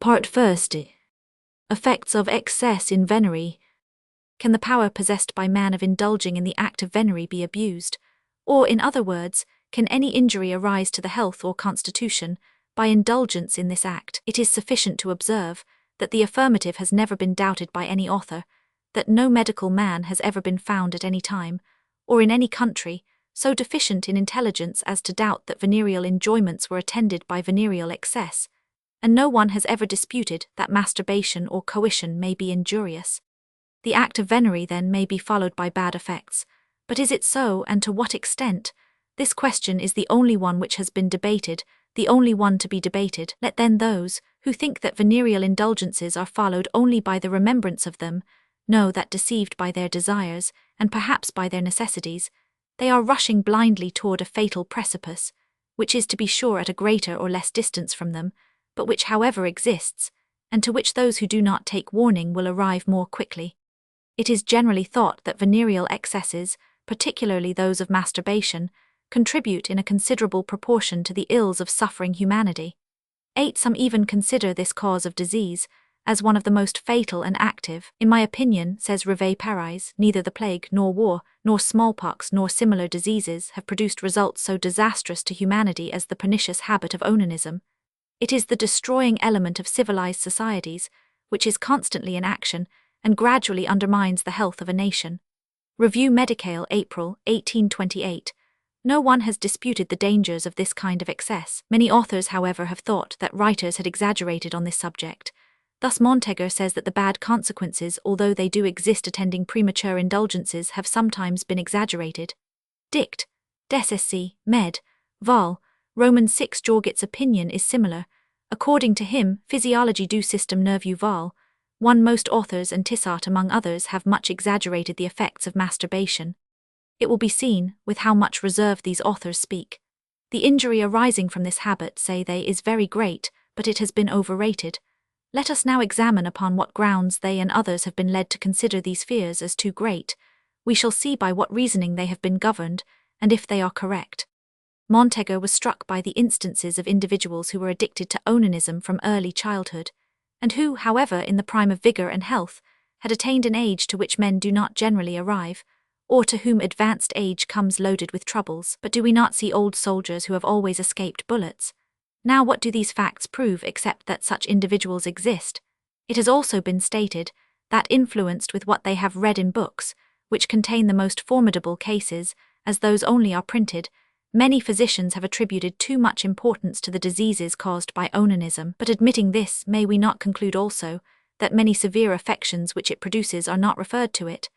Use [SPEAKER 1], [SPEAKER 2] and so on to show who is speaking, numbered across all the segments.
[SPEAKER 1] Part first. Effects of excess in venery. Can the power possessed by man of indulging in the act of venery be abused? Or, in other words, can any injury arise to the health or constitution by indulgence in this act? It is sufficient to observe that the affirmative has never been doubted by any author, that no medical man has ever been found at any time, or in any country, so deficient in intelligence as to doubt that venereal enjoyments were attended by venereal excess, and no one has ever disputed that masturbation or coition may be injurious. The act of venery, then, may be followed by bad effects, but is it so, and to what extent? This question is the only one which has been debated, the only one to be debated. Let then those, who think that venereal indulgences are followed only by the remembrance of them, know that deceived by their desires, and perhaps by their necessities, they are rushing blindly toward a fatal precipice, which is to be sure at a greater or less distance from them, but which however exists, and to which those who do not take warning will arrive more quickly. It is generally thought that venereal excesses, particularly those of masturbation, contribute in a considerable proportion to the ills of suffering humanity. 8. Some even consider this cause of disease as one of the most fatal and active. In my opinion, says Rivet Paris, neither the plague, nor war, nor smallpox, nor similar diseases have produced results so disastrous to humanity as the pernicious habit of onanism. It is the destroying element of civilized societies, which is constantly in action, and gradually undermines the health of a nation. Revue Médicale, April, 1828. No one has disputed the dangers of this kind of excess. Many authors, however, have thought that writers had exaggerated on this subject. Thus Montaigne says that the bad consequences, although they do exist attending premature indulgences, have sometimes been exaggerated. Dict. Desessi, Med. Vol. Roman 6. Jorget's opinion is similar. According to him, Physiologie du système nerveux Vol. 1. Most authors, and Tissot among others, have much exaggerated the effects of masturbation. It will be seen with how much reserve these authors speak. The injury arising from this habit, say they, is very great, but it has been overrated. Let us now examine upon what grounds they and others have been led to consider these fears as too great. We shall see by what reasoning they have been governed, and if they are correct. Montaigne was struck by the instances of individuals who were addicted to onanism from early childhood, and who, however, in the prime of vigor and health, had attained an age to which men do not generally arrive, or to whom advanced age comes loaded with troubles. But do we not see old soldiers who have always escaped bullets? Now what do these facts prove except that such individuals exist? It has also been stated that, influenced with what they have read in books, which contain the most formidable cases, as those only are printed, many physicians have attributed too much importance to the diseases caused by onanism. But admitting this, may we not conclude also that many severe affections which it produces are not referred to it?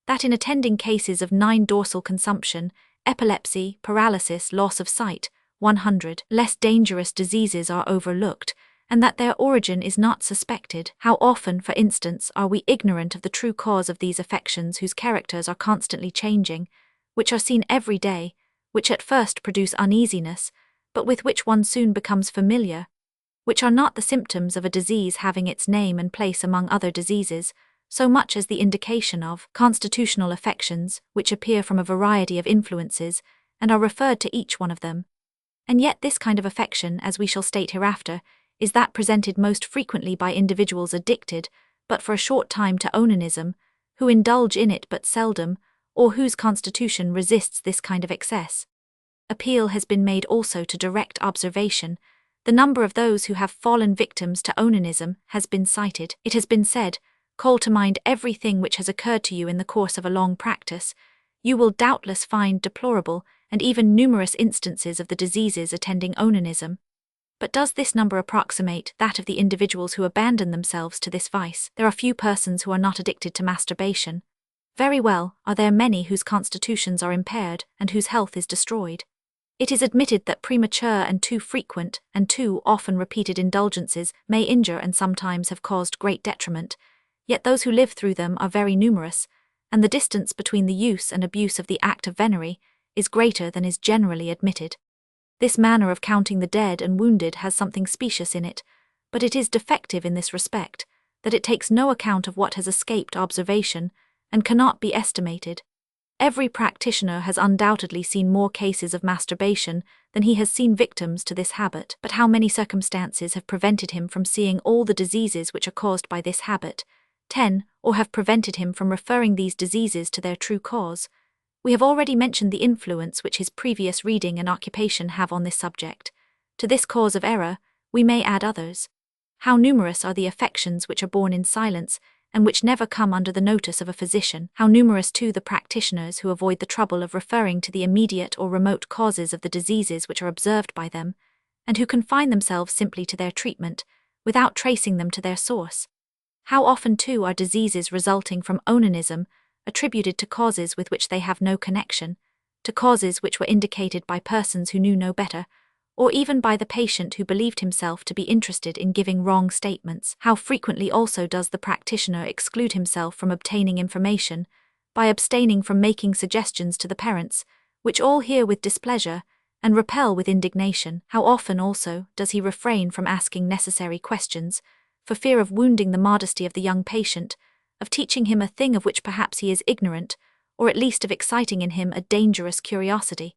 [SPEAKER 1] That in attending cases of 9 dorsal consumption, epilepsy, paralysis, loss of sight, 100 less dangerous diseases are overlooked, and that their origin is not suspected? How often, for instance, are we ignorant of the true cause of these affections whose characters are constantly changing, which are seen every day, which at first produce uneasiness, but with which one soon becomes familiar, which are not the symptoms of a disease having its name and place among other diseases, so much as the indication of constitutional affections, which appear from a variety of influences, and are referred to each one of them. And yet this kind of affection, as we shall state hereafter, is that presented most frequently by individuals addicted, but for a short time, to onanism, who indulge in it but seldom, or whose constitution resists this kind of excess. Appeal has been made also to direct observation. The number of those who have fallen victims to onanism has been cited. It has been said, call to mind everything which has occurred to you in the course of a long practice. You will doubtless find deplorable and even numerous instances of the diseases attending onanism. But does this number approximate that of the individuals who abandon themselves to this vice? There are few persons who are not addicted to masturbation. Very well, are there many whose constitutions are impaired and whose health is destroyed? It is admitted that premature and too frequent and too often repeated indulgences may injure and sometimes have caused great detriment, yet those who live through them are very numerous, and the distance between the use and abuse of the act of venery is greater than is generally admitted. This manner of counting the dead and wounded has something specious in it, but it is defective in this respect, that it takes no account of what has escaped observation, and cannot be estimated. Every practitioner has undoubtedly seen more cases of masturbation than he has seen victims to this habit, but how many circumstances have prevented him from seeing all the diseases which are caused by this habit? 10. Or have prevented him from referring these diseases to their true cause? We have already mentioned the influence which his previous reading and occupation have on this subject. To this cause of error, we may add others. How numerous are the affections which are born in silence, and which never come under the notice of a physician. How numerous too the practitioners who avoid the trouble of referring to the immediate or remote causes of the diseases which are observed by them, and who confine themselves simply to their treatment, without tracing them to their source. How often too are diseases resulting from onanism attributed to causes with which they have no connection, to causes which were indicated by persons who knew no better, or even by the patient who believed himself to be interested in giving wrong statements. How frequently also does the practitioner exclude himself from obtaining information, by abstaining from making suggestions to the parents, which all hear with displeasure, and repel with indignation. How often also does he refrain from asking necessary questions, for fear of wounding the modesty of the young patient, of teaching him a thing of which perhaps he is ignorant, or at least of exciting in him a dangerous curiosity.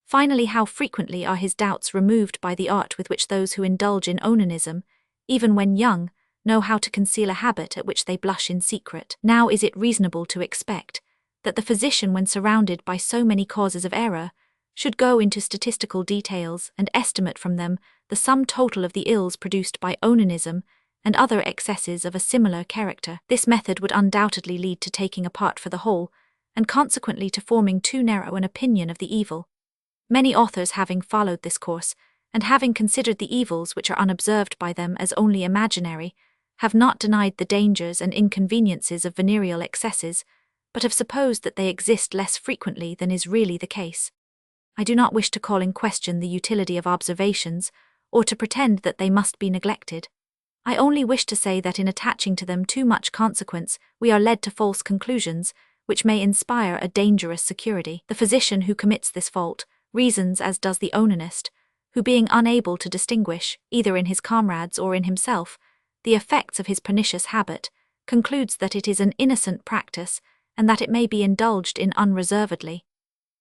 [SPEAKER 1] Finally, how frequently are his doubts removed by the art with which those who indulge in onanism, even when young, know how to conceal a habit at which they blush in secret. Now is it reasonable to expect that the physician, when surrounded by so many causes of error, should go into statistical details and estimate from them the sum total of the ills produced by onanism and other excesses of a similar character? This method would undoubtedly lead to taking a part for the whole, and consequently to forming too narrow an opinion of the evil. Many authors having followed this course, and having considered the evils which are unobserved by them as only imaginary, have not denied the dangers and inconveniences of venereal excesses, but have supposed that they exist less frequently than is really the case. I do not wish to call in question the utility of observations, or to pretend that they must be neglected. I only wish to say that in attaching to them too much consequence, we are led to false conclusions, which may inspire a dangerous security. The physician who commits this fault reasons as does the onanist, who being unable to distinguish, either in his comrades or in himself, the effects of his pernicious habit, concludes that it is an innocent practice, and that it may be indulged in unreservedly.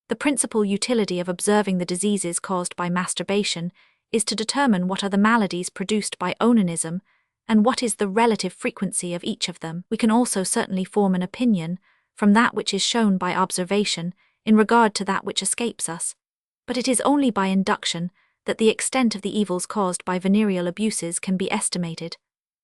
[SPEAKER 1] The principal utility of observing the diseases caused by masturbation is to determine what are the maladies produced by onanism, and what is the relative frequency of each of them. We can also certainly form an opinion, from that which is shown by observation, in regard to that which escapes us. But it is only by induction that the extent of the evils caused by venereal abuses can be estimated.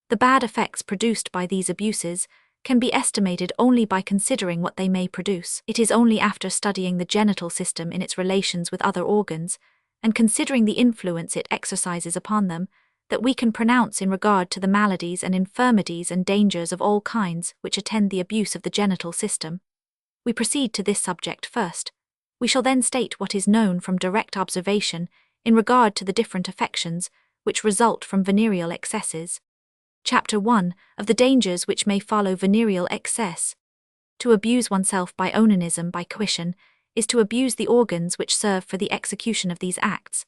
[SPEAKER 1] The bad effects produced by these abuses can be estimated only by considering what they may produce. It is only after studying the genital system in its relations with other organs, and considering the influence it exercises upon them, that we can pronounce in regard to the maladies and infirmities and dangers of all kinds which attend the abuse of the genital system. We proceed to this subject first. We shall then state what is known from direct observation in regard to the different affections which result from venereal excesses. Chapter 1 of the dangers which may follow venereal excess. To abuse oneself by onanism by coition is to abuse the organs which serve for the execution of these acts.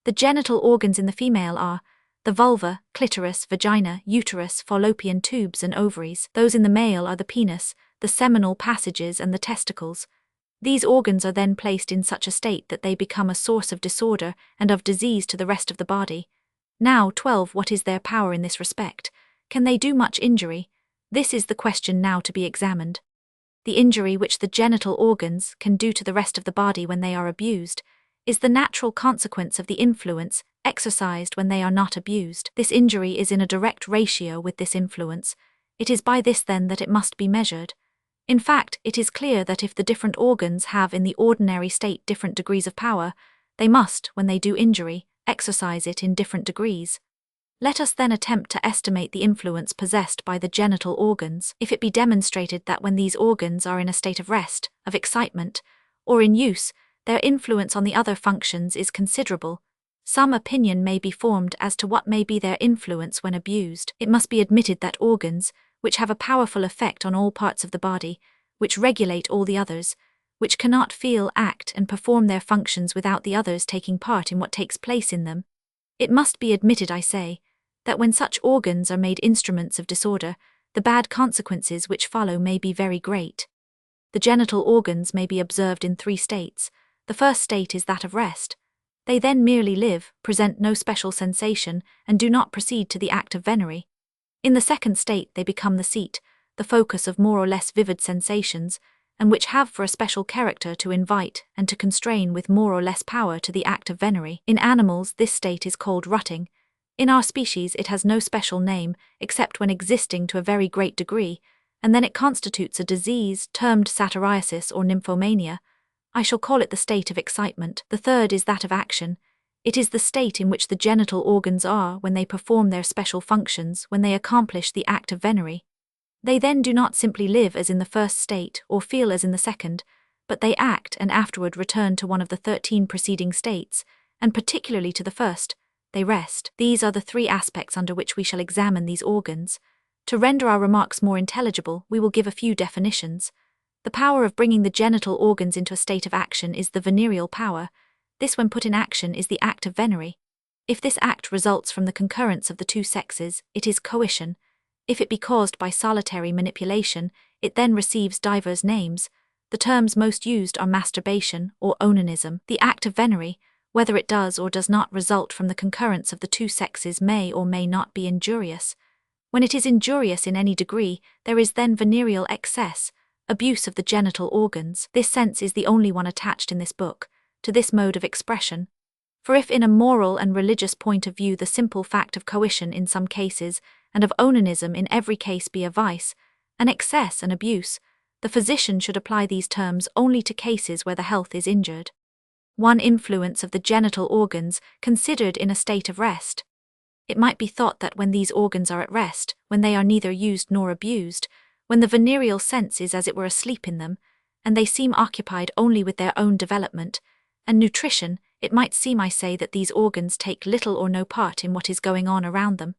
[SPEAKER 1] The genital organs in the female are the vulva, clitoris, vagina, uterus, fallopian tubes, and ovaries. Those in the male are the penis, the seminal passages, and the testicles. These organs are then placed in such a state that they become a source of disorder and of disease to the rest of the body. Now, 12. What is their power in this respect? Can they do much injury? This is the question now to be examined. The injury which the genital organs can do to the rest of the body when they are abused is the natural consequence of the influence exercised when they are not abused. This injury is in a direct ratio with this influence. It is by this then that it must be measured. In fact, it is clear that if the different organs have in the ordinary state different degrees of power, they must, when they do injury, exercise it in different degrees. Let us then attempt to estimate the influence possessed by the genital organs. If it be demonstrated that when these organs are in a state of rest, of excitement, or in use, their influence on the other functions is considerable, some opinion may be formed as to what may be their influence when abused. It must be admitted that organs, which have a powerful effect on all parts of the body, which regulate all the others, which cannot feel, act, and perform their functions without the others taking part in what takes place in them. It must be admitted, I say, that when such organs are made instruments of disorder, the bad consequences which follow may be very great. The genital organs may be observed in 3 states. The first state is that of rest. They then merely live, present no special sensation, and do not proceed to the act of venery. In the second state they become the seat, the focus of more or less vivid sensations, and which have for a special character to invite and to constrain with more or less power to the act of venery. In animals this state is called rutting. In our species it has no special name, except when existing to a very great degree, and then it constitutes a disease termed satyriasis or nymphomania. I shall call it the state of excitement. The third is that of action. It is the state in which the genital organs are when they perform their special functions, when they accomplish the act of venery. They then do not simply live as in the first state or feel as in the second, but they act and afterward return to one of the 13 preceding states, and particularly to the first, they rest. These are the 3 aspects under which we shall examine these organs. To render our remarks more intelligible, we will give a few definitions. The power of bringing the genital organs into a state of action is the venereal power. This, when put in action, is the act of venery. If this act results from the concurrence of the 2 sexes, it is coition. If it be caused by solitary manipulation, it then receives divers names. The terms most used are masturbation or onanism. The act of venery, whether it does or does not result from the concurrence of the 2 sexes, may or may not be injurious. When it is injurious in any degree, there is then venereal excess, abuse of the genital organs. This sense is the only one attached in this book to this mode of expression. For if in a moral and religious point of view the simple fact of coition in some cases and of onanism in every case be a vice, an excess, an abuse, the physician should apply these terms only to cases where the health is injured. One influence of the genital organs considered in a state of rest. It might be thought that when these organs are at rest, when they are neither used nor abused, when the venereal sense is as it were asleep in them, and they seem occupied only with their own development and nutrition, it might seem, I say, that these organs take little or no part in what is going on around them.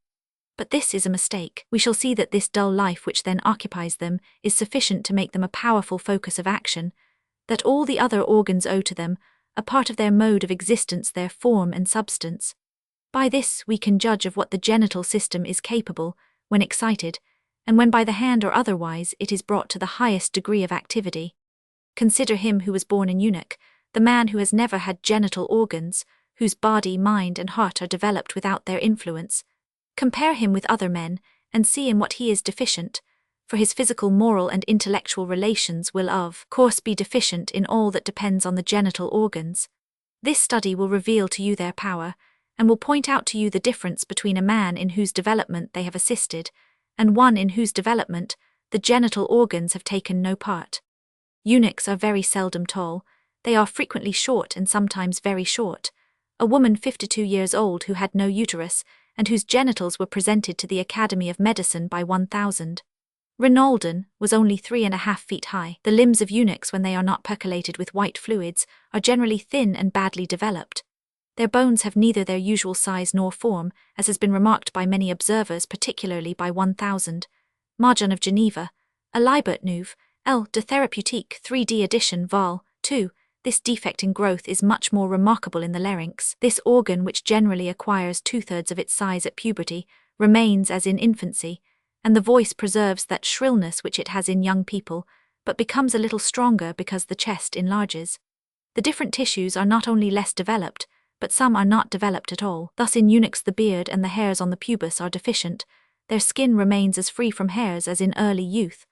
[SPEAKER 1] But this is a mistake. We shall see that this dull life which then occupies them is sufficient to make them a powerful focus of action, that all the other organs owe to them a part of their mode of existence, their form and substance. By this we can judge of what the genital system is capable when excited, and when by the hand or otherwise it is brought to the highest degree of activity. Consider him who was born an eunuch, the man who has never had genital organs, whose body, mind, and heart are developed without their influence. Compare him with other men, and see in what he is deficient, for his physical, moral, and intellectual relations will of course be deficient in all that depends on the genital organs. This study will reveal to you their power, and will point out to you the difference between a man in whose development they have assisted, and one in whose development the genital organs have taken no part. Eunuchs are very seldom tall. They are frequently short and sometimes very short. A woman 52 years old who had no uterus, and whose genitals were presented to the Academy of Medicine by 1000. Rinaldan was only 3.5 feet high. The limbs of eunuchs, when they are not percolated with white fluids, are generally thin and badly developed. Their bones have neither their usual size nor form, as has been remarked by many observers, particularly by 1000. Marjan of Geneva, a Libert Nouve, L. de Thérapeutique 3d edition vol. 2. This defect in growth is much more remarkable in the larynx. This organ, which generally acquires 2/3 of its size at puberty, remains as in infancy, and the voice preserves that shrillness which it has in young people, but becomes a little stronger because the chest enlarges. The different tissues are not only less developed, but some are not developed at all. Thus in eunuchs the beard and the hairs on the pubis are deficient. Their skin remains as free from hairs as in early youth.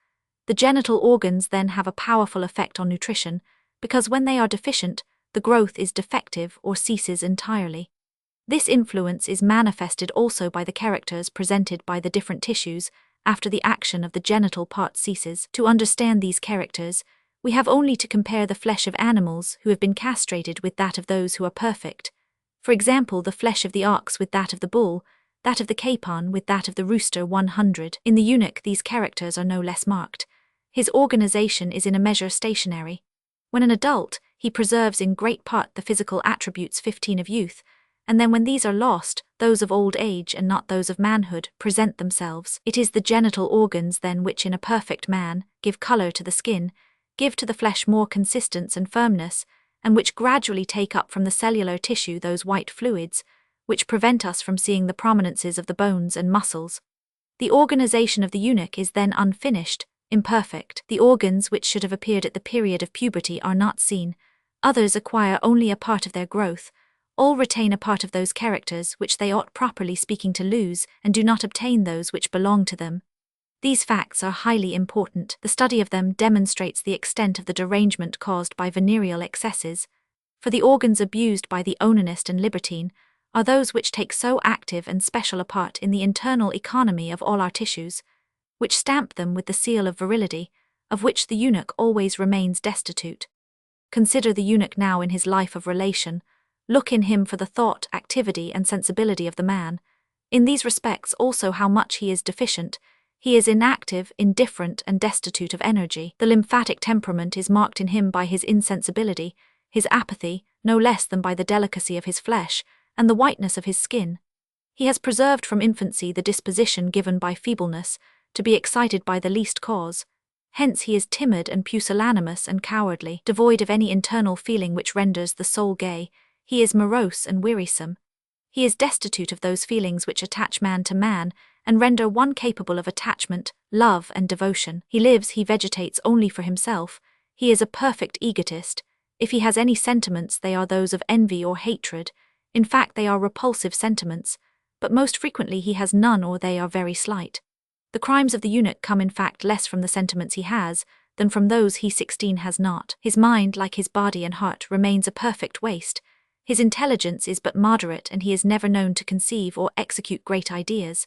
[SPEAKER 1] The genital organs then have a powerful effect on nutrition, because when they are deficient, the growth is defective or ceases entirely. This influence is manifested also by the characters presented by the different tissues after the action of the genital part ceases. To understand these characters, we have only to compare the flesh of animals who have been castrated with that of those who are perfect. For example, the flesh of the ox with that of the bull, that of the capon with that of the rooster 100. In the eunuch these characters are no less marked. His organization is in a measure stationary. When an adult, he preserves in great part the physical attributes 15 of youth, and then when these are lost, those of old age and not those of manhood present themselves. It is the genital organs then which in a perfect man give color to the skin, give to the flesh more consistence and firmness, and which gradually take up from the cellular tissue those white fluids, which prevent us from seeing the prominences of the bones and muscles. The organization of the eunuch is then unfinished, imperfect. The organs which should have appeared at the period of puberty are not seen. Others acquire only a part of their growth. All retain a part of those characters which they ought properly speaking to lose, and do not obtain those which belong to them. These facts are highly important. The study of them demonstrates the extent of the derangement caused by venereal excesses. For the organs abused by the onanist and libertine are those which take so active and special a part in the internal economy of all our tissues, which stamp them with the seal of virility, of which the eunuch always remains destitute. Consider the eunuch now in his life of relation. Look in him for the thought, activity, and sensibility of the man. In these respects also how much he is deficient. He is inactive, indifferent, and destitute of energy. The lymphatic temperament is marked in him by his insensibility, his apathy, no less than by the delicacy of his flesh, and the whiteness of his skin. He has preserved from infancy the disposition given by feebleness, to be excited by the least cause. Hence he is timid and pusillanimous and cowardly, devoid of any internal feeling which renders the soul gay. He is morose and wearisome. He is destitute of those feelings which attach man to man, and render one capable of attachment, love, and devotion. He vegetates only for himself. He is a perfect egotist. If he has any sentiments, they are those of envy or hatred. In fact, they are repulsive sentiments, but most frequently he has none, or they are very slight. The crimes of the eunuch come in fact less from the sentiments he has, than from those he has not. His mind, like his body and heart, remains a perfect waste. His intelligence is but moderate, and he is never known to conceive or execute great ideas.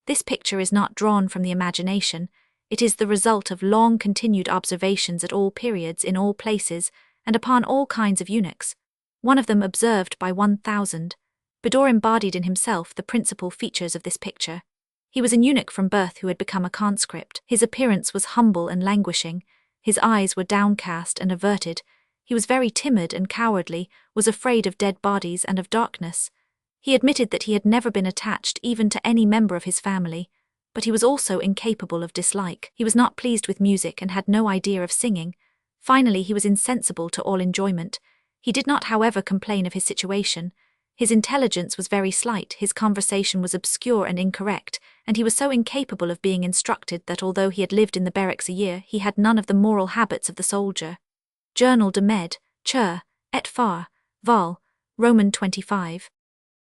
[SPEAKER 1] This picture is not drawn from the imagination. It is the result of long continued observations at all periods, in all places, and upon all kinds of eunuchs. One of them observed by 1,000. Bedor embodied in himself the principal features of this picture. He was an eunuch from birth who had become a conscript. His appearance was humble and languishing. His eyes were downcast and averted. He was very timid and cowardly, was afraid of dead bodies and of darkness. He admitted that he had never been attached even to any member of his family, but he was also incapable of dislike. He was not pleased with music and had no idea of singing. Finally, he was insensible to all enjoyment. He did not, however, complain of his situation. His intelligence was very slight, his conversation was obscure and incorrect, and he was so incapable of being instructed that although he had lived in the barracks a year, he had none of the moral habits of the soldier. Journal de Med, Chur, et Far, Vol, Roman 25.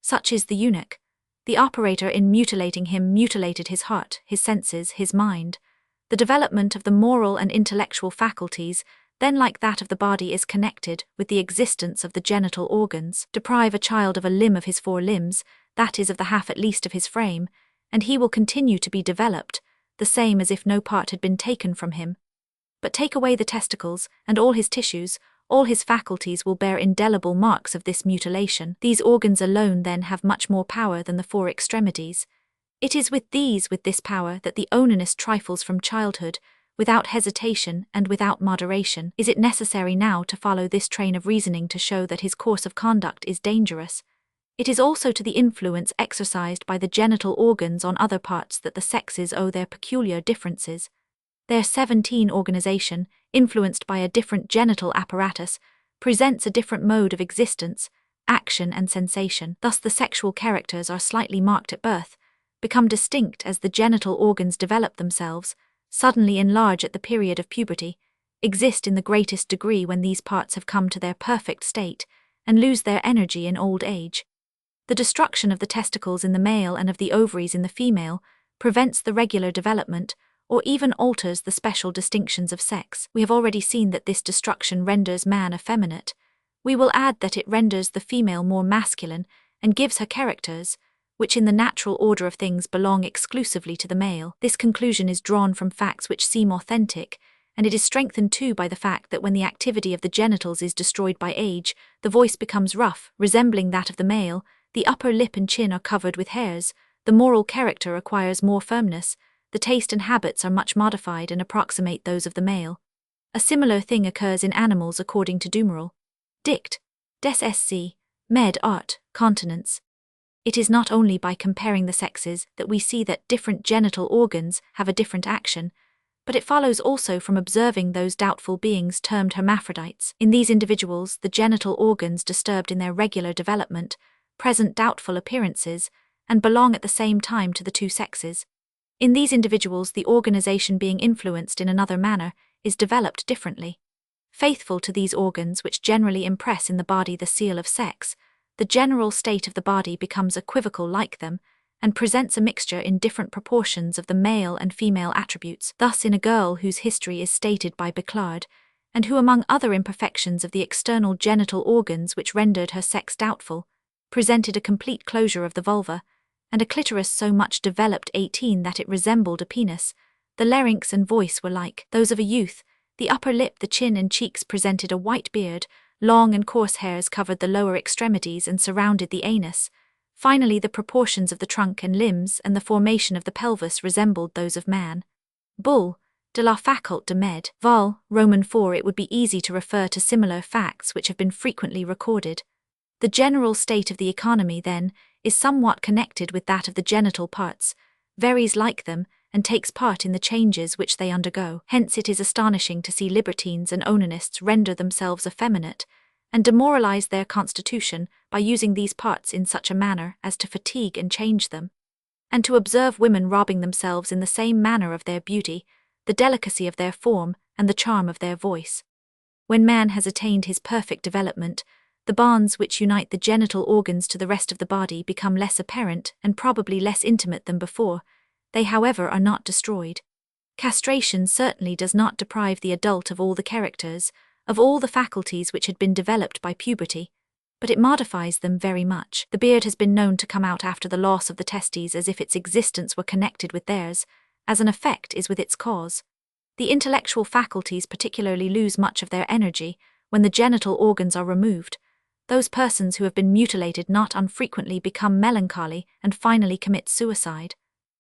[SPEAKER 1] Such is the eunuch. The operator in mutilating him mutilated his heart, his senses, his mind. The development of the moral and intellectual faculties, then like that of the body, is connected with the existence of the genital organs. Deprive a child of a limb of his 4 limbs, that is, of the half at least of his frame, and he will continue to be developed, the same as if no part had been taken from him. But take away the testicles, and all his tissues, all his faculties will bear indelible marks of this mutilation. These organs alone then have much more power than the 4 extremities. It is with this power, that the onanist trifles from childhood, without hesitation and without moderation. Is it necessary now to follow this train of reasoning to show that his course of conduct is dangerous? It is also to the influence exercised by the genital organs on other parts that the sexes owe their peculiar differences. Their 17 organization, influenced by a different genital apparatus, presents a different mode of existence, action and sensation. Thus the sexual characters are slightly marked at birth, become distinct as the genital organs develop themselves, suddenly enlarge at the period of puberty, exist in the greatest degree when these parts have come to their perfect state, and lose their energy in old age. The destruction of the testicles in the male and of the ovaries in the female prevents the regular development, or even alters the special distinctions of sex. We have already seen that this destruction renders man effeminate. We will add that it renders the female more masculine, and gives her characters, which in the natural order of things belong exclusively to the male. This conclusion is drawn from facts which seem authentic, and it is strengthened too by the fact that when the activity of the genitals is destroyed by age, the voice becomes rough, resembling that of the male, the upper lip and chin are covered with hairs, the moral character acquires more firmness, the taste and habits are much modified and approximate those of the male. A similar thing occurs in animals according to Dumeril. Dict. Des Sc. Med. Art. Continence. It is not only by comparing the sexes that we see that different genital organs have a different action, but it follows also from observing those doubtful beings termed hermaphrodites. In these individuals, the genital organs disturbed in their regular development present doubtful appearances, and belong at the same time to the 2 sexes. In these individuals, the organization being influenced in another manner is developed differently. Faithful to these organs which generally impress in the body the seal of sex, the general state of the body becomes equivocal like them, and presents a mixture in different proportions of the male and female attributes. Thus in a girl whose history is stated by Deslandes, and who among other imperfections of the external genital organs which rendered her sex doubtful, presented a complete closure of the vulva, and a clitoris so much developed 18 that it resembled a penis, the larynx and voice were like those of a youth, the upper lip, the chin and cheeks presented a white beard, long and coarse hairs covered the lower extremities and surrounded the anus. Finally, the proportions of the trunk and limbs and the formation of the pelvis resembled those of man. Bull, de la faculté de med. Vol. Roman 4. It would be easy to refer to similar facts which have been frequently recorded. The general state of the economy, then, is somewhat connected with that of the genital parts, varies like them, and takes part in the changes which they undergo. Hence it is astonishing to see libertines and onanists render themselves effeminate, and demoralize their constitution by using these parts in such a manner as to fatigue and change them, and to observe women robbing themselves in the same manner of their beauty, the delicacy of their form, and the charm of their voice. When man has attained his perfect development, the bonds which unite the genital organs to the rest of the body become less apparent and probably less intimate than before. They, however, are not destroyed. Castration certainly does not deprive the adult of all the characters, of all the faculties which had been developed by puberty, but it modifies them very much. The beard has been known to come out after the loss of the testes as if its existence were connected with theirs, as an effect is with its cause. The intellectual faculties particularly lose much of their energy when the genital organs are removed. Those persons who have been mutilated not unfrequently become melancholy and finally commit suicide.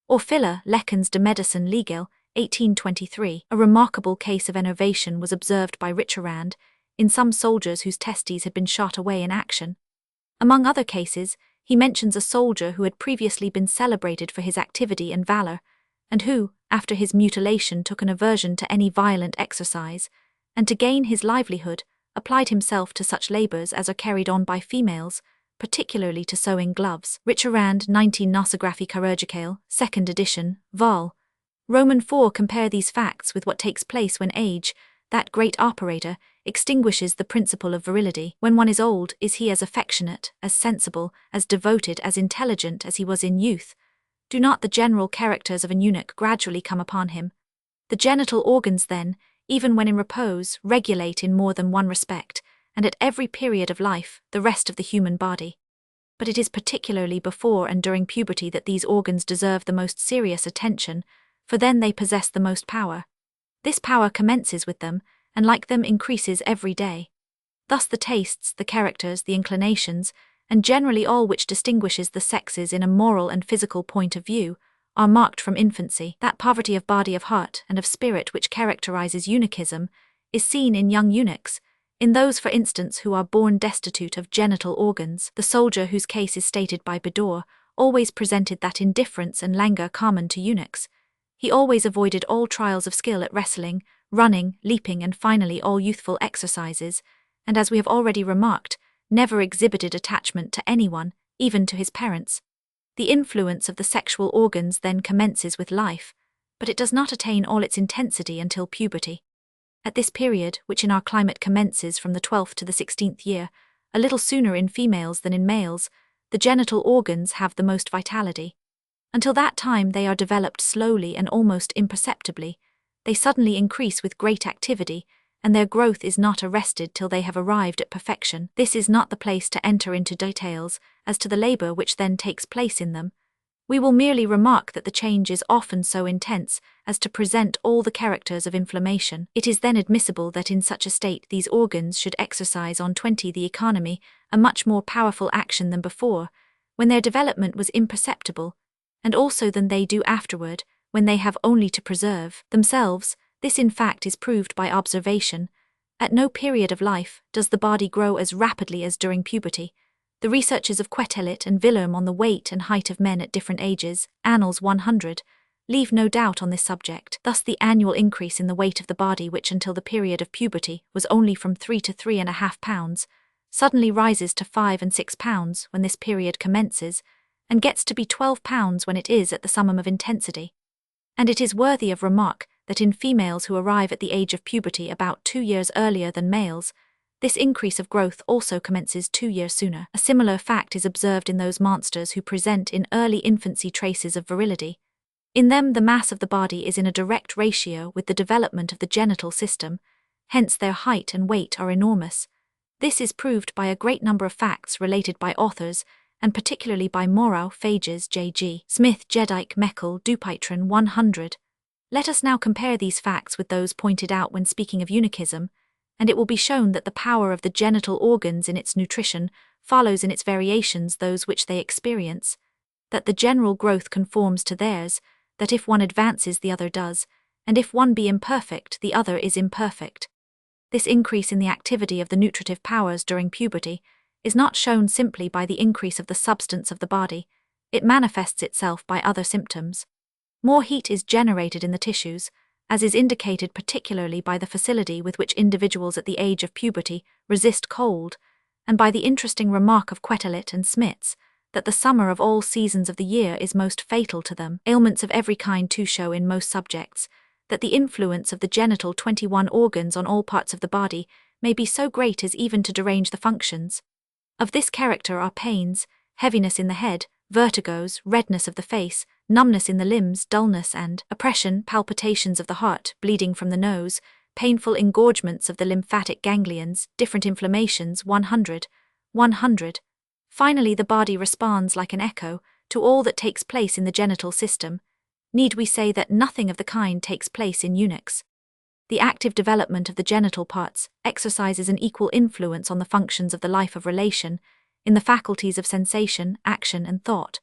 [SPEAKER 1] Orfila Lekens de Medicine Legal, 1823. A remarkable case of enervation was observed by Richarand in some soldiers whose testes had been shot away in action. Among other cases, he mentions a soldier who had previously been celebrated for his activity and valor, and who, after his mutilation, took an aversion to any violent exercise, and to gain his livelihood, applied himself to such labors as are carried on by females, particularly to sewing gloves. Richarand, 19 Nosography Chirurgicale, 2nd edition, Vol. Roman 4. Compare these facts with what takes place when age, that great operator, extinguishes the principle of virility. When one is old, is he as affectionate, as sensible, as devoted, as intelligent as he was in youth? Do not the general characters of an eunuch gradually come upon him? The genital organs, then, even when in repose, regulate in more than one respect, and at every period of life, the rest of the human body. But it is particularly before and during puberty that these organs deserve the most serious attention, for then they possess the most power. This power commences with them, and like them increases every day. Thus the tastes, the characters, the inclinations, and generally all which distinguishes the sexes in a moral and physical point of view, are marked from infancy. That poverty of body, of heart, and of spirit which characterizes eunuchism is seen in young eunuchs, in those, for instance, who are born destitute of genital organs. The soldier whose case is stated by Bedore always presented that indifference and languor common to eunuchs. He always avoided all trials of skill at wrestling, running, leaping, and finally all youthful exercises, and as we have already remarked, never exhibited attachment to anyone, even to his parents. The influence of the sexual organs then commences with life, but it does not attain all its intensity until puberty. At this period, which in our climate commences from the 12th to the 16th year, a little sooner in females than in males, the genital organs have the most vitality. Until that time they are developed slowly and almost imperceptibly. They suddenly increase with great activity, and their growth is not arrested till they have arrived at perfection. This is not the place to enter into details as to the labor which then takes place in them. We will merely remark that the change is often so intense as to present all the characters of inflammation. It is then admissible that in such a state these organs should exercise on the economy a much more powerful action than before, when their development was imperceptible, and also than they do afterward, when they have only to preserve themselves. This in fact is proved by observation. At no period of life does the body grow as rapidly as during puberty. The researches of Quetelet and Villerme on the weight and height of men at different ages, Annals 100, leave no doubt on this subject. Thus the annual increase in the weight of the body, which until the period of puberty was only from 3 to 3.5 pounds, suddenly rises to 5 and 6 pounds when this period commences, and gets to be 12 pounds when it is at the summum of intensity. And it is worthy of remark that in females who arrive at the age of puberty about 2 years earlier than males, this increase of growth also commences 2 years sooner. A similar fact is observed in those monsters who present in early infancy traces of virility. In them, the mass of the body is in a direct ratio with the development of the genital system, hence their height and weight are enormous. This is proved by a great number of facts related by authors, and particularly by Morrow, Fages, J.G. Smith, Jedike, Meckel, Dupuytren 100. Let us now compare these facts with those pointed out when speaking of eunuchism, and it will be shown that the power of the genital organs in its nutrition follows in its variations those which they experience, that the general growth conforms to theirs, that if one advances the other does, and if one be imperfect the other is imperfect. This increase in the activity of the nutritive powers during puberty is not shown simply by the increase of the substance of the body, it manifests itself by other symptoms. More heat is generated in the tissues, as is indicated particularly by the facility with which individuals at the age of puberty resist cold, and by the interesting remark of Quetelet and Smits, that the summer of all seasons of the year is most fatal to them. Ailments of every kind too show in most subjects that the influence of the genital 21 organs on all parts of the body may be so great as even to derange the functions. Of this character are pains, heaviness in the head, vertigos, redness of the face, numbness in the limbs, dullness and oppression, palpitations of the heart, bleeding from the nose, painful engorgements of the lymphatic ganglions, different inflammations 100. Finally, the body responds like an echo to all that takes place in the genital system. Need we say that nothing of the kind takes place in eunuchs? The active development of the genital parts exercises an equal influence on the functions of the life of relation, in the faculties of sensation, action, and thought.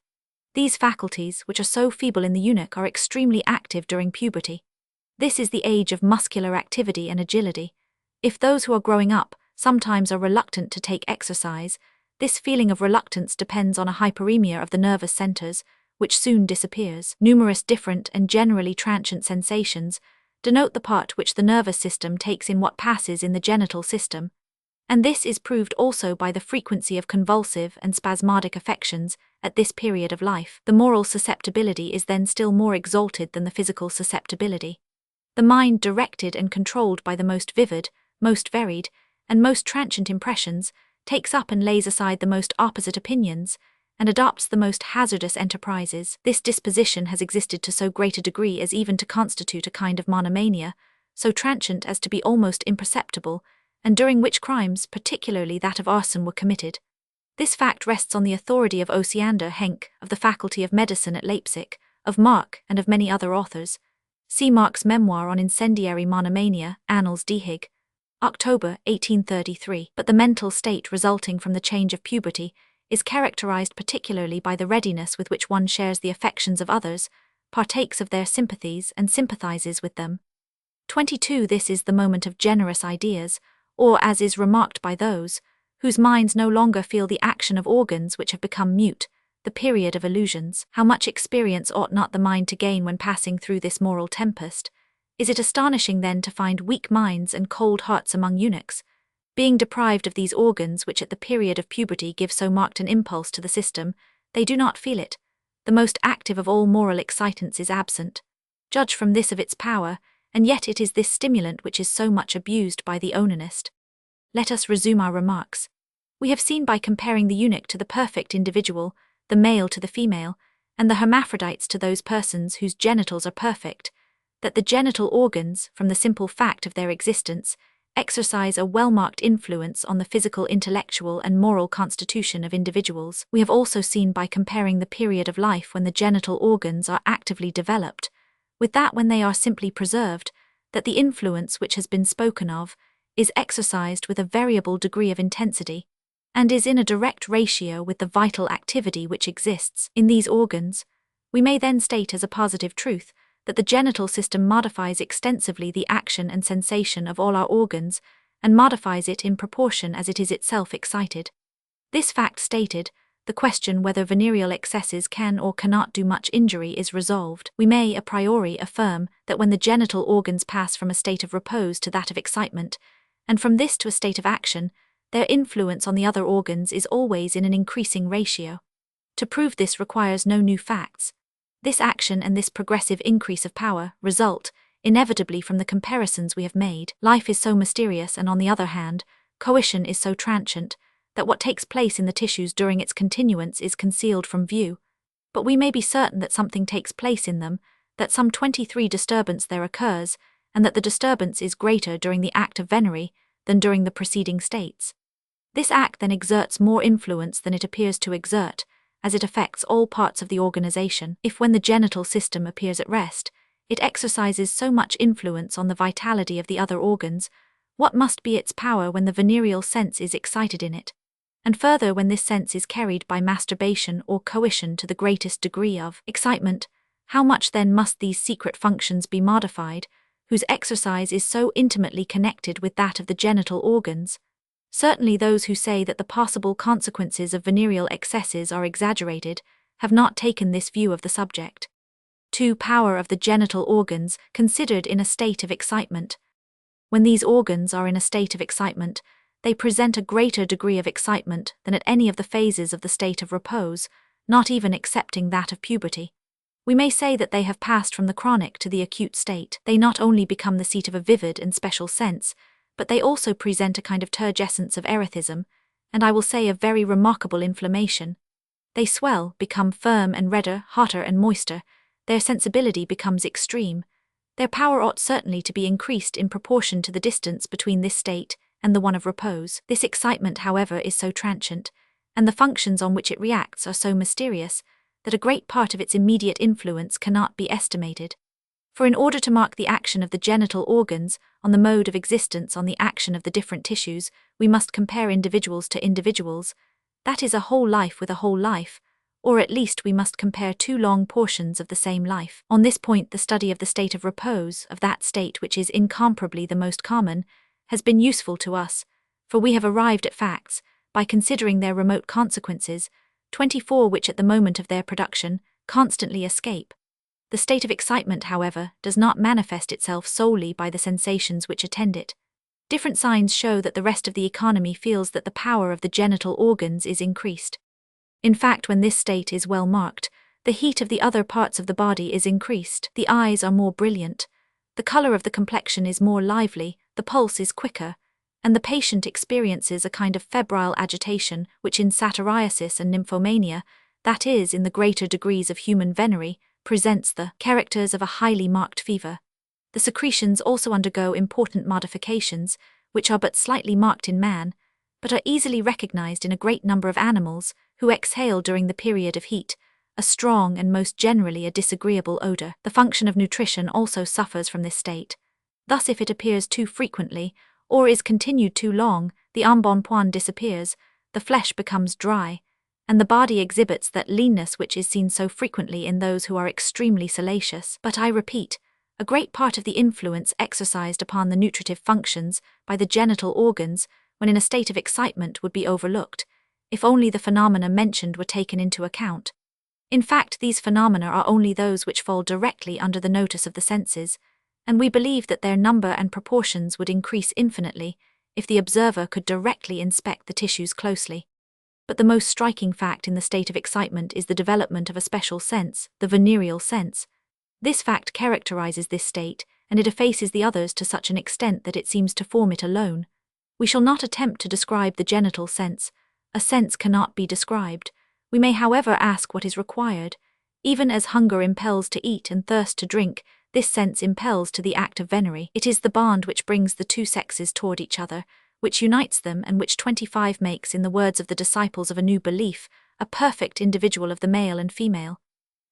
[SPEAKER 1] These faculties, which are so feeble in the eunuch, are extremely active during puberty. This is the age of muscular activity and agility. If those who are growing up sometimes are reluctant to take exercise, this feeling of reluctance depends on a hyperemia of the nervous centers, which soon disappears. Numerous different and generally transient sensations denote the part which the nervous system takes in what passes in the genital system, and this is proved also by the frequency of convulsive and spasmodic affections at this period of life. The moral susceptibility is then still more exalted than the physical susceptibility. The mind, directed and controlled by the most vivid, most varied, and most transient impressions, takes up and lays aside the most opposite opinions, and adopts the most hazardous enterprises. This disposition has existed to so great a degree as even to constitute a kind of monomania, so transient as to be almost imperceptible, and during which crimes, particularly that of arson, were committed. This fact rests on the authority of Osiander Henk, of the Faculty of Medicine at Leipzig, of Mark, and of many other authors. See Mark's memoir on incendiary monomania, Annals Dihig, October 1833. But the mental state resulting from the change of puberty is characterized particularly by the readiness with which one shares the affections of others, partakes of their sympathies, and sympathizes with them. 22. This is the moment of generous ideas, or, as is remarked by those whose minds no longer feel the action of organs which have become mute, the period of illusions. How much experience ought not the mind to gain when passing through this moral tempest? Is it astonishing then to find weak minds and cold hearts among eunuchs? Being deprived of these organs which at the period of puberty give so marked an impulse to the system, they do not feel it. The most active of all moral excitants is absent. Judge from this of its power, and yet it is this stimulant which is so much abused by the onanist. Let us resume our remarks. We have seen by comparing the eunuch to the perfect individual, the male to the female, and the hermaphrodites to those persons whose genitals are perfect, that the genital organs, from the simple fact of their existence, exercise a well-marked influence on the physical, intellectual, and moral constitution of individuals. We have also seen by comparing the period of life when the genital organs are actively developed, with that when they are simply preserved, that the influence which has been spoken of is exercised with a variable degree of intensity, and is in a direct ratio with the vital activity which exists in these organs. We may then state as a positive truth that the genital system modifies extensively the action and sensation of all our organs, and modifies it in proportion as it is itself excited. This fact stated, the question whether venereal excesses can or cannot do much injury is resolved. We may a priori affirm that when the genital organs pass from a state of repose to that of excitement, and from this to a state of action, their influence on the other organs is always in an increasing ratio. To prove this requires no new facts. This action and this progressive increase of power result, inevitably, from the comparisons we have made. Life is so mysterious, and on the other hand, coition is so transient, that what takes place in the tissues during its continuance is concealed from view. But we may be certain that something takes place in them, that some 23 disturbance there occurs, and that the disturbance is greater during the act of venery than during the preceding states. This act then exerts more influence than it appears to exert, as it affects all parts of the organization. If when the genital system appears at rest, it exercises so much influence on the vitality of the other organs, what must be its power when the venereal sense is excited in it? And further, when this sense is carried by masturbation or coition to the greatest degree of excitement, how much then must these secret functions be modified, whose exercise is so intimately connected with that of the genital organs? Certainly those who say that the possible consequences of venereal excesses are exaggerated have not taken this view of the subject. 2. Power of the genital organs considered in a state of excitement. When these organs are in a state of excitement, they present a greater degree of excitement than at any of the phases of the state of repose, not even excepting that of puberty. We may say that they have passed from the chronic to the acute state. They not only become the seat of a vivid and special sense, but they also present a kind of turgescence of erethism, and I will say of very remarkable inflammation. They swell, become firm and redder, hotter and moister. Their sensibility becomes extreme. Their power ought certainly to be increased in proportion to the distance between this state and the one of repose. This excitement, however, is so transient, and the functions on which it reacts are so mysterious, that a great part of its immediate influence cannot be estimated. For in order to mark the action of the genital organs on the mode of existence on the action of the different tissues, we must compare individuals to individuals, that is, a whole life with a whole life, or at least we must compare 2 long portions of the same life. On this point, the study of the state of repose, of that state which is incomparably the most common, has been useful to us, for we have arrived at facts, by considering their remote consequences, 24 which at the moment of their production constantly escape. The state of excitement, however, does not manifest itself solely by the sensations which attend it. Different signs show that the rest of the economy feels that the power of the genital organs is increased. In fact, when this state is well marked, the heat of the other parts of the body is increased, the eyes are more brilliant, the color of the complexion is more lively, the pulse is quicker, and the patient experiences a kind of febrile agitation which in satyriasis and nymphomania, that is, in the greater degrees of human venery, presents the characters of a highly marked fever. The secretions also undergo important modifications, which are but slightly marked in man, but are easily recognized in a great number of animals, who exhale during the period of heat a strong and most generally a disagreeable odor. The function of nutrition also suffers from this state. Thus, if it appears too frequently, or is continued too long, the embonpoint disappears, the flesh becomes dry, and the body exhibits that leanness which is seen so frequently in those who are extremely salacious. But I repeat, a great part of the influence exercised upon the nutritive functions by the genital organs when in a state of excitement would be overlooked, if only the phenomena mentioned were taken into account. In fact, these phenomena are only those which fall directly under the notice of the senses, and we believe that their number and proportions would increase infinitely if the observer could directly inspect the tissues closely. But the most striking fact in the state of excitement is the development of a special sense, the venereal sense. This fact characterizes this state, and it effaces the others to such an extent that it seems to form it alone. We shall not attempt to describe the genital sense. A sense cannot be described. We may, however, ask what is required. Even as hunger impels to eat and thirst to drink, this sense impels to the act of venery. It is the bond which brings the 2 sexes toward each other, which unites them, and which 25 makes, in the words of the disciples of a new belief, a perfect individual of the male and female.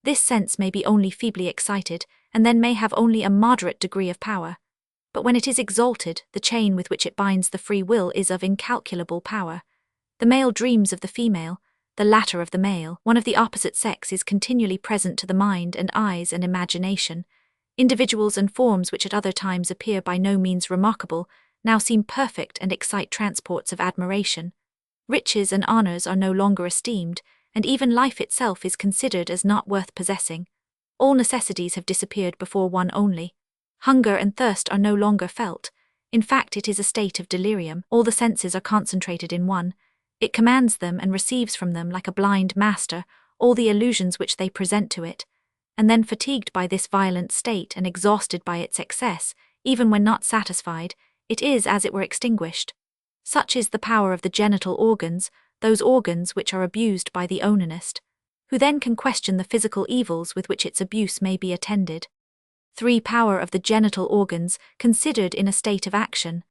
[SPEAKER 1] This sense may be only feebly excited, and then may have only a moderate degree of power. But when it is exalted, the chain with which it binds the free will is of incalculable power. The male dreams of the female, the latter of the male. One of the opposite sex is continually present to the mind and eyes and imagination. Individuals and forms which at other times appear by no means remarkable now seem perfect and excite transports of admiration. Riches and honors are no longer esteemed, and even life itself is considered as not worth possessing. All necessities have disappeared before one only. Hunger and thirst are no longer felt. In fact, it is a state of delirium. All the senses are concentrated in one. It commands them and receives from them, like a blind master, all the illusions which they present to it. and then fatigued by this violent state and exhausted by its excess, even when not satisfied, it is as it were extinguished. Such is the power of the genital organs, those organs which are abused by the onanist, who then can question the physical evils with which its abuse may be attended. 3. Power of the genital organs considered in a state of action.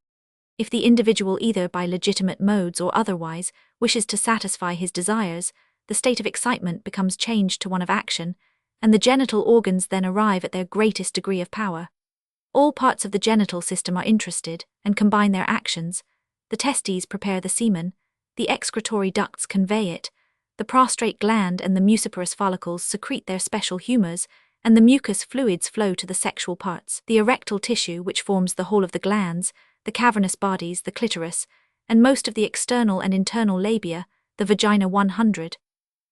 [SPEAKER 1] If the individual, either by legitimate modes or otherwise, wishes to satisfy his desires, the state of excitement becomes changed to one of action, and the genital organs then arrive at their greatest degree of power. All parts of the genital system are interested and combine their actions. The testes prepare the semen, the excretory ducts convey it, the prostrate gland and the muciparous follicles secrete their special humors, and the mucous fluids flow to the sexual parts. The erectile tissue, which forms the whole of the glands, the cavernous bodies, the clitoris, and most of the external and internal labia, the vagina 100,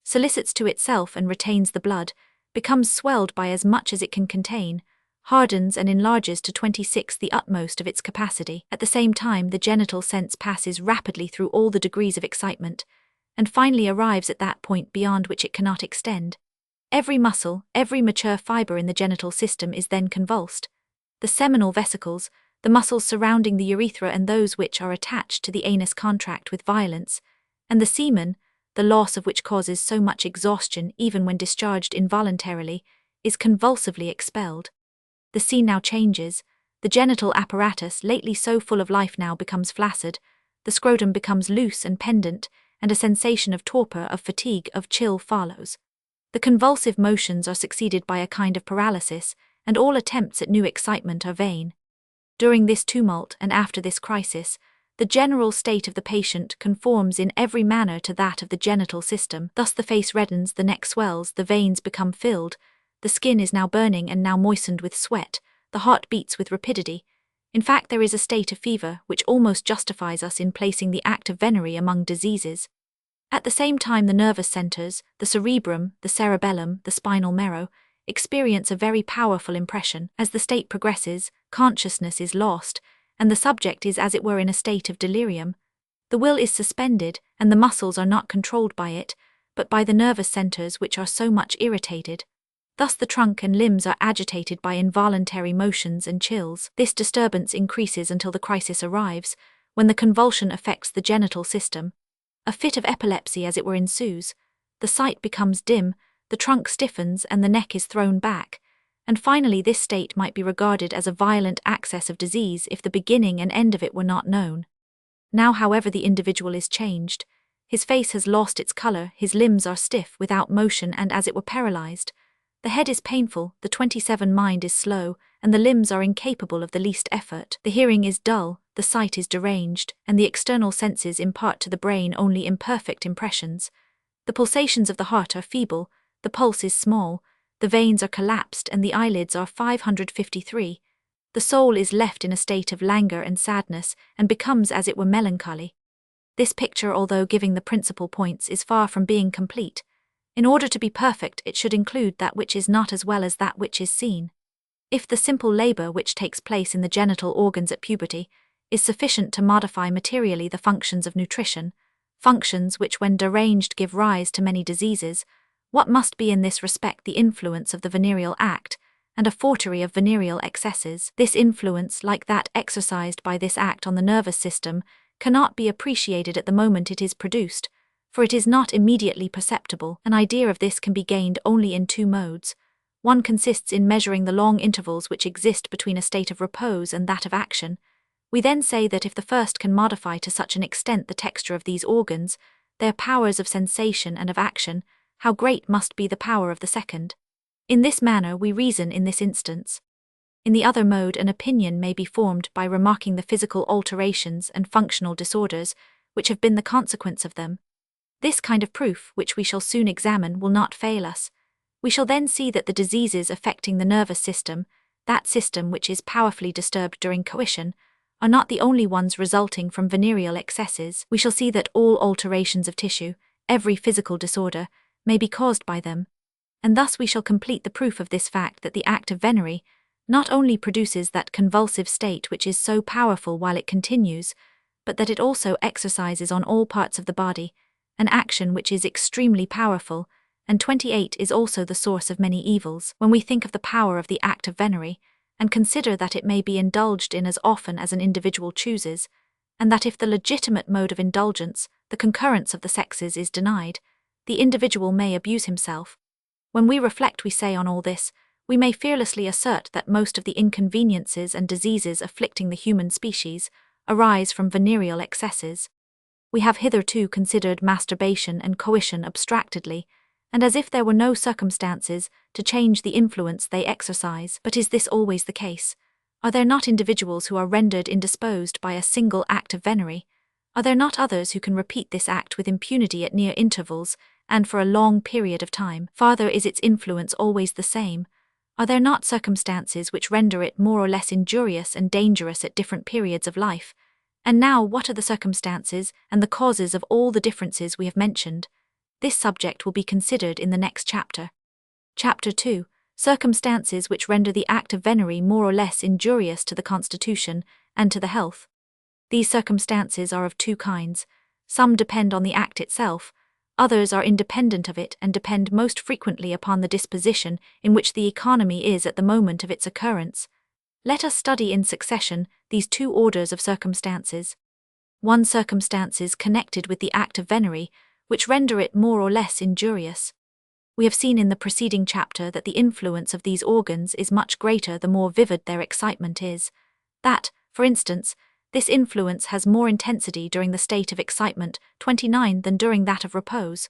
[SPEAKER 1] solicits to itself and retains the blood, becomes swelled by as much as it can contain, hardens and enlarges to 26 the utmost of its capacity. At the same time, the genital sense passes rapidly through all the degrees of excitement, and finally arrives at that point beyond which it cannot extend. Every muscle, every mature fiber in the genital system is then convulsed. The seminal vesicles, the muscles surrounding the urethra and those which are attached to the anus contract with violence, and the semen, the loss of which causes so much exhaustion even when discharged involuntarily, is convulsively expelled. The scene now changes. The genital apparatus, lately so full of life, now becomes flaccid, the scrotum becomes loose and pendant, and a sensation of torpor, of fatigue, of chill follows. The convulsive motions are succeeded by a kind of paralysis, and all attempts at new excitement are vain. During this tumult and after this crisis, the general state of the patient conforms in every manner to that of the genital system. Thus the face reddens, the neck swells, the veins become filled, the skin is now burning and now moistened with sweat, the heart beats with rapidity. In fact, there is a state of fever which almost justifies us in placing the act of venery among diseases. At the same time, the nervous centers, the cerebrum, the cerebellum, the spinal marrow, experience a very powerful impression. As the state progresses, consciousness is lost, and the subject is as it were in a state of delirium. The will is suspended, and the muscles are not controlled by it, but by the nervous centers which are so much irritated. Thus the trunk and limbs are agitated by involuntary motions and chills. This disturbance increases until the crisis arrives, when the convulsion affects the genital system. A fit of epilepsy as it were ensues, the sight becomes dim, the trunk stiffens and the neck is thrown back, and finally this state might be regarded as a violent access of disease if the beginning and end of it were not known. Now, however, the individual is changed. His face has lost its color, his limbs are stiff, without motion and as it were paralyzed. The head is painful, the 27 mind is slow, and the limbs are incapable of the least effort. The hearing is dull, the sight is deranged, and the external senses impart to the brain only imperfect impressions. The pulsations of the heart are feeble, the pulse is small, the veins are collapsed, and the eyelids are 553. The soul is left in a state of languor and sadness, and becomes as it were melancholy. This picture, although giving the principal points, is far from being complete. In order to be perfect, it should include that which is not as well as that which is seen. If the simple labor which takes place in the genital organs at puberty is sufficient to modify materially the functions of nutrition, functions which when deranged give rise to many diseases, what must be in this respect the influence of the venereal act, and a forgery of venereal excesses? This influence, like that exercised by this act on the nervous system, cannot be appreciated at the moment it is produced, for it is not immediately perceptible. An idea of this can be gained only in two modes. One consists in measuring the long intervals which exist between a state of repose and that of action. We then say that if the first can modify to such an extent the texture of these organs, their powers of sensation and of action, how great must be the power of the second. In this manner we reason in this instance. In the other mode, an opinion may be formed by remarking the physical alterations and functional disorders which have been the consequence of them. This kind of proof, which we shall soon examine, will not fail us. We shall then see that the diseases affecting the nervous system, that system which is powerfully disturbed during coition, are not the only ones resulting from venereal excesses. We shall see that all alterations of tissue, every physical disorder, may be caused by them, and thus we shall complete the proof of this fact that the act of venery not only produces that convulsive state which is so powerful while it continues, but that it also exercises on all parts of the body an action which is extremely powerful, and 28 is also the source of many evils. When we think of the power of the act of venery, and consider that it may be indulged in as often as an individual chooses, and that if the legitimate mode of indulgence, the concurrence of the sexes, is denied, the individual may abuse himself. When we reflect, we say, on all this, we may fearlessly assert that most of the inconveniences and diseases afflicting the human species arise from venereal excesses. We have hitherto considered masturbation and coition abstractedly, and as if there were no circumstances to change the influence they exercise. But is this always the case? Are there not individuals who are rendered indisposed by a single act of venery? Are there not others who can repeat this act with impunity at near intervals, and for a long period of time? Farther, is its influence always the same? Are there not circumstances which render it more or less injurious and dangerous at different periods of life? And now, what are the circumstances and the causes of all the differences we have mentioned? This subject will be considered in the next chapter. Chapter 2. Circumstances which render the act of venery more or less injurious to the constitution and to the health. These circumstances are of two kinds. Some depend on the act itself, others are independent of it and depend most frequently upon the disposition in which the economy is at the moment of its occurrence. Let us study in succession these two orders of circumstances. 1. Circumstances connected with the act of venery, which render it more or less injurious. We have seen in the preceding chapter that the influence of these organs is much greater the more vivid their excitement is. That, for instance, this influence has more intensity during the state of excitement, 29, than during that of repose.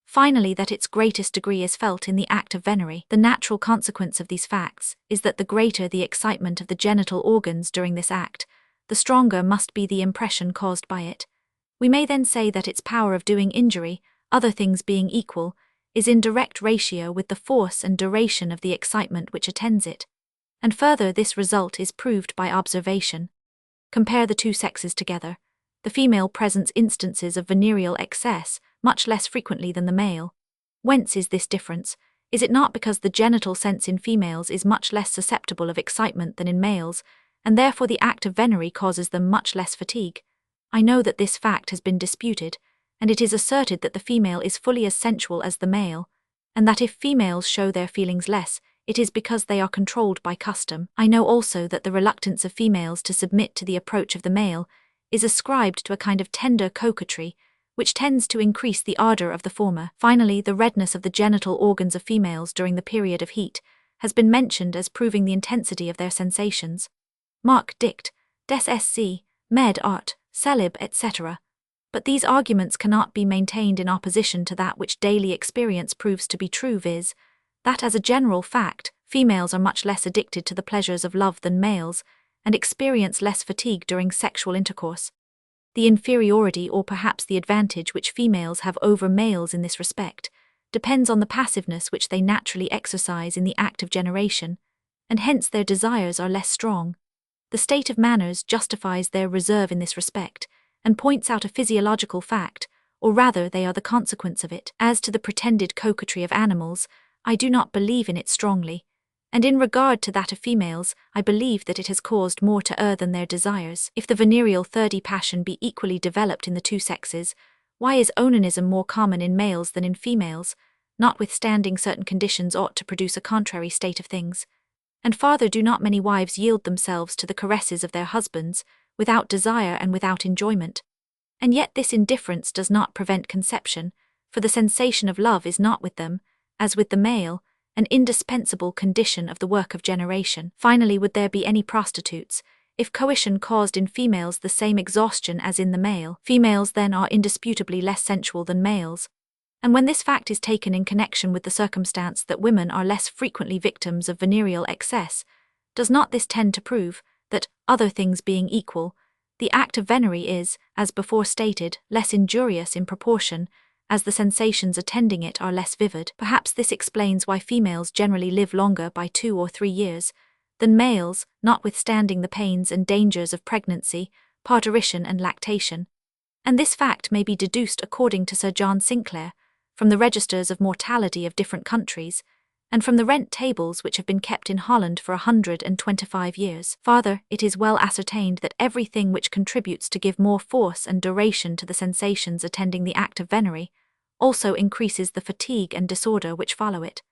[SPEAKER 1] Finally, that its greatest degree is felt in the act of venery. The natural consequence of these facts is that the greater the excitement of the genital organs during this act, the stronger must be the impression caused by it. We may then say that its power of doing injury, other things being equal, is in direct ratio with the force and duration of the excitement which attends it. And further, this result is proved by observation. Compare the two sexes together. The female presents instances of venereal excess much less frequently than the male. Whence is this difference? Is it not because the genital sense in females is much less susceptible of excitement than in males, and therefore the act of venery causes them much less fatigue? I know that this fact has been disputed, and it is asserted that the female is fully as sensual as the male, and that if females show their feelings less, it is because they are controlled by custom. I know also that the reluctance of females to submit to the approach of the male is ascribed to a kind of tender coquetry, which tends to increase the ardor of the former. Finally, the redness of the genital organs of females during the period of heat has been mentioned as proving the intensity of their sensations. Mark Dict, Des Sc. Med. Art. Celib, etc. But these arguments cannot be maintained in opposition to that which daily experience proves to be true, viz., that as a general fact, females are much less addicted to the pleasures of love than males, and experience less fatigue during sexual intercourse. The inferiority or perhaps the advantage which females have over males in this respect depends on the passiveness which they naturally exercise in the act of generation, and hence their desires are less strong. The state of manners justifies their reserve in this respect, and points out a physiological fact, or rather they are the consequence of it. As to the pretended coquetry of animals, I do not believe in it strongly, and in regard to that of females, I believe that it has caused more to err than their desires. If the venereal thirdy passion be equally developed in the two sexes, why is onanism more common in males than in females, notwithstanding certain conditions ought to produce a contrary state of things? And farther, do not many wives yield themselves to the caresses of their husbands, without desire and without enjoyment? And yet this indifference does not prevent conception, for the sensation of love is not with them, as with the male, an indispensable condition of the work of generation. Finally, would there be any prostitutes, if coition caused in females the same exhaustion as in the male? Females then are indisputably less sensual than males. And when this fact is taken in connection with the circumstance that women are less frequently victims of venereal excess, does not this tend to prove that, other things being equal, the act of venery is, as before stated, less injurious in proportion as the sensations attending it are less vivid? Perhaps this explains why females generally live longer by 2 or 3 years than males, notwithstanding the pains and dangers of pregnancy, parturition and lactation. And this fact may be deduced according to Sir John Sinclair, from the registers of mortality of different countries, and from the rent tables which have been kept in Holland for 125 years. Farther, it is well ascertained that everything which contributes to give more force and duration to the sensations attending the act of venery, also increases the fatigue and disorder which follow it.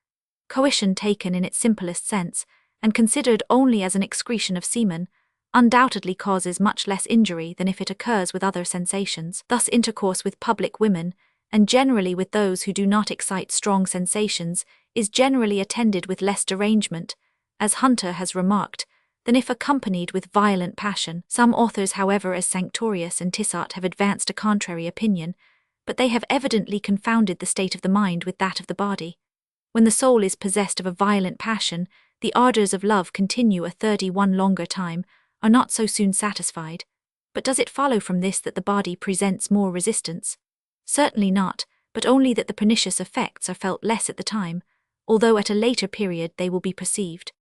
[SPEAKER 1] Coition taken in its simplest sense, and considered only as an excretion of semen, undoubtedly causes much less injury than if it occurs with other sensations. Thus intercourse with public women, and generally with those who do not excite strong sensations, is generally attended with less derangement, as Hunter has remarked, than if accompanied with violent passion. Some authors, however, as Sanctorius and Tissot, have advanced a contrary opinion, but they have evidently confounded the state of the mind with that of the body. When the soul is possessed of a violent passion, the ardours of love continue a 31 longer time, are not so soon satisfied. But does it follow from this that the body presents more resistance? Certainly not, but only that the pernicious effects are felt less at the time, although at a later period they will be perceived.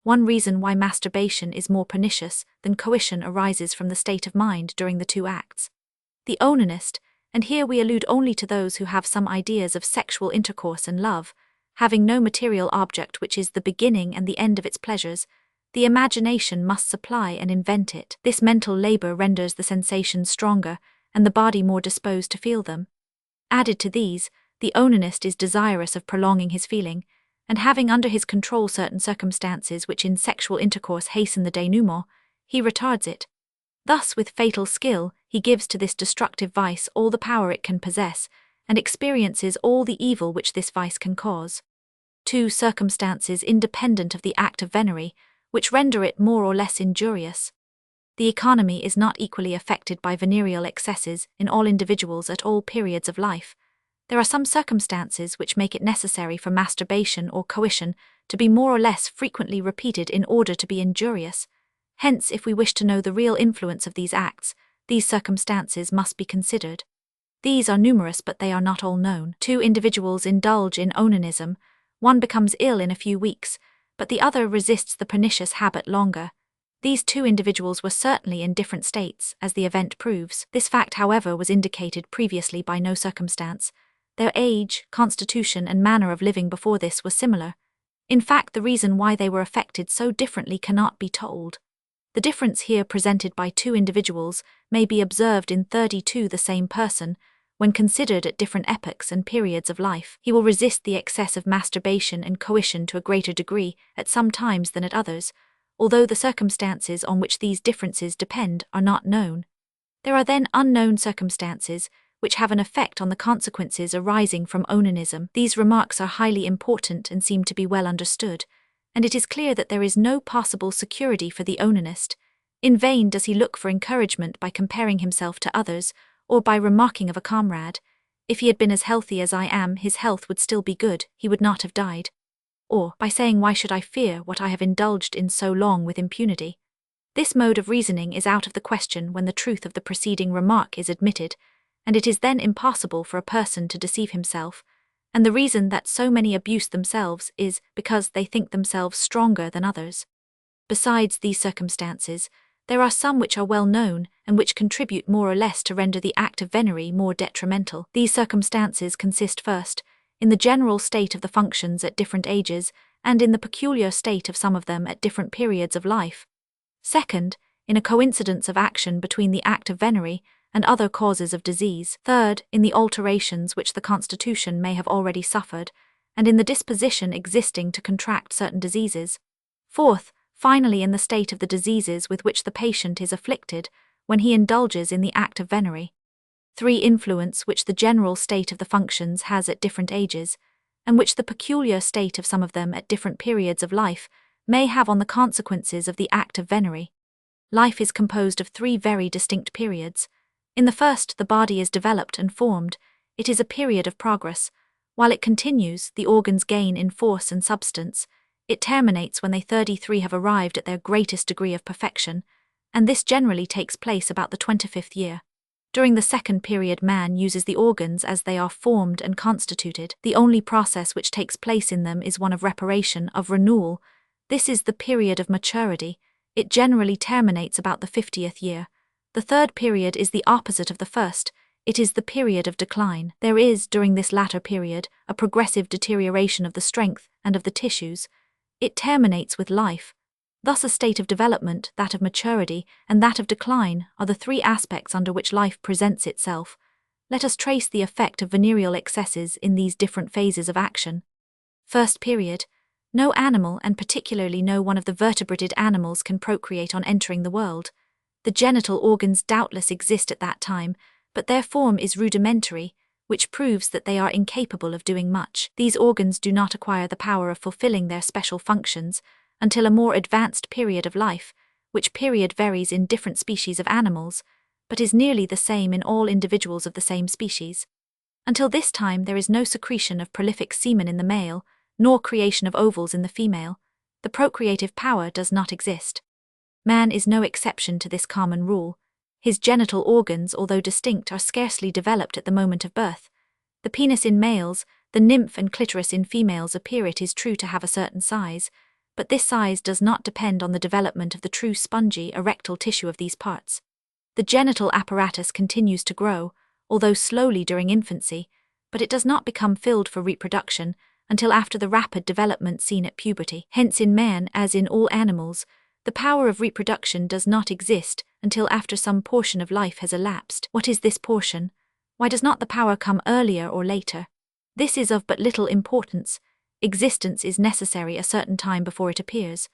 [SPEAKER 1] One reason why masturbation is more pernicious than coition arises from the state of mind during the two acts. The onanist, and here we allude only to those who have some ideas of sexual intercourse and love, having no material object which is the beginning and the end of its pleasures, the imagination must supply and invent it. This mental labor renders the sensations stronger, and the body more disposed to feel them. Added to these, the onanist is desirous of prolonging his feeling, and having under his control certain circumstances which in sexual intercourse hasten the denouement, he retards it. Thus, with fatal skill, he gives to this destructive vice all the power it can possess, and experiences all the evil which this vice can cause. Two circumstances independent of the act of venery, which render it more or less injurious. The economy is not equally affected by venereal excesses in all individuals at all periods of life. There are some circumstances which make it necessary for masturbation or coition to be more or less frequently repeated in order to be injurious. Hence, if we wish to know the real influence of these acts, these circumstances must be considered. These are numerous, but they are not all known. Two individuals indulge in onanism. One becomes ill in a few weeks, but the other resists the pernicious habit longer. These two individuals were certainly in different states, as the event proves. This fact, however, was indicated previously by no circumstance. Their age, constitution, and manner of living before this were similar. In fact, the reason why they were affected so differently cannot be told. The difference here presented by two individuals may be observed in 32 the same person, when considered at different epochs and periods of life. He will resist the excess of masturbation and coition to a greater degree at some times than at others, although the circumstances on which these differences depend are not known. There are then unknown circumstances which have an effect on the consequences arising from onanism. These remarks are highly important and seem to be well understood, and it is clear that there is no possible security for the onanist. In vain does he look for encouragement by comparing himself to others, or by remarking of a comrade, "If he had been as healthy as I am, his health would still be good, he would not have died." Or by saying, "Why should I fear what I have indulged in so long with impunity?" This mode of reasoning is out of the question when the truth of the preceding remark is admitted, and it is then impossible for a person to deceive himself, and the reason that so many abuse themselves is because they think themselves stronger than others. Besides these circumstances, there are some which are well known, and which contribute more or less to render the act of venery more detrimental. These circumstances consist first, in the general state of the functions at different ages, and in the peculiar state of some of them at different periods of life. Second, in a coincidence of action between the act of venery and other causes of disease. Third, in the alterations which the constitution may have already suffered, and in the disposition existing to contract certain diseases. Fourth, finally, in the state of the diseases with which the patient is afflicted when he indulges in the act of venery. Three, influence which the general state of the functions has at different ages, and which the peculiar state of some of them at different periods of life may have on the consequences of the act of venery. Life is composed of three very distinct periods. In the first, the body is developed and formed. It is a period of progress. While it continues, the organs gain in force and substance. It terminates when they 33 have arrived at their greatest degree of perfection, and this generally takes place about the 25th year. During the second period, man uses the organs as they are formed and constituted. The only process which takes place in them is one of reparation, of renewal. This is the period of maturity. It generally terminates about the 50th year. The third period is the opposite of the first. It is the period of decline. There is, during this latter period, a progressive deterioration of the strength and of the tissues. It terminates with life. Thus a state of development, that of maturity, and that of decline are the three aspects under which life presents itself. Let us trace the effect of venereal excesses in these different phases of action. First period. No animal, and particularly no one of the vertebrated animals, can procreate on entering the world. The genital organs doubtless exist at that time, but their form is rudimentary, which proves that they are incapable of doing much. These organs do not acquire the power of fulfilling their special functions until a more advanced period of life, which period varies in different species of animals, but is nearly the same in all individuals of the same species. Until this time there is no secretion of prolific semen in the male, nor creation of ovals in the female. The procreative power does not exist. Man is no exception to this common rule. His genital organs, although distinct, are scarcely developed at the moment of birth. The penis in males, the nymph and clitoris in females appear, it is true, to have a certain size, but this size does not depend on the development of the true spongy erectile tissue of these parts. The genital apparatus continues to grow, although slowly during infancy, but it does not become filled for reproduction until after the rapid development seen at puberty. Hence in man, as in all animals, the power of reproduction does not exist until after some portion of life has elapsed. What is this portion? Why does not the power come earlier or later? This is of but little importance. Existence is necessary a certain time before it appears.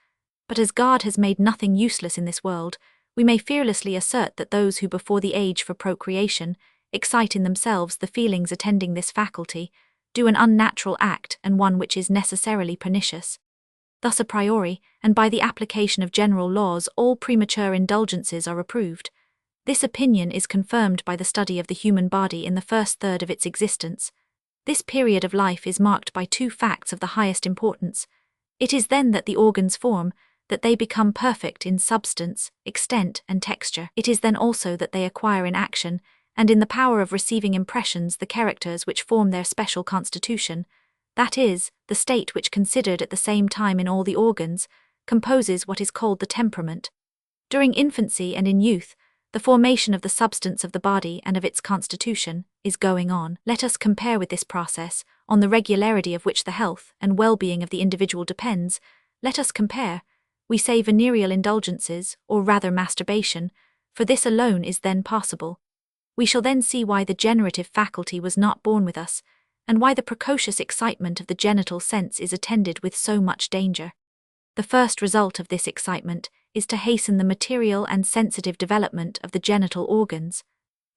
[SPEAKER 1] But as God has made nothing useless in this world, we may fearlessly assert that those who before the age for procreation excite in themselves the feelings attending this faculty do an unnatural act and one which is necessarily pernicious. Thus a priori, and by the application of general laws, all premature indulgences are approved. This opinion is confirmed by the study of the human body in the first third of its existence. This period of life is marked by two facts of the highest importance. It is then that the organs form, that they become perfect in substance, extent, and texture. It is then also that they acquire in action, and in the power of receiving impressions, the characters which form their special constitution, that is, the state which, considered at the same time in all the organs, composes what is called the temperament. During infancy and in youth, the formation of the substance of the body and of its constitution is going on. Let us compare with this process, on the regularity of which the health and well-being of the individual depends. Let us compare, we say, venereal indulgences, or rather masturbation, for this alone is then possible. We shall then see why the generative faculty was not born with us, and why the precocious excitement of the genital sense is attended with so much danger. The first result of this excitement is to hasten the material and sensitive development of the genital organs.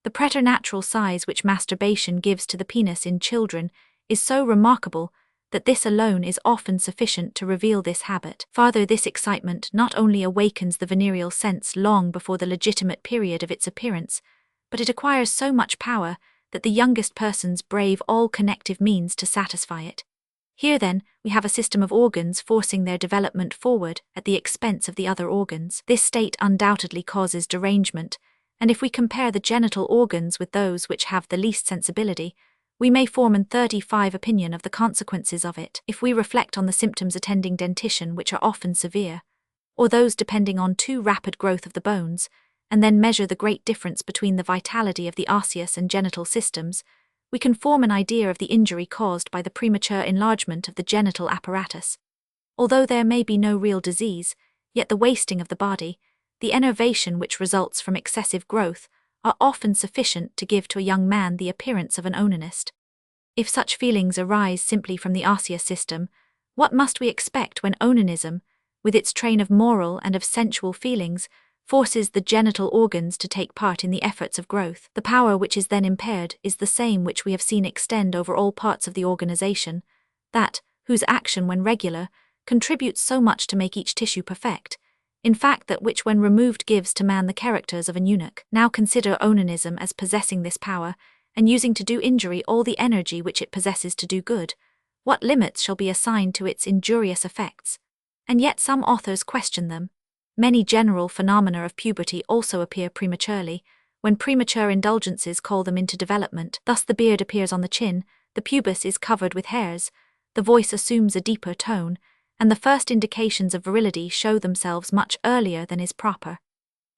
[SPEAKER 1] The preternatural size which masturbation gives to the penis in children is so remarkable that this alone is often sufficient to reveal this habit. Farther, this excitement not only awakens the venereal sense long before the legitimate period of its appearance, but it acquires so much power that the youngest persons brave all connective means to satisfy it. Here, then, we have a system of organs forcing their development forward at the expense of the other organs. This state undoubtedly causes derangement, and if we compare the genital organs with those which have the least sensibility, we may form an 35 opinion of the consequences of it. If we reflect on the symptoms attending dentition, which are often severe, or those depending on too rapid growth of the bones, and then measure the great difference between the vitality of the osseous and genital systems, we can form an idea of the injury caused by the premature enlargement of the genital apparatus. Although there may be no real disease, yet the wasting of the body, the enervation which results from excessive growth, are often sufficient to give to a young man the appearance of an onanist. If such feelings arise simply from the osseous system, what must we expect when onanism, with its train of moral and of sensual feelings, forces the genital organs to take part in the efforts of growth? The power which is then impaired is the same which we have seen extend over all parts of the organization, that, whose action when regular, contributes so much to make each tissue perfect, in fact that which when removed gives to man the characters of an eunuch. Now consider onanism as possessing this power, and using to do injury all the energy which it possesses to do good. What limits shall be assigned to its injurious effects? And yet some authors question them. Many general phenomena of puberty also appear prematurely, when premature indulgences call them into development. Thus the beard appears on the chin, the pubis is covered with hairs, the voice assumes a deeper tone, and the first indications of virility show themselves much earlier than is proper.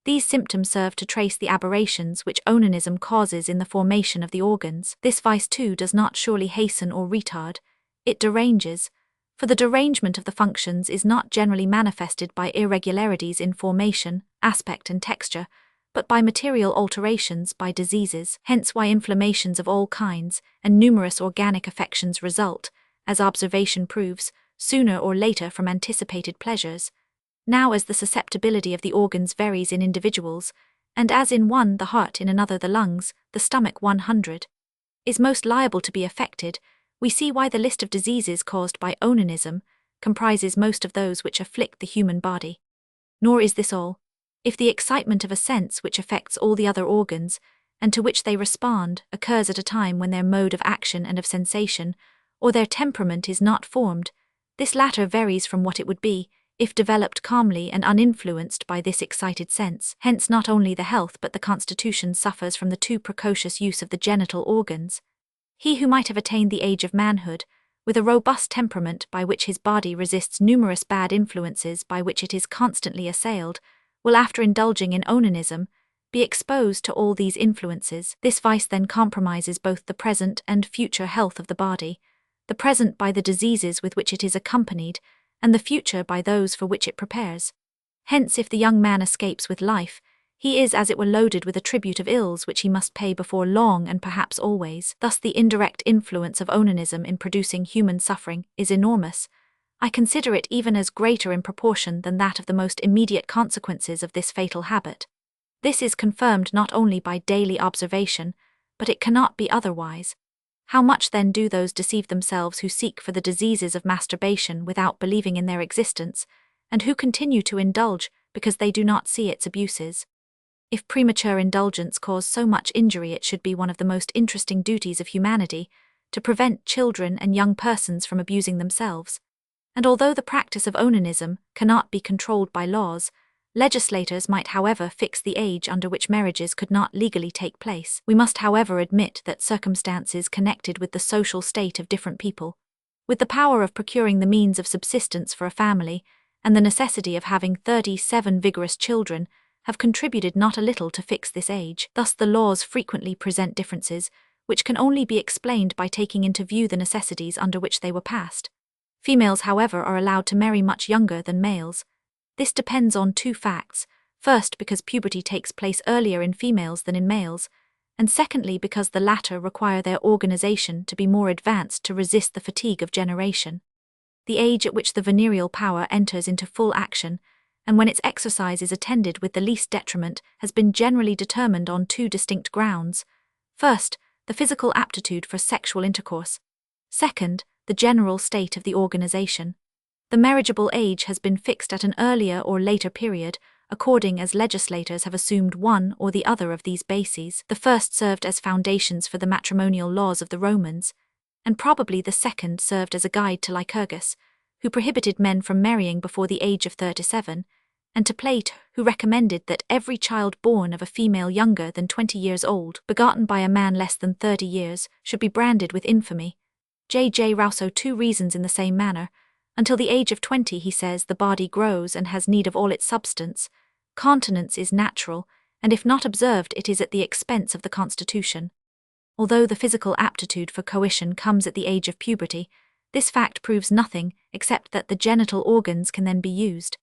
[SPEAKER 1] These symptoms serve to trace the aberrations which onanism causes in the formation of the organs. This vice too does not surely hasten or retard, it deranges, for the derangement of the functions is not generally manifested by irregularities in formation, aspect and texture, but by material alterations, by diseases, hence why inflammations of all kinds and numerous organic affections result, as observation proves, sooner or later from anticipated pleasures. Now as the susceptibility of the organs varies in individuals, and as in one the heart, in another the lungs, the stomach 100, is most liable to be affected, we see why the list of diseases caused by onanism comprises most of those which afflict the human body. Nor is this all. If the excitement of a sense which affects all the other organs, and to which they respond, occurs at a time when their mode of action and of sensation, or their temperament is not formed, this latter varies from what it would be, if developed calmly and uninfluenced by this excited sense. Hence not only the health but the constitution suffers from the too precocious use of the genital organs. He who might have attained the age of manhood, with a robust temperament by which his body resists numerous bad influences by which it is constantly assailed, will after indulging in onanism, be exposed to all these influences. This vice then compromises both the present and future health of the body, the present by the diseases with which it is accompanied, and the future by those for which it prepares. Hence if the young man escapes with life, he is as it were loaded with a tribute of ills which he must pay before long and perhaps always. Thus the indirect influence of onanism in producing human suffering is enormous. I consider it even as greater in proportion than that of the most immediate consequences of this fatal habit. This is confirmed not only by daily observation, but it cannot be otherwise. How much then do those deceive themselves who seek for the diseases of masturbation without believing in their existence, and who continue to indulge because they do not see its abuses? If premature indulgence cause so much injury, it should be one of the most interesting duties of humanity to prevent children and young persons from abusing themselves. And although the practice of onanism cannot be controlled by laws, legislators might however fix the age under which marriages could not legally take place. We must however admit that circumstances connected with the social state of different people, with the power of procuring the means of subsistence for a family, and the necessity of having 37 vigorous children, have contributed not a little to fix this age. Thus the laws frequently present differences, which can only be explained by taking into view the necessities under which they were passed. Females, however, are allowed to marry much younger than males. This depends on two facts: first, because puberty takes place earlier in females than in males, and secondly, because the latter require their organization to be more advanced to resist the fatigue of generation. The age at which the venereal power enters into full action, and when its exercise is attended with the least detriment, has been generally determined on two distinct grounds. First, the physical aptitude for sexual intercourse. Second, the general state of the organization. The marriageable age has been fixed at an earlier or later period, according as legislators have assumed one or the other of these bases. The first served as foundations for the matrimonial laws of the Romans, and probably the second served as a guide to Lycurgus, who prohibited men from marrying before the age of 37, and to Plato, who recommended that every child born of a female younger than 20 years old, begotten by a man less than 30 years, should be branded with infamy. J. Rousseau too reasons in the same manner. Until the age of 20, he says, the body grows and has need of all its substance. Continence is natural, and if not observed, it is at the expense of the constitution. Although the physical aptitude for coition comes at the age of puberty, this fact proves nothing except that the genital organs can then be used.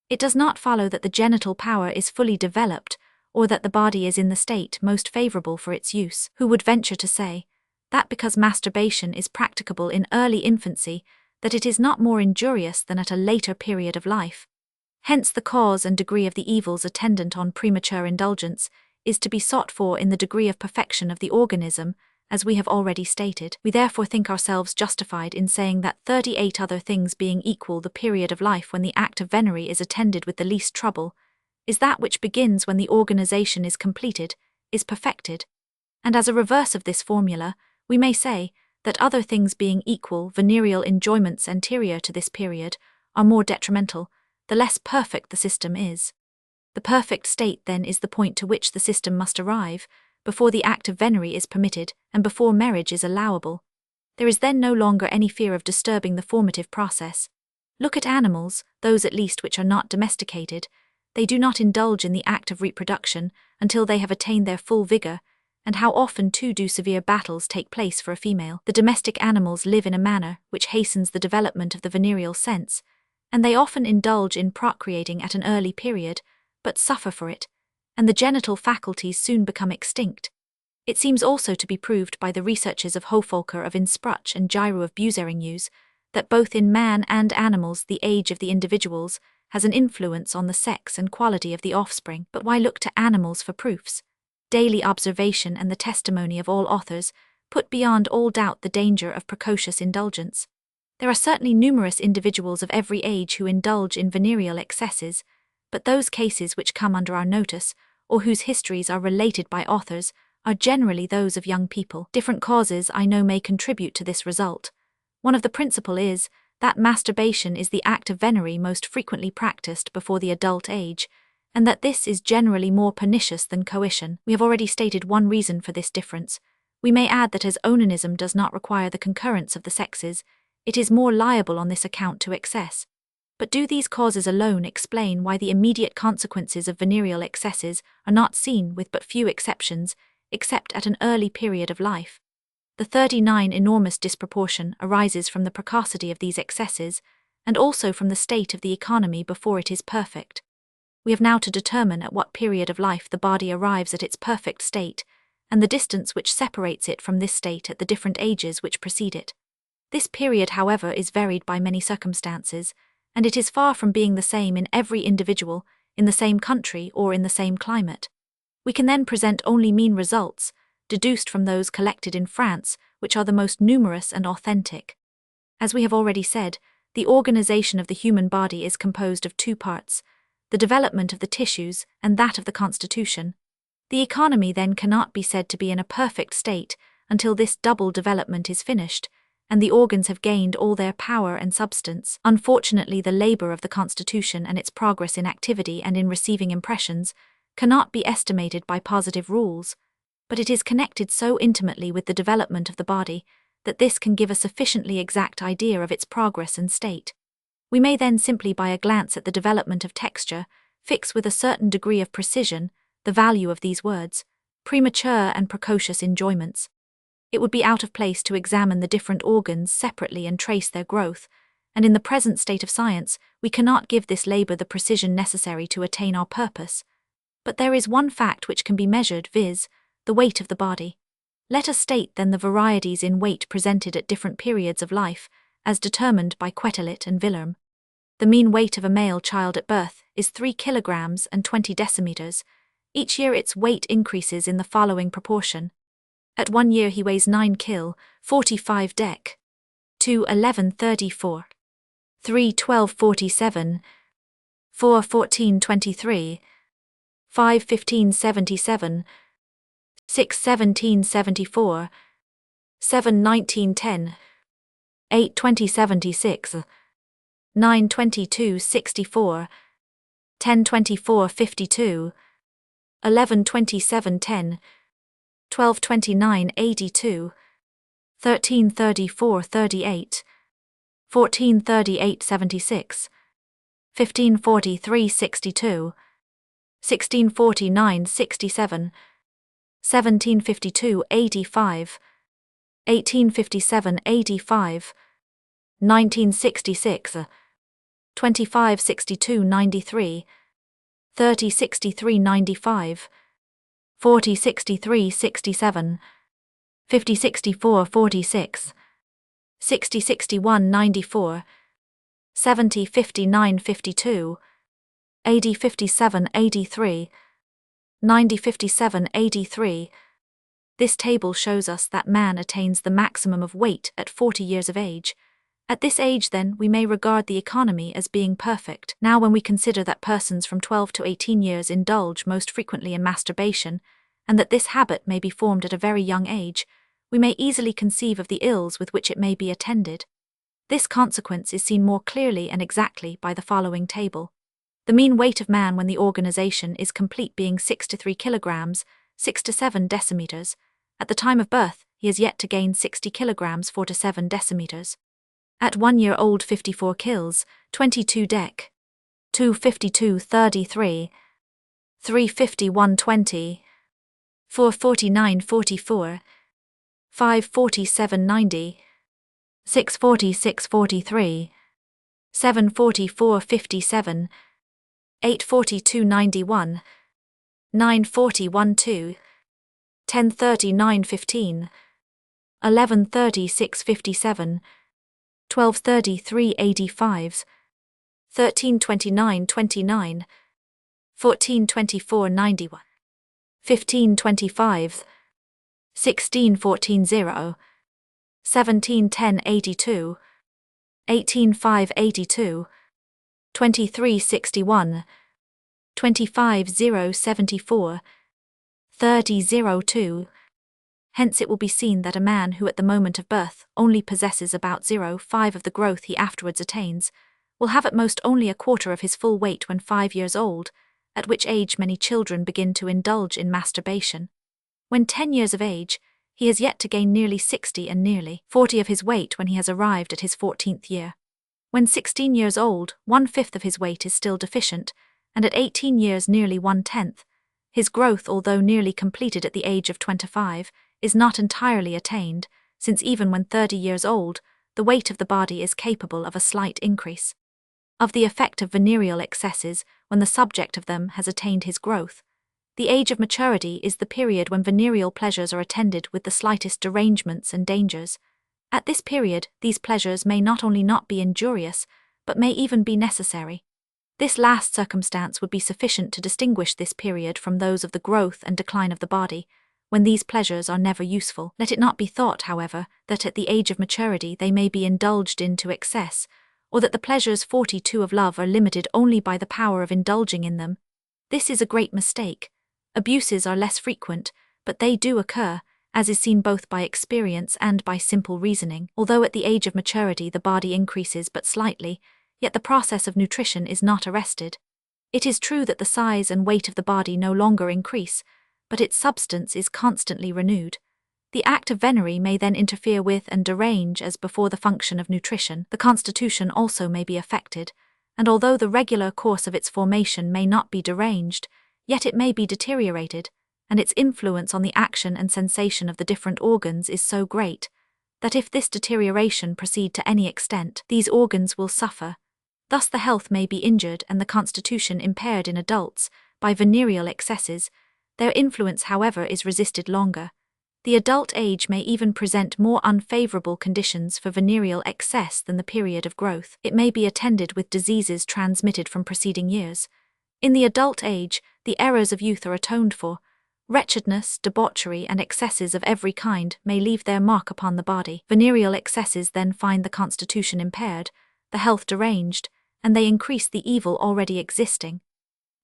[SPEAKER 1] It does not follow that the genital power is fully developed, or that the body is in the state most favorable for its use. Who would venture to say that because masturbation is practicable in early infancy, that it is not more injurious than at a later period of life? Hence the cause and degree of the evils attendant on premature indulgence is to be sought for in the degree of perfection of the organism, as we have already stated. We therefore think ourselves justified in saying that 38 other things being equal, the period of life when the act of venery is attended with the least trouble is that which begins when the organization is completed, is perfected. And as a reverse of this formula, we may say that other things being equal, venereal enjoyments anterior to this period are more detrimental, the less perfect the system is. The perfect state, then, is the point to which the system must arrive, before the act of venery is permitted, and before marriage is allowable. There is then no longer any fear of disturbing the formative process. Look at animals, those at least which are not domesticated. They do not indulge in the act of reproduction until they have attained their full vigor, and how often too do severe battles take place for a female. The domestic animals live in a manner which hastens the development of the venereal sense, and they often indulge in procreating at an early period, but suffer for it, and the genital faculties soon become extinct. It seems also to be proved by the researches of Hofolker of Innsbruck and Giroux of Buzerinus that both in man and animals the age of the individuals has an influence on the sex and quality of the offspring. But why look to animals for proofs? Daily observation and the testimony of all authors put beyond all doubt the danger of precocious indulgence. There are certainly numerous individuals of every age who indulge in venereal excesses, but those cases which come under our notice, or whose histories are related by authors, are generally those of young people. Different causes I know may contribute to this result. One of the principal is that masturbation is the act of venery most frequently practiced before the adult age, and that this is generally more pernicious than coition. We have already stated one reason for this difference. We may add that as onanism does not require the concurrence of the sexes, it is more liable on this account to excess. But do these causes alone explain why the immediate consequences of venereal excesses are not seen, with but few exceptions, except at an early period of life? The 39 enormous disproportion arises from the precocity of these excesses, and also from the state of the economy before it is perfect. We have now to determine at what period of life the body arrives at its perfect state, and the distance which separates it from this state at the different ages which precede it. This period, however, is varied by many circumstances, and it is far from being the same in every individual, in the same country, or in the same climate. We can then present only mean results, deduced from those collected in France, which are the most numerous and authentic. As we have already said, the organization of the human body is composed of two parts, the development of the tissues and that of the constitution. The economy then cannot be said to be in a perfect state until this double development is finished, and the organs have gained all their power and substance. Unfortunately, the labor of the constitution and its progress in activity and in receiving impressions cannot be estimated by positive rules, but it is connected so intimately with the development of the body that this can give a sufficiently exact idea of its progress and state. We may then simply by a glance at the development of texture fix with a certain degree of precision the value of these words, premature and precocious enjoyments. It would be out of place to examine the different organs separately and trace their growth, and in the present state of science we cannot give this labor the precision necessary to attain our purpose. But there is one fact which can be measured, viz., the weight of the body. Let us state then the varieties in weight presented at different periods of life, as determined by Quetelet and Villerm. The mean weight of a male child at birth is 3 kilograms and 20 decimeters. Each year its weight increases in the following proportion. At 1 year he weighs 9 kil, 45 dec. 2 11 34. 3 12 47. 4 14 23. 5 15 77. 6 17 74. 7 19 10. 8 20 76. 9 22 64. 10 24 52. 11 27 10. 12 29 82. 13 34 38. 14 38 76. 15 43 62. 16 49 67. 17 52 85. 18 57 85. 19 66. 25 62 93. 30 63 95. 40 63 67. 50 64 46. 60 61 94. 70 59 52. 80 57 83. 90 57 83. This table shows us that man attains the maximum of weight at 40 years of age. At this age, then, we may regard the economy as being perfect. Now, when we consider that persons from 12 to 18 years indulge most frequently in masturbation, and that this habit may be formed at a very young age, we may easily conceive of the ills with which it may be attended. This consequence is seen more clearly and exactly by the following table. The mean weight of man when the organization is complete being 6 to 3 kilograms, 6 to 7 decimeters. At the time of birth, he has yet to gain 60 kilograms, 4 to 7 decimeters. At 1 year old, 54 kils, 22 dec. 2 52 33. 3 50 120. 4 49 44. 5 47 90. 6 46 43. 7 44 57. 8 42 91. 9:40 1:2, 10:30 9:15, 11:30 6:57, 12:30 3:85, 13:29 29, 14:24 91, 15:25, 16:14 0, 17:10 82, 18:5 82, 23:61, 25:0 74, 30:0 2. Hence it will be seen that a man who at the moment of birth only possesses about 0.5 of the growth he afterwards attains, will have at most only a quarter of his full weight when 5 years old, at which age many children begin to indulge in masturbation. When 10 years of age, he has yet to gain nearly 60 and nearly 40 of his weight when he has arrived at his 14th year. When 16 years old, 1/5 of his weight is still deficient, and at 18 years nearly 1/10. His growth, although nearly completed at the age of 25, is not entirely attained, since even when 30 years old, the weight of the body is capable of a slight increase. Of the effect of venereal excesses when the subject of them has attained his growth. The age of maturity is the period when venereal pleasures are attended with the slightest derangements and dangers. At this period, these pleasures may not only not be injurious, but may even be necessary. This last circumstance would be sufficient to distinguish this period from those of the growth and decline of the body, when these pleasures are never useful. Let it not be thought, however, that at the age of maturity they may be indulged in to excess, or that the pleasures 42 of love are limited only by the power of indulging in them. This is a great mistake. Abuses are less frequent, but they do occur, as is seen both by experience and by simple reasoning. Although at the age of maturity the body increases but slightly, yet the process of nutrition is not arrested. It is true that the size and weight of the body no longer increase, but its substance is constantly renewed. The act of venery may then interfere with and derange as before the function of nutrition. The constitution also may be affected, and although the regular course of its formation may not be deranged, yet it may be deteriorated, and its influence on the action and sensation of the different organs is so great, that if this deterioration proceed to any extent, these organs will suffer. Thus the health may be injured and the constitution impaired in adults by venereal excesses. Their influence, however, is resisted longer. The adult age may even present more unfavorable conditions for venereal excess than the period of growth. It may be attended with diseases transmitted from preceding years. In the adult age, the errors of youth are atoned for. Wretchedness, debauchery, and excesses of every kind may leave their mark upon the body. Venereal excesses then find the constitution impaired, the health deranged, and they increase the evil already existing.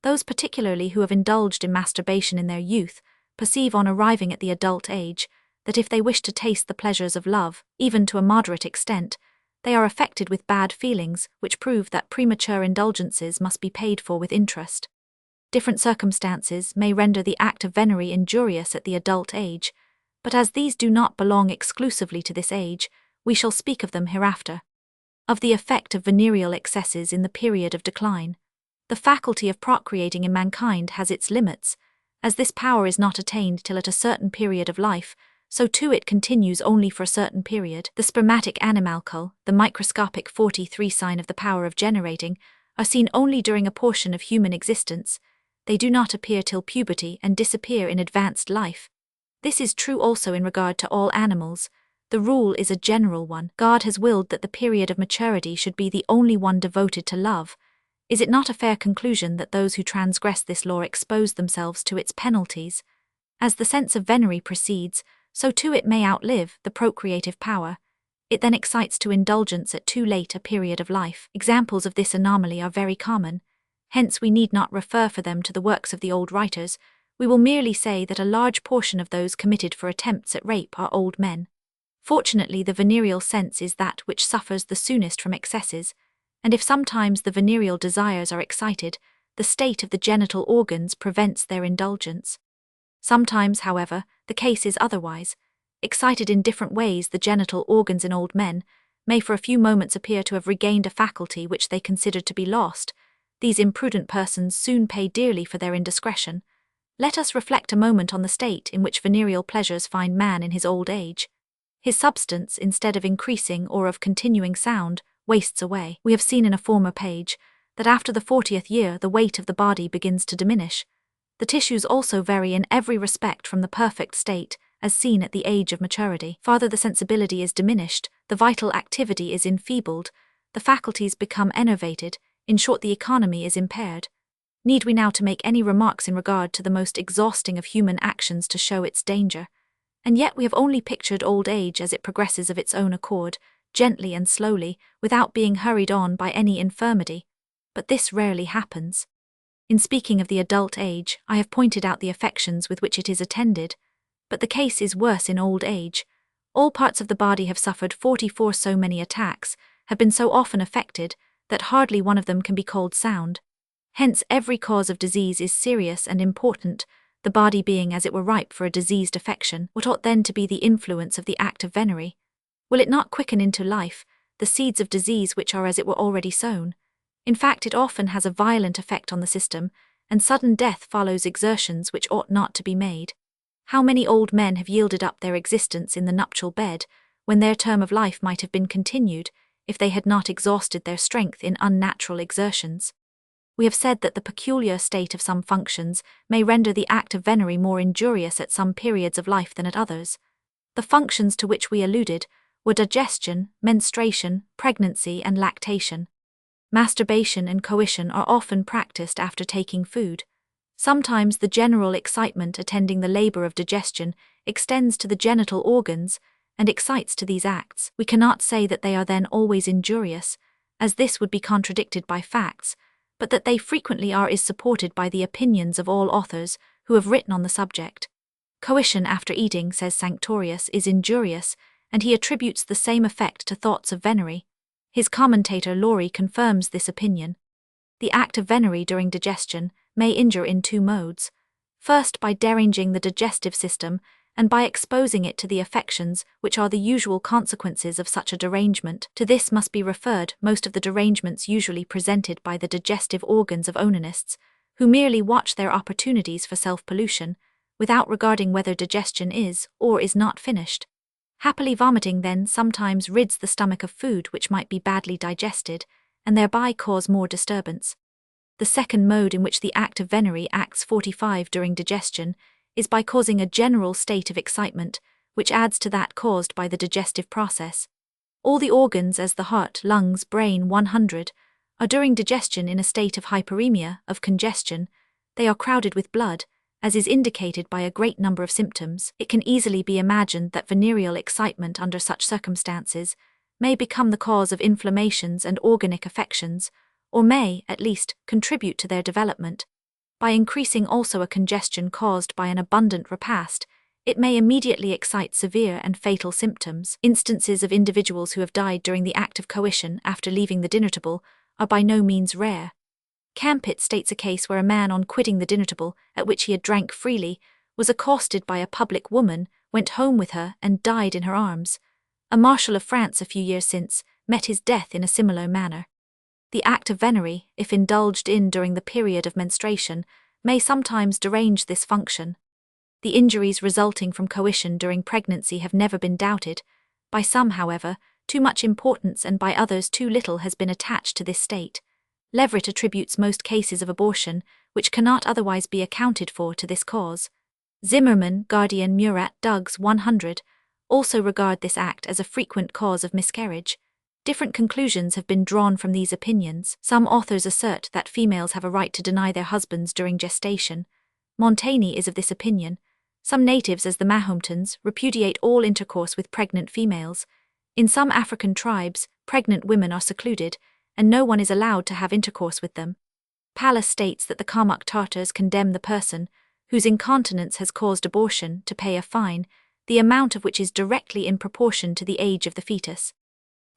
[SPEAKER 1] Those particularly who have indulged in masturbation in their youth perceive on arriving at the adult age that if they wish to taste the pleasures of love, even to a moderate extent, they are affected with bad feelings, which prove that premature indulgences must be paid for with interest. Different circumstances may render the act of venery injurious at the adult age, but as these do not belong exclusively to this age, we shall speak of them hereafter. Of the effect of venereal excesses in the period of decline. The faculty of procreating in mankind has its limits. As this power is not attained till at a certain period of life, so too it continues only for a certain period. The spermatic animalcule, the microscopic 43 sign of the power of generating, are seen only during a portion of human existence. They do not appear till puberty and disappear in advanced life. This is true also in regard to all animals. The rule is a general one. God has willed that the period of maturity should be the only one devoted to love. Is it not a fair conclusion that those who transgress this law expose themselves to its penalties? As the sense of venery proceeds, so too it may outlive the procreative power. It then excites to indulgence at too late a period of life. Examples of this anomaly are very common. Hence we need not refer for them to the works of the old writers. We will merely say that a large portion of those committed for attempts at rape are old men. Fortunately, the venereal sense is that which suffers the soonest from excesses, and if sometimes the venereal desires are excited, the state of the genital organs prevents their indulgence. Sometimes, however, the case is otherwise. Excited in different ways, the genital organs in old men may for a few moments appear to have regained a faculty which they considered to be lost. These imprudent persons soon pay dearly for their indiscretion. Let us reflect a moment on the state in which venereal pleasures find man in his old age. His substance, instead of increasing or of continuing sound, wastes away. We have seen in a former page that after the 40th year the weight of the body begins to diminish. The tissues also vary in every respect from the perfect state, as seen at the age of maturity. Farther, the sensibility is diminished, the vital activity is enfeebled, the faculties become enervated, in short, the economy is impaired. Need we now to make any remarks in regard to the most exhausting of human actions to show its danger? And yet we have only pictured old age as it progresses of its own accord, gently and slowly, without being hurried on by any infirmity. But this rarely happens. In speaking of the adult age, I have pointed out the affections with which it is attended, but the case is worse in old age. All parts of the body have suffered 44 so many attacks, have been so often affected, that hardly one of them can be called sound. Hence every cause of disease is serious and important, the body being as it were ripe for a diseased affection. What ought then to be the influence of the act of venery? Will it not quicken into life the seeds of disease which are as it were already sown? In fact, it often has a violent effect on the system, and sudden death follows exertions which ought not to be made. How many old men have yielded up their existence in the nuptial bed, when their term of life might have been continued, if they had not exhausted their strength in unnatural exertions? We have said that the peculiar state of some functions may render the act of venery more injurious at some periods of life than at others. The functions to which we alluded were digestion, menstruation, pregnancy, and lactation. Masturbation and coition are often practiced after taking food. Sometimes the general excitement attending the labor of digestion extends to the genital organs and excites to these acts. We cannot say that they are then always injurious, as this would be contradicted by facts, but that they frequently are is supported by the opinions of all authors who have written on the subject. Coition after eating, says Sanctorius, is injurious, and he attributes the same effect to thoughts of venery. His commentator Laurie confirms this opinion. The act of venery during digestion may injure in two modes. First, by deranging the digestive system, and by exposing it to the affections which are the usual consequences of such a derangement. To this must be referred most of the derangements usually presented by the digestive organs of onanists, who merely watch their opportunities for self-pollution, without regarding whether digestion is or is not finished. Happily, vomiting then sometimes rids the stomach of food which might be badly digested, and thereby cause more disturbance. The second mode in which the act of venery acts 45 during digestion is by causing a general state of excitement, which adds to that caused by the digestive process. All the organs, as the heart, lungs, brain, 100, are during digestion in a state of hyperemia, of congestion. They are crowded with blood, as is indicated by a great number of symptoms. It can easily be imagined that venereal excitement under such circumstances may become the cause of inflammations and organic affections, or may, at least, contribute to their development. By increasing also a congestion caused by an abundant repast, it may immediately excite severe and fatal symptoms. Instances of individuals who have died during the act of coition after leaving the dinner table are by no means rare. Campitt states a case where a man, on quitting the dinner table, at which he had drank freely, was accosted by a public woman, went home with her, and died in her arms. A marshal of France a few years since met his death in a similar manner. The act of venery, if indulged in during the period of menstruation, may sometimes derange this function. The injuries resulting from coition during pregnancy have never been doubted. By some, however, too much importance and by others too little has been attached to this state. Leverett attributes most cases of abortion, which cannot otherwise be accounted for, to this cause. Zimmermann, Guardian, Murat, Duggs, 100, also regard this act as a frequent cause of miscarriage. Different conclusions have been drawn from these opinions. Some authors assert that females have a right to deny their husbands during gestation. Montaigne is of this opinion. Some natives, as the Mahometans, repudiate all intercourse with pregnant females. In some African tribes, pregnant women are secluded, and no one is allowed to have intercourse with them. Pallas states that the Kalmuck Tartars condemn the person, whose incontinence has caused abortion, to pay a fine, the amount of which is directly in proportion to the age of the fetus.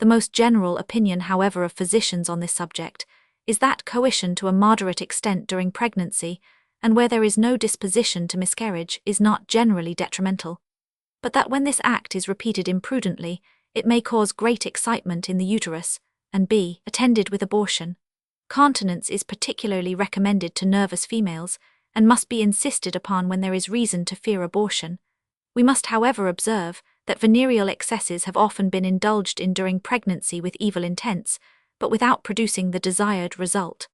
[SPEAKER 1] The most general opinion, however, of physicians on this subject is that coition to a moderate extent during pregnancy, and where there is no disposition to miscarriage, is not generally detrimental, but that when this act is repeated imprudently, it may cause great excitement in the uterus, and be attended with abortion. Continence is particularly recommended to nervous females, and must be insisted upon when there is reason to fear abortion. We must, however, observe that venereal excesses have often been indulged in during pregnancy with evil intents, but without producing the desired result.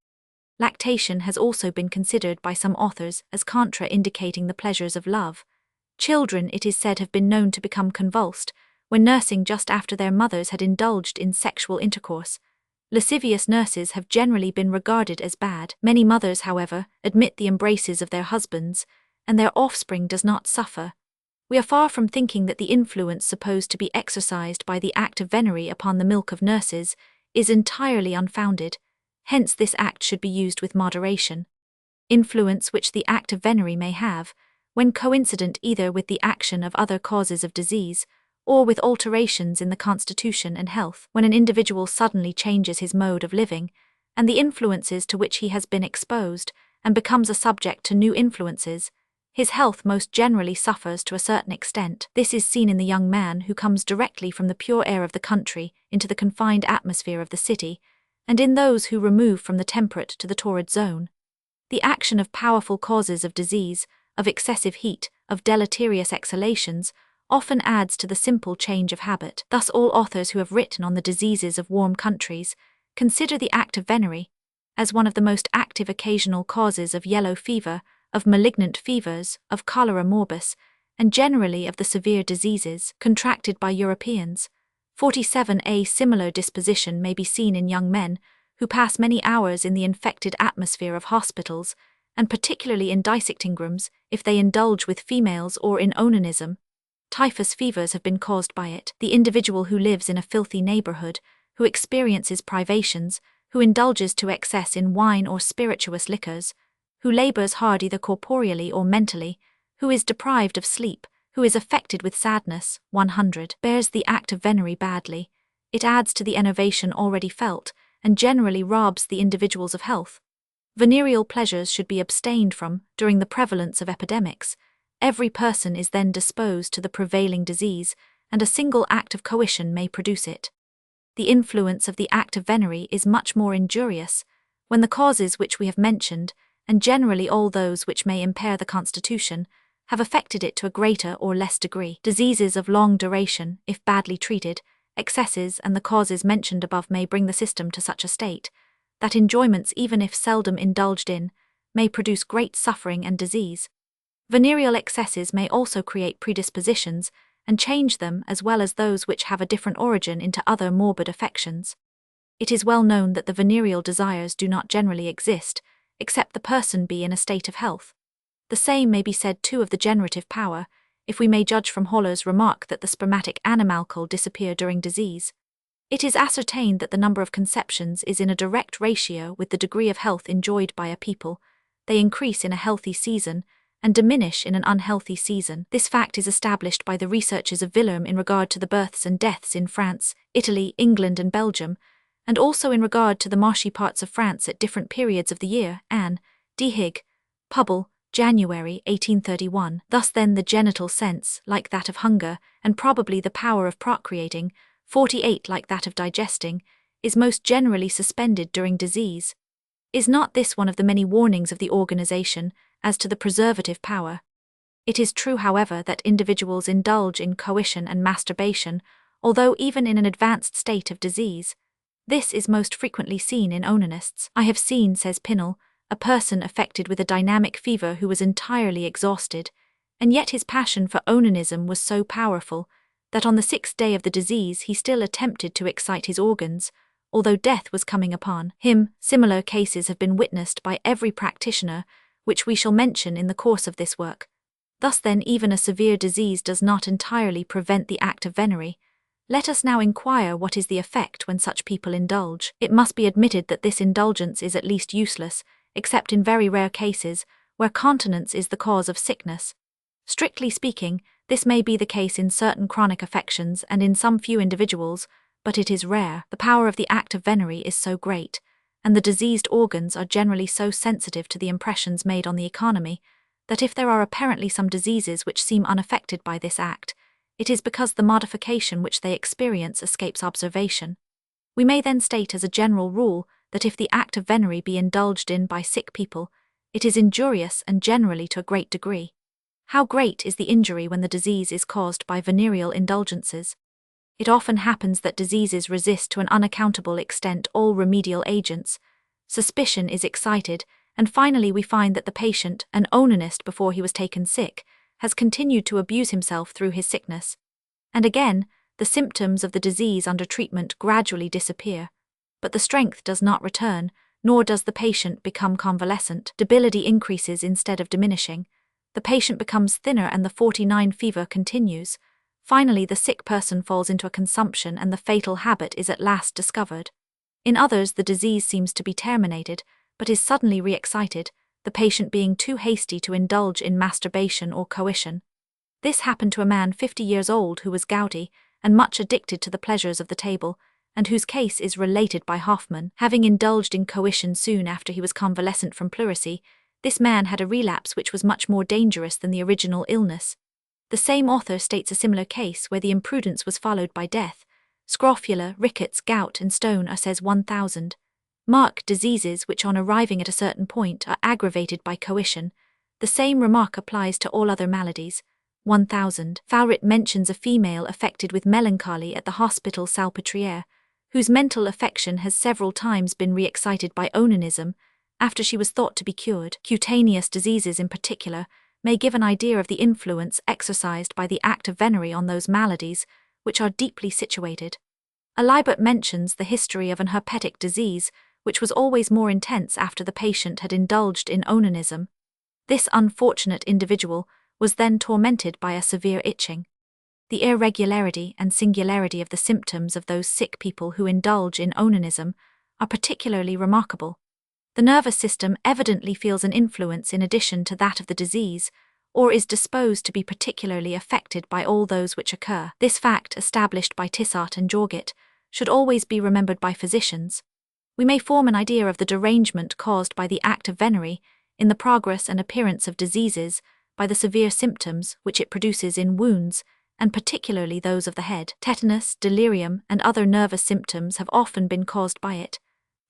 [SPEAKER 1] Lactation has also been considered by some authors as contraindicating the pleasures of love. Children, it is said, have been known to become convulsed when nursing just after their mothers had indulged in sexual intercourse. Lascivious nurses have generally been regarded as bad. Many mothers, however, admit the embraces of their husbands, and their offspring does not suffer. We are far from thinking that the influence supposed to be exercised by the act of venery upon the milk of nurses is entirely unfounded. Hence this act should be used with moderation. Influence which the act of venery may have, when coincident either with the action of other causes of disease, or with alterations in the constitution and health, when an individual suddenly changes his mode of living, and the influences to which he has been exposed, and becomes a subject to new influences, his health most generally suffers to a certain extent. This is seen in the young man who comes directly from the pure air of the country into the confined atmosphere of the city, and in those who remove from the temperate to the torrid zone. The action of powerful causes of disease, of excessive heat, of deleterious exhalations, often adds to the simple change of habit. Thus all authors who have written on the diseases of warm countries consider the act of venery as one of the most active occasional causes of yellow fever, of malignant fevers, of cholera morbus, and generally of the severe diseases contracted by Europeans. 47. A similar disposition may be seen in young men who pass many hours in the infected atmosphere of hospitals, and particularly in dissecting rooms, if they indulge with females, or in onanism. Typhus fevers have been caused by it. The individual who lives in a filthy neighborhood, who experiences privations, who indulges to excess in wine or spirituous liquors, who labors hard either corporeally or mentally, who is deprived of sleep, who is affected with sadness, 100, bears the act of venery badly. It adds to the enervation already felt, and generally robs the individuals of health. Venereal pleasures should be abstained from during the prevalence of epidemics. Every person is then disposed to the prevailing disease, and a single act of coition may produce it. The influence of the act of venery is much more injurious when the causes which we have mentioned, and generally all those which may impair the constitution, have affected it to a greater or less degree. Diseases of long duration, if badly treated, excesses and the causes mentioned above may bring the system to such a state that enjoyments, even if seldom indulged in, may produce great suffering and disease. Venereal excesses may also create predispositions and change them, as well as those which have a different origin, into other morbid affections. It is well known that the venereal desires do not generally exist, except the person be in a state of health. The same may be said too of the generative power, if we may judge from Holler's remark that the spermatic animalcule disappear during disease. It is ascertained that the number of conceptions is in a direct ratio with the degree of health enjoyed by a people. They increase in a healthy season, and diminish in an unhealthy season. This fact is established by the researches of Villerm in regard to the births and deaths in France, Italy, England and Belgium, and also in regard to the marshy parts of France at different periods of the year. Anne, D. Hig, Pubble, January 1831. Thus then the genital sense, like that of hunger, and probably the power of procreating, 48 like that of digesting, is most generally suspended during disease. Is not this one of the many warnings of the organization as to the preservative power? It is true, however, that individuals indulge in coition and masturbation, although even in an advanced state of disease. This is most frequently seen in onanists. I have seen, says Pinnell, a person affected with a dynamic fever who was entirely exhausted, and yet his passion for onanism was so powerful that on the 6th day of the disease he still attempted to excite his organs, although death was coming upon him. Similar cases have been witnessed by every practitioner, which we shall mention in the course of this work. Thus then even a severe disease does not entirely prevent the act of venery. Let us now inquire what is the effect when such people indulge. It must be admitted that this indulgence is at least useless, except in very rare cases, where continence is the cause of sickness. Strictly speaking, this may be the case in certain chronic affections and in some few individuals, but it is rare. The power of the act of venery is so great, and the diseased organs are generally so sensitive to the impressions made on the economy, that if there are apparently some diseases which seem unaffected by this act, it is because the modification which they experience escapes observation. We may then state as a general rule that if the act of venery be indulged in by sick people, it is injurious and generally to a great degree. How great is the injury when the disease is caused by venereal indulgences? It often happens that diseases resist to an unaccountable extent all remedial agents, Suspicion is excited, and finally we find that the patient, an onanist before he was taken sick, has continued to abuse himself through his sickness. And again, the symptoms of the disease under treatment gradually disappear, but the strength does not return, nor does the patient become convalescent. Debility increases instead of diminishing. The patient becomes thinner and the 49 fever continues. Finally, the sick person falls into a consumption and the fatal habit is at last discovered. In others, the disease seems to be terminated, but is suddenly re-excited, the patient being too hasty to indulge in masturbation or coition. This happened to a man 50 years old who was gouty and much addicted to the pleasures of the table, and whose case is related by Hoffmann. Having indulged in coition soon after he was convalescent from pleurisy, this man had a relapse which was much more dangerous than the original illness. The same author states a similar case where the imprudence was followed by death. Scrofula, rickets, gout, and stone are says 1000. Mark diseases which on arriving at a certain point are aggravated by coition. The same remark applies to all other maladies. 1000. Faurit mentions a female affected with melancholy at the hospital Salpêtrière, whose mental affection has several times been re-excited by onanism, after she was thought to be cured. Cutaneous diseases in particular may give an idea of the influence exercised by the act of venery on those maladies, which are deeply situated. Alibert mentions the history of an herpetic disease, which was always more intense after the patient had indulged in onanism. This unfortunate individual was then tormented by a severe itching. The irregularity and singularity of the symptoms of those sick people who indulge in onanism are particularly remarkable. The nervous system evidently feels an influence in addition to that of the disease, or is disposed to be particularly affected by all those which occur. This fact, established by Tissot and Jorget, should always be remembered by physicians. We may form an idea of the derangement caused by the act of venery in the progress and appearance of diseases by the severe symptoms which it produces in wounds, and particularly those of the head. Tetanus, delirium, and other nervous symptoms have often been caused by it.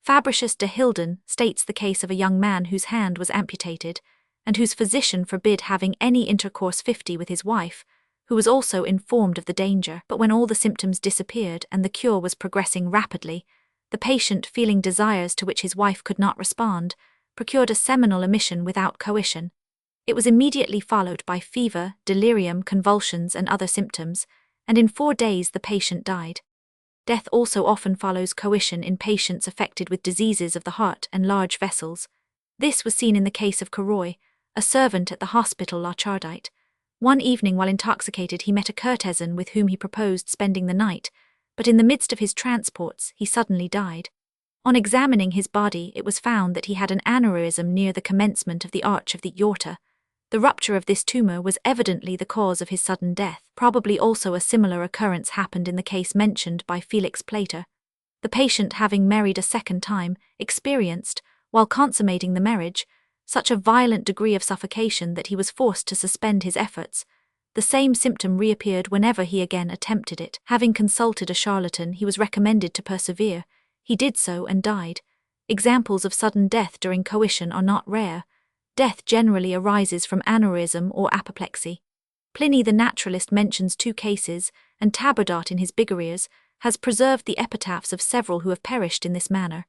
[SPEAKER 1] Fabricius de Hilden states the case of a young man whose hand was amputated, and whose physician forbid having any intercourse 50 with his wife, who was also informed of the danger. But when all the symptoms disappeared and the cure was progressing rapidly, the patient, feeling desires to which his wife could not respond, procured a seminal emission without coition. It was immediately followed by fever, delirium, convulsions, and other symptoms, and in 4 days the patient died. Death also often follows coition in patients affected with diseases of the heart and large vessels. This was seen in the case of Corroy, a servant at the hospital La Chardite. One evening while intoxicated he met a courtesan with whom he proposed spending the night, but in the midst of his transports he suddenly died. On examining his body it was found that he had an aneurysm near the commencement of the arch of the aorta. The rupture of this tumor was evidently the cause of his sudden death. Probably also a similar occurrence happened in the case mentioned by Felix Plater. The patient, having married a second time, experienced, while consummating the marriage, such a violent degree of suffocation that he was forced to suspend his efforts. The same symptom reappeared whenever he again attempted it. Having consulted a charlatan, he was recommended to persevere. He did so and died. Examples of sudden death during coition are not rare. Death generally arises from aneurysm or apoplexy. Pliny the naturalist mentions 2 cases, and Taberdat in his Bigorias has preserved the epitaphs of several who have perished in this manner.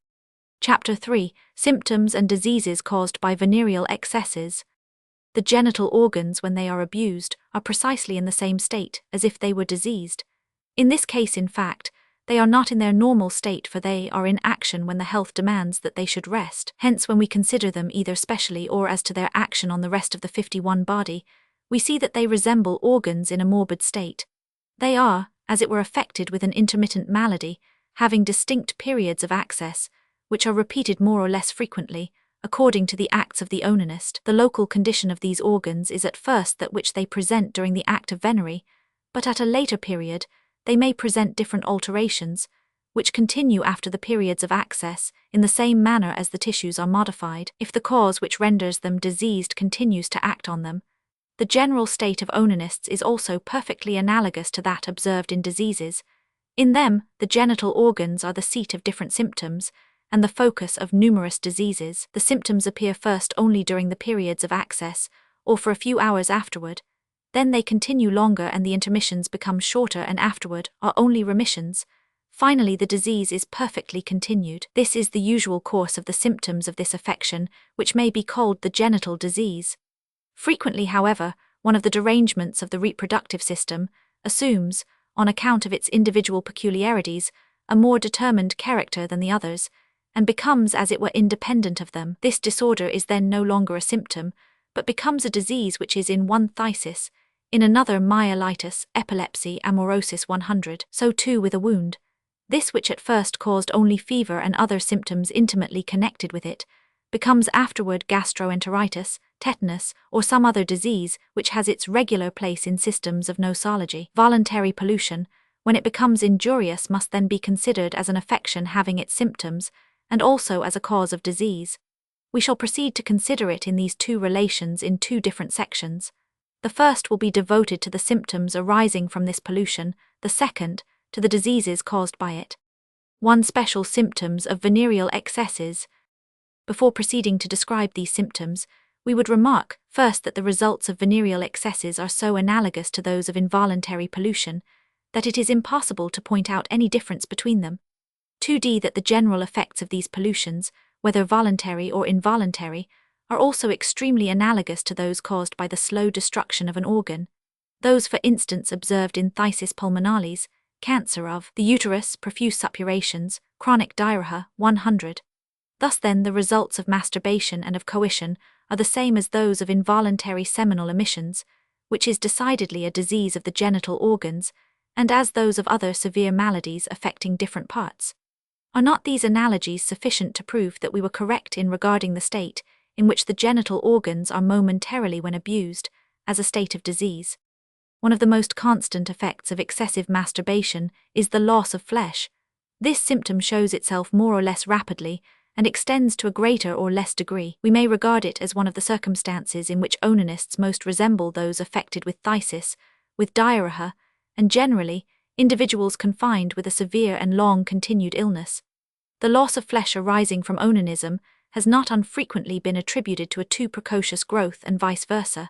[SPEAKER 1] Chapter 3. Symptoms and diseases caused by venereal excesses. The genital organs, when they are abused, are precisely in the same state as if they were diseased. In this case, in fact, they are not in their normal state, for they are in action when the health demands that they should rest. Hence, when we consider them either specially or as to their action on the rest of the 51 body, we see that they resemble organs in a morbid state. They are, as it were, affected with an intermittent malady, having distinct periods of access, which are repeated more or less frequently, according to the acts of the onanist. The local condition of these organs is at first that which they present during the act of venery, but at a later period, they may present different alterations, which continue after the periods of access, in the same manner as the tissues are modified, if the cause which renders them diseased continues to act on them. The general state of onanists is also perfectly analogous to that observed in diseases. In them, the genital organs are the seat of different symptoms, and the focus of numerous diseases. The symptoms appear first only during the periods of access, or for a few hours afterward. Then they continue longer and the intermissions become shorter, and afterward are only remissions. Finally, the disease is perfectly continued. This is the usual course of the symptoms of this affection, which may be called the genital disease. Frequently, however, one of the derangements of the reproductive system assumes, on account of its individual peculiarities, a more determined character than the others, and becomes as it were independent of them. This disorder is then no longer a symptom, but becomes a disease which is in one phthisis, in another myelitis, epilepsy, amaurosis 100. So too with a wound. This which at first caused only fever and other symptoms intimately connected with it, becomes afterward gastroenteritis, tetanus, or some other disease which has its regular place in systems of nosology. Voluntary pollution, when it becomes injurious, must then be considered as an affection having its symptoms, and also as a cause of disease. We shall proceed to consider it in these two relations in two different sections. The first will be devoted to the symptoms arising from this pollution, the second, to the diseases caused by it. 1. Special symptoms of venereal excesses. Before proceeding to describe these symptoms, we would remark, first, that the results of venereal excesses are so analogous to those of involuntary pollution that it is impossible to point out any difference between them. 2d. That the general effects of these pollutions, whether voluntary or involuntary, are also extremely analogous to those caused by the slow destruction of an organ, those for instance observed in phthisis pulmonalis, cancer of the uterus, profuse suppurations, chronic diarrhea 100. Thus then the results of masturbation and of coition are the same as those of involuntary seminal emissions, which is decidedly a disease of the genital organs, and as those of other severe maladies affecting different parts. Are not these analogies sufficient to prove that we were correct in regarding the state in which the genital organs are momentarily when abused, as a state of disease? One of the most constant effects of excessive masturbation is the loss of flesh. This symptom shows itself more or less rapidly, and extends to a greater or less degree. We may regard it as one of the circumstances in which onanists most resemble those affected with phthisis, with diarrhea, and generally, individuals confined with a severe and long-continued illness. The loss of flesh arising from onanism has not unfrequently been attributed to a too precocious growth and vice versa.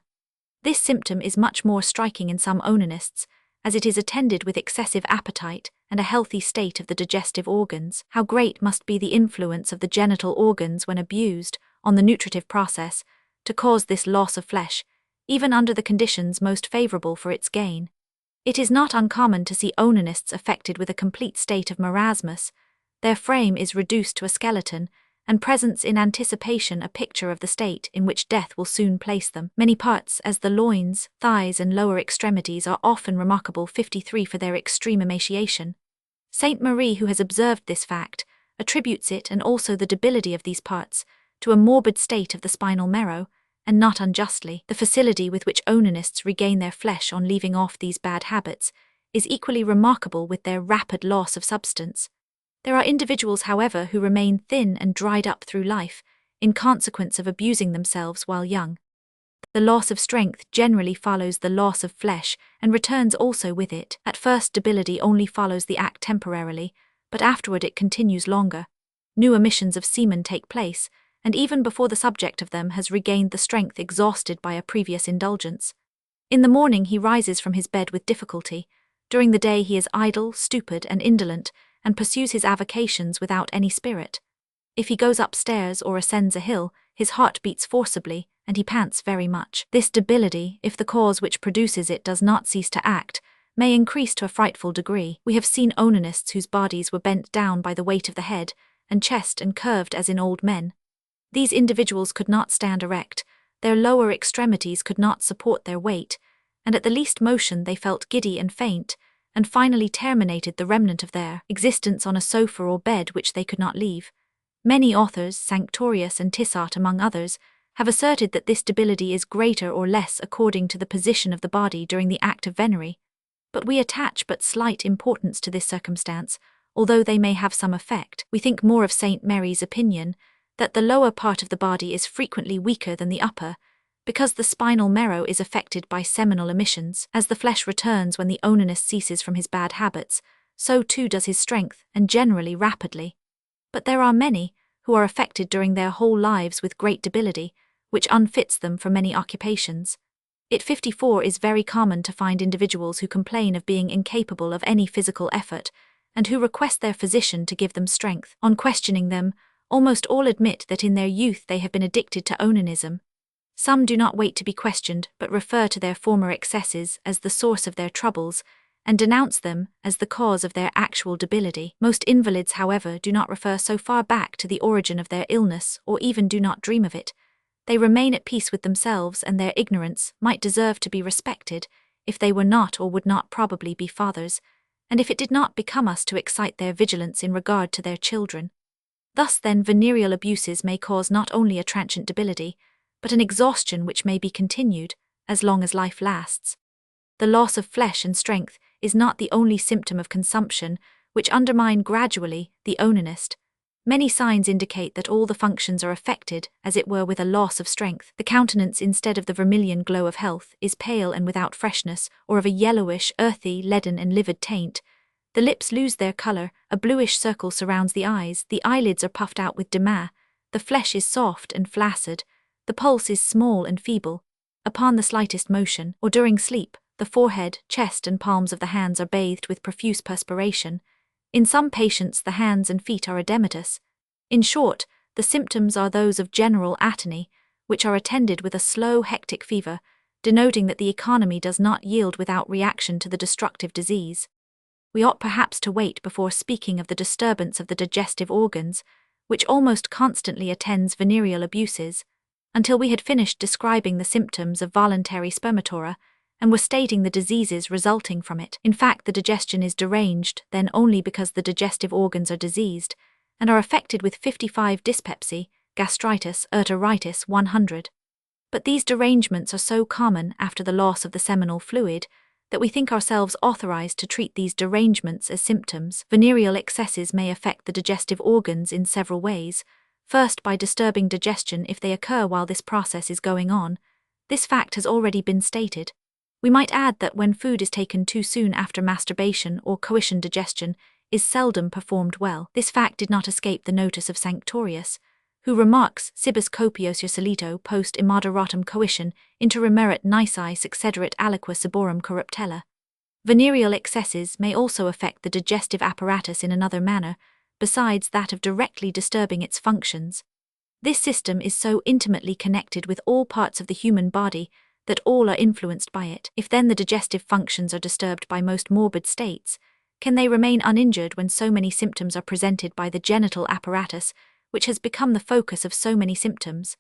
[SPEAKER 1] This symptom is much more striking in some onanists, as it is attended with excessive appetite and a healthy state of the digestive organs. How great must be the influence of the genital organs when abused on the nutritive process to cause this loss of flesh, even under the conditions most favorable for its gain. It is not uncommon to see onanists affected with a complete state of marasmus. Their frame is reduced to a skeleton, and presents in anticipation a picture of the state in which death will soon place them. Many parts, as the loins, thighs, and lower extremities, are often remarkable 53 for their extreme emaciation. Saint Marie, who has observed this fact, attributes it and also the debility of these parts to a morbid state of the spinal marrow, and not unjustly. The facility with which onanists regain their flesh on leaving off these bad habits is equally remarkable with their rapid loss of substance. There are individuals, however, who remain thin and dried up through life, in consequence of abusing themselves while young. The loss of strength generally follows the loss of flesh, and returns also with it. At first debility only follows the act temporarily, but afterward it continues longer. New emissions of semen take place, and even before the subject of them has regained the strength exhausted by a previous indulgence. In the morning he rises from his bed with difficulty. During the day he is idle, stupid, and indolent, and pursues his avocations without any spirit. If he goes upstairs or ascends a hill, his heart beats forcibly, and he pants very much. This debility, if the cause which produces it does not cease to act, may increase to a frightful degree. We have seen onanists whose bodies were bent down by the weight of the head, and chest, and curved as in old men. These individuals could not stand erect, their lower extremities could not support their weight, and at the least motion they felt giddy and faint, and finally terminated the remnant of their existence on a sofa or bed which they could not leave. Many authors, Sanctorius and Tissot among others, have asserted that this debility is greater or less according to the position of the body during the act of venery, but we attach but slight importance to this circumstance, although they may have some effect. We think more of St. Mary's opinion, that the lower part of the body is frequently weaker than the upper, because the spinal marrow is affected by seminal emissions. As the flesh returns when the onanist ceases from his bad habits, so too does his strength, and generally rapidly. But there are many who are affected during their whole lives with great debility, which unfits them for many occupations. It 54 is very common to find individuals who complain of being incapable of any physical effort, and who request their physician to give them strength. On questioning them, almost all admit that in their youth they have been addicted to onanism. Some do not wait to be questioned but refer to their former excesses as the source of their troubles, and denounce them as the cause of their actual debility. Most invalids, however, do not refer so far back to the origin of their illness or even do not dream of it. They remain at peace with themselves, and their ignorance might deserve to be respected if they were not or would not probably be fathers, and if it did not become us to excite their vigilance in regard to their children. Thus then venereal abuses may cause not only a transient debility, but an exhaustion which may be continued as long as life lasts. The loss of flesh and strength is not the only symptom of consumption which undermine gradually the onanist. Many signs indicate that all the functions are affected, as it were, with a loss of strength. The countenance, instead of the vermilion glow of health, is pale and without freshness, or of a yellowish, earthy, leaden and livid taint. The lips lose their color, a bluish circle surrounds the eyes, the eyelids are puffed out with demur, the flesh is soft and flaccid, the pulse is small and feeble. Upon the slightest motion, or during sleep, the forehead, chest and palms of the hands are bathed with profuse perspiration. In some patients the hands and feet are edematous. In short, the symptoms are those of general atony, which are attended with a slow hectic fever, denoting that the economy does not yield without reaction to the destructive disease. We ought perhaps to wait before speaking of the disturbance of the digestive organs, which almost constantly attends venereal abuses, until we had finished describing the symptoms of voluntary spermatora, and were stating the diseases resulting from it. In fact, the digestion is deranged then only because the digestive organs are diseased, and are affected with 55 dyspepsy, gastritis, urteritis, 100. But these derangements are so common after the loss of the seminal fluid, that we think ourselves authorized to treat these derangements as symptoms. Venereal excesses may affect the digestive organs in several ways. First, by disturbing digestion if they occur while this process is going on. This fact has already been stated. We might add that when food is taken too soon after masturbation or coition, digestion is seldom performed well. This fact did not escape the notice of Sanctorius, who remarks, Cibus copios solito post immoderatum coition interremerit nisi succederit aliqua ciborum corruptella. Venereal excesses may also affect the digestive apparatus in another manner, besides that of directly disturbing its functions. This system is so intimately connected with all parts of the human body that all are influenced by it. If then the digestive functions are disturbed by most morbid states, can they remain uninjured when so many symptoms are presented by the genital apparatus, which has become the focus of so many symptoms?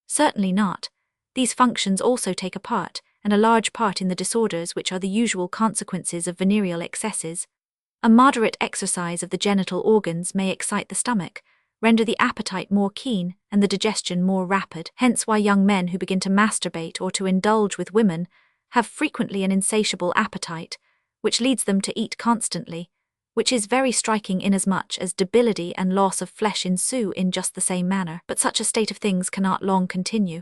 [SPEAKER 1] Certainly not. These functions also take a part, and a large part, in the disorders which are the usual consequences of venereal excesses. A moderate exercise of the genital organs may excite the stomach, render the appetite more keen and the digestion more rapid. Hence why young men who begin to masturbate or to indulge with women have frequently an insatiable appetite, which leads them to eat constantly, which is very striking inasmuch as debility and loss of flesh ensue in just the same manner. But such a state of things cannot long continue.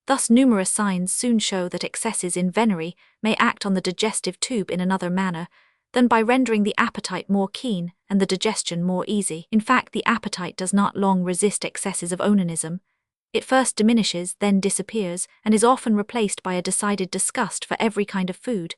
[SPEAKER 1] Thus numerous signs soon show that excesses in venery may act on the digestive tube in another manner than by rendering the appetite more keen and the digestion more easy. In fact, the appetite does not long resist excesses of onanism. It first diminishes, then disappears, and is often replaced by a decided disgust for every kind of food.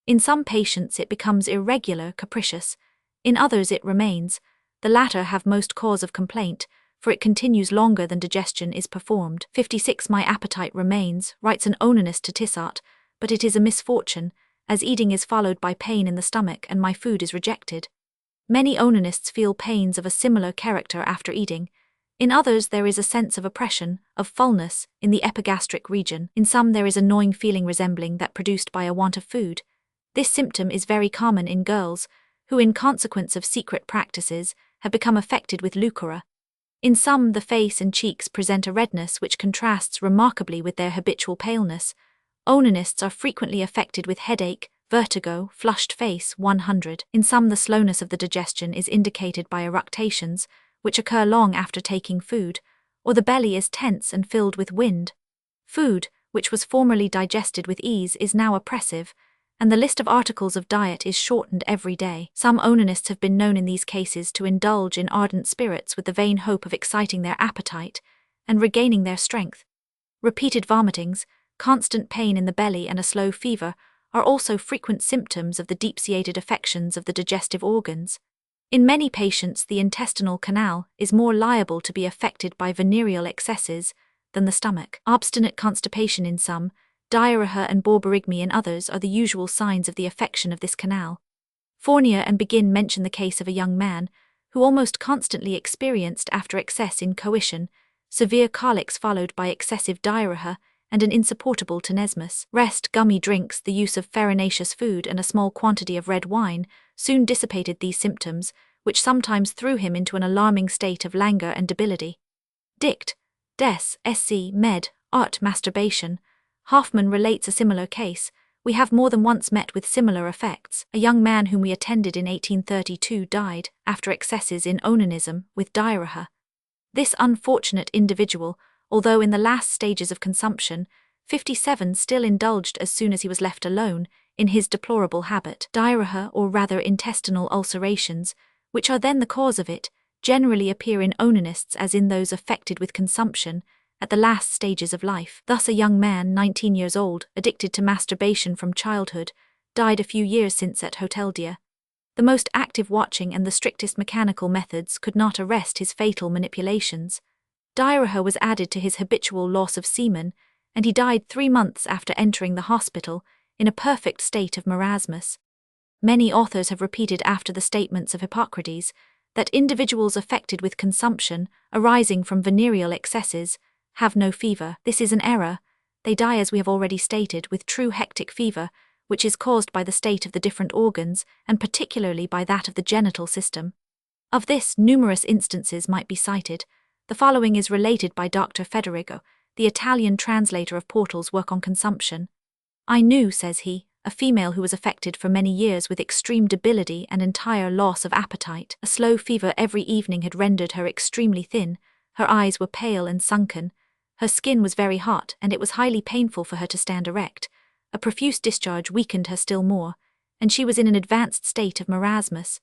[SPEAKER 1] In some patients it becomes irregular, capricious. In others it remains. The latter have most cause of complaint, for it continues longer than digestion is performed. 56 My appetite remains, writes an onanist to Tissot, but it is a misfortune, as eating is followed by pain in the stomach and my food is rejected. Many onanists feel pains of a similar character after eating. In others there is a sense of oppression, of fullness, in the epigastric region. In some there is a gnawing feeling resembling that produced by a want of food. This symptom is very common in girls, who in consequence of secret practices have become affected with leucora. In some the face and cheeks present a redness which contrasts remarkably with their habitual paleness. Onanists are frequently affected with headache, vertigo, flushed face, 100. In some the slowness of the digestion is indicated by eructations, which occur long after taking food, or the belly is tense and filled with wind. Food, which was formerly digested with ease, is now oppressive, and the list of articles of diet is shortened every day. Some onanists have been known in these cases to indulge in ardent spirits with the vain hope of exciting their appetite and regaining their strength. Repeated vomitings, constant pain in the belly and a slow fever are also frequent symptoms of the deep-seated affections of the digestive organs. In many patients, the intestinal canal is more liable to be affected by venereal excesses than the stomach. Obstinate constipation in some, diarrhea and borborygmy in others are the usual signs of the affection of this canal. Fournier and Begin mention the case of a young man who almost constantly experienced, after excess in coition, severe colics followed by excessive diarrhea and an insupportable tenesmus. Rest, gummy drinks, the use of farinaceous food, and a small quantity of red wine soon dissipated these symptoms, which sometimes threw him into an alarming state of languor and debility. Dict. Des. Sc. Med. Art. Masturbation. Hoffman relates a similar case. We have more than once met with similar effects. A young man whom we attended in 1832 died, after excesses in onanism, with diarrhea. This unfortunate individual, although in the last stages of consumption, 57, still indulged as soon as he was left alone, in his deplorable habit. Diarrhea, or rather intestinal ulcerations, which are then the cause of it, generally appear in onanists as in those affected with consumption, at the last stages of life. Thus a young man, 19 years old, addicted to masturbation from childhood, died a few years since at Hotel Dieu. The most active watching and the strictest mechanical methods could not arrest his fatal manipulations. Diarrhea was added to his habitual loss of semen, and he died 3 months after entering the hospital, in a perfect state of marasmus. Many authors have repeated after the statements of Hippocrates that individuals affected with consumption, arising from venereal excesses, have no fever. This is an error. They die, as we have already stated, with true hectic fever, which is caused by the state of the different organs, and particularly by that of the genital system. Of this, numerous instances might be cited. The following is related by Dr. Federico, the Italian translator of Portal's work on consumption. I knew, says he, a female who was affected for many years with extreme debility and entire loss of appetite. A slow fever every evening had rendered her extremely thin, her eyes were pale and sunken, her skin was very hot, and it was highly painful for her to stand erect. A profuse discharge weakened her still more, and she was in an advanced state of marasmus.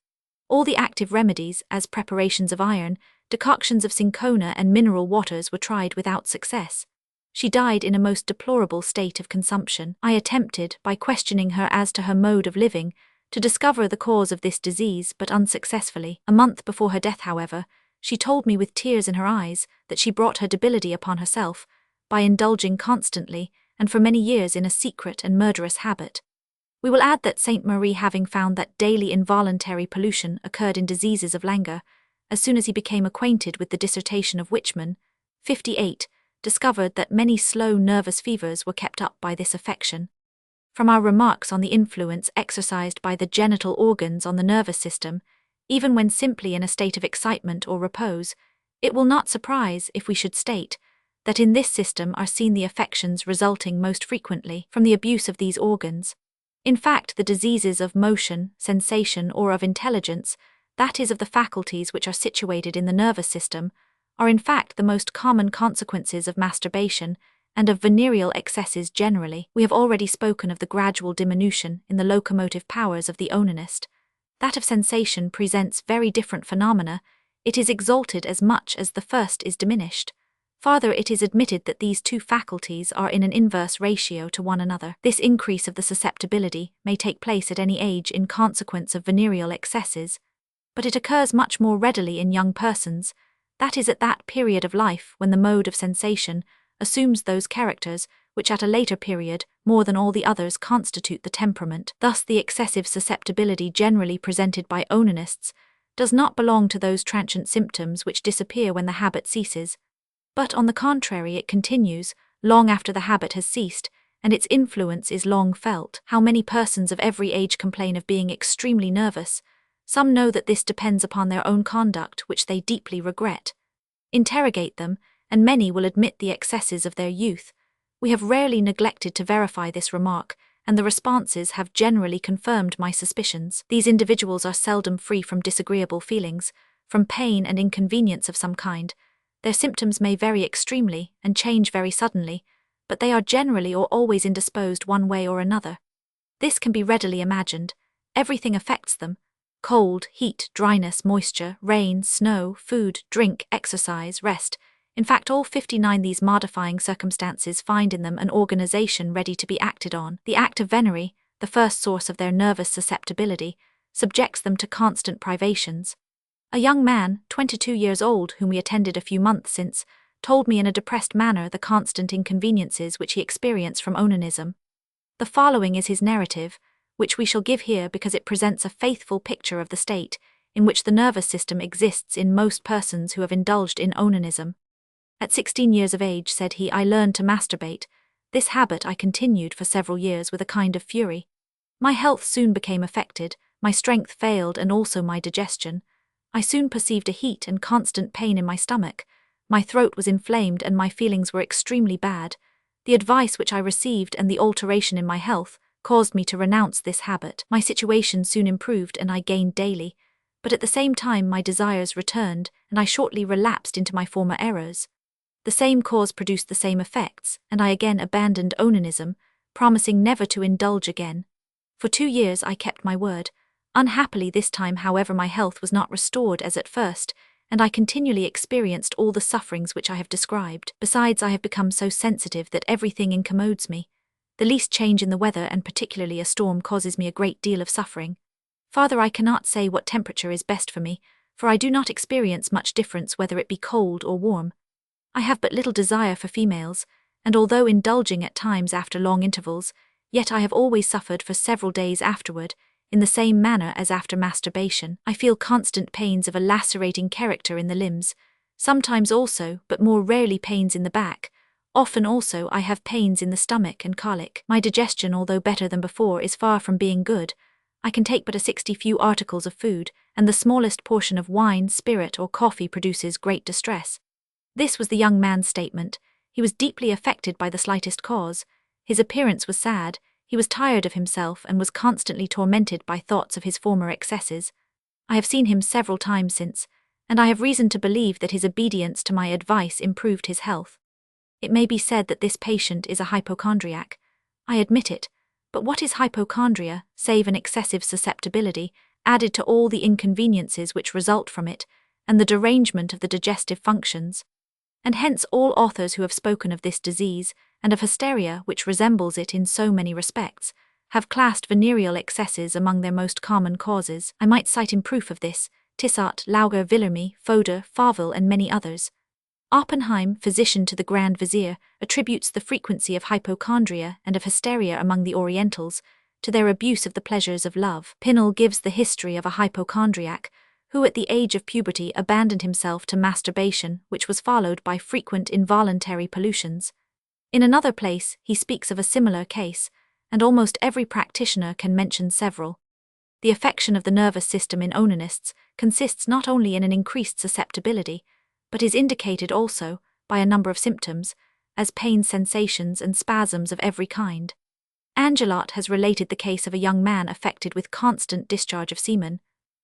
[SPEAKER 1] All the active remedies, as preparations of iron, decoctions of cinchona and mineral waters, were tried without success. She died in a most deplorable state of consumption. I attempted, by questioning her as to her mode of living, to discover the cause of this disease, but unsuccessfully. A month before her death, however, she told me with tears in her eyes that she brought her debility upon herself by indulging constantly and for many years in a secret and murderous habit. We will add that Saint Marie, having found that daily involuntary pollution occurred in diseases of languor, as soon as he became acquainted with the dissertation of Wichmann, 58, discovered that many slow nervous fevers were kept up by this affection. From our remarks on the influence exercised by the genital organs on the nervous system, even when simply in a state of excitement or repose, it will not surprise if we should state that in this system are seen the affections resulting most frequently from the abuse of these organs. In fact, the diseases of motion, sensation, or of intelligence, that is, of the faculties which are situated in the nervous system, are in fact the most common consequences of masturbation and of venereal excesses generally. We have already spoken of the gradual diminution in the locomotive powers of the onanist. That of sensation presents very different phenomena. It is exalted as much as the first is diminished. Farther, it is admitted that these two faculties are in an inverse ratio to one another. This increase of the susceptibility may take place at any age in consequence of venereal excesses, but it occurs much more readily in young persons, that is, at that period of life when the mode of sensation assumes those characters which at a later period, more than all the others, constitute the temperament. Thus the excessive susceptibility generally presented by onanists does not belong to those transient symptoms which disappear when the habit ceases, but on the contrary it continues, long after the habit has ceased, and its influence is long felt. How many persons of every age complain of being extremely nervous? Some know that this depends upon their own conduct, which they deeply regret. Interrogate them, and many will admit the excesses of their youth. We have rarely neglected to verify this remark, and the responses have generally confirmed my suspicions. These individuals are seldom free from disagreeable feelings, from pain and inconvenience of some kind. Their symptoms may vary extremely and change very suddenly, but they are generally or always indisposed one way or another. This can be readily imagined. Everything affects them: cold, heat, dryness, moisture, rain, snow, food, drink, exercise, rest. In fact, all 59 these modifying circumstances find in them an organization ready to be acted on. The act of venery, the first source of their nervous susceptibility, subjects them to constant privations. A young man, 22 years old, whom we attended a few months since, told me in a depressed manner the constant inconveniences which he experienced from onanism. The following is his narrative, which we shall give here because it presents a faithful picture of the state in which the nervous system exists in most persons who have indulged in onanism. At 16 years of age, said he, I learned to masturbate. This habit I continued for several years with a kind of fury. My health soon became affected, my strength failed and also my digestion. I soon perceived a heat and constant pain in my stomach. My throat was inflamed and my feelings were extremely bad. The advice which I received and the alteration in my health caused me to renounce this habit. My situation soon improved and I gained daily, but at the same time my desires returned and I shortly relapsed into my former errors. The same cause produced the same effects, and I again abandoned onanism, promising never to indulge again. For 2 years I kept my word. Unhappily this time, however, my health was not restored as at first, and I continually experienced all the sufferings which I have described. Besides, I have become so sensitive that everything incommodes me. The least change in the weather, and particularly a storm, causes me a great deal of suffering. Farther, I cannot say what temperature is best for me, for I do not experience much difference whether it be cold or warm. I have but little desire for females, and although indulging at times after long intervals, yet I have always suffered for several days afterward, in the same manner as after masturbation. I feel constant pains of a lacerating character in the limbs, sometimes also, but more rarely, pains in the back. Often also I have pains in the stomach and colic. My digestion, although better than before, is far from being good. I can take but a 60 few articles of food, and the smallest portion of wine, spirit, or coffee produces great distress. This was the young man's statement. He was deeply affected by the slightest cause. His appearance was sad. He was tired of himself and was constantly tormented by thoughts of his former excesses. I have seen him several times since, and I have reason to believe that his obedience to my advice improved his health. It may be said that this patient is a hypochondriac. I admit it, but what is hypochondria, save an excessive susceptibility, added to all the inconveniences which result from it, and the derangement of the digestive functions? And hence all authors who have spoken of this disease, and of hysteria, which resembles it in so many respects, have classed venereal excesses among their most common causes. I might cite in proof of this Tissot, Lauger, Villermy, Fodor, Favell, and many others. Oppenheim, physician to the Grand Vizier, attributes the frequency of hypochondria and of hysteria among the Orientals to their abuse of the pleasures of love. Pinel gives the history of a hypochondriac who at the age of puberty abandoned himself to masturbation, which was followed by frequent involuntary pollutions. In another place, he speaks of a similar case, and almost every practitioner can mention several. The affection of the nervous system in onanists consists not only in an increased susceptibility, but is indicated also by a number of symptoms, as pain sensations and spasms of every kind. Angelot has related the case of a young man affected with constant discharge of semen,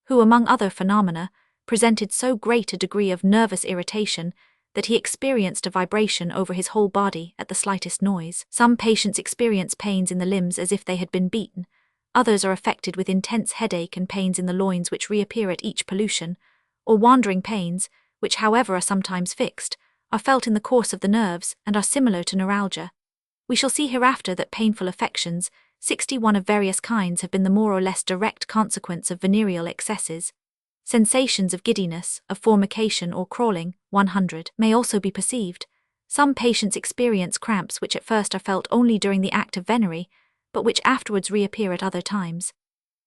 [SPEAKER 1] who, among other phenomena, presented so great a degree of nervous irritation that he experienced a vibration over his whole body at the slightest noise. Some patients experience pains in the limbs as if they had been beaten. Others are affected with intense headache and pains in the loins which reappear at each pollution, or wandering pains, which however are sometimes fixed, are felt in the course of the nerves and are similar to neuralgia. We shall see hereafter that painful affections, 61 of various kinds, have been the more or less direct consequence of venereal excesses. Sensations of giddiness, of formication or crawling, 100, may also be perceived. Some patients experience cramps which at first are felt only during the act of venery, but which afterwards reappear at other times.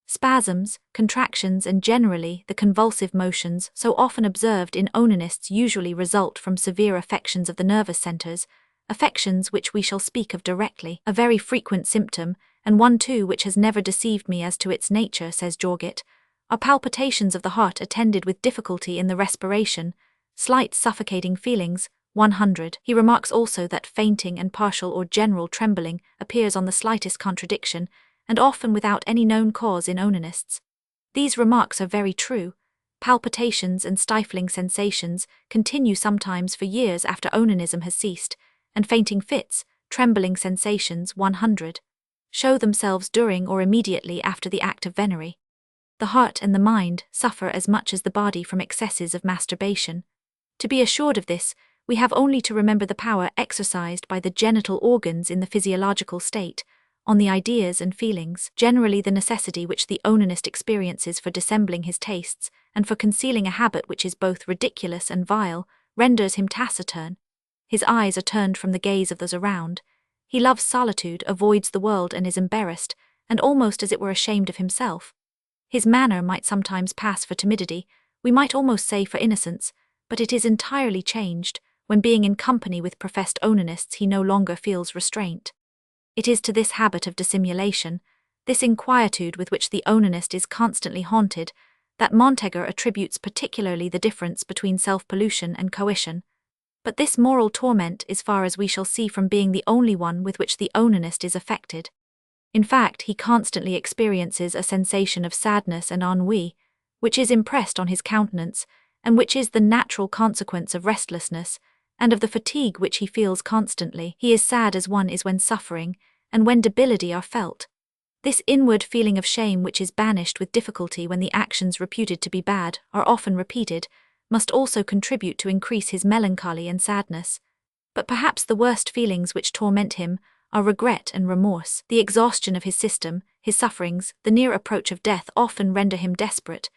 [SPEAKER 1] Spasms, contractions, and generally the convulsive motions so often observed in onanists usually result from severe affections of the nervous centers, affections which we shall speak of directly. A very frequent symptom, and one too which has never deceived me as to its nature, says Jorget, are palpitations of the heart attended with difficulty in the respiration, slight suffocating feelings, 100. He remarks also that fainting and partial or general trembling appears on the slightest contradiction, and often without any known cause in onanists. These remarks are very true. Palpitations and stifling sensations continue sometimes for years after onanism has ceased, and fainting fits, trembling sensations, 100, show themselves during or immediately after the act of venery. The heart and the mind suffer as much as the body from excesses of masturbation. To be assured of this, we have only to remember the power exercised by the genital organs in the physiological state, on the ideas and feelings, generally the necessity which the onanist experiences for dissembling his tastes, and for concealing a habit which is both ridiculous and vile, renders him taciturn. His eyes are turned from the gaze of those around. He loves solitude, avoids the world, and is embarrassed, and almost as it were ashamed of himself. His manner might sometimes pass for timidity, we might almost say for innocence, but it is entirely changed, when being in company with professed onanists he no longer feels restraint. It is to this habit of dissimulation, this inquietude with which the onanist is constantly haunted, that Montaigne attributes particularly the difference between self-pollution and coition. But this moral torment is far as we shall see from being the only one with which the onanist is affected. In fact, he constantly experiences a sensation of sadness and ennui, which is impressed on his countenance, and which is the natural consequence of restlessness, and of the fatigue which he feels constantly. He is sad as one is when suffering, and when debility are felt. This inward feeling of shame which is banished with difficulty when the actions reputed to be bad are often repeated, must also contribute to increase his melancholy and sadness. But perhaps the worst feelings which torment him are regret and remorse. The exhaustion of his system, his sufferings, the near approach of death often render him desperate.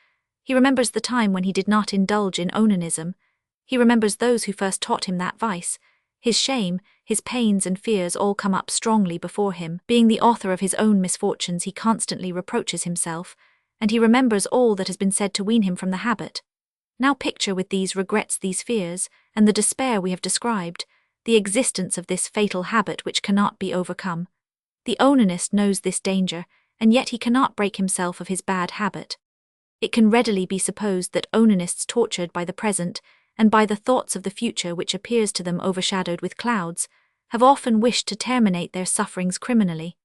[SPEAKER 1] He remembers the time when he did not indulge in onanism. He remembers those who first taught him that vice. His shame, his pains and fears all come up strongly before him. Being the author of his own misfortunes, he constantly reproaches himself, and he remembers all that has been said to wean him from the habit. Now picture with these regrets, these fears, and the despair we have described, the existence of this fatal habit which cannot be overcome. The onanist knows this danger, and yet he cannot break himself of his bad habit. It can readily be supposed that onanists tortured by the present, and by the thoughts of the future which appears to them overshadowed with clouds, have often wished to terminate their sufferings criminally.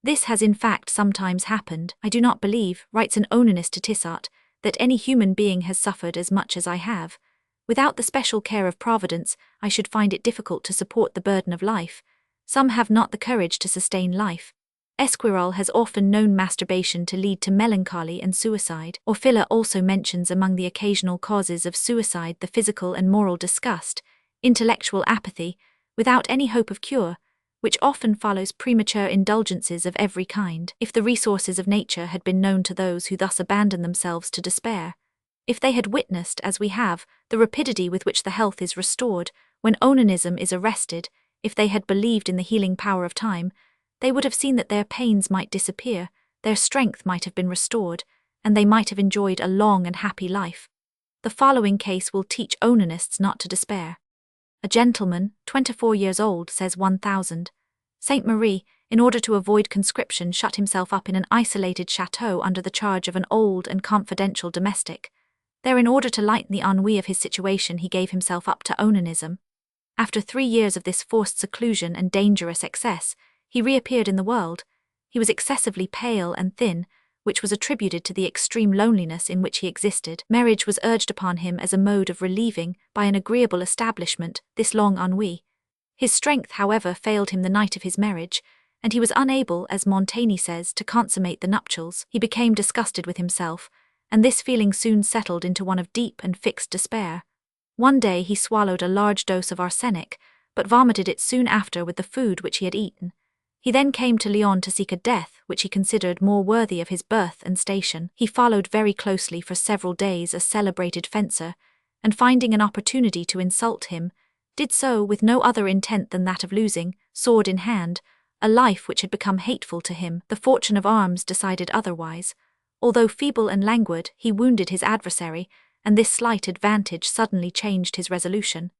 [SPEAKER 1] This has in fact sometimes happened. I do not believe, writes an onanist to Tissot, that any human being has suffered as much as I have. Without the special care of Providence, I should find it difficult to support the burden of life. Some have not the courage to sustain life. Esquirol has often known masturbation to lead to melancholy and suicide. Orfila also mentions among the occasional causes of suicide the physical and moral disgust, intellectual apathy, without any hope of cure, which often follows premature indulgences of every kind. If the resources of nature had been known to those who thus abandon themselves to despair, if they had witnessed, as we have, the rapidity with which the health is restored when onanism is arrested, if they had believed in the healing power of time, they would have seen that their pains might disappear, their strength might have been restored, and they might have enjoyed a long and happy life. The following case will teach onanists not to despair. A gentleman, 24 years old, says 1000. Saint Marie, in order to avoid conscription, shut himself up in an isolated chateau under the charge of an old and confidential domestic. There, in order to lighten the ennui of his situation, he gave himself up to onanism. After 3 years of this forced seclusion and dangerous excess, he reappeared in the world. He was excessively pale and thin, which was attributed to the extreme loneliness in which he existed. Marriage was urged upon him as a mode of relieving, by an agreeable establishment, this long ennui. His strength, however, failed him the night of his marriage, and he was unable, as Montaigne says, to consummate the nuptials. He became disgusted with himself, and this feeling soon settled into one of deep and fixed despair. One day he swallowed a large dose of arsenic, but vomited it soon after with the food which he had eaten. He then came to Lyon to seek a death which he considered more worthy of his birth and station. He followed very closely for several days a celebrated fencer, and finding an opportunity to insult him, did so with no other intent than that of losing, sword in hand, a life which had become hateful to him. The fortune of arms decided otherwise. Although feeble and languid, he wounded his adversary, and this slight advantage suddenly changed his resolution.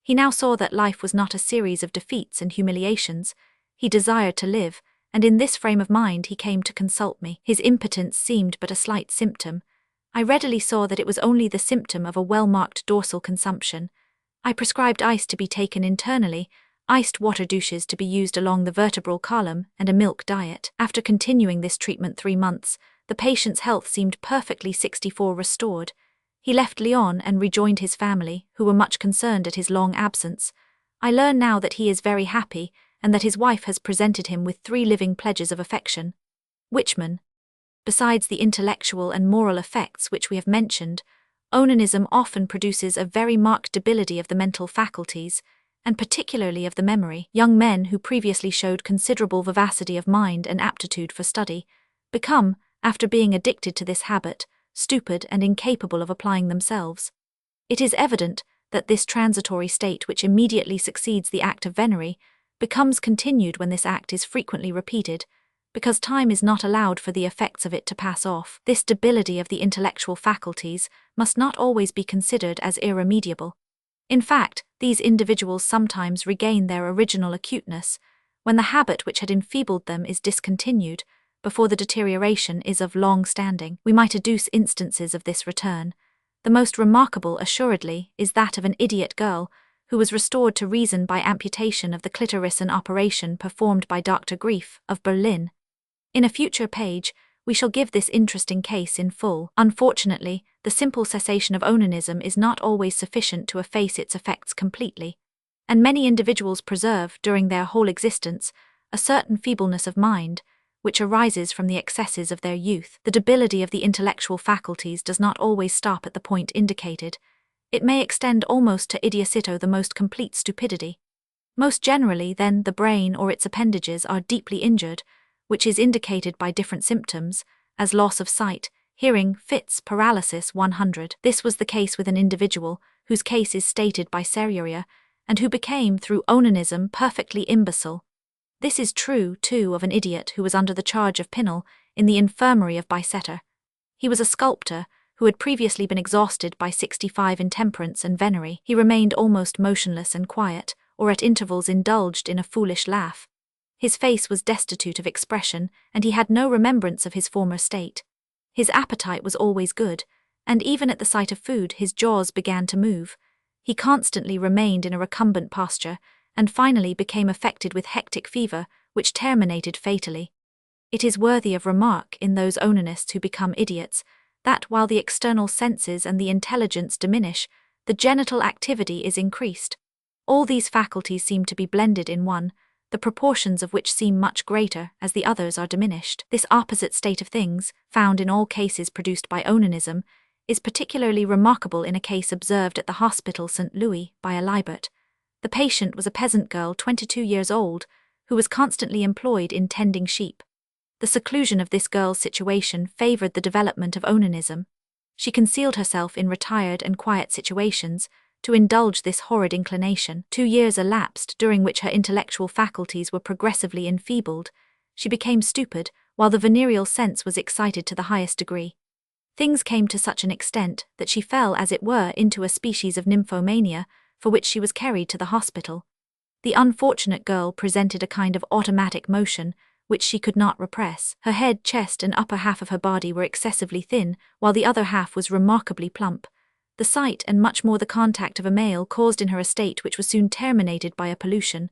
[SPEAKER 1] He now saw that life was not a series of defeats and humiliations. He desired to live, and in this frame of mind he came to consult me. His impotence seemed but a slight symptom. I readily saw that it was only the symptom of a well-marked dorsal consumption. I prescribed ice to be taken internally, iced water douches to be used along the vertebral column, and a milk diet. After continuing this treatment 3 months, the patient's health seemed perfectly 64 restored. He left Lyon and rejoined his family, who were much concerned at his long absence. I learn now that he is very happy, and that his wife has presented him with 3 living pledges of affection. Wichmann. Besides the intellectual and moral effects which we have mentioned, onanism often produces a very marked debility of the mental faculties, and particularly of the memory. Young men who previously showed considerable vivacity of mind and aptitude for study become, after being addicted to this habit, stupid and incapable of applying themselves. It is evident that this transitory state which immediately succeeds the act of venery becomes continued when this act is frequently repeated, because time is not allowed for the effects of it to pass off. This debility of the intellectual faculties must not always be considered as irremediable. In fact, these individuals sometimes regain their original acuteness when the habit which had enfeebled them is discontinued, before the deterioration is of long standing. We might adduce instances of this return. The most remarkable, assuredly, is that of an idiot girl who was restored to reason by amputation of the clitoris, an operation performed by Dr. Grief, of Berlin. In a future page, we shall give this interesting case in full. Unfortunately, the simple cessation of onanism is not always sufficient to efface its effects completely, and many individuals preserve, during their whole existence, a certain feebleness of mind, which arises from the excesses of their youth. The debility of the intellectual faculties does not always stop at the point indicated. It may extend almost to idiocito, the most complete stupidity. Most generally, then, the brain or its appendages are deeply injured, which is indicated by different symptoms, as loss of sight, hearing, fits, paralysis. 100. This was the case with an individual, whose case is stated by Serruria, and who became, through onanism, perfectly imbecile. This is true, too, of an idiot who was under the charge of Pinel, in the infirmary of Bicetre. He was a sculptor, who had previously been exhausted by 65 intemperance and venery. He remained almost motionless and quiet, or at intervals indulged in a foolish laugh. His face was destitute of expression, and he had no remembrance of his former state. His appetite was always good, and even at the sight of food his jaws began to move. He constantly remained in a recumbent posture, and finally became affected with hectic fever, which terminated fatally. It is worthy of remark in those onanists who become idiots, that while the external senses and the intelligence diminish, the genital activity is increased. All these faculties seem to be blended in one, the proportions of which seem much greater as the others are diminished. This opposite state of things, found in all cases produced by onanism, is particularly remarkable in a case observed at the Hospital St. Louis by a Libert. The patient was a peasant girl 22 years old, who was constantly employed in tending sheep. The seclusion of this girl's situation favored the development of onanism. She concealed herself in retired and quiet situations, to indulge this horrid inclination. 2 years elapsed, during which her intellectual faculties were progressively enfeebled. She became stupid, while the venereal sense was excited to the highest degree. Things came to such an extent that she fell, as it were, into a species of nymphomania, for which she was carried to the hospital. The unfortunate girl presented a kind of automatic motion, which she could not repress. Her head, chest, and upper half of her body were excessively thin, while the other half was remarkably plump. The sight, and much more the contact of a male, caused in her a state which was soon terminated by a pollution.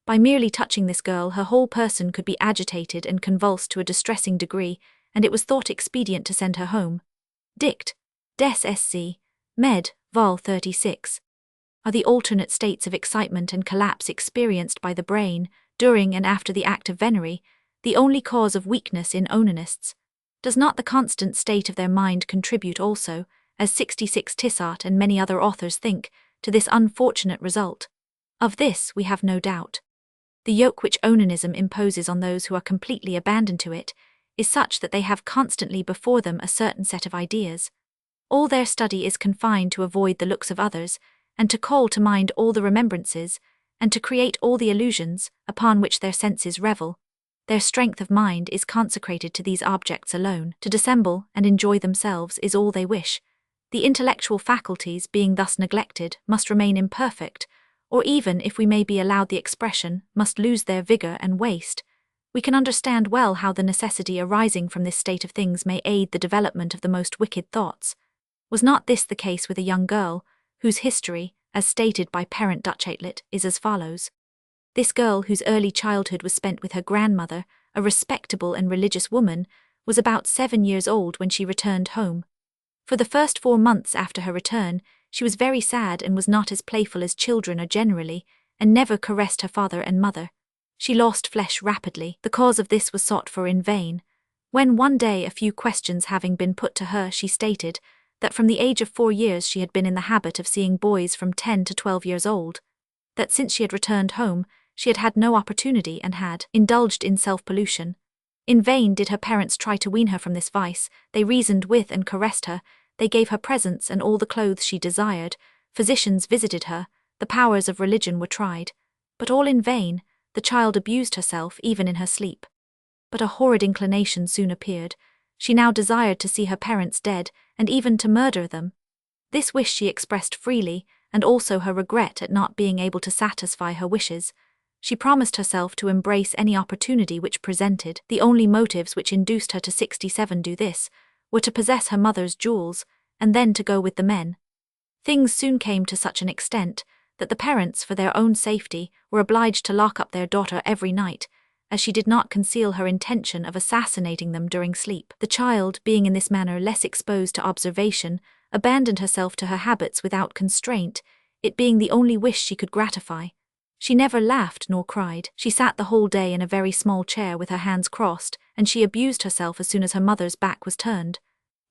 [SPEAKER 1] By merely touching this girl, her whole person could be agitated and convulsed to a distressing degree, and it was thought expedient to send her home. Dict. Des Sc. Med. Vol. 36. Are the alternate states of excitement and collapse experienced by the brain, during and after the act of venery, the only cause of weakness in onanists? Does not the constant state of their mind contribute also, as 66 Tissot and many other authors think, to this unfortunate result? Of this we have no doubt. The yoke which onanism imposes on those who are completely abandoned to it is such that they have constantly before them a certain set of ideas. All their study is confined to avoid the looks of others, and to call to mind all the remembrances, and to create all the illusions, upon which their senses revel. Their strength of mind is consecrated to these objects alone. To dissemble and enjoy themselves is all they wish. The intellectual faculties, being thus neglected, must remain imperfect, or even, if we may be allowed the expression, must lose their vigor and waste. We can understand well how the necessity arising from this state of things may aid the development of the most wicked thoughts. Was not this the case with a young girl, whose history, as stated by Parent Duchatelet, is as follows? This girl, whose early childhood was spent with her grandmother, a respectable and religious woman, was about 7 years old when she returned home. For the first 4 months after her return, she was very sad and was not as playful as children are generally, and never caressed her father and mother. She lost flesh rapidly. The cause of this was sought for in vain. When one day, a few questions having been put to her, she stated that from the age of 4 years she had been in the habit of seeing boys from 10 to 12 years old. that since she had returned home, she had had no opportunity and had indulged in self-pollution. In vain did her parents try to wean her from this vice. They reasoned with and caressed her, they gave her presents and all the clothes she desired, physicians visited her, the powers of religion were tried. But all in vain, the child abused herself even in her sleep. But a horrid inclination soon appeared. She now desired to see her parents dead, and even to murder them. This wish she expressed freely, and also her regret at not being able to satisfy her wishes. She promised herself to embrace any opportunity which presented. The only motives which induced her to 67 do this, were to possess her mother's jewels, and then to go with the men. Things soon came to such an extent, that the parents, for their own safety, were obliged to lock up their daughter every night, as she did not conceal her intention of assassinating them during sleep. The child, being in this manner less exposed to observation, abandoned herself to her habits without constraint, it being the only wish she could gratify. She never laughed nor cried. She sat the whole day in a very small chair with her hands crossed, and she abused herself as soon as her mother's back was turned.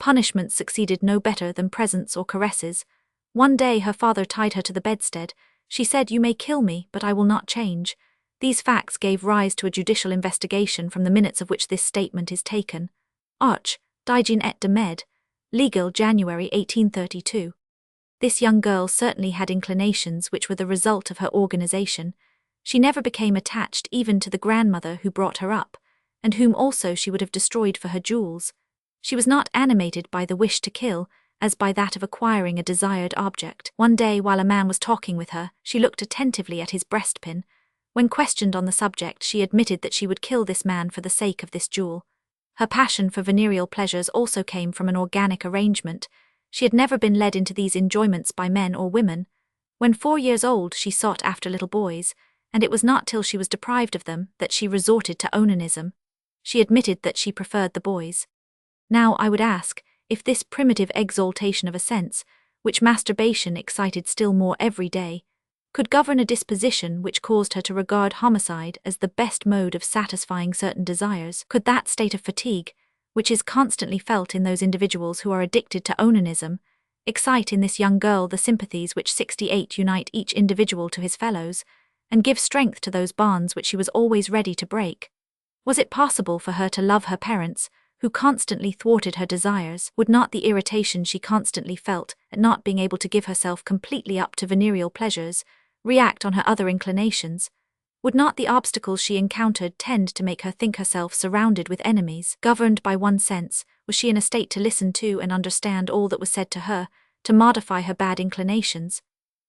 [SPEAKER 1] Punishments succeeded no better than presents or caresses. One day her father tied her to the bedstead. She said, "You may kill me, but I will not change." These facts gave rise to a judicial investigation from the minutes of which this statement is taken. Arch, Digine et de Med. Legal, January 1832. This young girl certainly had inclinations which were the result of her organization. She never became attached even to the grandmother who brought her up, and whom also she would have destroyed for her jewels. She was not animated by the wish to kill, as by that of acquiring a desired object. One day, while a man was talking with her, she looked attentively at his breastpin. When questioned on the subject, she admitted that she would kill this man for the sake of this jewel. Her passion for venereal pleasures also came from an organic arrangement. She had never been led into these enjoyments by men or women. When 4 years old, she sought after little boys, and it was not till she was deprived of them that she resorted to onanism. She admitted that she preferred the boys. Now I would ask, if this primitive exaltation of a sense, which masturbation excited still more every day, could govern a disposition which caused her to regard homicide as the best mode of satisfying certain desires, could that state of fatigue, which is constantly felt in those individuals who are addicted to onanism, excite in this young girl the sympathies which 68 unite each individual to his fellows, and give strength to those bonds which she was always ready to break? Was it possible for her to love her parents, who constantly thwarted her desires? Would not the irritation she constantly felt at not being able to give herself completely up to venereal pleasures react on her other inclinations? Would not the obstacles she encountered tend to make her think herself surrounded with enemies? Governed by one sense, was she in a state to listen to and understand all that was said to her, to modify her bad inclinations?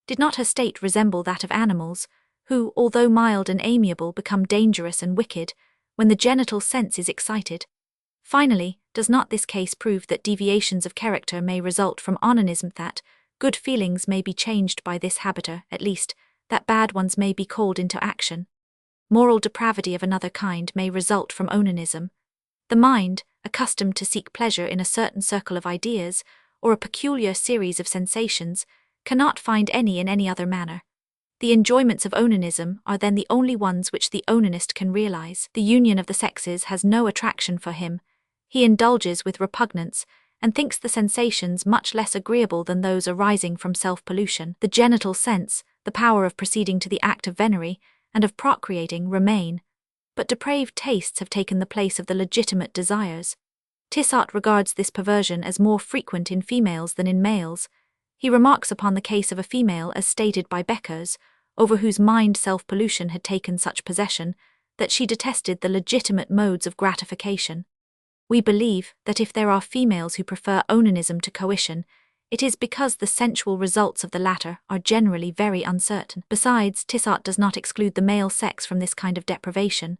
[SPEAKER 1] Did not her state resemble that of animals, who, although mild and amiable, become dangerous and wicked when the genital sense is excited? Finally, does not this case prove that deviations of character may result from onanism, that good feelings may be changed by this habit, or, at least, that bad ones may be called into action? Moral depravity of another kind may result from onanism. The mind, accustomed to seek pleasure in a certain circle of ideas, or a peculiar series of sensations, cannot find any in any other manner. The enjoyments of onanism are then the only ones which the onanist can realize. The union of the sexes has no attraction for him. He indulges with repugnance, and thinks the sensations much less agreeable than those arising from self-pollution. The genital sense, the power of proceeding to the act of venery, and of procreating, remain, but depraved tastes have taken the place of the legitimate desires. Tissot regards this perversion as more frequent in females than in males. He remarks upon the case of a female as stated by Beckers, over whose mind self-pollution had taken such possession, that she detested the legitimate modes of gratification. We believe that if there are females who prefer onanism to coition, it is because the sensual results of the latter are generally very uncertain. Besides, Tissot does not exclude the male sex from this kind of deprivation.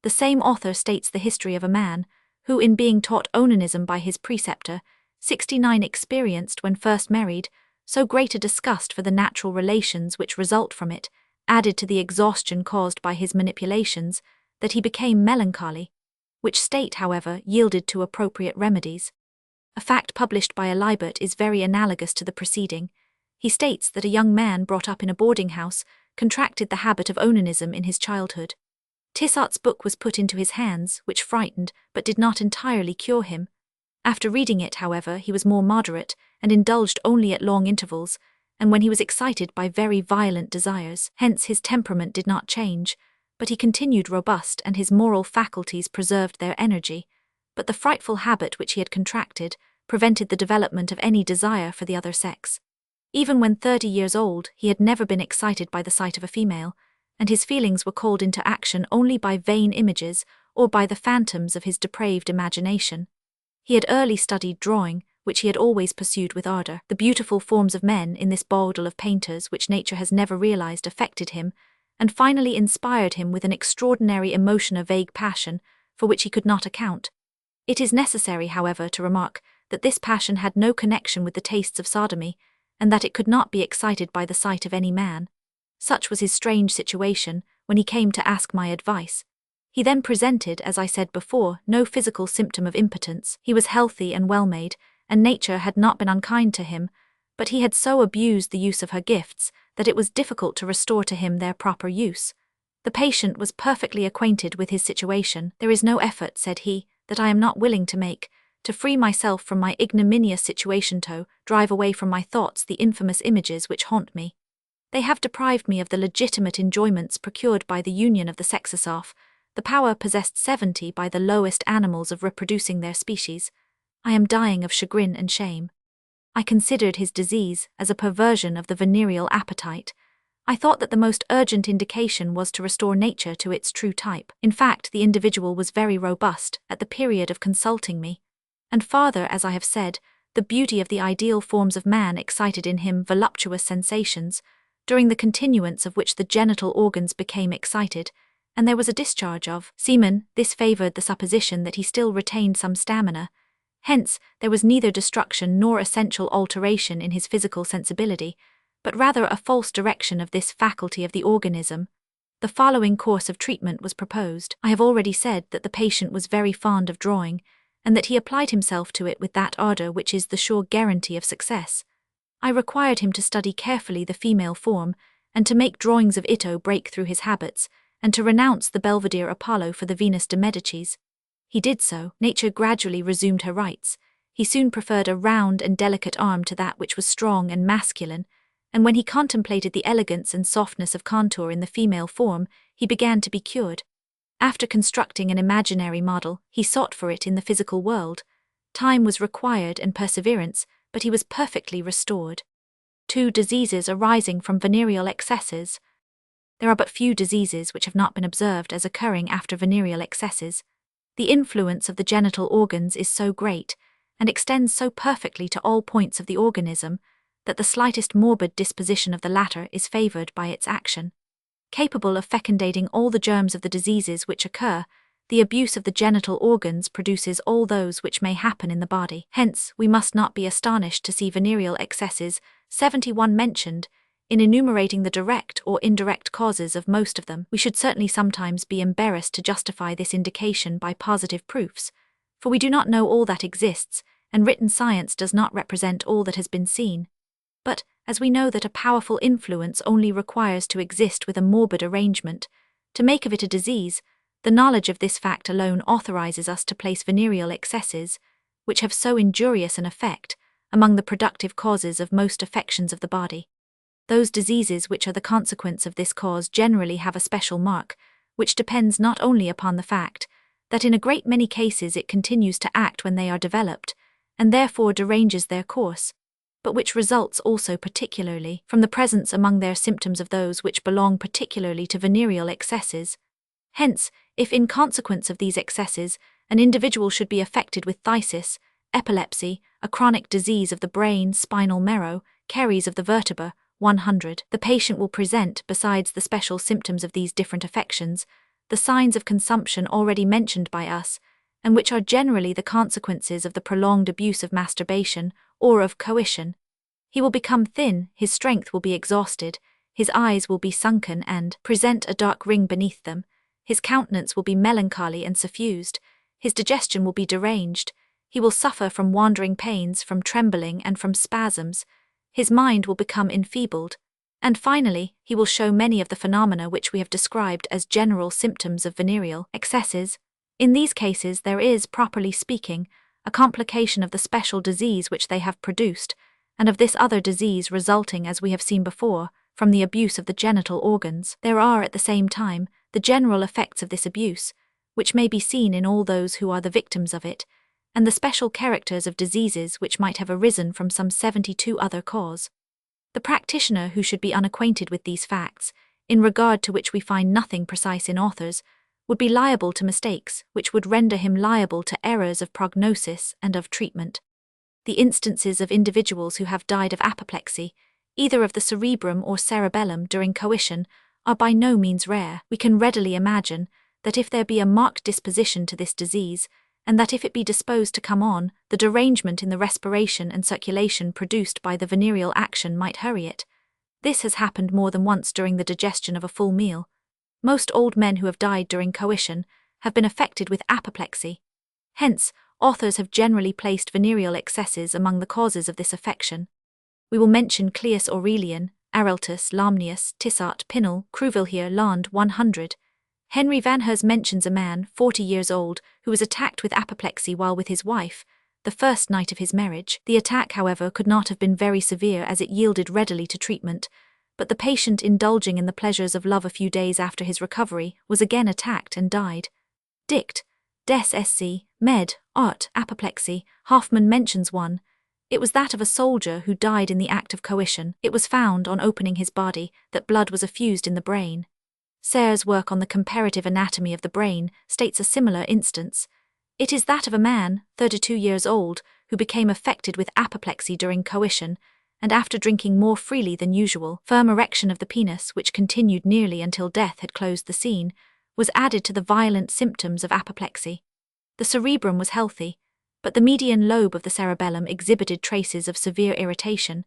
[SPEAKER 1] The same author states the history of a man, who in being taught onanism by his preceptor, 69 experienced when first married, so great a disgust for the natural relations which result from it, added to the exhaustion caused by his manipulations, that he became melancholy, which state, however, yielded to appropriate remedies. A fact published by Alibert is very analogous to the preceding. He states that a young man brought up in a boarding house contracted the habit of onanism in his childhood. Tissot's book was put into his hands, which frightened but did not entirely cure him. After reading it, however, he was more moderate, and indulged only at long intervals, and when he was excited by very violent desires. Hence his temperament did not change, but he continued robust and his moral faculties preserved their energy, but the frightful habit which he had contracted prevented the development of any desire for the other sex. Even when 30 years old, he had never been excited by the sight of a female, and his feelings were called into action only by vain images or by the phantoms of his depraved imagination. He had early studied drawing, which he had always pursued with ardor. The beautiful forms of men in this bordel of painters which nature has never realized affected him, and finally inspired him with an extraordinary emotion of vague passion, for which he could not account. It is necessary, however, to remark that this passion had no connection with the tastes of sodomy, and that it could not be excited by the sight of any man. Such was his strange situation when he came to ask my advice. He then presented, as I said before, no physical symptom of impotence. He was healthy and well-made, and nature had not been unkind to him, but he had so abused the use of her gifts that it was difficult to restore to him their proper use. The patient was perfectly acquainted with his situation. "There is no effort," said he, "that I am not willing to make, to free myself from my ignominious situation, to drive away from my thoughts the infamous images which haunt me. They have deprived me of the legitimate enjoyments procured by the union of the sexes of the power possessed 70 by the lowest animals of reproducing their species. I am dying of chagrin and shame." I considered his disease as a perversion of the venereal appetite. I thought that the most urgent indication was to restore nature to its true type. In fact, the individual was very robust at the period of consulting me, and farther, as I have said, the beauty of the ideal forms of man excited in him voluptuous sensations, during the continuance of which the genital organs became excited, and there was a discharge of semen. This favored the supposition that he still retained some stamina. Hence, there was neither destruction nor essential alteration in his physical sensibility, but rather a false direction of this faculty of the organism. The following course of treatment was proposed. I have already said that the patient was very fond of drawing, and that he applied himself to it with that ardor which is the sure guarantee of success. I required him to study carefully the female form, and to make drawings of Ito break through his habits, and to renounce the Belvedere Apollo for the Venus de Medicis. He did so. Nature gradually resumed her rights. He soon preferred a round and delicate arm to that which was strong and masculine, and when he contemplated the elegance and softness of contour in the female form, he began to be cured. After constructing an imaginary model, he sought for it in the physical world. Time was required and perseverance, but he was perfectly restored. 2. Diseases arising from venereal excesses. There are but few diseases which have not been observed as occurring after venereal excesses. The influence of the genital organs is so great, and extends so perfectly to all points of the organism, that the slightest morbid disposition of the latter is favored by its action. Capable of fecundating all the germs of the diseases which occur, the abuse of the genital organs produces all those which may happen in the body. Hence, we must not be astonished to see venereal excesses 71 mentioned. In enumerating the direct or indirect causes of most of them, we should certainly sometimes be embarrassed to justify this indication by positive proofs, for we do not know all that exists, and written science does not represent all that has been seen. But, as we know that a powerful influence only requires to exist with a morbid arrangement, to make of it a disease, the knowledge of this fact alone authorizes us to place venereal excesses, which have so injurious an effect, among the productive causes of most affections of the body. Those diseases which are the consequence of this cause generally have a special mark, which depends not only upon the fact that in a great many cases it continues to act when they are developed, and therefore deranges their course, but which results also particularly from the presence among their symptoms of those which belong particularly to venereal excesses. Hence, if in consequence of these excesses an individual should be affected with phthisis, epilepsy, a chronic disease of the brain, spinal marrow, caries of the vertebra, 100, the patient will present, besides the special symptoms of these different affections, the signs of consumption already mentioned by us, and which are generally the consequences of the prolonged abuse of masturbation or of coition. He will become thin, his strength will be exhausted, his eyes will be sunken and present a dark ring beneath them, his countenance will be melancholy and suffused, his digestion will be deranged, he will suffer from wandering pains, from trembling and from spasms, his mind will become enfeebled, and finally, he will show many of the phenomena which we have described as general symptoms of venereal excesses. In these cases there is, properly speaking, a complication of the special disease which they have produced, and of this other disease resulting, as we have seen before, from the abuse of the genital organs. There are, at the same time, the general effects of this abuse, which may be seen in all those who are the victims of it, and the special characters of diseases which might have arisen from some 72 other cause. The practitioner who should be unacquainted with these facts, in regard to which we find nothing precise in authors, would be liable to mistakes which would render him liable to errors of prognosis and of treatment. The instances of individuals who have died of apoplexy, either of the cerebrum or cerebellum during coition, are by no means rare. We can readily imagine that if there be a marked disposition to this disease, and that if it be disposed to come on, the derangement in the respiration and circulation produced by the venereal action might hurry it. This has happened more than once during the digestion of a full meal. Most old men who have died during coition have been affected with apoplexy. Hence, authors have generally placed venereal excesses among the causes of this affection. We will mention Cleius Aurelian, Areltus, Lamnius, Tissart, Pinel, Cruvillier, Land 100. Henry Van Hers mentions a man, 40 years old, who was attacked with apoplexy while with his wife, the first night of his marriage. The attack, however, could not have been very severe as it yielded readily to treatment, but the patient, indulging in the pleasures of love a few days after his recovery, was again attacked and died. Dict. Des Sc. Med. Art. Apoplexy. Hoffmann mentions one. It was that of a soldier who died in the act of coition. It was found, on opening his body, that blood was effused in the brain. Sayre's work on the comparative anatomy of the brain states a similar instance. It is that of a man, 32 years old, who became affected with apoplexy during coition, and after drinking more freely than usual, firm erection of the penis, which continued nearly until death had closed the scene, was added to the violent symptoms of apoplexy. The cerebrum was healthy, but the median lobe of the cerebellum exhibited traces of severe irritation,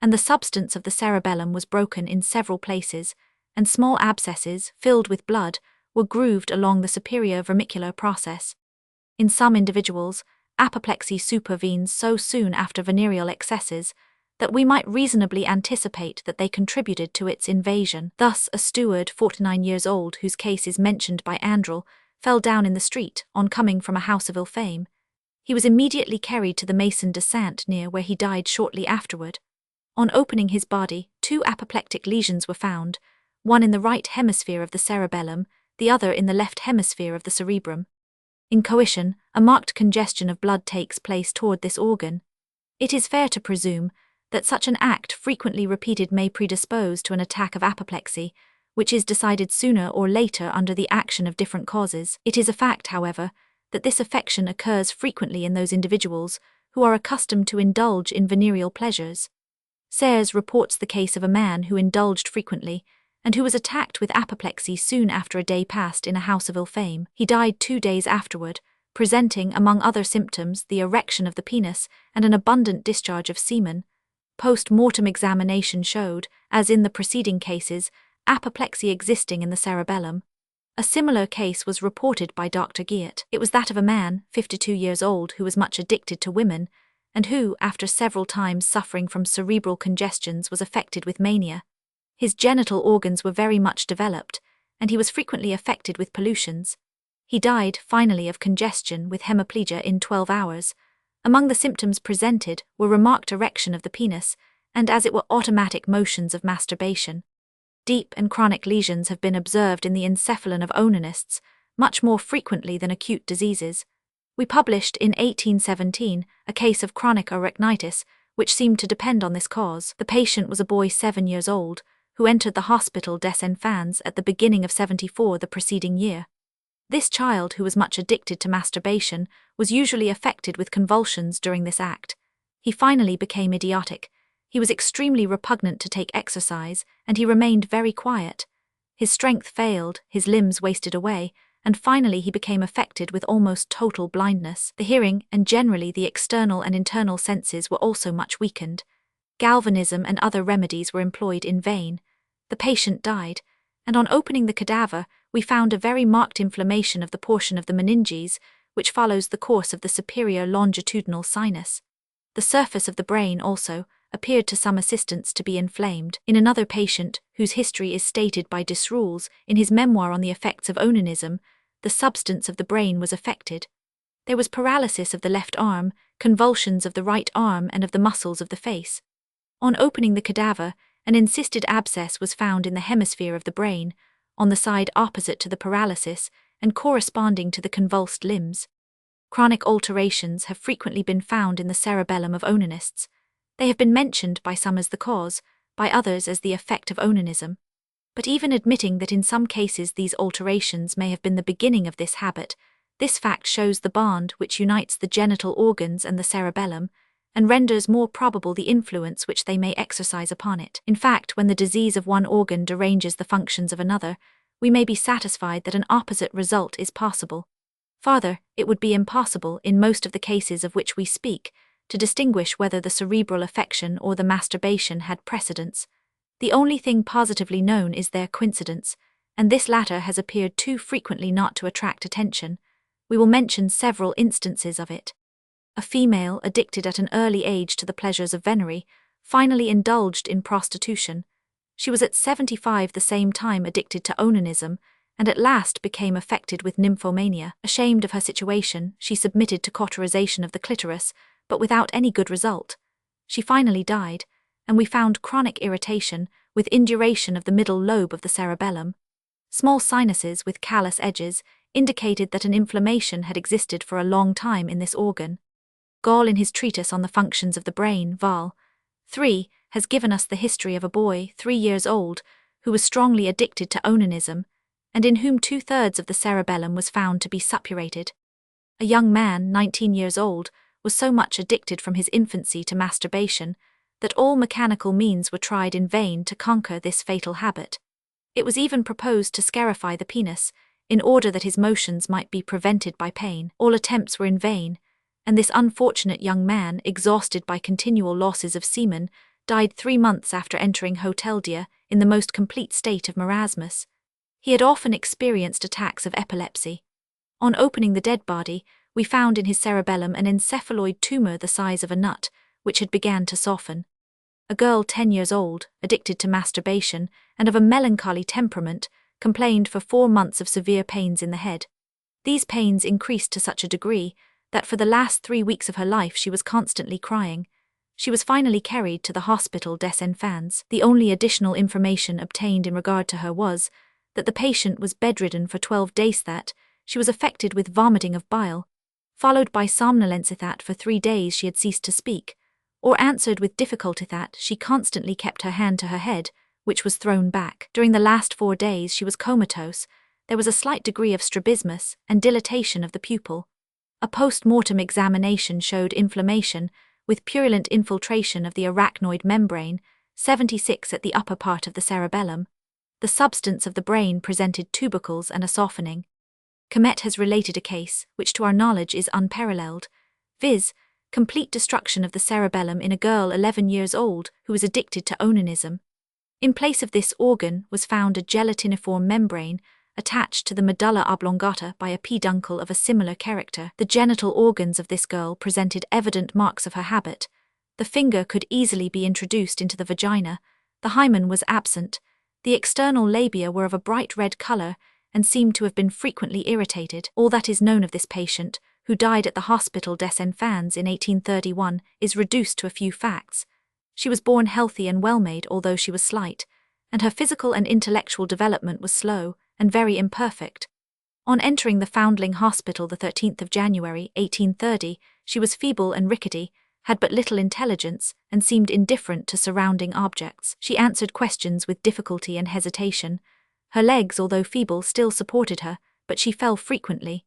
[SPEAKER 1] and the substance of the cerebellum was broken in several places, and small abscesses, filled with blood, were grooved along the superior vermicular process. In some individuals, apoplexy supervenes so soon after venereal excesses that we might reasonably anticipate that they contributed to its invasion. Thus, a steward, 49 years old, whose case is mentioned by Andrel, fell down in the street on coming from a house of ill fame. He was immediately carried to the Maison de Saint near where he died shortly afterward. On opening his body, 2 apoplectic lesions were found, one in the right hemisphere of the cerebellum, the other in the left hemisphere of the cerebrum. In coition, a marked congestion of blood takes place toward this organ. It is fair to presume that such an act frequently repeated may predispose to an attack of apoplexy, which is decided sooner or later under the action of different causes. It is a fact, however, that this affection occurs frequently in those individuals who are accustomed to indulge in venereal pleasures. Sayres reports the case of a man who indulged frequently, and who was attacked with apoplexy soon after a day passed in a house of ill fame. He died 2 days afterward, presenting, among other symptoms, the erection of the penis and an abundant discharge of semen. Post-mortem examination showed, as in the preceding cases, apoplexy existing in the cerebellum. A similar case was reported by Dr. Guillet. It was that of a man, 52 years old, who was much addicted to women, and who, after several times suffering from cerebral congestions, was affected with mania. His genital organs were very much developed, and he was frequently affected with pollutions. He died, finally, of congestion with hemiplegia in 12 hours. Among the symptoms presented were remarked erection of the penis, and as it were automatic motions of masturbation. Deep and chronic lesions have been observed in the encephalon of onanists, much more frequently than acute diseases. We published in 1817 a case of chronic arachnitis, which seemed to depend on this cause. The patient was a boy 7 years old, who entered the hospital des Enfants at the beginning of 74 the preceding year. This child, who was much addicted to masturbation, was usually affected with convulsions during this act. He finally became idiotic. He was extremely repugnant to take exercise, and he remained very quiet. His strength failed, his limbs wasted away, and finally he became affected with almost total blindness. The hearing, and generally the external and internal senses, were also much weakened. Galvanism and other remedies were employed in vain. The patient died, and on opening the cadaver, we found a very marked inflammation of the portion of the meninges, which follows the course of the superior longitudinal sinus. The surface of the brain, also, appeared to some assistants to be inflamed. In another patient, whose history is stated by Desrules in his memoir on the effects of onanism, the substance of the brain was affected. There was paralysis of the left arm, convulsions of the right arm and of the muscles of the face. On opening the cadaver, an encysted abscess was found in the hemisphere of the brain, on the side opposite to the paralysis and corresponding to the convulsed limbs. Chronic alterations have frequently been found in the cerebellum of onanists. They have been mentioned by some as the cause, by others as the effect of onanism. But even admitting that in some cases these alterations may have been the beginning of this habit, this fact shows the bond which unites the genital organs and the cerebellum, and renders more probable the influence which they may exercise upon it. In fact, when the disease of one organ deranges the functions of another, we may be satisfied that an opposite result is possible. Farther, it would be impossible, in most of the cases of which we speak, to distinguish whether the cerebral affection or the masturbation had precedence. The only thing positively known is their coincidence, and this latter has appeared too frequently not to attract attention. We will mention several instances of it. A female, addicted at an early age to the pleasures of venery, finally indulged in prostitution. She was at 75 the same time addicted to onanism, and at last became affected with nymphomania. Ashamed of her situation, she submitted to cauterization of the clitoris, but without any good result. She finally died, and we found chronic irritation with induration of the middle lobe of the cerebellum. Small sinuses with callous edges indicated that an inflammation had existed for a long time in this organ. Gall, in his treatise on the functions of the brain, Vol. 3, has given us the history of a boy 3 years old who was strongly addicted to onanism, and in whom 2/3 of the cerebellum was found to be suppurated. A young man, 19 years old, was so much addicted from his infancy to masturbation that all mechanical means were tried in vain to conquer this fatal habit. It was even proposed to scarify the penis, in order that his motions might be prevented by pain. All attempts were in vain, and this unfortunate young man, exhausted by continual losses of semen, died 3 months after entering Hotel Dieu in the most complete state of marasmus. He had often experienced attacks of epilepsy. On opening the dead body, we found in his cerebellum an encephaloid tumor the size of a nut, which had begun to soften. A girl 10 years old, addicted to masturbation and of a melancholy temperament, complained for 4 months of severe pains in the head. These pains increased to such a degree that for the last 3 weeks of her life she was constantly crying. She was finally carried to the hospital Deslandes. The only additional information obtained in regard to her was that the patient was bedridden for 12 days, that she was affected with vomiting of bile, followed by somnolency, that for 3 days she had ceased to speak, or answered with difficulty, that she constantly kept her hand to her head, which was thrown back. During the last 4 days she was comatose. There was a slight degree of strabismus and dilatation of the pupil. A post-mortem examination showed inflammation, with purulent infiltration of the arachnoid membrane, 76 at the upper part of the cerebellum. The substance of the brain presented tubercles and a softening. Comet has related a case, which to our knowledge is unparalleled, viz., complete destruction of the cerebellum in a girl 11 years old who was addicted to onanism. In place of this organ was found a gelatiniform membrane attached to the medulla oblongata by a peduncle of a similar character. The genital organs of this girl presented evident marks of her habit. The finger could easily be introduced into the vagina, the hymen was absent, the external labia were of a bright red color and seemed to have been frequently irritated. All that is known of this patient, who died at the hospital Deslandes in 1831, is reduced to a few facts. She was born healthy and well-made, although she was slight, and her physical and intellectual development was slow and very imperfect. On entering the Foundling Hospital the 13th of January, 1830, she was feeble and rickety, had but little intelligence, and seemed indifferent to surrounding objects. She answered questions with difficulty and hesitation. Her legs, although feeble, still supported her, but she fell frequently.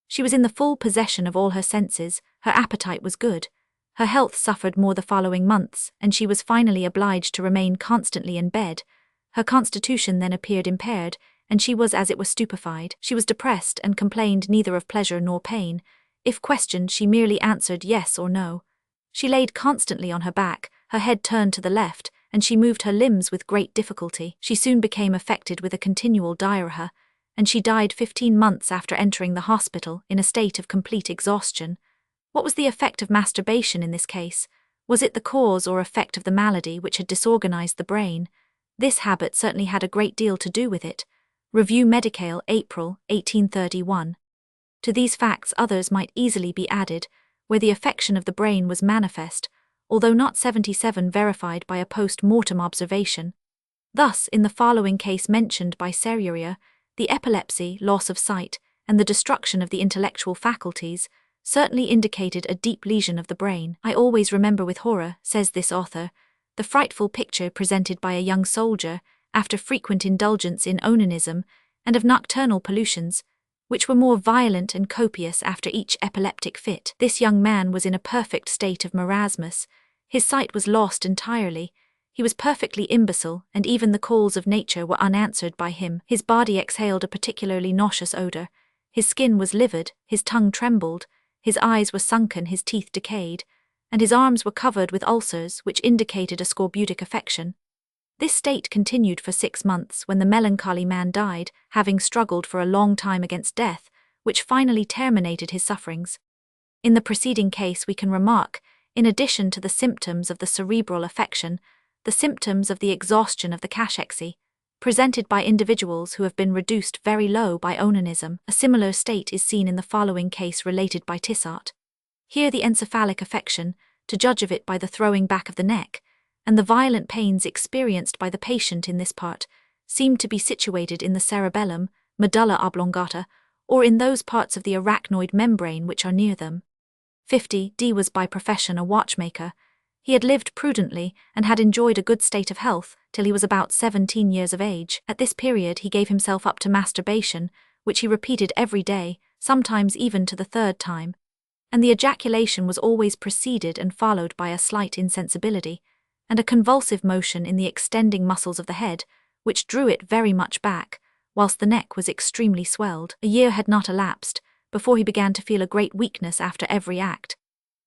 [SPEAKER 1] She was in the full possession of all her senses, her appetite was good. Her health suffered more the following months, and she was finally obliged to remain constantly in bed. Her constitution then appeared impaired, and she was as it were stupefied. She was depressed and complained neither of pleasure nor pain. If questioned, she merely answered yes or no. She laid constantly on her back, her head turned to the left, and she moved her limbs with great difficulty. She soon became affected with a continual diarrhea, and she died 15 months after entering the hospital in a state of complete exhaustion. What was the effect of masturbation in this case? Was it the cause or effect of the malady which had disorganized the brain? This habit certainly had a great deal to do with it. Revue Médicale, April, 1831. To these facts others might easily be added, where the affection of the brain was manifest, although not 77 verified by a post-mortem observation. Thus, in the following case mentioned by Serruria, the epilepsy, loss of sight, and the destruction of the intellectual faculties certainly indicated a deep lesion of the brain. I always remember with horror, says this author, the frightful picture presented by a young soldier after frequent indulgence in onanism and of nocturnal pollutions, which were more violent and copious after each epileptic fit. This young man was in a perfect state of marasmus. His sight was lost entirely. He was perfectly imbecile, and even the calls of nature were unanswered by him. His body exhaled a particularly nauseous odor. His skin was livid, his tongue trembled, his eyes were sunken, his teeth decayed, and his arms were covered with ulcers which indicated a scorbutic affection. This state continued for 6 months when the melancholy man died, having struggled for a long time against death, which finally terminated his sufferings. In the preceding case we can remark, in addition to the symptoms of the cerebral affection, the symptoms of the exhaustion of the cachexy, presented by individuals who have been reduced very low by onanism. A similar state is seen in the following case related by Tissot. Here the encephalic affection, to judge of it by the throwing back of the neck, and the violent pains experienced by the patient in this part, seem to be situated in the cerebellum, medulla oblongata, or in those parts of the arachnoid membrane which are near them. 50. D was by profession a watchmaker. He had lived prudently and had enjoyed a good state of health till he was about 17 years of age. At this period he gave himself up to masturbation, which he repeated every day, sometimes even to the 3rd time, and the ejaculation was always preceded and followed by a slight insensibility, and a convulsive motion in the extending muscles of the head, which drew it very much back, whilst the neck was extremely swelled. A year had not elapsed before he began to feel a great weakness after every act.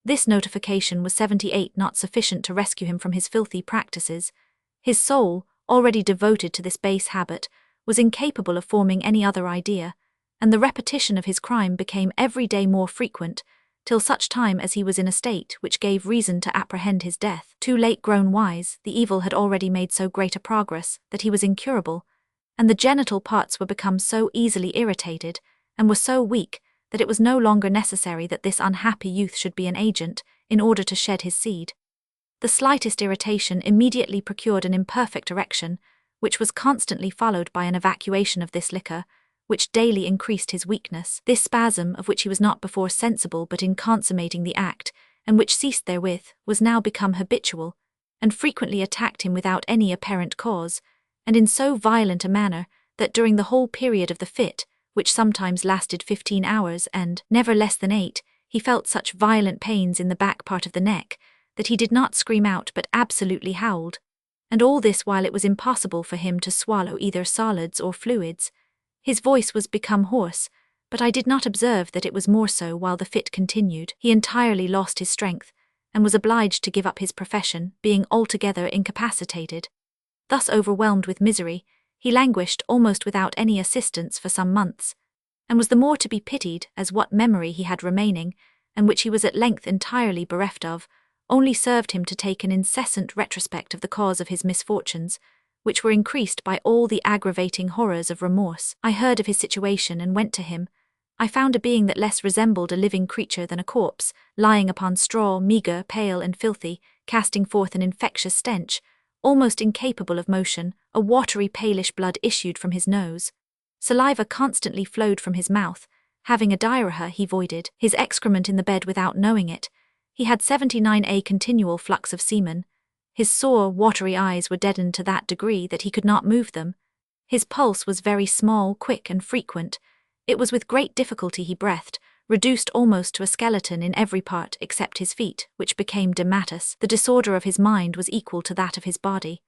[SPEAKER 1] This notification was 78 not sufficient to rescue him from his filthy practices. His soul, already devoted to this base habit, was incapable of forming any other idea, and the repetition of his crime became every day more frequent, till such time as he was in a state which gave reason to apprehend his death. Too late grown wise, the evil had already made so great a progress that he was incurable, and the genital parts were become so easily irritated, and were so weak, that it was no longer necessary that this unhappy youth should be an agent, in order to shed his seed. The slightest irritation immediately procured an imperfect erection, which was constantly followed by an evacuation of this liquor, which daily increased his weakness. This spasm, of which he was not before sensible but in consummating the act, and which ceased therewith, was now become habitual, and frequently attacked him without any apparent cause, and in so violent a manner, that during the whole period of the fit, which sometimes lasted 15 hours and never less than 8, he felt such violent pains in the back part of the neck, that he did not scream out but absolutely howled, and all this while it was impossible for him to swallow either solids or fluids. His voice was become hoarse, but I did not observe that it was more so while the fit continued. He entirely lost his strength, and was obliged to give up his profession, being altogether incapacitated. Thus overwhelmed with misery, he languished almost without any assistance for some months, and was the more to be pitied as what memory he had remaining, and which he was at length entirely bereft of, only served him to take an incessant retrospect of the cause of his misfortunes, which were increased by all the aggravating horrors of remorse. I heard of his situation and went to him. I found a being that less resembled a living creature than a corpse, lying upon straw, meagre, pale and filthy, casting forth an infectious stench, almost incapable of motion. A watery palish blood issued from his nose. Saliva constantly flowed from his mouth. Having a diarrhea he voided his excrement in the bed without knowing it. He had 79 continual flux of semen. His sore, watery eyes were deadened to that degree that he could not move them. His pulse was very small, quick and frequent. It was with great difficulty he breathed, reduced almost to a skeleton in every part except his feet, which became dematus. The disorder of his mind was equal to that of his body.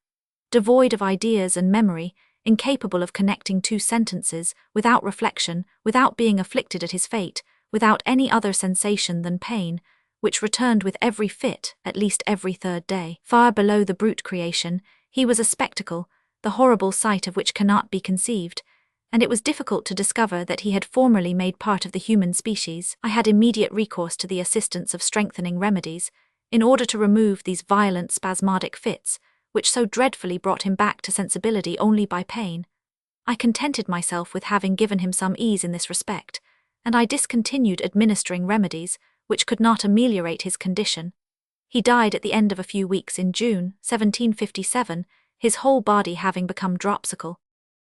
[SPEAKER 1] Devoid of ideas and memory, incapable of connecting 2 sentences, without reflection, without being afflicted at his fate, without any other sensation than pain, which returned with every fit, at least every 3rd day. Far below the brute creation, he was a spectacle, the horrible sight of which cannot be conceived, and it was difficult to discover that he had formerly made part of the human species. I had immediate recourse to the assistance of strengthening remedies, in order to remove these violent spasmodic fits, which so dreadfully brought him back to sensibility only by pain. I contented myself with having given him some ease in this respect, and I discontinued administering remedies, which could not ameliorate his condition. He died at the end of a few weeks in June 1757, his whole body having become dropsical.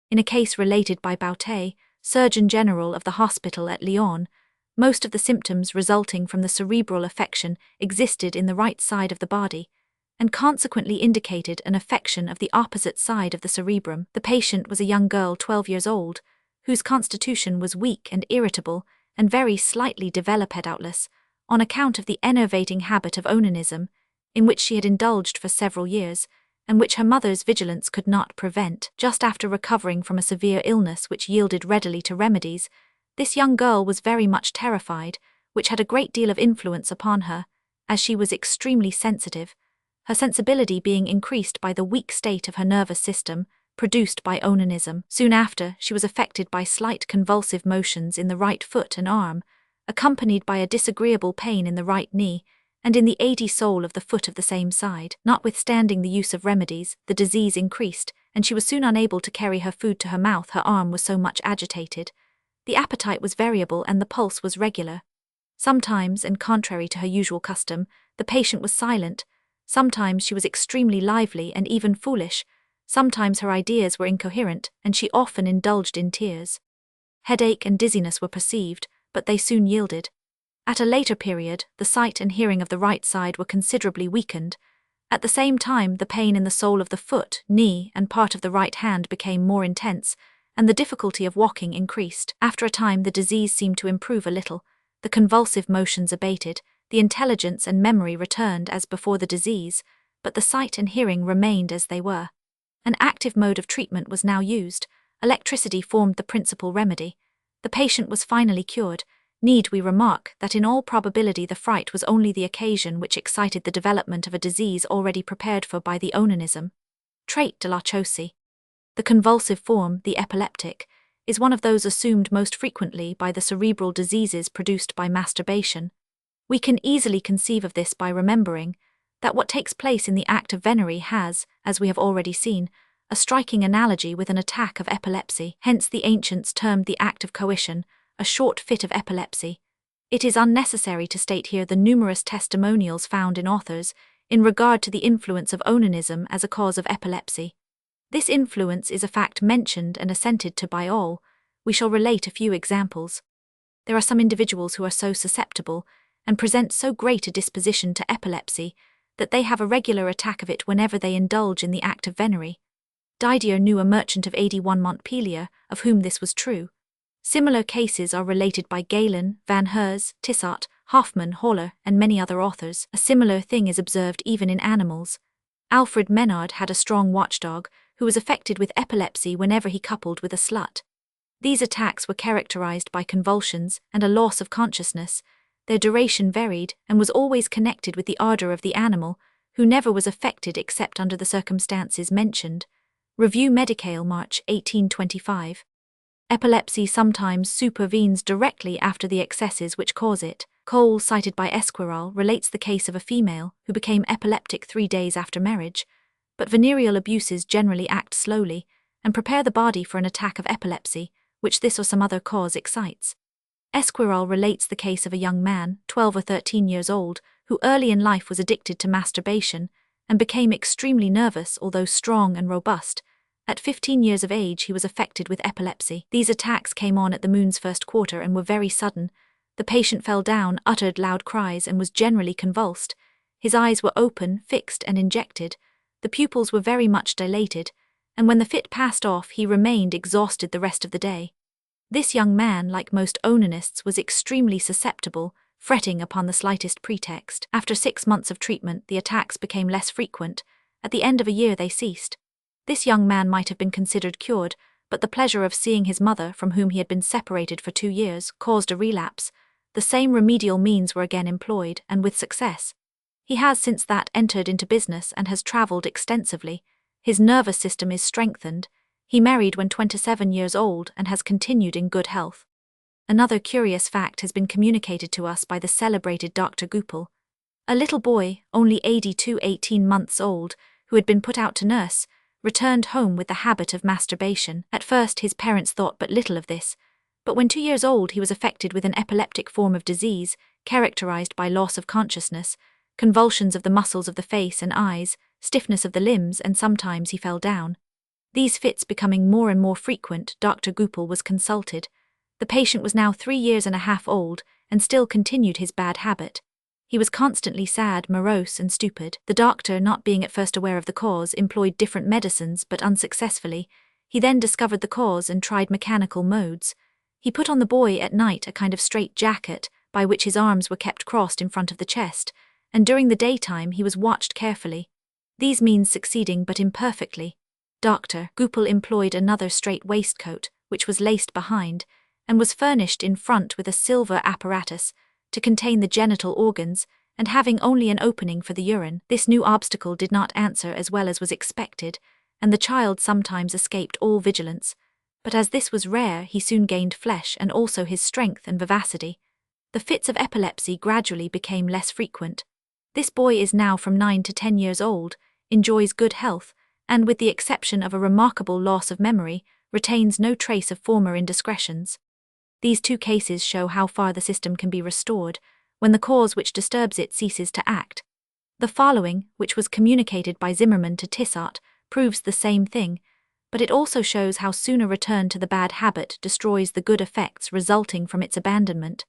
[SPEAKER 1] In a case related by Boutet, Surgeon General of the hospital at Lyon, most of the symptoms resulting from the cerebral affection existed in the right side of the body, and consequently indicated an affection of the opposite side of the cerebrum. The patient was a young girl 12 years old, whose constitution was weak and irritable and very slightly doubtless, on account of the enervating habit of onanism, in which she had indulged for several years, and which her mother's vigilance could not prevent. Just after recovering from a severe illness which yielded readily to remedies, this young girl was very much terrified, which had a great deal of influence upon her, as she was extremely sensitive, her sensibility being increased by the weak state of her nervous system, produced by onanism. Soon after, she was affected by slight convulsive motions in the right foot and arm, accompanied by a disagreeable pain in the right knee, and in the 80 sole of the foot of the same side. Notwithstanding the use of remedies, the disease increased, and she was soon unable to carry her food to her mouth, her arm was so much agitated. The appetite was variable and the pulse was regular. Sometimes, and contrary to her usual custom, the patient was silent. Sometimes she was extremely lively and even foolish. Sometimes her ideas were incoherent, and she often indulged in tears. Headache and dizziness were perceived, but they soon yielded. At a later period, the sight and hearing of the right side were considerably weakened. At the same time, the pain in the sole of the foot, knee, and part of the right hand became more intense, and the difficulty of walking increased. After a time, the disease seemed to improve a little, the convulsive motions abated, the intelligence and memory returned as before the disease, but the sight and hearing remained as they were. An active mode of treatment was now used. Electricity formed the principal remedy. The patient was finally cured. Need we remark that in all probability the fright was only the occasion which excited the development of a disease already prepared for by the onanism. Trait de la chose. The convulsive form, the epileptic, is one of those assumed most frequently by the cerebral diseases produced by masturbation. We can easily conceive of this by remembering that what takes place in the act of venery has, as we have already seen, a striking analogy with an attack of epilepsy. Hence the ancients termed the act of coition a short fit of epilepsy. It is unnecessary to state here the numerous testimonials found in authors in regard to the influence of onanism as a cause of epilepsy. This influence is a fact mentioned and assented to by all. We shall relate a few examples. There are some individuals who are so susceptible and present so great a disposition to epilepsy that they have a regular attack of it whenever they indulge in the act of venery. Didier knew a merchant of 81 Montpellier of whom this was true. Similar cases are related by Galen, Van Hers, Tissot, Hoffmann, Haller, and many other authors. A similar thing is observed even in animals. Alfred Menard had a strong watchdog who was affected with epilepsy whenever he coupled with a slut. These attacks were characterized by convulsions and a loss of consciousness. Their duration varied and was always connected with the ardor of the animal, who never was affected except under the circumstances mentioned. Revue Médicale, March 1825. Epilepsy sometimes supervenes directly after the excesses which cause it. Cole, cited by Esquirol, relates the case of a female who became epileptic 3 days after marriage, but venereal abuses generally act slowly and prepare the body for an attack of epilepsy, which this or some other cause excites. Esquirol relates the case of a young man, 12 or 13 years old, who early in life was addicted to masturbation and became extremely nervous although strong and robust. At 15 years of age he was affected with epilepsy. These attacks came on at the moon's first quarter and were very sudden. The patient fell down, uttered loud cries, and was generally convulsed. His eyes were open, fixed, and injected. The pupils were very much dilated, and when the fit passed off he remained exhausted the rest of the day. This young man, like most onanists, was extremely susceptible, fretting upon the slightest pretext. After 6 months of treatment the attacks became less frequent. At the end of a year they ceased. This young man might have been considered cured, but the pleasure of seeing his mother, from whom he had been separated for 2 years, caused a relapse. The same remedial means were again employed, and with success. He has since that entered into business and has travelled extensively. His nervous system is strengthened. He married when 27 years old and has continued in good health. Another curious fact has been communicated to us by the celebrated Dr. Goupil. A little boy, only 18 months old, who had been put out to nurse, returned home with the habit of masturbation. At first his parents thought but little of this, but when 2 years old he was affected with an epileptic form of disease, characterized by loss of consciousness. convulsions of the muscles of the face and eyes, stiffness of the limbs, and sometimes he fell down. These fits becoming more and more frequent, Dr. Goupil was consulted. The patient was now 3 years and a half old, and still continued his bad habit. He was constantly sad, morose, and stupid. The doctor, not being at first aware of the cause, employed different medicines, but unsuccessfully. He then discovered the cause and tried mechanical modes. He put on the boy at night a kind of straight jacket, by which his arms were kept crossed in front of the chest, and during the daytime he was watched carefully. These means succeeding but imperfectly. Dr. Goupil employed another straight waistcoat, which was laced behind, and was furnished in front with a silver apparatus to contain the genital organs, and having only an opening for the urine. This new obstacle did not answer as well as was expected, and the child sometimes escaped all vigilance. But as this was rare, he soon gained flesh and also his strength and vivacity. The fits of epilepsy gradually became less frequent. This boy is now from 9 to 10 years old, enjoys good health, and with the exception of a remarkable loss of memory, retains no trace of former indiscretions. These two cases show how far the system can be restored when the cause which disturbs it ceases to act. The following, which was communicated by Zimmermann to Tissot, proves the same thing, but it also shows how soon a return to the bad habit destroys the good effects resulting from its abandonment.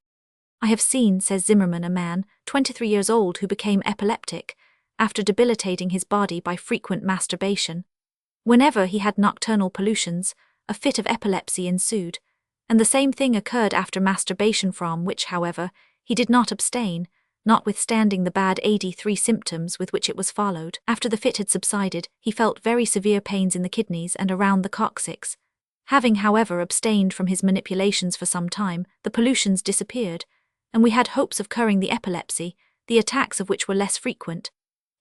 [SPEAKER 1] I have seen, says Zimmermann, a man, 23 years old, who became epileptic after debilitating his body by frequent masturbation. Whenever he had nocturnal pollutions, a fit of epilepsy ensued, and the same thing occurred after masturbation, from which, however, he did not abstain, notwithstanding the bad 83 symptoms with which it was followed. After the fit had subsided, he felt very severe pains in the kidneys and around the coccyx. Having, however, abstained from his manipulations for some time, the pollutions disappeared, and we had hopes of curing the epilepsy, the attacks of which were less frequent.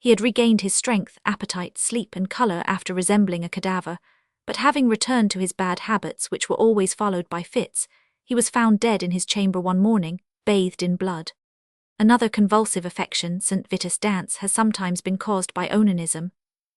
[SPEAKER 1] He had regained his strength, appetite, sleep, and colour after resembling a cadaver, but having returned to his bad habits, which were always followed by fits, he was found dead in his chamber one morning, bathed in blood. Another convulsive affection, St. Vitus' dance, has sometimes been caused by onanism.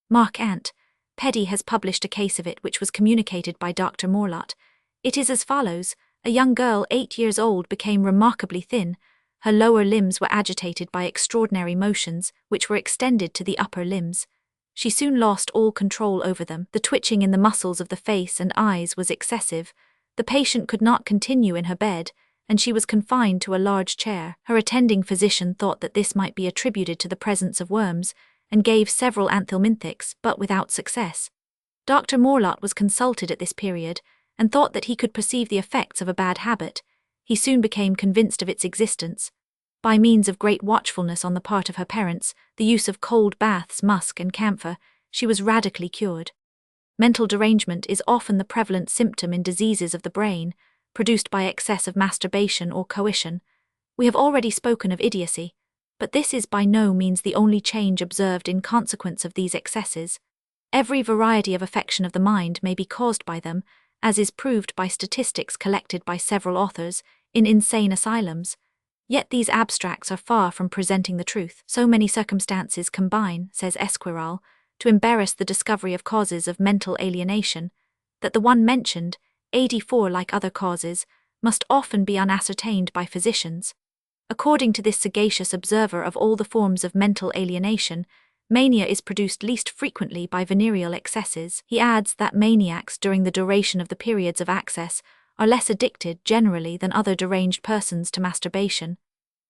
[SPEAKER 1] Mark Ant, Peddy, has published a case of it which was communicated by Dr. Morlot. It is as follows: a young girl 8 years old became remarkably thin. Her lower limbs were agitated by extraordinary motions, which were extended to the upper limbs. She soon lost all control over them. The twitching in the muscles of the face and eyes was excessive. The patient could not continue in her bed, and she was confined to a large chair. Her attending physician thought that this might be attributed to the presence of worms, and gave several anthelminthics, but without success. Dr. Morlot was consulted at this period, and thought that he could perceive the effects of a bad habit. He soon became convinced of its existence. By means of great watchfulness on the part of her parents, the use of cold baths, musk, and camphor, she was radically cured. Mental derangement is often the prevalent symptom in diseases of the brain, produced by excess of masturbation or coition. We have already spoken of idiocy, but this is by no means the only change observed in consequence of these excesses. Every variety of affection of the mind may be caused by them, as is proved by statistics collected by several authors in insane asylums. Yet these abstracts are far from presenting the truth. So many circumstances combine, says Esquirol, to embarrass the discovery of causes of mental alienation, that the one mentioned, 84, like other causes, must often be unascertained by physicians. According to this sagacious observer of all the forms of mental alienation, mania is produced least frequently by venereal excesses. He adds that maniacs, during the duration of the periods of access, are less addicted generally than other deranged persons to masturbation.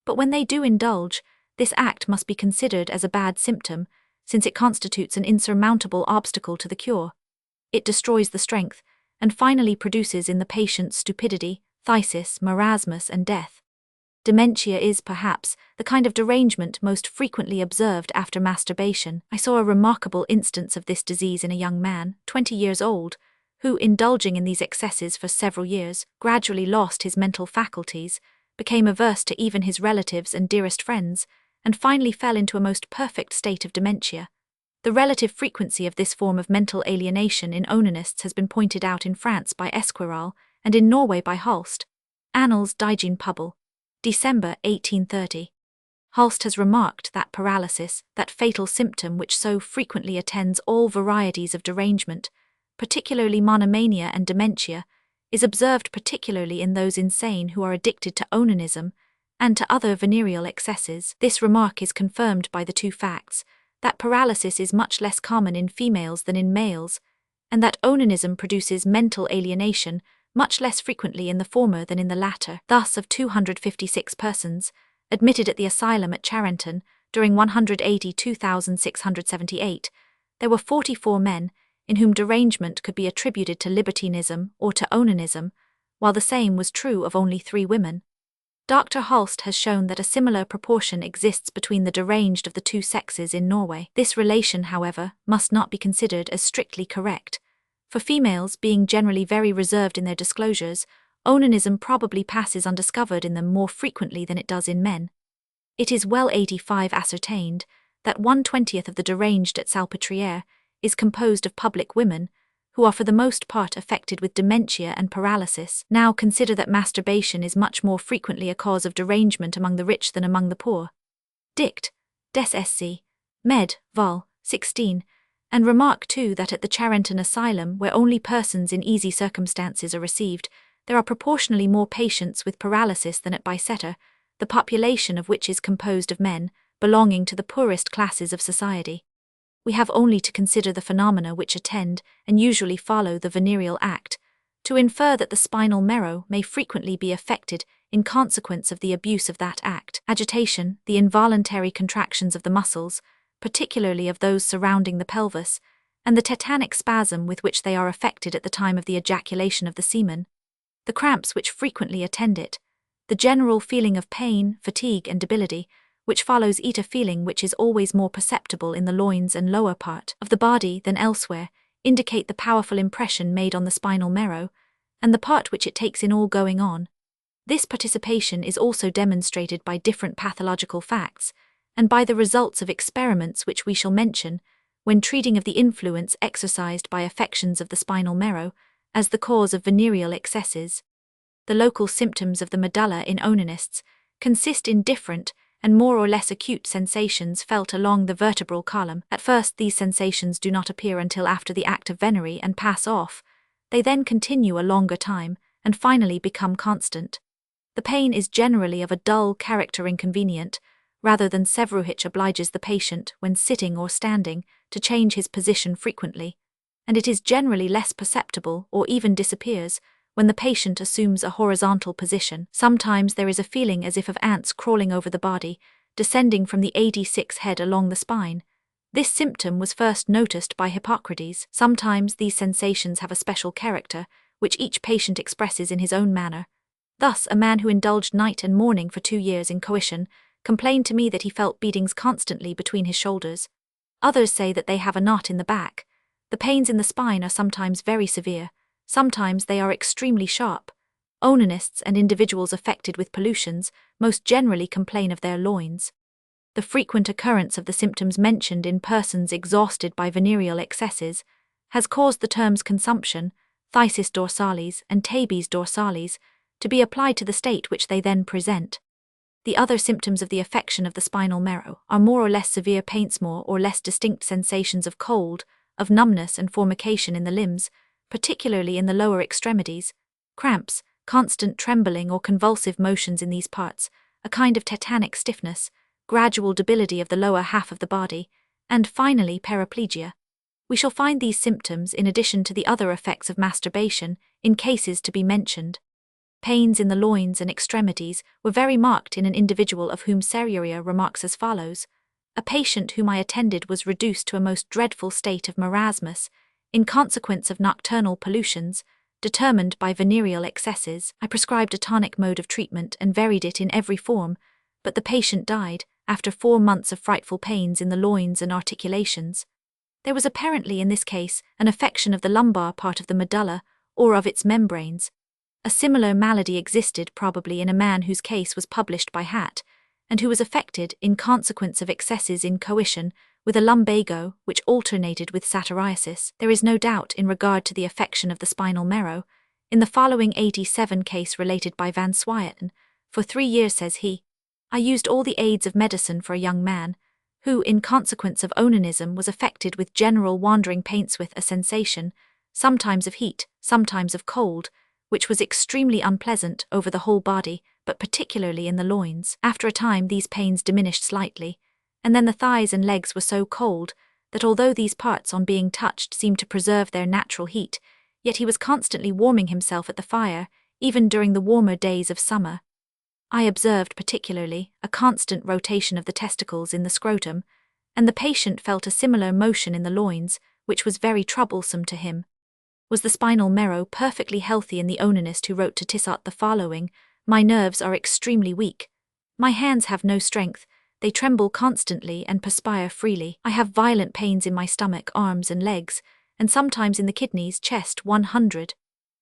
[SPEAKER 1] But when they do indulge, this act must be considered as a bad symptom, since it constitutes an insurmountable obstacle to the cure. It destroys the strength, and finally produces in the patient stupidity, phthisis, marasmus, and death. Dementia is, perhaps, the kind of derangement most frequently observed after masturbation. I saw a remarkable instance of this disease in a young man, 20 years old, who, indulging in these excesses for several years, gradually lost his mental faculties, became averse to even his relatives and dearest friends, and finally fell into a most perfect state of dementia. The relative frequency of this form of mental alienation in onanists has been pointed out in France by Esquirol, and in Norway by Holst. Annals d'Hygiene Publ. December 1830. Holst has remarked that paralysis, that fatal symptom which so frequently attends all varieties of derangement, particularly monomania and dementia, is observed particularly in those insane who are addicted to onanism, and to other venereal excesses. This remark is confirmed by the two facts that paralysis is much less common in females than in males, and that onanism produces mental alienation much less frequently in the former than in the latter. Thus, of 256 persons admitted at the asylum at Charenton during 182,678, there were 44 men in whom derangement could be attributed to libertinism or to onanism, while the same was true of only 3 women. Dr. Holst has shown that a similar proportion exists between the deranged of the two sexes in Norway. This relation, however, must not be considered as strictly correct. For females, being generally very reserved in their disclosures, onanism probably passes undiscovered in them more frequently than it does in men. It is well 85 ascertained that 1/20 of the deranged at Salpêtrière is composed of public women, who are for the most part affected with dementia and paralysis. Now consider that masturbation is much more frequently a cause of derangement among the rich than among the poor. Dict. Des Sc. Med. Vol. 16. And remark too that at the Charenton Asylum, where only persons in easy circumstances are received, there are proportionally more patients with paralysis than at Bicêtre, the population of which is composed of men belonging to the poorest classes of society. We have only to consider the phenomena which attend and usually follow the venereal act, to infer that the spinal marrow may frequently be affected in consequence of the abuse of that act. Agitation, the involuntary contractions of the muscles, particularly of those surrounding the pelvis, and the tetanic spasm with which they are affected at the time of the ejaculation of the semen, the cramps which frequently attend it, the general feeling of pain, fatigue, and debility, which follows each, a feeling which is always more perceptible in the loins and lower part of the body than elsewhere, indicate the powerful impression made on the spinal marrow, and the part which it takes in all going on. This participation is also demonstrated by different pathological facts, and by the results of experiments which we shall mention, when treating of the influence exercised by affections of the spinal marrow, as the cause of venereal excesses. The local symptoms of the medulla in onanists consist in different and more or less acute sensations felt along the vertebral column. At first these sensations do not appear until after the act of venery and pass off. They then continue a longer time, and finally become constant. The pain is generally of a dull character, inconvenient, rather than several, which obliges the patient, when sitting or standing, to change his position frequently, and it is generally less perceptible, or even disappears, when the patient assumes a horizontal position. Sometimes there is a feeling as if of ants crawling over the body, descending from the 86 head along the spine. This symptom was first noticed by Hippocrates. Sometimes these sensations have a special character, which each patient expresses in his own manner. Thus, a man who indulged night and morning for 2 years in coition complained to me that he felt beatings constantly between his shoulders. Others say that they have a knot in the back. The pains in the spine are sometimes very severe. Sometimes they are extremely sharp. Onanists and individuals affected with pollutions most generally complain of their loins. The frequent occurrence of the symptoms mentioned in persons exhausted by venereal excesses has caused the terms consumption, phthisis dorsalis, and tabes dorsalis to be applied to the state which they then present. The other symptoms of the affection of the spinal marrow are more or less severe pains, more or less distinct sensations of cold, of numbness and formication in the limbs, particularly in the lower extremities, cramps, constant trembling or convulsive motions in these parts, a kind of tetanic stiffness, gradual debility of the lower half of the body, and finally paraplegia. We shall find these symptoms in addition to the other effects of masturbation in cases to be mentioned. Pains in the loins and extremities were very marked in an individual of whom Serruria remarks as follows: "A patient whom I attended was reduced to a most dreadful state of marasmus, in consequence of nocturnal pollutions, determined by venereal excesses. I prescribed a tonic mode of treatment and varied it in every form, but the patient died after 4 months of frightful pains in the loins and articulations. There was apparently in this case an affection of the lumbar part of the medulla, or of its membranes. A similar malady existed probably in a man whose case was published by Hatt, and who was affected in consequence of excesses in coition with a lumbago which alternated with satyriasis. There is no doubt in regard to the affection of the spinal marrow. In the following 87 case related by Van Swieten, for 3 years, says he, I used all the aids of medicine for a young man, who, in consequence of onanism, was affected with general wandering pains with a sensation, sometimes of heat, sometimes of cold, which was extremely unpleasant over the whole body, but particularly in the loins. After a time these pains diminished slightly, and then the thighs and legs were so cold that although these parts on being touched seemed to preserve their natural heat, yet he was constantly warming himself at the fire, even during the warmer days of summer. I observed particularly a constant rotation of the testicles in the scrotum, and the patient felt a similar motion in the loins, which was very troublesome to him. Was the spinal marrow perfectly healthy in the onanist who wrote to Tissot the following: "My nerves are extremely weak. My hands have no strength, they tremble constantly and perspire freely. I have violent pains in my stomach, arms and legs, and sometimes in the kidneys, chest 100.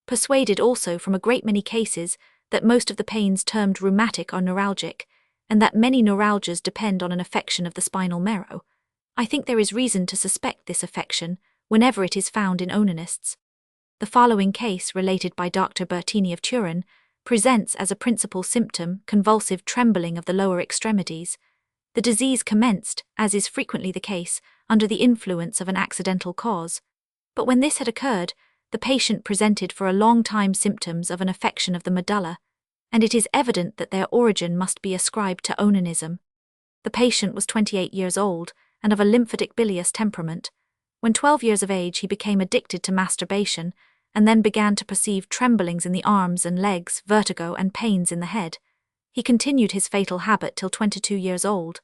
[SPEAKER 1] Persuaded also from a great many cases that most of the pains termed rheumatic are neuralgic, and that many neuralgias depend on an affection of the spinal marrow. I think there is reason to suspect this affection whenever it is found in onanists." The following case, related by Dr. Bertini of Turin, presents as a principal symptom convulsive trembling of the lower extremities. The disease commenced, as is frequently the case, under the influence of an accidental cause. But when this had occurred, the patient presented for a long time symptoms of an affection of the medulla, and it is evident that their origin must be ascribed to onanism. The patient was 28 years old and of a lymphatic bilious temperament. When 12 years of age he became addicted to masturbation, and then began to perceive tremblings in the arms and legs, vertigo and pains in the head. He continued his fatal habit till 22 years old.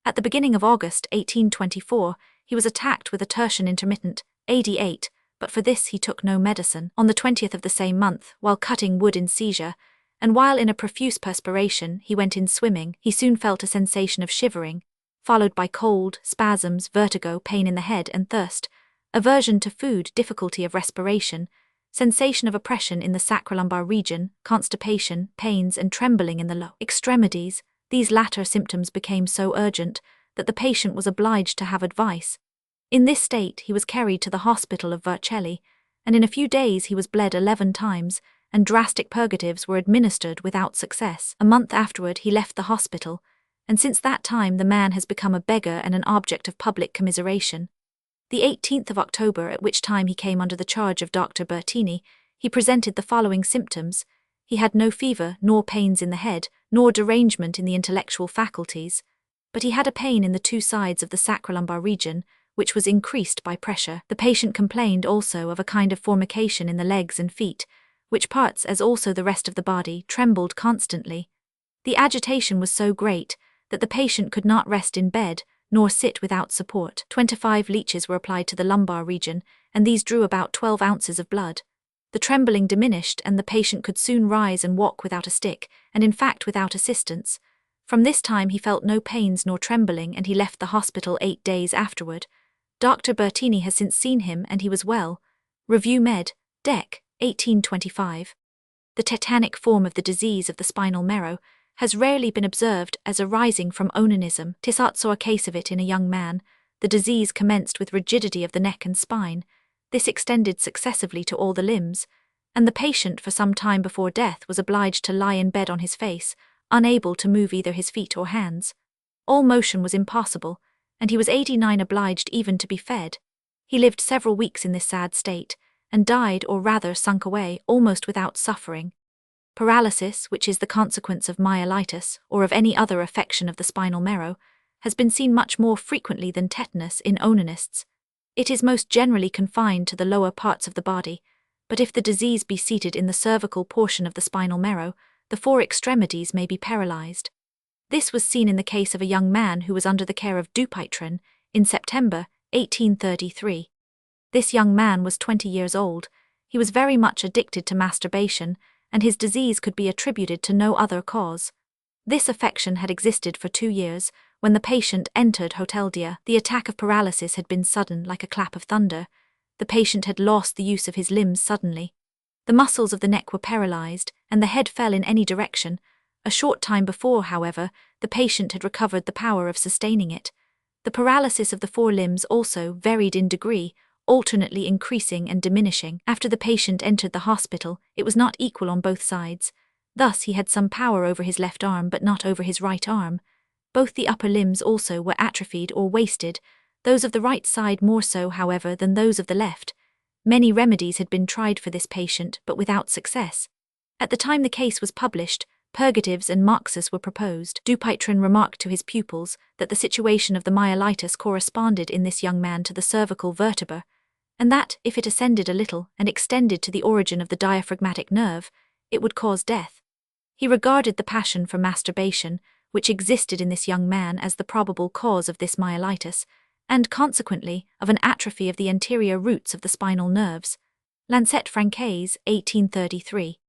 [SPEAKER 1] At the beginning of August 1824, he was attacked with a tertian intermittent, AD8, but for this he took no medicine. On the 20th of the same month, while cutting wood in seizure, and while in a profuse perspiration he went in swimming, he soon felt a sensation of shivering, followed by cold, spasms, vertigo, pain in the head and thirst, aversion to food, difficulty of respiration, sensation of oppression in the sacrolumbar region, constipation, pains and trembling in the low extremities. These latter symptoms became so urgent that the patient was obliged to have advice. In this state he was carried to the hospital of Vercelli, and in a few days he was bled 11 times, and drastic purgatives were administered without success. A month afterward he left the hospital, and since that time the man has become a beggar and an object of public commiseration. The 18th of October, at which time he came under the charge of Dr. Bertini, he presented the following symptoms. He had no fever, nor pains in the head, nor derangement in the intellectual faculties, but he had a pain in the 2 sides of the sacrolumbar region, which was increased by pressure. The patient complained also of a kind of formication in the legs and feet, which parts, as also the rest of the body, trembled constantly. The agitation was so great that the patient could not rest in bed, nor sit without support. 25 leeches were applied to the lumbar region, and these drew about 12 ounces of blood. The trembling diminished, and the patient could soon rise and walk without a stick, and in fact without assistance. From this time he felt no pains nor trembling, and he left the hospital 8 days afterward. Dr. Bertini has since seen him, and he was well. Review Med. Dec. 1825. The tetanic form of the disease of the spinal marrow has rarely been observed as arising from onanism. Tissot saw a case of it in a young man. The disease commenced with rigidity of the neck and spine. This extended successively to all the limbs, and the patient for some time before death was obliged to lie in bed on his face, unable to move either his feet or hands. All motion was impossible, and he was 89 obliged even to be fed. He lived several weeks in this sad state, and died, or rather sunk away, almost without suffering. Paralysis, which is the consequence of myelitis or of any other affection of the spinal marrow, has been seen much more frequently than tetanus in onanists. It is most generally confined to the lower parts of the body, but if the disease be seated in the cervical portion of the spinal marrow, the 4 extremities may be paralyzed. This was seen in the case of a young man who was under the care of Dupuytren in September 1833. This young man was 20 years old. He was very much addicted to masturbation, and his disease could be attributed to no other cause. This affection had existed for 2 years, when the patient entered Hotel Dieu. The attack of paralysis had been sudden, like a clap of thunder. The patient had lost the use of his limbs suddenly. The muscles of the neck were paralyzed, and the head fell in any direction. A short time before, however, the patient had recovered the power of sustaining it. The paralysis of the 4 limbs also varied in degree, alternately increasing and diminishing. After the patient entered the hospital, it was not equal on both sides. Thus he had some power over his left arm but not over his right arm. Both the upper limbs also were atrophied or wasted, those of the right side more so, however, than those of the left. Many remedies had been tried for this patient, but without success. At the time the case was published, purgatives and moxas were proposed. Dupuytren remarked to his pupils that the situation of the myelitis corresponded in this young man to the cervical vertebra, and that, if it ascended a little and extended to the origin of the diaphragmatic nerve, it would cause death. He regarded the passion for masturbation, which existed in this young man, as the probable cause of this myelitis, and consequently of an atrophy of the anterior roots of the spinal nerves. Lancet Francaise, 1833.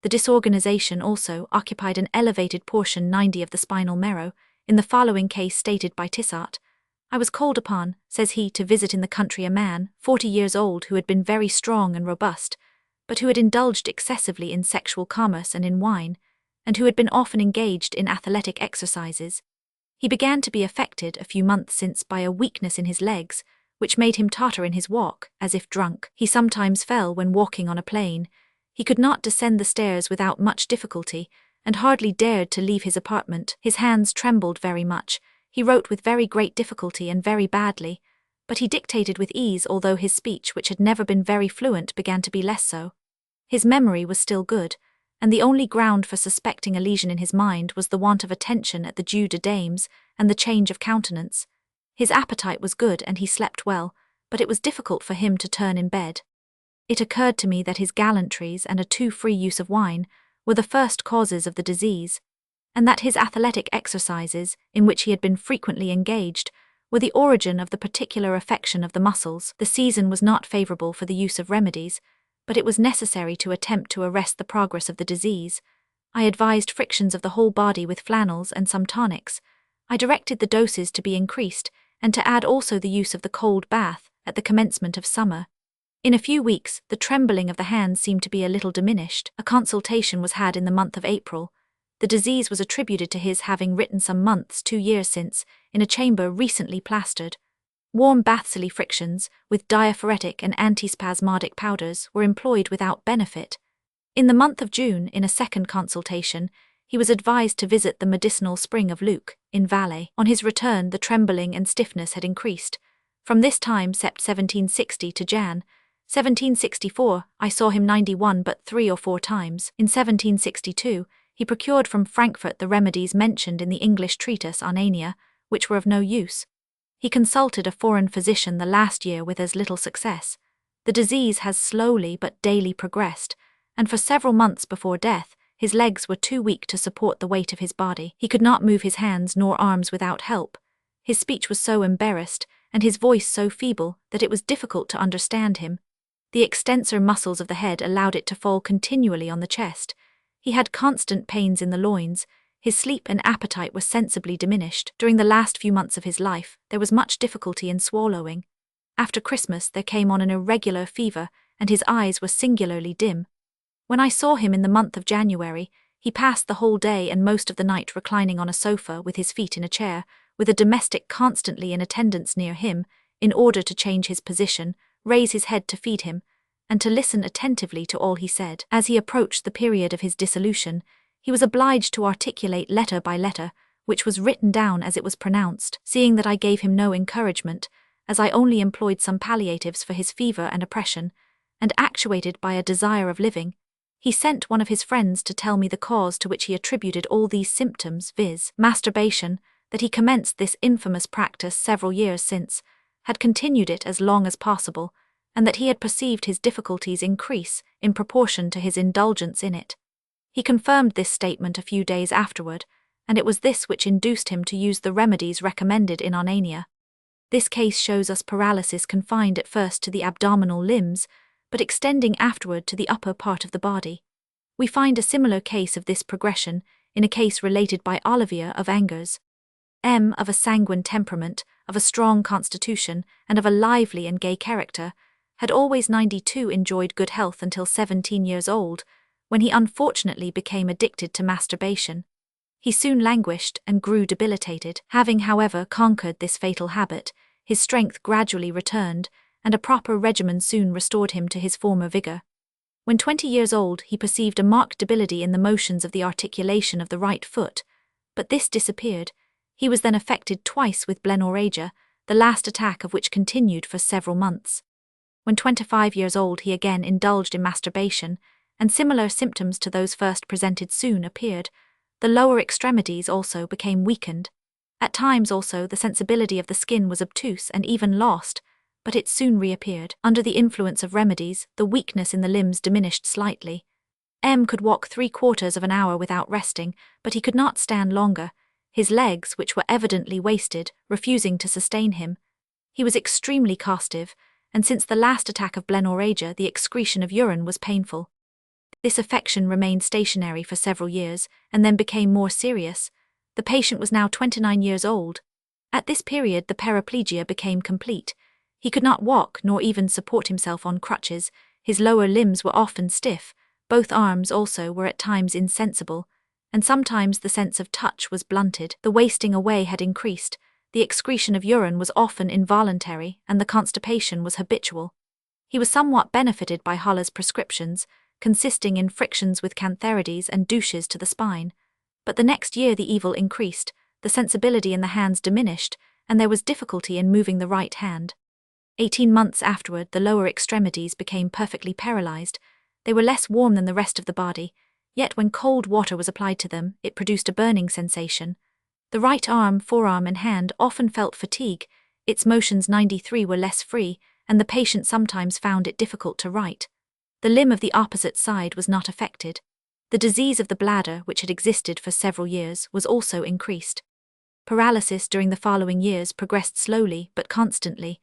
[SPEAKER 1] The disorganization also occupied an elevated portion 90 of the spinal marrow, in the following case stated by Tissot. I was called upon, says he, to visit in the country a man, 40 years old, who had been very strong and robust, but who had indulged excessively in sexual commerce and in wine, and who had been often engaged in athletic exercises. He began to be affected a few months since by a weakness in his legs, which made him totter in his walk, as if drunk. He sometimes fell when walking on a plain. He could not descend the stairs without much difficulty, and hardly dared to leave his apartment. His hands trembled very much. He wrote with very great difficulty and very badly, but he dictated with ease, although his speech, which had never been very fluent, began to be less so. His memory was still good, and the only ground for suspecting a lesion in his mind was the want of attention at the jeu de dames and the change of countenance. His appetite was good and he slept well, but it was difficult for him to turn in bed. It occurred to me that his gallantries and a too free use of wine were the first causes of the disease, and that his athletic exercises, in which he had been frequently engaged, were the origin of the particular affection of the muscles. The season was not favorable for the use of remedies, but it was necessary to attempt to arrest the progress of the disease. I advised frictions of the whole body with flannels and some tonics. I directed the doses to be increased, and to add also the use of the cold bath at the commencement of summer. In a few weeks, the trembling of the hands seemed to be a little diminished. A consultation was had in the month of April. The disease was attributed to his having written some months, 2 years since, in a chamber recently plastered. Warm bathsily frictions, with diaphoretic and antispasmodic powders, were employed without benefit. In the month of June, in a second consultation, he was advised to visit the medicinal spring of Luc, in Valais. On his return, the trembling and stiffness had increased. From this time, sept. 1760 to Jan. 1764, I saw him 91 but 3 or 4 times. In 1762, he procured from Frankfurt the remedies mentioned in the English treatise Onania, which were of no use. He consulted a foreign physician the last year with as little success. The disease has slowly but daily progressed, and for several months before death, his legs were too weak to support the weight of his body. He could not move his hands nor arms without help. His speech was so embarrassed, and his voice so feeble, that it was difficult to understand him. The extensor muscles of the head allowed it to fall continually on the chest. He had constant pains in the loins. His sleep and appetite were sensibly diminished. During the last few months of his life, there was much difficulty in swallowing. After Christmas there came on an irregular fever, and his eyes were singularly dim. When I saw him in the month of January, he passed the whole day and most of the night reclining on a sofa with his feet in a chair, with a domestic constantly in attendance near him, in order to change his position, raise his head to feed him, and to listen attentively to all he said. As he approached the period of his dissolution, he was obliged to articulate letter by letter, which was written down as it was pronounced. Seeing that I gave him no encouragement, as I only employed some palliatives for his fever and oppression, and actuated by a desire of living, he sent one of his friends to tell me the cause to which he attributed all these symptoms, viz., masturbation, that he commenced this infamous practice several years since, had continued it as long as possible, and that he had perceived his difficulties increase in proportion to his indulgence in it. He confirmed this statement a few days afterward, and it was this which induced him to use the remedies recommended in Onania. This case shows us paralysis confined at first to the abdominal limbs, but extending afterward to the upper part of the body. We find a similar case of this progression in a case related by Olivier of Angers. M, of a sanguine temperament, of a strong constitution, and of a lively and gay character, had always 92 enjoyed good health until 17 years old, when he unfortunately became addicted to masturbation. He soon languished and grew debilitated. Having, however, conquered this fatal habit, his strength gradually returned, and a proper regimen soon restored him to his former vigor. When 20 years old, he perceived a marked debility in the motions of the articulation of the right foot, but this disappeared. He was then affected twice with blenorrhea, the last attack of which continued for several months. When 25 years old, he again indulged in masturbation, and similar symptoms to those first presented soon appeared, The lower extremities also became weakened. At times also the sensibility of the skin was obtuse and even lost, but it soon reappeared. Under the influence of remedies, the weakness in the limbs diminished slightly. M could walk 3/4 of an hour without resting, but he could not stand longer, his legs, which were evidently wasted, refusing to sustain him. He was extremely costive, and since the last attack of blenorrhea the excretion of urine was painful. This affection remained stationary for several years, and then became more serious. The patient was now 29 years old. At this period the paraplegia became complete. He could not walk nor even support himself on crutches, his lower limbs were often stiff, both arms also were at times insensible, and sometimes the sense of touch was blunted. The wasting away had increased, the excretion of urine was often involuntary, and the constipation was habitual. He was somewhat benefited by Haller's prescriptions, consisting in frictions with cantharides and douches to the spine. But the next year the evil increased, the sensibility in the hands diminished, and there was difficulty in moving the right hand. 18 months afterward the lower extremities became perfectly paralyzed. They were less warm than the rest of the body, yet when cold water was applied to them, it produced a burning sensation. The right arm, forearm and hand often felt fatigue, its motions 93 were less free, and the patient sometimes found it difficult to write. The limb of the opposite side was not affected. The disease of the bladder, which had existed for several years, was also increased. Paralysis during the following years progressed slowly but constantly.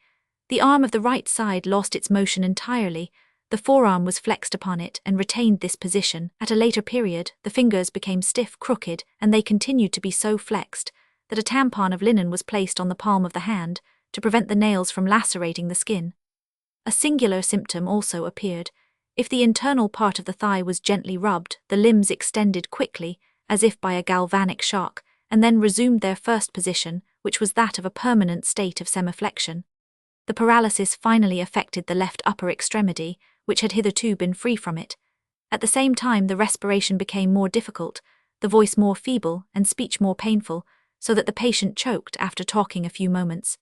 [SPEAKER 1] The arm of the right side lost its motion entirely. The forearm was flexed upon it and retained this position. At a later period, the fingers became stiff, crooked, and they continued to be so flexed that a tampon of linen was placed on the palm of the hand to prevent the nails from lacerating the skin. A singular symptom also appeared. If the internal part of the thigh was gently rubbed, the limbs extended quickly, as if by a galvanic shock, and then resumed their first position, which was that of a permanent state of semiflexion. The paralysis finally affected the left upper extremity, which had hitherto been free from it. At the same time the respiration became more difficult, the voice more feeble, and speech more painful, so that the patient choked after talking a few moments.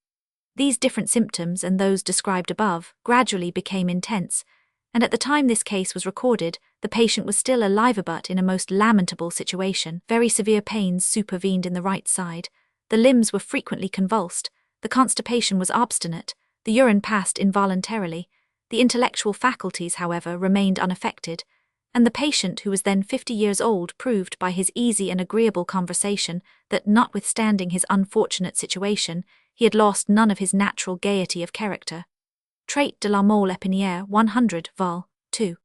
[SPEAKER 1] These different symptoms and those described above gradually became intense, and at the time this case was recorded, the patient was still alive but in a most lamentable situation. Very severe pains supervened in the right side, the limbs were frequently convulsed, the constipation was obstinate, the urine passed involuntarily, the intellectual faculties, however, remained unaffected, and the patient, who was then 50 years old, proved by his easy and agreeable conversation that, notwithstanding his unfortunate situation, he had lost none of his natural gaiety of character. Trait de la Mole Épinière 100 vol. 2.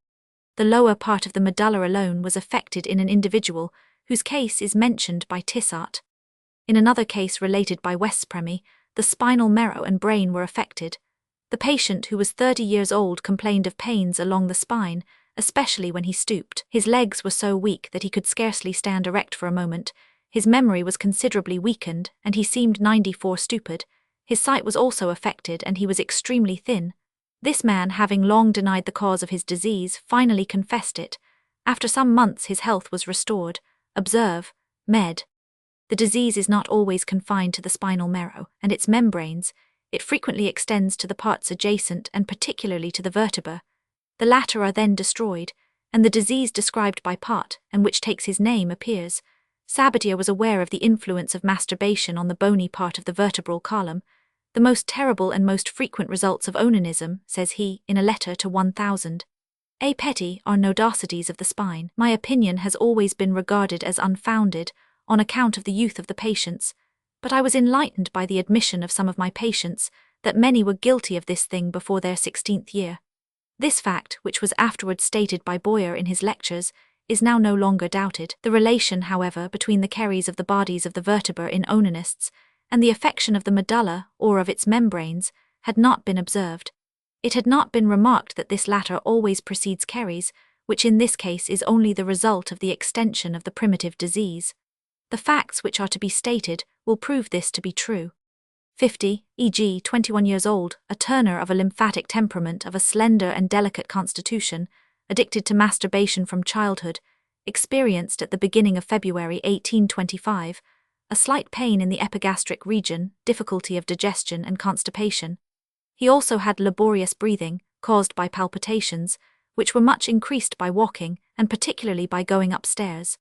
[SPEAKER 1] The lower part of the medulla alone was affected in an individual, whose case is mentioned by Tissot. In another case related by Westpremy, the spinal marrow and brain were affected. The patient, who was 30 years old, complained of pains along the spine, especially when he stooped. His legs were so weak that he could scarcely stand erect for a moment, his memory was considerably weakened, and he seemed 94 stupid. His sight was also affected, and he was extremely thin. This man, having long denied the cause of his disease, finally confessed it. After some months his health was restored. Observe, Med. The disease is not always confined to the spinal marrow and its membranes, it frequently extends to the parts adjacent and particularly to the vertebra. The latter are then destroyed, and the disease described by Pott, and which takes his name, appears. Sabatier was aware of the influence of masturbation on the bony part of the vertebral column. The most terrible and most frequent results of onanism, says he, in a letter to 1000. A. Petty, are nodosities of the spine. My opinion has always been regarded as unfounded, on account of the youth of the patients, but I was enlightened by the admission of some of my patients that many were guilty of this thing before their 16th year. This fact, which was afterwards stated by Boyer in his lectures, is now no longer doubted. The relation, however, between the caries of the bodies of the vertebra in onanists and the affection of the medulla, or of its membranes, had not been observed. It had not been remarked that this latter always precedes caries, which in this case is only the result of the extension of the primitive disease. The facts which are to be stated will prove this to be true. 50, e.g. 21 years old, a turner of a lymphatic temperament, of a slender and delicate constitution, addicted to masturbation from childhood, experienced at the beginning of February 1825, a slight pain in the epigastric region, difficulty of digestion and constipation. He also had laborious breathing, caused by palpitations, which were much increased by walking, and particularly by going upstairs.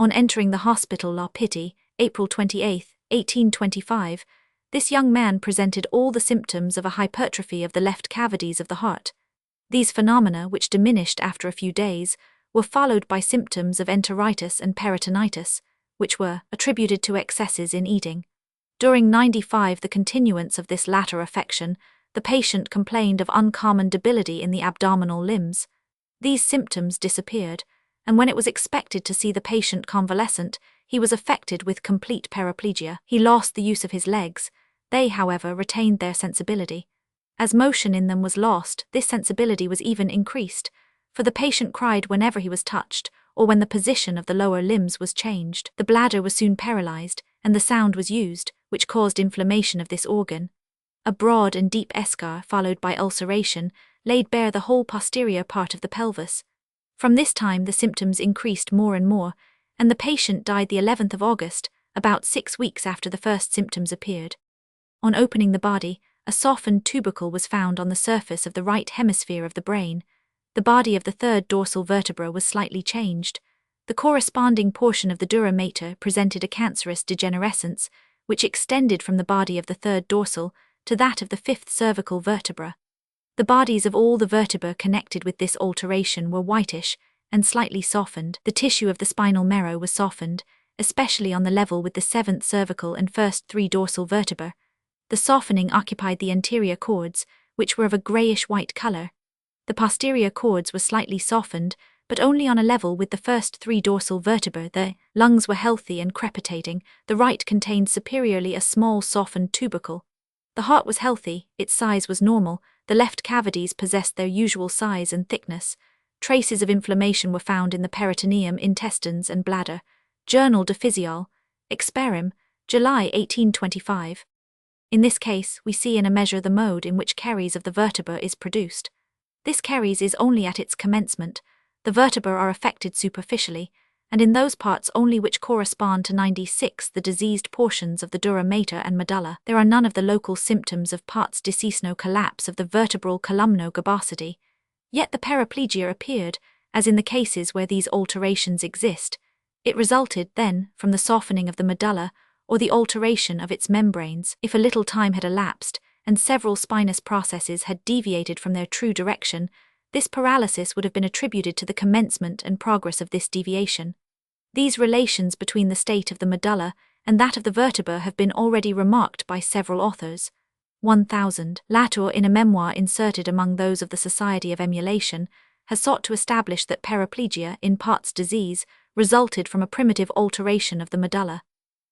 [SPEAKER 1] On entering the hospital La Pitie, April 28, 1825, this young man presented all the symptoms of a hypertrophy of the left cavities of the heart. These phenomena, which diminished after a few days, were followed by symptoms of enteritis and peritonitis, which were attributed to excesses in eating. During 95, the continuance of this latter affection, the patient complained of uncommon debility in the abdominal limbs. These symptoms disappeared, and when it was expected to see the patient convalescent, he was affected with complete paraplegia. He lost the use of his legs. They, however, retained their sensibility. As motion in them was lost, this sensibility was even increased, for the patient cried whenever he was touched, or when the position of the lower limbs was changed. The bladder was soon paralyzed, and the sound was used, which caused inflammation of this organ. A broad and deep eschar, followed by ulceration, laid bare the whole posterior part of the pelvis. From this time the symptoms increased more and more, and the patient died the 11th of August, about 6 weeks after the first symptoms appeared. On opening the body, a softened tubercle was found on the surface of the right hemisphere of the brain. The body of the third dorsal vertebra was slightly changed. The corresponding portion of the dura mater presented a cancerous degenerescence, which extended from the body of the third dorsal to that of the fifth cervical vertebra. The bodies of all the vertebrae connected with this alteration were whitish and slightly softened. The tissue of the spinal marrow was softened, especially on the level with the seventh cervical and first 3 dorsal vertebrae. The softening occupied the anterior cords, which were of a greyish-white colour. The posterior cords were slightly softened, but only on a level with the first 3 dorsal vertebrae. The lungs were healthy and crepitating. The right contained superiorly a small softened tubercle. The heart was healthy, its size was normal, the left cavities possessed their usual size and thickness. Traces of inflammation were found in the peritoneum, intestines and bladder. Journal de Physiologie, Experim, July 1825. In this case, we see in a measure the mode in which caries of the vertebra is produced. This caries is only at its commencement. The vertebrae are affected superficially, and in those parts only which correspond to 96 the diseased portions of the dura mater and medulla. There are none of the local symptoms of parts diseasno collapse of the vertebral columno-gabosity. Yet the paraplegia appeared, as in the cases where these alterations exist. It resulted, then, from the softening of the medulla, or the alteration of its membranes. If a little time had elapsed, and several spinous processes had deviated from their true direction, this paralysis would have been attributed to the commencement and progress of this deviation. These relations between the state of the medulla and that of the vertebra have been already remarked by several authors. 1000. Latour, in a memoir inserted among those of the Society of Emulation, has sought to establish that paraplegia, in parts disease, resulted from a primitive alteration of the medulla.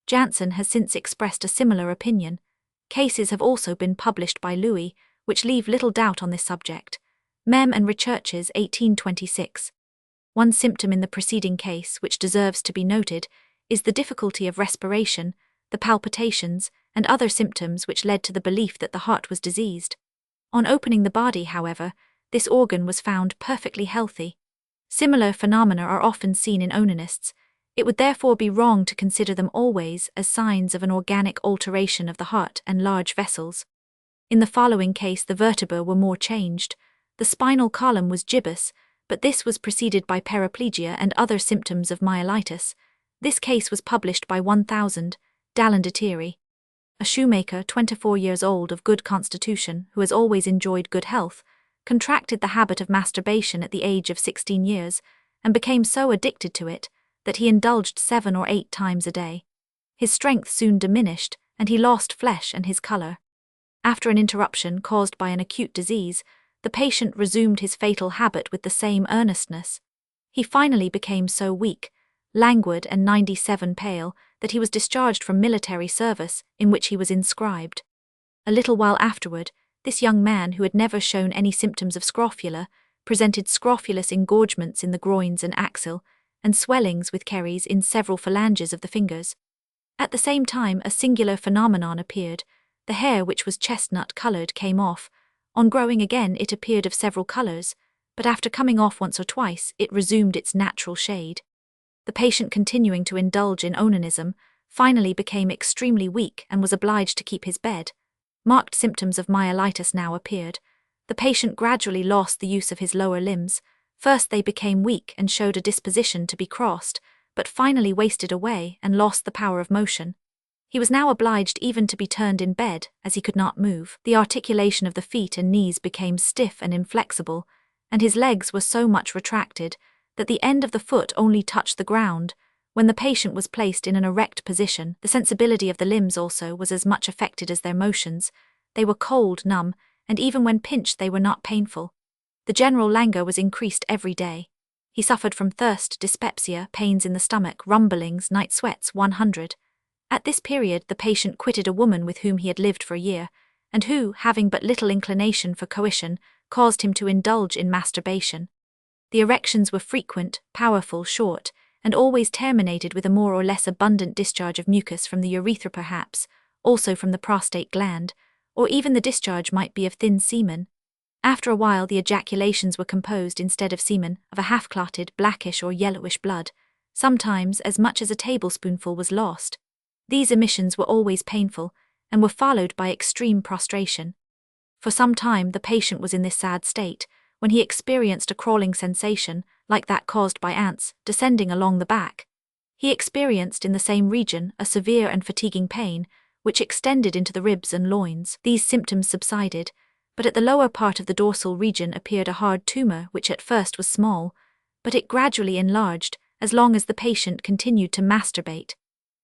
[SPEAKER 1] Janssen has since expressed a similar opinion. Cases have also been published by Louis, which leave little doubt on this subject. Mem and Recherches, 1826. One symptom in the preceding case, which deserves to be noted, is the difficulty of respiration, the palpitations, and other symptoms which led to the belief that the heart was diseased. On opening the body, however, this organ was found perfectly healthy. Similar phenomena are often seen in onanists. It would therefore be wrong to consider them always as signs of an organic alteration of the heart and large vessels. In the following case, the vertebrae were more changed. The spinal column was gibbous, but this was preceded by paraplegia and other symptoms of myelitis. This case was published by 1000, Deslandes. A shoemaker, 24 years old, of good constitution, who has always enjoyed good health, contracted the habit of masturbation at the age of 16 years, and became so addicted to it that he indulged 7 or 8 times a day. His strength soon diminished, and he lost flesh and his colour. After an interruption caused by an acute disease, the patient resumed his fatal habit with the same earnestness. He finally became so weak, languid and 97 pale, that he was discharged from military service, in which he was inscribed. A little while afterward, this young man, who had never shown any symptoms of scrofula, presented scrofulous engorgements in the groins and axil, and swellings with caries in several phalanges of the fingers. At the same time, a singular phenomenon appeared. The hair, which was chestnut-coloured, came off. On growing again, it appeared of several colours, but after coming off once or twice, it resumed its natural shade. The patient, continuing to indulge in onanism, finally became extremely weak and was obliged to keep his bed. Marked symptoms of myelitis now appeared. The patient gradually lost the use of his lower limbs. First they became weak and showed a disposition to be crossed, but finally wasted away and lost the power of motion. He was now obliged even to be turned in bed, as he could not move. The articulation of the feet and knees became stiff and inflexible, and his legs were so much retracted that the end of the foot only touched the ground. When the patient was placed in an erect position, the sensibility of the limbs also was as much affected as their motions. They were cold, numb, and even when pinched they were not painful. The general languor was increased every day. He suffered from thirst, dyspepsia, pains in the stomach, rumblings, night sweats. 100. At this period the patient quitted a woman with whom he had lived for a year, and who, having but little inclination for coition, caused him to indulge in masturbation. The erections were frequent, powerful, short, and always terminated with a more or less abundant discharge of mucus from the urethra perhaps, also from the prostate gland, or even the discharge might be of thin semen. After a while the ejaculations were composed, instead of semen, of a half-clotted, blackish or yellowish blood. Sometimes as much as a tablespoonful was lost. These emissions were always painful, and were followed by extreme prostration. For some time the patient was in this sad state, when he experienced a crawling sensation, like that caused by ants, descending along the back. He experienced in the same region a severe and fatiguing pain, which extended into the ribs and loins. These symptoms subsided, but at the lower part of the dorsal region appeared a hard tumour which at first was small, but it gradually enlarged as long as the patient continued to masturbate.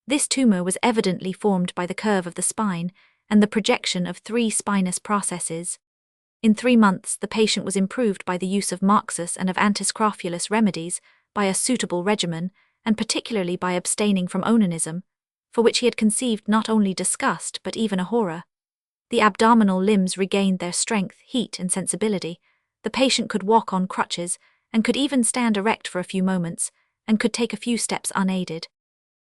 [SPEAKER 1] This tumour was evidently formed by the curve of the spine and the projection of 3 spinous processes. In 3 months the patient was improved by the use of moxus and of antiscrofulous remedies, by a suitable regimen, and particularly by abstaining from onanism, for which he had conceived not only disgust but even a horror. The abdominal limbs regained their strength, heat, and sensibility. The patient could walk on crutches, and could even stand erect for a few moments, and could take a few steps unaided.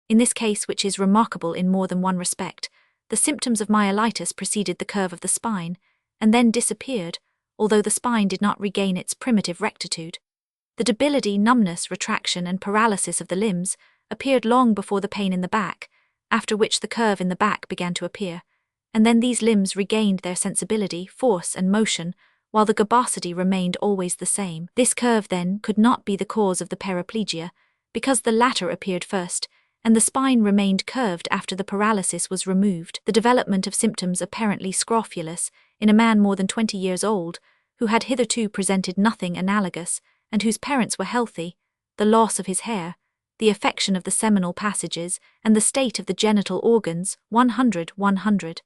[SPEAKER 1] In this case, which is remarkable in more than one respect, the symptoms of myelitis preceded the curve of the spine, and then disappeared, although the spine did not regain its primitive rectitude. The debility, numbness, retraction, and paralysis of the limbs appeared long before the pain in the back, after which the curve in the back began to appear, and then these limbs regained their sensibility, force, and motion, while the gobosity remained always the same. This curve, then, could not be the cause of the paraplegia, because the latter appeared first, and the spine remained curved after the paralysis was removed. The development of symptoms apparently scrofulous in a man more than 20 years old, who had hitherto presented nothing analogous, and whose parents were healthy, the loss of his hair, the affection of the seminal passages, and the state of the genital organs. 100.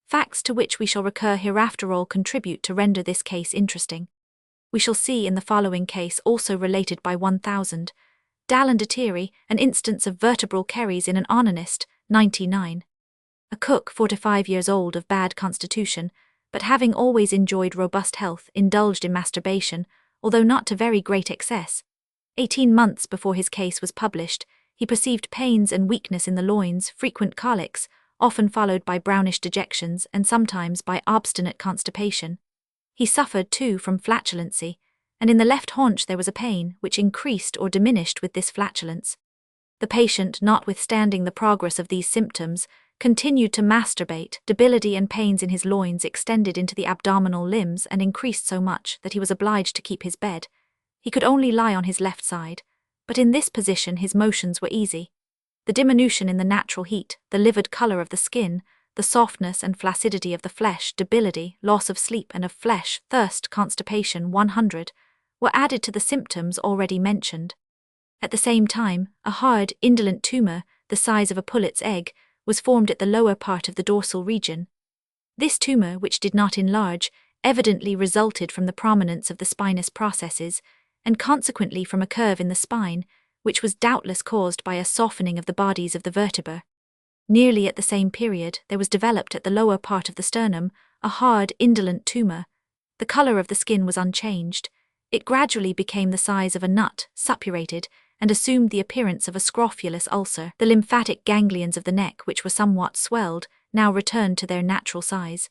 [SPEAKER 1] Facts to which we shall recur hereafter all contribute to render this case interesting. We shall see in the following case, also related by 1000, Deslandes, an instance of vertebral caries in an onanist. 99. A cook 45 years old of bad constitution, but having always enjoyed robust health, indulged in masturbation, although not to very great excess. 18 months before his case was published, he perceived pains and weakness in the loins, frequent colics, often followed by brownish dejections and sometimes by obstinate constipation. He suffered, too, from flatulency, and in the left haunch there was a pain, which increased or diminished with this flatulence. The patient, notwithstanding the progress of these symptoms, continued to masturbate. Debility and pains in his loins extended into the abdominal limbs and increased so much that he was obliged to keep his bed. He could only lie on his left side, but in this position his motions were easy. The diminution in the natural heat, the livid colour of the skin, the softness and flaccidity of the flesh, debility, loss of sleep and of flesh, thirst, constipation. 100, were added to the symptoms already mentioned. At the same time, a hard, indolent tumour, the size of a pullet's egg, was formed at the lower part of the dorsal region. This tumour, which did not enlarge, evidently resulted from the prominence of the spinous processes, and consequently from a curve in the spine, which was doubtless caused by a softening of the bodies of the vertebrae. Nearly at the same period, there was developed at the lower part of the sternum a hard, indolent tumour. The colour of the skin was unchanged. It gradually became the size of a nut, suppurated, and assumed the appearance of a scrofulous ulcer. The lymphatic ganglions of the neck, which were somewhat swelled, now returned to their natural size.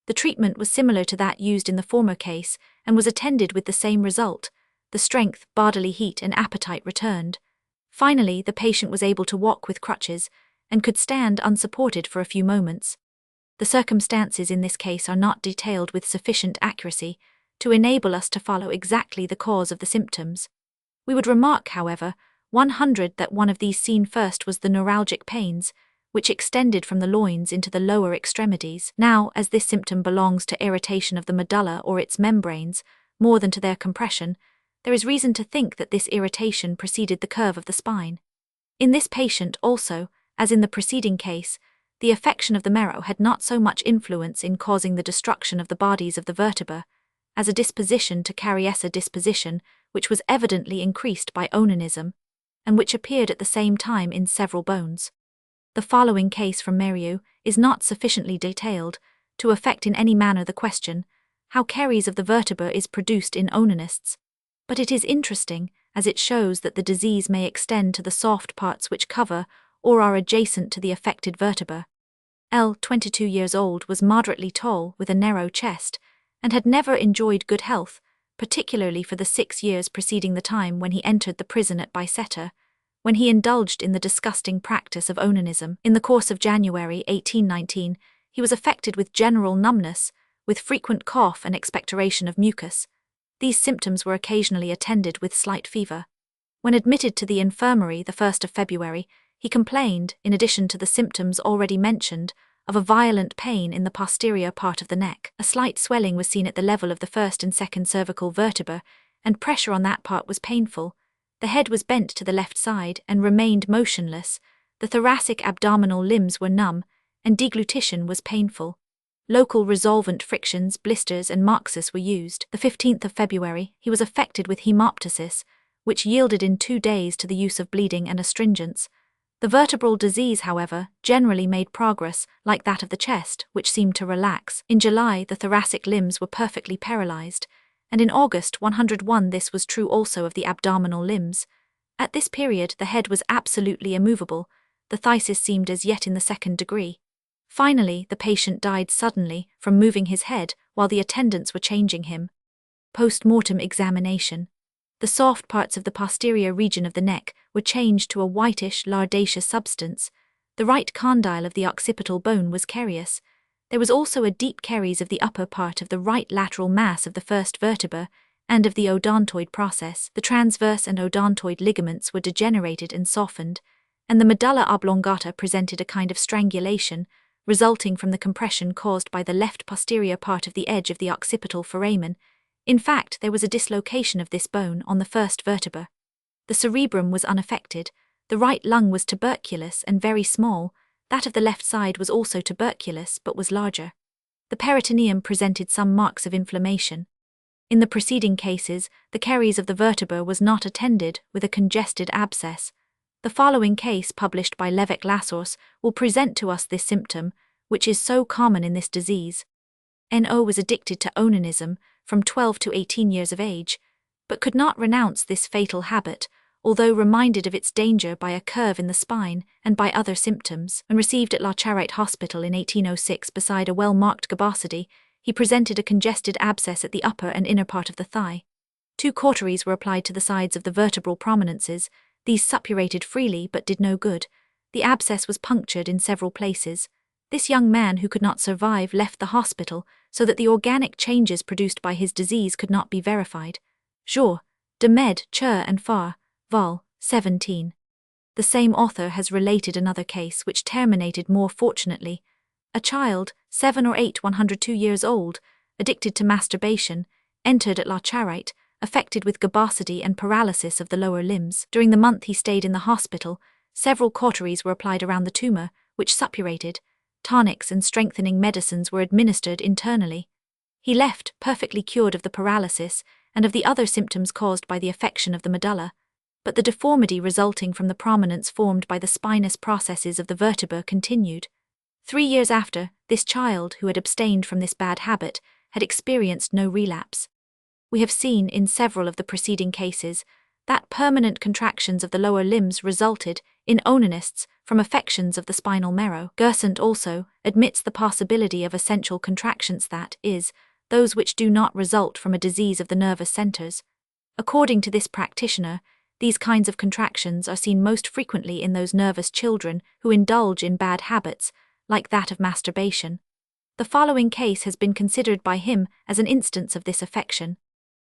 [SPEAKER 1] The treatment was similar to that used in the former case, and was attended with the same result. The strength, bodily heat, and appetite returned. Finally, the patient was able to walk with crutches, and could stand unsupported for a few moments. The circumstances in this case are not detailed with sufficient accuracy to enable us to follow exactly the cause of the symptoms. We would remark, however, 100 that one of these seen first was the neuralgic pains, which extended from the loins into the lower extremities. Now, as this symptom belongs to irritation of the medulla or its membranes, more than to their compression, there is reason to think that this irritation preceded the curve of the spine. In this patient also, as in the preceding case, the affection of the marrow had not so much influence in causing the destruction of the bodies of the vertebra, as a disposition to cariessa disposition, which was evidently increased by onanism, and which appeared at the same time in several bones. The following case from milieu is not sufficiently detailed to affect in any manner the question, how caries of the vertebra is produced in onanists, but it is interesting, as it shows that the disease may extend to the soft parts which cover or are adjacent to the affected vertebra. L, 22 years old, was moderately tall with a narrow chest, and had never enjoyed good health, particularly for the 6 years preceding the time when he entered the prison at Bicêtre, when he indulged in the disgusting practice of onanism. In the course of January 1819, he was affected with general numbness, with frequent cough and expectoration of mucus. These symptoms were occasionally attended with slight fever. When admitted to the infirmary the 1st of February, he complained, in addition to the symptoms already mentioned, of a violent pain in the posterior part of the neck. A slight swelling was seen at the level of the first and second cervical vertebra, and pressure on that part was painful. The head was bent to the left side and remained motionless. The thoracic abdominal limbs were numb, and deglutition was painful. Local resolvent frictions, blisters, and moxis were used. The 15th of February, he was affected with hemoptysis, which yielded in 2 days to the use of bleeding and astringents. The vertebral disease, however, generally made progress, like that of the chest, which seemed to relax. In July, the thoracic limbs were perfectly paralyzed, and in August 101 this was true also of the abdominal limbs. At this period the head was absolutely immovable, the phthisis seemed as yet in the 2nd degree. Finally, the patient died suddenly from moving his head while the attendants were changing him. Post-mortem examination. The soft parts of the posterior region of the neck were changed to a whitish, lardaceous substance. The right condyle of the occipital bone was carious. There was also a deep caries of the upper part of the right lateral mass of the first vertebra and of the odontoid process. The transverse and odontoid ligaments were degenerated and softened, and the medulla oblongata presented a kind of strangulation, resulting from the compression caused by the left posterior part of the edge of the occipital foramen. In fact, there was a dislocation of this bone on the first vertebra. The cerebrum was unaffected, the right lung was tuberculous and very small, that of the left side was also tuberculous but was larger. The peritoneum presented some marks of inflammation. In the preceding cases, the caries of the vertebra was not attended with a congested abscess. The following case, published by Lévesque Lassource, will present to us this symptom, which is so common in this disease. N.O. was addicted to onanism from 12 to 18 years of age, but could not renounce this fatal habit, although reminded of its danger by a curve in the spine and by other symptoms. When received at La Charite Hospital in 1806 beside a well-marked gabosity, he presented a congested abscess at the upper and inner part of the thigh. 2 cauteries were applied to the sides of the vertebral prominences. These suppurated freely but did no good. The abscess was punctured in several places. This young man who could not survive left the hospital so that the organic changes produced by his disease could not be verified. Jour, de Med, Chur and Far, Vol. 17. The same author has related another case which terminated more fortunately. A child, 7 or 8, 102 years old, addicted to masturbation, entered at La Charite, affected with gabosity and paralysis of the lower limbs. During the month he stayed in the hospital, several cauteries were applied around the tumor, which suppurated. Tonics and strengthening medicines were administered internally. He left perfectly cured of the paralysis and of the other symptoms caused by the affection of the medulla, but the deformity resulting from the prominence formed by the spinous processes of the vertebra continued. 3 years after, this child, who had abstained from this bad habit, had experienced no relapse. We have seen, in several of the preceding cases, that permanent contractions of the lower limbs resulted, in onanists, from affections of the spinal marrow. Gersant also admits the possibility of essential contractions, that is, those which do not result from a disease of the nervous centers. According to this practitioner, these kinds of contractions are seen most frequently in those nervous children who indulge in bad habits, like that of masturbation. The following case has been considered by him as an instance of this affection.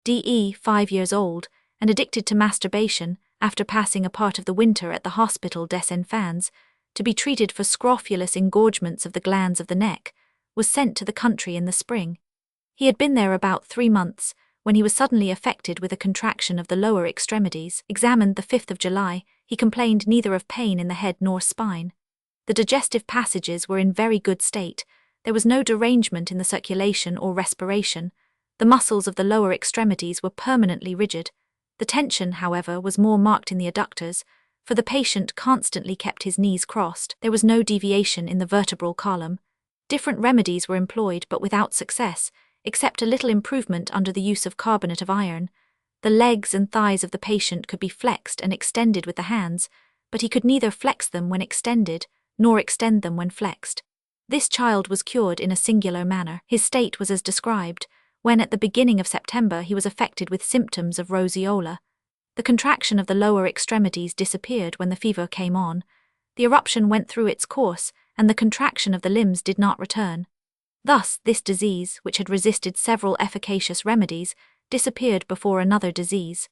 [SPEAKER 1] D.E., 5 years old, and addicted to masturbation, after passing a part of the winter at the hospital Deslandes, to be treated for scrofulous engorgements of the glands of the neck, was sent to the country in the spring. He had been there about 3 months, when he was suddenly affected with a contraction of the lower extremities. Examined the 5th of July, he complained neither of pain in the head nor spine. The digestive passages were in very good state. There was no derangement in the circulation or respiration. The muscles of the lower extremities were permanently rigid. The tension, however, was more marked in the adductors, for the patient constantly kept his knees crossed. There was no deviation in the vertebral column. Different remedies were employed, but without success, except a little improvement under the use of carbonate of iron. The legs and thighs of the patient could be flexed and extended with the hands, but he could neither flex them when extended, nor extend them when flexed. This child was cured in a singular manner. His state was as described, when at the beginning of September he was affected with symptoms of roseola. The contraction of the lower extremities disappeared when the fever came on. The eruption went through its course, and the contraction of the limbs did not return. Thus, this disease, which had resisted several efficacious remedies, disappeared before another disease.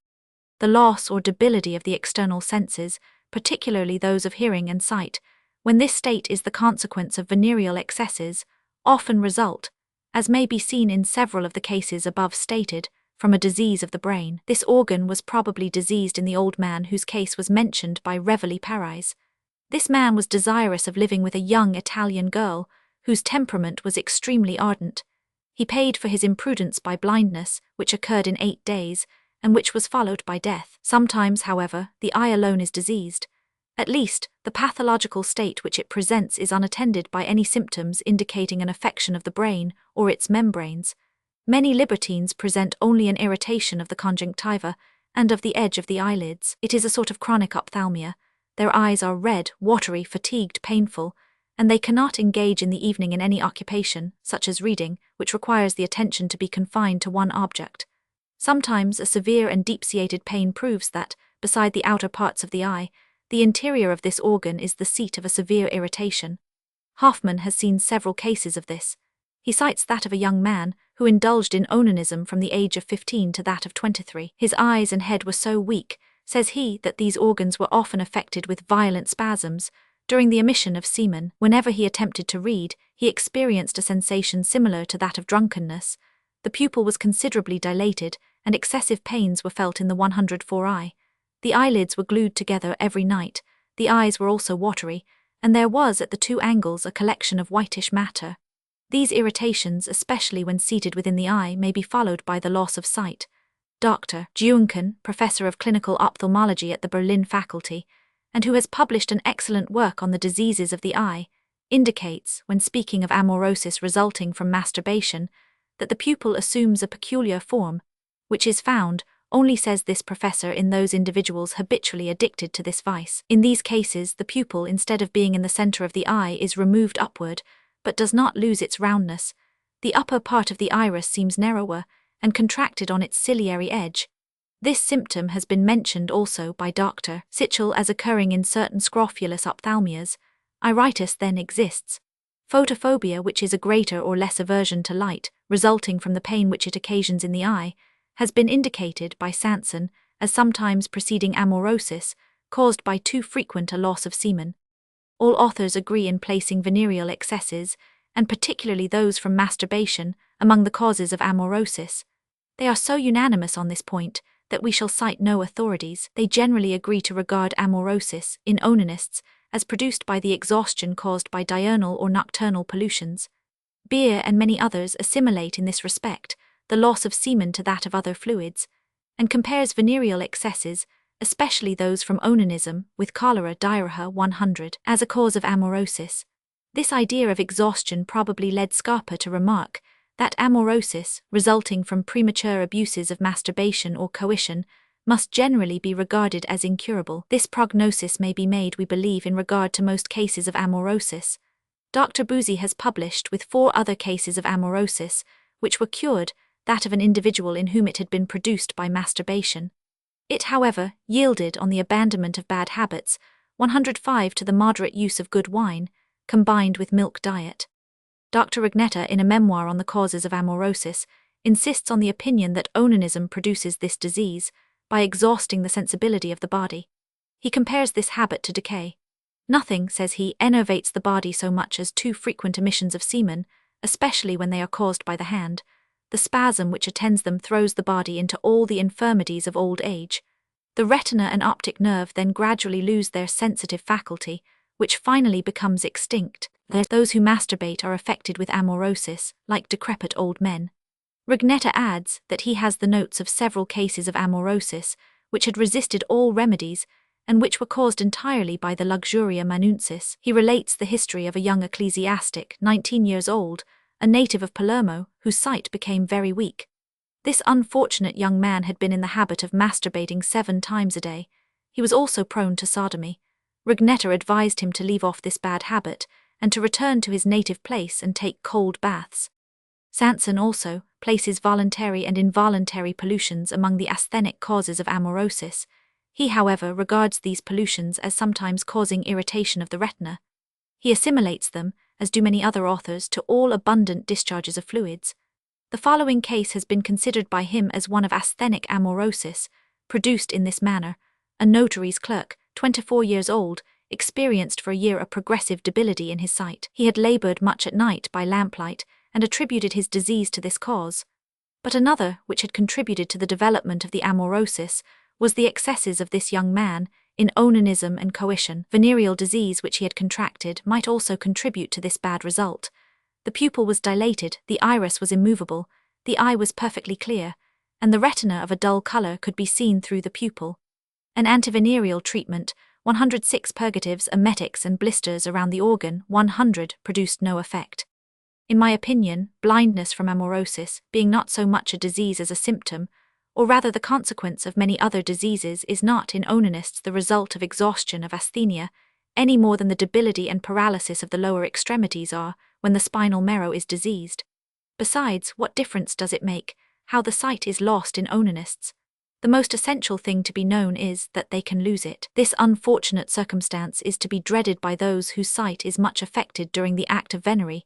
[SPEAKER 1] The loss or debility of the external senses, particularly those of hearing and sight, when this state is the consequence of venereal excesses, often result, as may be seen in several of the cases above stated, from a disease of the brain. This organ was probably diseased in the old man whose case was mentioned by Reveille Paris. This man was desirous of living with a young Italian girl, whose temperament was extremely ardent. He paid for his imprudence by blindness, which occurred in 8 days, and which was followed by death. Sometimes, however, the eye alone is diseased. At least, the pathological state which it presents is unattended by any symptoms indicating an affection of the brain or its membranes. Many libertines present only an irritation of the conjunctiva and of the edge of the eyelids. It is a sort of chronic ophthalmia. Their eyes are red, watery, fatigued, painful, and they cannot engage in the evening in any occupation, such as reading, which requires the attention to be confined to one object. Sometimes a severe and deep-seated pain proves that, beside the outer parts of the eye, the interior of this organ is the seat of a severe irritation. Hoffmann has seen several cases of this. He cites that of a young man who indulged in onanism from the age of 15 to that of 23. His eyes and head were so weak, says he, that these organs were often affected with violent spasms. During the emission of semen, whenever he attempted to read, he experienced a sensation similar to that of drunkenness. The pupil was considerably dilated, and excessive pains were felt in the 104 eye. The eyelids were glued together every night. The eyes were also watery, and there was at the 2 angles a collection of whitish matter. These irritations, especially when seated within the eye, may be followed by the loss of sight. Dr. Gutenberg, professor of clinical ophthalmology at the Berlin faculty, and who has published an excellent work on the diseases of the eye, indicates, when speaking of amaurosis resulting from masturbation, that the pupil assumes a peculiar form, which is found, only says this professor, in those individuals habitually addicted to this vice. In these cases, the pupil, instead of being in the center of the eye, is removed upward, but does not lose its roundness. The upper part of the iris seems narrower, and contracted on its ciliary edge. This symptom has been mentioned also by Dr. Sichel as occurring in certain scrofulous ophthalmias. Iritis then exists. Photophobia, which is a greater or less aversion to light, resulting from the pain which it occasions in the eye, has been indicated by Sanson as sometimes preceding amaurosis, caused by too frequent a loss of semen. All authors agree in placing venereal excesses, and particularly those from masturbation, among the causes of amaurosis. They are so unanimous on this point that we shall cite no authorities. They generally agree to regard amaurosis, in onanists, as produced by the exhaustion caused by diurnal or nocturnal pollutions. Beer and many others assimilate in this respect the loss of semen to that of other fluids, and compares venereal excesses, especially those from onanism, with cholera diarrhea 100, as a cause of amaurosis. This idea of exhaustion probably led Scarpa to remark that amaurosis, resulting from premature abuses of masturbation or coition, must generally be regarded as incurable. This prognosis may be made, we believe, in regard to most cases of amaurosis. Dr. Buzzi has published with 4 other cases of amaurosis, which were cured, that of an individual in whom it had been produced by masturbation. It, however, yielded, on the abandonment of bad habits, 105 to the moderate use of good wine, combined with milk diet. Dr. Ragnetta, in a memoir on the causes of amaurosis, insists on the opinion that onanism produces this disease, by exhausting the sensibility of the body. He compares this habit to decay. Nothing, says he, enervates the body so much as too frequent emissions of semen, especially when they are caused by the hand. The spasm which attends them throws the body into all the infirmities of old age. The retina and optic nerve then gradually lose their sensitive faculty, which finally becomes extinct. Those who masturbate are affected with amaurosis, like decrepit old men. Rugnetta adds that he has the notes of several cases of amaurosis, which had resisted all remedies, and which were caused entirely by the luxuria manuncis. He relates the history of a young ecclesiastic, 19 years old, a native of Palermo, whose sight became very weak. This unfortunate young man had been in the habit of masturbating 7 times a day. He was also prone to sodomy. Rugnetta advised him to leave off this bad habit, and to return to his native place and take cold baths. Sanson also places voluntary and involuntary pollutions among the asthenic causes of amaurosis. He, however, regards these pollutions as sometimes causing irritation of the retina. He assimilates them, as do many other authors, to all abundant discharges of fluids. The following case has been considered by him as one of asthenic amaurosis, produced in this manner. A notary's clerk, 24 years old, experienced for a year a progressive debility in his sight. He had laboured much at night by lamplight, and attributed his disease to this cause. But another, which had contributed to the development of the amaurosis, was the excesses of this young man in onanism and coition. Venereal disease which he had contracted might also contribute to this bad result. The pupil was dilated, the iris was immovable, the eye was perfectly clear, and the retina of a dull colour could be seen through the pupil. An antivenereal treatment, 106 purgatives, emetics and blisters around the organ, 100, produced no effect. In my opinion, blindness from amaurosis, being not so much a disease as a symptom, or rather the consequence of many other diseases, is not in onanists the result of exhaustion of asthenia, any more than the debility and paralysis of the lower extremities are when the spinal marrow is diseased. Besides, what difference does it make how the sight is lost in onanists? The most essential thing to be known is that they can lose it. This unfortunate circumstance is to be dreaded by those whose sight is much affected during the act of venery,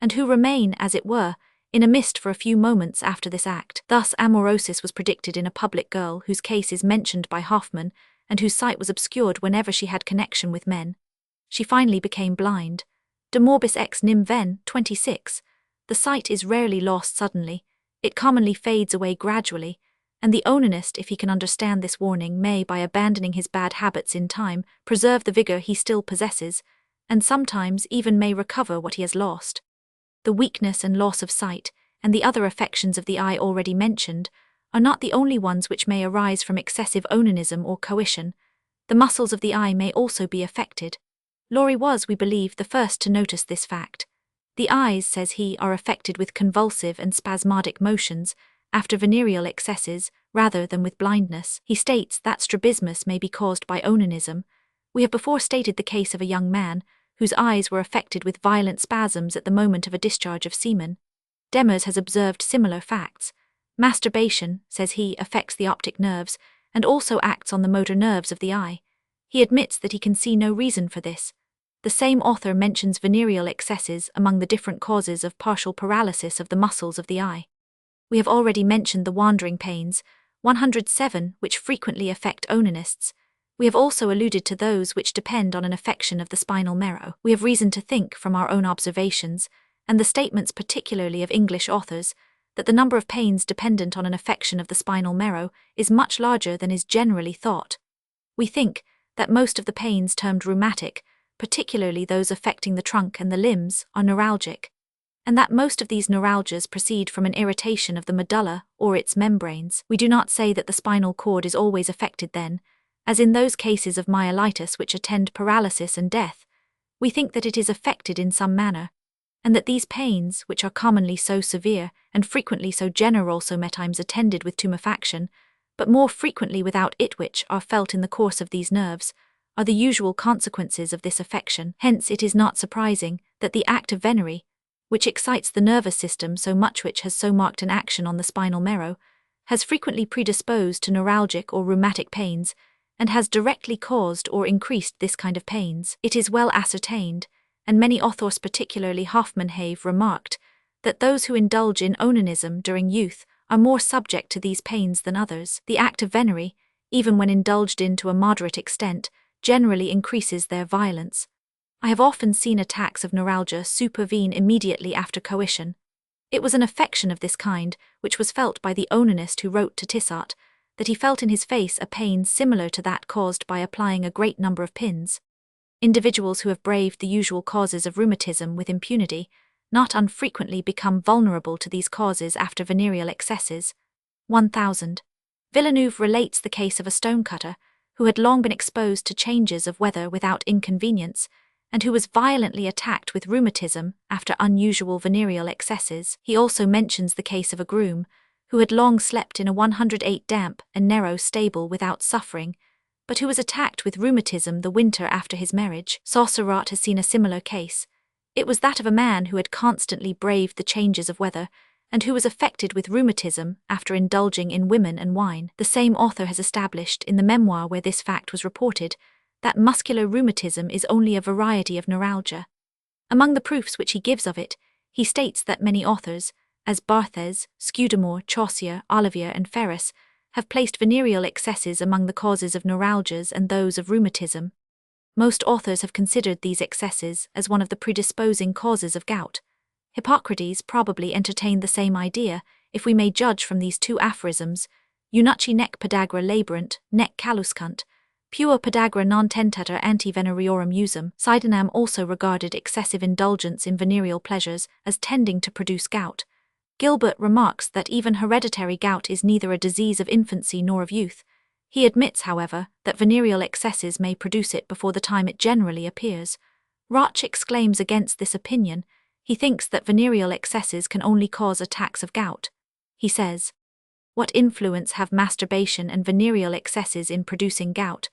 [SPEAKER 1] and who remain, as it were, in a mist for a few moments after this act. Thus amaurosis was predicted in a public girl whose case is mentioned by Hoffmann, and whose sight was obscured whenever she had connection with men. She finally became blind. De morbis ex nim ven, 26. The sight is rarely lost suddenly, it commonly fades away gradually, and the onanist, if he can understand this warning, may, by abandoning his bad habits in time, preserve the vigour he still possesses, and sometimes even may recover what he has lost. The weakness and loss of sight, and the other affections of the eye already mentioned, are not the only ones which may arise from excessive onanism or coition. The muscles of the eye may also be affected. Laurie was, we believe, the first to notice this fact. The eyes, says he, are affected with convulsive and spasmodic motions, after venereal excesses, rather than with blindness. He states that strabismus may be caused by onanism. We have before stated the case of a young man, whose eyes were affected with violent spasms at the moment of a discharge of semen. Demers has observed similar facts. Masturbation, says he, affects the optic nerves, and also acts on the motor nerves of the eye. He admits that he can see no reason for this. The same author mentions venereal excesses among the different causes of partial paralysis of the muscles of the eye. We have already mentioned the wandering pains, 107, which frequently affect onanists. We have also alluded to those which depend on an affection of the spinal marrow. We have reason to think, from our own observations, and the statements particularly of English authors, that the number of pains dependent on an affection of the spinal marrow is much larger than is generally thought. We think that most of the pains termed rheumatic, particularly those affecting the trunk and the limbs, are neuralgic, and that most of these neuralgias proceed from an irritation of the medulla or its membranes. We do not say that the spinal cord is always affected then, as in those cases of myelitis which attend paralysis and death. We think that it is affected in some manner, and that these pains, which are commonly so severe, and frequently so general, sometimes attended with tumefaction, but more frequently without it, which are felt in the course of these nerves, are the usual consequences of this affection. Hence it is not surprising that the act of venery, which excites the nervous system so much, which has so marked an action on the spinal marrow, has frequently predisposed to neuralgic or rheumatic pains, and has directly caused or increased this kind of pains. It is well ascertained, and many authors, particularly Hoffmann, have remarked, that those who indulge in onanism during youth are more subject to these pains than others. The act of venery, even when indulged in to a moderate extent, generally increases their violence. I have often seen attacks of neuralgia supervene immediately after coition. It was an affection of this kind which was felt by the onanist who wrote to Tissot that he felt in his face a pain similar to that caused by applying a great number of pins. Individuals who have braved the usual causes of rheumatism with impunity not unfrequently become vulnerable to these causes after venereal excesses. 1000. Villeneuve relates the case of a stonecutter who had long been exposed to changes of weather without inconvenience, and who was violently attacked with rheumatism after unusual venereal excesses. He also mentions the case of a groom who had long slept in a 108 damp and narrow stable without suffering, but who was attacked with rheumatism the winter after his marriage. Sausseret has seen a similar case. It was that of a man who had constantly braved the changes of weather, and who was affected with rheumatism after indulging in women and wine. The same author has established, in the memoir where this fact was reported, that muscular rheumatism is only a variety of neuralgia. Among the proofs which he gives of it, he states that many authors, as Barthes, Scudamore, Chaucier, Olivier, and Ferris, have placed venereal excesses among the causes of neuralgias and those of rheumatism. Most authors have considered these excesses as one of the predisposing causes of gout. Hippocrates probably entertained the same idea, if we may judge from these two aphorisms: Eunuchi nec podagra laborant, nec caluscunt, pure podagra non tentator anti venereorum usum. Sydenham also regarded excessive indulgence in venereal pleasures as tending to produce gout. Gilbert remarks that even hereditary gout is neither a disease of infancy nor of youth. He admits, however, that venereal excesses may produce it before the time it generally appears. Roch exclaims against this opinion. He thinks that venereal excesses can only cause attacks of gout. He says, "What influence have masturbation and venereal excesses in producing gout?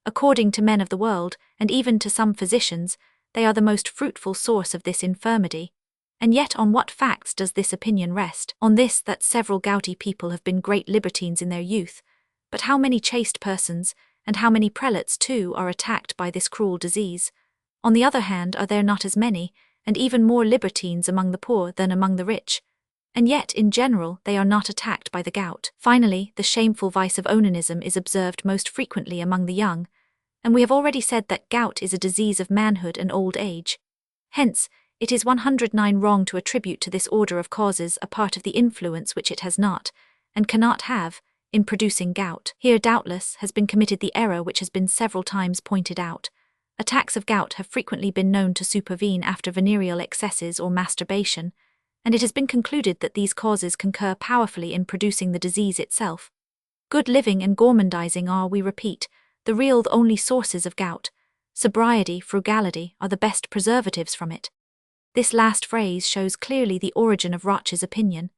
[SPEAKER 1] According to men of the world, and even to some physicians, they are the most fruitful source of this infirmity. And yet on what facts does this opinion rest? On this, that several gouty people have been great libertines in their youth. But how many chaste persons, and how many prelates too, are attacked by this cruel disease? On the other hand, are there not as many, and even more libertines among the poor than among the rich? And yet, in general, they are not attacked by the gout." Finally, the shameful vice of onanism is observed most frequently among the young, and we have already said that gout is a disease of manhood and old age. Hence, it is 109 wrong to attribute to this order of causes a part of the influence which it has not, and cannot have, in producing gout. Here doubtless has been committed the error which has been several times pointed out. Attacks of gout have frequently been known to supervene after venereal excesses or masturbation, and it has been concluded that these causes concur powerfully in producing the disease itself. Good living and gormandizing are, we repeat, the real only sources of gout. Sobriety, frugality are the best preservatives from it. This last phrase shows clearly the origin of Roch's opinion.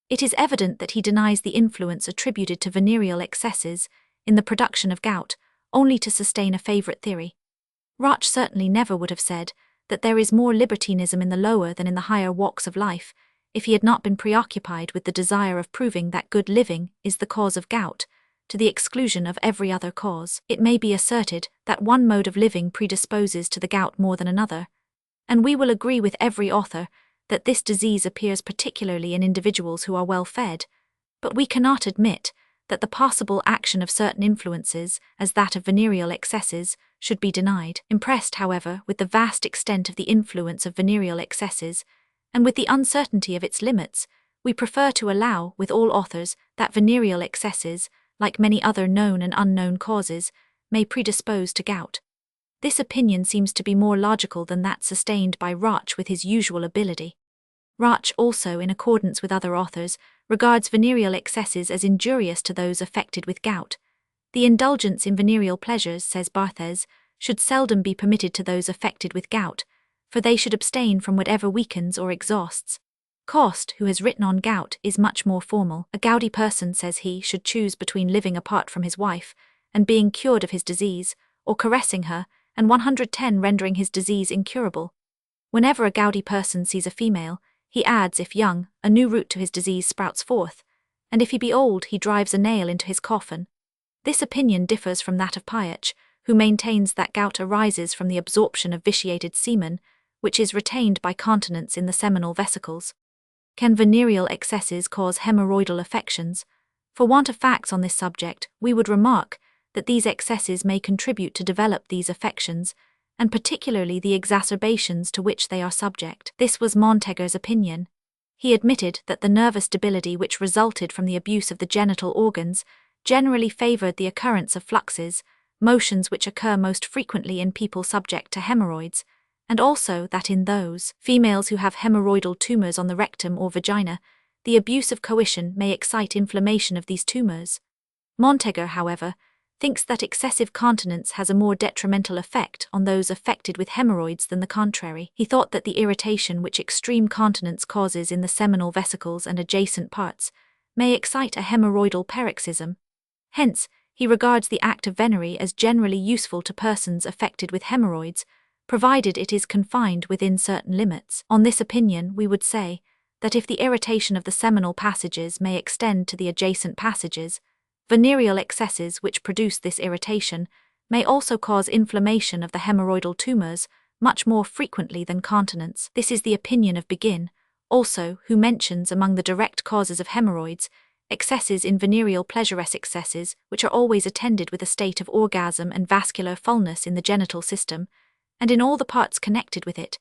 [SPEAKER 1] It is evident that he denies the influence attributed to venereal excesses in the production of gout, only to sustain a favorite theory. Roch certainly never would have said that there is more libertinism in the lower than in the higher walks of life, if he had not been preoccupied with the desire of proving that good living is the cause of gout, to the exclusion of every other cause. It may be asserted that one mode of living predisposes to the gout more than another, and we will agree with every author that this disease appears particularly in individuals who are well fed, but we cannot admit that the possible action of certain influences, as that of venereal excesses, should be denied. Impressed, however, with the vast extent of the influence of venereal excesses, and with the uncertainty of its limits, we prefer to allow, with all authors, that venereal excesses, like many other known and unknown causes, may predispose to gout. This opinion seems to be more logical than that sustained by Roch with his usual ability. Roch also, in accordance with other authors, regards venereal excesses as injurious to those affected with gout. The indulgence in venereal pleasures, says Barthes, should seldom be permitted to those affected with gout, for they should abstain from whatever weakens or exhausts. Coste, who has written on gout, is much more formal. A gouty person, says he, should choose between living apart from his wife, and being cured of his disease, or caressing her, and 110 rendering his disease incurable. Whenever a gouty person sees a female, he adds, if young, a new root to his disease sprouts forth, and if he be old, he drives a nail into his coffin. This opinion differs from that of Pietsch, who maintains that gout arises from the absorption of vitiated semen, which is retained by continence in the seminal vesicles. Can venereal excesses cause hemorrhoidal affections? For want of facts on this subject, we would remark that these excesses may contribute to develop these affections, and particularly the exacerbations to which they are subject. This was Montague's opinion. He admitted that the nervous debility which resulted from the abuse of the genital organs generally favored the occurrence of fluxes, motions which occur most frequently in people subject to hemorrhoids, and also that in those females who have hemorrhoidal tumors on the rectum or vagina, the abuse of coition may excite inflammation of these tumors. Montague, however, thinks that excessive continence has a more detrimental effect on those affected with hemorrhoids than the contrary. He thought that the irritation which extreme continence causes in the seminal vesicles and adjacent parts may excite a hemorrhoidal paroxysm. Hence, he regards the act of venery as generally useful to persons affected with hemorrhoids, provided it is confined within certain limits. On this opinion, we would say that if the irritation of the seminal passages may extend to the adjacent passages, venereal excesses which produce this irritation may also cause inflammation of the hemorrhoidal tumors much more frequently than continence. This is the opinion of Begin, also, who mentions among the direct causes of hemorrhoids excesses in venereal pleasurous excesses which are always attended with a state of orgasm and vascular fullness in the genital system, and in all the parts connected with it,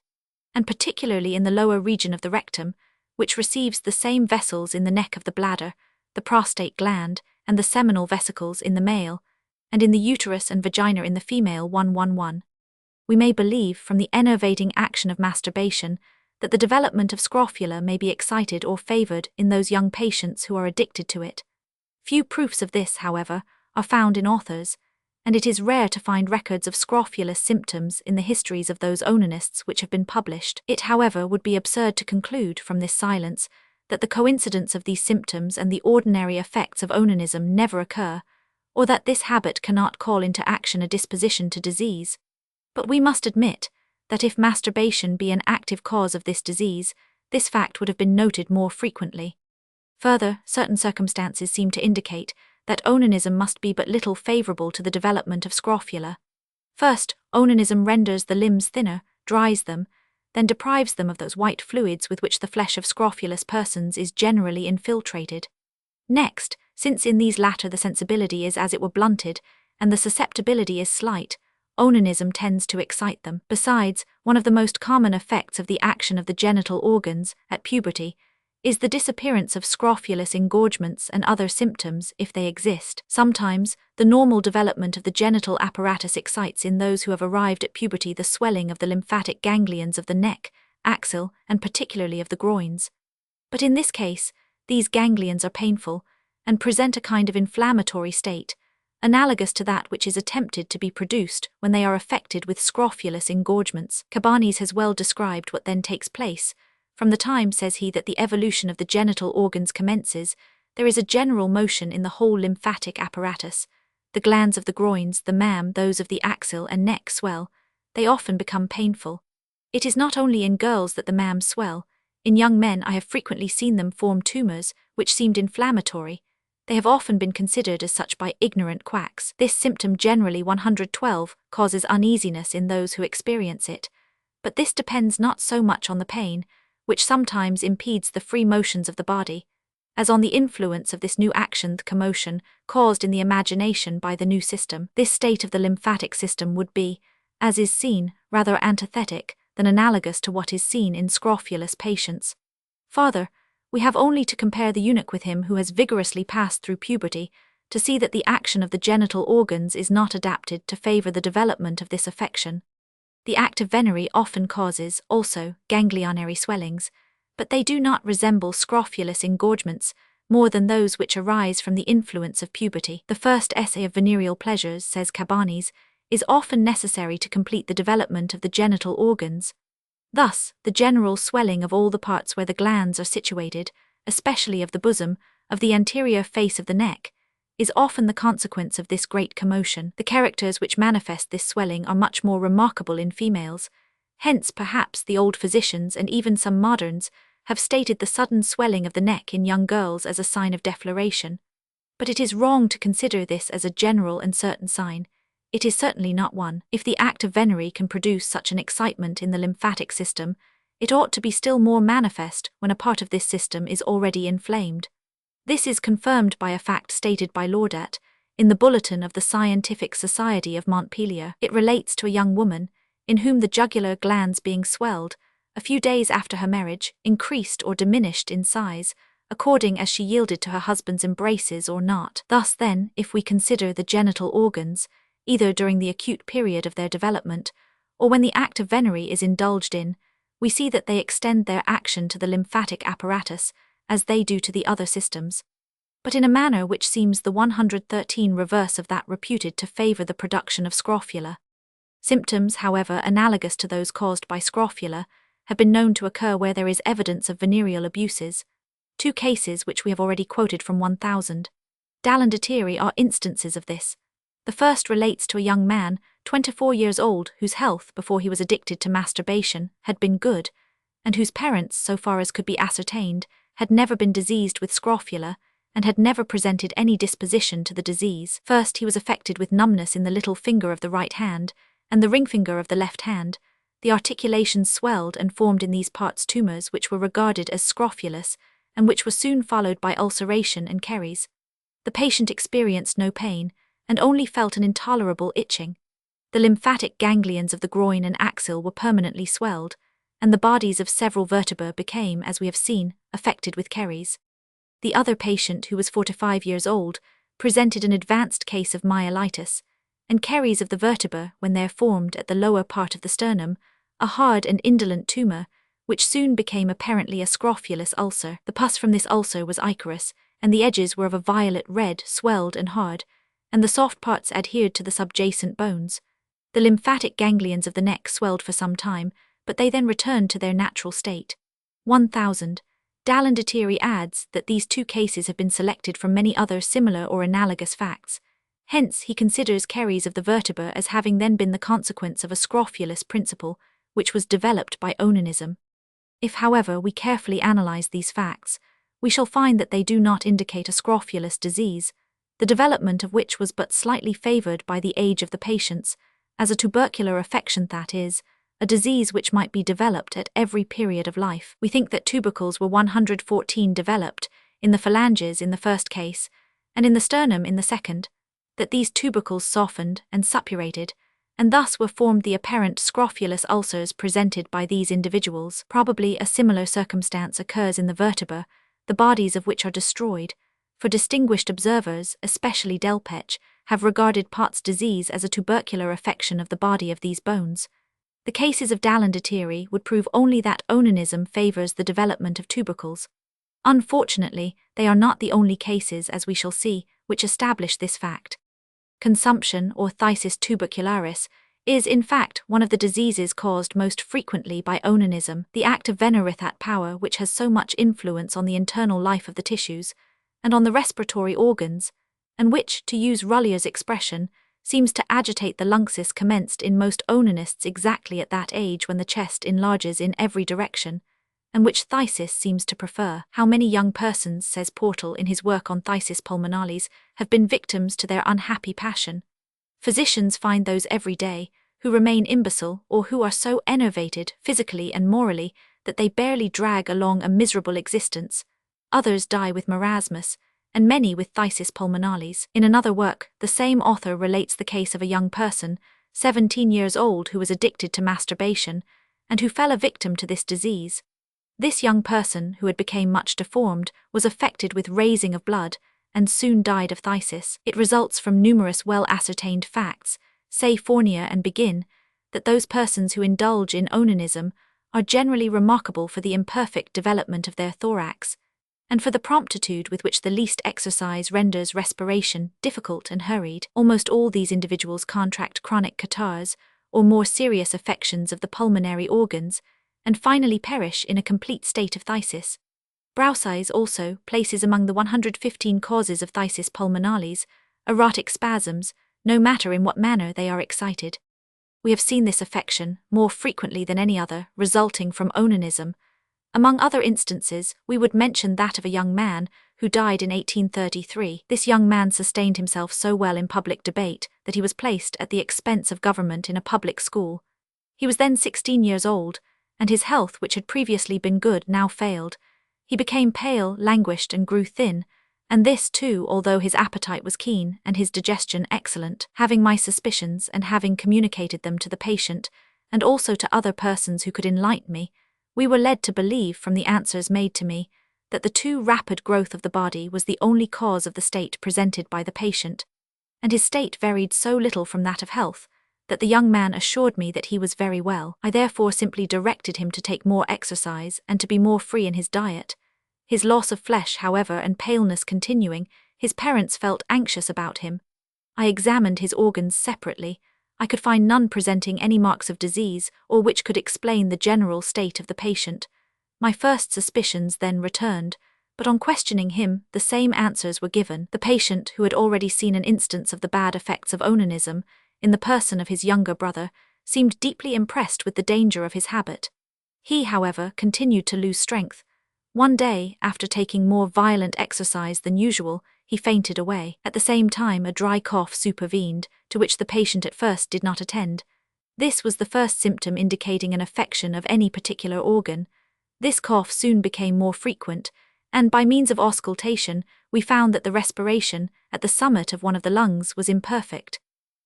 [SPEAKER 1] and particularly in the lower region of the rectum, which receives the same vessels in the neck of the bladder, the prostate gland, and the seminal vesicles in the male, and in the uterus and vagina in the female 111. We may believe from the enervating action of masturbation that the development of scrofula may be excited or favored in those young patients who are addicted to it. Few proofs of this, however, are found in authors, and it is rare to find records of scrofulous symptoms in the histories of those onanists which have been published. It, however, would be absurd to conclude from this silence that the coincidence of these symptoms and the ordinary effects of onanism never occur, or that this habit cannot call into action a disposition to disease. But we must admit that if masturbation be an active cause of this disease, this fact would have been noted more frequently. Further, certain circumstances seem to indicate that onanism must be but little favorable to the development of scrofula. First, onanism renders the limbs thinner, dries them, then deprives them of those white fluids with which the flesh of scrofulous persons is generally infiltrated. Next, since in these latter the sensibility is as it were blunted, and the susceptibility is slight, onanism tends to excite them. Besides, one of the most common effects of the action of the genital organs at puberty is the disappearance of scrofulous engorgements and other symptoms if they exist. Sometimes, the normal development of the genital apparatus excites in those who have arrived at puberty the swelling of the lymphatic ganglions of the neck, axil, and particularly of the groins. But in this case, these ganglions are painful, and present a kind of inflammatory state, analogous to that which is attempted to be produced when they are affected with scrofulous engorgements. Cabanis has well described what then takes place. From the time, says he, that the evolution of the genital organs commences, there is a general motion in the whole lymphatic apparatus. The glands of the groins, the mam, those of the axil and neck swell. They often become painful. It is not only in girls that the mams swell. In young men I have frequently seen them form tumors, which seemed inflammatory. They have often been considered as such by ignorant quacks. This symptom, generally 112, causes uneasiness in those who experience it. But this depends not so much on the pain, which sometimes impedes the free motions of the body, as on the influence of this new action, the commotion, caused in the imagination by the new system. This state of the lymphatic system would be, as is seen, rather antithetic than analogous to what is seen in scrofulous patients. Farther, we have only to compare the eunuch with him who has vigorously passed through puberty to see that the action of the genital organs is not adapted to favor the development of this affection. The act of venery often causes, also, ganglionary swellings, but they do not resemble scrofulous engorgements more than those which arise from the influence of puberty. The first essay of venereal pleasures, says Cabanis, is often necessary to complete the development of the genital organs. Thus, the general swelling of all the parts where the glands are situated, especially of the bosom, of the anterior face of the neck, is often the consequence of this great commotion. The characters which manifest this swelling are much more remarkable in females. Hence, perhaps, the old physicians and even some moderns have stated the sudden swelling of the neck in young girls as a sign of defloration. But it is wrong to consider this as a general and certain sign. It is certainly not one. If the act of venery can produce such an excitement in the lymphatic system, it ought to be still more manifest when a part of this system is already inflamed. This is confirmed by a fact stated by Laudat, in the Bulletin of the Scientific Society of Montpellier. It relates to a young woman, in whom the jugular glands being swelled, a few days after her marriage, increased or diminished in size, according as she yielded to her husband's embraces or not. Thus then, if we consider the genital organs, either during the acute period of their development, or when the act of venery is indulged in, we see that they extend their action to the lymphatic apparatus, as they do to the other systems, but in a manner which seems the 113 reverse of that reputed to favour the production of scrofula. Symptoms, however, analogous to those caused by scrofula, have been known to occur where there is evidence of venereal abuses. 2 cases which we have already quoted from 1000. Deslandes are instances of this. The first relates to a young man, 24 years old, whose health, before he was addicted to masturbation, had been good, and whose parents, so far as could be ascertained, had never been diseased with scrofula, and had never presented any disposition to the disease. First, he was affected with numbness in the little finger of the right hand, and the ring finger of the left hand. The articulations swelled and formed in these parts tumours which were regarded as scrofulous, and which were soon followed by ulceration and caries. The patient experienced no pain, and only felt an intolerable itching. The lymphatic ganglions of the groin and axil were permanently swelled, and the bodies of several vertebrae became, as we have seen, affected with caries. The other patient, who was 45 years old, presented an advanced case of myelitis, and caries of the vertebra when they are formed at the lower part of the sternum, a hard and indolent tumour, which soon became apparently a scrofulous ulcer. The pus from this ulcer was ichorous, and the edges were of a violet red, swelled and hard, and the soft parts adhered to the subjacent bones. The lymphatic ganglions of the neck swelled for some time, but they then returned to their natural state. 1000. Deslandes adds that these 2 cases have been selected from many other similar or analogous facts. Hence, he considers caries of the vertebra as having then been the consequence of a scrofulous principle, which was developed by onanism. If, however, we carefully analyze these facts, we shall find that they do not indicate a scrofulous disease, the development of which was but slightly favored by the age of the patients, as a tubercular affection, that is, a disease which might be developed at every period of life. We think that tubercles were 114 developed, in the phalanges in the first case, and in the sternum in the second, that these tubercles softened and suppurated, and thus were formed the apparent scrofulous ulcers presented by these individuals. Probably a similar circumstance occurs in the vertebra, the bodies of which are destroyed, for distinguished observers, especially Delpech, have regarded Pott's disease as a tubercular affection of the body of these bones. The cases of Deslandes would prove only that onanism favours the development of tubercles. Unfortunately, they are not the only cases, as we shall see, which establish this fact. Consumption, or phthisis tubercularis, is in fact one of the diseases caused most frequently by onanism, the act of venerith at power which has so much influence on the internal life of the tissues, and on the respiratory organs, and which, to use Rullier's expression, seems to agitate the lungsis commenced in most onanists exactly at that age when the chest enlarges in every direction, and which phthisis seems to prefer. How many young persons, says Portal in his work on phthisis pulmonalis, have been victims to their unhappy passion? Physicians find those every day, who remain imbecile or who are so enervated, physically and morally, that they barely drag along a miserable existence. Others die with marasmus, and many with phthisis pulmonalis. In another work, the same author relates the case of a young person, 17 years old, who was addicted to masturbation, and who fell a victim to this disease. This young person, who had become much deformed, was affected with raising of blood, and soon died of phthisis. It results from numerous well-ascertained facts, say Fournier and Begin, that those persons who indulge in onanism are generally remarkable for the imperfect development of their thorax, and for the promptitude with which the least exercise renders respiration difficult and hurried. Almost all these individuals contract chronic catarrhs, or more serious affections of the pulmonary organs, and finally perish in a complete state of phthisis. Brausies also places among the 115 causes of phthisis pulmonalis erotic spasms, no matter in what manner they are excited. We have seen this affection, more frequently than any other, resulting from onanism. Among other instances, we would mention that of a young man who died in 1833. This young man sustained himself so well in public debate that he was placed at the expense of government in a public school. He was then 16 years old, and his health, which had previously been good, now failed. He became pale, languished, and grew thin, And this too, although his appetite was keen and his digestion excellent. Having my suspicions and having communicated them to the patient, and also to other persons who could enlighten me, we were led to believe from the answers made to me that the too rapid growth of the body was the only cause of the state presented by the patient, and his state varied so little from that of health that the young man assured me that he was very well. I therefore simply directed him to take more exercise and to be more free in his diet. His loss of flesh, however, and paleness continuing, his parents felt anxious about him. I examined his organs separately. I could find none presenting any marks of disease or which could explain the general state of the patient. My first suspicions then returned, but on questioning him, the same answers were given. The patient, who had already seen an instance of the bad effects of onanism in the person of his younger brother, seemed deeply impressed with the danger of his habit. He, however, continued to lose strength. One day, after taking more violent exercise than usual, he fainted away. At the same time, a dry cough supervened, to which the patient at first did not attend. This was the first symptom indicating an affection of any particular organ. This cough soon became more frequent, and by means of auscultation, we found that the respiration, at the summit of one of the lungs, was imperfect.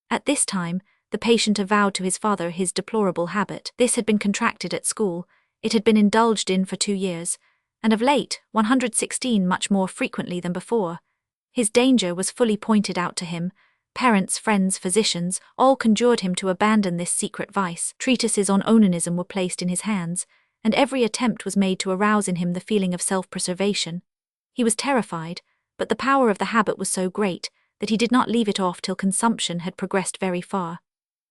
[SPEAKER 1] At this time, the patient avowed to his father his deplorable habit. This had been contracted at school, it had been indulged in for 2 years, and of late, 116 much more frequently than before. His danger was fully pointed out to him. Parents, friends, physicians, all conjured him to abandon this secret vice. Treatises on onanism were placed in his hands, and every attempt was made to arouse in him the feeling of self-preservation. He was terrified, but the power of the habit was so great that he did not leave it off till consumption had progressed very far.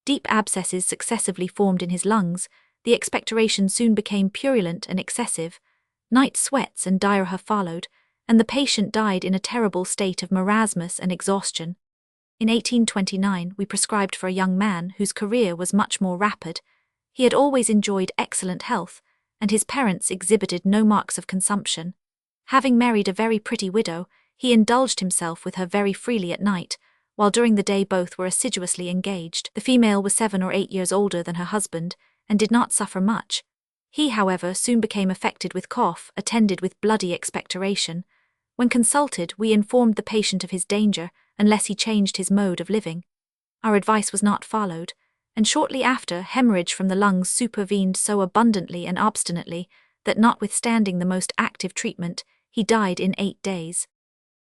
[SPEAKER 1] Deep abscesses successively formed in his lungs, the expectoration soon became purulent and excessive. Night sweats and diarrhea followed, and the patient died in a terrible state of marasmus and exhaustion. In 1829 we prescribed for a young man whose career was much more rapid. He had always enjoyed excellent health, and his parents exhibited no marks of consumption. Having married a very pretty widow, he indulged himself with her very freely at night, while during the day both were assiduously engaged. The female was 7 or 8 years older than her husband, and did not suffer much. He, however, soon became affected with cough, attended with bloody expectoration. When consulted, we informed the patient of his danger, unless he changed his mode of living. Our advice was not followed, and shortly after, hemorrhage from the lungs supervened so abundantly and obstinately that, notwithstanding the most active treatment, he died in 8 days.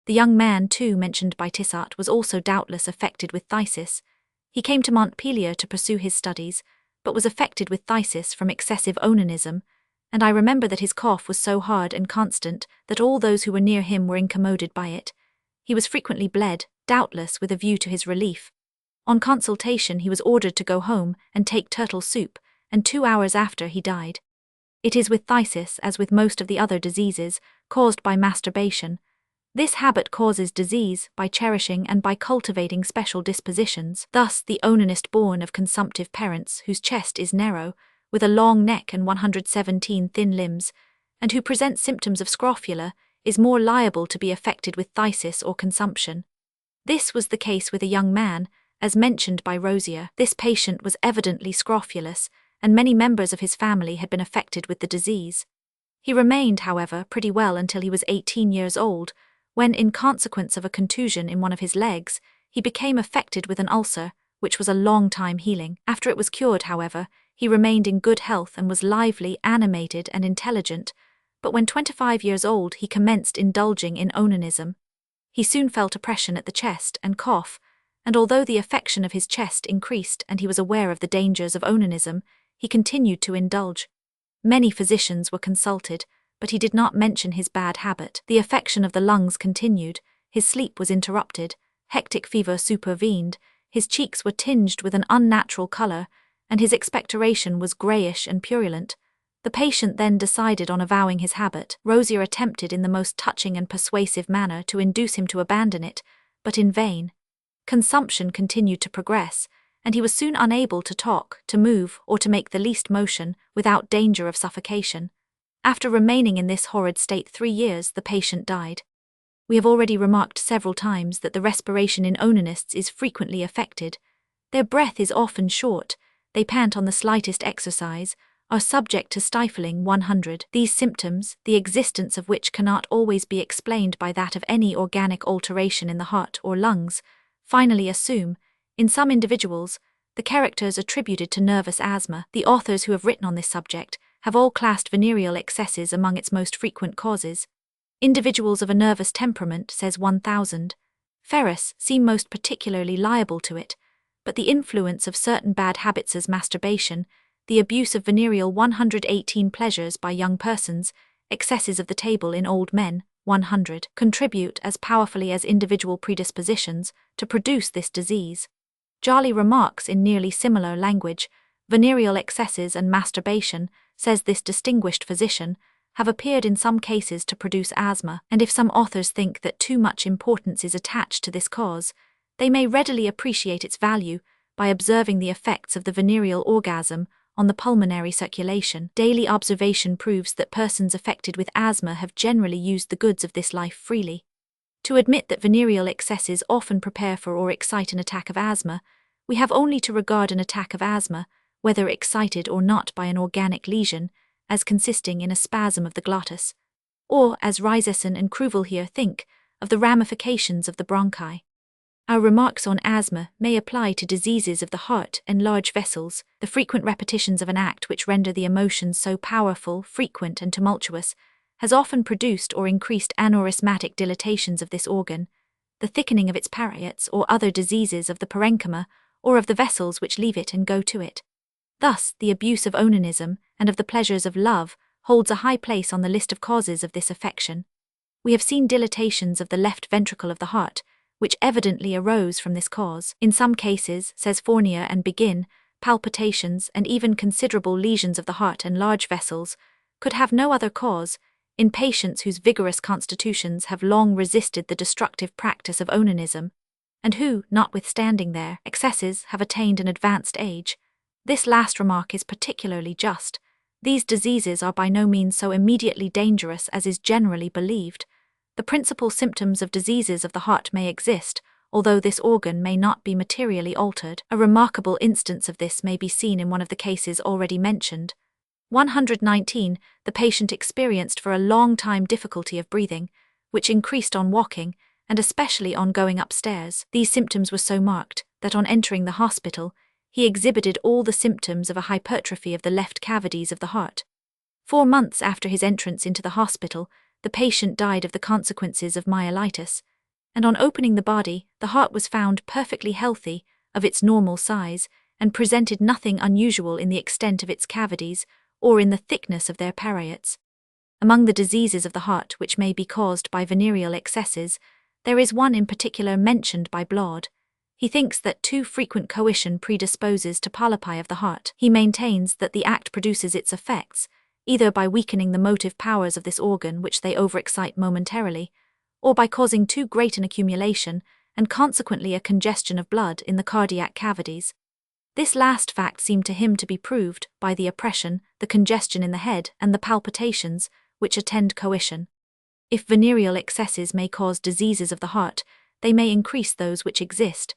[SPEAKER 1] The young man, too, mentioned by Tissot, was also doubtless affected with phthisis. He came to Montpellier to pursue his studies, but was affected with phthisis from excessive onanism, and I remember that his cough was so hard and constant that all those who were near him were incommoded by it. He was frequently bled, doubtless with a view to his relief. On consultation he was ordered to go home and take turtle soup, and 2 hours after he died. It is with phthisis as with most of the other diseases, caused by masturbation. This habit causes disease by cherishing and by cultivating special dispositions. Thus, the onanist born of consumptive parents whose chest is narrow, with a long neck and 117 thin limbs, and who presents symptoms of scrofula, is more liable to be affected with phthisis or consumption. This was the case with a young man, as mentioned by Rosier. This patient was evidently scrofulous, and many members of his family had been affected with the disease. He remained, however, pretty well until he was 18 years old, when, in consequence of a contusion in one of his legs, he became affected with an ulcer, which was a long time healing. After it was cured, however, he remained in good health and was lively, animated, and intelligent, but when 25 years old he commenced indulging in onanism. He soon felt oppression at the chest and cough, and although the affection of his chest increased and he was aware of the dangers of onanism, he continued to indulge. Many physicians were consulted, but he did not mention his bad habit. The affection of the lungs continued, his sleep was interrupted, hectic fever supervened, his cheeks were tinged with an unnatural color, and his expectoration was grayish and purulent. The patient then decided on avowing his habit. Rosier attempted in the most touching and persuasive manner to induce him to abandon it, but in vain. Consumption continued to progress, and he was soon unable to talk, to move, or to make the least motion, without danger of suffocation. After remaining in this horrid state 3 years, the patient died. We have already remarked several times that the respiration in onanists is frequently affected. Their breath is often short, they pant on the slightest exercise, are subject to stifling 100. These symptoms, the existence of which cannot always be explained by that of any organic alteration in the heart or lungs, finally assume, in some individuals, the characters attributed to nervous asthma. The authors who have written on this subject have all classed venereal excesses among its most frequent causes. Individuals of a nervous temperament, says 1000, Ferris, seem most particularly liable to it, but the influence of certain bad habits as masturbation, the abuse of venereal 118 pleasures by young persons, excesses of the table in old men, 100, contribute as powerfully as individual predispositions to produce this disease. Jolly remarks in nearly similar language, venereal excesses and masturbation, says this distinguished physician, have appeared in some cases to produce asthma, and if some authors think that too much importance is attached to this cause, they may readily appreciate its value by observing the effects of the venereal orgasm on the pulmonary circulation. Daily observation proves that persons affected with asthma have generally used the goods of this life freely. To admit that venereal excesses often prepare for or excite an attack of asthma, we have only to regard an attack of asthma, whether excited or not by an organic lesion, as consisting in a spasm of the glottis, or, as Riesesson and Kruvel here think, of the ramifications of the bronchi. Our remarks on asthma may apply to diseases of the heart and large vessels. The frequent repetitions of an act which render the emotions so powerful, frequent, and tumultuous has often produced or increased aneurysmatic dilatations of this organ, the thickening of its parietes, or other diseases of the parenchyma or of the vessels which leave it and go to it. Thus, the abuse of onanism and of the pleasures of love holds a high place on the list of causes of this affection. We have seen dilatations of the left ventricle of the heart, which evidently arose from this cause. In some cases, says Fournier and Begin, palpitations and even considerable lesions of the heart and large vessels could have no other cause in patients whose vigorous constitutions have long resisted the destructive practice of onanism, and who, notwithstanding their excesses, have attained an advanced age. This last remark is particularly just. These diseases are by no means so immediately dangerous as is generally believed. The principal symptoms of diseases of the heart may exist, although this organ may not be materially altered. A remarkable instance of this may be seen in one of the cases already mentioned. 119, the patient experienced for a long time difficulty of breathing, which increased on walking, and especially on going upstairs. These symptoms were so marked that on entering the hospital, he exhibited all the symptoms of a hypertrophy of the left cavities of the heart. 4 months after his entrance into the hospital, the patient died of the consequences of myelitis, and on opening the body, the heart was found perfectly healthy, of its normal size, and presented nothing unusual in the extent of its cavities or in the thickness of their parietes. Among the diseases of the heart which may be caused by venereal excesses, there is one in particular mentioned by Blaud. He thinks that too frequent coition predisposes to polypi of the heart. He maintains that the act produces its effects, either by weakening the motive powers of this organ which they overexcite momentarily, or by causing too great an accumulation and consequently a congestion of blood in the cardiac cavities. This last fact seemed to him to be proved by the oppression, the congestion in the head, and the palpitations which attend coition. If venereal excesses may cause diseases of the heart, they may increase those which exist.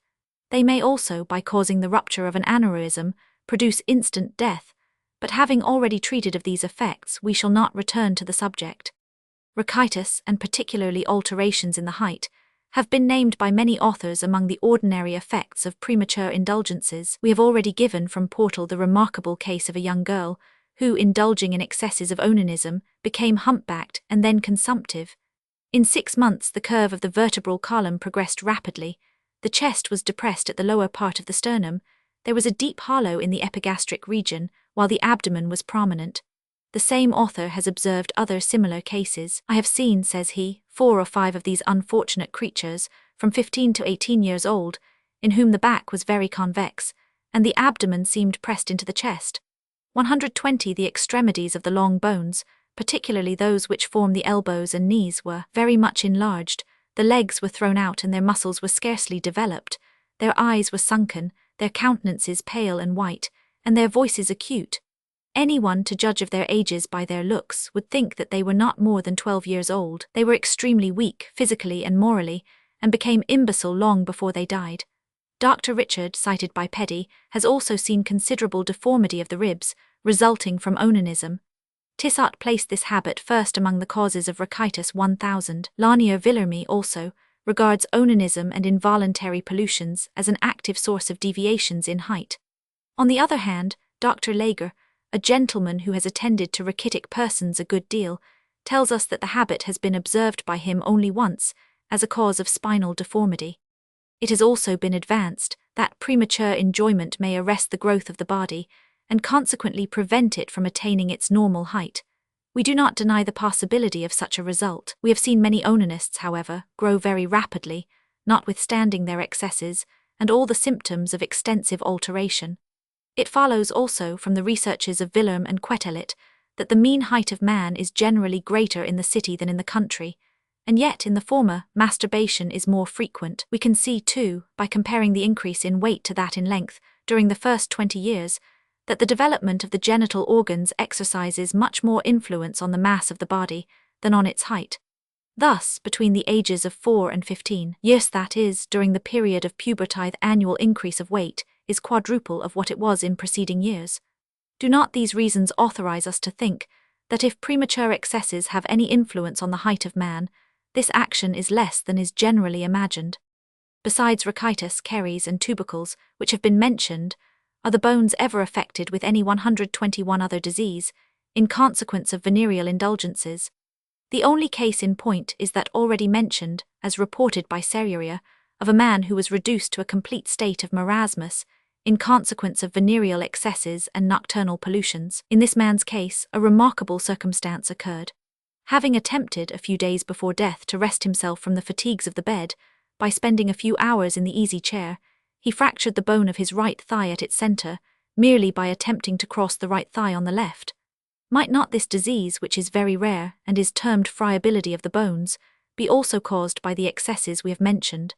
[SPEAKER 1] They may also, by causing the rupture of an aneurysm, produce instant death, but having already treated of these effects, we shall not return to the subject. Rachitis, and particularly alterations in the height, have been named by many authors among the ordinary effects of premature indulgences. We have already given from Portal the remarkable case of a young girl, who, indulging in excesses of onanism, became humpbacked and then consumptive. In 6 months the curve of the vertebral column progressed rapidly, the chest was depressed at the lower part of the sternum, there was a deep hollow in the epigastric region, while the abdomen was prominent. The same author has observed other similar cases. I have seen, says he, 4 or 5 of these unfortunate creatures, from 15 to 18 years old, in whom the back was very convex, and the abdomen seemed pressed into the chest. 120 the extremities of the long bones, particularly those which form the elbows and knees, were very much enlarged, the legs were thrown out and their muscles were scarcely developed, their eyes were sunken, their countenances pale and white, and their voices acute. Anyone, to judge of their ages by their looks, would think that they were not more than 12 years old. They were extremely weak, physically and morally, and became imbecile long before they died. Dr. Richard, cited by Peddy, has also seen considerable deformity of the ribs, resulting from onanism. Tissot placed this habit first among the causes of rachitis 1000. Lanier-Villermy also regards onanism and involuntary pollutions as an active source of deviations in height. On the other hand, Dr. Lager, a gentleman who has attended to rachitic persons a good deal, tells us that the habit has been observed by him only once as a cause of spinal deformity. It has also been advanced that premature enjoyment may arrest the growth of the body and consequently prevent it from attaining its normal height. We do not deny the possibility of such a result. We have seen many onanists, however, grow very rapidly, notwithstanding their excesses and all the symptoms of extensive alteration. It follows also from the researches of Villerm and Quetelet that the mean height of man is generally greater in the city than in the country, and yet in the former, masturbation is more frequent. We can see, too, by comparing the increase in weight to that in length during the first 20 years, that the development of the genital organs exercises much more influence on the mass of the body than on its height. Thus, between the ages of 4 and 15 years, that is, during the period of puberty, the annual increase of weight is quadruple of what it was in preceding years. Do not these reasons authorize us to think that if premature excesses have any influence on the height of man, this action is less than is generally imagined? Besides rachitis, caries, and tubercles, which have been mentioned, are the bones ever affected with any 121 other disease, in consequence of venereal indulgences? The only case in point is that already mentioned, as reported by Serruria, of a man who was reduced to a complete state of marasmus, in consequence of venereal excesses and nocturnal pollutions. In this man's case, a remarkable circumstance occurred. Having attempted a few days before death to rest himself from the fatigues of the bed, by spending a few hours in the easy chair, he fractured the bone of his right thigh at its center, merely by attempting to cross the right thigh on the left. Might not this disease, which is very rare and is termed friability of the bones, be also caused by the excesses we have mentioned?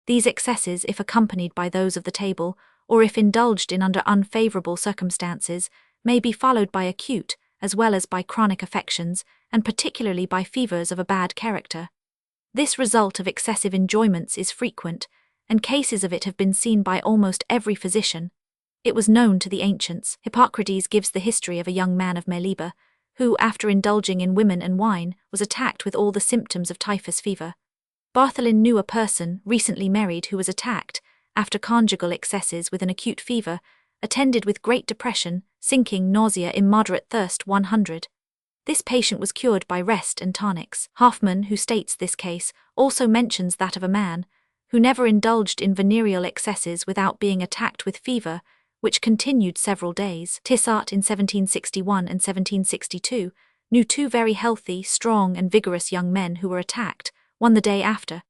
[SPEAKER 1] These excesses, if accompanied by those of the table, or if indulged in under unfavorable circumstances, may be followed by acute, as well as by chronic affections, and particularly by fevers of a bad character. This result of excessive enjoyments is frequent, and cases of it have been seen by almost every physician. It was known to the ancients. Hippocrates gives the history of a young man of Melibea, who, after indulging in women and wine, was attacked with all the symptoms of typhus fever. Bartholin knew a person, recently married, who was attacked, after conjugal excesses, with an acute fever, attended with great depression, sinking, nausea, immoderate thirst 100. This patient was cured by rest and tonics. Hoffmann, who states this case, also mentions that of a man, who never indulged in venereal excesses without being attacked with fever, which continued several days. Tissot in 1761 and 1762 knew two very healthy, strong and vigorous young men who were attacked, one the day after,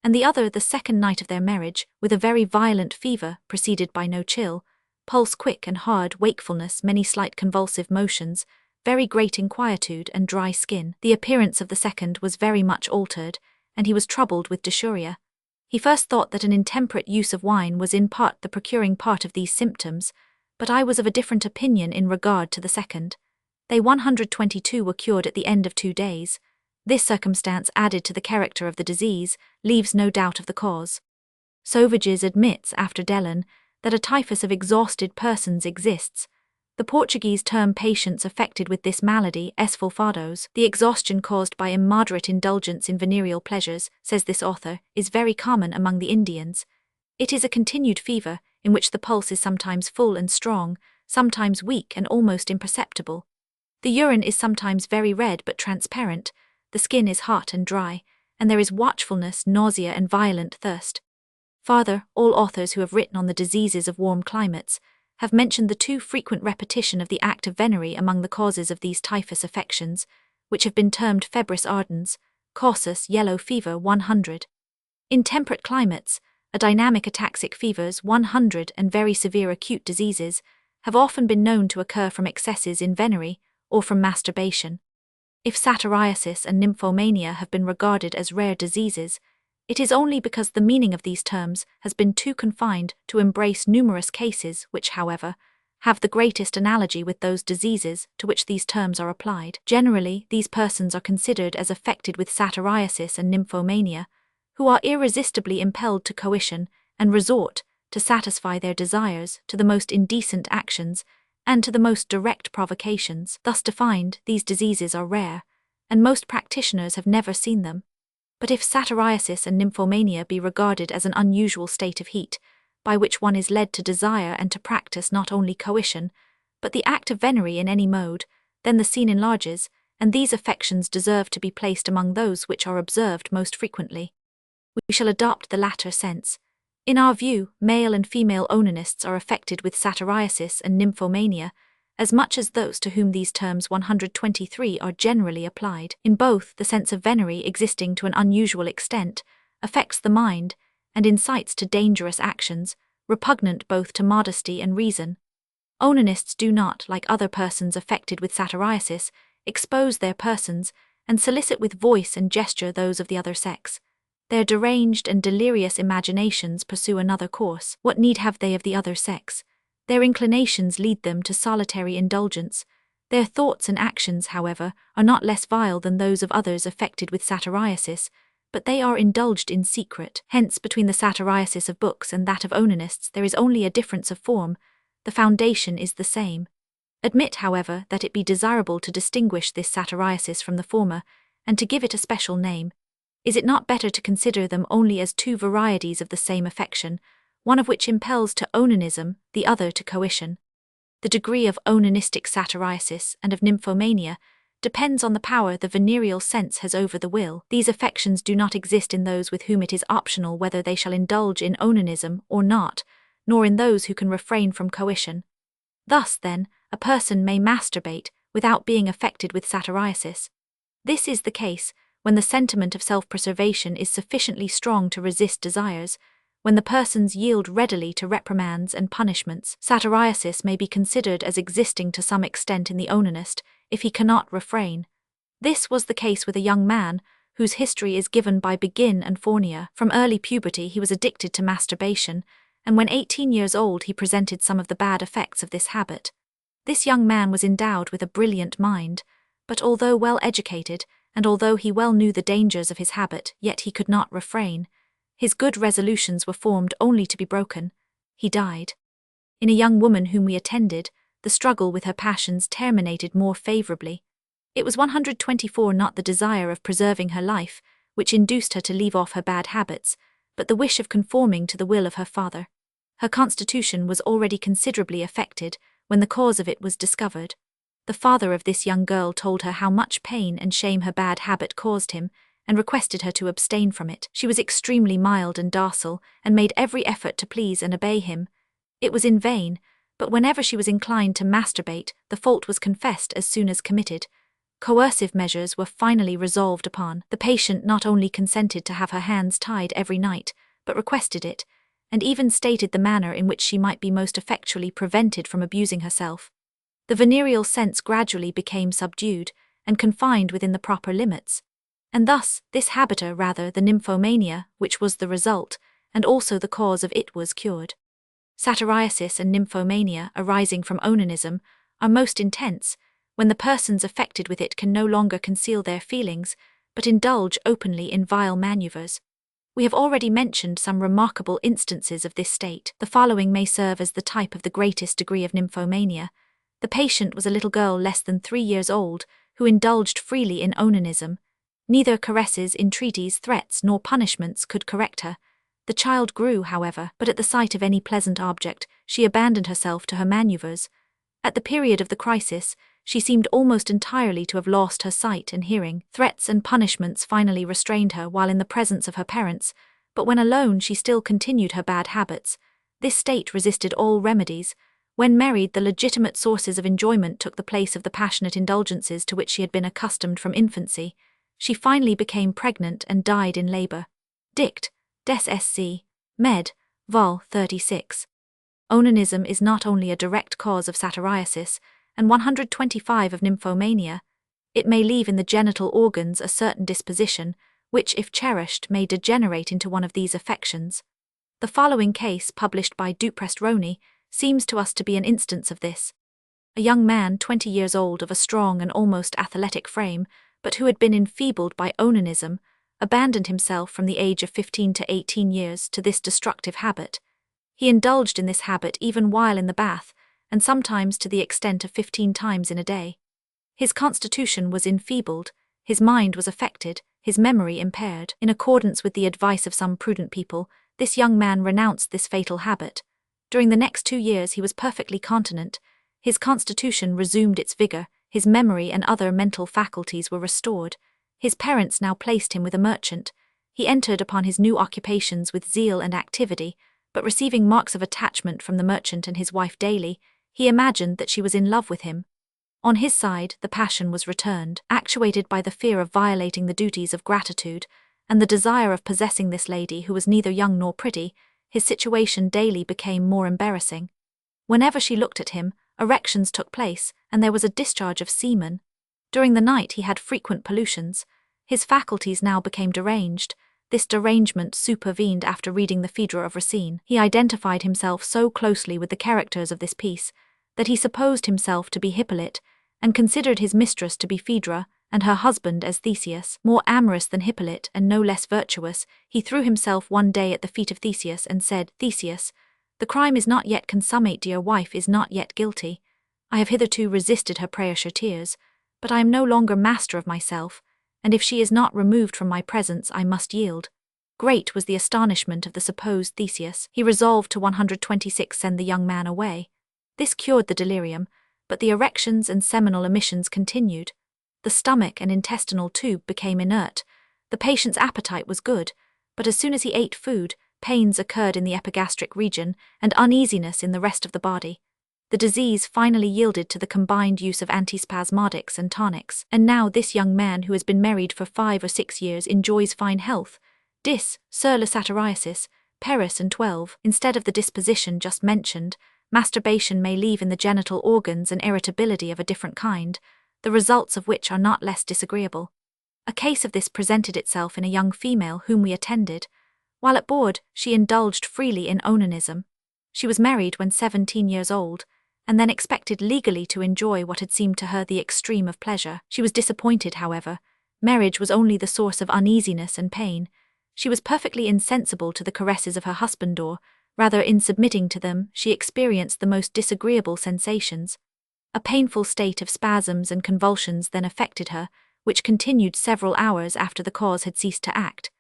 [SPEAKER 1] and the other the second night of their marriage, with a very violent fever preceded by no chill, pulse quick and hard, wakefulness, many slight convulsive motions, very great inquietude and dry skin. The appearance of the second was very much altered, and he was troubled with dysuria. He first thought that an intemperate use of wine was in part the procuring part of these symptoms, but I was of a different opinion in regard to the second. They 122 were cured at the end of 2 days. This circumstance, added to the character of the disease, leaves no doubt of the cause. Sauvages admits, after Deslandes, that a typhus of exhausted persons exists. The Portuguese term patients affected with this malady esfolfados. The exhaustion caused by immoderate indulgence in venereal pleasures, says this author, is very common among the Indians. It is a continued fever, in which the pulse is sometimes full and strong, sometimes weak and almost imperceptible. The urine is sometimes very red but transparent, the skin is hot and dry, and there is watchfulness, nausea, and violent thirst. Farther, all authors who have written on the diseases of warm climates have mentioned the too frequent repetition of the act of venery among the causes of these typhus affections, which have been termed febris ardens, causus, yellow fever 100. In temperate climates, a dynamic ataxic fevers 100 and very severe acute diseases have often been known to occur from excesses in venery or from masturbation. If satyriasis and nymphomania have been regarded as rare diseases, it is only because the meaning of these terms has been too confined to embrace numerous cases which, however, have the greatest analogy with those diseases to which these terms are applied. Generally, these persons are considered as affected with satyriasis and nymphomania, who are irresistibly impelled to coition and resort, to satisfy their desires, to the most indecent actions, and to the most direct provocations. Thus defined, these diseases are rare, and most practitioners have never seen them. But if satyriasis and nymphomania be regarded as an unusual state of heat, by which one is led to desire and to practice not only coition, but the act of venery in any mode, then the scene enlarges, and these affections deserve to be placed among those which are observed most frequently. We shall adopt the latter sense. In our view, male and female onanists are affected with satyriasis and nymphomania, as much as those to whom these terms 123 are generally applied. In both, the sense of venery existing to an unusual extent affects the mind and incites to dangerous actions, repugnant both to modesty and reason. Onanists do not, like other persons affected with satyriasis, expose their persons and solicit with voice and gesture those of the other sex. Their deranged and delirious imaginations pursue another course. What need have they of the other sex? Their inclinations lead them to solitary indulgence. Their thoughts and actions, however, are not less vile than those of others affected with satyriasis, but they are indulged in secret. Hence, between the satyriasis of books and that of onanists there is only a difference of form. The foundation is the same. Admit, however, that it be desirable to distinguish this satyriasis from the former, and to give it a special name. Is it not better to consider them only as two varieties of the same affection, one of which impels to onanism, the other to coition? The degree of onanistic satyriasis and of nymphomania depends on the power the venereal sense has over the will. These affections do not exist in those with whom it is optional whether they shall indulge in onanism or not, nor in those who can refrain from coition. Thus, then, a person may masturbate without being affected with satyriasis. This is the case when the sentiment of self-preservation is sufficiently strong to resist desires, when the persons yield readily to reprimands and punishments. Satyriasis may be considered as existing to some extent in the onanist, if he cannot refrain. This was the case with a young man, whose history is given by Begin and Fournier. From early puberty he was addicted to masturbation, and when 18 years old he presented some of the bad effects of this habit. This young man was endowed with a brilliant mind, but although well educated, and although he well knew the dangers of his habit, yet he could not refrain. His good resolutions were formed only to be broken. He died. In a young woman whom we attended, the struggle with her passions terminated more favourably. It was 124 not the desire of preserving her life, which induced her to leave off her bad habits, but the wish of conforming to the will of her father. Her constitution was already considerably affected when the cause of it was discovered. The father of this young girl told her how much pain and shame her bad habit caused him, and requested her to abstain from it. She was extremely mild and docile, and made every effort to please and obey him. It was in vain, but whenever she was inclined to masturbate, the fault was confessed as soon as committed. Coercive measures were finally resolved upon. The patient not only consented to have her hands tied every night, but requested it, and even stated the manner in which she might be most effectually prevented from abusing herself. The venereal sense gradually became subdued, and confined within the proper limits. And thus, this habit, or rather the nymphomania, which was the result, and also the cause of it, was cured. Satyriasis and nymphomania, arising from onanism, are most intense, when the persons affected with it can no longer conceal their feelings, but indulge openly in vile manoeuvres. We have already mentioned some remarkable instances of this state. The following may serve as the type of the greatest degree of nymphomania. The patient was a little girl less than 3 years old, who indulged freely in onanism. Neither caresses, entreaties, threats, nor punishments could correct her. The child grew, however, but at the sight of any pleasant object, she abandoned herself to her manoeuvres. At the period of the crisis, she seemed almost entirely to have lost her sight and hearing. Threats and punishments finally restrained her while in the presence of her parents, but when alone she still continued her bad habits. This state resisted all remedies. When married, the legitimate sources of enjoyment took the place of the passionate indulgences to which she had been accustomed from infancy. She finally became pregnant and died in labour. Dict. Des Sc. Med. Vol. 36. Onanism is not only a direct cause of satyriasis, and 125 of nymphomania. It may leave in the genital organs a certain disposition, which, if cherished, may degenerate into one of these affections. The following case, published by Duprest-Roney, seems to us to be an instance of this. A young man 20 years old, of a strong and almost athletic frame, but who had been enfeebled by onanism, abandoned himself from the age of 15 to 18 years to this destructive habit. He indulged in this habit even while in the bath, and sometimes to the extent of 15 times in a day. His constitution was enfeebled, his mind was affected, his memory impaired. In accordance with the advice of some prudent people, this young man renounced this fatal habit. During the next 2 years he was perfectly continent, his constitution resumed its vigor, his memory and other mental faculties were restored. His parents now placed him with a merchant. He entered upon his new occupations with zeal and activity, but receiving marks of attachment from the merchant and his wife daily, he imagined that she was in love with him. On his side, the passion was returned, actuated by the fear of violating the duties of gratitude, and the desire of possessing this lady who was neither young nor pretty. His situation daily became more embarrassing. Whenever she looked at him, erections took place, and there was a discharge of semen. During the night he had frequent pollutions. His faculties now became deranged. This derangement supervened after reading the Phaedra of Racine. He identified himself so closely with the characters of this piece that he supposed himself to be Hippolyte, and considered his mistress to be Phaedra, and her husband as Theseus. More amorous than Hippolyte and no less virtuous, he threw himself one day at the feet of Theseus and said, "Theseus, the crime is not yet consummate, dear wife is not yet guilty. I have hitherto resisted her precious tears, but I am no longer master of myself, and if she is not removed from my presence I must yield." Great was the astonishment of the supposed Theseus. He resolved to 126 send the young man away. This cured the delirium, but the erections and seminal emissions continued. The stomach and intestinal tube became inert. The patient's appetite was good, but as soon as he ate food, pains occurred in the epigastric region and uneasiness in the rest of the body. The disease finally yielded to the combined use of antispasmodics and tonics, and now this young man who has been married for 5 or 6 years enjoys fine health. Sur le satiriasis, Paris and 12, instead of the disposition just mentioned, masturbation may leave in the genital organs an irritability of a different kind, the results of which are not less disagreeable. A case of this presented itself in a young female whom we attended. While at board, she indulged freely in onanism. She was married when 17 years old, and then expected legally to enjoy what had seemed to her the extreme of pleasure. She was disappointed, however. Marriage was only the source of uneasiness and pain. She was perfectly insensible to the caresses of her husband, or, rather, in submitting to them, she experienced the most disagreeable sensations. A painful state of spasms and convulsions then affected her, which continued several hours after the cause had ceased to act.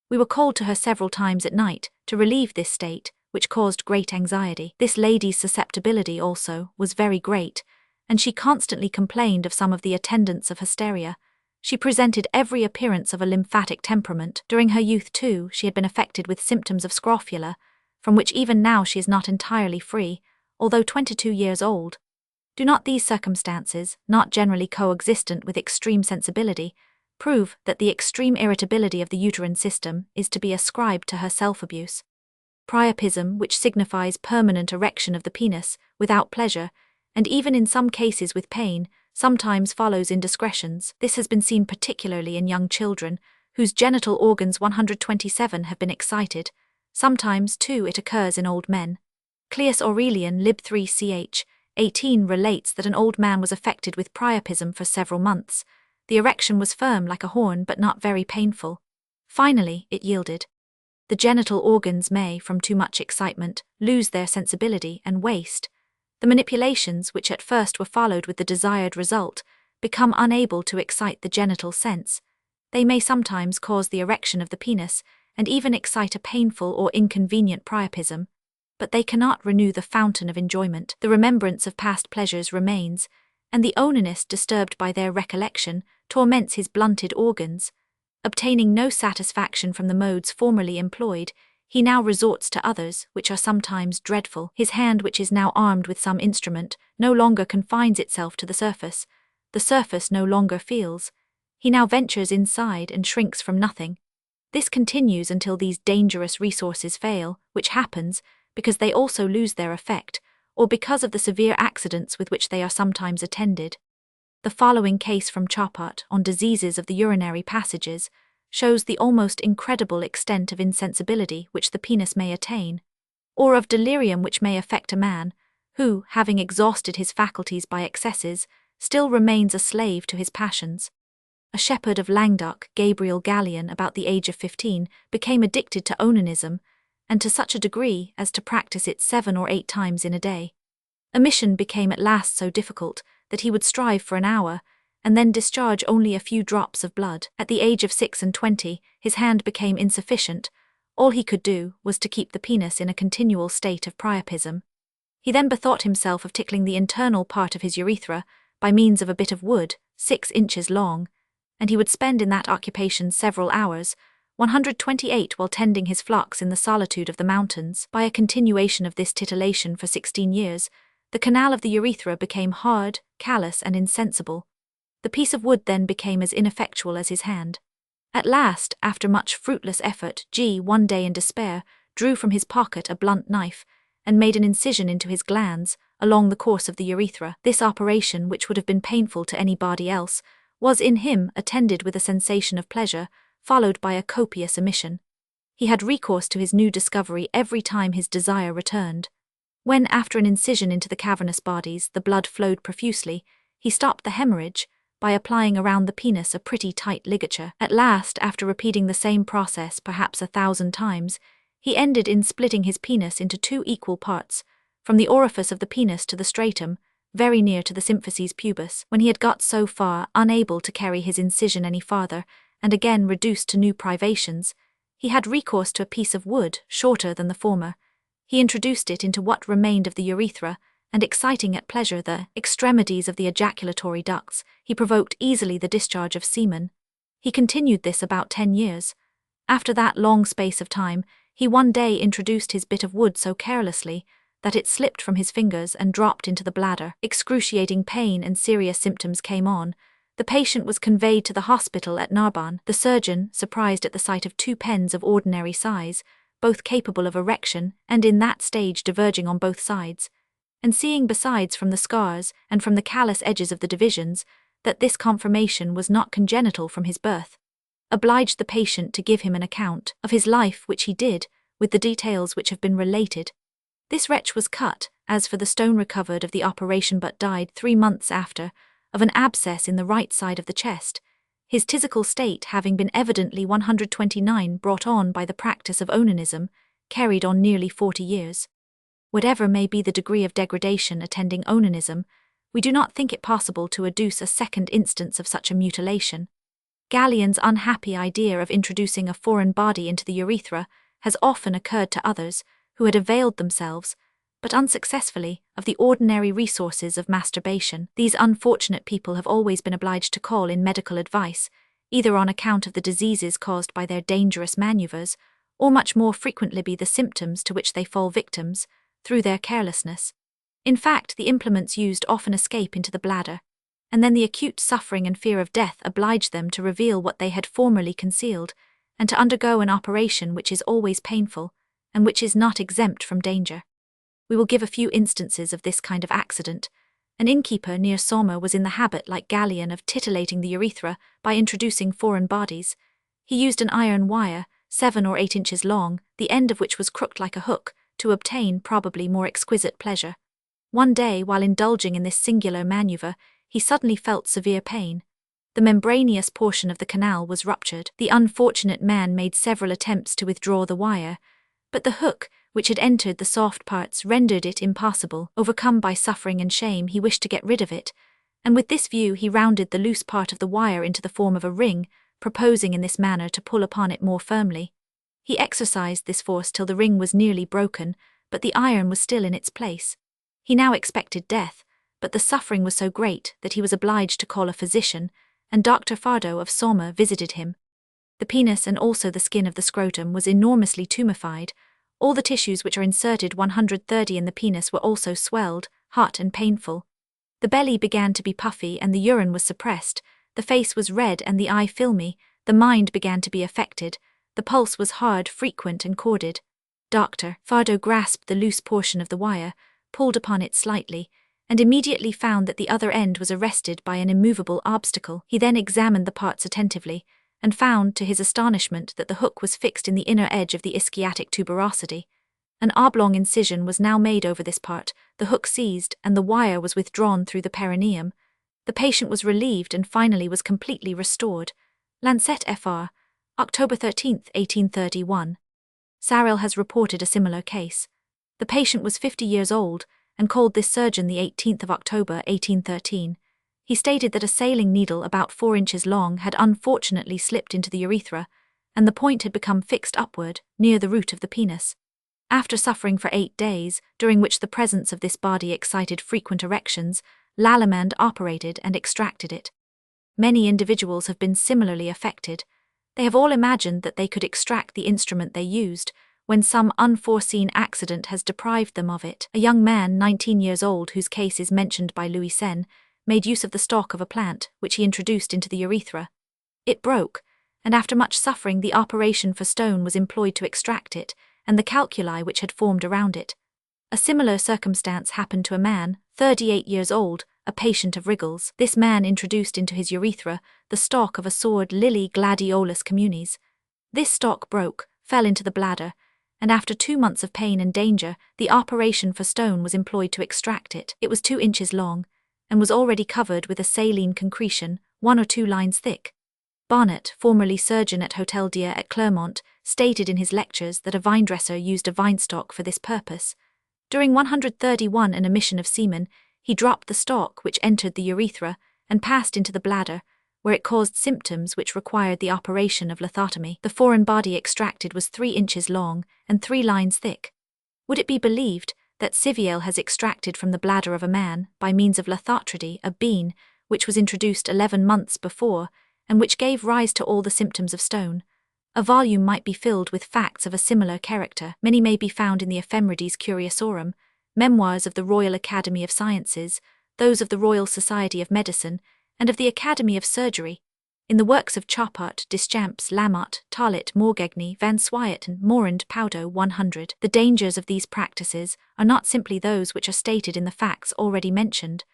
[SPEAKER 1] We were called to her several times at night to relieve this state, which caused great anxiety. This lady's susceptibility also was very great, and she constantly complained of some of the attendants of hysteria. She presented every appearance of a lymphatic temperament. During her youth, too, she had been affected with symptoms of scrofula, from which even now she is not entirely free, although 22 years old. Do not these circumstances, not generally coexistent with extreme sensibility, prove that the extreme irritability of the uterine system is to be ascribed to her self-abuse? Priapism, which signifies permanent erection of the penis, without pleasure, and even in some cases with pain, sometimes follows indiscretions. This has been seen particularly in young children, whose genital organs 127 have been excited. Sometimes, too, it occurs in old men. Cleius Aurelian, lib 3 ch. 18 relates that an old man was affected with priapism for several months. The erection was firm like a horn but not very painful. Finally, it yielded. The genital organs may, from too much excitement, lose their sensibility and waste. The manipulations, which at first were followed with the desired result, become unable to excite the genital sense. They may sometimes cause the erection of the penis, and even excite a painful or inconvenient priapism, but they cannot renew the fountain of enjoyment. The remembrance of past pleasures remains, and the onanist, disturbed by their recollection, torments his blunted organs. Obtaining no satisfaction from the modes formerly employed, he now resorts to others, which are sometimes dreadful. His hand, which is now armed with some instrument, no longer confines itself to the surface. The surface no longer feels. He now ventures inside and shrinks from nothing. This continues until these dangerous resources fail, which happens because they also lose their effect, or because of the severe accidents with which they are sometimes attended. The following case from Chaput on diseases of the urinary passages shows the almost incredible extent of insensibility which the penis may attain, or of delirium which may affect a man, who, having exhausted his faculties by excesses, still remains a slave to his passions. A shepherd of Languedoc, Gabriel Gallian, about the age of 15, became addicted to onanism, and to such a degree as to practice it 7 or 8 times in a day. Emission became at last so difficult that he would strive for an hour, and then discharge only a few drops of blood. At the age of 26, his hand became insufficient. All he could do was to keep the penis in a continual state of priapism. He then bethought himself of tickling the internal part of his urethra by means of a bit of wood, 6 inches long, and he would spend in that occupation several hours, 128 while tending his flocks in the solitude of the mountains. By a continuation of this titillation for 16 years, the canal of the urethra became hard, callous, and insensible. The piece of wood then became as ineffectual as his hand. At last, after much fruitless effort, G, one day in despair, drew from his pocket a blunt knife, and made an incision into his glands, along the course of the urethra. This operation, which would have been painful to anybody else, was in him attended with a sensation of pleasure, followed by a copious emission. He had recourse to his new discovery every time his desire returned. When, after an incision into the cavernous bodies, the blood flowed profusely, he stopped the hemorrhage by applying around the penis a pretty tight ligature. At last, after repeating the same process perhaps 1,000 times, he ended in splitting his penis into 2 equal parts, from the orifice of the penis to the stratum, very near to the symphyses pubis. When he had got so far, unable to carry his incision any farther, and again reduced to new privations, he had recourse to a piece of wood, shorter than the former. He introduced it into what remained of the urethra, and exciting at pleasure the extremities of the ejaculatory ducts, he provoked easily the discharge of semen. He continued this about 10 years. After that long space of time, he one day introduced his bit of wood so carelessly that it slipped from his fingers and dropped into the bladder. Excruciating pain and serious symptoms came on. The patient was conveyed to the hospital at Narbonne. The surgeon, surprised at the sight of 2 pens of ordinary size, both capable of erection and in that stage diverging on both sides, and seeing besides from the scars and from the callous edges of the divisions that this conformation was not congenital from his birth, obliged the patient to give him an account of his life, which he did, with the details which have been related. This wretch was cut, as for the stone recovered of the operation, but died 3 months after, of an abscess in the right side of the chest, his physical state having been evidently 129 brought on by the practice of onanism, carried on nearly 40 years. Whatever may be the degree of degradation attending onanism, we do not think it possible to adduce a second instance of such a mutilation. Gallien's unhappy idea of introducing a foreign body into the urethra has often occurred to others who had availed themselves, but unsuccessfully, of the ordinary resources of masturbation. These unfortunate people have always been obliged to call in medical advice, either on account of the diseases caused by their dangerous manoeuvres, or much more frequently be the symptoms to which they fall victims, through their carelessness. In fact, the implements used often escape into the bladder, and then the acute suffering and fear of death oblige them to reveal what they had formerly concealed, and to undergo an operation which is always painful, and which is not exempt from danger. We will give a few instances of this kind of accident. An innkeeper near Somme was in the habit, like Gallien, of titillating the urethra by introducing foreign bodies. He used an iron wire, 7 or 8 inches long, the end of which was crooked like a hook, to obtain probably more exquisite pleasure. One day, while indulging in this singular manoeuvre, he suddenly felt severe pain. The membraneous portion of the canal was ruptured. The unfortunate man made several attempts to withdraw the wire, but the hook, which had entered the soft parts, rendered it impossible. Overcome by suffering and shame, he wished to get rid of it, and with this view he rounded the loose part of the wire into the form of a ring, proposing in this manner to pull upon it more firmly. He exercised this force till the ring was nearly broken, but the iron was still in its place. He now expected death, but the suffering was so great that he was obliged to call a physician, and Dr. Fardeau of Somme visited him. The penis and also the skin of the scrotum was enormously tumefied. All the tissues which are inserted 130 in the penis were also swelled, hot and painful. The belly began to be puffy and the urine was suppressed, the face was red and the eye filmy, the mind began to be affected, the pulse was hard, frequent and corded. Dr. Fardeau grasped the loose portion of the wire, pulled upon it slightly, and immediately found that the other end was arrested by an immovable obstacle. He then examined the parts attentively, and found, to his astonishment, that the hook was fixed in the inner edge of the ischiatic tuberosity. An oblong incision was now made over this part, the hook seized, and the wire was withdrawn through the perineum. The patient was relieved and finally was completely restored. Lancet Fr. October 13, 1831. Sarel has reported a similar case. The patient was 50 years old, and called this surgeon the 18th of October 1813. He stated that a sailing needle about 4 inches long had unfortunately slipped into the urethra, and the point had become fixed upward, near the root of the penis. After suffering for 8 days, during which the presence of this body excited frequent erections, Lallemande operated and extracted it. Many individuals have been similarly affected. They have all imagined that they could extract the instrument they used, when some unforeseen accident has deprived them of it. A young man, 19 years old, whose case is mentioned by Louis Sen, made use of the stalk of a plant, which he introduced into the urethra. It broke, and after much suffering the operation for stone was employed to extract it, and the calculi which had formed around it. A similar circumstance happened to a man, 38 years old, a patient of Wriggles. This man introduced into his urethra the stalk of a sword lily gladiolus communis. This stalk broke, fell into the bladder, and after 2 months of pain and danger, the operation for stone was employed to extract it. It was 2 inches long, and was already covered with a saline concretion, 1 or 2 lines thick. Barnett, formerly surgeon at Hotel Dieu at Clermont, stated in his lectures that a vinedresser used a vine stalk for this purpose. During 131 an emission of semen, he dropped the stalk which entered the urethra and passed into the bladder, where it caused symptoms which required the operation of lithotomy. The foreign body extracted was 3 inches long and 3 lines thick. Would it be believed that Siviel has extracted from the bladder of a man, by means of lithotrity, a bean, which was introduced 11 months before, and which gave rise to all the symptoms of stone? A volume might be filled with facts of a similar character. Many may be found in the Ephemerides Curiosorum, Memoirs of the Royal Academy of Sciences, those of the Royal Society of Medicine, and of the Academy of Surgery, in the works of Chopart, Deschamps, Lamotte, Tarlett, Morgagni, Van Swiat, and Morand Paudo 100. The dangers of these practices are not simply those which are stated in the facts already mentioned,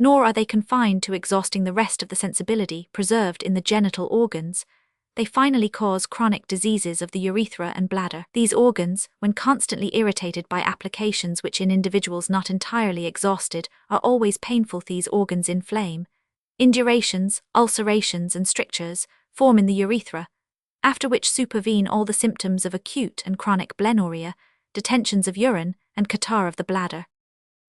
[SPEAKER 1] nor are they confined to exhausting the rest of the sensibility preserved in the genital organs. They finally cause chronic diseases of the urethra and bladder. These organs, when constantly irritated by applications which in individuals not entirely exhausted are always painful, these organs inflame. Indurations, ulcerations, and strictures form in the urethra, after which supervene all the symptoms of acute and chronic blenorrhea, detentions of urine, and catarrh of the bladder.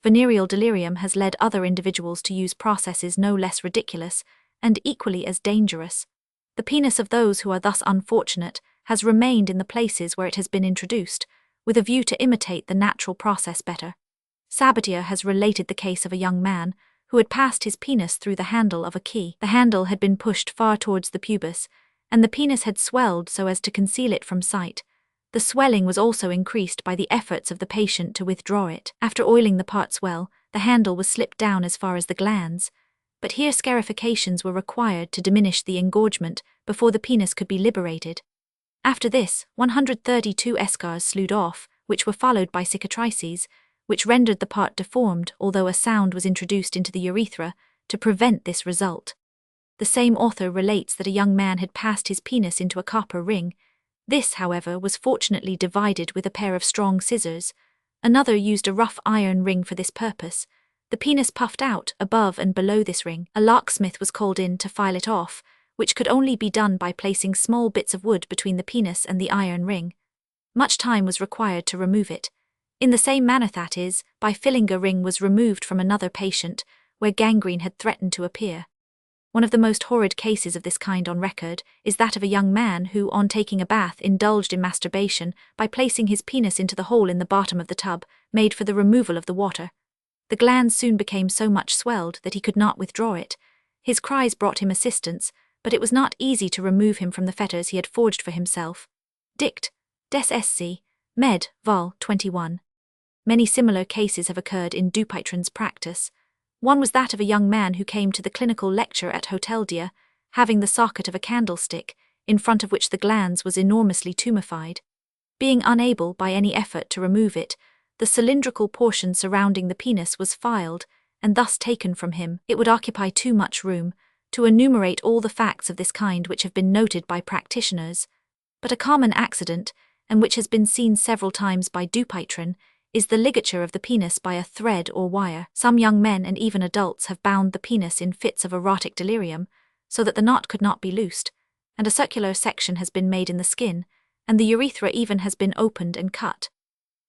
[SPEAKER 1] Venereal delirium has led other individuals to use processes no less ridiculous and equally as dangerous. The penis of those who are thus unfortunate has remained in the places where it has been introduced, with a view to imitate the natural process better. Sabatier has related the case of a young man who had passed his penis through the handle of a key. The handle had been pushed far towards the pubis, and the penis had swelled so as to conceal it from sight. The swelling was also increased by the efforts of the patient to withdraw it. After oiling the parts well, the handle was slipped down as far as the glands, but here scarifications were required to diminish the engorgement before the penis could be liberated. After this, 132 eschars slewed off, which were followed by cicatrices, which rendered the part deformed, although a sound was introduced into the urethra to prevent this result. The same author relates that a young man had passed his penis into a copper ring. This, however, was fortunately divided with a pair of strong scissors. Another used a rough iron ring for this purpose. The penis puffed out above and below this ring. A locksmith was called in to file it off, which could only be done by placing small bits of wood between the penis and the iron ring. Much time was required to remove it. In the same manner, that is, by filling a ring was removed from another patient, where gangrene had threatened to appear. One of the most horrid cases of this kind on record is that of a young man who, on taking a bath, indulged in masturbation by placing his penis into the hole in the bottom of the tub, made for the removal of the water. The glands soon became so much swelled that he could not withdraw it. His cries brought him assistance, but it was not easy to remove him from the fetters he had forged for himself. Dict. Des Sc. Med. Vol. 21. Many similar cases have occurred in Dupuytren's practice. One was that of a young man who came to the clinical lecture at Hotel Dieu, having the socket of a candlestick, in front of which the glans was enormously tumefied. Being unable by any effort to remove it, the cylindrical portion surrounding the penis was filed, and thus taken from him. It would occupy too much room to enumerate all the facts of this kind which have been noted by practitioners, but a common accident, and which has been seen several times by Dupuytren, is the ligature of the penis by a thread or wire. Some young men and even adults have bound the penis in fits of erotic delirium, so that the knot could not be loosed, and a circular section has been made in the skin, and the urethra even has been opened and cut.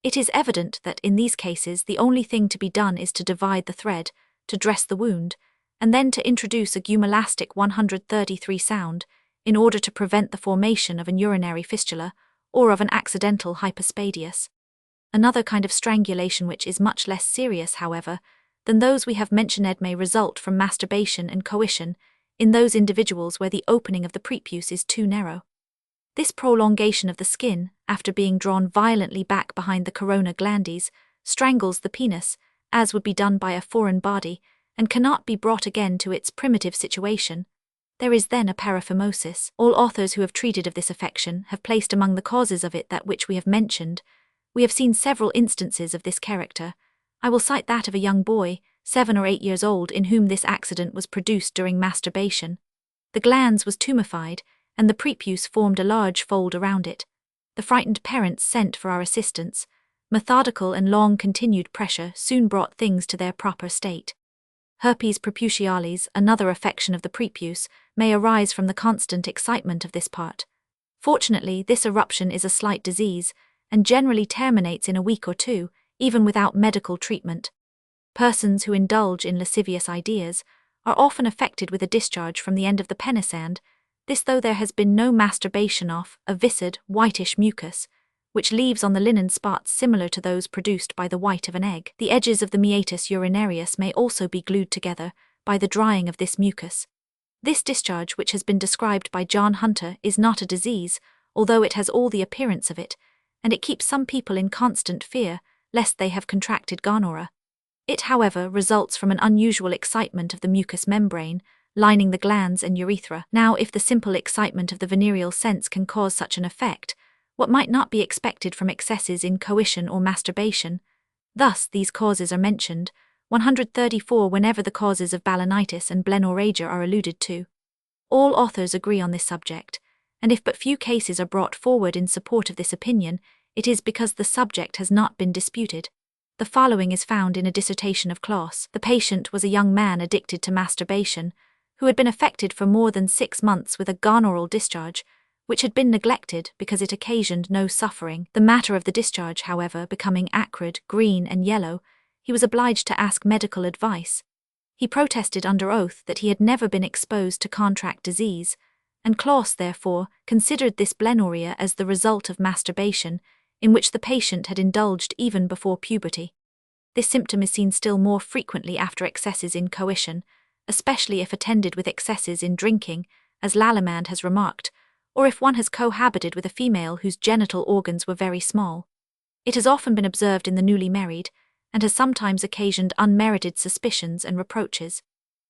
[SPEAKER 1] It is evident that in these cases the only thing to be done is to divide the thread, to dress the wound, and then to introduce a gumelastic 133 sound in order to prevent the formation of an urinary fistula or of an accidental hyperspadias. Another kind of strangulation which is much less serious, however, than those we have mentioned may result from masturbation and coition in those individuals where the opening of the prepuce is too narrow. This prolongation of the skin, after being drawn violently back behind the corona glandis, strangles the penis, as would be done by a foreign body, and cannot be brought again to its primitive situation. There is then a paraphimosis. All authors who have treated of this affection have placed among the causes of it that which we have mentioned. We have seen several instances of this character. I will cite that of a young boy, 7 or 8 years old, in whom this accident was produced during masturbation. The glans was tumefied, and the prepuce formed a large fold around it. The frightened parents sent for our assistance. Methodical and long-continued pressure soon brought things to their proper state. Herpes preputialis, another affection of the prepuce, may arise from the constant excitement of this part. Fortunately, this eruption is a slight disease, and generally terminates in a week or 2, even without medical treatment. Persons who indulge in lascivious ideas are often affected with a discharge from the end of the penisand, this though there has been no masturbation of a viscid, whitish mucus, which leaves on the linen spots similar to those produced by the white of an egg. The edges of the meatus urinarius may also be glued together by the drying of this mucus. This discharge, which has been described by John Hunter, is not a disease, although it has all the appearance of it, and it keeps some people in constant fear lest they have contracted gonorrhea. It, however, results from an unusual excitement of the mucous membrane, lining the glands and urethra. Now, if the simple excitement of the venereal sense can cause such an effect, what might not be expected from excesses in coition or masturbation? Thus, these causes are mentioned, 134 whenever the causes of balanitis and blenorrhea are alluded to. All authors agree on this subject, and if but few cases are brought forward in support of this opinion, it is because the subject has not been disputed. The following is found in a dissertation of Claus. The patient was a young man addicted to masturbation, who had been affected for more than 6 months with a gonorrheal discharge, which had been neglected because it occasioned no suffering. The matter of the discharge, however, becoming acrid, green, and yellow, he was obliged to ask medical advice. He protested under oath that he had never been exposed to contract disease, and Claus, therefore, considered this blenorrhea as the result of masturbation, in which the patient had indulged even before puberty. This symptom is seen still more frequently after excesses in coition, especially if attended with excesses in drinking, as Lallemande has remarked, or if one has cohabited with a female whose genital organs were very small. It has often been observed in the newly married, and has sometimes occasioned unmerited suspicions and reproaches.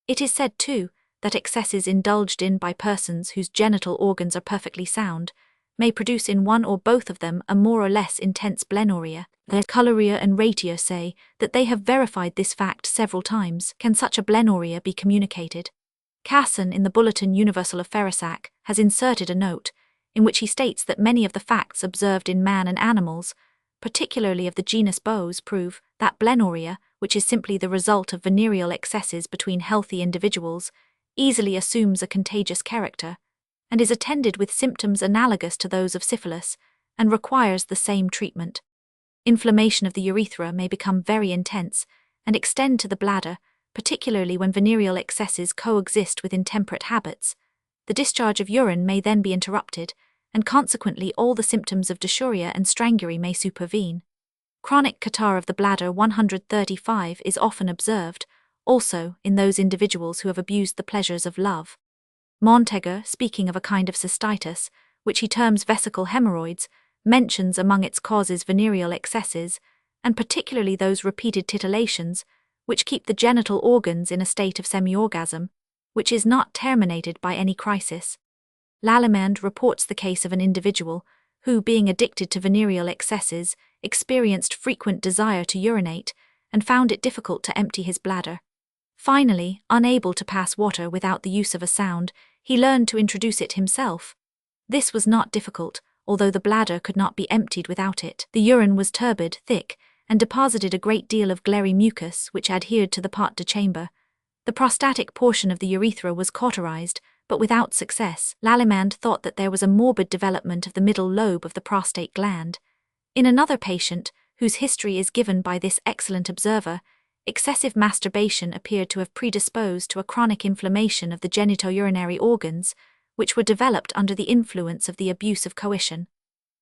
[SPEAKER 1] It is said, too, that excesses indulged in by persons whose genital organs are perfectly sound may produce in one or both of them a more or less intense blenorrhea. Culleria and Ratier say that they have verified this fact several times. Can such a blenorrhea be communicated? Casson, in the Bulletin Universal of Feresac, has inserted a note, in which he states that many of the facts observed in man and animals, particularly of the genus Bos, prove that blenorrhea, which is simply the result of venereal excesses between healthy individuals, easily assumes a contagious character, and is attended with symptoms analogous to those of syphilis, and requires the same treatment. Inflammation of the urethra may become very intense, and extend to the bladder, particularly when venereal excesses coexist with intemperate habits. The discharge of urine may then be interrupted, and consequently all the symptoms of dysuria and strangury may supervene. Chronic catarrh of the bladder 135 is often observed, also in those individuals who have abused the pleasures of love. Monteger, speaking of a kind of cystitis, which he terms vesical hemorrhoids, mentions among its causes venereal excesses, and particularly those repeated titillations, which keep the genital organs in a state of semi-orgasm, which is not terminated by any crisis. Lallemande reports the case of an individual who, being addicted to venereal excesses, experienced frequent desire to urinate, and found it difficult to empty his bladder. Finally, unable to pass water without the use of a sound, he learned to introduce it himself. This was not difficult, although the bladder could not be emptied without it. The urine was turbid, thick, and deposited a great deal of glairy mucus which adhered to the pate de chamber. The prostatic portion of the urethra was cauterized, but without success. Lallemande thought that there was a morbid development of the middle lobe of the prostate gland. In another patient, whose history is given by this excellent observer, excessive masturbation appeared to have predisposed to a chronic inflammation of the genitourinary organs, which were developed under the influence of the abuse of coition.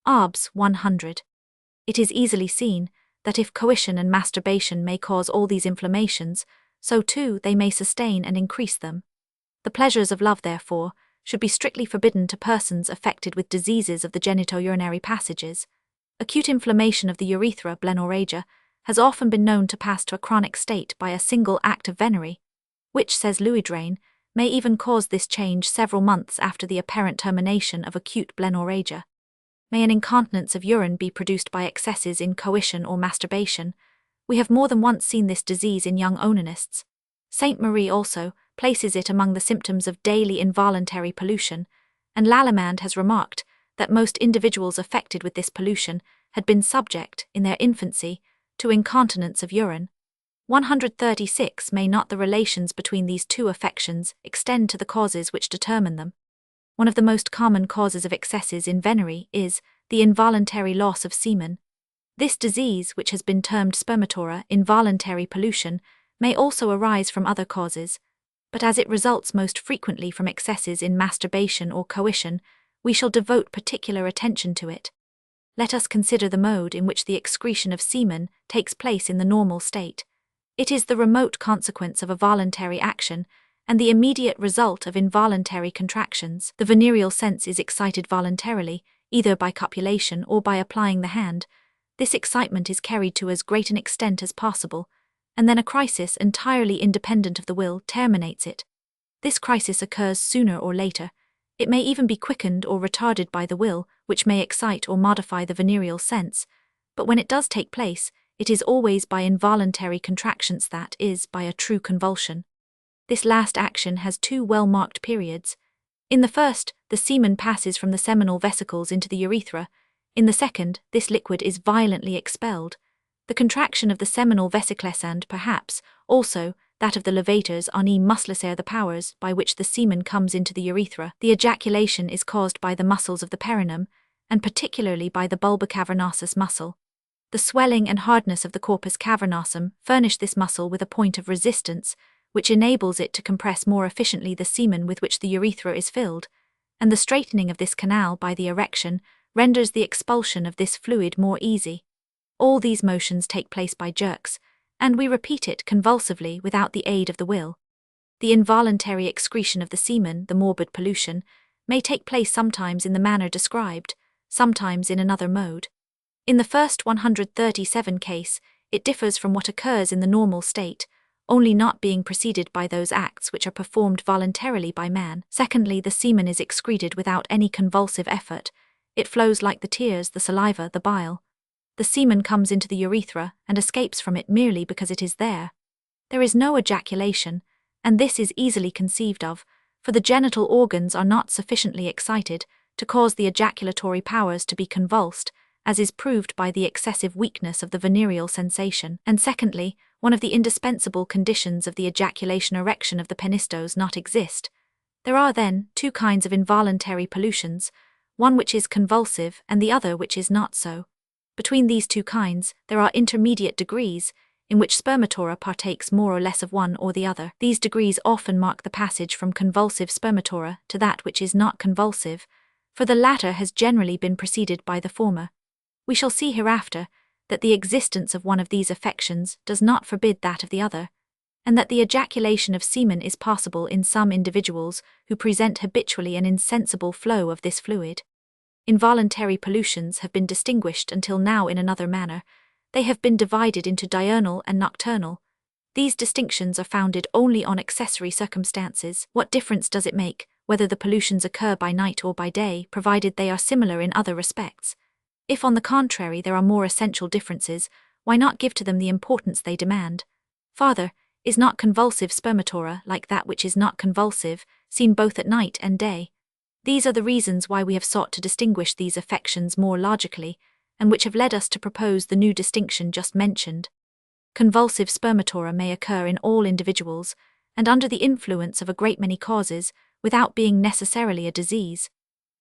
[SPEAKER 1] Arbs 100. It is easily seen that if coition and masturbation may cause all these inflammations, so too they may sustain and increase them. The pleasures of love, therefore, should be strictly forbidden to persons affected with diseases of the genitourinary passages. Acute inflammation of the urethra, blenorrhea, has often been known to pass to a chronic state by a single act of venery, which, says Louis, may even cause this change several months after the apparent termination of acute blenorrhea. May an incontinence of urine be produced by excesses in coition or masturbation? We have more than once seen this disease in young onanists. Saint Marie also places it among the symptoms of daily involuntary pollution, and Lallemande has remarked that most individuals affected with this pollution had been subject, in their infancy, to incontinence of urine. 136. May not the relations between these two affections extend to the causes which determine them? One of the most common causes of excesses in venery is the involuntary loss of semen. This disease, which has been termed spermatura, involuntary pollution, may also arise from other causes, but as it results most frequently from excesses in masturbation or coition, we shall devote particular attention to it. Let us consider the mode in which the excretion of semen takes place in the normal state. It is the remote consequence of a voluntary action, and the immediate result of involuntary contractions. The venereal sense is excited voluntarily, either by copulation or by applying the hand. This excitement is carried to as great an extent as possible, and then a crisis entirely independent of the will terminates it. This crisis occurs sooner or later. It may even be quickened or retarded by the will, which may excite or modify the venereal sense, but when it does take place, it is always by involuntary contractions, that is, by a true convulsion. This last action has two well-marked periods. In the first, the semen passes from the seminal vesicles into the urethra. In the second, this liquid is violently expelled. The contraction of the seminal vesicles and, perhaps, also, that of the levators ani muscles the powers by which the semen comes into the urethra. The ejaculation is caused by the muscles of the perineum, and particularly by the bulbar cavernosus muscle. The swelling and hardness of the corpus cavernosum furnish this muscle with a point of resistance, which enables it to compress more efficiently the semen with which the urethra is filled, and the straightening of this canal by the erection renders the expulsion of this fluid more easy. All these motions take place by jerks, and we repeat it convulsively without the aid of the will. The involuntary excretion of the semen, the morbid pollution, may take place sometimes in the manner described, sometimes in another mode. In the first 137 case, it differs from what occurs in the normal state, only not being preceded by those acts which are performed voluntarily by man. Secondly, the semen is excreted without any convulsive effort. It flows like the tears, the saliva, the bile. The semen comes into the urethra and escapes from it merely because it is there. There is no ejaculation, and this is easily conceived of, for the genital organs are not sufficiently excited to cause the ejaculatory powers to be convulsed, as is proved by the excessive weakness of the venereal sensation. And secondly, one of the indispensable conditions of the ejaculation erection of the penistos not exist. There are then two kinds of involuntary pollutions, one which is convulsive and the other which is not so. Between these two kinds, there are intermediate degrees, in which spermatura partakes more or less of one or the other. These degrees often mark the passage from convulsive spermatura to that which is not convulsive, for the latter has generally been preceded by the former. We shall see hereafter that the existence of one of these affections does not forbid that of the other, and that the ejaculation of semen is possible in some individuals who present habitually an insensible flow of this fluid. Involuntary pollutions have been distinguished until now in another manner. They have been divided into diurnal and nocturnal. These distinctions are founded only on accessory circumstances. What difference does it make whether the pollutions occur by night or by day, provided they are similar in other respects? If, on the contrary, there are more essential differences, why not give to them the importance they demand? Farther, is not convulsive spermatura, like that which is not convulsive, seen both at night and day? These are the reasons why we have sought to distinguish these affections more logically, and which have led us to propose the new distinction just mentioned. Convulsive spermatura may occur in all individuals, and under the influence of a great many causes, without being necessarily a disease.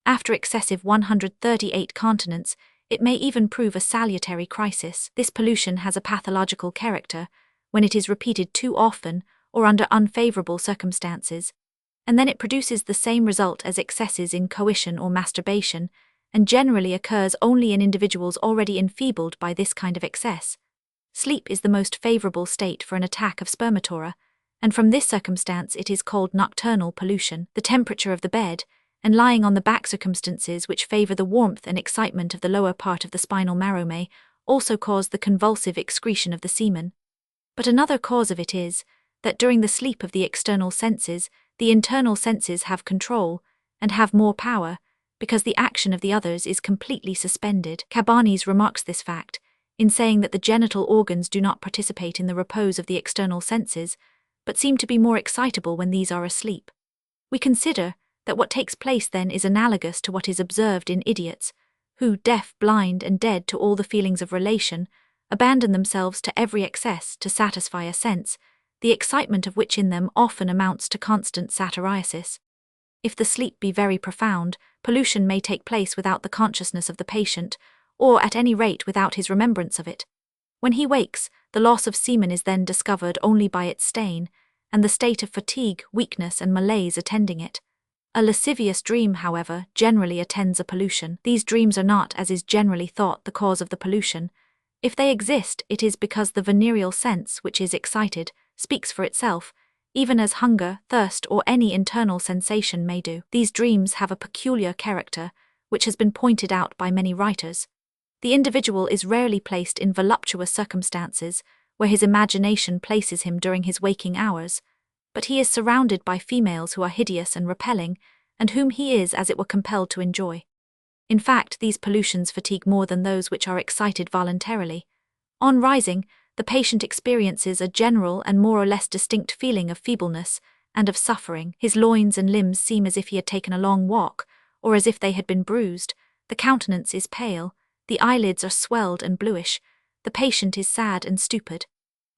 [SPEAKER 1] After excessive 138 continence, It may even prove a salutary crisis. This pollution has a pathological character when it is repeated too often or under unfavorable circumstances, and then it produces the same result as excesses in coition or masturbation, and generally occurs only in individuals already enfeebled by this kind of excess. Sleep is the most favorable state for an attack of spermatora, and from this circumstance it is called nocturnal pollution. The temperature of the bed, and lying on the back, circumstances which favor the warmth and excitement of the lower part of the spinal marrow, may also cause the convulsive excretion of the semen. But another cause of it is that during the sleep of the external senses, the internal senses have control, and have more power, because the action of the others is completely suspended. Cabanis remarks this fact in saying that the genital organs do not participate in the repose of the external senses, but seem to be more excitable when these are asleep. We consider that what takes place then is analogous to what is observed in idiots, who, deaf, blind, and dead to all the feelings of relation, abandon themselves to every excess to satisfy a sense, the excitement of which in them often amounts to constant satyriasis. If the sleep be very profound, pollution may take place without the consciousness of the patient, or at any rate without his remembrance of it. When he wakes, the loss of semen is then discovered only by its stain, and the state of fatigue, weakness, and malaise attending it. A lascivious dream, however, generally attends a pollution. These dreams are not, as is generally thought, the cause of the pollution. If they exist, it is because the venereal sense, which is excited, speaks for itself, even as hunger, thirst, or any internal sensation may do. These dreams have a peculiar character, which has been pointed out by many writers. The individual is rarely placed in voluptuous circumstances, where his imagination places him during his waking hours, but he is surrounded by females who are hideous and repelling, and whom he is as it were compelled to enjoy. In fact, these pollutions fatigue more than those which are excited voluntarily. On rising, the patient experiences a general and more or less distinct feeling of feebleness and of suffering. His loins and limbs seem as if he had taken a long walk, or as if they had been bruised. The countenance is pale, the eyelids are swelled and bluish, the patient is sad and stupid.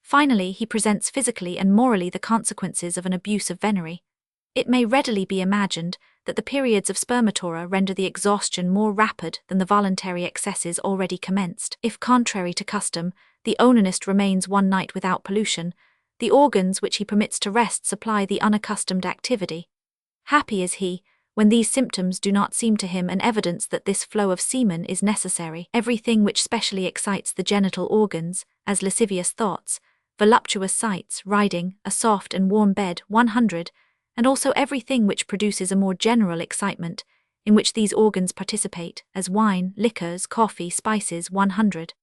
[SPEAKER 1] Finally, he presents physically and morally the consequences of an abuse of venery. It may readily be imagined that the periods of spermatora render the exhaustion more rapid than the voluntary excesses already commenced. If, contrary to custom, the onanist remains one night without pollution, the organs which he permits to rest supply the unaccustomed activity. Happy is he when these symptoms do not seem to him an evidence that this flow of semen is necessary. Everything which specially excites the genital organs, as lascivious thoughts, voluptuous sights, riding, a soft and warm bed, 100, and also everything which produces a more general excitement, in which these organs participate, as wine, liquors, coffee, spices, 100,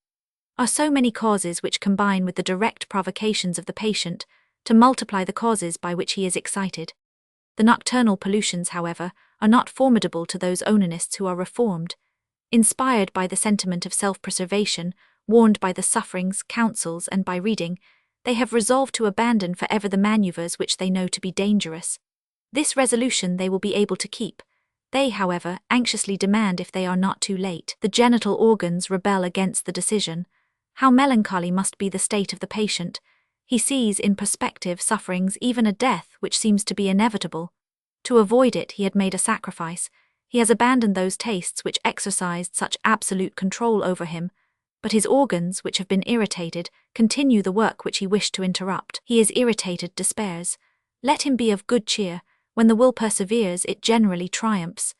[SPEAKER 1] are so many causes which combine with the direct provocations of the patient to multiply the causes by which he is excited. The nocturnal pollutions, however, are not formidable to those onanists who are reformed. Inspired by the sentiment of self-preservation, warned by the sufferings, counsels, and by reading, they have resolved to abandon for ever the manoeuvres which they know to be dangerous. This resolution they will be able to keep. They, however, anxiously demand if they are not too late. The genital organs rebel against the decision. How melancholy must be the state of the patient! He sees in perspective sufferings, even a death which seems to be inevitable. To avoid it he had made a sacrifice. He has abandoned those tastes which exercised such absolute control over him, but his organs, which have been irritated, continue the work which he wished to interrupt. He is irritated, despairs. Let him be of good cheer. When the will perseveres, it generally triumphs.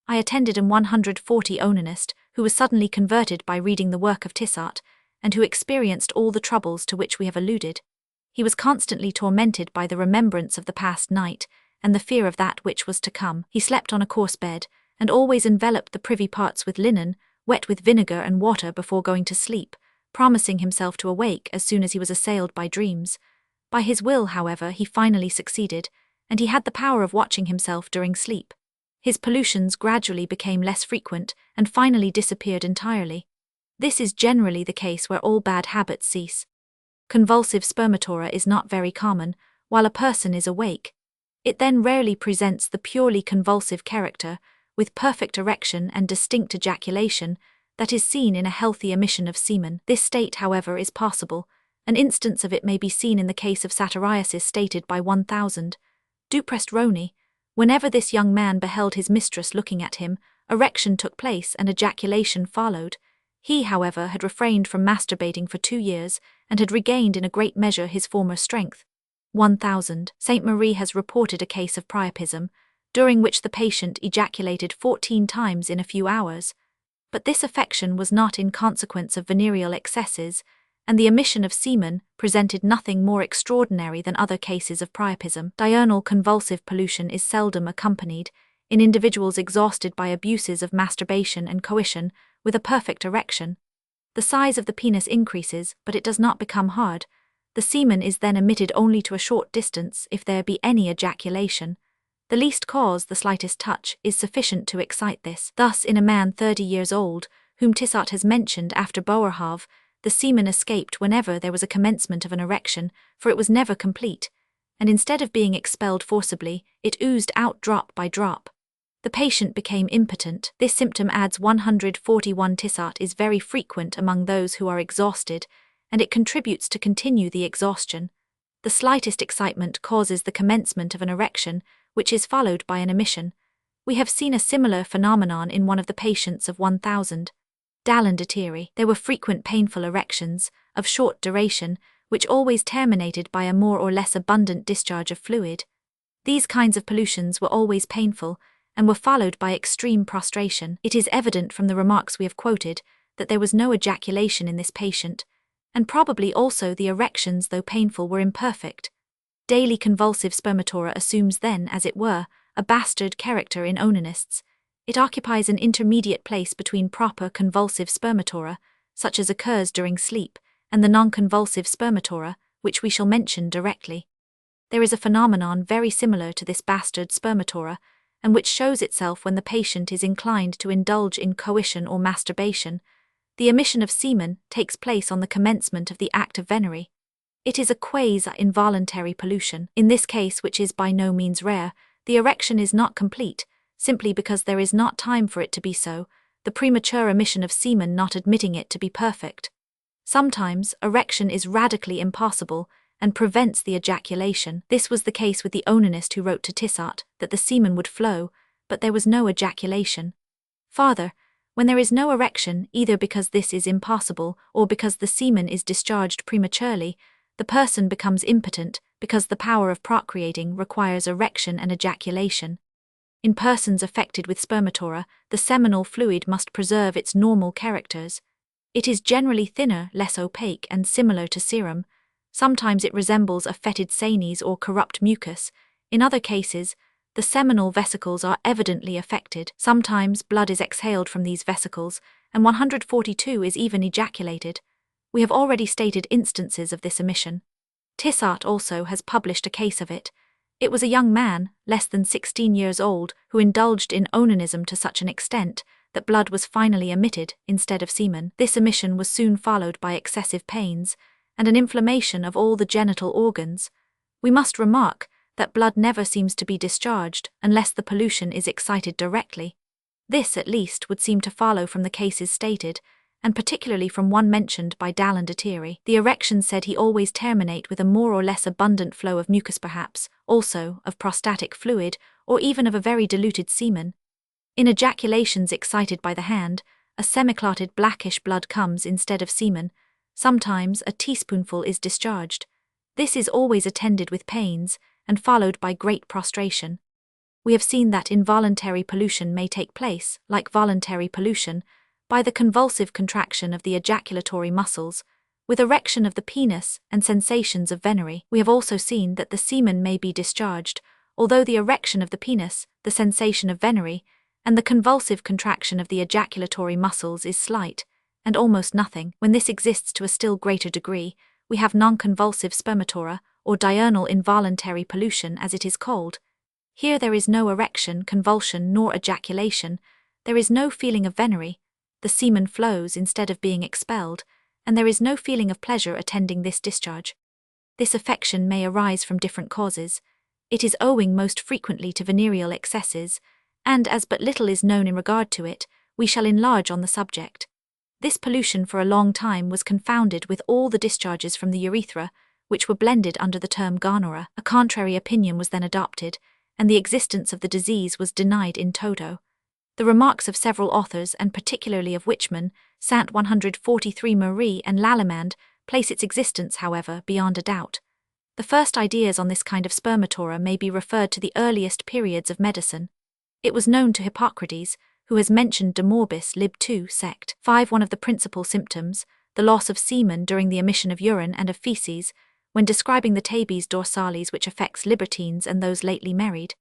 [SPEAKER 1] I attended an 140 onanist who was suddenly converted by reading the work of Tissot, and who experienced all the troubles to which we have alluded. He was constantly tormented by the remembrance of the past night, and the fear of that which was to come. He slept on a coarse bed, and always enveloped the privy parts with linen, wet with vinegar and water before going to sleep, promising himself to awake as soon as he was assailed by dreams. By his will, however, he finally succeeded, and he had the power of watching himself during sleep. His pollutions gradually became less frequent, and finally disappeared entirely. This is generally the case where all bad habits cease. Convulsive spermatora is not very common, while a person is awake. It then rarely presents the purely convulsive character, with perfect erection and distinct ejaculation, that is seen in a healthy emission of semen. This state, however, is possible. An instance of it may be seen in the case of satyriasis stated by 1000. Duprest Roni. Whenever this young man beheld his mistress looking at him, erection took place and ejaculation followed. He, however, had refrained from masturbating for 2 years and had regained in a great measure his former strength. 1000. St. Marie has reported a case of priapism, during which the patient ejaculated 14 times in a few hours. But this affection was not in consequence of venereal excesses, and the emission of semen presented nothing more extraordinary than other cases of priapism. Diurnal convulsive pollution is seldom accompanied, in individuals exhausted by abuses of masturbation and coition, with a perfect erection. The size of the penis increases, but it does not become hard. The semen is then emitted only to a short distance if there be any ejaculation. The least cause, the slightest touch, is sufficient to excite this. Thus, in a man 30 years old, whom Tissot has mentioned after Boerhaave, the semen escaped whenever there was a commencement of an erection, for it was never complete, and instead of being expelled forcibly, it oozed out drop by drop. The patient became impotent. This symptom, adds 141 Tissot, is very frequent among those who are exhausted, and it contributes to continue the exhaustion. The slightest excitement causes the commencement of an erection, which is followed by an emission. We have seen a similar phenomenon in one of the patients of 1000. Deslandes. There were frequent painful erections, of short duration, which always terminated by a more or less abundant discharge of fluid. These kinds of pollutions were always painful, and were followed by extreme prostration. It is evident from the remarks we have quoted that there was no ejaculation in this patient, and probably also the erections, though painful, were imperfect. Daily convulsive spermatora assumes then, as it were, a bastard character in onanists. It occupies an intermediate place between proper convulsive spermatora, such as occurs during sleep, and the non-convulsive spermatora, which we shall mention directly. There is a phenomenon very similar to this bastard spermatora, and which shows itself when the patient is inclined to indulge in coition or masturbation. The emission of semen takes place on the commencement of the act of venery. It is a quasi-involuntary pollution. In this case, which is by no means rare, the erection is not complete, simply because there is not time for it to be so, the premature emission of semen not admitting it to be perfect. Sometimes, erection is radically impossible, and prevents the ejaculation. This was the case with the onanist who wrote to Tissot that the semen would flow, but there was no ejaculation. Farther, when there is no erection, either because this is impossible or because the semen is discharged prematurely, the person becomes impotent because the power of procreating requires erection and ejaculation. In persons affected with spermatora, the seminal fluid must preserve its normal characters. It is generally thinner, less opaque, and similar to serum. Sometimes it resembles a fetid sanies or corrupt mucus. In other cases, the seminal vesicles are evidently affected. Sometimes blood is exhaled from these vesicles, and 142 is even ejaculated. We have already stated instances of this emission. Tissot also has published a case of it. It was a young man, less than 16 years old, who indulged in onanism to such an extent that blood was finally emitted instead of semen. This emission was soon followed by excessive pains, and an inflammation of all the genital organs. We must remark that blood never seems to be discharged unless the pollution is excited directly. This, at least, would seem to follow from the cases stated, and particularly from one mentioned by Deslandes. The erections said he always terminate with a more or less abundant flow of mucus, perhaps, also of prostatic fluid, or even of a very diluted semen. In ejaculations excited by the hand, a semiclotted blackish blood comes instead of semen. Sometimes a teaspoonful is discharged. This is always attended with pains, and followed by great prostration. We have seen that involuntary pollution may take place, like voluntary pollution, by the convulsive contraction of the ejaculatory muscles, with erection of the penis and sensations of venery. We have also seen that the semen may be discharged, although the erection of the penis, the sensation of venery, and the convulsive contraction of the ejaculatory muscles is slight, and almost nothing. When this exists to a still greater degree, we have non-convulsive spermatora, or diurnal involuntary pollution as it is called. Here there is no erection, convulsion, nor ejaculation, there is no feeling of venery, the semen flows instead of being expelled, and there is no feeling of pleasure attending this discharge. This affection may arise from different causes. It is owing most frequently to venereal excesses, and as but little is known in regard to it, we shall enlarge on the subject. This pollution for a long time was confounded with all the discharges from the urethra, which were blended under the term gonorrhea. A contrary opinion was then adopted, and the existence of the disease was denied in toto. The remarks of several authors, and particularly of Wichmann, Sant 143 Marie, and Lallemande, place its existence, however, beyond a doubt. The first ideas on this kind of spermatora may be referred to the earliest periods of medicine. It was known to Hippocrates, who has mentioned de morbis lib 2 sect 5 one of the principal symptoms, the loss of semen during the emission of urine and of feces, when describing the tabes dorsalis which affects libertines and those lately married.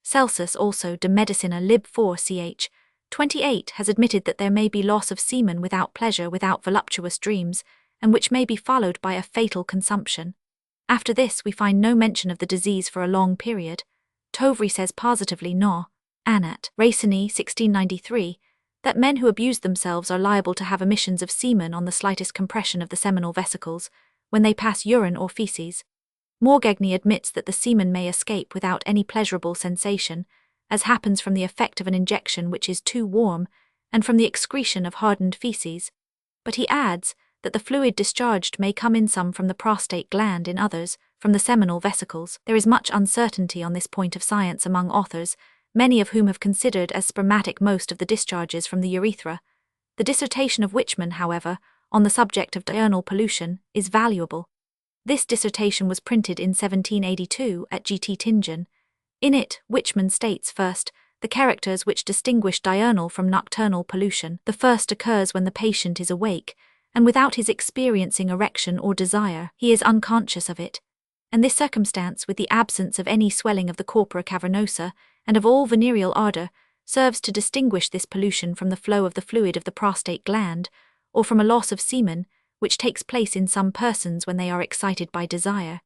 [SPEAKER 1] Celsus also de medicina lib 4 ch. 28 has admitted that there may be loss of semen without pleasure, without voluptuous dreams, and which may be followed by a fatal consumption. After this we find no mention of the disease for a long period. Tovry says positively no, Annat, Racini 1693, that men who abuse themselves are liable to have emissions of semen on the slightest compression of the seminal vesicles, when they pass urine or feces. Morgagni admits that the semen may escape without any pleasurable sensation, as happens from the effect of an injection which is too warm, and from the excretion of hardened feces. But he adds that the fluid discharged may come in some from the prostate gland, in others from the seminal vesicles. There is much uncertainty on this point of science among authors, many of whom have considered as spermatic most of the discharges from the urethra. The dissertation of Wichmann, however, on the subject of diurnal pollution, is valuable. This dissertation was printed in 1782 at Gt. Tingen. In it, Wichmann states first the characters which distinguish diurnal from nocturnal pollution. The first occurs when the patient is awake, and without his experiencing erection or desire, he is unconscious of it. And this circumstance, with the absence of any swelling of the corpora cavernosa, and of all venereal ardour, serves to distinguish this pollution from the flow of the fluid of the prostate gland, or from a loss of semen, which takes place in some persons when they are excited by desire.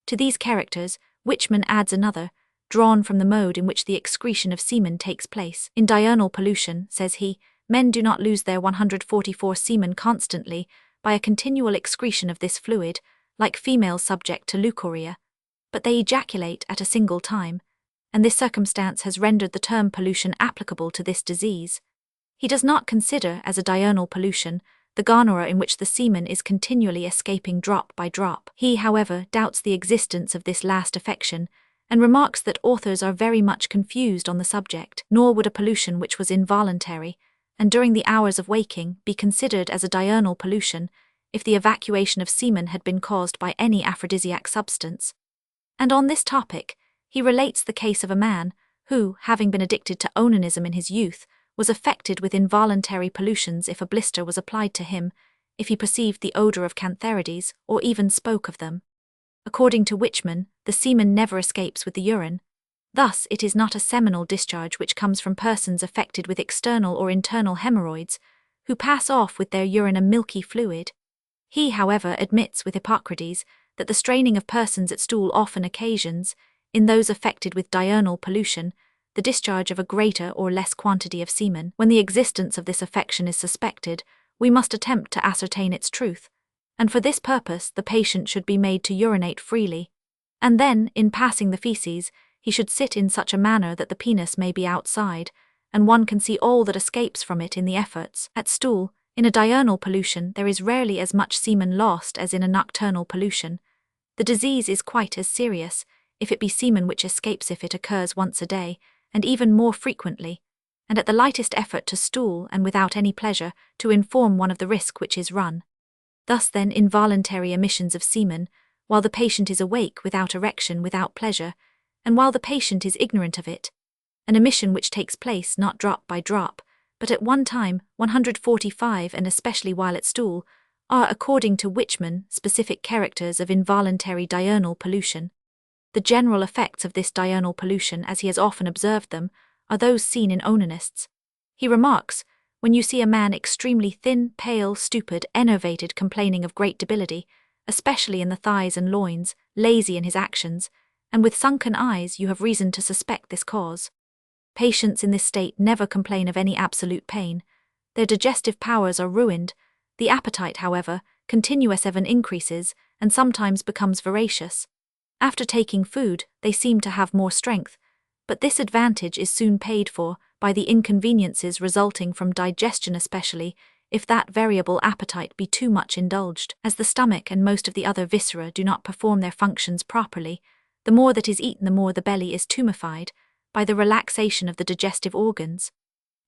[SPEAKER 1] To these characters, Wichmann adds another, drawn from the mode in which the excretion of semen takes place. In diurnal pollution, says he, men do not lose their 144 semen constantly by a continual excretion of this fluid, like females subject to leucorrhea, but they ejaculate at a single time, and this circumstance has rendered the term pollution applicable to this disease. He does not consider as a diurnal pollution the gonorrhea in which the semen is continually escaping drop by drop. He, however, doubts the existence of this last affection, and remarks that authors are very much confused on the subject. Nor would a pollution which was involuntary, and during the hours of waking, be considered as a diurnal pollution, if the evacuation of semen had been caused by any aphrodisiac substance. And on this topic, he relates the case of a man who, having been addicted to onanism in his youth, was affected with involuntary pollutions if a blister was applied to him, if he perceived the odour of cantharides, or even spoke of them. According to Wichmann, the semen never escapes with the urine. Thus it is not a seminal discharge which comes from persons affected with external or internal hemorrhoids, who pass off with their urine a milky fluid. He, however, admits with Hippocrates that the straining of persons at stool often occasions, in those affected with diurnal pollution, the discharge of a greater or less quantity of semen. When the existence of this affection is suspected, we must attempt to ascertain its truth, and for this purpose the patient should be made to urinate freely, and then, in passing the feces, he should sit in such a manner that the penis may be outside, and one can see all that escapes from it in the efforts. At stool, in a diurnal pollution, there is rarely as much semen lost as in a nocturnal pollution. The disease is quite as serious, if it be semen which escapes if it occurs once a day, and even more frequently, and at the lightest effort to stool and without any pleasure, to inform one of the risk which is run. Thus then involuntary emissions of semen, while the patient is awake without erection, without pleasure, and while the patient is ignorant of it, an emission which takes place not drop by drop, but at one time, 145, and especially while at stool, are, according to Wichmann, specific characters of involuntary diurnal pollution. The general effects of this diurnal pollution, as he has often observed them, are those seen in onanists. He remarks, when you see a man extremely thin, pale, stupid, enervated, complaining of great debility, especially in the thighs and loins, lazy in his actions, and with sunken eyes, you have reason to suspect this cause. Patients in this state never complain of any absolute pain. Their digestive powers are ruined. The appetite, however, continuous ever increases, and sometimes becomes voracious. After taking food, they seem to have more strength, but this advantage is soon paid for by the inconveniences resulting from digestion, especially if that variable appetite be too much indulged. As the stomach and most of the other viscera do not perform their functions properly, the more that is eaten the more the belly is tumefied, by the relaxation of the digestive organs.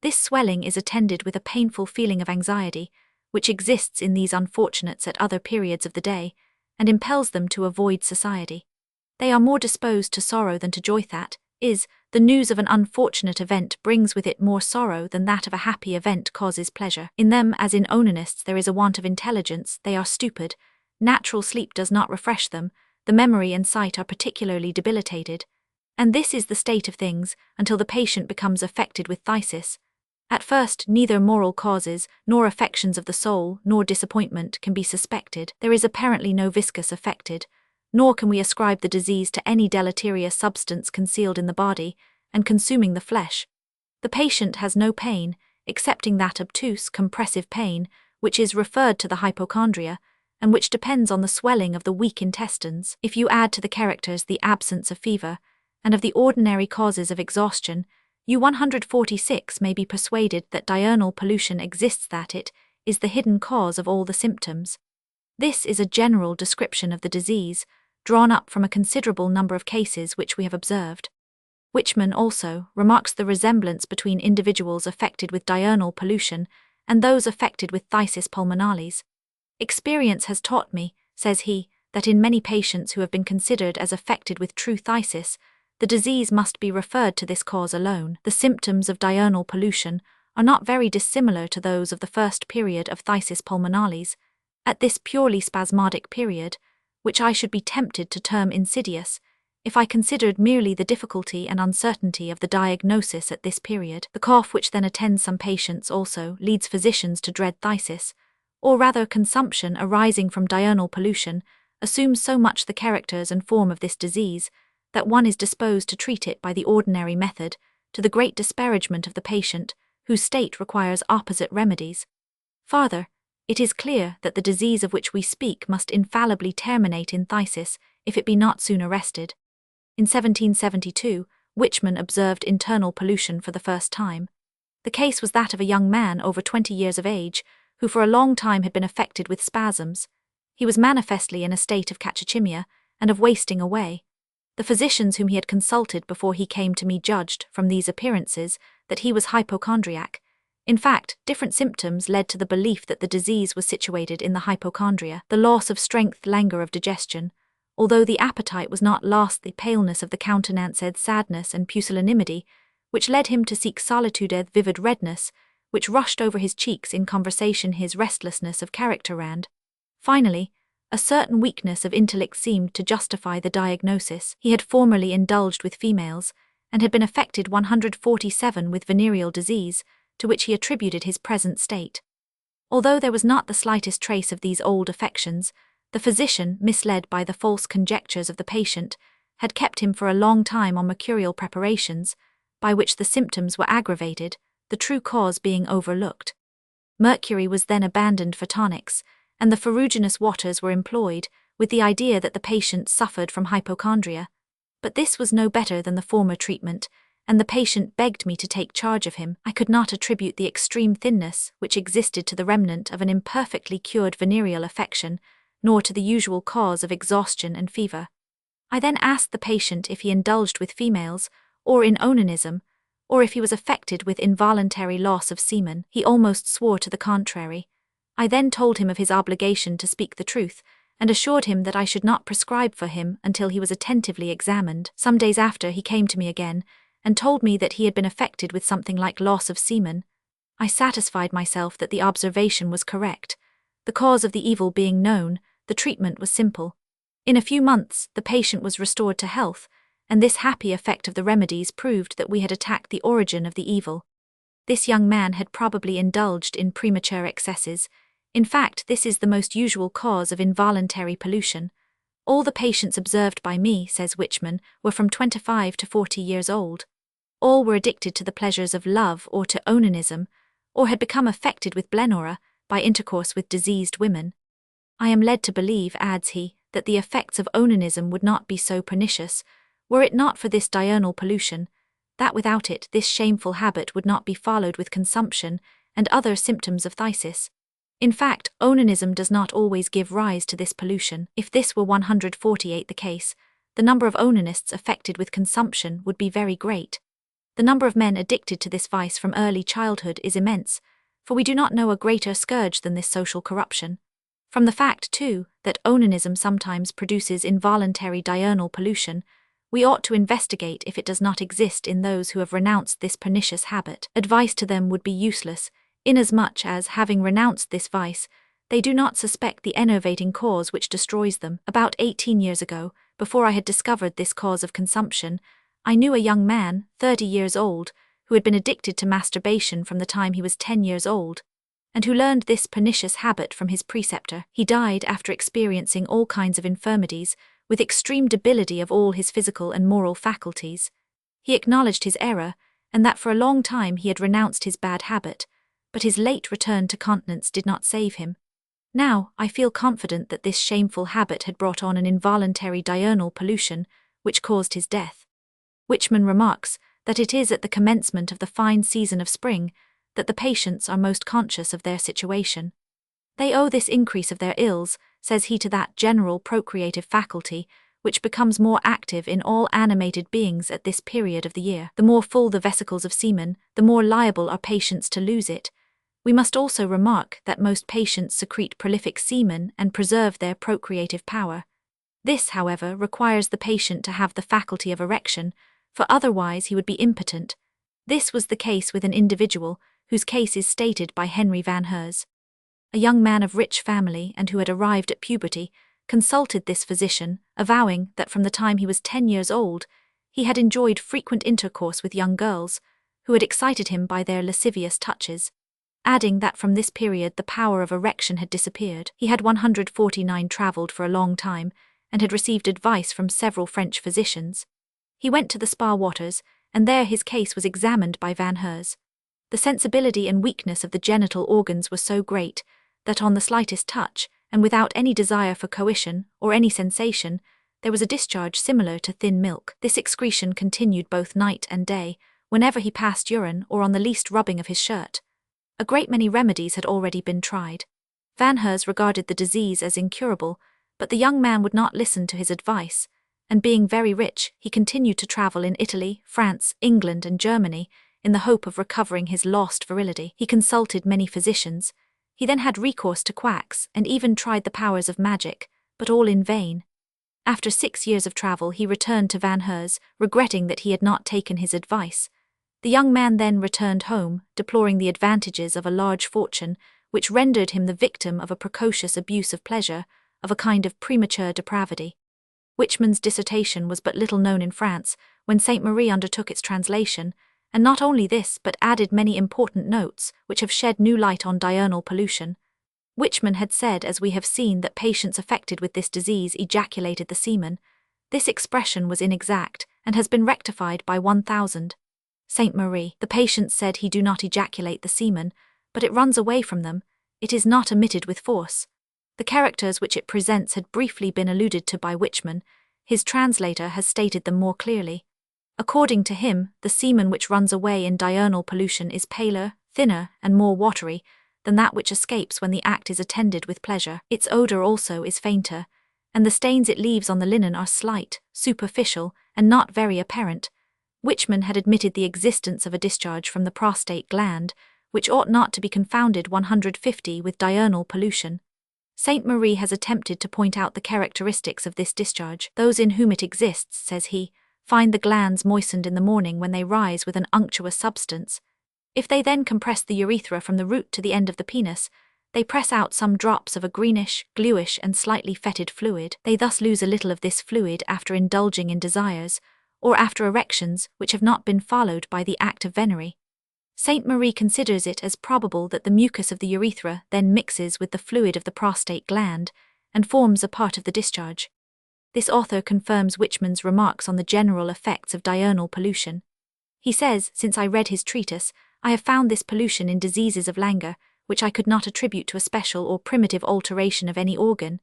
[SPEAKER 1] This swelling is attended with a painful feeling of anxiety, which exists in these unfortunates at other periods of the day, and impels them to avoid society. They are more disposed to sorrow than to joy. That is, the news of an unfortunate event brings with it more sorrow than that of a happy event causes pleasure. In them, as in onanists, there is a want of intelligence, they are stupid, natural sleep does not refresh them, the memory and sight are particularly debilitated, and this is the state of things until the patient becomes affected with phthisis. At first, neither moral causes, nor affections of the soul, nor disappointment can be suspected. There is apparently no viscus affected, nor can we ascribe the disease to any deleterious substance concealed in the body and consuming the flesh. The patient has no pain, excepting that obtuse, compressive pain, which is referred to the hypochondria, and which depends on the swelling of the weak intestines. If you add to the characters the absence of fever, and of the ordinary causes of exhaustion, you 146 may be persuaded that diurnal pollution exists, that it is the hidden cause of all the symptoms. This is a general description of the disease, drawn up from a considerable number of cases which we have observed. Wichmann also remarks the resemblance between individuals affected with diurnal pollution and those affected with phthisis pulmonalis. Experience has taught me, says he, that in many patients who have been considered as affected with true phthisis, the disease must be referred to this cause alone. The symptoms of diurnal pollution are not very dissimilar to those of the first period of phthisis pulmonalis. At this purely spasmodic period, which I should be tempted to term insidious, if I considered merely the difficulty and uncertainty of the diagnosis at this period, the cough which then attends some patients also leads physicians to dread phthisis, or rather consumption arising from diurnal pollution assumes so much the characters and form of this disease, that one is disposed to treat it by the ordinary method, to the great disparagement of the patient, whose state requires opposite remedies. Farther, it is clear that the disease of which we speak must infallibly terminate in phthisis if it be not soon arrested. In 1772, Wichmann observed internal pollution for the first time. The case was that of a young man over 20 years of age, who for a long time had been affected with spasms. He was manifestly in a state of cachechemia and of wasting away. The physicians whom he had consulted before he came to me judged, from these appearances, that he was hypochondriac. In fact, different symptoms led to the belief that the disease was situated in the hypochondria: the loss of strength, languor of digestion, although the appetite was not lost, the paleness of the countenance, sadness and pusillanimity, which led him to seek solitude, vivid redness, which rushed over his cheeks in conversation, his restlessness of character, and, finally, a certain weakness of intellect seemed to justify the diagnosis. He had formerly indulged with females, and had been affected 147 with venereal disease, to which he attributed his present state. Although there was not the slightest trace of these old affections, the physician, misled by the false conjectures of the patient, had kept him for a long time on mercurial preparations, by which the symptoms were aggravated, the true cause being overlooked. Mercury was then abandoned for tonics, and the ferruginous waters were employed, with the idea that the patient suffered from hypochondria. But this was no better than the former treatment, and the patient begged me to take charge of him. I could not attribute the extreme thinness which existed to the remnant of an imperfectly cured venereal affection, nor to the usual cause of exhaustion and fever. I then asked the patient if he indulged with females, or in onanism, or if he was affected with involuntary loss of semen. He almost swore to the contrary. I then told him of his obligation to speak the truth, and assured him that I should not prescribe for him until he was attentively examined. Some days after he came to me again, and told me that he had been affected with something like loss of semen. I satisfied myself that the observation was correct. The cause of the evil being known, the treatment was simple. In a few months, the patient was restored to health, and this happy effect of the remedies proved that we had attacked the origin of the evil. This young man had probably indulged in premature excesses. In fact, this is the most usual cause of involuntary pollution. All the patients observed by me, says Wichmann, were from 25 to 40 years old. All were addicted to the pleasures of love or to onanism, or had become affected with blenora by intercourse with diseased women. I am led to believe, adds he, that the effects of onanism would not be so pernicious, were it not for this diurnal pollution, that without it this shameful habit would not be followed with consumption and other symptoms of phthisis. In fact, onanism does not always give rise to this pollution. If this were 148 the case, the number of onanists affected with consumption would be very great. The number of men addicted to this vice from early childhood is immense, for we do not know a greater scourge than this social corruption. From the fact, too, that onanism sometimes produces involuntary diurnal pollution, we ought to investigate if it does not exist in those who have renounced this pernicious habit. Advice to them would be useless, inasmuch as, having renounced this vice, they do not suspect the enervating cause which destroys them. About 18 years ago, before I had discovered this cause of consumption, I knew a young man, 30 years old, who had been addicted to masturbation from the time he was 10 years old, and who learned this pernicious habit from his preceptor. He died after experiencing all kinds of infirmities, with extreme debility of all his physical and moral faculties. He acknowledged his error, and that for a long time he had renounced his bad habit, but his late return to continence did not save him. Now, I feel confident that this shameful habit had brought on an involuntary diurnal pollution, which caused his death. Wichmann remarks that it is at the commencement of the fine season of spring that the patients are most conscious of their situation. They owe this increase of their ills, says he, to that general procreative faculty, which becomes more active in all animated beings at this period of the year. The more full the vesicles of semen, the more liable are patients to lose it. We must also remark that most patients secrete prolific semen and preserve their procreative power. This, however, requires the patient to have the faculty of erection, for otherwise he would be impotent. This was the case with an individual, whose case is stated by Henry Van Hers. A young man of rich family and who had arrived at puberty consulted this physician, avowing that from the time he was 10 years old, he had enjoyed frequent intercourse with young girls, who had excited him by their lascivious touches, adding that from this period the power of erection had disappeared. He had 149 travelled for a long time, and had received advice from several French physicians. He went to the Spa Waters, and there his case was examined by Van Hers. The sensibility and weakness of the genital organs were so great, that on the slightest touch, and without any desire for coition, or any sensation, there was a discharge similar to thin milk. This excretion continued both night and day, whenever he passed urine or on the least rubbing of his shirt. A great many remedies had already been tried. Van Hers regarded the disease as incurable, but the young man would not listen to his advice, and being very rich, he continued to travel in Italy, France, England, and Germany, in the hope of recovering his lost virility. He consulted many physicians. He then had recourse to quacks, and even tried the powers of magic, but all in vain. After 6 years of travel he returned to Van Hers, regretting that he had not taken his advice. The young man then returned home, deploring the advantages of a large fortune, which rendered him the victim of a precocious abuse of pleasure, of a kind of premature depravity. Wichmann's dissertation was but little known in France, when Saint Marie undertook its translation, and not only this but added many important notes, which have shed new light on diurnal pollution. Wichmann had said, as we have seen, that patients affected with this disease ejaculated the semen. This expression was inexact, and has been rectified by 1000. Saint Marie, the patients said he do not ejaculate the semen, but it runs away from them, it is not emitted with force. The characters which it presents had briefly been alluded to by Wichmann. His translator has stated them more clearly. According to him, the semen which runs away in diurnal pollution is paler, thinner, and more watery than that which escapes when the act is attended with pleasure. Its odour also is fainter, and the stains it leaves on the linen are slight, superficial, and not very apparent. Wichmann had admitted the existence of a discharge from the prostate gland, which ought not to be confounded 150 with diurnal pollution. Saint Marie has attempted to point out the characteristics of this discharge. Those in whom it exists, says he, find the glands moistened in the morning when they rise with an unctuous substance. If they then compress the urethra from the root to the end of the penis, they press out some drops of a greenish, gluish, and slightly fetid fluid. They thus lose a little of this fluid after indulging in desires, or after erections which have not been followed by the act of venery. Saint Marie considers it as probable that the mucus of the urethra then mixes with the fluid of the prostate gland, and forms a part of the discharge. This author confirms Wichmann's remarks on the general effects of diurnal pollution. He says, since I read his treatise, I have found this pollution in diseases of languor, which I could not attribute to a special or primitive alteration of any organ,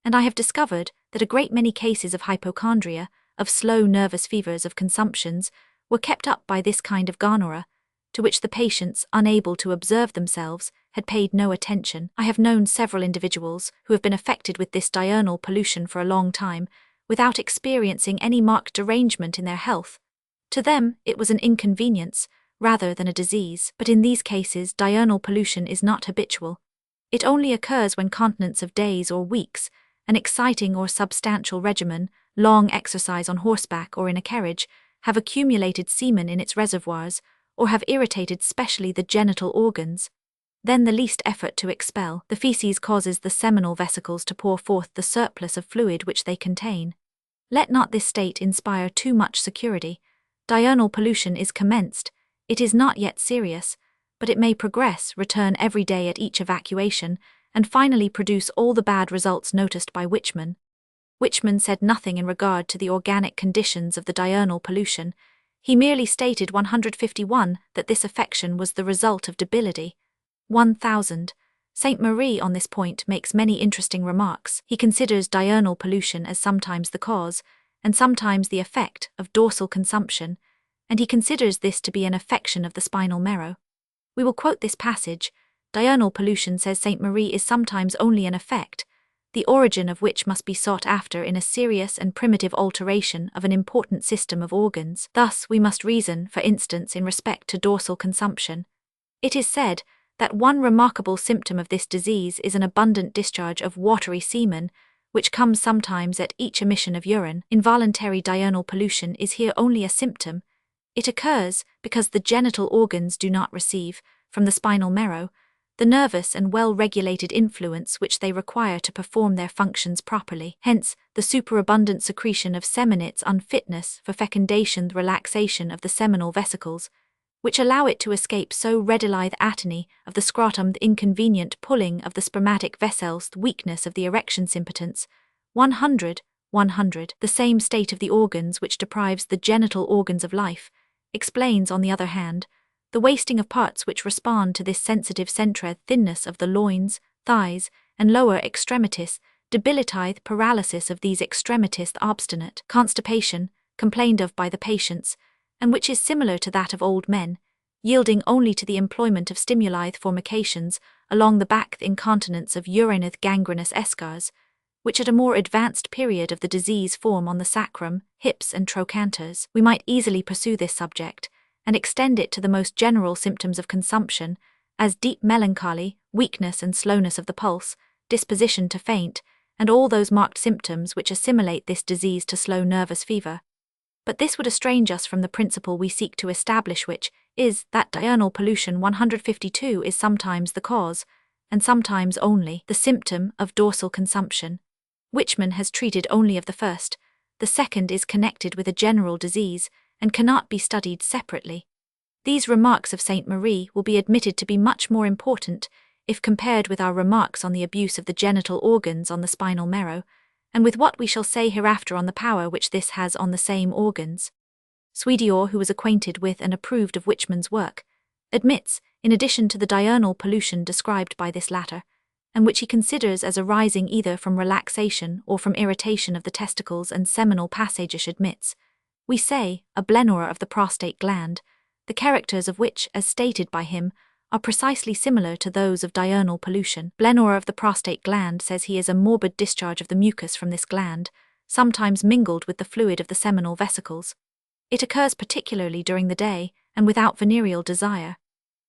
[SPEAKER 1] and I have discovered that a great many cases of hypochondria, of slow nervous fevers, of consumptions, were kept up by this kind of gonorrhea, to which the patients, unable to observe themselves, had paid no attention. I have known several individuals who have been affected with this diurnal pollution for a long time, without experiencing any marked derangement in their health. To them, it was an inconvenience, rather than a disease, but in these cases diurnal pollution is not habitual. It only occurs when continence of days or weeks, an exciting or substantial regimen, long exercise on horseback or in a carriage, have accumulated semen in its reservoirs, or have irritated specially the genital organs. Then the least effort to expel the feces causes the seminal vesicles to pour forth the surplus of fluid which they contain. Let not this state inspire too much security. Diurnal pollution is commenced, it is not yet serious, but it may progress, return every day at each evacuation, and finally produce all the bad results noticed by Wichmann. Wichmann said nothing in regard to the organic conditions of the diurnal pollution. He merely stated 151 that this affection was the result of debility. 1000. Saint Marie on this point makes many interesting remarks. He considers diurnal pollution as sometimes the cause, and sometimes the effect, of dorsal consumption, and he considers this to be an affection of the spinal marrow. We will quote this passage. Diurnal pollution, says Saint Marie, is sometimes only an effect, the origin of which must be sought after in a serious and primitive alteration of an important system of organs. Thus we must reason, for instance, in respect to dorsal consumption. It is said that one remarkable symptom of this disease is an abundant discharge of watery semen, which comes sometimes at each emission of urine. Involuntary diurnal pollution is here only a symptom. It occurs because the genital organs do not receive, from the spinal marrow, the nervous and well-regulated influence which they require to perform their functions properly. Hence, the superabundant secretion of semen, its unfitness for fecundation, the relaxation of the seminal vesicles, which allow it to escape so readily the atony of the scrotum, the inconvenient pulling of the spermatic vessels, the weakness of the erection impotence. 100. The same state of the organs which deprives the genital organs of life, explains, on the other hand, the wasting of parts which respond to this sensitive centre, thinness of the loins, thighs, and lower extremities, debility, paralysis of these extremities, the obstinate constipation, complained of by the patients, and which is similar to that of old men, yielding only to the employment of stimuli, formications, along the back, the incontinence of urineth gangrenous escars, which at a more advanced period of the disease form on the sacrum, hips, and trochanters. We might easily pursue this subject, and extend it to the most general symptoms of consumption, as deep melancholy, weakness and slowness of the pulse, disposition to faint, and all those marked symptoms which assimilate this disease to slow nervous fever. But this would estrange us from the principle we seek to establish, which is that diurnal pollution 152 is sometimes the cause, and sometimes only the symptom of dorsal consumption. Wichmann has treated only of the first. The second is connected with a general disease, and cannot be studied separately. These remarks of Saint Marie will be admitted to be much more important if compared with our remarks on the abuse of the genital organs on the spinal marrow, and with what we shall say hereafter on the power which this has on the same organs. Swedior, who was acquainted with and approved of Wichmann's work, admits, in addition to the diurnal pollution described by this latter, and which he considers as arising either from relaxation or from irritation of the testicles and seminal passages, admits, we say, a blenura of the prostate gland, the characters of which, as stated by him, are precisely similar to those of diurnal pollution. Blenura of the prostate gland, says he, is a morbid discharge of the mucus from this gland, sometimes mingled with the fluid of the seminal vesicles. It occurs particularly during the day, and without venereal desire.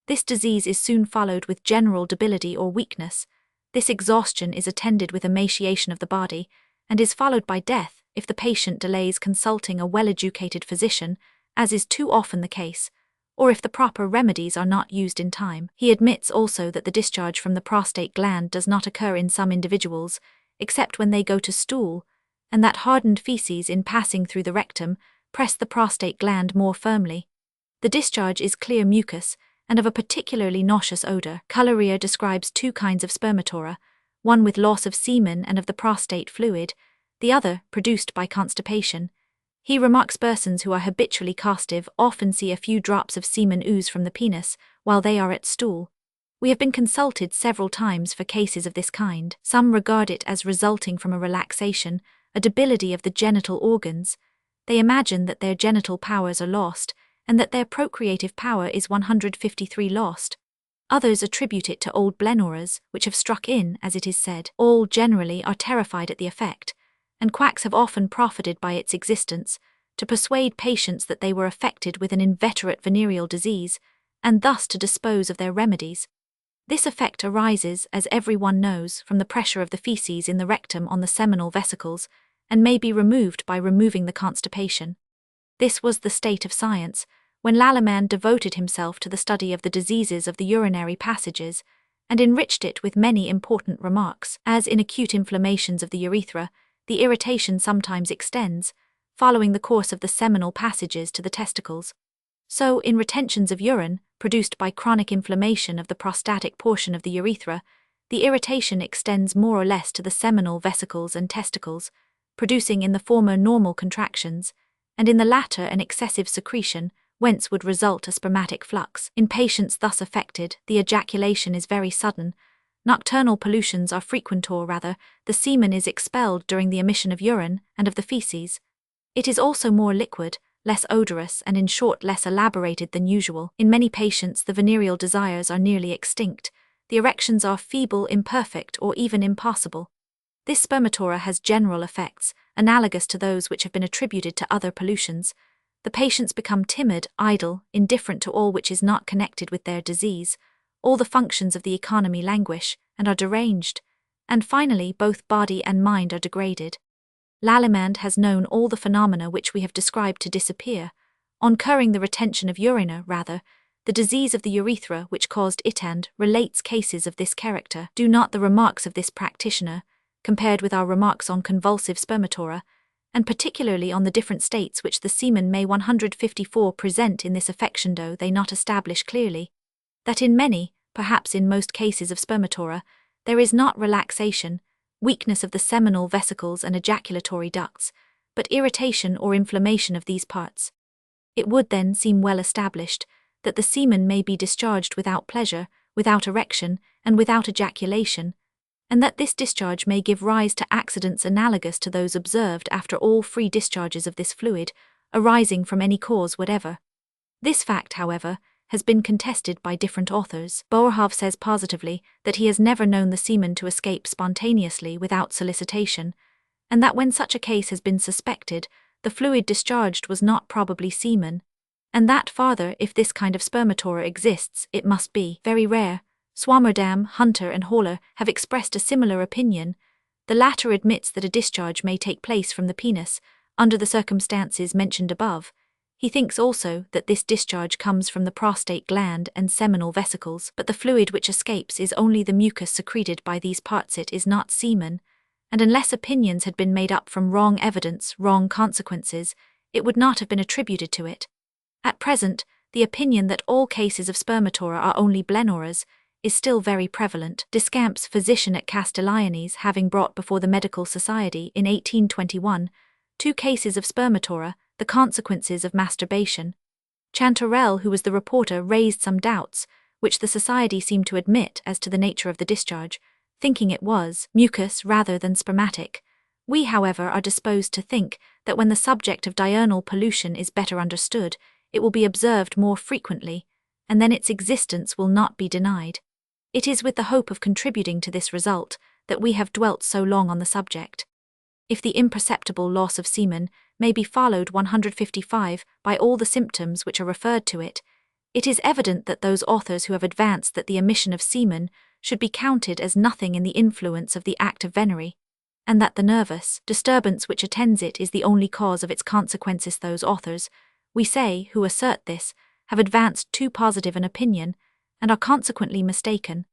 [SPEAKER 1] This disease is soon followed with general debility or weakness. This exhaustion is attended with emaciation of the body, and is followed by death if the patient delays consulting a well-educated physician, as is too often the case, or if the proper remedies are not used in time. He admits also that the discharge from the prostate gland does not occur in some individuals, except when they go to stool, and that hardened feces in passing through the rectum press the prostate gland more firmly. The discharge is clear mucus, and of a particularly nauseous odor. Collier describes two kinds of spermatora, one with loss of semen and of the prostate fluid, the other produced by constipation. He remarks persons who are habitually costive often see a few drops of semen ooze from the penis while they are at stool. We have been consulted several times for cases of this kind. Some regard it as resulting from a relaxation, a debility of the genital organs. They imagine that their genital powers are lost, and that their procreative power is 153 lost. Others attribute it to old blenuras, which have struck in, as it is said. All generally are terrified at the effect, and quacks have often profited by its existence, to persuade patients that they were affected with an inveterate venereal disease, and thus to dispose of their remedies. This effect arises, as everyone knows, from the pressure of the feces in the rectum on the seminal vesicles, and may be removed by removing the constipation. This was the state of science when Lallement devoted himself to the study of the diseases of the urinary passages, and enriched it with many important remarks, as in acute inflammations of the urethra, the irritation sometimes extends, following the course of the seminal passages to the testicles. So, in retentions of urine, produced by chronic inflammation of the prostatic portion of the urethra, the irritation extends more or less to the seminal vesicles and testicles, producing in the former normal contractions, and in the latter an excessive secretion, whence would result a spermatic flux. In patients thus affected, the ejaculation is very sudden. Nocturnal pollutions are frequent, or rather, the semen is expelled during the emission of urine and of the feces. It is also more liquid, less odorous, and in short less elaborated than usual. In many patients the venereal desires are nearly extinct, the erections are feeble, imperfect, or even impossible. This spermatura has general effects, analogous to those which have been attributed to other pollutions. The patients become timid, idle, indifferent to all which is not connected with their disease. All the functions of the economy languish, and are deranged, and finally both body and mind are degraded. Lallement has known all the phenomena which we have described to disappear. On curing the retention of urina, rather, the disease of the urethra which caused it, and relates cases of this character. Do not the remarks of this practitioner, compared with our remarks on convulsive spermatura, and particularly on the different states which the semen may 154 present in this affection, do they not establish clearly that in many, perhaps in most cases of spermatura, there is not relaxation, weakness of the seminal vesicles and ejaculatory ducts, but irritation or inflammation of these parts? It would then seem well established that the semen may be discharged without pleasure, without erection, and without ejaculation, and that this discharge may give rise to accidents analogous to those observed after all free discharges of this fluid, arising from any cause whatever. This fact, however, has been contested by different authors. Boerhaave says positively that he has never known the semen to escape spontaneously without solicitation, and that when such a case has been suspected, the fluid discharged was not probably semen, and that farther, if this kind of spermatura exists, it must be very rare. Swammerdam, Hunter, and Haller have expressed a similar opinion. The latter admits that a discharge may take place from the penis, under the circumstances mentioned above. He thinks also that this discharge comes from the prostate gland and seminal vesicles, but the fluid which escapes is only the mucus secreted by these parts. It is not semen, and unless opinions had been made up from wrong evidence, wrong consequences, it would not have been attributed to it. At present, the opinion that all cases of spermatura are only blenuras is still very prevalent. Descamp's physician at Castellionis having brought before the Medical Society in 1821 2 cases of spermatura, the consequences of masturbation. Chantorelle, who was the reporter, raised some doubts, which the Society seemed to admit as to the nature of the discharge, thinking it was mucus rather than spermatic. We, however, are disposed to think that when the subject of diurnal pollution is better understood, it will be observed more frequently, and then its existence will not be denied. It is with the hope of contributing to this result that we have dwelt so long on the subject. If the imperceptible loss of semen may be followed 155 by all the symptoms which are referred to it, it is evident that those authors who have advanced that the emission of semen should be counted as nothing in the influence of the act of venery, and that the nervous disturbance which attends it is the only cause of its consequences, those authors, we say, who assert this, have advanced too positive an opinion, and are consequently mistaken.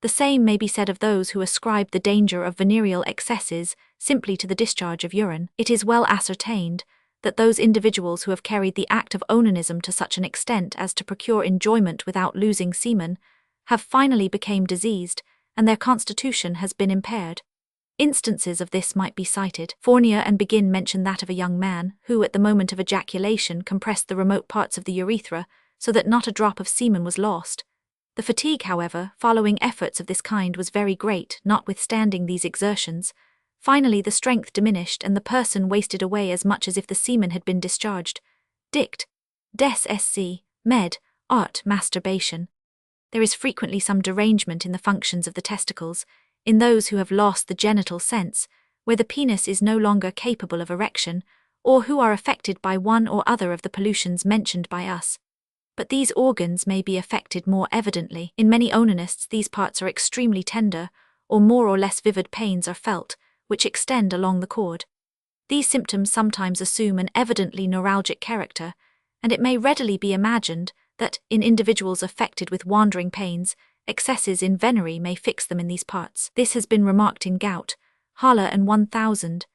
[SPEAKER 1] The same may be said of those who ascribe the danger of venereal excesses simply to the discharge of urine. It is well ascertained that those individuals who have carried the act of onanism to such an extent as to procure enjoyment without losing semen have finally become diseased, and their constitution has been impaired. Instances of this might be cited. Fournier and Begin mention that of a young man who, at the moment of ejaculation, compressed the remote parts of the urethra so that not a drop of semen was lost. The fatigue, however, following efforts of this kind was very great, notwithstanding these exertions. Finally the strength diminished and the person wasted away as much as if the semen had been discharged. Dict. Des Sc. Med. Art. Masturbation. There is frequently some derangement in the functions of the testicles, in those who have lost the genital sense, where the penis is no longer capable of erection, or who are affected by one or other of the pollutions mentioned by us. But these organs may be affected more evidently. In many onanists, these parts are extremely tender, or more or less vivid pains are felt, which extend along the cord. These symptoms sometimes assume an evidently neuralgic character, and it may readily be imagined that, in individuals affected with wandering pains, excesses in venery may fix them in these parts. This has been remarked in gout, Haller and 1000.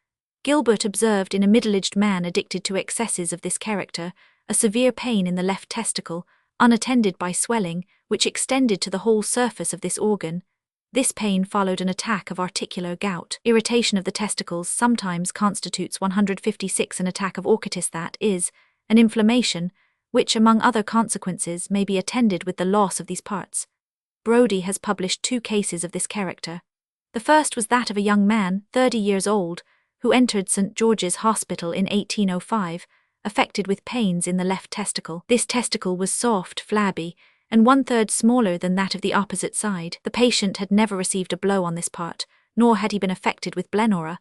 [SPEAKER 1] Gilbert observed in a middle-aged man addicted to excesses of this character a severe pain in the left testicle, unattended by swelling, which extended to the whole surface of this organ. This pain followed an attack of articular gout. Irritation of the testicles sometimes constitutes 156 an attack of orchitis, that is, an inflammation, which, among other consequences, may be attended with the loss of these parts. Brodie has published 2 cases of this character. The first was that of a young man, 30 years old, who entered St. George's Hospital in 1805, affected with pains in the left testicle. This testicle was soft, flabby, and 1/3 smaller than that of the opposite side. The patient had never received a blow on this part, nor had he been affected with blenora,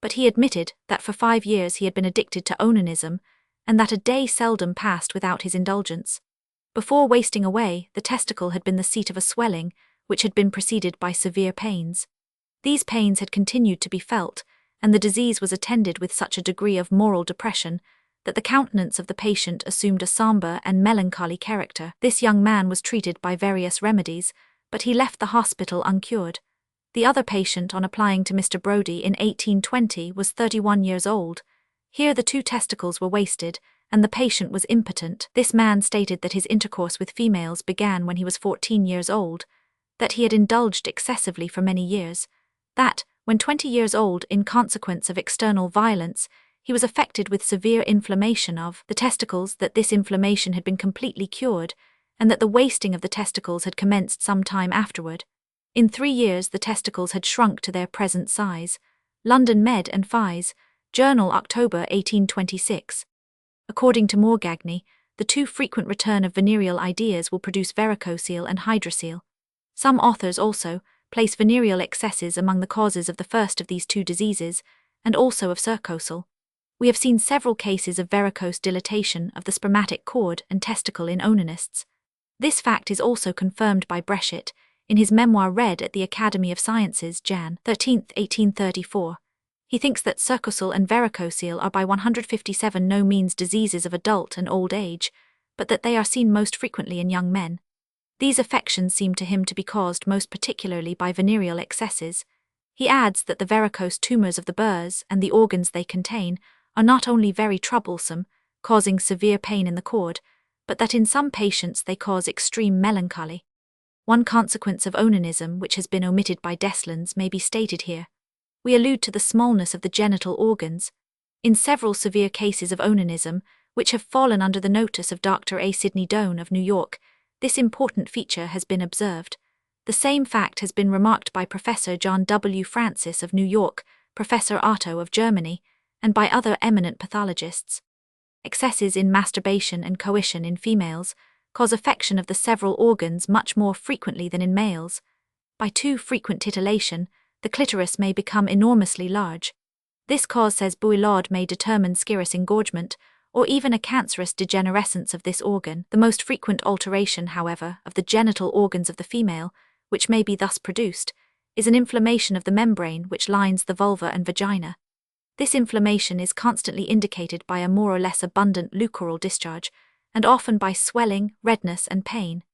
[SPEAKER 1] but he admitted that for 5 years he had been addicted to onanism, and that a day seldom passed without his indulgence. Before wasting away, the testicle had been the seat of a swelling, which had been preceded by severe pains. These pains had continued to be felt, and the disease was attended with such a degree of moral depression that the countenance of the patient assumed a sombre and melancholy character. This young man was treated by various remedies, but he left the hospital uncured. The other patient, on applying to Mr. Brodie in 1820, was 31 years old. Here the 2 testicles were wasted, and the patient was impotent. This man stated that his intercourse with females began when he was 14 years old, that he had indulged excessively for many years, that, when 20 years old, in consequence of external violence, he was affected with severe inflammation of the testicles, that this inflammation had been completely cured, and that the wasting of the testicles had commenced some time afterward. In 3 years the testicles had shrunk to their present size. London Med and Phys. Journal, October 1826. According to Morgagni, the too frequent return of venereal ideas will produce varicocele and hydrocele. Some authors also place venereal excesses among the causes of the first of these 2 diseases, and also of circocele. We have seen several cases of varicose dilatation of the spermatic cord and testicle in onanists. This fact is also confirmed by Breschet in his memoir read at the Academy of Sciences, Jan. 13, 1834. He thinks that circocele and varicocele are by 157 no means diseases of adult and old age, but that they are seen most frequently in young men. These affections seem to him to be caused most particularly by venereal excesses. He adds that the varicose tumours of the burrs and the organs they contain are not only very troublesome, causing severe pain in the cord, but that in some patients they cause extreme melancholy. One consequence of onanism which has been omitted by Deslandes may be stated here. We allude to the smallness of the genital organs. In several severe cases of onanism, which have fallen under the notice of Dr. A. Sidney Doane of New York, this important feature has been observed. The same fact has been remarked by Professor John W. Francis of New York, Professor Otto of Germany, and by other eminent pathologists. Excesses in masturbation and coition in females cause affection of the several organs much more frequently than in males. By too frequent titillation, the clitoris may become enormously large. This cause, says Bouilhaud, may determine scirrhous engorgement, or even a cancerous degenerescence of this organ. The most frequent alteration, however, of the genital organs of the female, which may be thus produced, is an inflammation of the membrane which lines the vulva and vagina. This inflammation is constantly indicated by a more or less abundant leucoral discharge, and often by swelling, redness, and pain.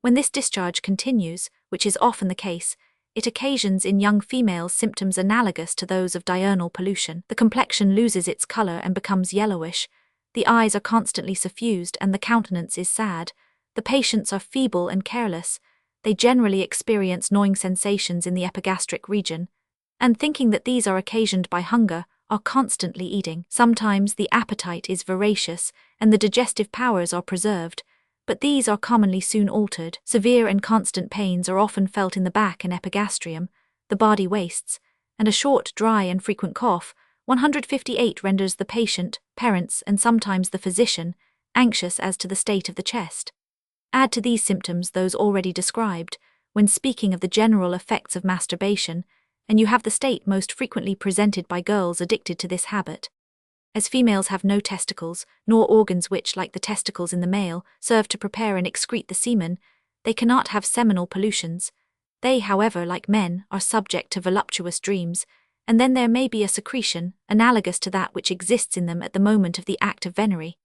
[SPEAKER 1] When this discharge continues, which is often the case, it occasions in young females symptoms analogous to those of diurnal pollution. The complexion loses its color and becomes yellowish, the eyes are constantly suffused, and the countenance is sad. The patients are feeble and careless. They generally experience gnawing sensations in the epigastric region, and thinking that these are occasioned by hunger, are constantly eating. Sometimes the appetite is voracious, and the digestive powers are preserved, but these are commonly soon altered. Severe and constant pains are often felt in the back and epigastrium, the body wastes, and a short, dry, and frequent cough. 158 renders the patient, parents, and sometimes the physician anxious as to the state of the chest. Add to these symptoms those already described, when speaking of the general effects of masturbation, and you have the state most frequently presented by girls addicted to this habit. As females have no testicles, nor organs which, like the testicles in the male, serve to prepare and excrete the semen, they cannot have seminal pollutions. They, however, like men, are subject to voluptuous dreams, and then there may be a secretion, analogous to that which exists in them at the moment of the act of venery.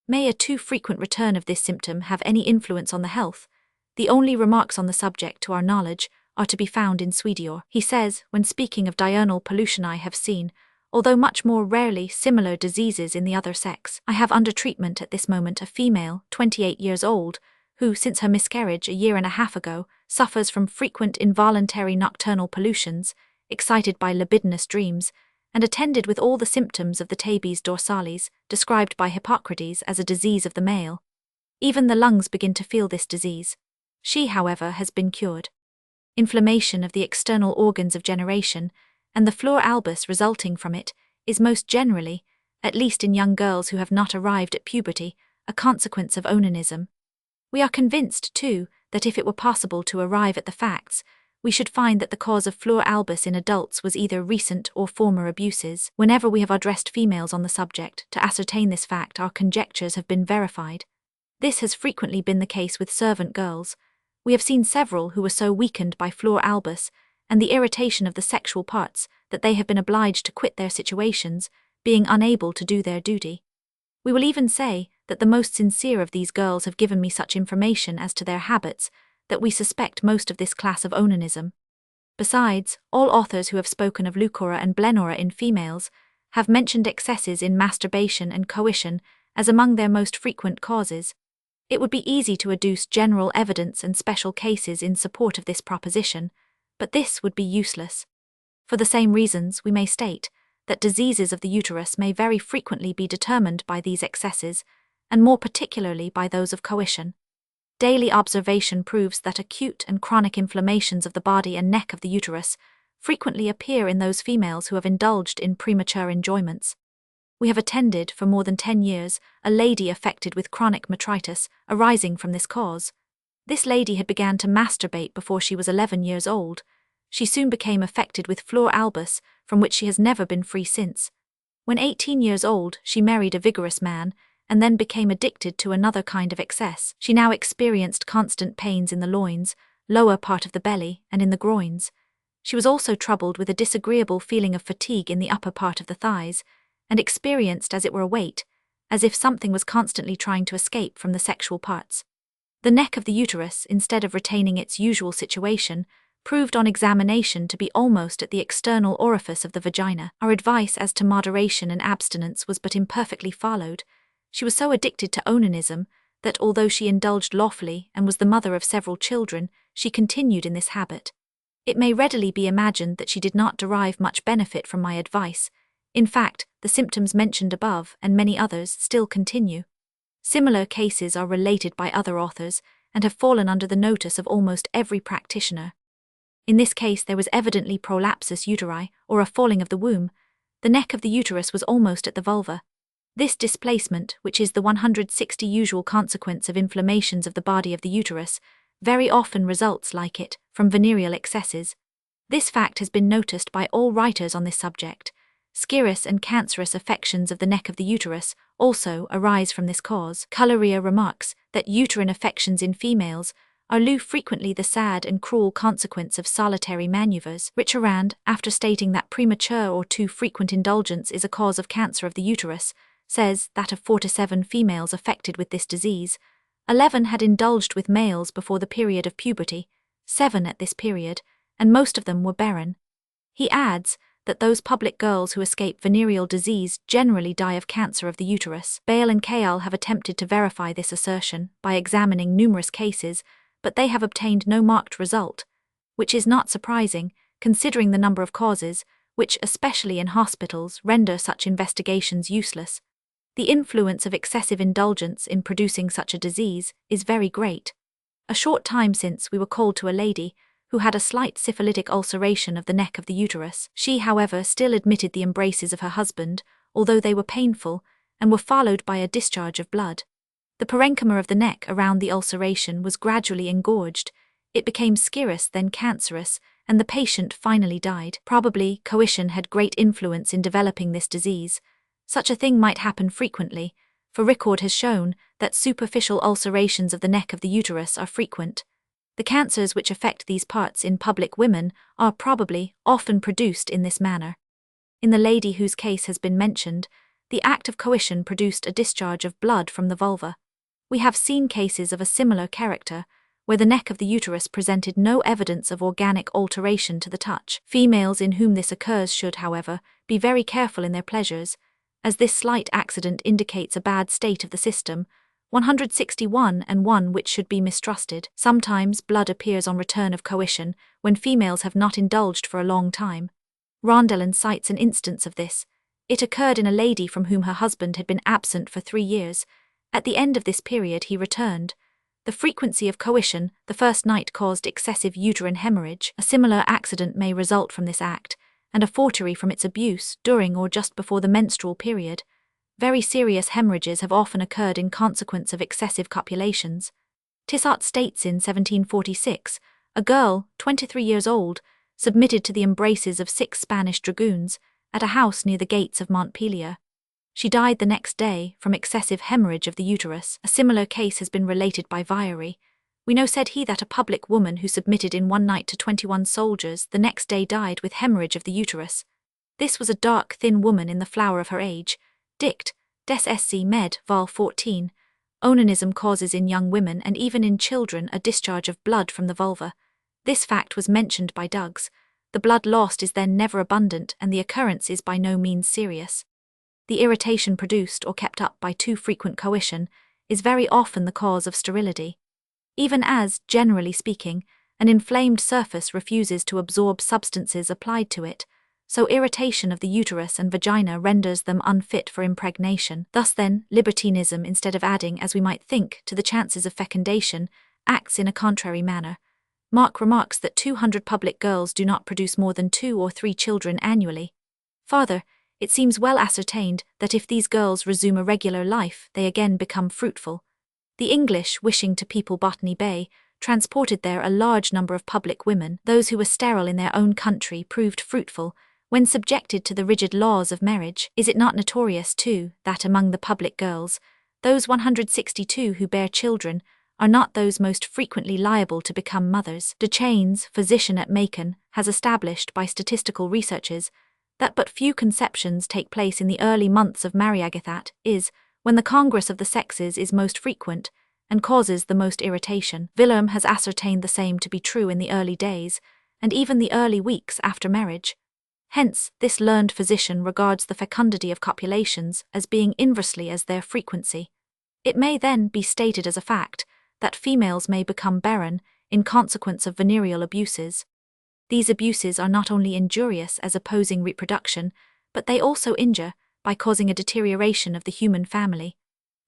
[SPEAKER 1] May a too frequent return of this symptom have any influence on the health? The only remarks on the subject, to our knowledge, are to be found in Swedior. He says, when speaking of diurnal pollution, I have seen, although much more rarely, similar diseases in the other sex. I have under treatment at this moment a female, 28 years old, who, since her miscarriage a year and a half ago, suffers from frequent involuntary nocturnal pollutions, excited by libidinous dreams, and attended with all the symptoms of the tabes dorsalis, described by Hippocrates as a disease of the male. Even the lungs begin to feel this disease. She, however, has been cured. Inflammation of the external organs of generation, and the fleur albus resulting from it, is most generally, at least in young girls who have not arrived at puberty, a consequence of onanism. We are convinced, too, that if it were possible to arrive at the facts, we should find that the cause of fleur albus in adults was either recent or former abuses. Whenever we have addressed females on the subject to ascertain this fact, our conjectures have been verified. This has frequently been the case with servant girls. We have seen several who were so weakened by fleur albus and the irritation of the sexual parts that they have been obliged to quit their situations, being unable to do their duty. We will even say that the most sincere of these girls have given me such information as to their habits that we suspect most of this class of onanism. Besides, all authors who have spoken of leucora and blenora in females have mentioned excesses in masturbation and coition as among their most frequent causes. It would be easy to adduce general evidence and special cases in support of this proposition, but this would be useless. For the same reasons, we may state that diseases of the uterus may very frequently be determined by these excesses, and more particularly by those of coition. Daily observation proves that acute and chronic inflammations of the body and neck of the uterus frequently appear in those females who have indulged in premature enjoyments. We have attended, for more than 10 years, a lady affected with chronic metritis arising from this cause. This lady had begun to masturbate before she was 11 years old. She soon became affected with fleur albus, from which she has never been free since. When 18 years old, she married a vigorous man, and then became addicted to another kind of excess. She now experienced constant pains in the loins, lower part of the belly, and in the groins. She was also troubled with a disagreeable feeling of fatigue in the upper part of the thighs, and experienced as it were a weight, as if something was constantly trying to escape from the sexual parts. The neck of the uterus, instead of retaining its usual situation, proved on examination to be almost at the external orifice of the vagina. Our advice as to moderation and abstinence was but imperfectly followed. She was so addicted to onanism that although she indulged lawfully and was the mother of several children, she continued in this habit. It may readily be imagined that she did not derive much benefit from my advice. In fact, the symptoms mentioned above and many others still continue. Similar cases are related by other authors and have fallen under the notice of almost every practitioner. In this case there was evidently prolapsus uteri, or a falling of the womb. The neck of the uterus was almost at the vulva. This displacement, which is the 160 usual consequence of inflammations of the body of the uterus, very often results, like it, from venereal excesses. This fact has been noticed by all writers on this subject. Scirrhous and cancerous affections of the neck of the uterus also arise from this cause. Coleria remarks that uterine affections in females are frequently the sad and cruel consequence of solitary manoeuvres. Richarand, after stating that premature or too frequent indulgence is a cause of cancer of the uterus, says that of 4 to 7 females affected with this disease, 11 had indulged with males before the period of puberty, 7 at this period, and most of them were barren. He adds that those public girls who escape venereal disease generally die of cancer of the uterus. Bale and Kayal have attempted to verify this assertion by examining numerous cases, but they have obtained no marked result, which is not surprising, considering the number of causes, which, especially in hospitals, render such investigations useless. The influence of excessive indulgence in producing such a disease is very great. A short time since we were called to a lady who had a slight syphilitic ulceration of the neck of the uterus. She, however, still admitted the embraces of her husband, although they were painful, and were followed by a discharge of blood. The parenchyma of the neck around the ulceration was gradually engorged. It became scirrhous, then cancerous, and the patient finally died. Probably, coition had great influence in developing this disease. Such a thing might happen frequently, for record has shown that superficial ulcerations of the neck of the uterus are frequent. The cancers which affect these parts in public women are probably often produced in this manner. In the lady whose case has been mentioned, the act of coition produced a discharge of blood from the vulva. We have seen cases of a similar character, where the neck of the uterus presented no evidence of organic alteration to the touch. Females in whom this occurs should, however, be very careful in their pleasures, as this slight accident indicates a bad state of the system, 161 and one which should be mistrusted. Sometimes blood appears on return of coition, when females have not indulged for a long time. Rondelin cites an instance of this. It occurred in a lady from whom her husband had been absent for 3 years. At the end of this period he returned. The frequency of coition the first night caused excessive uterine hemorrhage. A similar accident may result from this act, and a forgery from its abuse during or just before the menstrual period. Very serious hemorrhages have often occurred in consequence of excessive copulations. Tissot states in 1746, a girl, 23 years old, submitted to the embraces of 6 Spanish dragoons at a house near the gates of Montpellier. She died the next day from excessive hemorrhage of the uterus. A similar case has been related by Vieri. We know, said he, that a public woman who submitted in one night to 21 soldiers the next day died with hemorrhage of the uterus. This was a dark, thin woman in the flower of her age. Dict. Des Sc. Med. Vol. 14. Onanism causes in young women and even in children a discharge of blood from the vulva. This fact was mentioned by Duggs. The blood lost is then never abundant and the occurrence is by no means serious. The irritation produced or kept up by too frequent coition is very often the cause of sterility. Even as, generally speaking, an inflamed surface refuses to absorb substances applied to it, so irritation of the uterus and vagina renders them unfit for impregnation. Thus then, libertinism, instead of adding, as we might think, to the chances of fecundation, acts in a contrary manner. Mark remarks that 200 public girls do not produce more than 2 or 3 children annually. Farther, it seems well ascertained that if these girls resume a regular life, they again become fruitful. The English, wishing to people Botany Bay, transported there a large number of public women. Those who were sterile in their own country proved fruitful when subjected to the rigid laws of marriage. Is it not notorious, too, that among the public girls, those 162 who bear children are not those most frequently liable to become mothers? De Chaines, physician at Macon, has established by statistical researches that but few conceptions take place in the early months of Mariagathat, is, when the congress of the sexes is most frequent, and causes the most irritation. Wilhelm has ascertained the same to be true in the early days, and even the early weeks after marriage. Hence, this learned physician regards the fecundity of copulations as being inversely as their frequency. It may then be stated as a fact that females may become barren in consequence of venereal abuses. These abuses are not only injurious as opposing reproduction, but they also injure by causing a deterioration of the human family.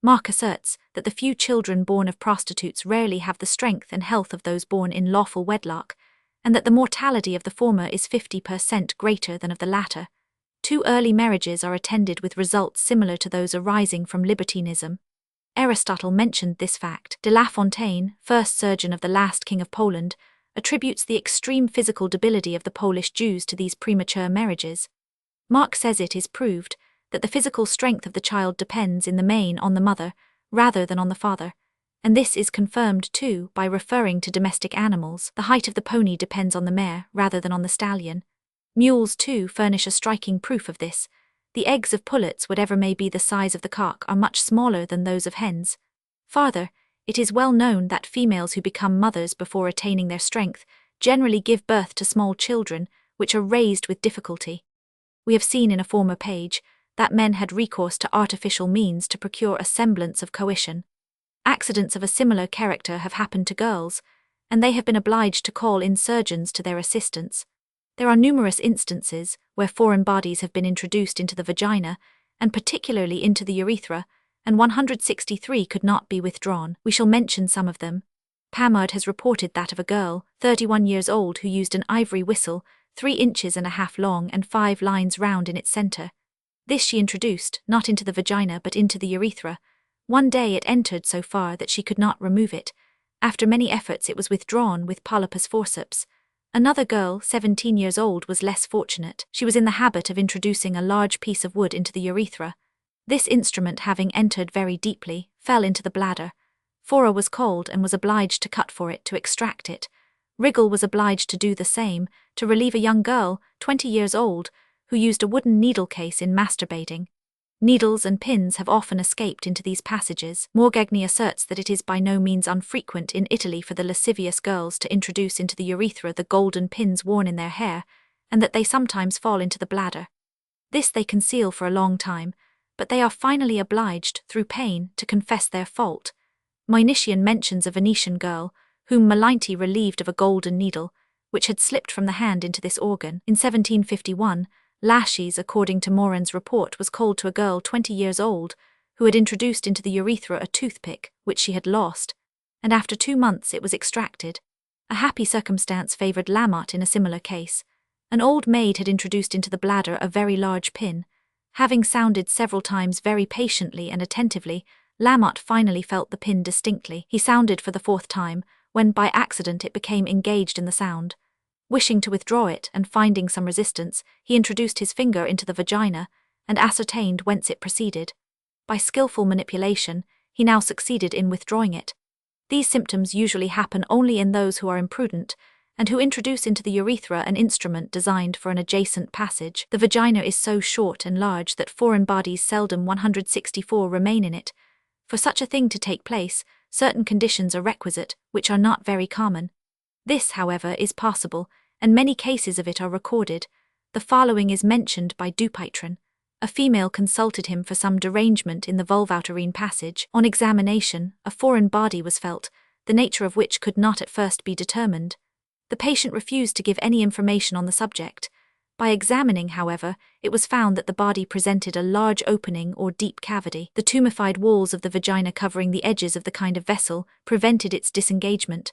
[SPEAKER 1] Mark asserts that the few children born of prostitutes rarely have the strength and health of those born in lawful wedlock, and that the mortality of the former is 50% greater than of the latter. 2 early marriages are attended with results similar to those arising from libertinism. Aristotle mentioned this fact. De La Fontaine, first surgeon of the last king of Poland, attributes the extreme physical debility of the Polish Jews to these premature marriages. Mark says it is proved that the physical strength of the child depends in the main on the mother rather than on the father, and this is confirmed too by referring to domestic animals. The height of the pony depends on the mare rather than on the stallion. Mules too furnish a striking proof of this. The eggs of pullets, whatever may be the size of the cock, are much smaller than those of hens. Farther, it is well known that females who become mothers before attaining their strength generally give birth to small children, which are raised with difficulty. We have seen in a former page that men had recourse to artificial means to procure a semblance of coition. Accidents of a similar character have happened to girls, and they have been obliged to call in surgeons to their assistance. There are numerous instances where foreign bodies have been introduced into the vagina, and particularly into the urethra, and 163 could not be withdrawn. We shall mention some of them. Pamard has reported that of a girl, 31 years old, who used an ivory whistle, 3 inches and a half long and 5 lines round in its center. This she introduced, not into the vagina but into the urethra. One day it entered so far that she could not remove it. After many efforts it was withdrawn with polypus forceps. Another girl, 17 years old, was less fortunate. She was in the habit of introducing a large piece of wood into the urethra. This instrument, having entered very deeply, fell into the bladder. Fora was called and was obliged to cut for it to extract it. Wriggle was obliged to do the same, to relieve a young girl, 20 years old, who used a wooden needle case in masturbating. Needles and pins have often escaped into these passages. Morgagni asserts that it is by no means unfrequent in Italy for the lascivious girls to introduce into the urethra the golden pins worn in their hair, and that they sometimes fall into the bladder. This they conceal for a long time, but they are finally obliged, through pain, to confess their fault. Moenician mentions a Venetian girl, whom Malinti relieved of a golden needle, which had slipped from the hand into this organ. In 1751, Laches, according to Morin's report, was called to a girl 20 years old, who had introduced into the urethra a toothpick, which she had lost, and after 2 months it was extracted. A happy circumstance favoured Lamotte in a similar case. An old maid had introduced into the bladder a very large pin. Having sounded several times very patiently and attentively, Lamotte finally felt the pin distinctly. He sounded for the 4th time, when by accident it became engaged in the sound. Wishing to withdraw it and finding some resistance, he introduced his finger into the vagina and ascertained whence it proceeded. By skillful manipulation, he now succeeded in withdrawing it. These symptoms usually happen only in those who are imprudent and who introduce into the urethra an instrument designed for an adjacent passage. The vagina is so short and large that foreign bodies seldom 164 remain in it. For such a thing to take place, certain conditions are requisite, which are not very common. This, however, is possible, and many cases of it are recorded. The following is mentioned by Dupuytren. A female consulted him for some derangement in the vulvouterine passage. On examination, a foreign body was felt, the nature of which could not at first be determined. The patient refused to give any information on the subject. By examining, however, it was found that the body presented a large opening or deep cavity. The tumefied walls of the vagina covering the edges of the kind of vessel prevented its disengagement.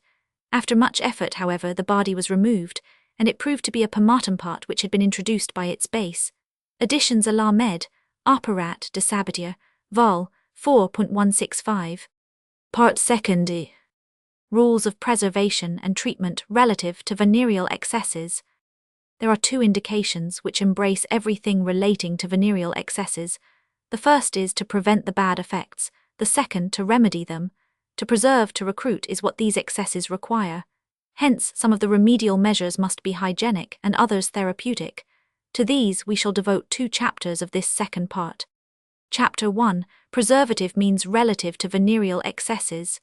[SPEAKER 1] After much effort, however, the body was removed, and it proved to be a pomatum part which had been introduced by its base. Additions à la med, Opérat de Sabatier, vol. 4.165. Part 2. Rules of preservation and treatment relative to venereal excesses. There are 2 indications which embrace everything relating to venereal excesses. The first is to prevent the bad effects, the second to remedy them. To preserve, to recruit is what these excesses require. Hence, some of the remedial measures must be hygienic and others therapeutic. To these we shall devote 2 chapters of this second part. Chapter 1. Preservative means relative to venereal excesses.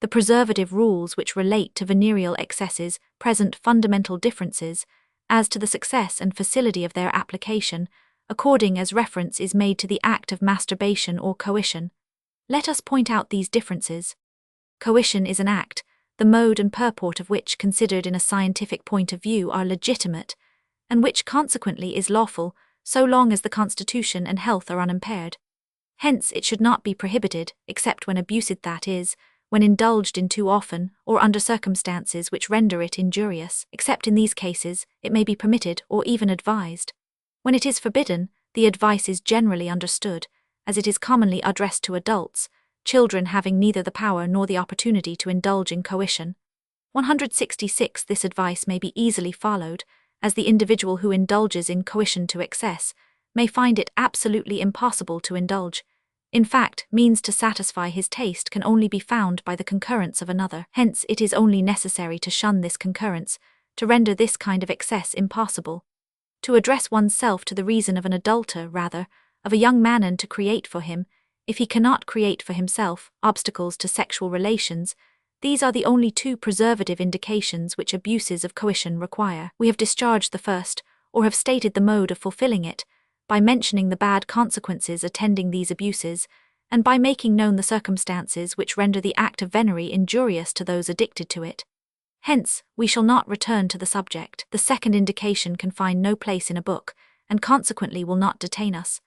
[SPEAKER 1] The preservative rules which relate to venereal excesses present fundamental differences as to the success and facility of their application, according as reference is made to the act of masturbation or coition. Let us point out these differences. Coition is an act, the mode and purport of which, considered in a scientific point of view, are legitimate, and which consequently is lawful, so long as the constitution and health are unimpaired. Hence it should not be prohibited, except when abused, that is, when indulged in too often, or under circumstances which render it injurious. Except in these cases, it may be permitted or even advised. When it is forbidden, the advice is generally understood, as it is commonly addressed to adults, children having neither the power nor the opportunity to indulge in coition. 166. This advice may be easily followed, as the individual who indulges in coition to excess may find it absolutely impossible to indulge. In fact, means to satisfy his taste can only be found by the concurrence of another. Hence it is only necessary to shun this concurrence, to render this kind of excess impossible. To address oneself to the reason of an adulter, rather, of a young man, and to create for him, if he cannot create for himself, obstacles to sexual relations, these are the only 2 preservative indications which abuses of coition require. We have discharged the first, or have stated the mode of fulfilling it, by mentioning the bad consequences attending these abuses, and by making known the circumstances which render the act of venery injurious to those addicted to it. Hence, we shall not return to the subject. The second indication can find no place in a book, and consequently will not detain us.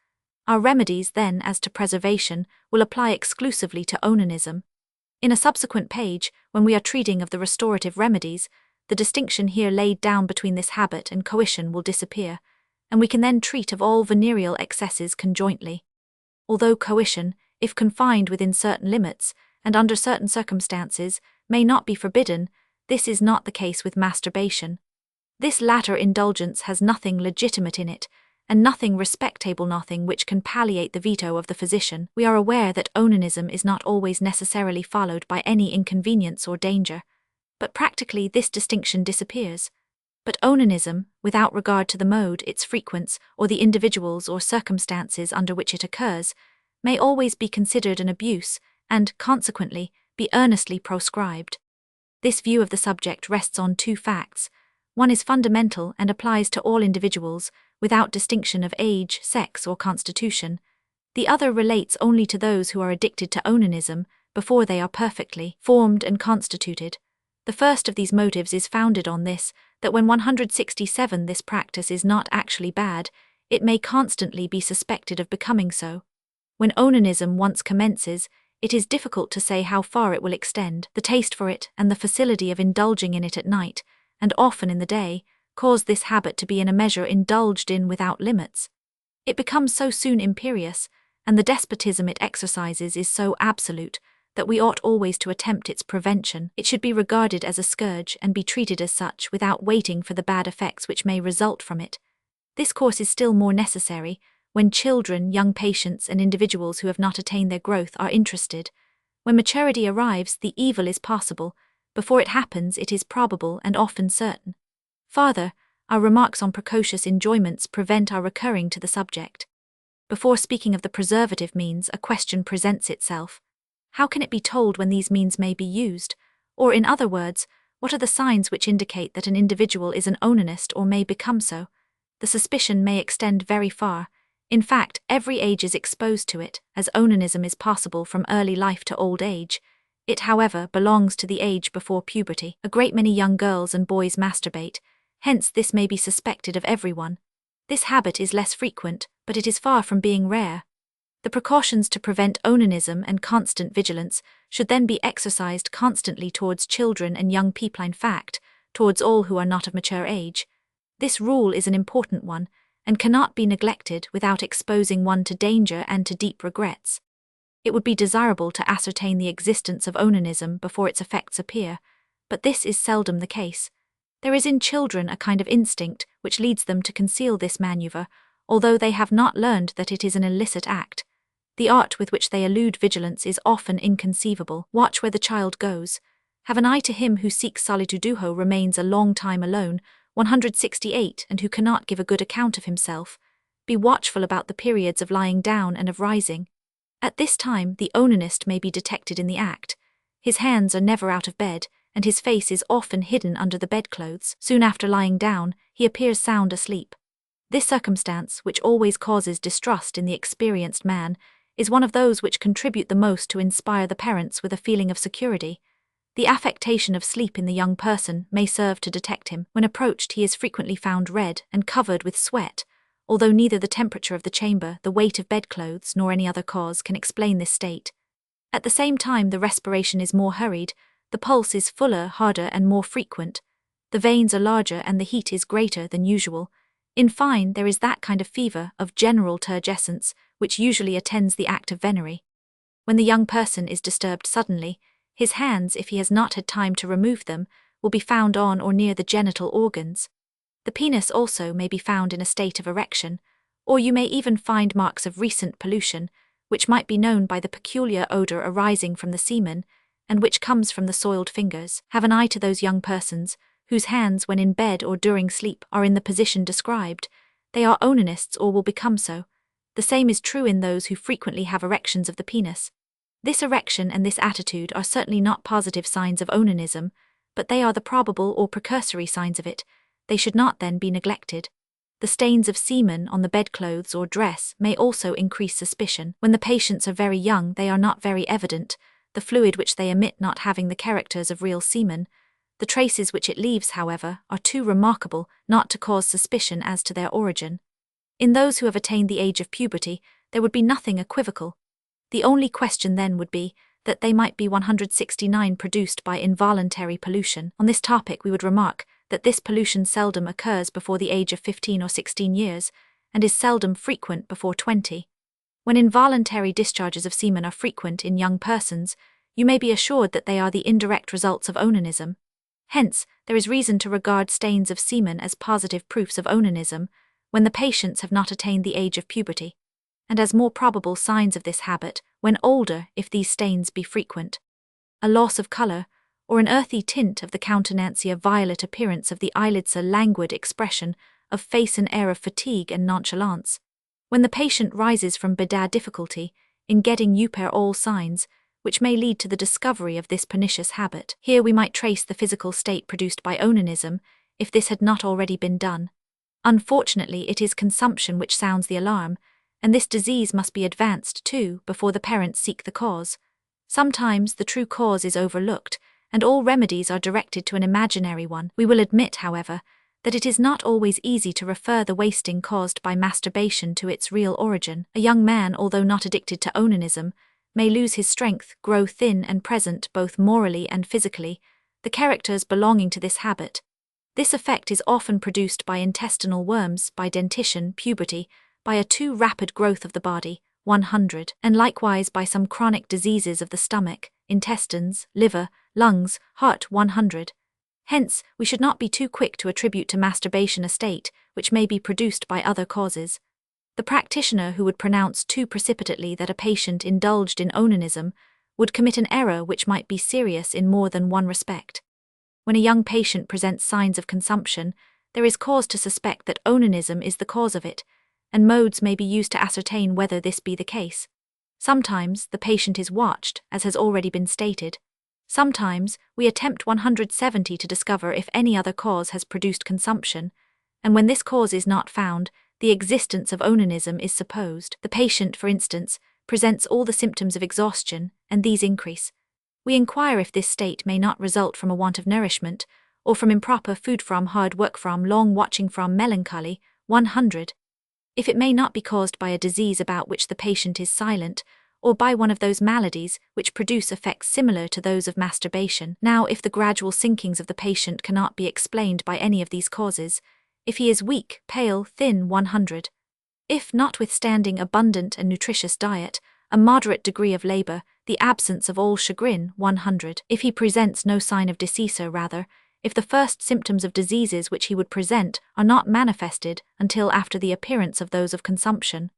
[SPEAKER 1] Our remedies, then, as to preservation, will apply exclusively to onanism. In a subsequent page, when we are treating of the restorative remedies, the distinction here laid down between this habit and coition will disappear, and we can then treat of all venereal excesses conjointly. Although coition, if confined within certain limits, and under certain circumstances, may not be forbidden, this is not the case with masturbation. This latter indulgence has nothing legitimate in it, and nothing which can palliate the veto of the physician. We are aware that onanism is not always necessarily followed by any inconvenience or danger, but practically this distinction disappears. But onanism, without regard to the mode, its frequence, or the individuals or circumstances under which it occurs, may always be considered an abuse, and, consequently, be earnestly proscribed. This view of the subject rests on two facts. One is fundamental and applies to all individuals, without distinction of age, sex, or constitution. The other relates only to those who are addicted to onanism before they are perfectly formed and constituted. The first of these motives is founded on this, that when 167 this practice is not actually bad, it may constantly be suspected of becoming so. When onanism once commences, it is difficult to say how far it will extend. The taste for it and the facility of indulging in it at night, and often in the day, cause this habit to be in a measure indulged in without limits. It becomes so soon imperious, and the despotism it exercises is so absolute, that we ought always to attempt its prevention. It should be regarded as a scourge and be treated as such without waiting for the bad effects which may result from it. This course is still more necessary when children, young patients, and individuals who have not attained their growth are interested. When maturity arrives, the evil is possible. Before it happens, it is probable and often certain. Farther, our remarks on precocious enjoyments prevent our recurring to the subject. Before speaking of the preservative means, a question presents itself. How can it be told when these means may be used? Or, in other words, what are the signs which indicate that an individual is an onanist or may become so? The suspicion may extend very far. In fact, every age is exposed to it, as onanism is possible from early life to old age. It, however, belongs to the age before puberty. A great many young girls and boys masturbate, hence this may be suspected of everyone. This habit is less frequent, but it is far from being rare. The precautions to prevent onanism and constant vigilance should then be exercised constantly towards children and young people, in fact, towards all who are not of mature age. This rule is an important one, and cannot be neglected without exposing one to danger and to deep regrets. It would be desirable to ascertain the existence of onanism before its effects appear, but this is seldom the case. There is in children a kind of instinct which leads them to conceal this maneuver, although they have not learned that it is an illicit act. The art with which they elude vigilance is often inconceivable. Watch where the child goes. Have an eye to him who seeks solitude, who remains a long time alone, 168, and who cannot give a good account of himself. Be watchful about the periods of lying down and of rising. At this time, the onanist may be detected in the act. His hands are never out of bed, and his face is often hidden under the bedclothes. Soon after lying down, he appears sound asleep. This circumstance, which always causes distrust in the experienced man, is one of those which contribute the most to inspire the parents with a feeling of security. The affectation of sleep in the young person may serve to detect him. When approached, he is frequently found red and covered with sweat, although neither the temperature of the chamber, the weight of bedclothes, nor any other cause can explain this state. At the same time, the respiration is more hurried, the pulse is fuller, harder, and more frequent. The veins are larger and the heat is greater than usual. In fine, there is that kind of fever, of general turgescence, which usually attends the act of venery. When the young person is disturbed suddenly, his hands, if he has not had time to remove them, will be found on or near the genital organs. The penis also may be found in a state of erection, or you may even find marks of recent pollution, which might be known by the peculiar odor arising from the semen, and which comes from the soiled fingers. Have an eye to those young persons, whose hands when in bed or during sleep are in the position described. They are onanists or will become so. The same is true in those who frequently have erections of the penis. This erection and this attitude are certainly not positive signs of onanism, but they are the probable or precursory signs of it. They should not then be neglected. The stains of semen on the bedclothes or dress may also increase suspicion. When the patients are very young, they are not very evident, the fluid which they emit not having the characters of real semen. The traces which it leaves, however, are too remarkable not to cause suspicion as to their origin. In those who have attained the age of puberty, there would be nothing equivocal. The only question then would be that they might be 169 produced by involuntary pollution. On this topic we would remark that this pollution seldom occurs before the age of 15 or 16 years, and is seldom frequent before 20. When involuntary discharges of semen are frequent in young persons, you may be assured that they are the indirect results of onanism. Hence, there is reason to regard stains of semen as positive proofs of onanism, when the patients have not attained the age of puberty, and as more probable signs of this habit when older if these stains be frequent. A loss of colour, or an earthy tint of the countenance, a violet appearance of the eyelids, a languid expression of face, an air of fatigue and nonchalance. When the patient rises from beda difficulty in getting up, are all signs which may lead to the discovery of this pernicious habit. Here we might trace the physical state produced by onanism, if this had not already been done. Unfortunately, it is consumption which sounds the alarm, and this disease must be advanced too before the parents seek the cause. Sometimes the true cause is overlooked, and all remedies are directed to an imaginary one. We will admit, however, that it is not always easy to refer the wasting caused by masturbation to its real origin. A young man, although not addicted to onanism, may lose his strength, grow thin and present both morally and physically, the characters belonging to this habit. This effect is often produced by intestinal worms, by dentition, puberty, by a too rapid growth of the body, 100, and likewise by some chronic diseases of the stomach, intestines, liver, lungs, heart, 100. Hence, we should not be too quick to attribute to masturbation a state which may be produced by other causes. The practitioner who would pronounce too precipitately that a patient indulged in onanism would commit an error which might be serious in more than one respect. When a young patient presents signs of consumption, there is cause to suspect that onanism is the cause of it, and modes may be used to ascertain whether this be the case. Sometimes the patient is watched, as has already been stated. Sometimes we attempt 170 to discover if any other cause has produced consumption, and when this cause is not found, the existence of onanism is supposed. The patient, for instance, presents all the symptoms of exhaustion, and these increase. We inquire if this state may not result from a want of nourishment, or from improper food, from hard work, from long watching, from melancholy, 100. If it may not be caused by a disease about which the patient is silent, or by one of those maladies which produce effects similar to those of masturbation. Now, if the gradual sinkings of the patient cannot be explained by any of these causes, if he is weak, pale, thin, 100. If, notwithstanding abundant and nutritious diet, a moderate degree of labor, the absence of all chagrin, 100. If he presents no sign of disease, or rather, if the first symptoms of diseases which he would present are not manifested until after the appearance of those of consumption.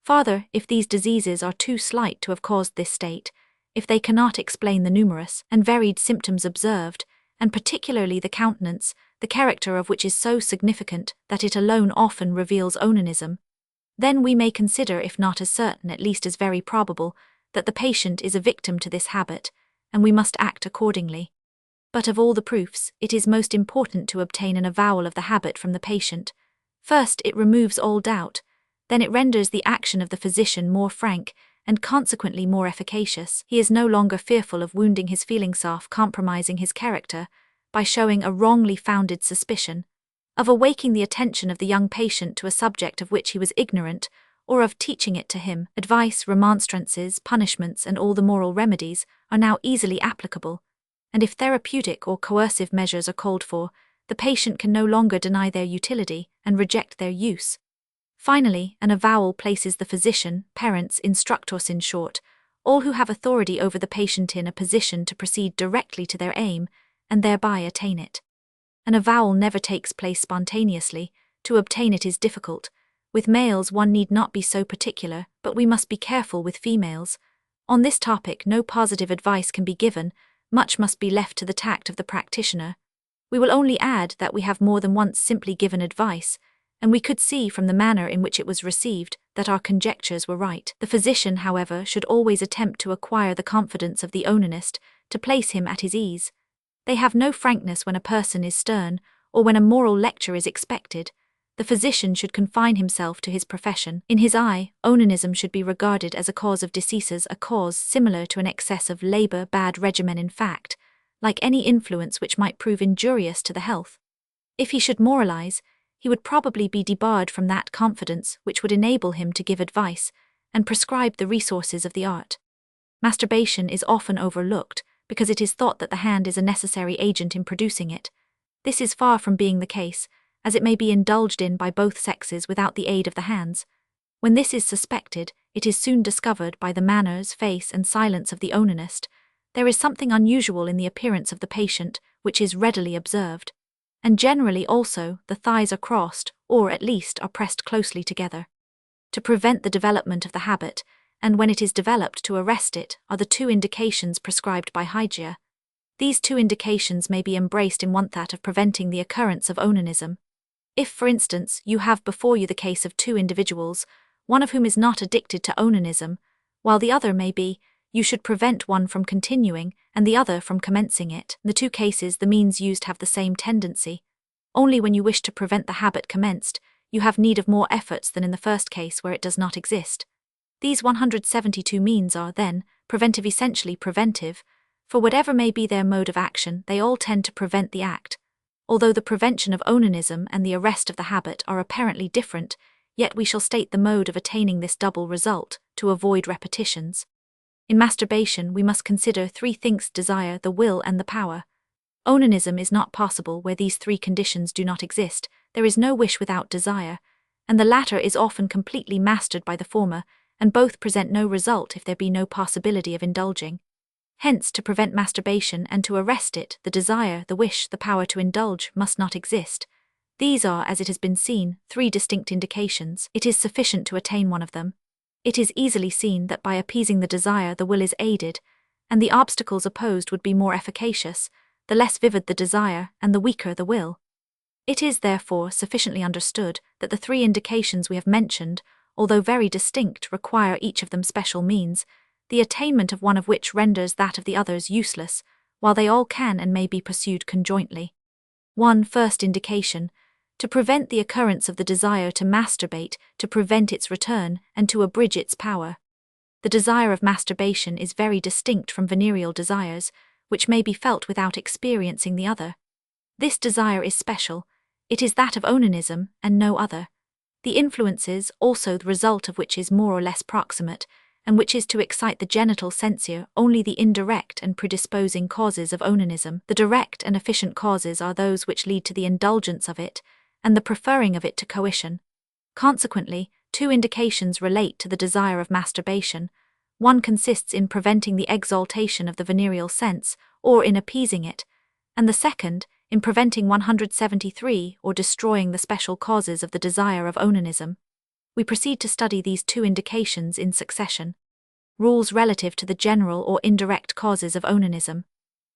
[SPEAKER 1] Farther, if these diseases are too slight to have caused this state, if they cannot explain the numerous and varied symptoms observed, and particularly the countenance, the character of which is so significant that it alone often reveals onanism, then we may consider, if not as certain, at least as very probable, that the patient is a victim to this habit, and we must act accordingly. But of all the proofs, it is most important to obtain an avowal of the habit from the patient. First, it removes all doubt. Then it renders the action of the physician more frank, and consequently more efficacious. He is no longer fearful of wounding his feelings, of compromising his character, by showing a wrongly founded suspicion, of awaking the attention of the young patient to a subject of which he was ignorant, or of teaching it to him. Advice, remonstrances, punishments, and all the moral remedies are now easily applicable, and if therapeutic or coercive measures are called for, the patient can no longer deny their utility and reject their use. Finally, an avowal places the physician, parents, instructors, in short, all who have authority over the patient, in a position to proceed directly to their aim, and thereby attain it. An avowal never takes place spontaneously. To obtain it is difficult. With males one need not be so particular, but we must be careful with females. On this topic no positive advice can be given, much must be left to the tact of the practitioner. We will only add that we have more than once simply given advice, and we could see from the manner in which it was received that our conjectures were right. The physician, however, should always attempt to acquire the confidence of the onanist, to place him at his ease. They have no frankness when a person is stern, or when a moral lecture is expected. The physician should confine himself to his profession. In his eye, onanism should be regarded as a cause of diseases, a cause similar to an excess of labor, bad regimen, in fact, like any influence which might prove injurious to the health. If he should moralize, he would probably be debarred from that confidence which would enable him to give advice and prescribe the resources of the art. Masturbation is often overlooked because it is thought that the hand is a necessary agent in producing it. This is far from being the case, as it may be indulged in by both sexes without the aid of the hands. When this is suspected, it is soon discovered by the manners, face, and silence of the onanist. There is something unusual in the appearance of the patient, which is readily observed. and generally also the thighs are crossed, or at least are pressed closely together. To prevent the development of the habit, and when it is developed to arrest it, are the two indications prescribed by Hygiea. These two indications may be embraced in one, that of preventing the occurrence of onanism. If, for instance, you have before you the case of two individuals, one of whom is not addicted to onanism, while the other may be, you should prevent one from continuing and the other from commencing it. In the two cases, the means used have the same tendency. Only when you wish to prevent the habit commenced, you have need of more efforts than in the first case where it does not exist. These 172 means are, then, preventive, essentially preventive, for whatever may be their mode of action, they all tend to prevent the act. Although the prevention of onanism and the arrest of the habit are apparently different, yet we shall state the mode of attaining this double result, to avoid repetitions. In masturbation, we must consider three things: desire, the will, and the power. Onanism is not possible where these three conditions do not exist. There is no wish without desire, and the latter is often completely mastered by the former, and both present no result if there be no possibility of indulging. Hence, to prevent masturbation and to arrest it, the desire, the wish, the power to indulge must not exist. These are, as it has been seen, three distinct indications. It is sufficient to attain one of them. It is easily seen that by appeasing the desire the will is aided, and the obstacles opposed would be more efficacious, the less vivid the desire and the weaker the will. It is therefore sufficiently understood that the three indications we have mentioned, although very distinct, require each of them special means, the attainment of one of which renders that of the others useless, while they all can and may be pursued conjointly. 1. First indication: to prevent the occurrence of the desire to masturbate, to prevent its return, and to abridge its power. The desire of masturbation is very distinct from venereal desires, which may be felt without experiencing the other. This desire is special; it is that of onanism, and no other. The influences, also the result of which is more or less proximate, and which is to excite the genital censure, only the indirect and predisposing causes of onanism. The direct and efficient causes are those which lead to the indulgence of it, and the preferring of it to coition. Consequently, two indications relate to the desire of masturbation. One consists in preventing the exaltation of the venereal sense, or in appeasing it, and the second, in preventing 173 or destroying the special causes of the desire of onanism. We proceed to study these two indications in succession. Rules relative to the general or indirect causes of onanism.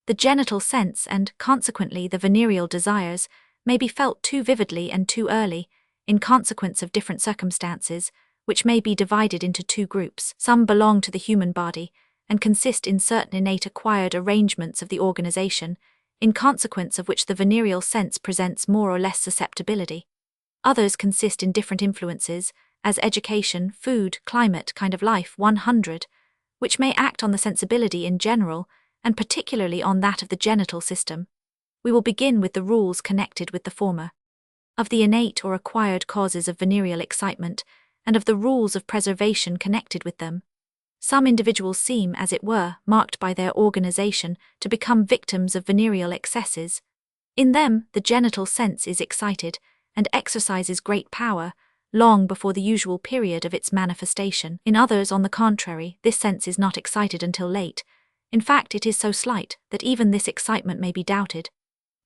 [SPEAKER 1] The genital sense and, consequently, the venereal desires may be felt too vividly and too early, in consequence of different circumstances, which may be divided into two groups. Some belong to the human body, and consist in certain innate acquired arrangements of the organization, in consequence of which the venereal sense presents more or less susceptibility. Others consist in different influences, as education, food, climate, kind of life, 100, which may act on the sensibility in general, and particularly on that of the genital system. We will begin with the rules connected with the former. Of the innate or acquired causes of venereal excitement, and of the rules of preservation connected with them. Some individuals seem, as it were, marked by their organization, to become victims of venereal excesses. In them, the genital sense is excited, and exercises great power, long before the usual period of its manifestation. In others, on the contrary, this sense is not excited until late. In fact, it is so slight that even this excitement may be doubted.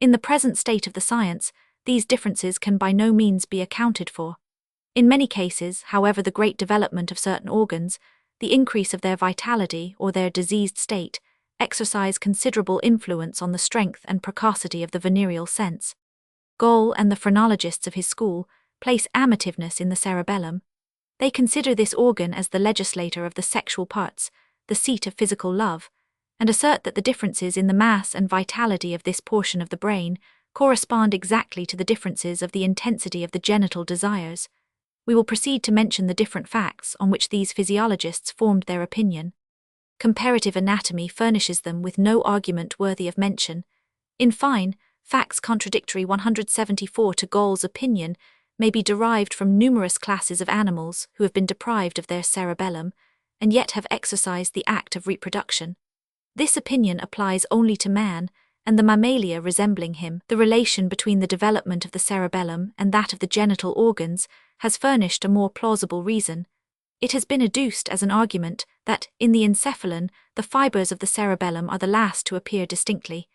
[SPEAKER 1] In the present state of the science, these differences can by no means be accounted for. In many cases, however, the great development of certain organs, the increase of their vitality or their diseased state, exercise considerable influence on the strength and precocity of the venereal sense. Gall and the phrenologists of his school place amativeness in the cerebellum. They consider this organ as the legislator of the sexual parts, the seat of physical love, and assert that the differences in the mass and vitality of this portion of the brain correspond exactly to the differences of the intensity of the genital desires. We will proceed to mention the different facts on which these physiologists formed their opinion. Comparative anatomy furnishes them with no argument worthy of mention. In fine, facts contradictory 174 to Gall's opinion may be derived from numerous classes of animals who have been deprived of their cerebellum, and yet have exercised the act of reproduction. This opinion applies only to man, and the mammalia resembling him. The relation between the development of the cerebellum and that of the genital organs has furnished a more plausible reason. It has been adduced as an argument that, in the encephalon, the fibers of the cerebellum are the last to appear distinctly,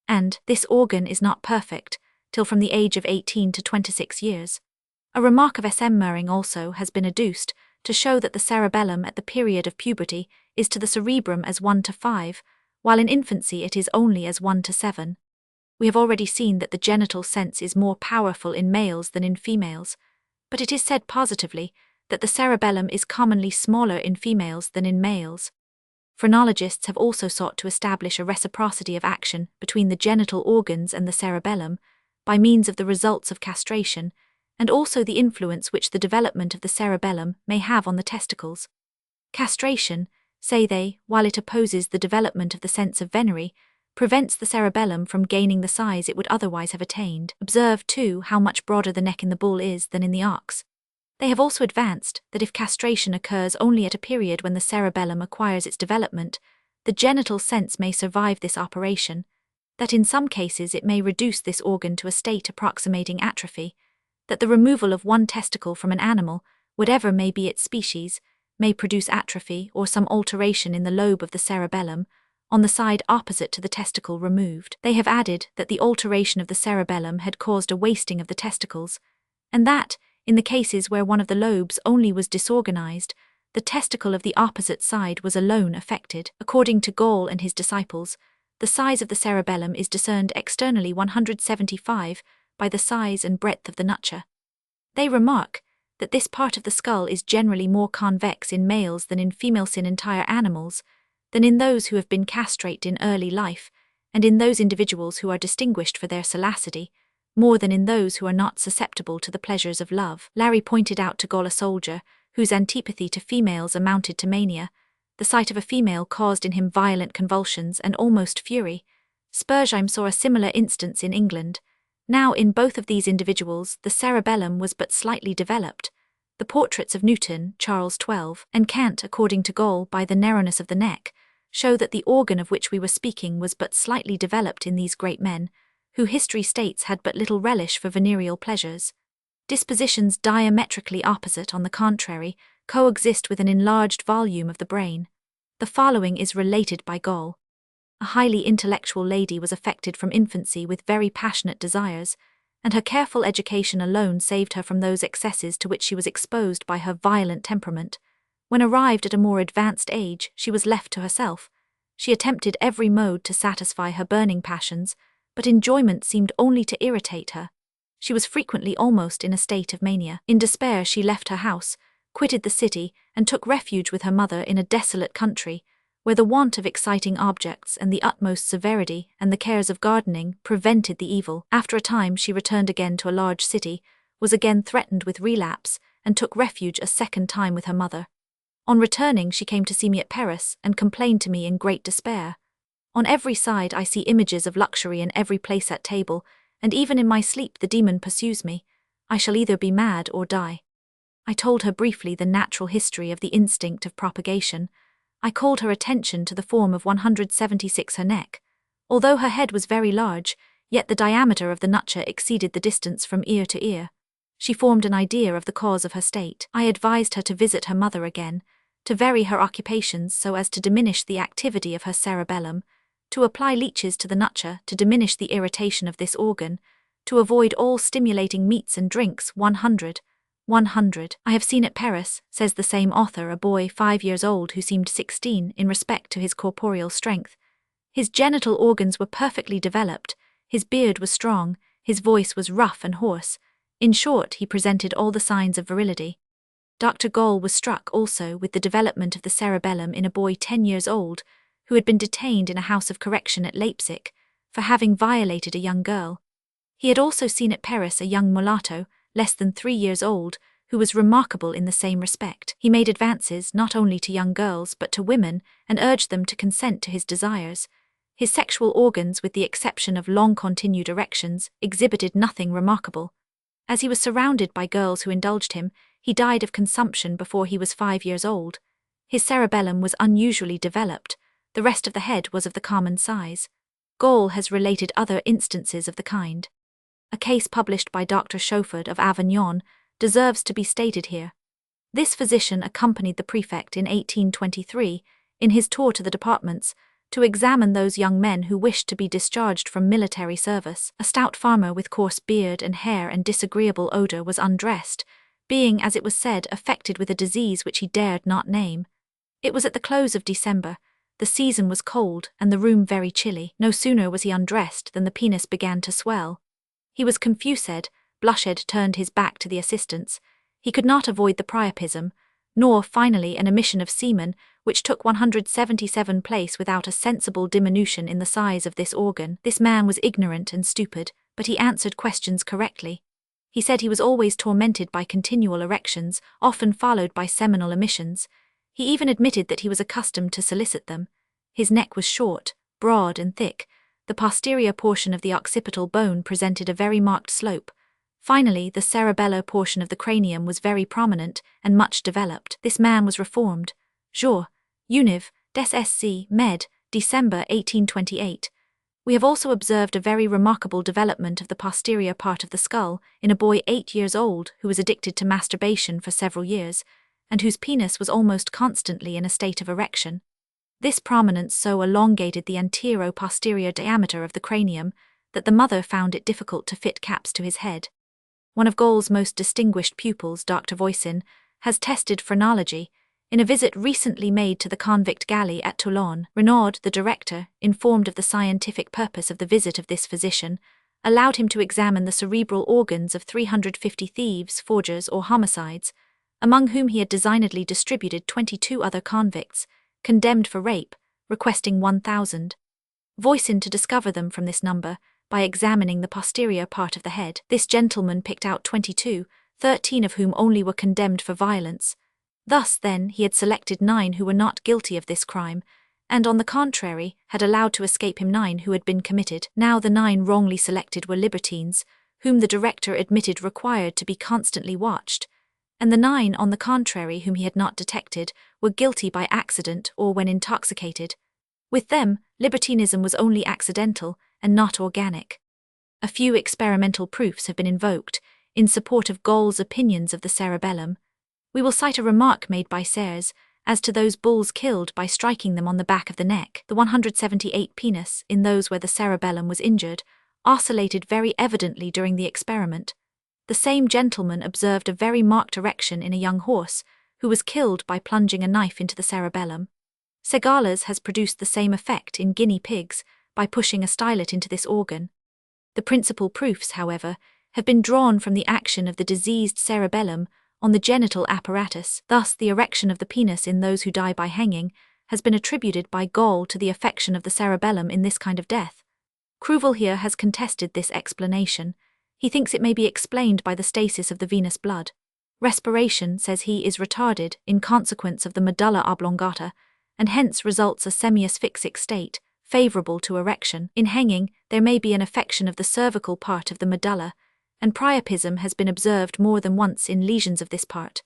[SPEAKER 1] and this organ is not perfect, till from the age of 18 to 26 years. A remark of S. M. Mering also has been adduced to show that the cerebellum at the period of puberty is to the cerebrum as 1 to 5, while in infancy it is only as 1 to 7. We have already seen that the genital sense is more powerful in males than in females, but it is said positively that the cerebellum is commonly smaller in females than in males. Phrenologists have also sought to establish a reciprocity of action between the genital organs and the cerebellum by means of the results of castration, and also the influence which the development of the cerebellum may have on the testicles. Castration, say they, while it opposes the development of the sense of venery, prevents the cerebellum from gaining the size it would otherwise have attained. Observe, too, how much broader the neck in the bull is than in the ox. They have also advanced that if castration occurs only at a period when the cerebellum acquires its development, the genital sense may survive this operation, that in some cases it may reduce this organ to a state approximating atrophy, that the removal of one testicle from an animal, whatever may be its species, may produce atrophy or some alteration in the lobe of the cerebellum, on the side opposite to the testicle removed. They have added that the alteration of the cerebellum had caused a wasting of the testicles, and that, in the cases where one of the lobes only was disorganized, the testicle of the opposite side was alone affected. According to Gall and his disciples, the size of the cerebellum is discerned externally 175 by the size and breadth of the nucha. They remark that this part of the skull is generally more convex in males than in females in entire animals, than in those who have been castrated in early life, and in those individuals who are distinguished for their salacity, more than in those who are not susceptible to the pleasures of love. Larry pointed out to Gall a soldier, whose antipathy to females amounted to mania. The sight of a female caused in him violent convulsions and almost fury. Spurzheim saw a similar instance in England. Now in both of these individuals the cerebellum was but slightly developed. The portraits of Newton, Charles XII, and Kant, according to Gall, by the narrowness of the neck, show that the organ of which we were speaking was but slightly developed in these great men, who history states had but little relish for venereal pleasures. Dispositions diametrically opposite, on the contrary, coexist with an enlarged volume of the brain. The following is related by Gall. A highly intellectual lady was affected from infancy with very passionate desires, and her careful education alone saved her from those excesses to which she was exposed by her violent temperament. When arrived at a more advanced age, she was left to herself. She attempted every mode to satisfy her burning passions, but enjoyment seemed only to irritate her. She was frequently almost in a state of mania. In despair she left her house, quitted the city, and took refuge with her mother in a desolate country, where the want of exciting objects and the utmost severity and the cares of gardening prevented the evil. After a time she returned again to a large city, was again threatened with relapse, and took refuge a second time with her mother. On returning she came to see me at Paris, and complained to me in great despair. On every side I see images of luxury in every place at table, and even in my sleep the demon pursues me. I shall either be mad or die. I told her briefly the natural history of the instinct of propagation. I called her attention to the form of 176 her neck. Although her head was very large, yet the diameter of the nucha exceeded the distance from ear to ear. She formed an idea of the cause of her state. I advised her to visit her mother again, to vary her occupations so as to diminish the activity of her cerebellum, to apply leeches to the nucha to diminish the irritation of this organ, to avoid all stimulating meats and drinks. 100. I have seen at Paris, says the same author, a boy 5 years old who seemed 16 in respect to his corporeal strength. His genital organs were perfectly developed, his beard was strong, his voice was rough and hoarse. In short, he presented all the signs of virility. Dr. Gall was struck also with the development of the cerebellum in a boy 10 years old, who had been detained in a house of correction at Leipzig for having violated a young girl. He had also seen at Paris a young mulatto, less than 3 years old, who was remarkable in the same respect. He made advances not only to young girls but to women, and urged them to consent to his desires. His sexual organs, with the exception of long-continued erections, exhibited nothing remarkable. As he was surrounded by girls who indulged him, he died of consumption before he was 5 years old. His cerebellum was unusually developed. The rest of the head was of the common size. Gall has related other instances of the kind. A case published by Dr. Chauffard of Avignon deserves to be stated here. This physician accompanied the prefect in 1823, in his tour to the departments, to examine those young men who wished to be discharged from military service. A stout farmer with coarse beard and hair and disagreeable odor was undressed, being, as it was said, affected with a disease which he dared not name. It was at the close of December. The season was cold and the room very chilly. No sooner was he undressed than the penis began to swell. He was confused, blushed, turned his back to the assistants. He could not avoid the priapism, nor, finally, an emission of semen, which took 177 place without a sensible diminution in the size of this organ. This man was ignorant and stupid, but he answered questions correctly. He said he was always tormented by continual erections, often followed by seminal emissions. He even admitted that he was accustomed to solicit them. His neck was short, broad and thick. The posterior portion of the occipital bone presented a very marked slope. Finally, the cerebellar portion of the cranium was very prominent and much developed. This man was reformed. Jour, Univ, Des Sc. Med. December 1828. We have also observed a very remarkable development of the posterior part of the skull in a boy 8 years old who was addicted to masturbation for several years, and whose penis was almost constantly in a state of erection. This prominence so elongated the antero-posterior diameter of the cranium that the mother found it difficult to fit caps to his head. One of Gall's most distinguished pupils, Dr. Voisin, has tested phrenology. In a visit recently made to the convict galley at Toulon, Renaud, the director, informed of the scientific purpose of the visit of this physician, allowed him to examine the cerebral organs of 350 thieves, forgers, or homicides, among whom he had designedly distributed 22 other convicts, condemned for rape, requesting 1,000. Voisin to discover them from this number, by examining the posterior part of the head. This gentleman picked out 22, 13 of whom only were condemned for violence. Thus, then, he had selected 9 who were not guilty of this crime, and, on the contrary, had allowed to escape him 9 who had been committed. Now the 9 wrongly selected were libertines, whom the director admitted required to be constantly watched, and the 9, on the contrary, whom he had not detected, were guilty by accident or when intoxicated. With them, libertinism was only accidental and not organic. A few experimental proofs have been invoked in support of Gall's opinions of the cerebellum. We will cite a remark made by Serres as to those bulls killed by striking them on the back of the neck. The 178 penis, in those where the cerebellum was injured, oscillated very evidently during the experiment. The same gentleman observed a very marked erection in a young horse, who was killed by plunging a knife into the cerebellum. Segales has produced the same effect in guinea pigs by pushing a stylet into this organ. The principal proofs, however, have been drawn from the action of the diseased cerebellum on the genital apparatus. Thus, the erection of the penis in those who die by hanging has been attributed by Gall to the affection of the cerebellum in this kind of death. Cruvel here has contested this explanation. He thinks it may be explained by the stasis of the venous blood. Respiration, says he, is retarded in consequence of the medulla oblongata, and hence results a semi-asphyxic state, favorable to erection. In hanging, there may be an affection of the cervical part of the medulla, and priapism has been observed more than once in lesions of this part.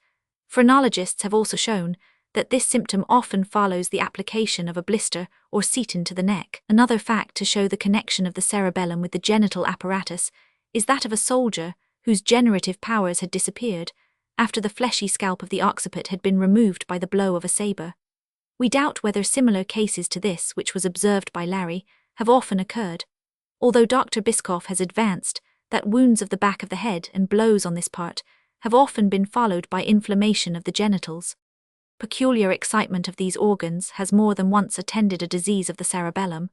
[SPEAKER 1] Phrenologists have also shown that this symptom often follows the application of a blister or seton to the neck. Another fact to show the connection of the cerebellum with the genital apparatus is that of a soldier whose generative powers had disappeared after the fleshy scalp of the occiput had been removed by the blow of a sabre. We doubt whether similar cases to this, which was observed by Larry, have often occurred, although Dr. Biscoff has advanced that wounds of the back of the head and blows on this part have often been followed by inflammation of the genitals. Peculiar excitement of these organs has more than once attended a disease of the cerebellum.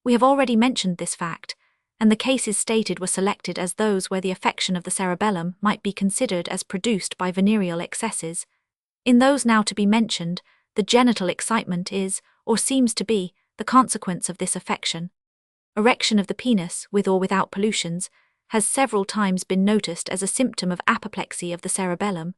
[SPEAKER 1] We have already mentioned this fact, and the cases stated were selected as those where the affection of the cerebellum might be considered as produced by venereal excesses. In those now to be mentioned, the genital excitement is, or seems to be, the consequence of this affection. Erection of the penis, with or without pollutions, has several times been noticed as a symptom of apoplexy of the cerebellum.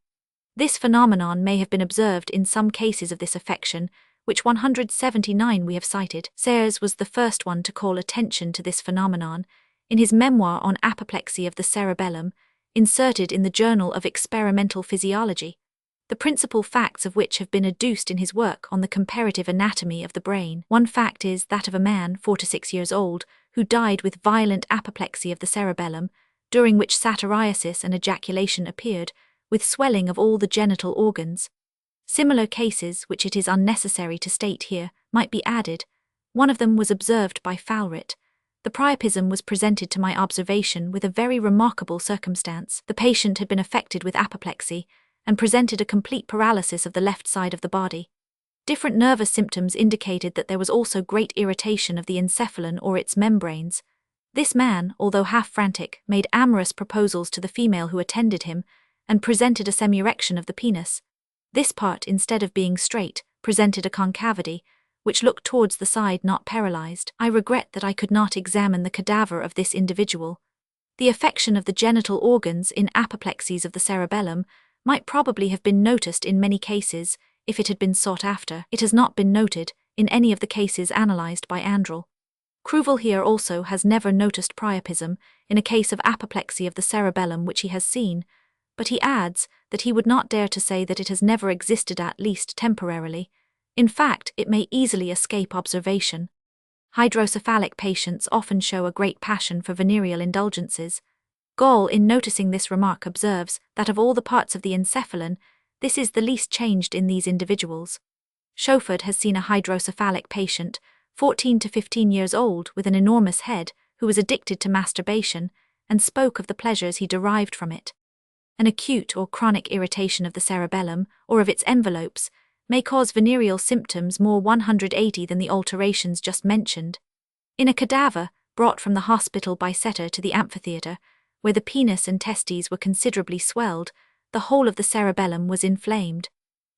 [SPEAKER 1] This phenomenon may have been observed in some cases of this affection, which 179 we have cited. Serres was the first one to call attention to this phenomenon in his memoir on apoplexy of the cerebellum, inserted in the Journal of Experimental Physiology, the principal facts of which have been adduced in his work on the comparative anatomy of the brain. One fact is that of a man 4 to 6 years old who died with violent apoplexy of the cerebellum, during which satyriasis and ejaculation appeared, with swelling of all the genital organs. Similar cases, which it is unnecessary to state here, might be added. One of them was observed by Fowrit. The priapism was presented to my observation with a very remarkable circumstance. The patient had been affected with apoplexy and presented a complete paralysis of the left side of the body. Different nervous symptoms indicated that there was also great irritation of the encephalon or its membranes. This man, although half frantic, made amorous proposals to the female who attended him and presented a semi-erection of the penis. This part, instead of being straight, presented a concavity, which looked towards the side not paralyzed. I regret that I could not examine the cadaver of this individual. The affection of the genital organs in apoplexies of the cerebellum might probably have been noticed in many cases if it had been sought after. It has not been noted in any of the cases analyzed by Andral. Cruvel here also has never noticed priapism in a case of apoplexy of the cerebellum which he has seen, but he adds that he would not dare to say that it has never existed, at least temporarily. In fact, it may easily escape observation. Hydrocephalic patients often show a great passion for venereal indulgences. Gall, in noticing this remark, observes that of all the parts of the encephalon, this is the least changed in these individuals. Schoeford has seen a hydrocephalic patient, 14 to 15 years old, with an enormous head, who was addicted to masturbation, and spoke of the pleasures he derived from it. An acute or chronic irritation of the cerebellum, or of its envelopes, may cause venereal symptoms more 180 than the alterations just mentioned. In a cadaver, brought from the hospital by Setter to the amphitheatre, where the penis and testes were considerably swelled, the whole of the cerebellum was inflamed.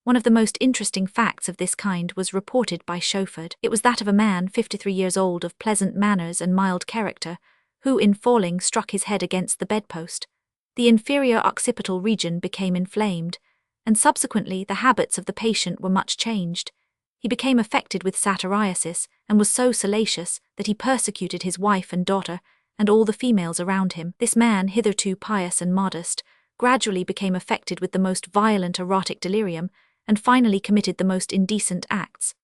[SPEAKER 1] One of the most interesting facts of this kind was reported by Schoeford. It was that of a man 53 years old of pleasant manners and mild character, who in falling struck his head against the bedpost. The inferior occipital region became inflamed, and subsequently the habits of the patient were much changed. He became affected with satyriasis and was so salacious that he persecuted his wife and daughter and all the females around him. This man, hitherto pious and modest, gradually became affected with the most violent erotic delirium and finally committed the most indecent acts.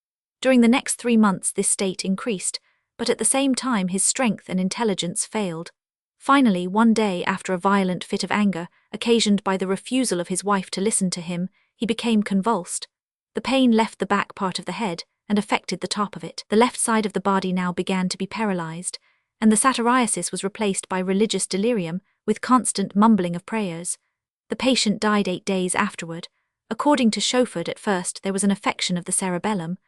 [SPEAKER 1] During the next 3 months this state increased, but at the same time his strength and intelligence failed. Finally, one day, after a violent fit of anger, occasioned by the refusal of his wife to listen to him, he became convulsed. The pain left the back part of the head and affected the top of it. The left side of the body now began to be paralyzed, and the satyriasis was replaced by religious delirium with constant mumbling of prayers. The patient died 8 days afterward. According to Schoeford, at first there was an affection of the cerebellum.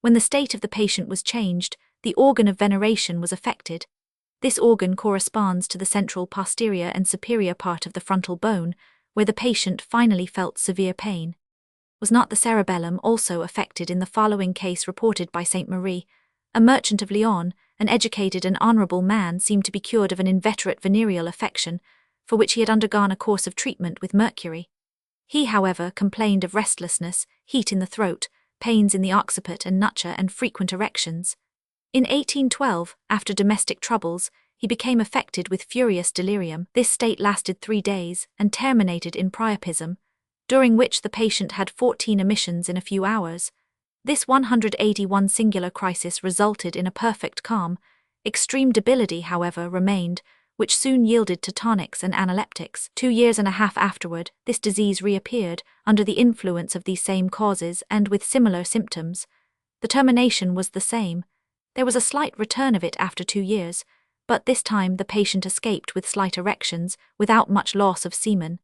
[SPEAKER 1] When the state of the patient was changed, the organ of veneration was affected. This organ corresponds to the central posterior and superior part of the frontal bone, where the patient finally felt severe pain. Was not the cerebellum also affected in the following case reported by Saint Marie? A merchant of Lyon, an educated and honourable man, seemed to be cured of an inveterate venereal affection, for which he had undergone a course of treatment with mercury. He, however, complained of restlessness, heat in the throat, pains in the occiput and nucha, and frequent erections. In 1812, after domestic troubles, he became affected with furious delirium. This state lasted 3 days and terminated in priapism, during which the patient had 14 emissions in a few hours. This 181 singular crisis resulted in a perfect calm. Extreme debility, however, remained, which soon yielded to tonics and analeptics. 2 years and a half afterward, this disease reappeared, under the influence of these same causes and with similar symptoms. The termination was the same. There was a slight return of it after 2 years, but this time the patient escaped with slight erections, without much loss of semen.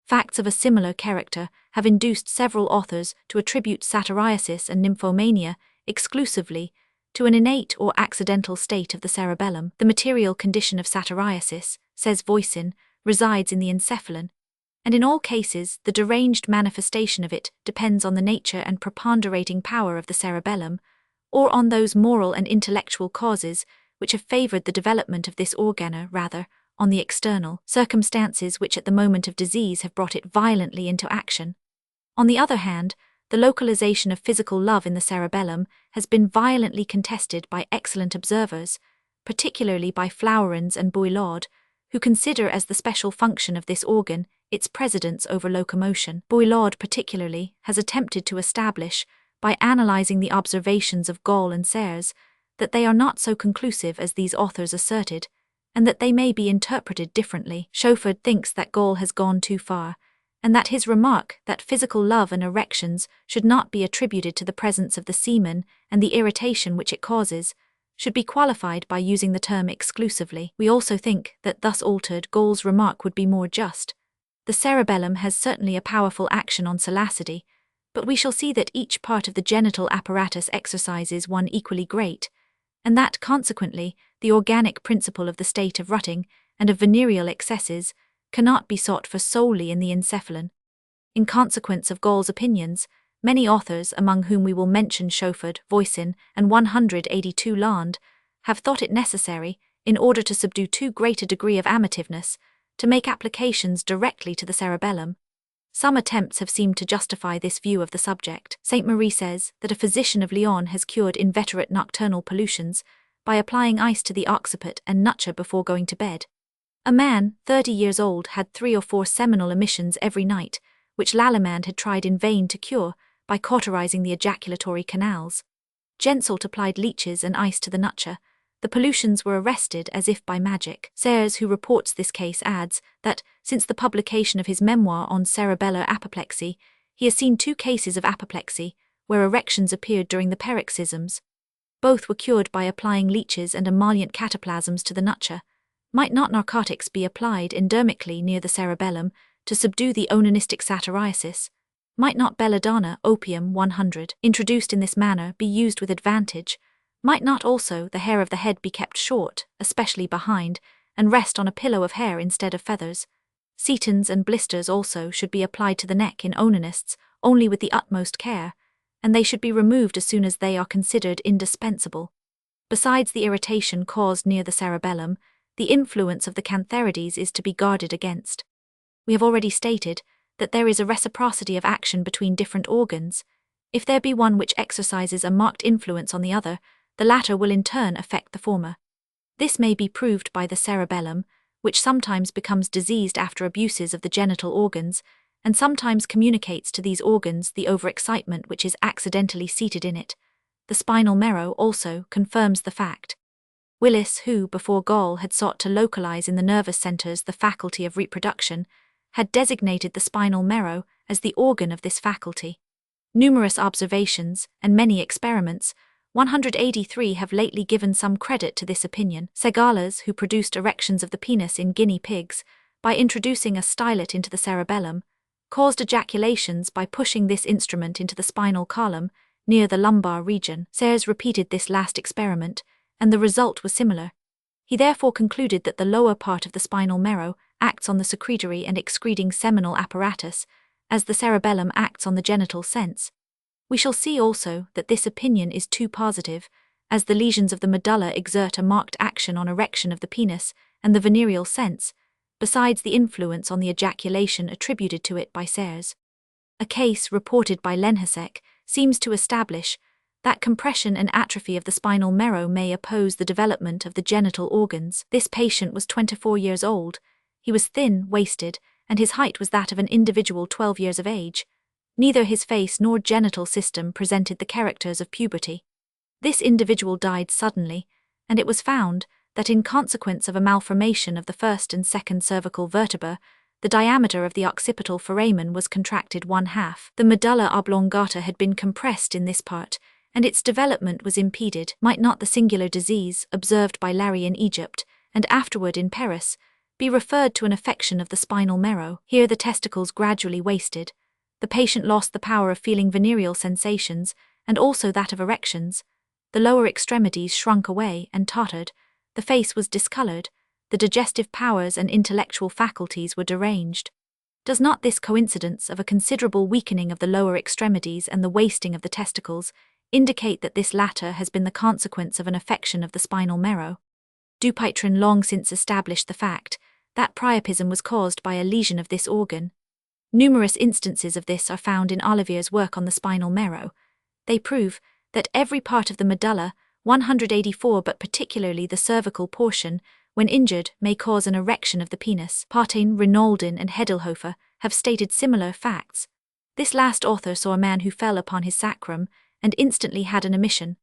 [SPEAKER 1] Facts of a similar character have induced several authors to attribute satyriasis and nymphomania exclusively to an innate or accidental state of the cerebellum. The material condition of satyriasis, says Voisin, resides in the encephalon, and in all cases the deranged manifestation of it depends on the nature and preponderating power of the cerebellum, or on those moral and intellectual causes which have favoured the development of this organ, rather on the external circumstances which at the moment of disease have brought it violently into action. On the other hand, the localization of physical love in the cerebellum has been violently contested by excellent observers, particularly by Flourens and Boulaud, who consider as the special function of this organ its precedence over locomotion. Boulaud particularly has attempted to establish, by analyzing the observations of Gall and Serres, that they are not so conclusive as these authors asserted, and that they may be interpreted differently. Schoeford thinks that Gall has gone too far, and that his remark that physical love and erections should not be attributed to the presence of the semen and the irritation which it causes should be qualified by using the term exclusively. We also think that thus altered Gall's remark would be more just. The cerebellum has certainly a powerful action on salacity, but we shall see that each part of the genital apparatus exercises one equally great, and that, consequently, the organic principle of the state of rutting and of venereal excesses cannot be sought for solely in the encephalon. In consequence of Gall's opinions, many authors, among whom we will mention Schoeffer, Voisin, and 182 Land, have thought it necessary, in order to subdue too great a degree of amativeness, to make applications directly to the cerebellum. Some attempts have seemed to justify this view of the subject. Saint Marie says that a physician of Lyon has cured inveterate nocturnal pollutions by applying ice to the occiput and nucha before going to bed. A man, 30 years old, had 3 or 4 seminal emissions every night, which Lallemande had tried in vain to cure by cauterizing the ejaculatory canals. Gensolt applied leeches and ice to the nucha. The pollutions were arrested as if by magic. Serres, who reports this case, adds that, since the publication of his memoir on cerebellar apoplexy, he has seen 2 cases of apoplexy, where erections appeared during the paroxysms. Both were cured by applying leeches and emollient cataplasms to the nucha. Might not narcotics be applied endermically near the cerebellum to subdue the onanistic satyriasis? Might not belladonna, opium 100, introduced in this manner, be used with advantage? Might not also the hair of the head be kept short, especially behind, and rest on a pillow of hair instead of feathers? Setons and blisters also should be applied to the neck in onanists, only with the utmost care, and they should be removed as soon as they are considered indispensable. Besides the irritation caused near the cerebellum, the influence of the cantharides is to be guarded against. We have already stated that there is a reciprocity of action between different organs. If there be one which exercises a marked influence on the other, the latter will in turn affect the former. This may be proved by the cerebellum, which sometimes becomes diseased after abuses of the genital organs, and sometimes communicates to these organs the overexcitement which is accidentally seated in it. The spinal marrow also confirms the fact. Willis, who, before Gall, had sought to localize in the nervous centers the faculty of reproduction, had designated the spinal marrow as the organ of this faculty. Numerous observations, and many experiments, 183 have lately given some credit to this opinion. Segales, who produced erections of the penis in guinea pigs, by introducing a stylet into the cerebellum, caused ejaculations by pushing this instrument into the spinal column, near the lumbar region. Serres repeated this last experiment, and the result was similar. He therefore concluded that the lower part of the spinal marrow acts on the secretory and excreting seminal apparatus, as the cerebellum acts on the genital sense. We shall see also that this opinion is too positive, as the lesions of the medulla exert a marked action on erection of the penis and the venereal sense, besides the influence on the ejaculation attributed to it by Serres. A case reported by Lenhasek seems to establish that compression and atrophy of the spinal marrow may oppose the development of the genital organs. This patient was 24 years old. He was thin, wasted, and his height was that of an individual 12 years of age. Neither his face nor genital system presented the characters of puberty. This individual died suddenly, and it was found that in consequence of a malformation of the first and second cervical vertebra, the diameter of the occipital foramen was contracted 1/2. The medulla oblongata had been compressed in this part, and its development was impeded. Might not the singular disease, observed by Larry in Egypt, and afterward in Paris, be referred to an affection of the spinal marrow? Here the testicles gradually wasted. The patient lost the power of feeling venereal sensations, and also that of erections. The lower extremities shrunk away and tottered. The face was discolored. The digestive powers and intellectual faculties were deranged. Does not this coincidence of a considerable weakening of the lower extremities and the wasting of the testicles indicate that this latter has been the consequence of an affection of the spinal marrow? Dupuytren long since established the fact that priapism was caused by a lesion of this organ. Numerous instances of this are found in Olivier's work on the spinal marrow. They prove that every part of the medulla, 184, but particularly the cervical portion, when injured, may cause an erection of the penis. Partain, Rinaldin, and Hedelhofer have stated similar facts. This last author saw a man who fell upon his sacrum and instantly had an emission.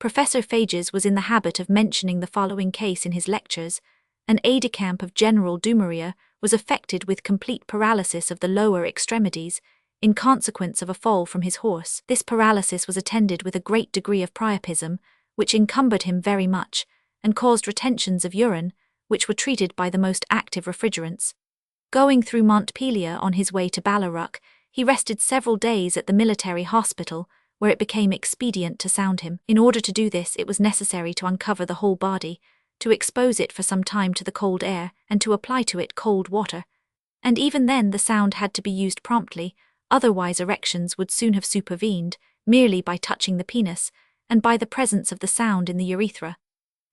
[SPEAKER 1] Professor Fages was in the habit of mentioning the following case in his lectures. An aide-de-camp of General Dumouriez was affected with complete paralysis of the lower extremities in consequence of a fall from his horse. This paralysis was attended with a great degree of priapism, which encumbered him very much, and caused retentions of urine, which were treated by the most active refrigerants. Going through Montpellier on his way to Ballaruc, he rested several days at the military hospital, where it became expedient to sound him. In order to do this, it was necessary to uncover the whole body, to expose it for some time to the cold air, and to apply to it cold water. And even then the sound had to be used promptly, otherwise erections would soon have supervened, merely by touching the penis, and by the presence of the sound in the urethra.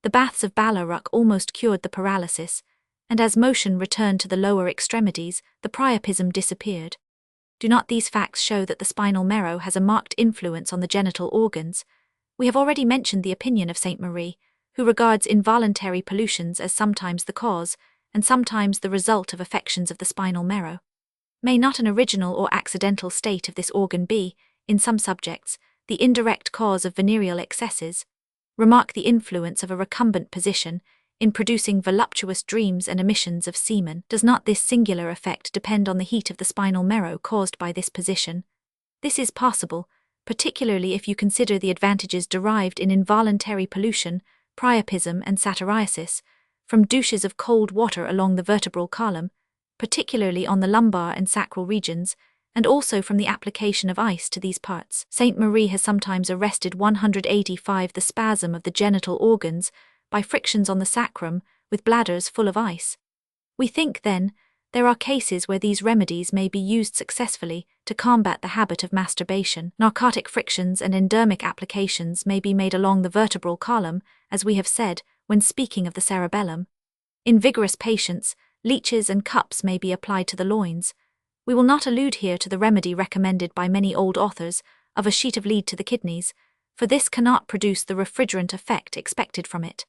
[SPEAKER 1] The baths of Ballaruc almost cured the paralysis, and as motion returned to the lower extremities, the priapism disappeared. Do not these facts show that the spinal marrow has a marked influence on the genital organs? We have already mentioned the opinion of Saint Marie, who regards involuntary pollutions as sometimes the cause, and sometimes the result of affections of the spinal marrow. May not an original or accidental state of this organ be, in some subjects, the indirect cause of venereal excesses? Remark the influence of a recumbent position in producing voluptuous dreams and emissions of semen. Does not this singular effect depend on the heat of the spinal marrow caused by this position? This is possible, particularly if you consider the advantages derived in involuntary pollution, priapism and satyriasis, from douches of cold water along the vertebral column, particularly on the lumbar and sacral regions, and also from the application of ice to these parts. Saint Marie has sometimes arrested 185 the spasm of the genital organs by frictions on the sacrum with bladders full of ice. We think, then, there are cases where these remedies may be used successfully to combat the habit of masturbation. Narcotic frictions and endermic applications may be made along the vertebral column, as we have said, when speaking of the cerebellum. In vigorous patients, leeches and cups may be applied to the loins. We will not allude here to the remedy recommended by many old authors of a sheet of lead to the kidneys, for this cannot produce the refrigerant effect expected from it.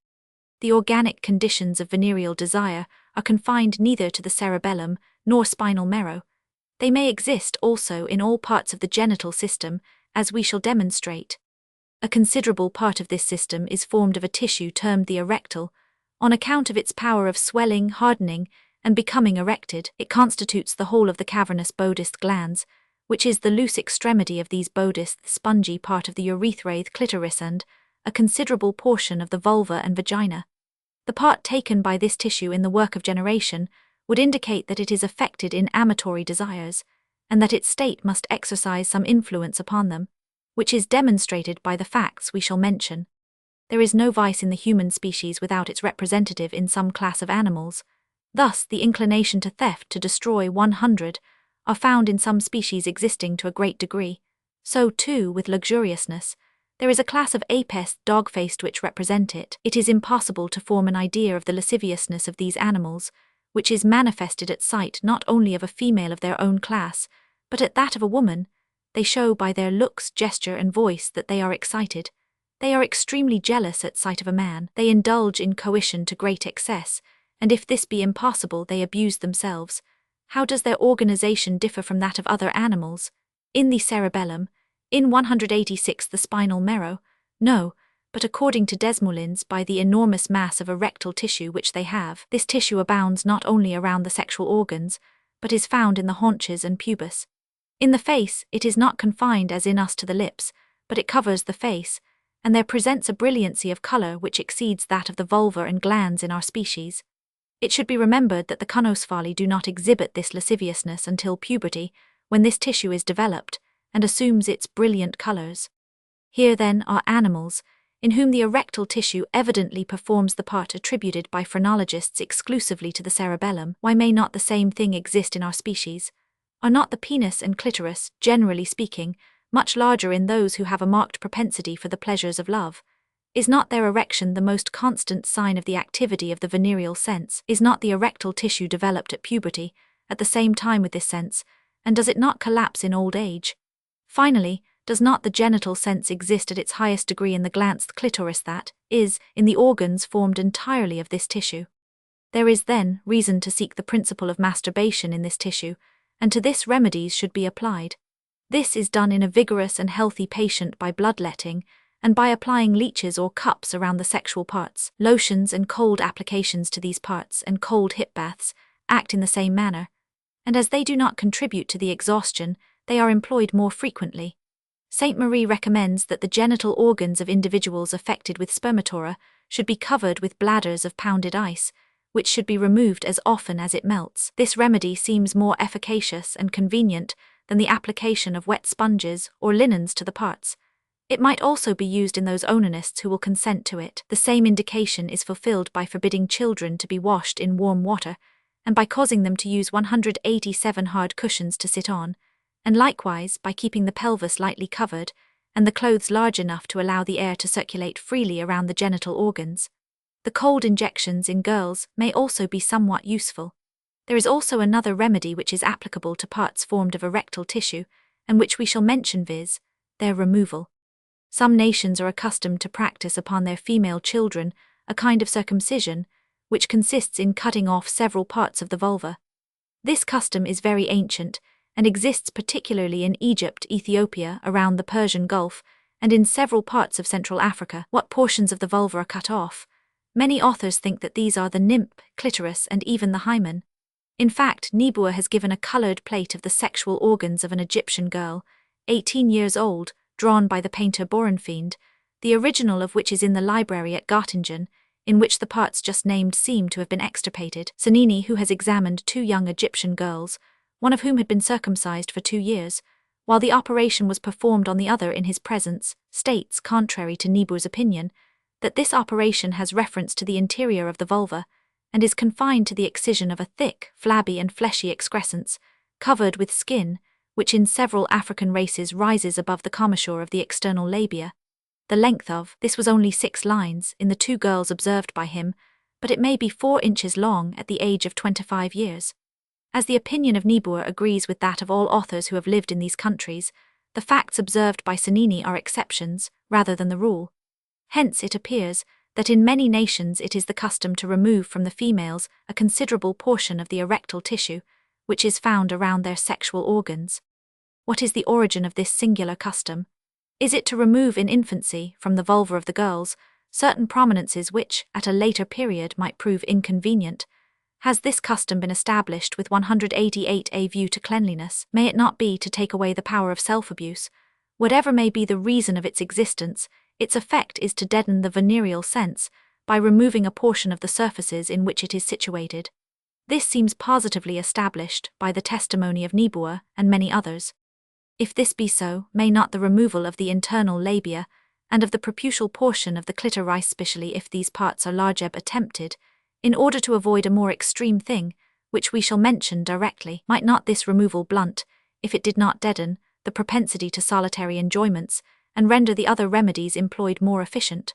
[SPEAKER 1] The organic conditions of venereal desire are confined neither to the cerebellum nor spinal marrow. They may exist also in all parts of the genital system, as we shall demonstrate. A considerable part of this system is formed of a tissue termed the erectile. On account of its power of swelling, hardening, and becoming erected, it constitutes the whole of the cavernous bodist glands, which is the loose extremity of these bodists, the spongy part of the urethrae, clitoris, and a considerable portion of the vulva and vagina. The part taken by this tissue in the work of generation would indicate that it is affected in amatory desires, and that its state must exercise some influence upon them, which is demonstrated by the facts we shall mention. There is no vice in the human species without its representative in some class of animals. Thus, the inclination to theft, to destroy 100, are found in some species existing to a great degree. So, too, with luxuriousness. There is a class of apes dog-faced which represent it. It is impossible to form an idea of the lasciviousness of these animals, which is manifested at sight not only of a female of their own class, but at that of a woman. They show by their looks, gesture, and voice that they are excited. They are extremely jealous at sight of a man. They indulge in coition to great excess, and if this be impossible, they abuse themselves. How does their organization differ from that of other animals? In the cerebellum, in 186 the spinal marrow? No, but according to Deslandes, by the enormous mass of erectile tissue which they have. This tissue abounds not only around the sexual organs, but is found in the haunches and pubis. In the face, it is not confined as in us to the lips, but it covers the face, and there presents a brilliancy of color which exceeds that of the vulva and glands in our species. It should be remembered that the conocephali do not exhibit this lasciviousness until puberty, when this tissue is developed, and assumes its brilliant colors. Here, then, are animals, in whom the erectile tissue evidently performs the part attributed by phrenologists exclusively to the cerebellum. Why may not the same thing exist in our species? Are not the penis and clitoris, generally speaking, much larger in those who have a marked propensity for the pleasures of love? Is not their erection the most constant sign of the activity of the venereal sense? Is not the erectile tissue developed at puberty, at the same time with this sense, and does it not collapse in old age? Finally, does not the genital sense exist at its highest degree in the glans clitoris, that is, in the organs formed entirely of this tissue? There is, then, reason to seek the principle of masturbation in this tissue, and to this remedies should be applied. This is done in a vigorous and healthy patient by bloodletting, and by applying leeches or cups around the sexual parts. Lotions and cold applications to these parts and cold hip baths act in the same manner, and as they do not contribute to the exhaustion, they are employed more frequently. Saint Marie recommends that the genital organs of individuals affected with spermatora should be covered with bladders of pounded ice, which should be removed as often as it melts. This remedy seems more efficacious and convenient than the application of wet sponges or linens to the parts. It might also be used in those onanists who will consent to it. The same indication is fulfilled by forbidding children to be washed in warm water, and by causing them to use 187 hard cushions to sit on, and likewise by keeping the pelvis lightly covered, and the clothes large enough to allow the air to circulate freely around the genital organs. The cold injections in girls may also be somewhat useful. There is also another remedy which is applicable to parts formed of erectile tissue, and which we shall mention, viz., their removal. Some nations are accustomed to practice upon their female children a kind of circumcision, which consists in cutting off several parts of the vulva. This custom is very ancient, and exists particularly in Egypt, Ethiopia, around the Persian Gulf, and in several parts of Central Africa. What portions of the vulva are cut off? Many authors think that these are the nymph, clitoris, and even the hymen. In fact, Niebuhr has given a colored plate of the sexual organs of an Egyptian girl, 18 years old, drawn by the painter Borenfiend, the original of which is in the library at Göttingen, in which the parts just named seem to have been extirpated. Cennini, who has examined 2 young Egyptian girls, one of whom had been circumcised for 2 years, while the operation was performed on the other in his presence, states, contrary to Niebuhr's opinion, that this operation has reference to the interior of the vulva, and is confined to the excision of a thick, flabby and fleshy excrescence, covered with skin, which in several African races rises above the commissure of the external labia. The length of this was only 6 lines in the 2 girls observed by him, but it may be 4 inches long at the age of 25 years. As the opinion of Niebuhr agrees with that of all authors who have lived in these countries, the facts observed by Cennini are exceptions, rather than the rule. Hence it appears that in many nations it is the custom to remove from the females a considerable portion of the erectile tissue, which is found around their sexual organs. What is the origin of this singular custom? Is it to remove in infancy, from the vulva of the girls, certain prominences which, at a later period, might prove inconvenient? Has this custom been established with 188 a view to cleanliness? May it not be to take away the power of self-abuse? Whatever may be the reason of its existence, its effect is to deaden the venereal sense, by removing a portion of the surfaces in which it is situated. This seems positively established by the testimony of Niebuhr and many others. If this be so, may not the removal of the internal labia, and of the preputial portion of the clitoris, especially if these parts are larger, attempted, in order to avoid a more extreme thing, which we shall mention directly? Might not this removal blunt, if it did not deaden, the propensity to solitary enjoyments, and render the other remedies employed more efficient?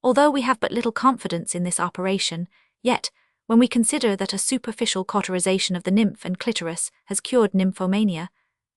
[SPEAKER 1] Although we have but little confidence in this operation, yet, when we consider that a superficial cauterization of the nymph and clitoris has cured nymphomania,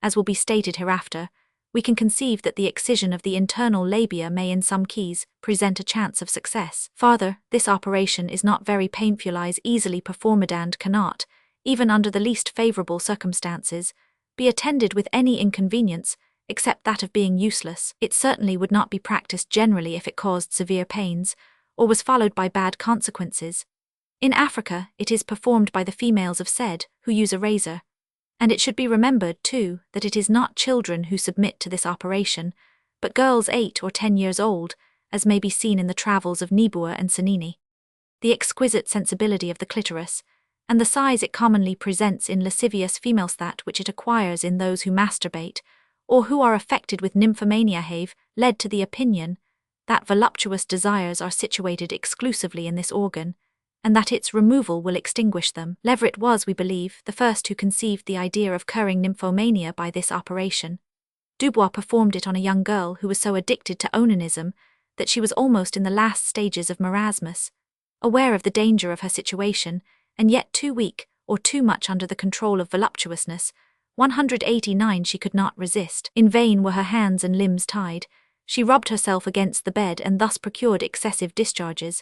[SPEAKER 1] as will be stated hereafter, we can conceive that the excision of the internal labia may in some cases present a chance of success. Farther, this operation is not very painful, is easily performed, and cannot, even under the least favourable circumstances, be attended with any inconvenience, except that of being useless. It certainly would not be practised generally if it caused severe pains, or was followed by bad consequences. In Africa, it is performed by the females of Sed, who use a razor. And it should be remembered, too, that it is not children who submit to this operation, but girls 8 or 10 years old, as may be seen in the travels of Niebuhr and Cennini. The exquisite sensibility of the clitoris, and the size it commonly presents in lascivious females, that which it acquires in those who masturbate, or who are affected with nymphomania, have led to the opinion that voluptuous desires are situated exclusively in this organ, and that its removal will extinguish them. Leverett was, we believe, the first who conceived the idea of curing nymphomania by this operation. Dubois performed it on a young girl who was so addicted to onanism that she was almost in the last stages of marasmus. Aware of the danger of her situation, and yet too weak or too much under the control of voluptuousness, 189 she could not resist. In vain were her hands and limbs tied. She rubbed herself against the bed and thus procured excessive discharges.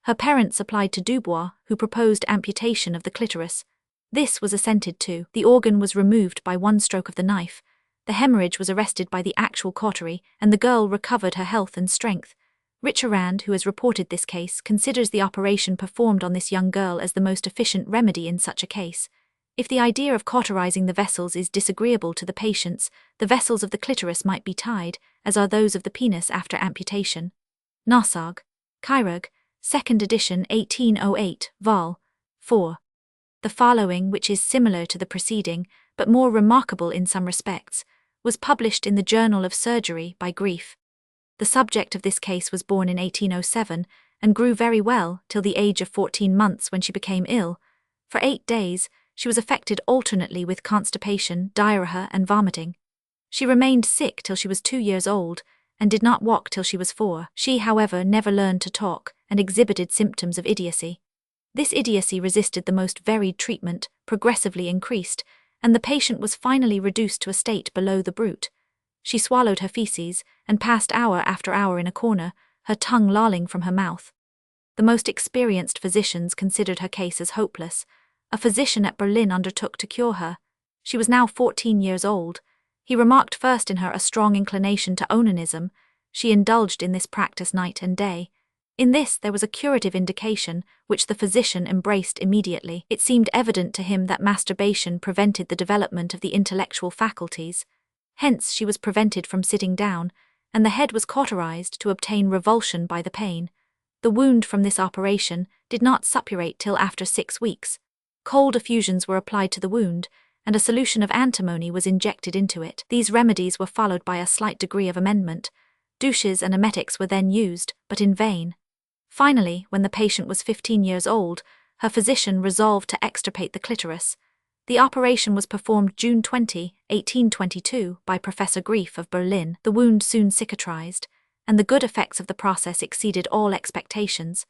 [SPEAKER 1] Her parents applied to Dubois, who proposed amputation of the clitoris. This was assented to. The organ was removed by one stroke of the knife, The hemorrhage was arrested by the actual cautery, and the girl recovered her health and strength. Richarand, who has reported this case, considers the operation performed on this young girl as the most efficient remedy in such a case. If the idea of cauterizing the vessels is disagreeable to the patients, the vessels of the clitoris might be tied, as are those of the penis after amputation. Narsag, Chirurg, 2nd edition 1808, vol. 4. The following, which is similar to the preceding, but more remarkable in some respects, was published in the Journal of Surgery by Grief. The subject of this case was born in 1807, and grew very well till the age of 14 months, when she became ill. For 8 days, she was affected alternately with constipation, diarrhea, and vomiting. She remained sick till she was 2 years old, and did not walk till she was 4. She, however, never learned to talk, and exhibited symptoms of idiocy. This idiocy resisted the most varied treatment, progressively increased, and the patient was finally reduced to a state below the brute. She swallowed her feces, and passed hour after hour in a corner, her tongue lolling from her mouth. The most experienced physicians considered her case as hopeless. A physician at Berlin undertook to cure her. She was now 14 years old. He remarked first in her a strong inclination to onanism. She indulged in this practice night and day. In this there was a curative indication, which the physician embraced immediately. It seemed evident to him that masturbation prevented the development of the intellectual faculties. Hence she was prevented from sitting down, and the head was cauterized to obtain revulsion by the pain. The wound from this operation did not suppurate till after 6 weeks. Cold effusions were applied to the wound, and a solution of antimony was injected into it. These remedies were followed by a slight degree of amendment. Douches and emetics were then used, but in vain. Finally, when the patient was 15 years old, her physician resolved to extirpate the clitoris. The operation was performed June 20, 1822, by Professor Grief of Berlin. The wound soon cicatrized, and the good effects of the process exceeded all expectations.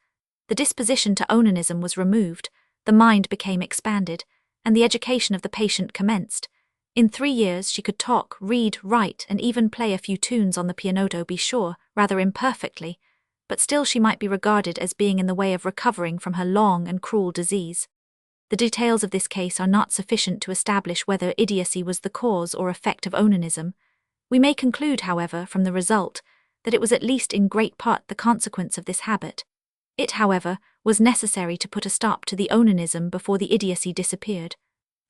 [SPEAKER 1] The disposition to onanism was removed, the mind became expanded, and the education of the patient commenced. In 3 years she could talk, read, write, and even play a few tunes on the pianoto, be sure, rather imperfectly, but still she might be regarded as being in the way of recovering from her long and cruel disease. The details of this case are not sufficient to establish whether idiocy was the cause or effect of onanism. We may conclude, however, from the result, that it was at least in great part the consequence of this habit. It, however, was necessary to put a stop to the onanism before the idiocy disappeared.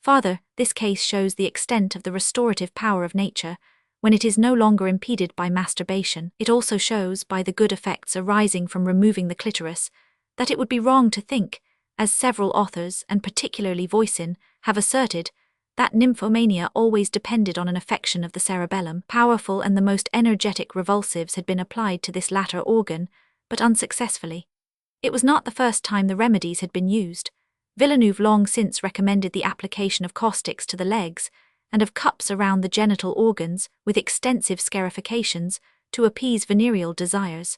[SPEAKER 1] Farther, this case shows the extent of the restorative power of nature, when it is no longer impeded by masturbation. It also shows, by the good effects arising from removing the clitoris, that it would be wrong to think, as several authors, and particularly Voisin, have asserted, that nymphomania always depended on an affection of the cerebellum. Powerful and the most energetic revulsives had been applied to this latter organ, but unsuccessfully. It was not the first time the remedies had been used. Villeneuve long since recommended the application of caustics to the legs, and of cups around the genital organs, with extensive scarifications, to appease venereal desires.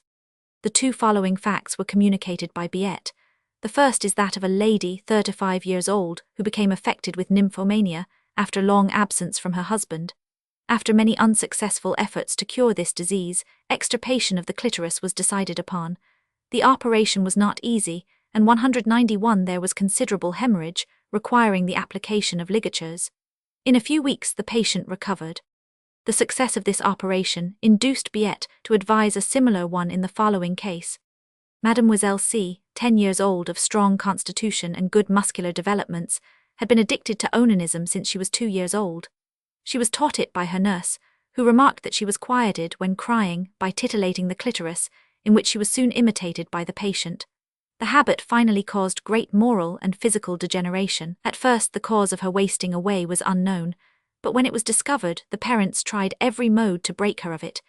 [SPEAKER 1] The 2 following facts were communicated by Biet. The first is that of a lady 35 years old who became affected with nymphomania after long absence from her husband. After many unsuccessful efforts to cure this disease, extirpation of the clitoris was decided upon. The operation was not easy, and 191 there was considerable hemorrhage, requiring the application of ligatures. In a few weeks the patient recovered. The success of this operation induced Biet to advise a similar one in the following case. Mademoiselle C., 10 years old, of strong constitution and good muscular developments, had been addicted to onanism since she was 2 years old. She was taught it by her nurse, who remarked that she was quieted when crying by titillating the clitoris, in which she was soon imitated by the patient. The habit finally caused great moral and physical degeneration. At first the cause of her wasting away was unknown, but when it was discovered, the parents tried every mode to break her of it.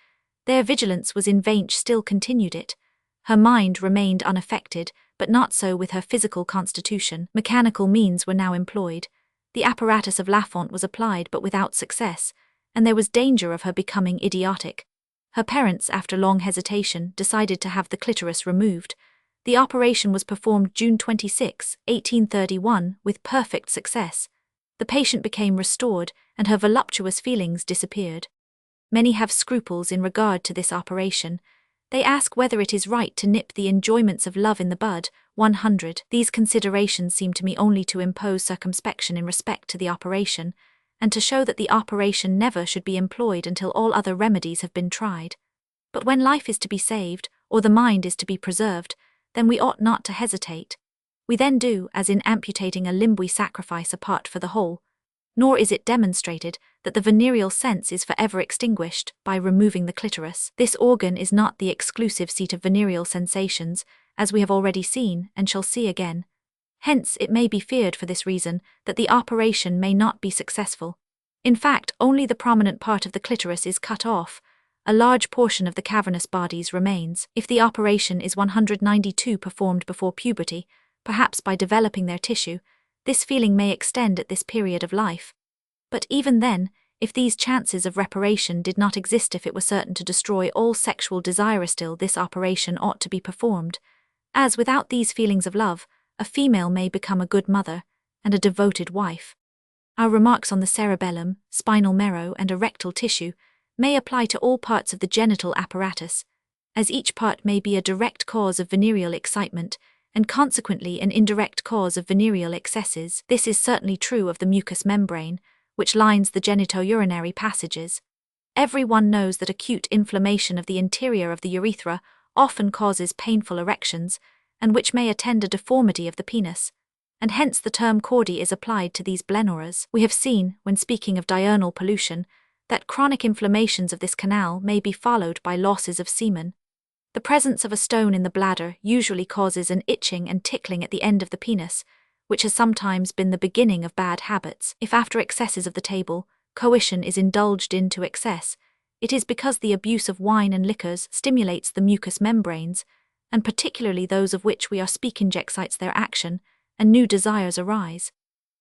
[SPEAKER 1] Their vigilance was in vain, still continued it. Her mind remained unaffected, but not so with her physical constitution. Mechanical means were now employed. The apparatus of Lafont was applied, but without success, and there was danger of her becoming idiotic. Her parents, after long hesitation, decided to have the clitoris removed. The operation was performed June 26, 1831, with perfect success. The patient became restored, and her voluptuous feelings disappeared. Many have scruples in regard to this operation. They ask whether it is right to nip the enjoyments of love in the bud. 100. These considerations seem to me only to impose circumspection in respect to the operation, and to show that the operation never should be employed until all other remedies have been tried. But when life is to be saved, or the mind is to be preserved, then we ought not to hesitate. We then do, as in amputating a limb we sacrifice a part for the whole, nor is it demonstrated that the venereal sense is forever extinguished by removing the clitoris. This organ is not the exclusive seat of venereal sensations, as we have already seen and shall see again. Hence, it may be feared for this reason that the operation may not be successful. In fact, only the prominent part of the clitoris is cut off. A large portion of the cavernous bodies remains. If the operation is 192 performed before puberty, perhaps by developing their tissue, this feeling may extend at this period of life. But even then, if these chances of reparation did not exist, if it were certain to destroy all sexual desire, still this operation ought to be performed, as without these feelings of love, a female may become a good mother and a devoted wife. Our remarks on the cerebellum, spinal marrow, and erectile tissue may apply to all parts of the genital apparatus, as each part may be a direct cause of venereal excitement and consequently an indirect cause of venereal excesses. This is certainly true of the mucous membrane, which lines the genitourinary passages. Every one knows that acute inflammation of the interior of the urethra often causes painful erections, and which may attend a deformity of the penis, and hence the term cordy is applied to these blenoras. We have seen, when speaking of diurnal pollution, that chronic inflammations of this canal may be followed by losses of semen. The presence of a stone in the bladder usually causes an itching and tickling at the end of the penis, which has sometimes been the beginning of bad habits. If after excesses of the table, coition is indulged in to excess, it is because the abuse of wine and liquors stimulates the mucous membranes, and particularly those of which we are speaking excites their action, and new desires arise.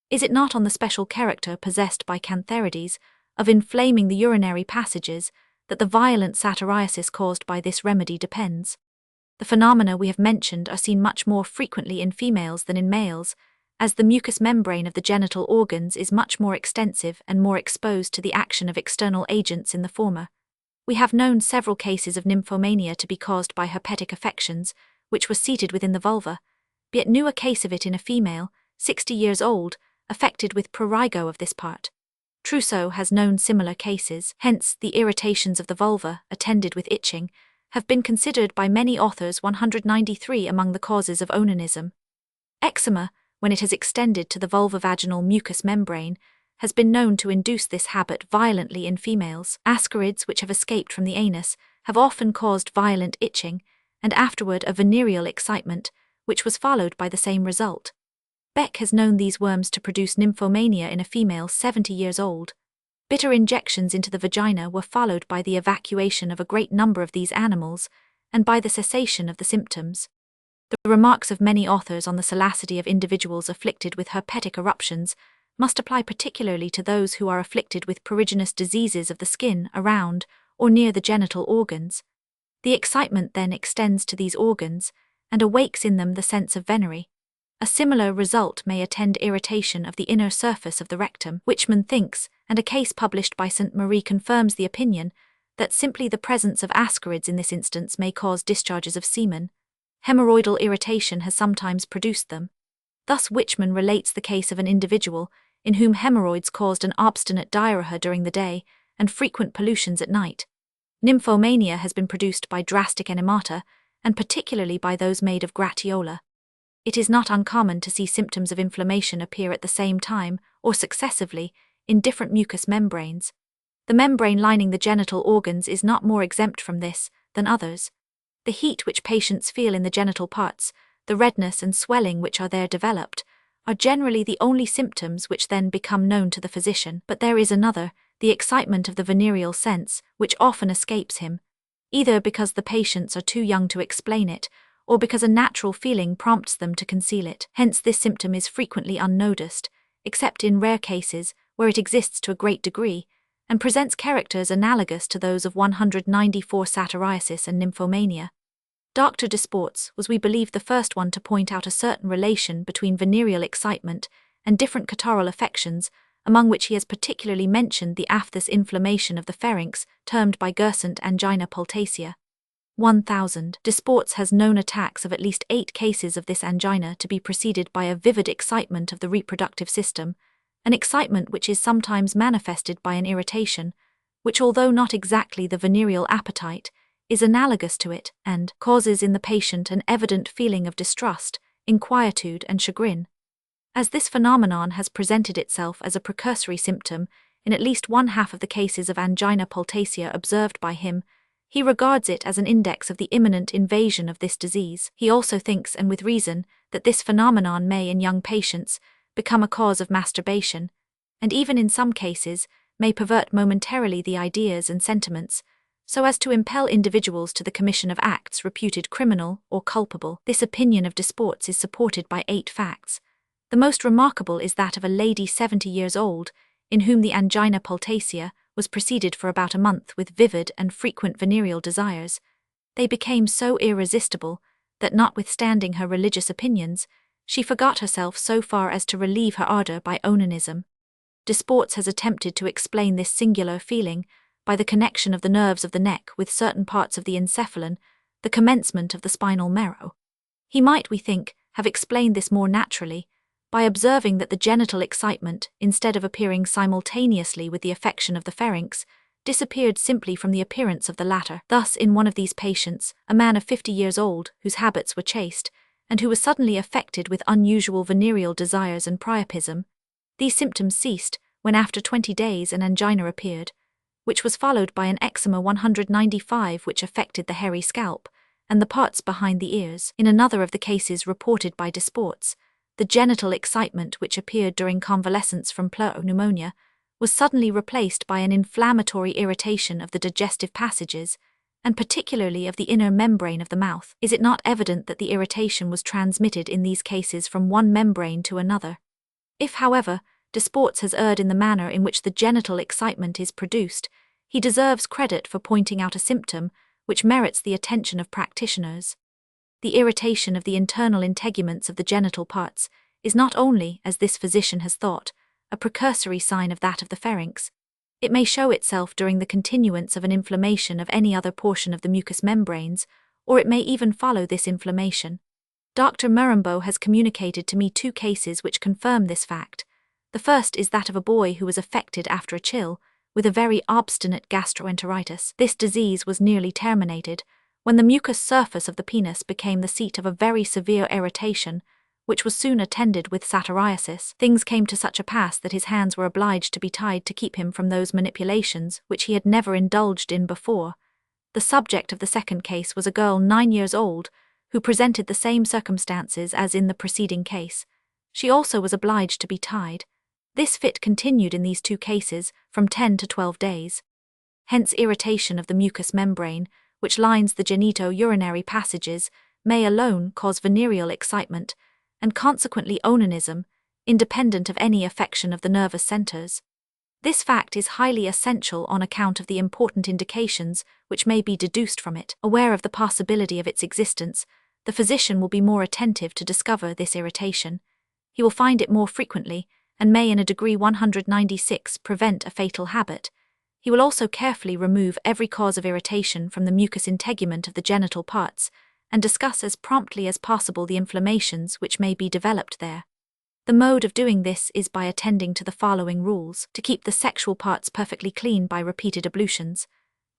[SPEAKER 1] Is it not on the special character possessed by cantharides of inflaming the urinary passages that the violent satyriasis caused by this remedy depends? The phenomena we have mentioned are seen much more frequently in females than in males, as the mucous membrane of the genital organs is much more extensive and more exposed to the action of external agents in the former. We have known several cases of nymphomania to be caused by herpetic affections, which were seated within the vulva, yet knew a case of it in a female, 60 years old, affected with prurigo of this part. Trousseau has known similar cases. Hence, the irritations of the vulva, attended with itching, have been considered by many authors 193 among the causes of onanism. Eczema, when it has extended to the vulvovaginal mucous membrane, has been known to induce this habit violently in females. Ascarids which have escaped from the anus have often caused violent itching, and afterward a venereal excitement, which was followed by the same result. Beck has known these worms to produce nymphomania in a female 70 years old. Bitter injections into the vagina were followed by the evacuation of a great number of these animals, and by the cessation of the symptoms. The remarks of many authors on the salacity of individuals afflicted with herpetic eruptions must apply particularly to those who are afflicted with pruriginous diseases of the skin around or near the genital organs. The excitement then extends to these organs, and awakes in them the sense of venery. A similar result may attend irritation of the inner surface of the rectum. Wichmann thinks, and a case published by St. Marie confirms the opinion, that simply the presence of ascarids in this instance may cause discharges of semen. Hemorrhoidal irritation has sometimes produced them. Thus Wichmann relates the case of an individual in whom hemorrhoids caused an obstinate diarrhea during the day and frequent pollutions at night. Nymphomania has been produced by drastic enemata, and particularly by those made of gratiola. It is not uncommon to see symptoms of inflammation appear at the same time, or successively, in different mucous membranes. The membrane lining the genital organs is not more exempt from this than others. The heat which patients feel in the genital parts, the redness and swelling which are there developed, are generally the only symptoms which then become known to the physician. But there is another, the excitement of the venereal sense, which often escapes him, either because the patients are too young to explain it, or because a natural feeling prompts them to conceal it. Hence this symptom is frequently unnoticed, except in rare cases where it exists to a great degree, and presents characters analogous to those of 194 satyriasis and nymphomania. Dr. Desportes was, we believe, the first one to point out a certain relation between venereal excitement and different clitoral affections, among which he has particularly mentioned the aphthous inflammation of the pharynx, termed by Gersant angina pultacea. 1000. Desportes has known attacks of at least 8 cases of this angina to be preceded by a vivid excitement of the reproductive system, an excitement which is sometimes manifested by an irritation, which although not exactly the venereal appetite, is analogous to it and causes in the patient an evident feeling of distrust, inquietude and chagrin. As this phenomenon has presented itself as a precursory symptom in at least one half of the cases of angina pultacea observed by him, he regards it as an index of the imminent invasion of this disease. He also thinks, and with reason, that this phenomenon may in young patients become a cause of masturbation, and even in some cases may pervert momentarily the ideas and sentiments, so as to impel individuals to the commission of acts reputed criminal or culpable. This opinion of Deslandes is supported by 8 facts. The most remarkable is that of a lady 70 years old, in whom the angina pultacea was preceded for about a month with vivid and frequent venereal desires. They became so irresistible that, notwithstanding her religious opinions, she forgot herself so far as to relieve her ardor by onanism. Deslandes has attempted to explain this singular feeling by the connection of the nerves of the neck with certain parts of the encephalon, the commencement of the spinal marrow. He might, we think, have explained this more naturally, by observing that the genital excitement, instead of appearing simultaneously with the affection of the pharynx, disappeared simply from the appearance of the latter. Thus, in one of these patients, a man of 50 years old, whose habits were chaste, and who was suddenly affected with unusual venereal desires and priapism, these symptoms ceased when after 20 days an angina appeared, which was followed by an eczema 195 which affected the hairy scalp and the parts behind the ears. In another of the cases reported by Deslandes, the genital excitement which appeared during convalescence from pleural pneumonia was suddenly replaced by an inflammatory irritation of the digestive passages, and particularly of the inner membrane of the mouth. Is it not evident that the irritation was transmitted in these cases from one membrane to another? If, however, Deslandes has erred in the manner in which the genital excitement is produced, he deserves credit for pointing out a symptom which merits the attention of practitioners. The irritation of the internal integuments of the genital parts is not only, as this physician has thought, a precursory sign of that of the pharynx. It may show itself during the continuance of an inflammation of any other portion of the mucous membranes, or it may even follow this inflammation. Dr. Murambo has communicated to me 2 cases which confirm this fact. The first is that of a boy who was affected after a chill with a very obstinate gastroenteritis. This disease was nearly terminated when the mucous surface of the penis became the seat of a very severe irritation, which was soon attended with satyriasis. Things came to such a pass that his hands were obliged to be tied to keep him from those manipulations which he had never indulged in before. The subject of the second case was a girl 9 years old, who presented the same circumstances as in the preceding case. She also was obliged to be tied. This fit continued in these 2 cases from 10 to 12 days. Hence irritation of the mucous membrane, which lines the genito-urinary passages, may alone cause venereal excitement, and consequently onanism, independent of any affection of the nervous centers. This fact is highly essential on account of the important indications which may be deduced from it. Aware of the possibility of its existence, the physician will be more attentive to discover this irritation. He will find it more frequently, and may in a degree 196 prevent a fatal habit. He will also carefully remove every cause of irritation from the mucous integument of the genital parts, and discuss as promptly as possible the inflammations which may be developed there. The mode of doing this is by attending to the following rules: to keep the sexual parts perfectly clean by repeated ablutions,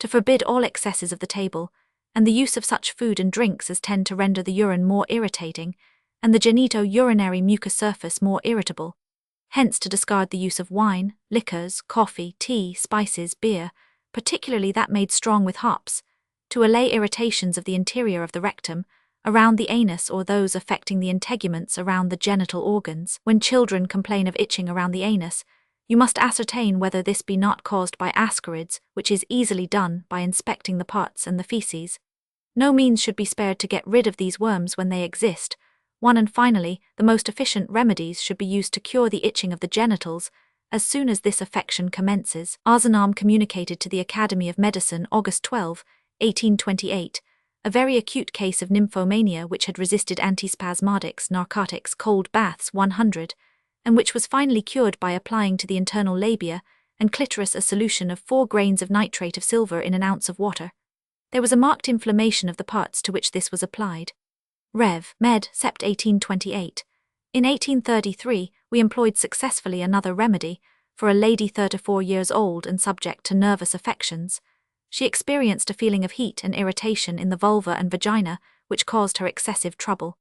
[SPEAKER 1] to forbid all excesses of the table, and the use of such food and drinks as tend to render the urine more irritating, and the genito-urinary mucous surface more irritable. Hence to discard the use of wine, liquors, coffee, tea, spices, beer, particularly that made strong with hops, to allay irritations of the interior of the rectum, around the anus or those affecting the integuments around the genital organs. When children complain of itching around the anus, you must ascertain whether this be not caused by ascarids, which is easily done by inspecting the parts and the feces. No means should be spared to get rid of these worms when they exist. And finally, the most efficient remedies should be used to cure the itching of the genitals as soon as this affection commences. Ozanam communicated to the Academy of Medicine August 12, 1828, a very acute case of nymphomania which had resisted antispasmodics, narcotics, cold baths 100, and which was finally cured by applying to the internal labia and clitoris a solution of 4 grains of nitrate of silver in an ounce of water. There was a marked inflammation of the parts to which this was applied. Rev. Med. Sept. 1828. In 1833, we employed successfully another remedy for a lady 34 years old and subject to nervous affections. She experienced a feeling of heat and irritation in the vulva and vagina, which caused her excessive trouble.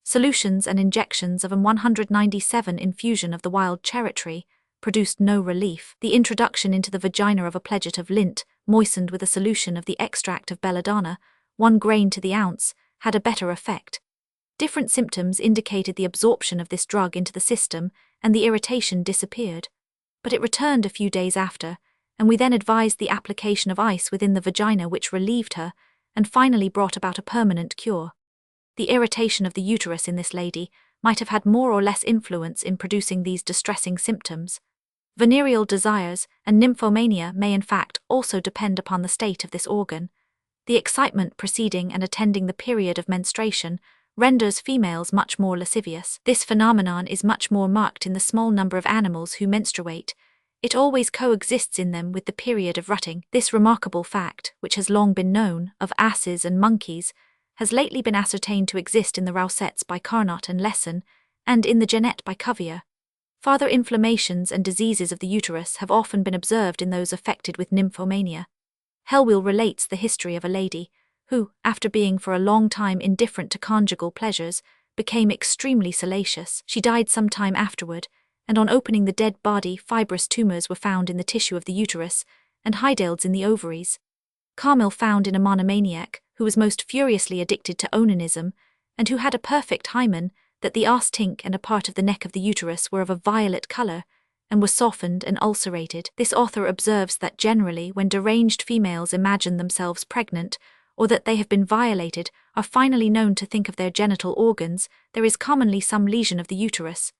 [SPEAKER 1] Solutions and injections of a 197 infusion of the wild cherry tree produced no relief. The introduction into the vagina of a pledget of lint, moistened with a solution of the extract of belladonna, 1 grain to the ounce, had a better effect. Different symptoms indicated the absorption of this drug into the system, and the irritation disappeared. But it returned a few days after, and we then advised the application of ice within the vagina, which relieved her, and finally brought about a permanent cure. The irritation of the uterus in this lady might have had more or less influence in producing these distressing symptoms. Venereal desires and nymphomania may in fact also depend upon the state of this organ. The excitement preceding and attending the period of menstruation renders females much more lascivious. This phenomenon is much more marked in the small number of animals who menstruate. It always coexists in them with the period of rutting. This remarkable fact, which has long been known, of asses and monkeys, has lately been ascertained to exist in the Roussettes by Carnot and Lesson, and in the Genet by Cuvier. Further inflammations and diseases of the uterus have often been observed in those affected with nymphomania. Helwell relates the history of a lady who, after being for a long time indifferent to conjugal pleasures, became extremely salacious. She died some time afterward, and on opening the dead body, fibrous tumors were found in the tissue of the uterus, and hydales in the ovaries. Carmel found in a monomaniac, who was most furiously addicted to onanism, and who had a perfect hymen, that the arse tink and a part of the neck of the uterus were of a violet colour, and were softened and ulcerated. This author observes that generally, when deranged females imagine themselves pregnant, or that they have been violated, are finally known to think of their genital organs, there is commonly some lesion of the uterus.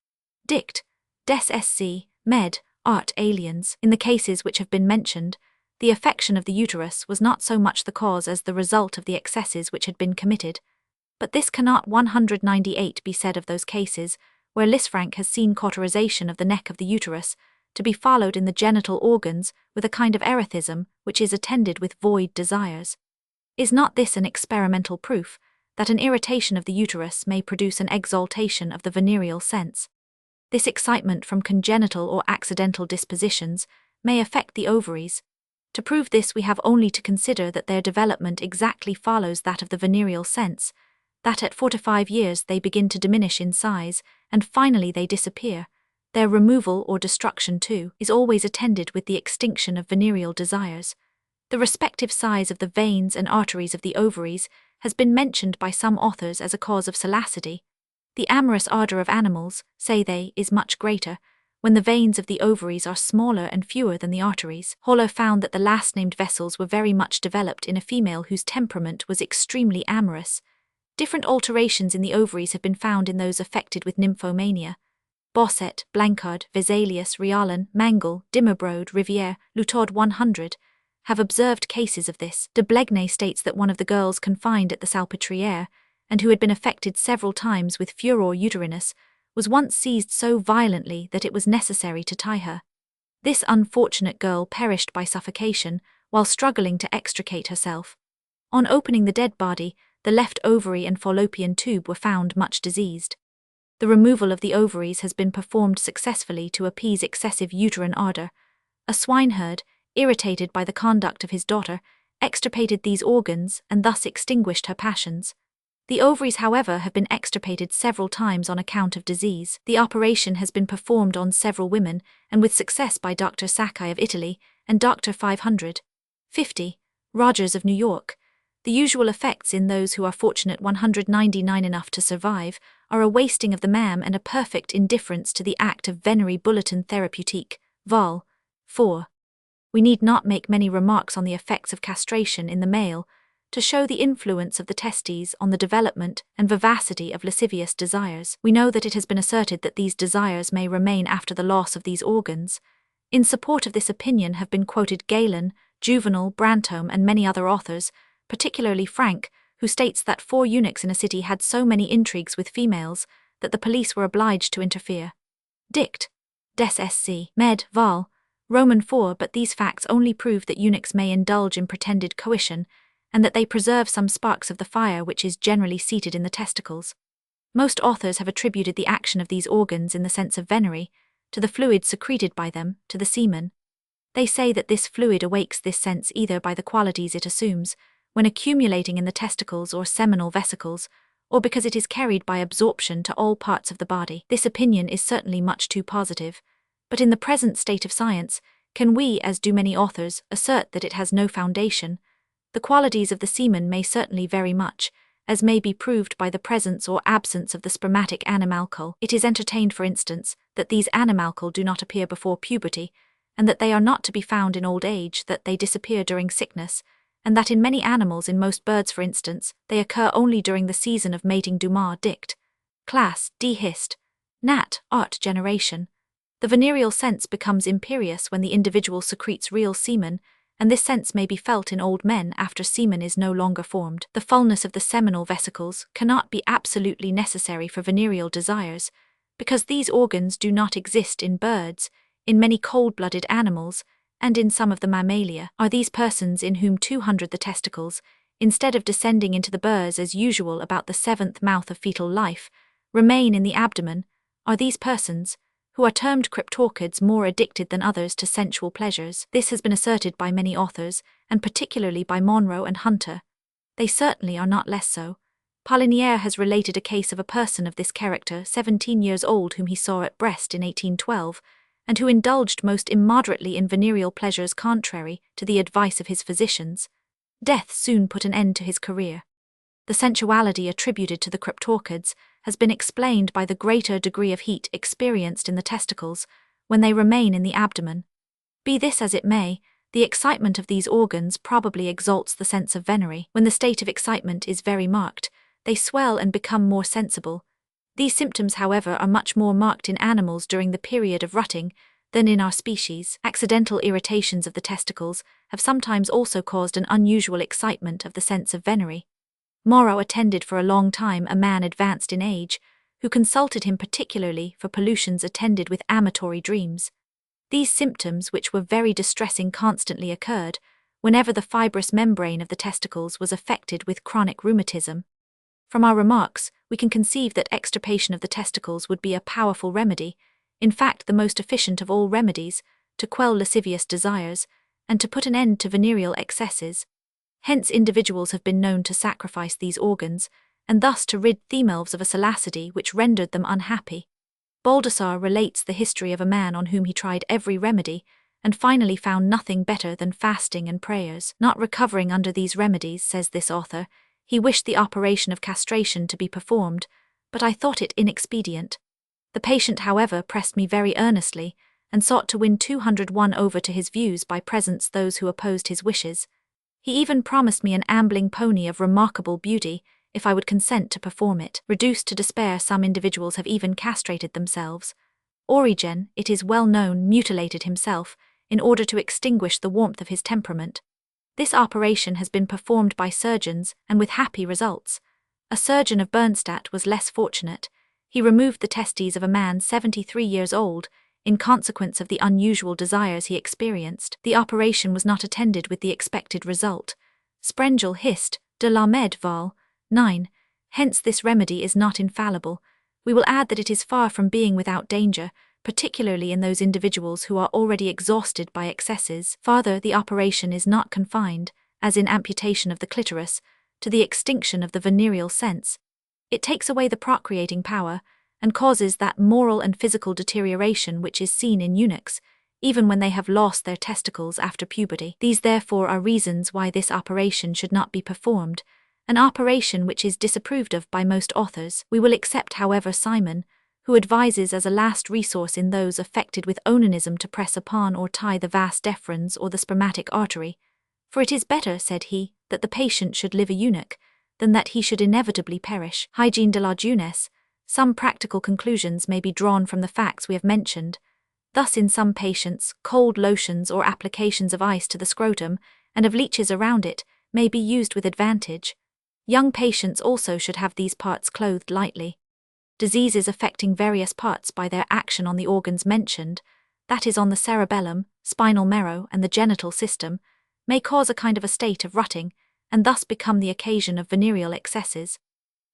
[SPEAKER 1] Dict. Des Sc. Med. Art. Aliens. In the cases which have been mentioned, the affection of the uterus was not so much the cause as the result of the excesses which had been committed. But this cannot 198 be said of those cases where Lisfranc has seen cauterization of the neck of the uterus to be followed in the genital organs with a kind of erethism which is attended with void desires. Is not this an experimental proof that an irritation of the uterus may produce an exaltation of the venereal sense? This excitement from congenital or accidental dispositions may affect the ovaries. To prove this, we have only to consider that their development exactly follows that of the venereal sense, that at 4 to 5 years they begin to diminish in size, and finally they disappear. Their removal or destruction, too, is always attended with the extinction of venereal desires. The respective size of the veins and arteries of the ovaries has been mentioned by some authors as a cause of salacity. The amorous ardour of animals, say they, is much greater when the veins of the ovaries are smaller and fewer than the arteries. Haller found that the last-named vessels were very much developed in a female whose temperament was extremely amorous. Different alterations in the ovaries have been found in those affected with nymphomania. Bosset, Blancard, Vesalius, Rialan, Mangle, Dimmerbrode, Riviere, Lutod 100 have observed cases of this. De Blegnet states that one of the girls confined at the Salpêtrière, and who had been affected several times with furor uterinus, was once seized so violently that it was necessary to tie her. This unfortunate girl perished by suffocation while struggling to extricate herself. On opening the dead body, the left ovary and fallopian tube were found much diseased. The removal of the ovaries has been performed successfully to appease excessive uterine ardour. A swineherd, irritated by the conduct of his daughter, extirpated these organs and thus extinguished her passions. The ovaries, however, have been extirpated several times on account of disease. The operation has been performed on several women, and with success by Dr. Sakai of Italy and Dr. 550 Rogers of New York. The usual effects in those who are fortunate 199 enough to survive are a wasting of the mam and a perfect indifference to the act of Venery Bulletin Thérapeutique, Vol. 4. We need not make many remarks on the effects of castration in the male, to show the influence of the testes on the development and vivacity of lascivious desires. We know that it has been asserted that these desires may remain after the loss of these organs. In support of this opinion have been quoted Galen, Juvenal, Brantome, and many other authors, particularly Frank, who states that 4 eunuchs in a city had so many intrigues with females that the police were obliged to interfere. Dict. Des Sc. Med. Vol. Roman 4. But these facts only prove that eunuchs may indulge in pretended coition, and that they preserve some sparks of the fire which is generally seated in the testicles. Most authors have attributed the action of these organs in the sense of venery to the fluid secreted by them, to the semen. They say that this fluid awakes this sense either by the qualities it assumes when accumulating in the testicles or seminal vesicles, or because it is carried by absorption to all parts of the body. This opinion is certainly much too positive, but in the present state of science, can we, as do many authors, assert that it has no foundation? The qualities of the semen may certainly vary much, as may be proved by the presence or absence of the spermatic animalcule. It is entertained, for instance, that these animalcule do not appear before puberty, and that they are not to be found in old age, that they disappear during sickness, and that in many animals, in most birds for instance, they occur only during the season of mating Dumas dict. Class D hist. Nat. Art. Generation. The venereal sense becomes imperious when the individual secretes real semen, and this sense may be felt in old men after semen is no longer formed. The fullness of the seminal vesicles cannot be absolutely necessary for venereal desires, because these organs do not exist in birds, in many cold-blooded animals, and in some of the mammalia. Are these persons in whom 200 the testicles, instead of descending into the burrs as usual about the seventh mouth of fetal life, remain in the abdomen? Are these persons, who are termed cryptorchids, more addicted than others to sensual pleasures? This has been asserted by many authors, and particularly by Monro and Hunter. They certainly are not less so. Polignier has related a case of a person of this character, 17 years old, whom he saw at Brest in 1812, and who indulged most immoderately in venereal pleasures contrary to the advice of his physicians. Death soon put an end to his career. The sensuality attributed to the cryptorchids has been explained by the greater degree of heat experienced in the testicles when they remain in the abdomen. Be this as it may, the excitement of these organs probably exalts the sense of venery. When the state of excitement is very marked, they swell and become more sensible. These symptoms, however, are much more marked in animals during the period of rutting than in our species. Accidental irritations of the testicles have sometimes also caused an unusual excitement of the sense of venery. Moreau attended for a long time a man advanced in age, who consulted him particularly for pollutions attended with amatory dreams. These symptoms, which were very distressing, constantly occurred whenever the fibrous membrane of the testicles was affected with chronic rheumatism. From our remarks, we can conceive that extirpation of the testicles would be a powerful remedy, in fact the most efficient of all remedies, to quell lascivious desires, and to put an end to venereal excesses. Hence individuals have been known to sacrifice these organs, and thus to rid themelves of a salacity which rendered them unhappy. Baldassar relates the history of a man on whom he tried every remedy, and finally found nothing better than fasting and prayers. Not recovering under these remedies, says this author, he wished the operation of castration to be performed, but I thought it inexpedient. The patient, however, pressed me very earnestly, and sought to win 201 over to his views by presents those who opposed his wishes. He even promised me an ambling pony of remarkable beauty, if I would consent to perform it. Reduced to despair, some individuals have even castrated themselves. Origen, it is well known, mutilated himself, in order to extinguish the warmth of his temperament. This operation has been performed by surgeons, and with happy results. A surgeon of Bernstadt was less fortunate. He removed the testes of a man 73 years old, in consequence of the unusual desires he experienced. The operation was not attended with the expected result. Sprengel hist. De Lamed Vol. 9. Hence this remedy is not infallible. We will add that it is far from being without danger, particularly in those individuals who are already exhausted by excesses. Farther, the operation is not confined, as in amputation of the clitoris, to the extinction of the venereal sense. It takes away the procreating power, and causes that moral and physical deterioration which is seen in eunuchs, even when they have lost their testicles after puberty. These therefore are reasons why this operation should not be performed, an operation which is disapproved of by most authors. We will accept, however, Simon, who advises as a last resource in those affected with onanism to press upon or tie the vas deferens or the spermatic artery, for it is better, said he, that the patient should live a eunuch, than that he should inevitably perish. Hygiene de la jeunesse. Some practical conclusions may be drawn from the facts we have mentioned. Thus in some patients, cold lotions or applications of ice to the scrotum, and of leeches around it, may be used with advantage. Young patients also should have these parts clothed lightly. Diseases affecting various parts by their action on the organs mentioned, that is on the cerebellum, spinal marrow, and the genital system, may cause a kind of a state of rutting, and thus become the occasion of venereal excesses.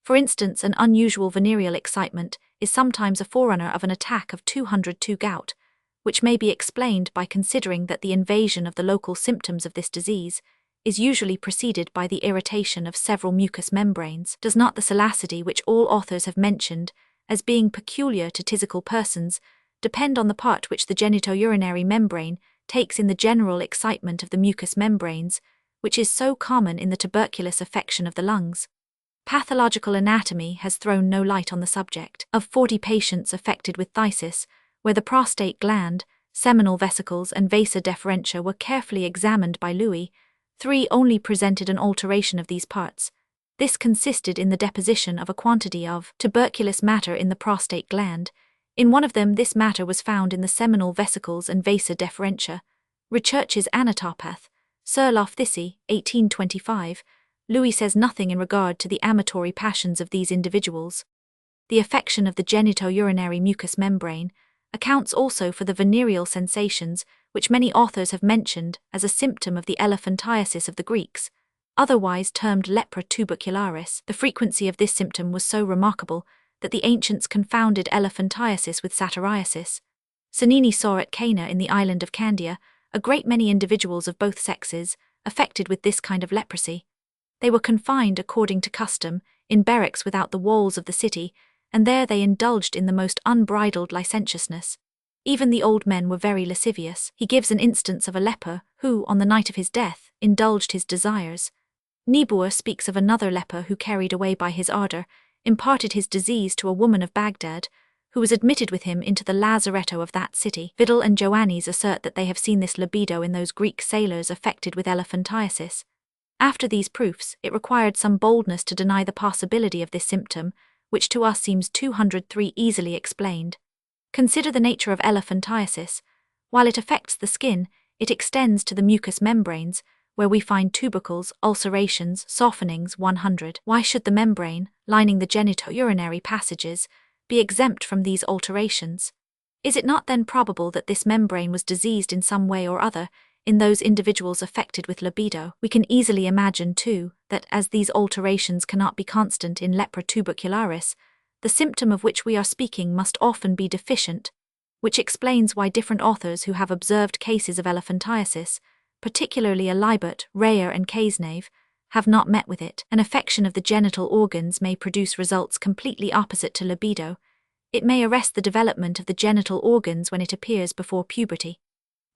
[SPEAKER 1] For instance, an unusual venereal excitement is sometimes a forerunner of an attack of 202 gout, which may be explained by considering that the invasion of the local symptoms of this disease is usually preceded by the irritation of several mucous membranes. Does not the salacity which all authors have mentioned as being peculiar to tisical persons depend on the part which the genitourinary membrane takes in the general excitement of the mucous membranes, which is so common in the tuberculous affection of the lungs? Pathological anatomy has thrown no light on the subject. Of 40 patients affected with phthisis, where the prostate gland, seminal vesicles and vasa deferentia were carefully examined by Louis, 3 only presented an alteration of these parts. This consisted in the deposition of a quantity of tuberculous matter in the prostate gland. In one of them this matter was found in the seminal vesicles and vasa deferentia. Recherches Anatopath, Sir Lofthisi, 1825, Louis says nothing in regard to the amatory passions of these individuals. The affection of the genitourinary mucous membrane accounts also for the venereal sensations which many authors have mentioned as a symptom of the elephantiasis of the Greeks, otherwise termed lepra tubercularis. The frequency of this symptom was so remarkable that the ancients confounded elephantiasis with satyriasis. Cennini saw at Cana in the island of Candia a great many individuals of both sexes affected with this kind of leprosy. They were confined according to custom in barracks without the walls of the city, and there they indulged in the most unbridled licentiousness. Even the old men were very lascivious. He gives an instance of a leper who, on the night of his death, indulged his desires. Niebuhr speaks of another leper who, carried away by his ardor, imparted his disease to a woman of Baghdad, who was admitted with him into the lazaretto of that city. Vidal and Joannes assert that they have seen this libido in those Greek sailors affected with elephantiasis. After these proofs, it required some boldness to deny the possibility of this symptom, which to us seems 203 easily explained. Consider the nature of elephantiasis. While it affects the skin, it extends to the mucous membranes, where we find tubercles, ulcerations, softenings. 100. Why should the membrane, lining the genitourinary passages, be exempt from these alterations? Is it not then probable that this membrane was diseased in some way or other in those individuals affected with libido? We can easily imagine, too, that as these alterations cannot be constant in lepra tubercularis, the symptom of which we are speaking must often be deficient, which explains why different authors who have observed cases of elephantiasis, particularly Alibert, Reyer and Cazenave, have not met with it. An affection of the genital organs may produce results completely opposite to libido. It may arrest the development of the genital organs when it appears before puberty.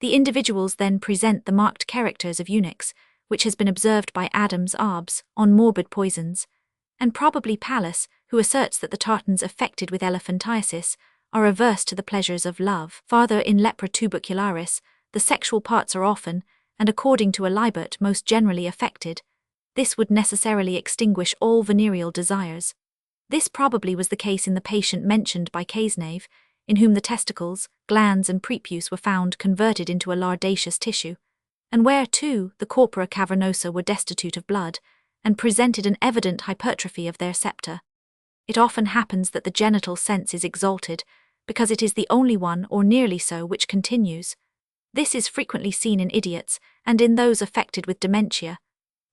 [SPEAKER 1] The individuals then present the marked characters of eunuchs, which has been observed by Adams Arbs on morbid poisons, and probably Pallas, who asserts that the tartans affected with elephantiasis are averse to the pleasures of love. Farther, in lepra tubercularis, the sexual parts are often, and according to Alibert, most generally affected. This would necessarily extinguish all venereal desires. This probably was the case in the patient mentioned by Cazenave, in whom the testicles, glands and prepuce were found converted into a lardaceous tissue, and where, too, the corpora cavernosa were destitute of blood, and presented an evident hypertrophy of their septa. It often happens that the genital sense is exalted, because it is the only one, or nearly so, which continues. This is frequently seen in idiots, and in those affected with dementia.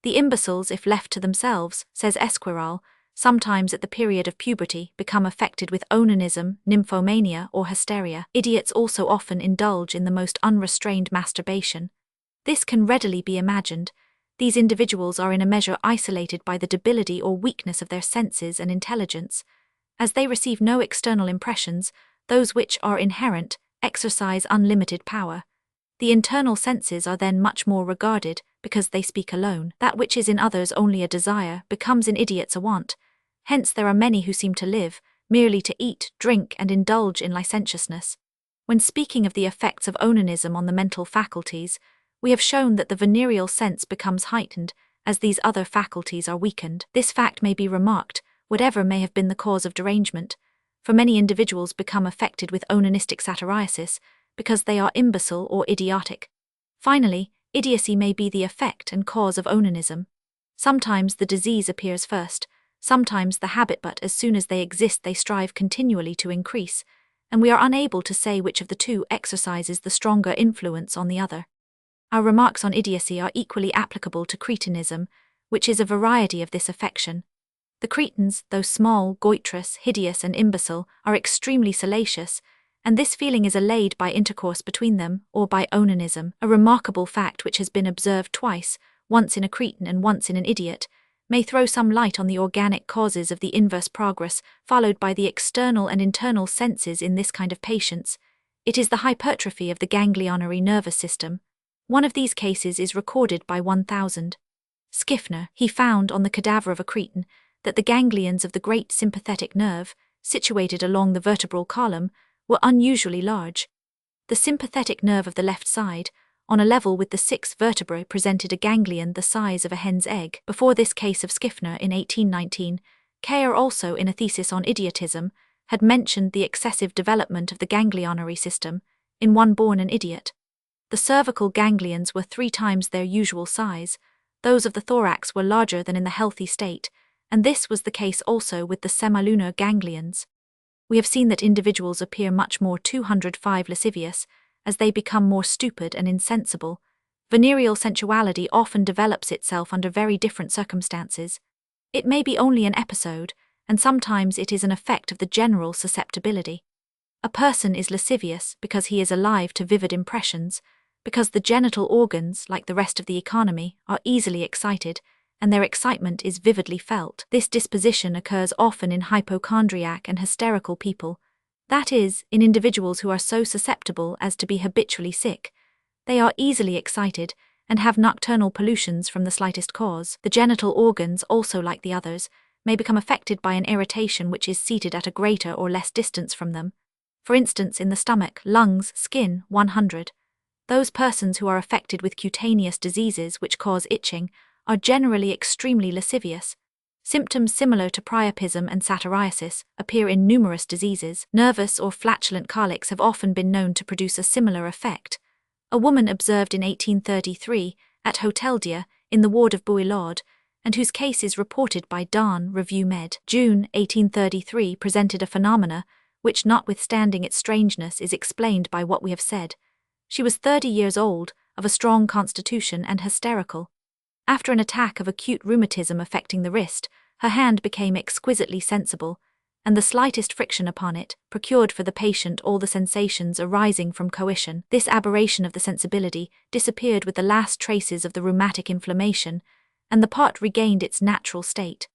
[SPEAKER 1] The imbeciles, if left to themselves, says Esquirol, sometimes at the period of puberty become affected with onanism, nymphomania, or hysteria. Idiots also often indulge in the most unrestrained masturbation. This can readily be imagined. These individuals are in a measure isolated by the debility or weakness of their senses and intelligence. As they receive no external impressions, those which are inherent exercise unlimited power. The internal senses are then much more regarded, because they speak alone. That which is in others only a desire becomes in idiots a want. Hence there are many who seem to live merely to eat, drink, and indulge in licentiousness. When speaking of the effects of onanism on the mental faculties, we have shown that the venereal sense becomes heightened as these other faculties are weakened. This fact may be remarked, whatever may have been the cause of derangement, for many individuals become affected with onanistic satyriasis because they are imbecile or idiotic. Finally, idiocy may be the effect and cause of onanism. Sometimes the disease appears first, sometimes the habit, but as soon as they exist they strive continually to increase, and we are unable to say which of the two exercises the stronger influence on the other. Our remarks on idiocy are equally applicable to cretinism, which is a variety of this affection. The Cretans, though small, goitrous, hideous, and imbecile, are extremely salacious, and this feeling is allayed by intercourse between them, or by onanism, a remarkable fact which has been observed twice, once in a Cretan and once in an idiot, may throw some light on the organic causes of the inverse progress followed by the external and internal senses in this kind of patients. It is the hypertrophy of the ganglionary nervous system. One of these cases is recorded by 1000. Schiffner, he found on the cadaver of a Cretan that the ganglions of the great sympathetic nerve, situated along the vertebral column, were unusually large. The sympathetic nerve of the left side, on a level with the 6 vertebrae, presented a ganglion the size of a hen's egg. Before this case of Schiffner in 1819, Kehr also, in a thesis on idiotism, had mentioned the excessive development of the ganglionary system in one born an idiot. The cervical ganglions were 3 times their usual size, those of the thorax were larger than in the healthy state, and this was the case also with the semilunar ganglions. We have seen that individuals appear much more 205 lascivious as they become more stupid and insensible. Venereal sensuality often develops itself under very different circumstances. It may be only an episode, and sometimes it is an effect of the general susceptibility. A person is lascivious because he is alive to vivid impressions, because the genital organs, like the rest of the economy, are easily excited, and their excitement is vividly felt. This disposition occurs often in hypochondriac and hysterical people, that is, in individuals who are so susceptible as to be habitually sick. They are easily excited and have nocturnal pollutions from the slightest cause. The genital organs, also like the others, may become affected by an irritation which is seated at a greater or less distance from them. For instance, in the stomach, lungs, skin, 100. Those persons who are affected with cutaneous diseases which cause itching are generally extremely lascivious. Symptoms similar to priapism and satyriasis appear in numerous diseases. Nervous or flatulent colics have often been known to produce a similar effect. A woman observed in 1833 at Hotel Dieu in the ward of Bouillade, and whose case is reported by Dahn, Revue Med. June 1833 presented a phenomena which, notwithstanding its strangeness, is explained by what we have said. She was 30 years old, of a strong constitution and hysterical. After an attack of acute rheumatism affecting the wrist, her hand became exquisitely sensible, and the slightest friction upon it procured for the patient all the sensations arising from coition. This aberration of the sensibility disappeared with the last traces of the rheumatic inflammation, and the part regained its natural state.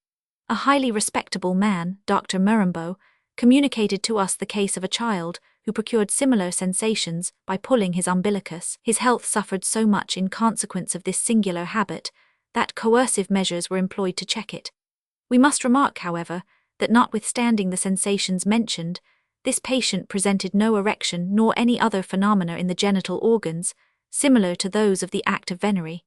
[SPEAKER 1] A highly respectable man, Dr. Mirambeau, communicated to us the case of a child who procured similar sensations by pulling his umbilicus. His health suffered so much in consequence of this singular habit that coercive measures were employed to check it. We must remark, however, that notwithstanding the sensations mentioned, this patient presented no erection nor any other phenomena in the genital organs, similar to those of the act of venery.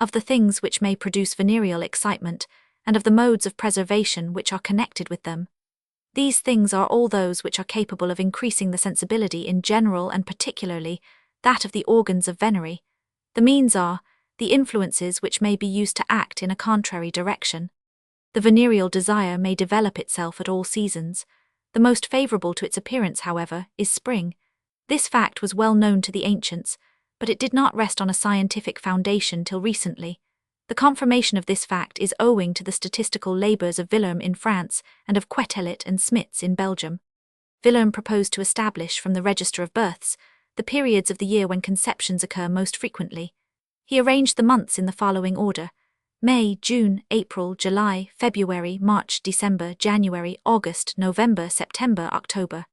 [SPEAKER 1] Of the things which may produce venereal excitement, and of the modes of preservation which are connected with them, these things are all those which are capable of increasing the sensibility in general and particularly that of the organs of venery. The means are the influences which may be used to act in a contrary direction. The venereal desire may develop itself at all seasons. The most favorable to its appearance, however, is spring. This fact was well known to the ancients, but it did not rest on a scientific foundation till recently. The confirmation of this fact is owing to the statistical labours of Villerm in France and of Quetelet and Smits in Belgium. Villerm proposed to establish from the register of births the periods of the year when conceptions occur most frequently. He arranged the months in the following order: May, June, April, July, February, March, December, January, August, November, September, October.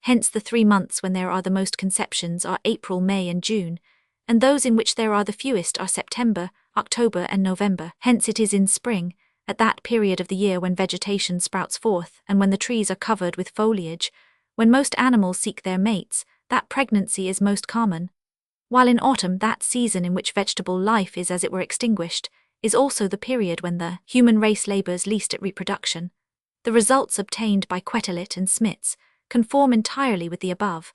[SPEAKER 1] Hence the 3 months when there are the most conceptions are April, May, and June, and those in which there are the fewest are September, October, and November. Hence it is in spring, at that period of the year when vegetation sprouts forth and when the trees are covered with foliage, when most animals seek their mates, that pregnancy is most common. While in autumn, that season in which vegetable life is as it were extinguished, is also the period when the human race labours least at reproduction. The results obtained by Quetelet and Smits conform entirely with the above.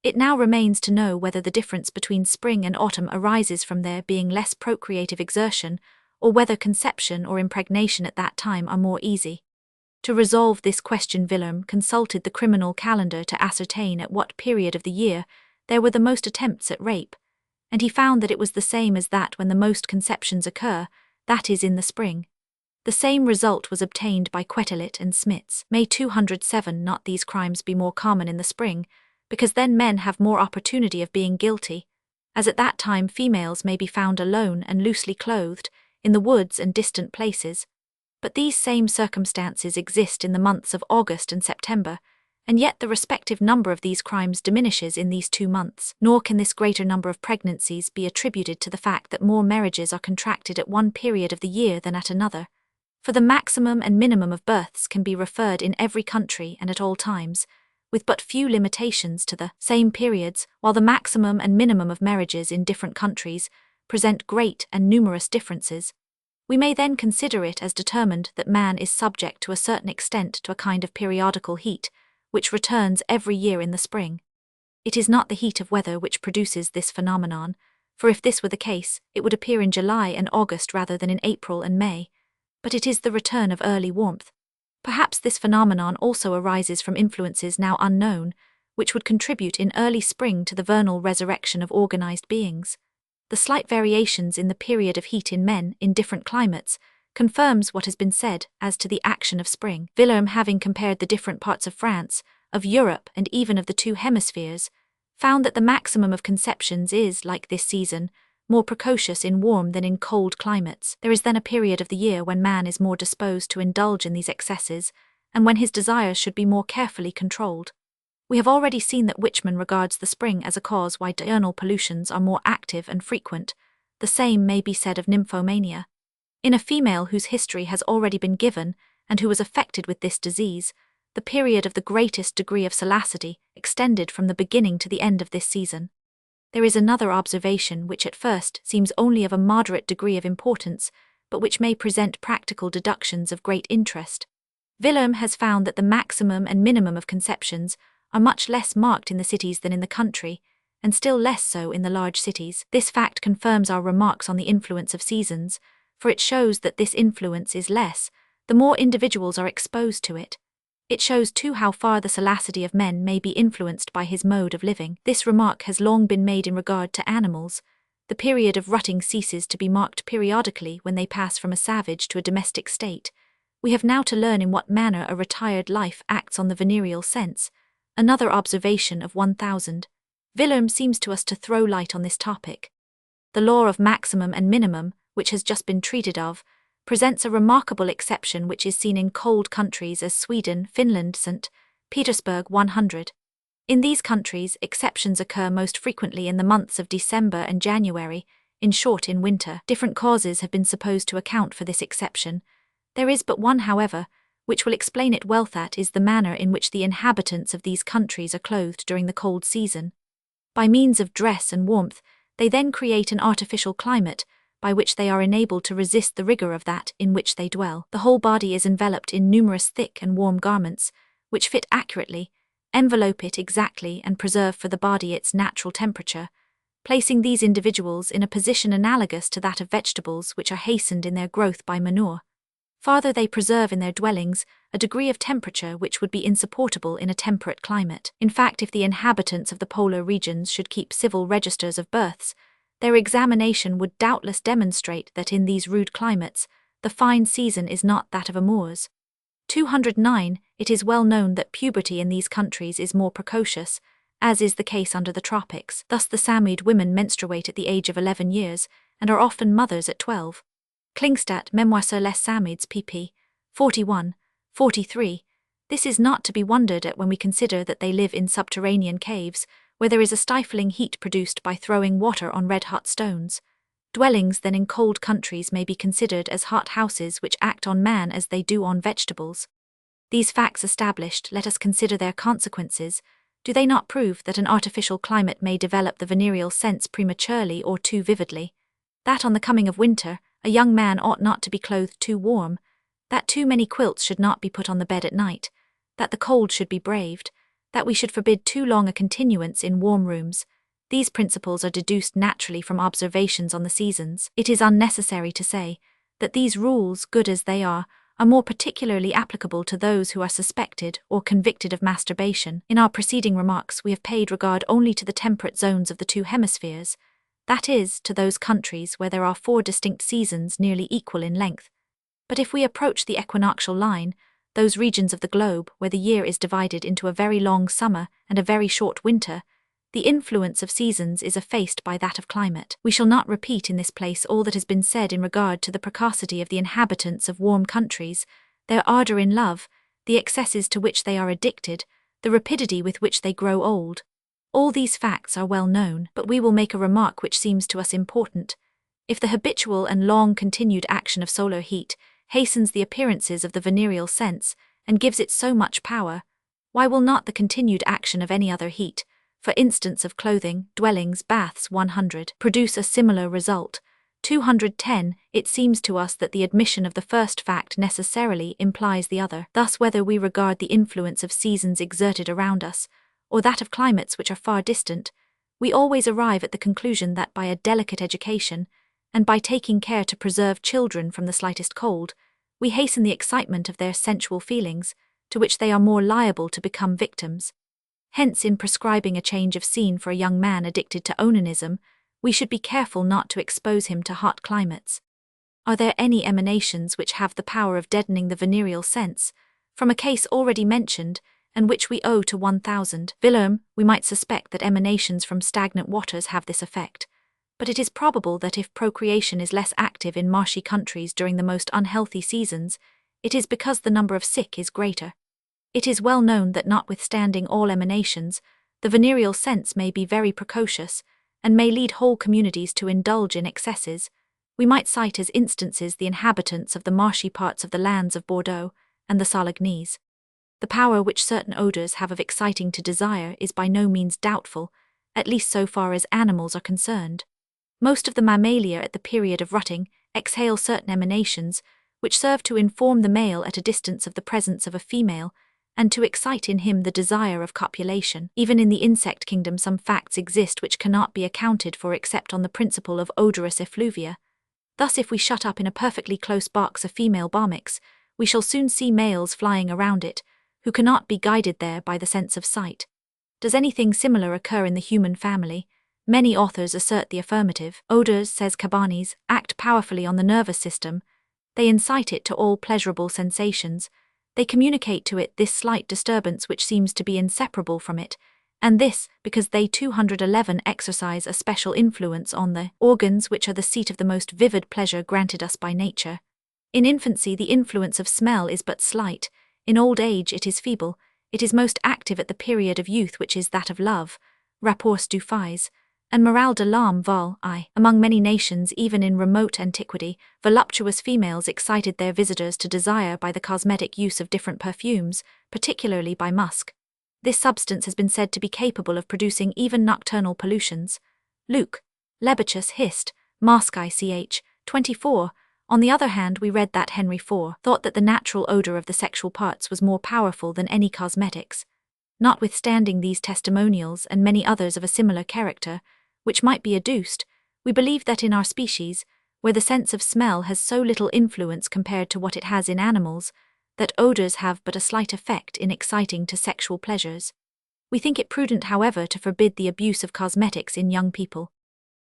[SPEAKER 1] It now remains to know whether the difference between spring and autumn arises from there being less procreative exertion, or whether conception or impregnation at that time are more easy. To resolve this question, Villerm consulted the criminal calendar to ascertain at what period of the year there were the most attempts at rape, and he found that it was the same as that when the most conceptions occur, that is in the spring. The same result was obtained by Quetelet and Smits. May 207. Not these crimes be more common in the spring, because then men have more opportunity of being guilty, as at that time females may be found alone and loosely clothed, in the woods and distant places. But these same circumstances exist in the months of August and September, and yet the respective number of these crimes diminishes in these 2 months. Nor can this greater number of pregnancies be attributed to the fact that more marriages are contracted at one period of the year than at another. For the maximum and minimum of births can be referred in every country and at all times, with but few limitations to the same periods, while the maximum and minimum of marriages in different countries present great and numerous differences. We may then consider it as determined that man is subject to a certain extent to a kind of periodical heat, which returns every year in the spring. It is not the heat of weather which produces this phenomenon, for if this were the case, it would appear in July and August rather than in April and May, but it is the return of early warmth. Perhaps this phenomenon also arises from influences now unknown, which would contribute in early spring to the vernal resurrection of organized beings. The slight variations in the period of heat in men in different climates confirms what has been said as to the action of spring. Wilhelm, having compared the different parts of France, of Europe, and even of the 2 hemispheres, found that the maximum of conceptions is, like this season, more precocious in warm than in cold climates. There is then a period of the year when man is more disposed to indulge in these excesses, and when his desires should be more carefully controlled. We have already seen that Wichmann regards the spring as a cause why diurnal pollutions are more active and frequent. The same may be said of nymphomania. In a female whose history has already been given, and who was affected with this disease, the period of the greatest degree of salacity extended from the beginning to the end of this season. There is another observation which at first seems only of a moderate degree of importance, but which may present practical deductions of great interest. Wilhelm has found that the maximum and minimum of conceptions are much less marked in the cities than in the country, and still less so in the large cities. This fact confirms our remarks on the influence of seasons, for it shows that this influence is less, the more individuals are exposed to it. It shows too how far the salacity of men may be influenced by his mode of living. This remark has long been made in regard to animals. The period of rutting ceases to be marked periodically when they pass from a savage to a domestic state. We have now to learn in what manner a retired life acts on the venereal sense. Another observation of 1000. Wilhelm seems to us to throw light on this topic. The law of maximum and minimum, which has just been treated of, presents a remarkable exception which is seen in cold countries as Sweden, Finland, St. Petersburg 100. In these countries, exceptions occur most frequently in the months of December and January, in short in winter. Different causes have been supposed to account for this exception. There is but one, however, which will explain it well, that is the manner in which the inhabitants of these countries are clothed during the cold season. By means of dress and warmth, they then create an artificial climate, by which they are enabled to resist the rigor of that in which they dwell. The whole body is enveloped in numerous thick and warm garments, which fit accurately, envelope it exactly, and preserve for the body its natural temperature, placing these individuals in a position analogous to that of vegetables which are hastened in their growth by manure. Farther, they preserve in their dwellings a degree of temperature which would be insupportable in a temperate climate. In fact, if the inhabitants of the polar regions should keep civil registers of births, their examination would doubtless demonstrate that in these rude climates, the fine season is not that of amours. 209. It is well known that puberty in these countries is more precocious, as is the case under the tropics. Thus the Samide women menstruate at the age of 11 years, and are often mothers at 12. Klingstadt, Memoires sur les Samides, pp. 41, 43. This is not to be wondered at when we consider that they live in subterranean caves, where there is a stifling heat produced by throwing water on red-hot stones. Dwellings then in cold countries may be considered as hot houses which act on man as they do on vegetables. These facts established, let us consider their consequences. Do they not prove that an artificial climate may develop the venereal sense prematurely or too vividly? That on the coming of winter, a young man ought not to be clothed too warm, that too many quilts should not be put on the bed at night, that the cold should be braved, that we should forbid too long a continuance in warm rooms. These principles are deduced naturally from observations on the seasons. It is unnecessary to say that these rules, good as they are more particularly applicable to those who are suspected or convicted of masturbation. In our preceding remarks we have paid regard only to the temperate zones of the 2 hemispheres, that is, to those countries where there are 4 distinct seasons nearly equal in length. But if we approach the equinoctial line, those regions of the globe where the year is divided into a very long summer and a very short winter, the influence of seasons is effaced by that of climate. We shall not repeat in this place all that has been said in regard to the precocity of the inhabitants of warm countries, their ardour in love, the excesses to which they are addicted, the rapidity with which they grow old. All these facts are well known, but we will make a remark which seems to us important. If the habitual and long-continued action of solar heat hastens the appearances of the venereal sense and gives it so much power, why will not the continued action of any other heat, for instance of clothing, dwellings, baths 100, produce a similar result? 210. It seems to us that the admission of the first fact necessarily implies the other. Thus, whether we regard the influence of seasons exerted around us, or that of climates which are far distant, we always arrive at the conclusion that by a delicate education, and by taking care to preserve children from the slightest cold, we hasten the excitement of their sensual feelings, to which they are more liable to become victims. Hence, in prescribing a change of scene for a young man addicted to onanism, we should be careful not to expose him to hot climates. Are there any emanations which have the power of deadening the venereal sense? From a case already mentioned, and which we owe to 1000 Wilhelm, we might suspect that emanations from stagnant waters have this effect. But it is probable that if procreation is less active in marshy countries during the most unhealthy seasons, it is because the number of sick is greater. It is well known that notwithstanding all emanations, the venereal sense may be very precocious, and may lead whole communities to indulge in excesses. We might cite as instances the inhabitants of the marshy parts of the lands of Bordeaux and the Salagnes. The power which certain odours have of exciting to desire is by no means doubtful, at least so far as animals are concerned. Most of the mammalia at the period of rutting exhale certain emanations, which serve to inform the male at a distance of the presence of a female, and to excite in him the desire of copulation. Even in the insect kingdom some facts exist which cannot be accounted for except on the principle of odorous effluvia. Thus, if we shut up in a perfectly close box a female bomyx, we shall soon see males flying around it, who cannot be guided there by the sense of sight. Does anything similar occur in the human family? Many authors assert the affirmative. Odors, says Cabanis, act powerfully on the nervous system. They incite it to all pleasurable sensations. They communicate to it this slight disturbance which seems to be inseparable from it, and this because they 211 exercise a special influence on the organs which are the seat of the most vivid pleasure granted us by nature. In infancy the influence of smell is but slight, in old age it is feeble, it is most active at the period of youth which is that of love, rapports du fils, and morale de l'âme vol I. Among many nations, even in remote antiquity, voluptuous females excited their visitors to desire by the cosmetic use of different perfumes, particularly by musk. This substance has been said to be capable of producing even nocturnal pollutions. Luke, Lebatius Hist, Masci ch. 24. On the other hand, we read that Henry IV thought that the natural odour of the sexual parts was more powerful than any cosmetics. Notwithstanding these testimonials and many others of a similar character, which might be adduced, we believe that in our species, where the sense of smell has so little influence compared to what it has in animals, that odours have but a slight effect in exciting to sexual pleasures. We think it prudent, however, to forbid the abuse of cosmetics in young people.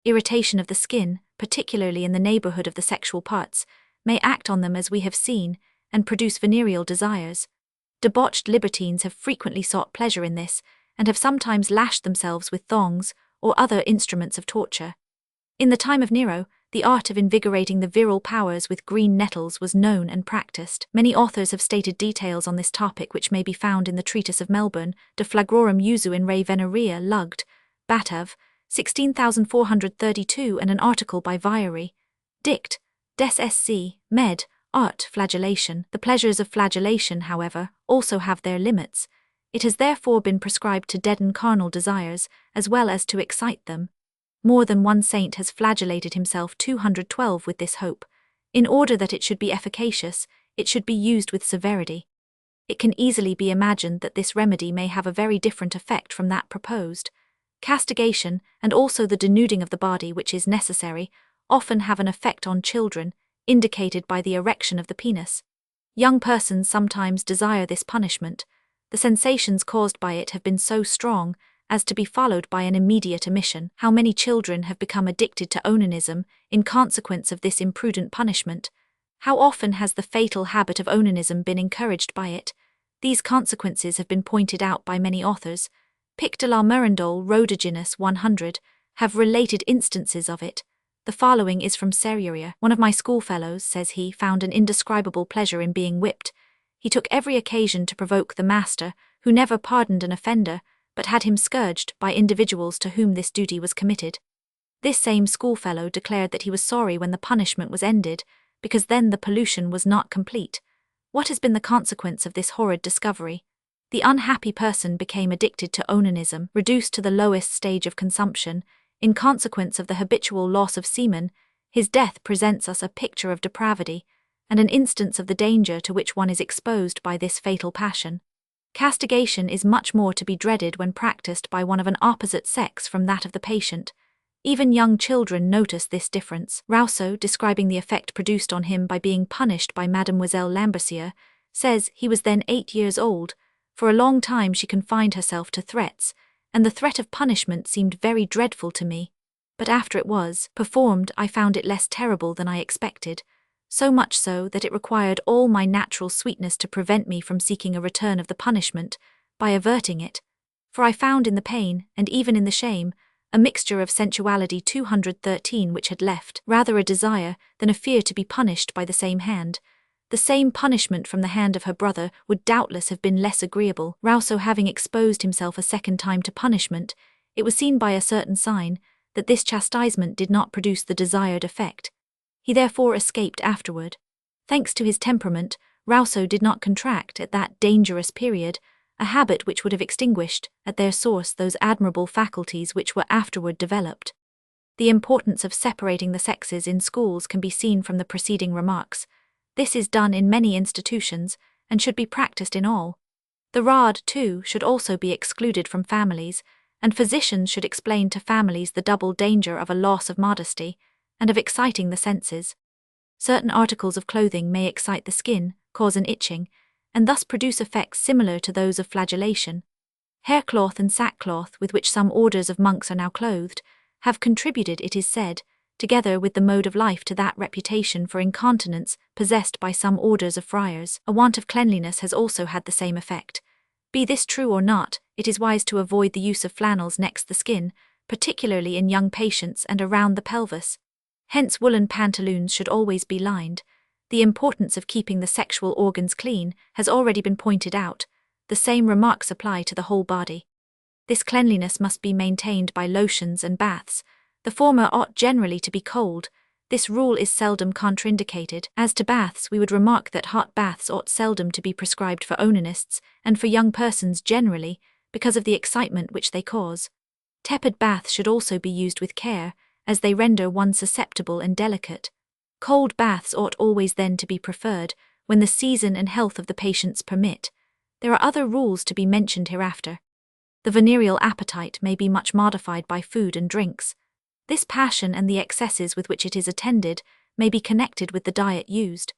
[SPEAKER 1] Irritation of the skin, particularly in the neighbourhood of the sexual parts, may act on them as we have seen, and produce venereal desires. Debauched libertines have frequently sought pleasure in this, and have sometimes lashed themselves with thongs, or other instruments of torture. In the time of Nero, the art of invigorating the virile powers with green nettles was known and practiced. Many authors have stated details on this topic which may be found in the Treatise of Melbourne, De Flagrorum Usu in Re Venerea Lugged, Batav, 16,432, and an article by Vieri, Dict, Des Sc. Med. Art, Flagellation. The pleasures of flagellation, however, also have their limits. It has therefore been prescribed to deaden carnal desires, as well as to excite them. More than one saint has flagellated himself 212 with this hope. In order that it should be efficacious, it should be used with severity. It can easily be imagined that this remedy may have a very different effect from that proposed. Castigation, and also the denuding of the body which is necessary, often have an effect on children, indicated by the erection of the penis. Young persons sometimes desire this punishment. The sensations caused by it have been so strong as to be followed by an immediate emission. How many children have become addicted to onanism in consequence of this imprudent punishment? How often has the fatal habit of onanism been encouraged by it? These consequences have been pointed out by many authors. Pic de la Mirandole, Rhodogenes 100, have related instances of it. The following is from Serurier. One of my schoolfellows, says he, found an indescribable pleasure in being whipped. He took every occasion to provoke the master, who never pardoned an offender, but had him scourged by individuals to whom this duty was committed. This same schoolfellow declared that he was sorry when the punishment was ended, because then the pollution was not complete. What has been the consequence of this horrid discovery? The unhappy person became addicted to onanism, reduced to the lowest stage of consumption. In consequence of the habitual loss of semen, his death presents us a picture of depravity, and an instance of the danger to which one is exposed by this fatal passion. Castigation is much more to be dreaded when practiced by one of an opposite sex from that of the patient. Even young children notice this difference. Rousseau, describing the effect produced on him by being punished by Mademoiselle Lambercier, says he was then 8 years old. For a long time she confined herself to threats, and the threat of punishment seemed very dreadful to me. But after it was performed, I found it less terrible than I expected, so much so that it required all my natural sweetness to prevent me from seeking a return of the punishment, by averting it. For I found in the pain, and even in the shame, a mixture of sensuality 213 which had left rather a desire than a fear to be punished by the same hand. The same punishment from the hand of her brother would doubtless have been less agreeable. Rousseau having exposed himself a second time to punishment, it was seen by a certain sign that this chastisement did not produce the desired effect. He therefore escaped afterward. Thanks to his temperament, Rousseau did not contract at that dangerous period a habit which would have extinguished at their source those admirable faculties which were afterward developed. The importance of separating the sexes in schools can be seen from the preceding remarks. This is done in many institutions, and should be practiced in all. The rod, too, should also be excluded from families, and physicians should explain to families the double danger of a loss of modesty, and of exciting the senses. Certain articles of clothing may excite the skin, cause an itching, and thus produce effects similar to those of flagellation. Haircloth and sackcloth, with which some orders of monks are now clothed, have contributed, it is said, together with the mode of life, to that reputation for incontinence possessed by some orders of friars. A want of cleanliness has also had the same effect. Be this true or not, it is wise to avoid the use of flannels next the skin, particularly in young patients and around the pelvis. Hence woolen pantaloons should always be lined. The importance of keeping the sexual organs clean has already been pointed out. The same remarks apply to the whole body. This cleanliness must be maintained by lotions and baths. The former ought generally to be cold. This rule is seldom contraindicated. As to baths, we would remark that hot baths ought seldom to be prescribed for onanists, and for young persons generally, because of the excitement which they cause. Tepid baths should also be used with care, as they render one susceptible and delicate. Cold baths ought always then to be preferred, when the season and health of the patients permit. There are other rules to be mentioned hereafter. The venereal appetite may be much modified by food and drinks. This passion and the excesses with which it is attended may be connected with the diet used.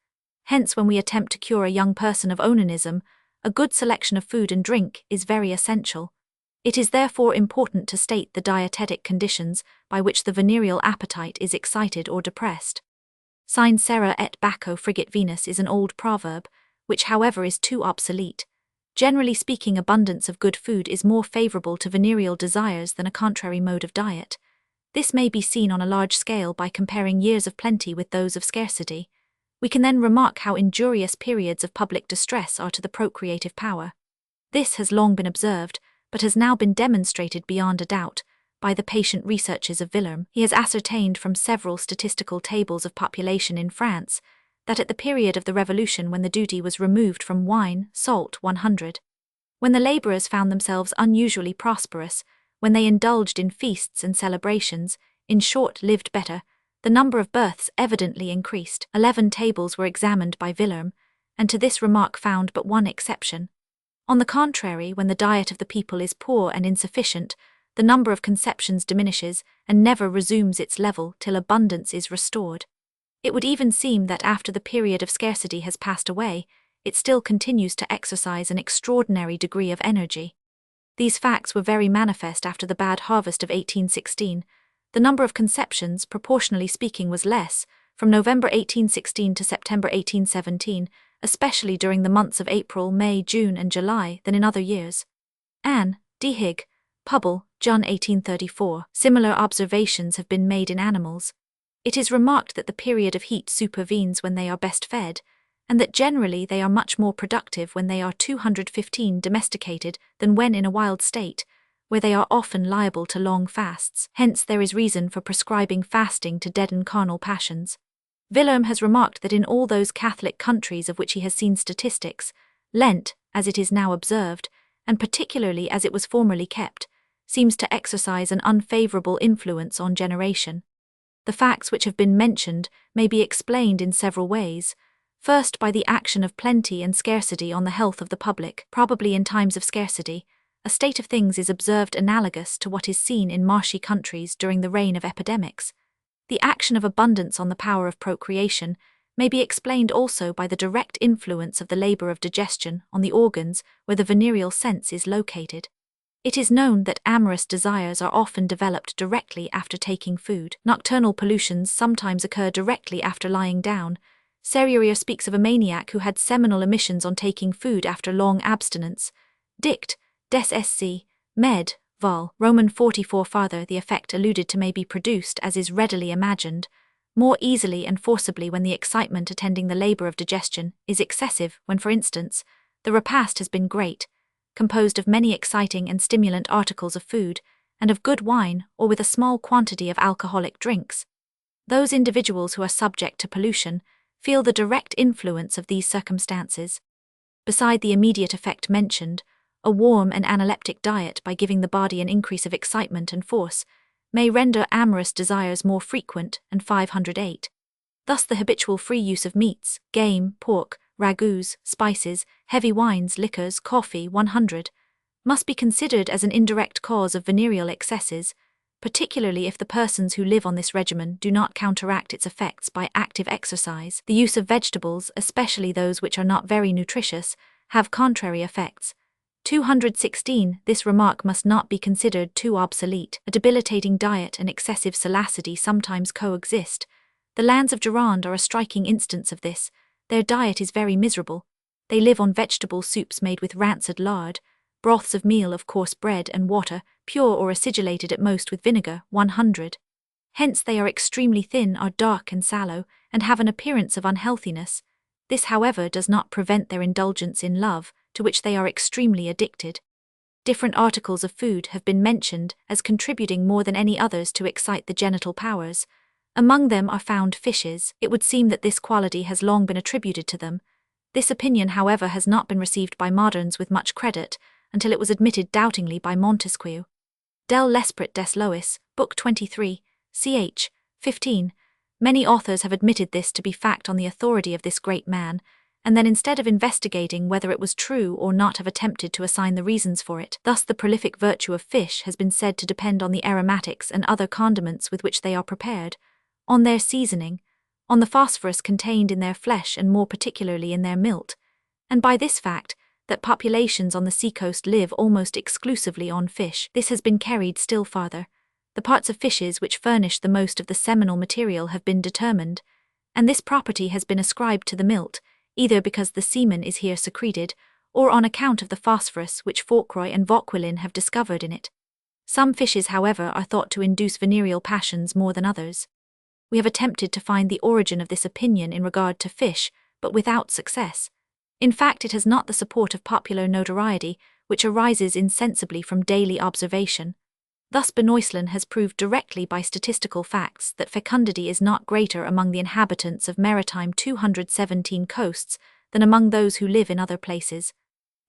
[SPEAKER 1] Hence, when we attempt to cure a young person of onanism, a good selection of food and drink is very essential. It is therefore important to state the dietetic conditions by which the venereal appetite is excited or depressed. Sine sera et Baccho frigit Venus is an old proverb, which however is too obsolete. Generally speaking, abundance of good food is more favorable to venereal desires than a contrary mode of diet. This may be seen on a large scale by comparing years of plenty with those of scarcity. We can then remark how injurious periods of public distress are to the procreative power. This has long been observed, but has now been demonstrated beyond a doubt by the patient researches of Villerme. He has ascertained from several statistical tables of population in France that at the period of the Revolution, when the duty was removed from wine, salt 100, when the labourers found themselves unusually prosperous, when they indulged in feasts and celebrations, in short, lived better, the number of births evidently increased. 11 tables were examined by Villerme, and to this remark found but one exception. On the contrary, when the diet of the people is poor and insufficient, the number of conceptions diminishes and never resumes its level till abundance is restored. It would even seem that after the period of scarcity has passed away, it still continues to exercise an extraordinary degree of energy. These facts were very manifest after the bad harvest of 1816. The number of conceptions, proportionally speaking, was less, from November 1816 to September 1817, especially during the months of April, May, June, and July, than in other years. Anne, D. Hig, Pubble, John 1834. Similar observations have been made in animals. It is remarked that the period of heat supervenes when they are best fed, and that generally they are much more productive when they are 215 domesticated than when in a wild state, where they are often liable to long fasts. Hence there is reason for prescribing fasting to deaden carnal passions. Villerm has remarked that in all those Catholic countries of which he has seen statistics, Lent, as it is now observed, and particularly as it was formerly kept, seems to exercise an unfavourable influence on generation. The facts which have been mentioned may be explained in several ways. First, by the action of plenty and scarcity on the health of the public. Probably in times of scarcity, a state of things is observed analogous to what is seen in marshy countries during the reign of epidemics. The action of abundance on the power of procreation may be explained also by the direct influence of the labour of digestion on the organs where the venereal sense is located. It is known that amorous desires are often developed directly after taking food. Nocturnal pollutions sometimes occur directly after lying down. Serurier speaks of a maniac who had seminal emissions on taking food after long abstinence. Dict, Des Sc. Med. Vol. Roman 44. Farther, the effect alluded to may be produced, as is readily imagined, more easily and forcibly when the excitement attending the labour of digestion is excessive, when, for instance, the repast has been great, composed of many exciting and stimulant articles of food, and of good wine, or with a small quantity of alcoholic drinks. Those individuals who are subject to pollution feel the direct influence of these circumstances. Beside the immediate effect mentioned, a warm and analeptic diet, by giving the body an increase of excitement and force, may render amorous desires more frequent. And 508. Thus the habitual free use of meats, game, pork, ragouts, spices, heavy wines, liquors, coffee, 100, must be considered as an indirect cause of venereal excesses, particularly if the persons who live on this regimen do not counteract its effects by active exercise. The use of vegetables, especially those which are not very nutritious, have contrary effects. 216. This remark must not be considered too obsolete. A debilitating diet and excessive salacity sometimes coexist. The lands of Gironde are a striking instance of this. Their diet is very miserable. They live on vegetable soups made with rancid lard, broths of meal of coarse bread and water, pure or acidulated at most with vinegar, 100. Hence they are extremely thin, are dark and sallow, and have an appearance of unhealthiness. This, however, does not prevent their indulgence in love, to which they are extremely addicted. Different articles of food have been mentioned as contributing more than any others to excite the genital powers. Among them are found fishes. It would seem that this quality has long been attributed to them. This opinion, however, has not been received by moderns with much credit, until it was admitted doubtingly by Montesquieu. Del L'Esprit des Lois, Book 23, ch. 15. Many authors have admitted this to be fact on the authority of this great man, and then instead of investigating whether it was true or not have attempted to assign the reasons for it. Thus the prolific virtue of fish has been said to depend on the aromatics and other condiments with which they are prepared, on their seasoning, on the phosphorus contained in their flesh and more particularly in their milt, and by this fact, that populations on the seacoast live almost exclusively on fish. This has been carried still farther. The parts of fishes which furnish the most of the seminal material have been determined, and this property has been ascribed to the milt, either because the semen is here secreted, or on account of the phosphorus which Fourcroy and Vauquelin have discovered in it. Some fishes, however, are thought to induce venereal passions more than others. We have attempted to find the origin of this opinion in regard to fish, but without success. In fact, it has not the support of popular notoriety, which arises insensibly from daily observation. Thus Benoislan has proved directly by statistical facts that fecundity is not greater among the inhabitants of maritime 217 coasts than among those who live in other places.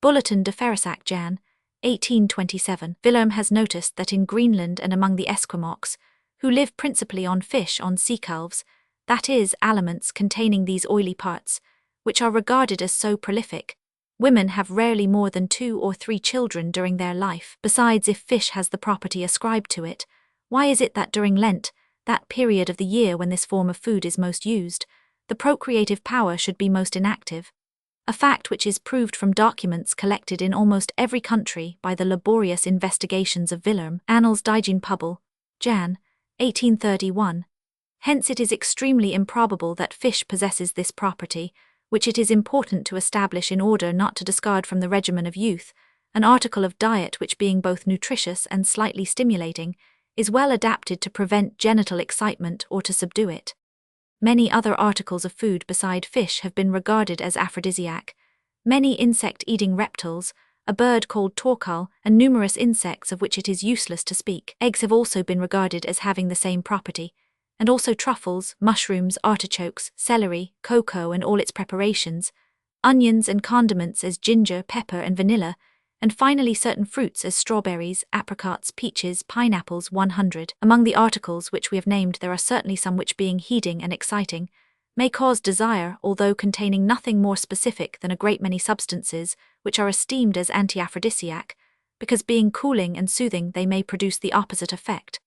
[SPEAKER 1] Bulletin de Ferrissac Jan. 1827. Villerm has noticed that in Greenland and among the Esquimaux, who live principally on fish on sea calves, that is, aliments containing these oily parts, which are regarded as so prolific, women have rarely more than 2 or 3 children during their life. Besides, if fish has the property ascribed to it, why is it that during Lent, that period of the year when this form of food is most used, the procreative power should be most inactive? A fact which is proved from documents collected in almost every country by the laborious investigations of Villerm. Annals d'Hygiene Pubble, Jan. 1831. Hence it is extremely improbable that fish possesses this property, which it is important to establish in order not to discard from the regimen of youth, an article of diet which, being both nutritious and slightly stimulating, is well adapted to prevent genital excitement or to subdue it. Many other articles of food beside fish have been regarded as aphrodisiac. Many insect-eating reptiles, a bird called torcal, and numerous insects of which it is useless to speak. Eggs have also been regarded as having the same property, and also truffles, mushrooms, artichokes, celery, cocoa and all its preparations, onions and condiments as ginger, pepper and vanilla, and finally certain fruits as strawberries, apricots, peaches, pineapples. 100. Among the articles which we have named there are certainly some which, being heating and exciting, may cause desire, although containing nothing more specific than a great many substances which are esteemed as anti-aphrodisiac, because being cooling and soothing they may produce the opposite effect.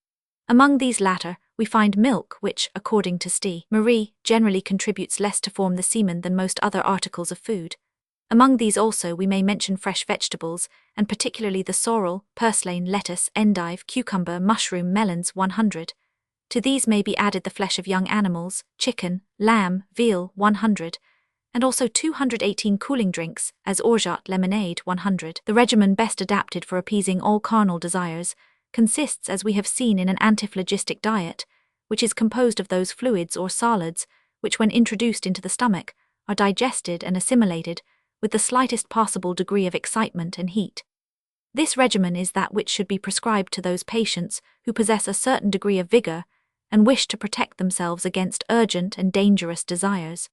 [SPEAKER 1] Among these latter, we find milk which, according to St. Marie, generally contributes less to form the semen than most other articles of food. Among these also we may mention fresh vegetables, and particularly the sorrel, purslane, lettuce, endive, cucumber, mushroom, melons. 100. To these may be added the flesh of young animals, chicken, lamb, veal. 100. And also 218 cooling drinks, as orgeat, lemonade. 100. The regimen best adapted for appeasing all carnal desires consists, as we have seen, in an antiphlogistic diet, which is composed of those fluids or solids which, when introduced into the stomach, are digested and assimilated with the slightest possible degree of excitement and heat. This regimen is that which should be prescribed to those patients who possess a certain degree of vigor and wish to protect themselves against urgent and dangerous desires.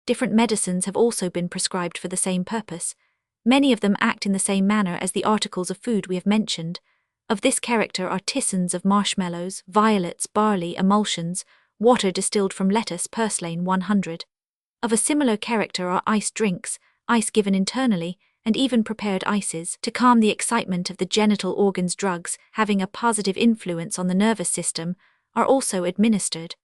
[SPEAKER 1] Different medicines have also been prescribed for the same purpose. Many of them act in the same manner as the articles of food we have mentioned. Of this character are tisons of marshmallows, violets, barley, emulsions, water distilled from lettuce, purslane. 100. Of a similar character are iced drinks, ice given internally, and even prepared ices to calm the excitement of the genital organs. Drugs having a positive influence on the nervous system are also administered.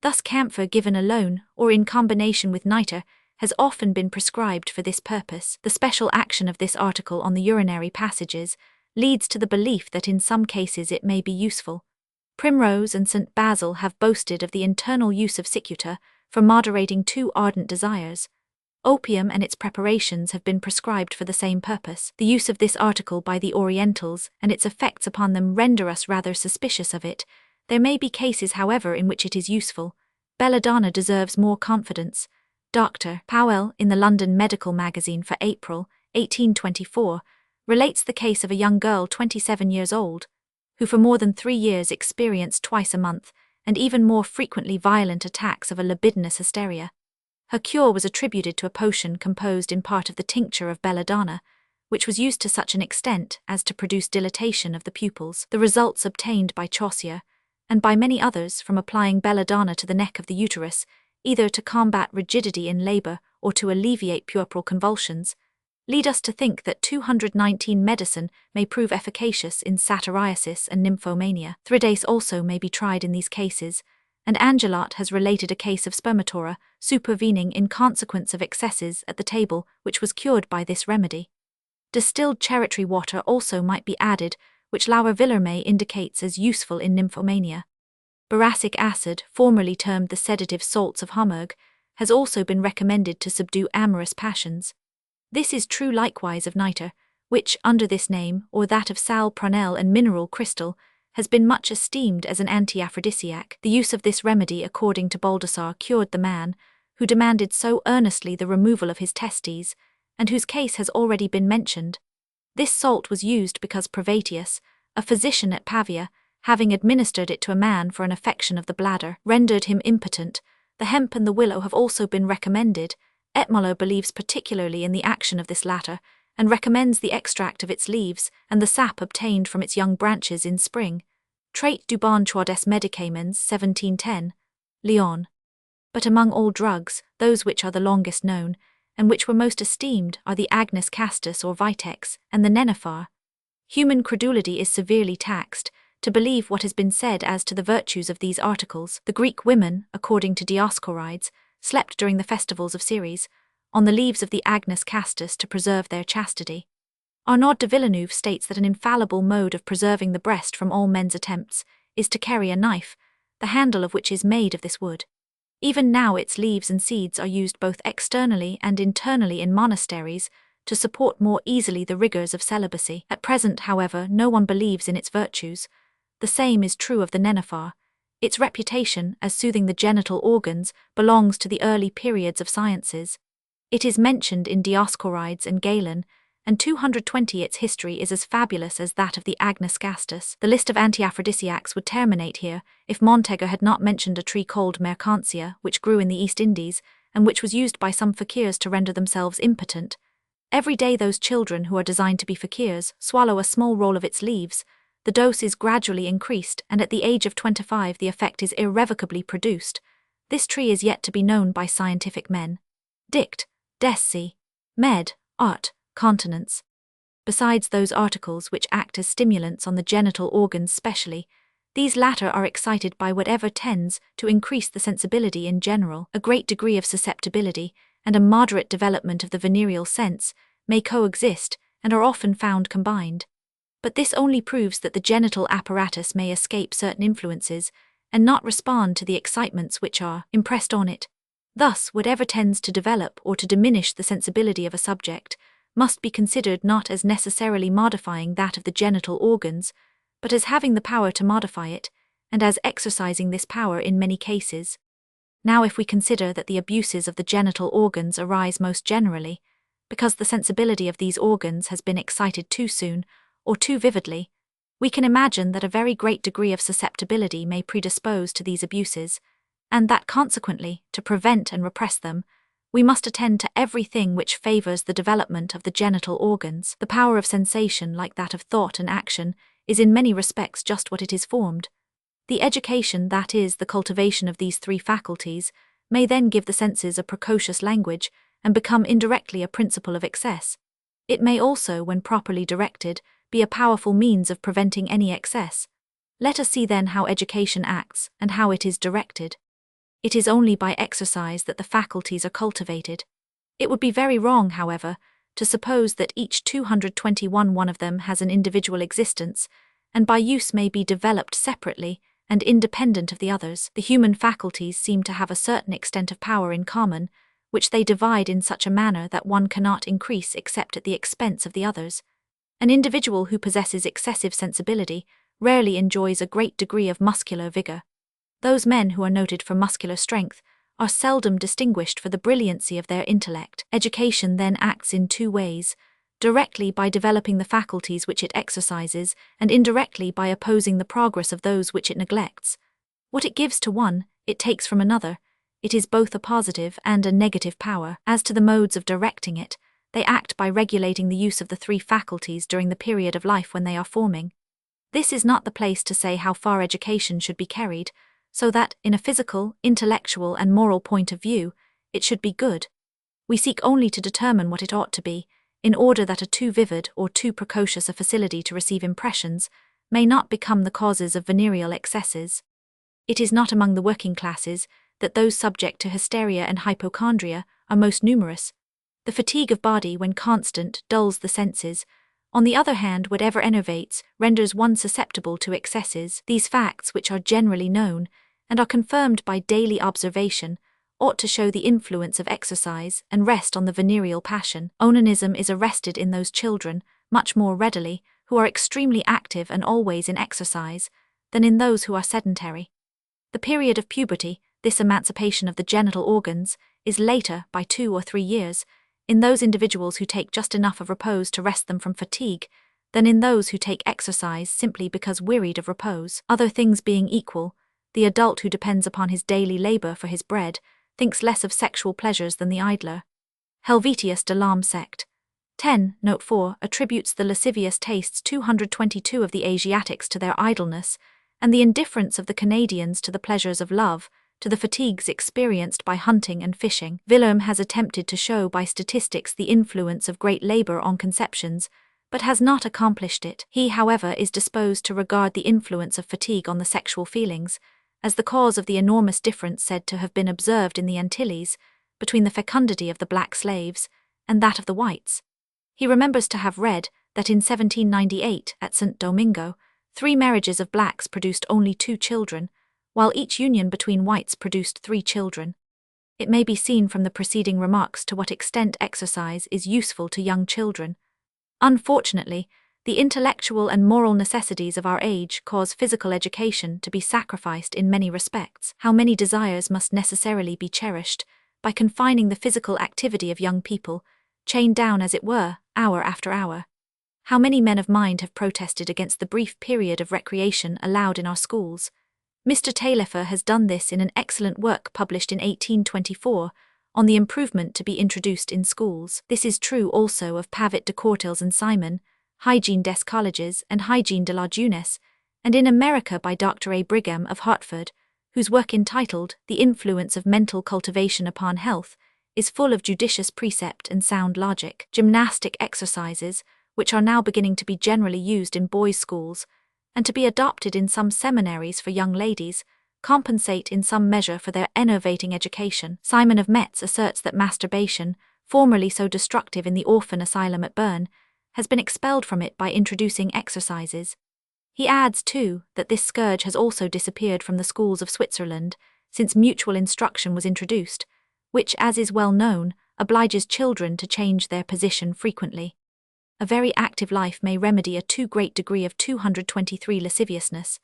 [SPEAKER 1] Thus camphor given alone or in combination with nitre has often been prescribed for this purpose. The special action of this article on the urinary passages leads to the belief that in some cases it may be useful. Primrose and St. Basil have boasted of the internal use of cicuta for moderating too ardent desires. Opium and its preparations have been prescribed for the same purpose. The use of this article by the Orientals and its effects upon them render us rather suspicious of it. There may be cases, however, in which it is useful. Belladonna deserves more confidence. Dr. Powell, in the London Medical Magazine for April, 1824, relates the case of a young girl 27 years old, who for more than 3 years experienced twice a month, and even more frequently, violent attacks of a libidinous hysteria. Her cure was attributed to a potion composed in part of the tincture of belladonna, which was used to such an extent as to produce dilatation of the pupils. The results obtained by Chaucier, and by many others, from applying belladonna to the neck of the uterus, either to combat rigidity in labor or to alleviate puerperal convulsions, lead us to think that 219 medicine may prove efficacious in satyriasis and nymphomania. Treatise also may be tried in these cases, and Angelat has related a case of spermatora supervening in consequence of excesses at the table which was cured by this remedy. Distilled cherry water also might be added, which Lauer Villermé indicates as useful in nymphomania. Boracic acid, formerly termed the sedative salts of Homurg, has also been recommended to subdue amorous passions. This is true likewise of nitre, which, under this name, or that of sal prunelle and mineral crystal, has been much esteemed as an anti-aphrodisiac. The use of this remedy, according to Baldassar, cured the man who demanded so earnestly the removal of his testes, and whose case has already been mentioned. This salt was used because Privatius, a physician at Pavia, having administered it to a man for an affection of the bladder, rendered him impotent. The hemp and the willow have also been recommended. Etmoller believes particularly in the action of this latter, and recommends the extract of its leaves and the sap obtained from its young branches in spring. Traite du bon choix des médicaments, 1710, Lyon. But among all drugs, those which are the longest known, and which were most esteemed, are the agnus castus or vitex, and the nenuphar. Human credulity is severely taxed to believe what has been said as to the virtues of these articles. The Greek women, according to Dioscorides, slept during the festivals of Ceres, on the leaves of the agnus castus to preserve their chastity. Arnaud de Villeneuve states that an infallible mode of preserving the breast from all men's attempts is to carry a knife, the handle of which is made of this wood. Even now its leaves and seeds are used both externally and internally in monasteries to support more easily the rigors of celibacy. At present, however, no one believes in its virtues. The same is true of the nenuphar. Its reputation as soothing the genital organs belongs to the early periods of sciences. It is mentioned in Dioscorides and Galen, and 220 its history is as fabulous as that of the Agnus Castus. The list of anti-aphrodisiacs would terminate here if Montaigne had not mentioned a tree called mercantia, which grew in the East Indies, and which was used by some fakirs to render themselves impotent. Every day those children who are designed to be fakirs swallow a small roll of its leaves. The dose is gradually increased, and at the age of 25 the effect is irrevocably produced. This tree is yet to be known by scientific men. Dict, Desci, Med, Art, Continence. Besides those articles which act as stimulants on the genital organs specially, these latter are excited by whatever tends to increase the sensibility in general. A great degree of susceptibility and a moderate development of the venereal sense may coexist and are often found combined. But this only proves that the genital apparatus may escape certain influences and not respond to the excitements which are impressed on it. Thus, whatever tends to develop or to diminish the sensibility of a subject must be considered not as necessarily modifying that of the genital organs, but as having the power to modify it, and as exercising this power in many cases. Now, if we consider that the abuses of the genital organs arise most generally, because the sensibility of these organs has been excited too soon, or too vividly, we can imagine that a very great degree of susceptibility may predispose to these abuses, and that consequently, to prevent and repress them, we must attend to everything which favors the development of the genital organs. The power of sensation, like that of thought and action, is in many respects just what it is formed. The education, that is, the cultivation of these three faculties, may then give the senses a precocious language and become indirectly a principle of excess. It may also, when properly directed, be a powerful means of preventing any excess. Let us see then how education acts and how it is directed. It is only by exercise that the faculties are cultivated. It would be very wrong, however, to suppose that each 221 one of them has an individual existence, and by use may be developed separately and independent of the others. The human faculties seem to have a certain extent of power in common, which they divide in such a manner that one cannot increase except at the expense of the others. An individual who possesses excessive sensibility rarely enjoys a great degree of muscular vigor. Those men who are noted for muscular strength are seldom distinguished for the brilliancy of their intellect. Education then acts in two ways, directly by developing the faculties which it exercises, and indirectly by opposing the progress of those which it neglects. What it gives to one, it takes from another. It is both a positive and a negative power. As to the modes of directing it, they act by regulating the use of the three faculties during the period of life when they are forming. This is not the place to say how far education should be carried, so that, in a physical, intellectual, and moral point of view, it should be good. We seek only to determine what it ought to be, in order that a too vivid or too precocious a facility to receive impressions may not become the causes of venereal excesses. It is not among the working classes that those subject to hysteria and hypochondria are most numerous. The fatigue of body, when constant, dulls the senses. On the other hand, whatever enervates renders one susceptible to excesses. These facts, which are generally known, and are confirmed by daily observation, ought to show the influence of exercise and rest on the venereal passion. Onanism is arrested in those children, much more readily, who are extremely active and always in exercise, than in those who are sedentary. The period of puberty, this emancipation of the genital organs, is later by 2 or 3 years, in those individuals who take just enough of repose to rest them from fatigue, than in those who take exercise simply because wearied of repose. Other things being equal, the adult who depends upon his daily labor for his bread thinks less of sexual pleasures than the idler. Helvetius de Lam sect. 10, note 4, attributes the lascivious tastes 222 of the Asiatics to their idleness, and the indifference of the Canadians to the pleasures of love, to the fatigues experienced by hunting and fishing. Villerm has attempted to show by statistics the influence of great labor on conceptions, but has not accomplished it. He, however, is disposed to regard the influence of fatigue on the sexual feelings as the cause of the enormous difference said to have been observed in the Antilles between the fecundity of the black slaves and that of the whites. He remembers to have read that in 1798, at St. Domingo, 3 marriages of blacks produced only 2 children, while each union between whites produced 3 children. It may be seen from the preceding remarks to what extent exercise is useful to young children. Unfortunately, the intellectual and moral necessities of our age cause physical education to be sacrificed in many respects. How many desires must necessarily be cherished by confining the physical activity of young people, chained down as it were, hour after hour. How many men of mind have protested against the brief period of recreation allowed in our schools. Mr. Taillefer has done this in an excellent work published in 1824 on the improvement to be introduced in schools. This is true also of Pavitt de Courtils and Simon, Hygiene des Colleges and Hygiene de la Jeunesse, and in America by Dr. A. Brigham of Hartford, whose work entitled The Influence of Mental Cultivation Upon Health is full of judicious precept and sound logic. Gymnastic exercises, which are now beginning to be generally used in boys' schools, and to be adopted in some seminaries for young ladies, compensate in some measure for their enervating education. Simon of Metz asserts that masturbation, formerly so destructive in the orphan asylum at Bern, has been expelled from it by introducing exercises. He adds, too, that this scourge has also disappeared from the schools of Switzerland, since mutual instruction was introduced, which, as is well known, obliges children to change their position frequently. A very active life may remedy a too great degree of 223 lasciviousness.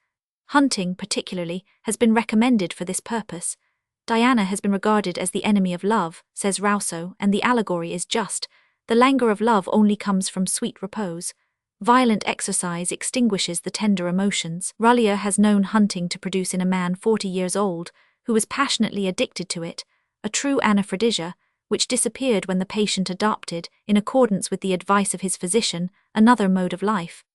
[SPEAKER 1] Hunting, particularly, has been recommended for this purpose. Diana has been regarded as the enemy of love, says Rousseau, and the allegory is just. The languor of love only comes from sweet repose. Violent exercise extinguishes the tender emotions. Rullier has known hunting to produce in a man 40 years old, who was passionately addicted to it, a true anaphrodisia, which disappeared when the patient adopted, in accordance with the advice of his physician, another mode of life.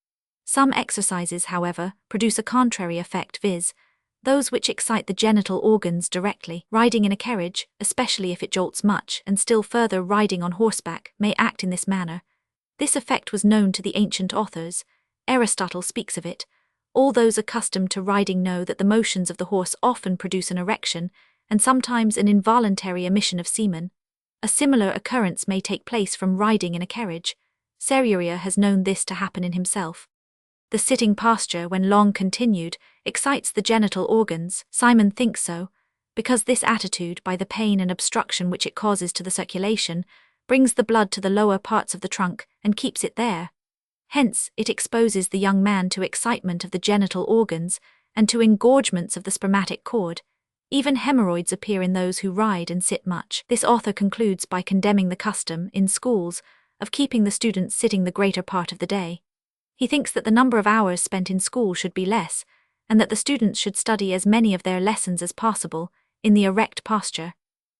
[SPEAKER 1] Some exercises, however, produce a contrary effect, viz., those which excite the genital organs directly. Riding in a carriage, especially if it jolts much, and still further riding on horseback, may act in this manner. This effect was known to the ancient authors. Aristotle speaks of it. All those accustomed to riding know that the motions of the horse often produce an erection, and sometimes an involuntary emission of semen. A similar occurrence may take place from riding in a carriage. Serurier has known this to happen in himself. The sitting posture, when long continued, excites the genital organs. Simon thinks so, because this attitude, by the pain and obstruction which it causes to the circulation, brings the blood to the lower parts of the trunk and keeps it there. Hence, it exposes the young man to excitement of the genital organs and to engorgements of the spermatic cord. Even hemorrhoids appear in those who ride and sit much. This author concludes by condemning the custom, in schools, of keeping the students sitting the greater part of the day. He thinks that the number of hours spent in school should be less, and that the students should study as many of their lessons as possible, in the erect posture.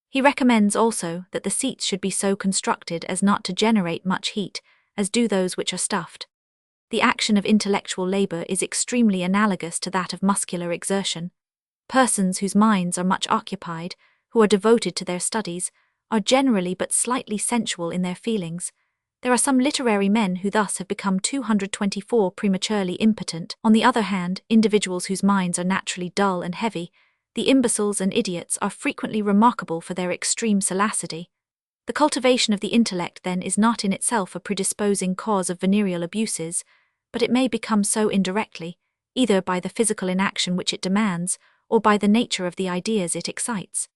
[SPEAKER 1] He recommends also that the seats should be so constructed as not to generate much heat, as do those which are stuffed. The action of intellectual labor is extremely analogous to that of muscular exertion. Persons whose minds are much occupied, who are devoted to their studies, are generally but slightly sensual in their feelings. There are some literary men who thus have become 224 prematurely impotent. On the other hand, individuals whose minds are naturally dull and heavy, the imbeciles and idiots, are frequently remarkable for their extreme salacity. The cultivation of the intellect, then, is not in itself a predisposing cause of venereal abuses, but it may become so indirectly, either by the physical inaction which it demands, or by the nature of the ideas it excites.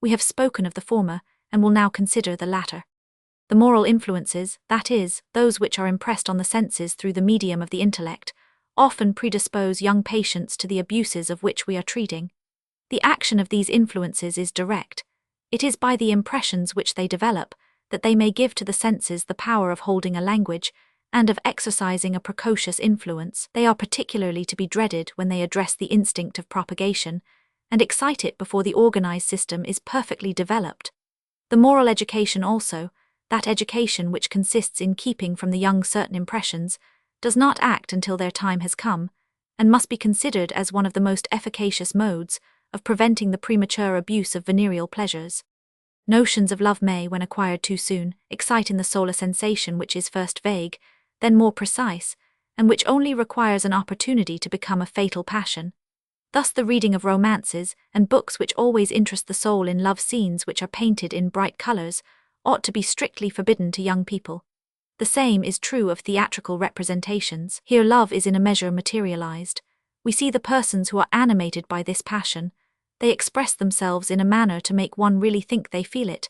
[SPEAKER 1] We have spoken of the former, and will now consider the latter. The moral influences, that is, those which are impressed on the senses through the medium of the intellect, often predispose young patients to the abuses of which we are treating. The action of these influences is direct. It is by the impressions which they develop that they may give to the senses the power of holding a language, and of exercising a precocious influence. They are particularly to be dreaded when they address the instinct of propagation, and excite it before the organized system is perfectly developed. The moral education also, that education which consists in keeping from the young certain impressions, does not act until their time has come, and must be considered as one of the most efficacious modes of preventing the premature abuse of venereal pleasures. Notions of love may, when acquired too soon, excite in the soul a sensation which is first vague, then more precise, and which only requires an opportunity to become a fatal passion. Thus the reading of romances, and books which always interest the soul in love scenes which are painted in bright colors, ought to be strictly forbidden to young people. The same is true of theatrical representations. Here love is in a measure materialized. We see the persons who are animated by this passion. They express themselves in a manner to make one really think they feel it.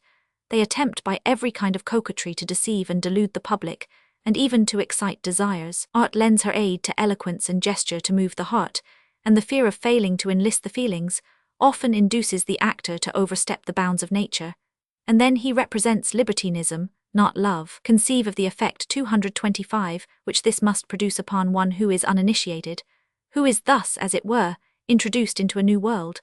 [SPEAKER 1] They attempt by every kind of coquetry to deceive and delude the public, and even to excite desires. Art lends her aid to eloquence and gesture to move the heart, and the fear of failing to enlist the feelings often induces the actor to overstep the bounds of nature. And then he represents libertinism, not love. Conceive of the effect 225 which this must produce upon one who is uninitiated, who is thus, as it were, introduced into a new world.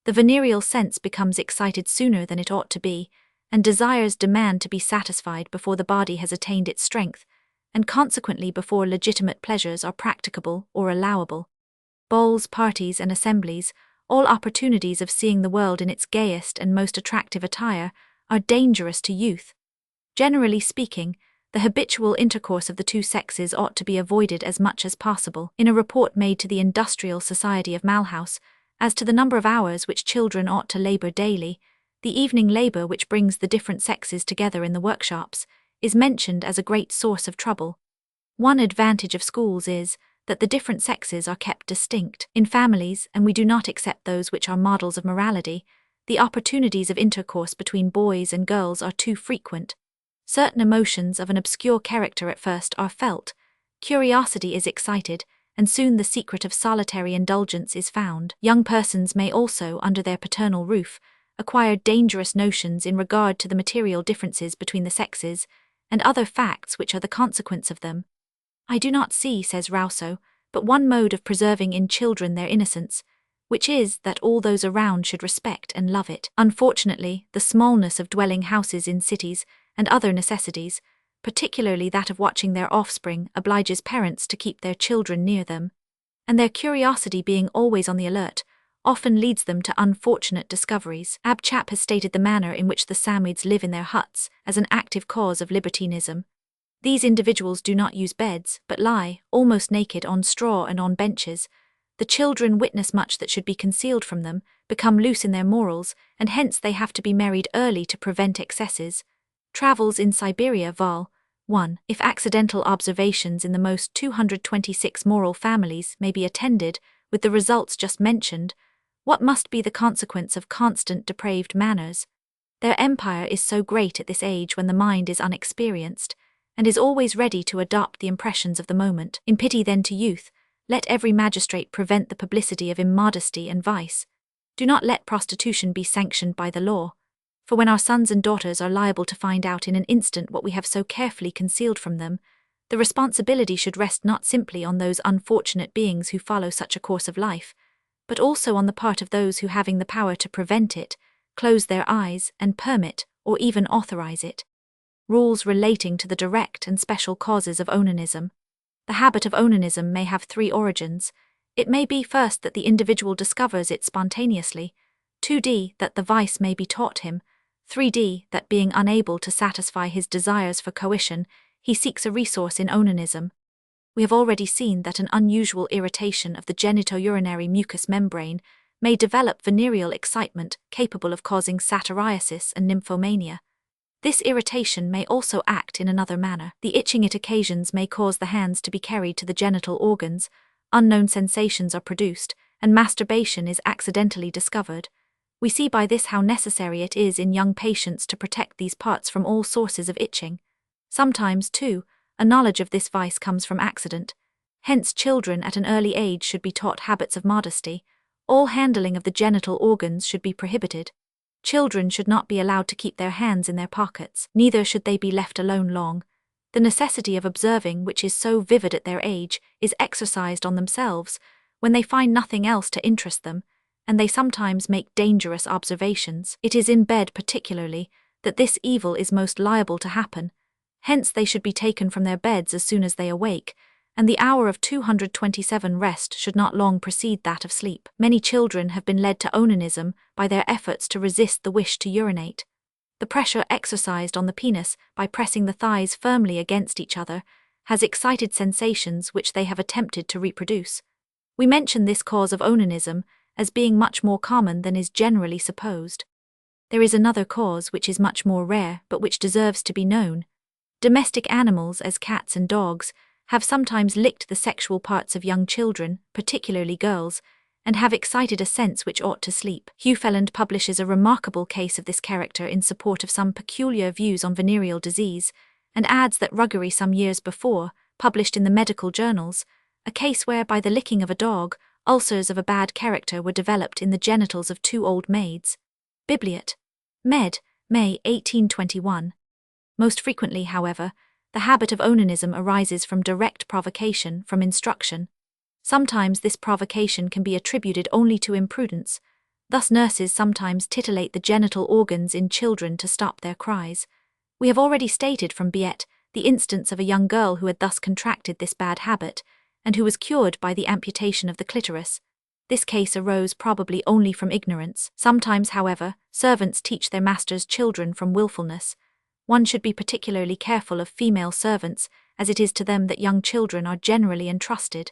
[SPEAKER 1] The venereal sense becomes excited sooner than it ought to be, and desires demand to be satisfied before the body has attained its strength, and consequently before legitimate pleasures are practicable or allowable. Balls, parties, and assemblies, all opportunities of seeing the world in its gayest and most attractive attire, are dangerous to youth. Generally speaking, the habitual intercourse of the two sexes ought to be avoided as much as possible. In a report made to the Industrial Society of Malhouse, as to the number of hours which children ought to labor daily, the evening labor which brings the different sexes together in the workshops is mentioned as a great source of trouble. One advantage of schools is that the different sexes are kept distinct. In families, and we do not except those which are models of morality, the opportunities of intercourse between boys and girls are too frequent. Certain emotions of an obscure character at first are felt, curiosity is excited, and soon the secret of solitary indulgence is found. Young persons may also, under their paternal roof, acquire dangerous notions in regard to the material differences between the sexes, and other facts which are the consequence of them. I do not see, says Rousseau, but one mode of preserving in children their innocence, which is that all those around should respect and love it. Unfortunately, the smallness of dwelling houses in cities and other necessities, particularly that of watching their offspring, obliges parents to keep their children near them, and their curiosity being always on the alert, often leads them to unfortunate discoveries. Ab Chap has stated the manner in which the Samides live in their huts as an active cause of libertinism. These individuals do not use beds, but lie, almost naked, on straw and on benches. The children witness much that should be concealed from them, become loose in their morals, and hence they have to be married early to prevent excesses. Travels in Siberia, Vol. 1. If accidental observations in the most 226 moral families may be attended with the results just mentioned, what must be the consequence of constant depraved manners? Their empire is so great at this age when the mind is unexperienced, and is always ready to adopt the impressions of the moment. In pity then to youth, let every magistrate prevent the publicity of immodesty and vice. Do not let prostitution be sanctioned by the law, for when our sons and daughters are liable to find out in an instant what we have so carefully concealed from them, the responsibility should rest not simply on those unfortunate beings who follow such a course of life, but also on the part of those who, having the power to prevent it, close their eyes and permit or even authorize it. Rules relating to the direct and special causes of onanism. The habit of onanism may have three origins. It may be first that the individual discovers it spontaneously, 2d that the vice may be taught him, 3d that being unable to satisfy his desires for coition, he seeks a resource in onanism. We have already seen that an unusual irritation of the genitourinary mucous membrane may develop venereal excitement capable of causing satyriasis and nymphomania. This irritation may also act in another manner. The itching it occasions may cause the hands to be carried to the genital organs, unknown sensations are produced, and masturbation is accidentally discovered. We see by this how necessary it is in young patients to protect these parts from all sources of itching. Sometimes, too, a knowledge of this vice comes from accident. Hence children at an early age should be taught habits of modesty. All handling of the genital organs should be prohibited. Children should not be allowed to keep their hands in their pockets, neither should they be left alone long. The necessity of observing, which is so vivid at their age, is exercised on themselves, when they find nothing else to interest them, and they sometimes make dangerous observations. It is in bed particularly that this evil is most liable to happen. Hence they should be taken from their beds as soon as they awake, and the hour of 227 rest should not long precede that of sleep. Many children have been led to onanism by their efforts to resist the wish to urinate. The pressure exercised on the penis by pressing the thighs firmly against each other has excited sensations which they have attempted to reproduce. We mention this cause of onanism as being much more common than is generally supposed. There is another cause which is much more rare but which deserves to be known. Domestic animals, as cats and dogs, have sometimes licked the sexual parts of young children, particularly girls, and have excited a sense which ought to sleep. Hufeland publishes a remarkable case of this character in support of some peculiar views on venereal disease, and adds that Ruggery some years before, published in the medical journals, a case where by the licking of a dog, ulcers of a bad character were developed in the genitals of 2 old maids. Bibliot. Med. May 1821. Most frequently, however, the habit of onanism arises from direct provocation, from instruction. Sometimes this provocation can be attributed only to imprudence. Thus nurses sometimes titillate the genital organs in children to stop their cries. We have already stated from Biet the instance of a young girl who had thus contracted this bad habit, and who was cured by the amputation of the clitoris. This case arose probably only from ignorance. Sometimes, however, servants teach their masters' children from willfulness. One should be particularly careful of female servants, as it is to them that young children are generally entrusted.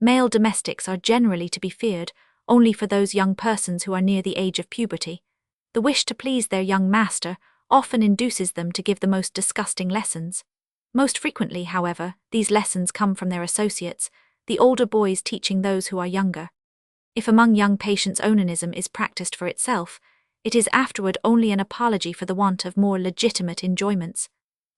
[SPEAKER 1] Male domestics are generally to be feared only for those young persons who are near the age of puberty. The wish to please their young master often induces them to give the most disgusting lessons. Most frequently, however, these lessons come from their associates, the older boys teaching those who are younger. If among young patients onanism is practiced for itself, it is afterward only an apology for the want of more legitimate enjoyments.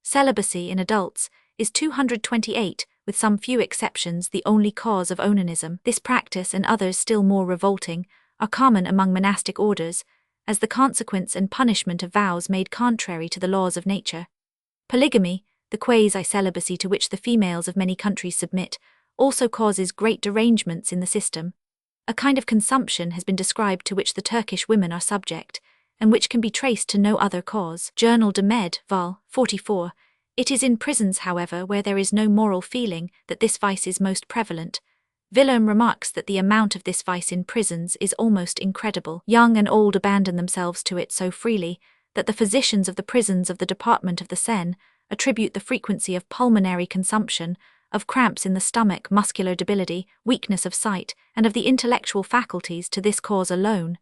[SPEAKER 1] Celibacy in adults is 228, with some few exceptions, the only cause of onanism. This practice and others still more revolting are common among monastic orders, as the consequence and punishment of vows made contrary to the laws of nature. Polygamy, the quasi-celibacy to which the females of many countries submit, also causes great derangements in the system. A kind of consumption has been described to which the Turkish women are subject, and which can be traced to no other cause. Journal de Med, Vol. 44. It is in prisons, however, where there is no moral feeling, that this vice is most prevalent. Wilhelm remarks that the amount of this vice in prisons is almost incredible. Young and old abandon themselves to it so freely that the physicians of the prisons of the Department of the Seine attribute the frequency of pulmonary consumption, of cramps in the stomach, muscular debility, weakness of sight, and of the intellectual faculties to this cause alone.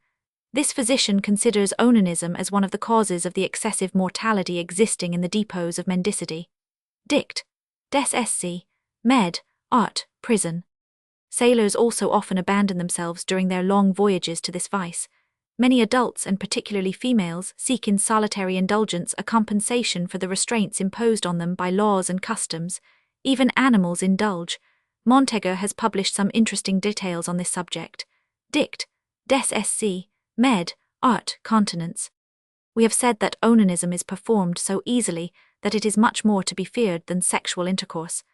[SPEAKER 1] This physician considers onanism as one of the causes of the excessive mortality existing in the depots of mendicity. Dict. Des Sc. Med. Art. Prison. Sailors also often abandon themselves during their long voyages to this vice. Many adults, and particularly females, seek in solitary indulgence a compensation for the restraints imposed on them by laws and customs. Even animals indulge. Monteger has published some interesting details on this subject. Dict. Des Sc. Med. Art. Continence. We have said that onanism is performed so easily that it is much more to be feared than sexual intercourse.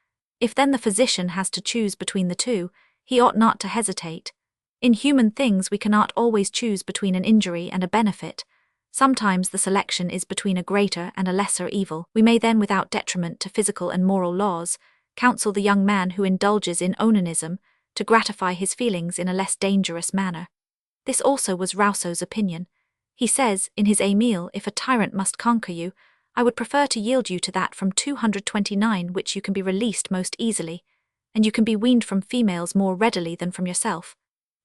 [SPEAKER 1] If then the physician has to choose between the two, he ought not to hesitate. In human things we cannot always choose between an injury and a benefit. Sometimes the selection is between a greater and a lesser evil. We may then, without detriment to physical and moral laws, counsel the young man who indulges in onanism to gratify his feelings in a less dangerous manner. This also was Rousseau's opinion. He says, in his Emile, if a tyrant must conquer you, I would prefer to yield you to that from 229 which you can be released most easily, and you can be weaned from females more readily than from yourself.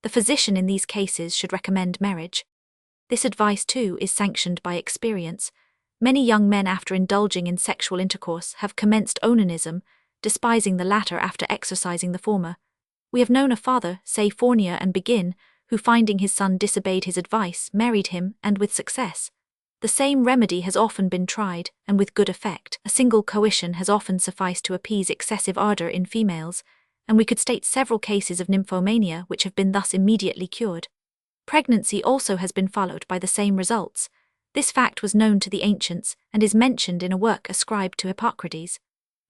[SPEAKER 1] The physician in these cases should recommend marriage. This advice, too, is sanctioned by experience. Many young men after indulging in sexual intercourse have commenced onanism, despising the latter after exercising the former. We have known a father, say Fournier and Begin, who finding his son disobeyed his advice, married him, and with success. The same remedy has often been tried, and with good effect. A single coition has often sufficed to appease excessive ardor in females, and we could state several cases of nymphomania which have been thus immediately cured. Pregnancy also has been followed by the same results. This fact was known to the ancients, and is mentioned in a work ascribed to Hippocrates.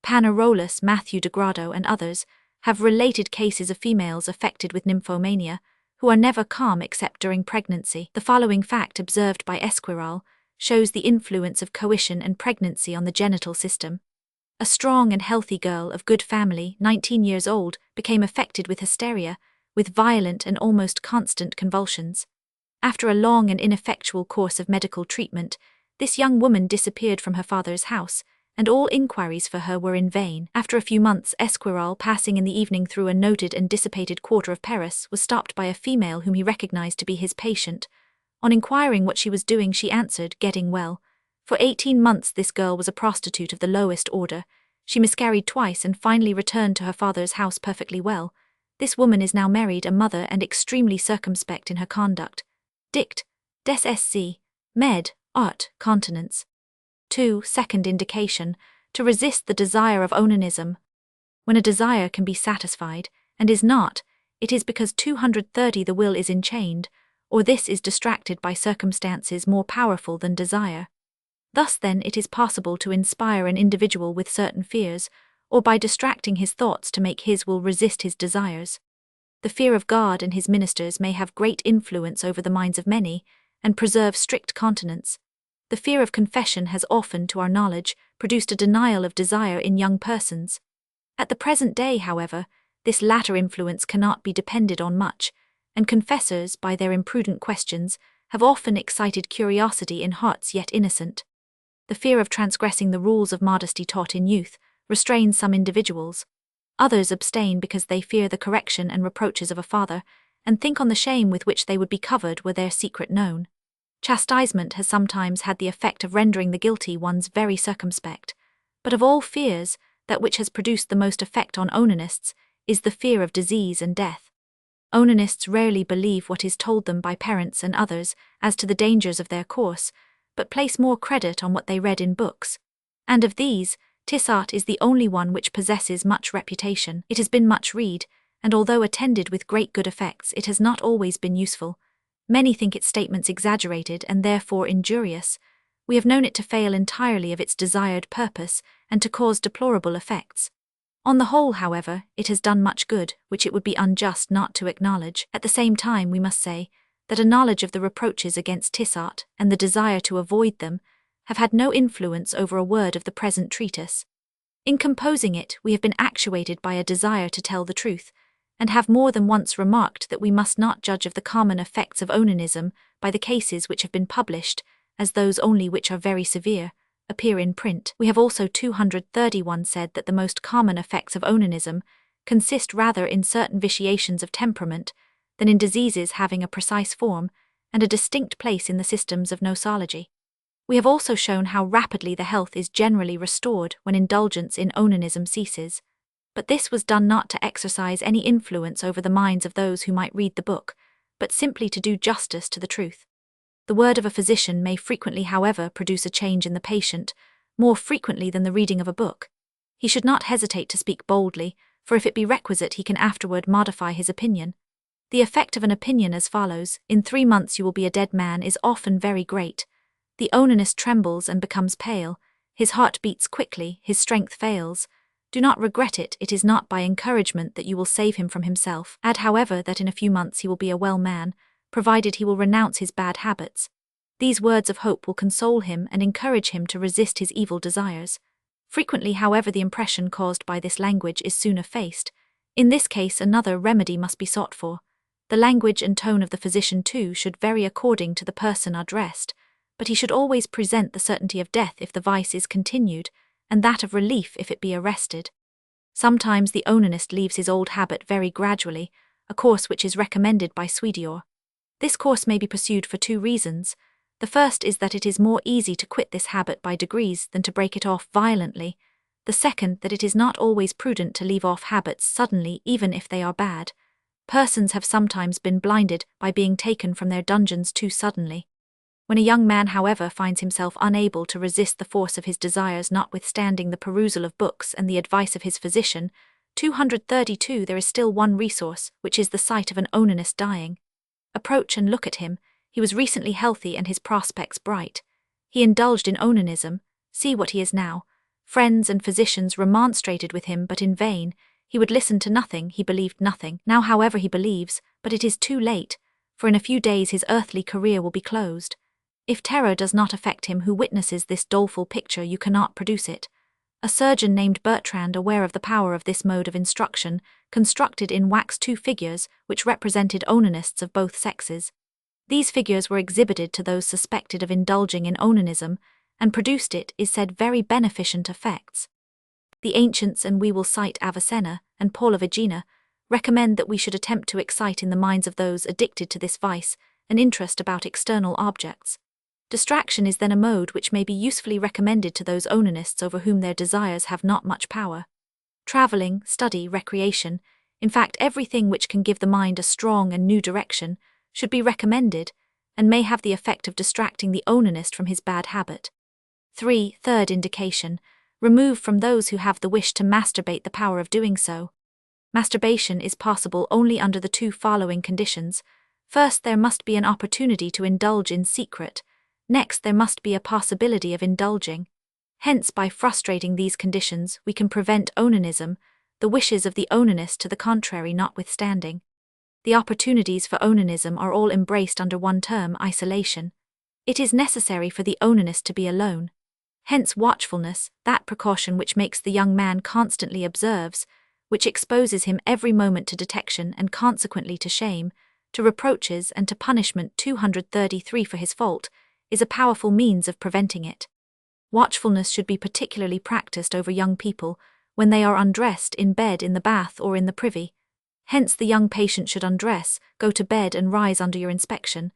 [SPEAKER 1] Panerolus, Matthew de Grado, and others have related cases of females affected with nymphomania, who are never calm except during pregnancy. The following fact, observed by Esquirol, shows the influence of coition and pregnancy on the genital system. A strong and healthy girl of good family, 19 years old, became affected with hysteria, with violent and almost constant convulsions. After a long and ineffectual course of medical treatment, this young woman disappeared from her father's house, and all inquiries for her were in vain. After a few months, Esquirol, passing in the evening through a noted and dissipated quarter of Paris, was stopped by a female whom he recognized to be his patient. On inquiring what she was doing, she answered, getting well. For 18 months this girl was a prostitute of the lowest order. She miscarried twice and finally returned to her father's house perfectly well. This woman is now married, a mother, and extremely circumspect in her conduct. Dict. Des Sc. Med. Art. Continence. 2. Second indication, to resist the desire of onanism. When a desire can be satisfied, and is not, it is because 230 the will is enchained, or this is distracted by circumstances more powerful than desire. Thus then it is possible to inspire an individual with certain fears, or by distracting his thoughts to make his will resist his desires. The fear of God and his ministers may have great influence over the minds of many, and preserve strict continence. The fear of confession has often, to our knowledge, produced a denial of desire in young persons. At the present day, however, this latter influence cannot be depended on much, and confessors, by their imprudent questions, have often excited curiosity in hearts yet innocent. The fear of transgressing the rules of modesty taught in youth restrains some individuals. Others abstain because they fear the correction and reproaches of a father, and think on the shame with which they would be covered were their secret known. Chastisement has sometimes had the effect of rendering the guilty ones very circumspect, but of all fears, that which has produced the most effect on onanists is the fear of disease and death. Onanists rarely believe what is told them by parents and others as to the dangers of their course, but place more credit on what they read in books. And of these, Tissot is the only one which possesses much reputation. It has been much read, and although attended with great good effects, it has not always been useful. Many think its statements exaggerated and therefore injurious. We have known it to fail entirely of its desired purpose and to cause deplorable effects. On the whole, however, it has done much good, which it would be unjust not to acknowledge. At the same time, we must say that a knowledge of the reproaches against Tissot and the desire to avoid them have had no influence over a word of the present treatise. In composing it, we have been actuated by a desire to tell the truth, and have more than once remarked that we must not judge of the common effects of onanism by the cases which have been published, as those only which are very severe appear in print. We have also 231 said that the most common effects of onanism consist rather in certain vitiations of temperament than in diseases having a precise form and a distinct place in the systems of nosology. We have also shown how rapidly the health is generally restored when indulgence in onanism ceases, but this was done not to exercise any influence over the minds of those who might read the book, but simply to do justice to the truth. The word of a physician may frequently, however, produce a change in the patient, more frequently than the reading of a book. He should not hesitate to speak boldly, for if it be requisite he can afterward modify his opinion. The effect of an opinion as follows: in 3 months you will be a dead man, is often very great. The onanist trembles and becomes pale, his heart beats quickly, his strength fails. Do not regret it, it is not by encouragement that you will save him from himself. Add, however, that in a few months he will be a well man, provided he will renounce his bad habits. These words of hope will console him and encourage him to resist his evil desires. Frequently, however, the impression caused by this language is soon effaced. In this case, another remedy must be sought for. The language and tone of the physician, too, should vary according to the person addressed, but he should always present the certainty of death if the vice is continued, and that of relief if it be arrested. Sometimes the onanist leaves his old habit very gradually, a course which is recommended by Suidior. This course may be pursued for 2 reasons. The first is that it is more easy to quit this habit by degrees than to break it off violently. The second, that it is not always prudent to leave off habits suddenly, even if they are bad. Persons have sometimes been blinded by being taken from their dungeons too suddenly. When a young man, however, finds himself unable to resist the force of his desires notwithstanding the perusal of books and the advice of his physician, 232 there is still one resource, which is the sight of an onanist dying. Approach and look at him. He was recently healthy and his prospects bright. He indulged in onanism. See what he is now. Friends and physicians remonstrated with him, but in vain. He would listen to nothing, he believed nothing. Now, however, he believes, but it is too late, for in a few days his earthly career will be closed. If terror does not affect him who witnesses this doleful picture, you cannot produce it. A surgeon named Bertrand, aware of the power of this mode of instruction, constructed in wax 2 figures which represented onanists of both sexes. These figures were exhibited to those suspected of indulging in onanism, and produced, it is said, very beneficent effects. The ancients, and we will cite Avicenna and Paul of Aegina, recommend that we should attempt to excite in the minds of those addicted to this vice an interest about external objects. Distraction is then a mode which may be usefully recommended to those onanists over whom their desires have not much power. Traveling, study, recreation, in fact everything which can give the mind a strong and new direction, should be recommended, and may have the effect of distracting the onanist from his bad habit. Third indication, remove from those who have the wish to masturbate the power of doing so. Masturbation is possible only under the two following conditions. First, there must be an opportunity to indulge in secret. Next, there must be a possibility of indulging. Hence, by frustrating these conditions, we can prevent onanism, the wishes of the onanist to the contrary notwithstanding. The opportunities for onanism are all embraced under one term, isolation. It is necessary for the onanist to be alone. Hence watchfulness, that precaution which makes the young man constantly observes, which exposes him every moment to detection and consequently to shame, to reproaches and to punishment 233 for his fault, is a powerful means of preventing it. Watchfulness should be particularly practiced over young people when they are undressed in bed, in the bath, or in the privy. Hence the young patient should undress, go to bed and rise under your inspection.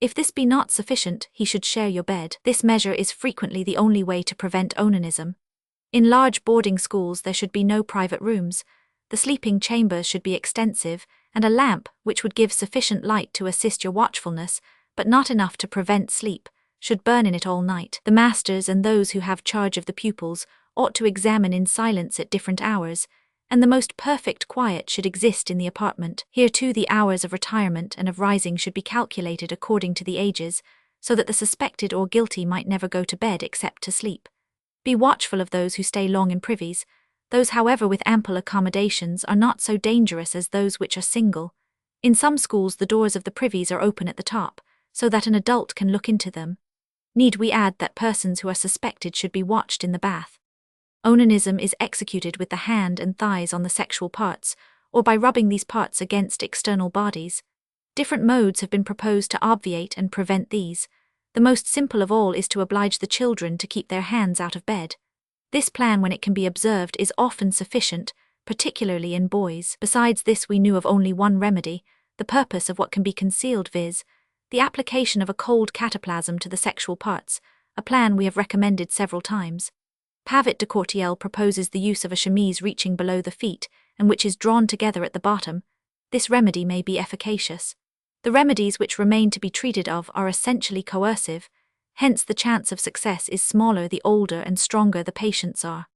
[SPEAKER 1] If this be not sufficient, he should share your bed. This measure is frequently the only way to prevent onanism. In large boarding schools there should be no private rooms. The sleeping chambers should be extensive, and a lamp, which would give sufficient light to assist your watchfulness, but not enough to prevent sleep, should burn in it all night. The masters and those who have charge of the pupils ought to examine in silence at different hours, and the most perfect quiet should exist in the apartment. Here too the hours of retirement and of rising should be calculated according to the ages, so that the suspected or guilty might never go to bed except to sleep. Be watchful of those who stay long in privies. Those, however, with ample accommodations are not so dangerous as those which are single. In some schools the doors of the privies are open at the top, so that an adult can look into them. Need we add that persons who are suspected should be watched in the bath? Onanism is executed with the hand and thighs on the sexual parts, or by rubbing these parts against external bodies. Different modes have been proposed to obviate and prevent these. The most simple of all is to oblige the children to keep their hands out of bed. This plan, when it can be observed, is often sufficient, particularly in boys. Besides this, we knew of only one remedy, the purpose of what can be concealed, viz., the application of a cold cataplasm to the sexual parts, a plan we have recommended several times. Pavit de Courtiel proposes the use of a chemise reaching below the feet, and which is drawn together at the bottom. This remedy may be efficacious. The remedies which remain to be treated of are essentially coercive, hence the chance of success is smaller the older and stronger the patients are.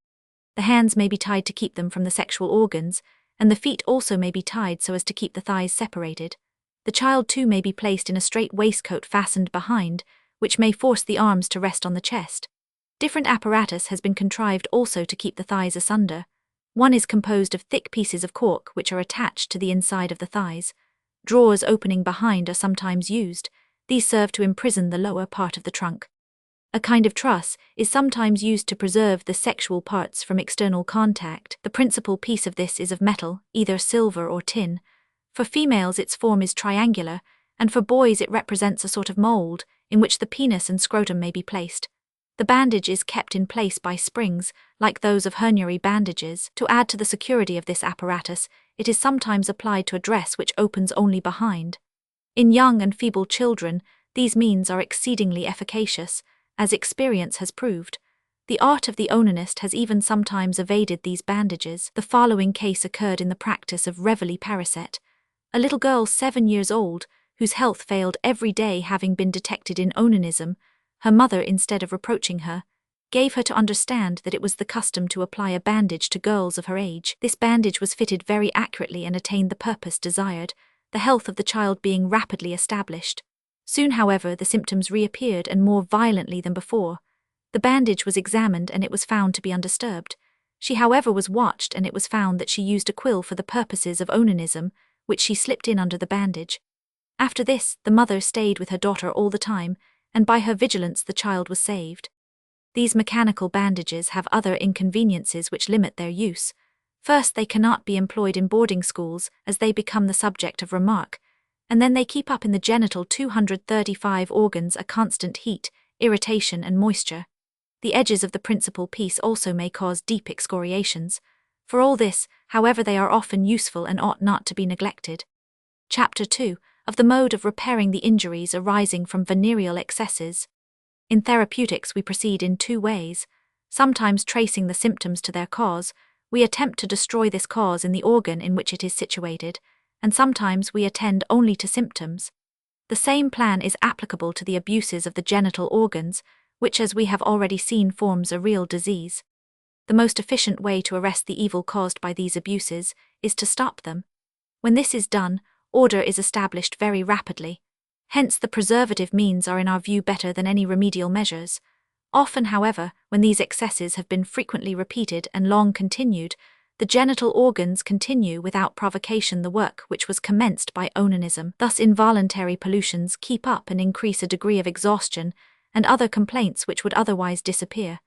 [SPEAKER 1] The hands may be tied to keep them from the sexual organs, and the feet also may be tied so as to keep the thighs separated. The child too may be placed in a straight waistcoat fastened behind, which may force the arms to rest on the chest. Different apparatus has been contrived also to keep the thighs asunder. One is composed of thick pieces of cork which are attached to the inside of the thighs. Drawers opening behind are sometimes used. These serve to imprison the lower part of the trunk. A kind of truss is sometimes used to preserve the sexual parts from external contact. The principal piece of this is of metal, either silver or tin. For females its form is triangular, and for boys it represents a sort of mold, in which the penis and scrotum may be placed. The bandage is kept in place by springs, like those of herniary bandages. To add to the security of this apparatus, it is sometimes applied to a dress which opens only behind. In young and feeble children, these means are exceedingly efficacious, as experience has proved. The art of the onanist has even sometimes evaded these bandages. The following case occurred in the practice of Reveille Paraset. A little girl 7 years old, whose health failed every day having been detected in onanism, her mother, instead of reproaching her, gave her to understand that it was the custom to apply a bandage to girls of her age. This bandage was fitted very accurately and attained the purpose desired, the health of the child being rapidly established. Soon, however, the symptoms reappeared, and more violently than before. The bandage was examined and it was found to be undisturbed. She, however, was watched, and it was found that she used a quill for the purposes of onanism, which she slipped in under the bandage. After this, the mother stayed with her daughter all the time, and by her vigilance the child was saved. These mechanical bandages have other inconveniences which limit their use. First, they cannot be employed in boarding schools, as they become the subject of remark, and then they keep up in the genital 235 organs a constant heat, irritation and moisture. The edges of the principal piece also may cause deep excoriations. For all this, however, they are often useful and ought not to be neglected. Chapter 2, of the mode of repairing the injuries arising from venereal excesses. In therapeutics, we proceed in two ways. Sometimes tracing the symptoms to their cause, we attempt to destroy this cause in the organ in which it is situated, and sometimes we attend only to symptoms. The same plan is applicable to the abuses of the genital organs, which, as we have already seen, forms a real disease. The most efficient way to arrest the evil caused by these abuses is to stop them. When this is done, order is established very rapidly. Hence, the preservative means are in our view better than any remedial measures. Often, however, when these excesses have been frequently repeated and long continued, the genital organs continue without provocation the work which was commenced by onanism. Thus involuntary pollutions keep up and increase a degree of exhaustion and other complaints which would otherwise disappear.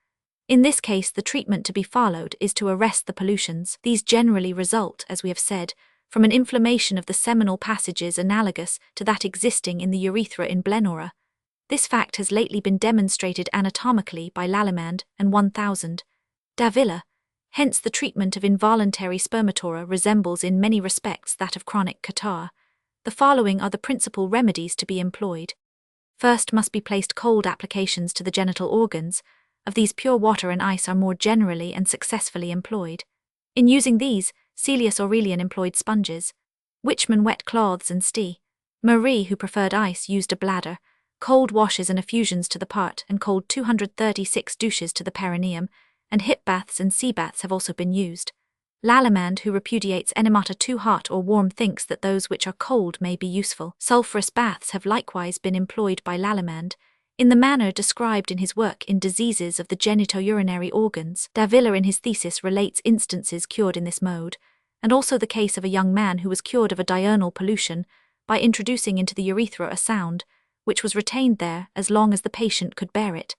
[SPEAKER 1] In this case, the treatment to be followed is to arrest the pollutions. These generally result, as we have said, from an inflammation of the seminal passages analogous to that existing in the urethra in Blenora. This fact has lately been demonstrated anatomically by Lallemande and 1000. Davila. Hence the treatment of involuntary spermatora resembles in many respects that of chronic catarrh. The following are the principal remedies to be employed. First must be placed cold applications to the genital organs. Of these, pure water and ice are more generally and successfully employed. In using these, Caelius Aurelian employed sponges. Wichmann wet cloths and stee. Marie, who preferred ice, used a bladder. Cold washes and effusions to the part, and cold 236 douches to the perineum, and hip baths and sea baths have also been used. Lallemande, who repudiates enemata too hot or warm, thinks that those which are cold may be useful. Sulphurous baths have likewise been employed by Lallemande, in the manner described in his work in Diseases of the Genitourinary Organs. Davila in his thesis relates instances cured in this mode, and also the case of a young man who was cured of a diurnal pollution by introducing into the urethra a sound, which was retained there as long as the patient could bear it.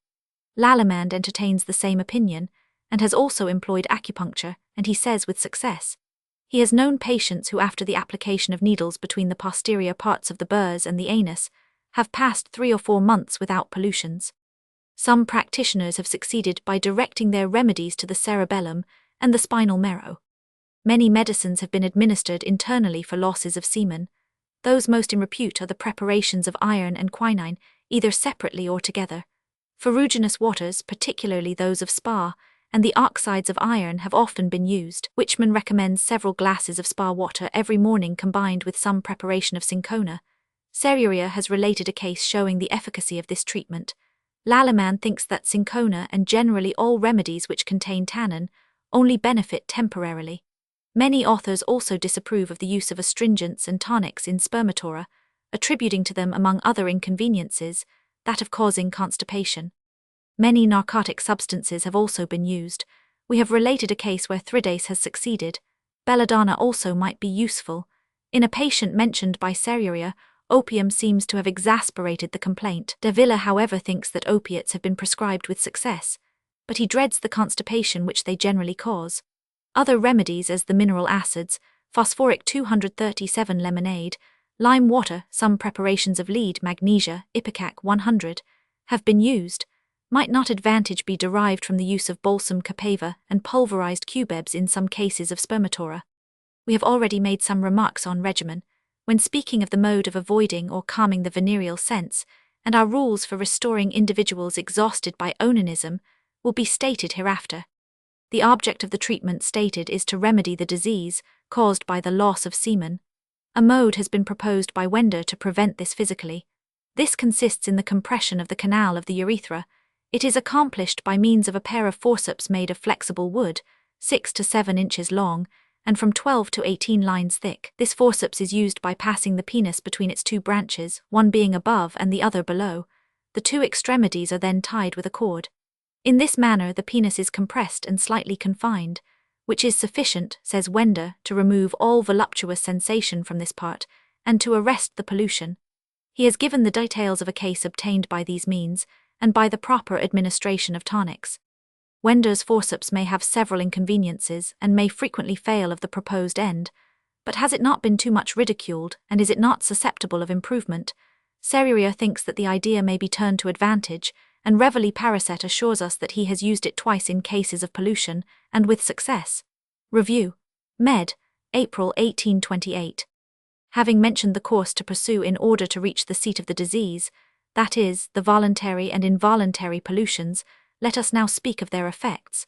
[SPEAKER 1] Lallemande entertains the same opinion, and has also employed acupuncture, and he says with success. He has known patients who, after the application of needles between the posterior parts of the burrs and the anus, have passed 3 or 4 months without pollutions. Some practitioners have succeeded by directing their remedies to the cerebellum and the spinal marrow. Many medicines have been administered internally for losses of semen. Those most in repute are the preparations of iron and quinine, either separately or together. Ferruginous waters, particularly those of spa, and the oxides of iron have often been used. Wichmann recommends several glasses of spa water every morning combined with some preparation of cinchona. Serruria has related a case showing the efficacy of this treatment. Lallemande thinks that cinchona and generally all remedies which contain tannin only benefit temporarily. Many authors also disapprove of the use of astringents and tonics in spermatora, attributing to them, among other inconveniences, that of causing constipation. Many narcotic substances have also been used. We have related a case where Treatise has succeeded. Belladonna also might be useful. In a patient mentioned by Serruria, opium seems to have exasperated the complaint. Davila, however, thinks that opiates have been prescribed with success, but he dreads the constipation which they generally cause. Other remedies, as the mineral acids, phosphoric 237 lemonade, lime water, some preparations of lead, magnesia, ipecac 100, have been used. Might not advantage be derived from the use of balsam capava and pulverized cubebs in some cases of spermatora? We have already made some remarks on regimen, when speaking of the mode of avoiding or calming the venereal sense, and our rules for restoring individuals exhausted by onanism will be stated hereafter. The object of the treatment stated is to remedy the disease caused by the loss of semen. A mode has been proposed by Wender to prevent this physically. This consists in the compression of the canal of the urethra. It is accomplished by means of a pair of forceps made of flexible wood, 6 to 7 inches long, and from 12 to 18 lines thick. This forceps is used by passing the penis between its 2 branches, one being above and the other below. The 2 extremities are then tied with a cord. In this manner the penis is compressed and slightly confined, which is sufficient, says Wender, to remove all voluptuous sensation from this part, and to arrest the pollution. He has given the details of a case obtained by these means, and by the proper administration of tonics. Wender's forceps may have several inconveniences, and may frequently fail of the proposed end, but has it not been too much ridiculed, and is it not susceptible of improvement? Serruria thinks that the idea may be turned to advantage, and Reveille Paraset assures us that he has used it twice in cases of pollution, and with success. Review. Med. April 1828. Having mentioned the course to pursue in order to reach the seat of the disease, that is, the voluntary and involuntary pollutions, let us now speak of their effects.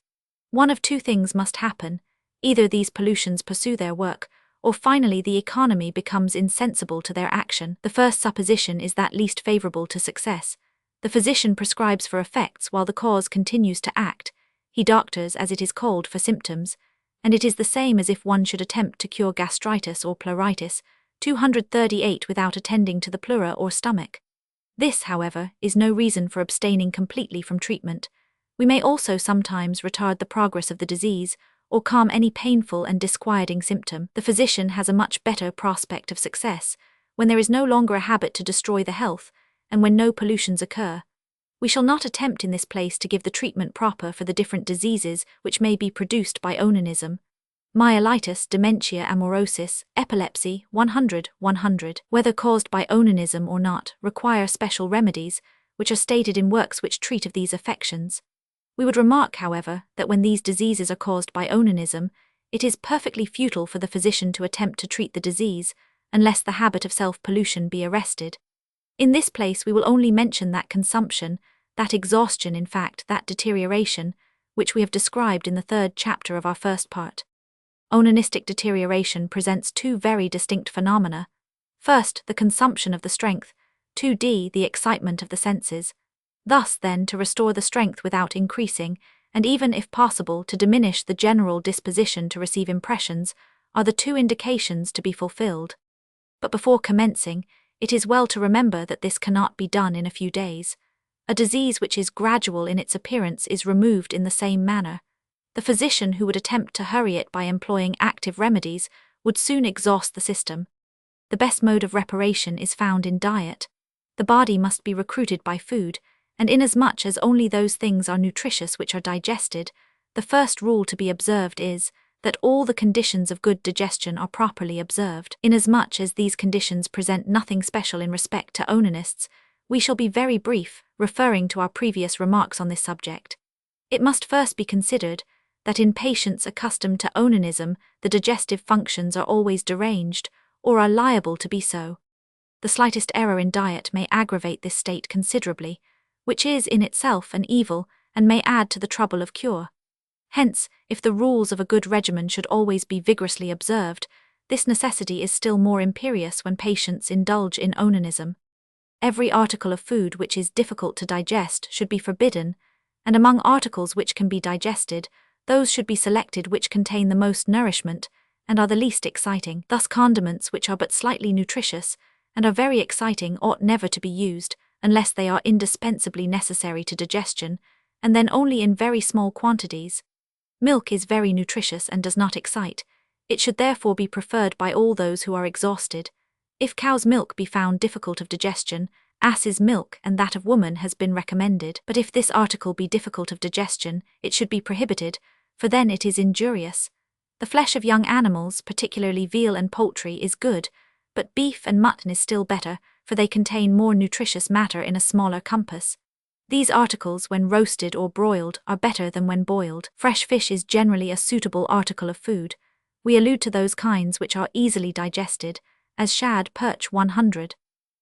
[SPEAKER 1] One of two things must happen: either these pollutions pursue their work, or finally the economy becomes insensible to their action. The first supposition is that least favorable to success. The physician prescribes for effects while the cause continues to act. He doctors, as it is called, for symptoms, and it is the same as if one should attempt to cure gastritis or pleuritis, 238, without attending to the pleura or stomach. This, however, is no reason for abstaining completely from treatment. We may also sometimes retard the progress of the disease, or calm any painful and disquieting symptom. The physician has a much better prospect of success when there is no longer a habit to destroy the health, and when no pollutions occur. We shall not attempt in this place to give the treatment proper for the different diseases which may be produced by onanism. Myelitis, dementia amaurosis, epilepsy, 100, whether caused by onanism or not, require special remedies, which are stated in works which treat of these affections. We would remark, however, that when these diseases are caused by onanism, it is perfectly futile for the physician to attempt to treat the disease, unless the habit of self-pollution be arrested. In this place we will only mention that consumption, that exhaustion, in fact, that deterioration, which we have described in the 3rd chapter of our first part. Onanistic deterioration presents two very distinct phenomena. First, the consumption of the strength, 2d, the excitement of the senses. Thus, then, to restore the strength without increasing, and even, if possible, to diminish the general disposition to receive impressions, are the two indications to be fulfilled. But before commencing, it is well to remember that this cannot be done in a few days. A disease which is gradual in its appearance is removed in the same manner. The physician who would attempt to hurry it by employing active remedies would soon exhaust the system. The best mode of reparation is found in diet. The body must be recruited by food, and inasmuch as only those things are nutritious which are digested, the first rule to be observed is that all the conditions of good digestion are properly observed. Inasmuch as these conditions present nothing special in respect to onanists, we shall be very brief, referring to our previous remarks on this subject. It must first be considered that in patients accustomed to onanism, the digestive functions are always deranged, or are liable to be so. The slightest error in diet may aggravate this state considerably, which is in itself an evil and may add to the trouble of cure. Hence, if the rules of a good regimen should always be vigorously observed, this necessity is still more imperious when patients indulge in onanism. Every article of food which is difficult to digest should be forbidden, and among articles which can be digested, those should be selected which contain the most nourishment and are the least exciting. Thus condiments which are but slightly nutritious and are very exciting ought never to be used, unless they are indispensably necessary to digestion, and then only in very small quantities. Milk is very nutritious and does not excite. It should therefore be preferred by all those who are exhausted. If cow's milk be found difficult of digestion, ass's milk and that of woman has been recommended. But if this article be difficult of digestion, it should be prohibited, for then it is injurious. The flesh of young animals, particularly veal and poultry, is good, but beef and mutton is still better, for they contain more nutritious matter in a smaller compass. These articles, when roasted or broiled, are better than when boiled. Fresh fish is generally a suitable article of food. We allude to those kinds which are easily digested, as shad, perch, 100.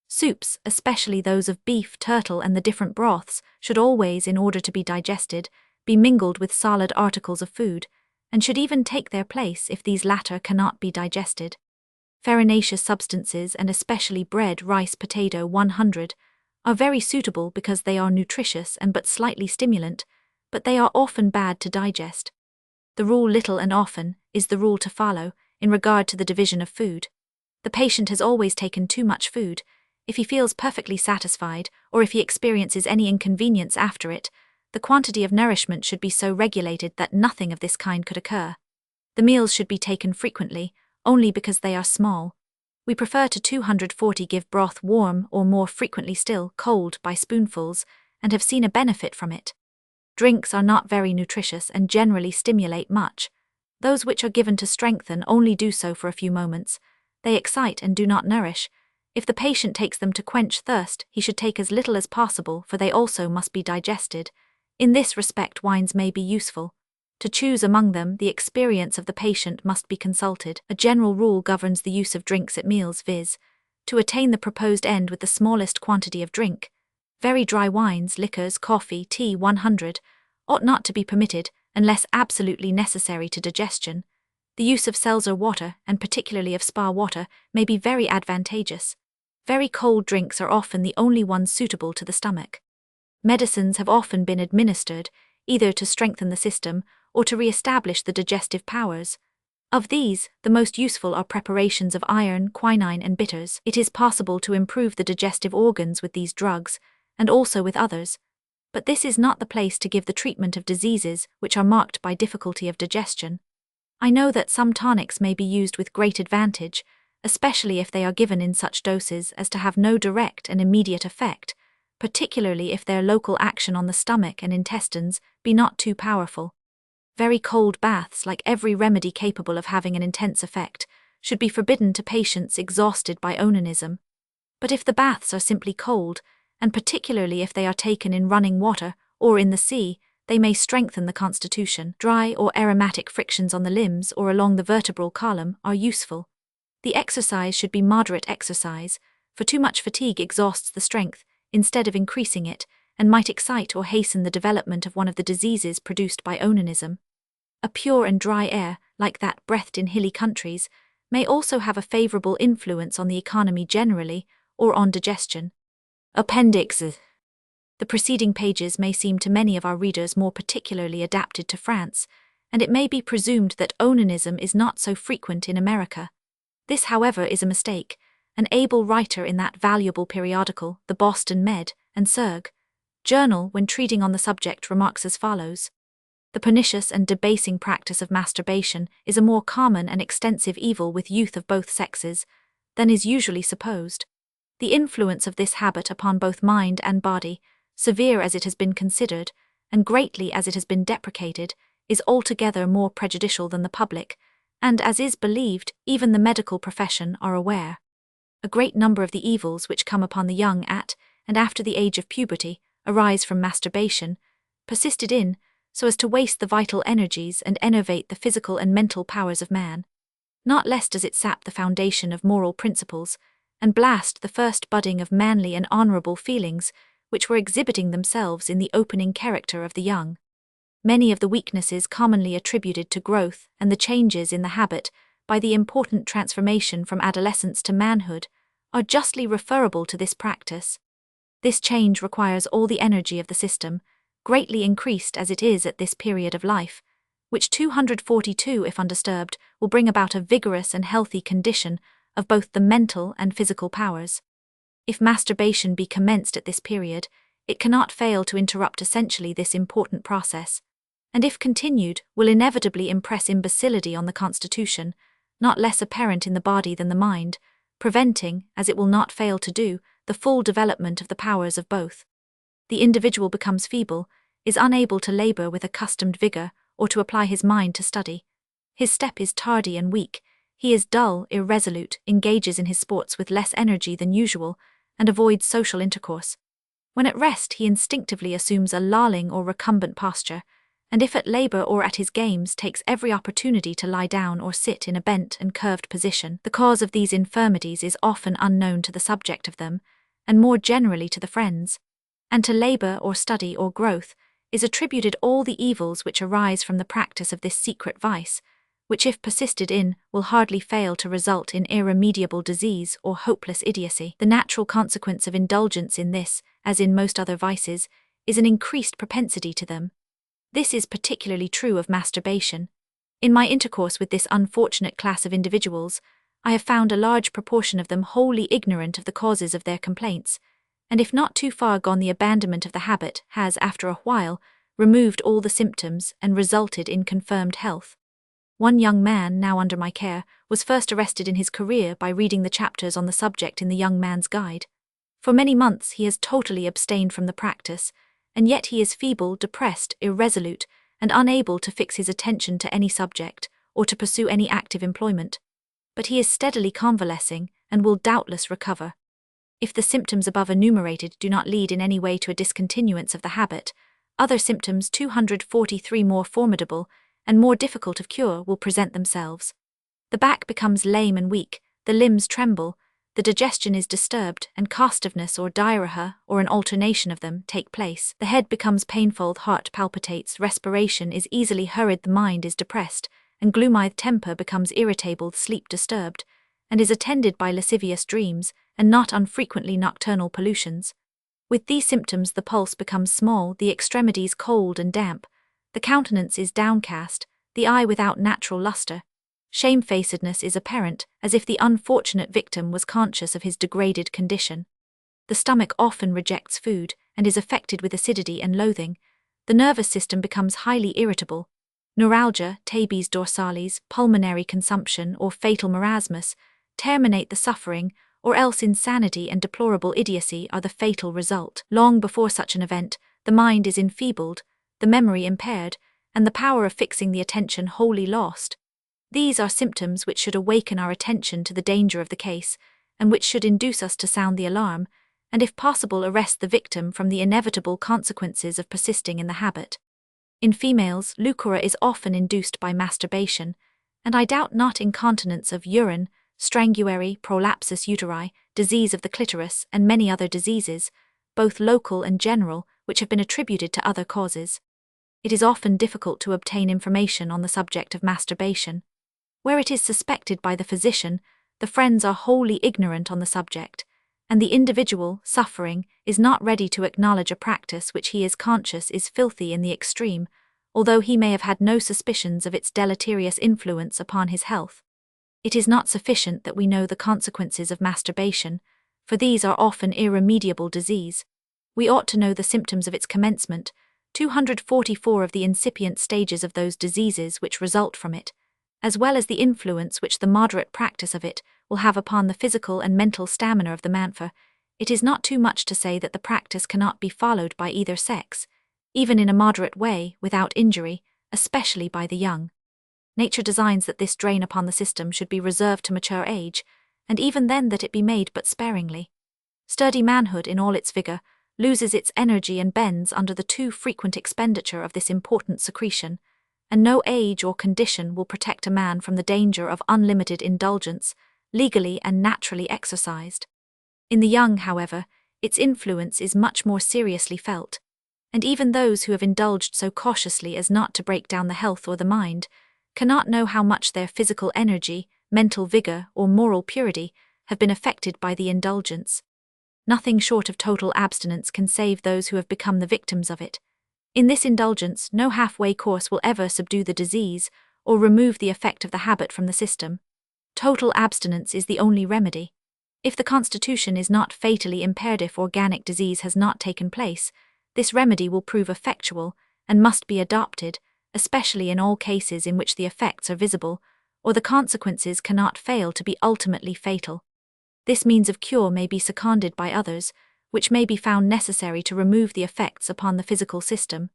[SPEAKER 1] Soups, especially those of beef, turtle, and the different broths, should always, in order to be digested, be mingled with solid articles of food, and should even take their place if these latter cannot be digested. Farinaceous substances, and especially bread, rice, potato, 100, are very suitable because they are nutritious and but slightly stimulant, but they are often bad to digest. The rule little and often is the rule to follow in regard to the division of food. The patient has always taken too much food. If he feels perfectly satisfied, or if he experiences any inconvenience after it, the quantity of nourishment should be so regulated that nothing of this kind could occur. The meals should be taken frequently, only because they are small. We prefer to 240 give broth warm or more frequently still cold by spoonfuls, and have seen a benefit from it. Drinks are not very nutritious and generally stimulate much. Those which are given to strengthen only do so for a few moments. They excite and do not nourish. If the patient takes them to quench thirst, he should take as little as possible, for they also must be digested. In this respect wines may be useful. To choose among them, the experience of the patient must be consulted. A general rule governs the use of drinks at meals, viz., to attain the proposed end with the smallest quantity of drink. Very dry wines, liquors, coffee, tea 100, ought not to be permitted unless absolutely necessary to digestion. The use of seltzer water, and particularly of spa water, may be very advantageous. Very cold drinks are often the only ones suitable to the stomach. Medicines have often been administered, either to strengthen the system or to re-establish the digestive powers. Of these, the most useful are preparations of iron, quinine, and bitters. It is possible to improve the digestive organs with these drugs, and also with others. But this is not the place to give the treatment of diseases which are marked by difficulty of digestion. I know that some tonics may be used with great advantage, especially if they are given in such doses as to have no direct and immediate effect, particularly if their local action on the stomach and intestines be not too powerful. Very cold baths, like every remedy capable of having an intense effect, should be forbidden to patients exhausted by onanism. But if the baths are simply cold, and particularly if they are taken in running water or in the sea, they may strengthen the constitution. Dry or aromatic frictions on the limbs or along the vertebral column are useful. The exercise should be moderate exercise, for too much fatigue exhausts the strength, instead of increasing it, and might excite or hasten the development of one of the diseases produced by onanism. A pure and dry air, like that breathed in hilly countries, may also have a favorable influence on the economy generally, or on digestion. Appendix. The preceding pages may seem to many of our readers more particularly adapted to France, and it may be presumed that onanism is not so frequent in America. This, however, is a mistake. An able writer in that valuable periodical, the Boston Med. and Surg. Journal, when treating on the subject, remarks as follows: the pernicious and debasing practice of masturbation is a more common and extensive evil with youth of both sexes than is usually supposed. The influence of this habit upon both mind and body, severe as it has been considered, and greatly as it has been deprecated, is altogether more prejudicial than the public, and, as is believed, even the medical profession are aware. A great number of the evils which come upon the young at and after the age of puberty arise from masturbation, persisted in, so as to waste the vital energies and enervate the physical and mental powers of man. Not less does it sap the foundation of moral principles, and blast the first budding of manly and honorable feelings which were exhibiting themselves in the opening character of the young. Many of the weaknesses commonly attributed to growth and the changes in the habit by the important transformation from adolescence to manhood are justly referable to this practice. This change requires all the energy of the system, greatly increased as it is at this period of life, which 242, if undisturbed, will bring about a vigorous and healthy condition of both the mental and physical powers. If masturbation be commenced at this period, it cannot fail to interrupt essentially this important process, and if continued, will inevitably impress imbecility on the constitution, not less apparent in the body than the mind, preventing, as it will not fail to do, the full development of the powers of both. The individual becomes feeble, is unable to labor with accustomed vigor, or to apply his mind to study. His step is tardy and weak, he is dull, irresolute, engages in his sports with less energy than usual, and avoids social intercourse. When at rest, he instinctively assumes a lolling or recumbent posture, and if at labor or at his games, takes every opportunity to lie down or sit in a bent and curved position. The cause of these infirmities is often unknown to the subject of them, and more generally to the friends, and to labor or study or growth is attributed all the evils which arise from the practice of this secret vice, which if persisted in, will hardly fail to result in irremediable disease or hopeless idiocy. The natural consequence of indulgence in this, as in most other vices, is an increased propensity to them. This is particularly true of masturbation. In my intercourse with this unfortunate class of individuals, I have found a large proportion of them wholly ignorant of the causes of their complaints, and if not too far gone, the abandonment of the habit has, after a while, removed all the symptoms and resulted in confirmed health. One young man, now under my care, was first arrested in his career by reading the chapters on the subject in the Young Man's Guide. For many months he has totally abstained from the practice, and yet he is feeble, depressed, irresolute, and unable to fix his attention to any subject, or to pursue any active employment. But he is steadily convalescing, and will doubtless recover. If the symptoms above enumerated do not lead in any way to a discontinuance of the habit, other symptoms 243 more formidable and more difficult of cure will present themselves. The back becomes lame and weak, the limbs tremble, the digestion is disturbed, and costiveness or diarrhea, or an alternation of them, take place. The head becomes painful, heart palpitates, respiration is easily hurried, the mind is depressed, and gloomy temper becomes irritable, sleep disturbed, and is attended by lascivious dreams, and not unfrequently nocturnal pollutions. With these symptoms the pulse becomes small, the extremities cold and damp, the countenance is downcast, the eye without natural luster. Shamefacedness is apparent, as if the unfortunate victim was conscious of his degraded condition. The stomach often rejects food, and is affected with acidity and loathing. The nervous system becomes highly irritable. Neuralgia, tabes dorsalis, pulmonary consumption, or fatal marasmus terminate the suffering, or else insanity and deplorable idiocy are the fatal result. Long before such an event, the mind is enfeebled, the memory impaired, and the power of fixing the attention wholly lost. These are symptoms which should awaken our attention to the danger of the case, and which should induce us to sound the alarm, and if possible arrest the victim from the inevitable consequences of persisting in the habit. In females, leucora is often induced by masturbation, and I doubt not incontinence of urine, strangury, prolapsus uteri, disease of the clitoris, and many other diseases, both local and general, which have been attributed to other causes. It is often difficult to obtain information on the subject of masturbation. Where it is suspected by the physician, the friends are wholly ignorant on the subject, and the individual, suffering, is not ready to acknowledge a practice which he is conscious is filthy in the extreme, although he may have had no suspicions of its deleterious influence upon his health. It is not sufficient that we know the consequences of masturbation, for these are often irremediable disease. We ought to know the symptoms of its commencement, 244 of the incipient stages of those diseases which result from it, as well as the influence which the moderate practice of it will have upon the physical and mental stamina of the man. For it is not too much to say that the practice cannot be followed by either sex, even in a moderate way, without injury, especially by the young. Nature designs that this drain upon the system should be reserved to mature age, and even then that it be made but sparingly. Sturdy manhood in all its vigor loses its energy and bends under the too frequent expenditure of this important secretion, and no age or condition will protect a man from the danger of unlimited indulgence, legally and naturally exercised. In the young, however, its influence is much more seriously felt, and even those who have indulged so cautiously as not to break down the health or the mind cannot know how much their physical energy, mental vigor, or moral purity have been affected by the indulgence. Nothing short of total abstinence can save those who have become the victims of it. In this indulgence, no halfway course will ever subdue the disease or remove the effect of the habit from the system. Total abstinence is the only remedy. If the constitution is not fatally impaired, if organic disease has not taken place, this remedy will prove effectual and must be adopted, especially in all cases in which the effects are visible, or the consequences cannot fail to be ultimately fatal. This means of cure may be seconded by others, which may be found necessary to remove the effects upon the physical system.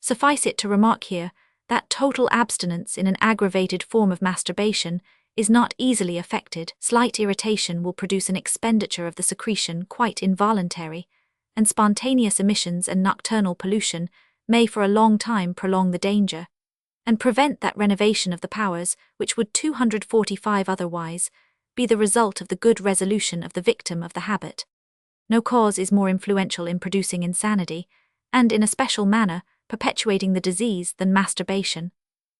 [SPEAKER 1] Suffice it to remark here that total abstinence in an aggravated form of masturbation is not easily effected. Slight irritation will produce an expenditure of the secretion quite involuntary, and spontaneous emissions and nocturnal pollution may for a long time prolong the danger, and prevent that renovation of the powers which would 245 otherwise be the result of the good resolution of the victim of the habit. No cause is more influential in producing insanity, and in a special manner perpetuating the disease, than masturbation.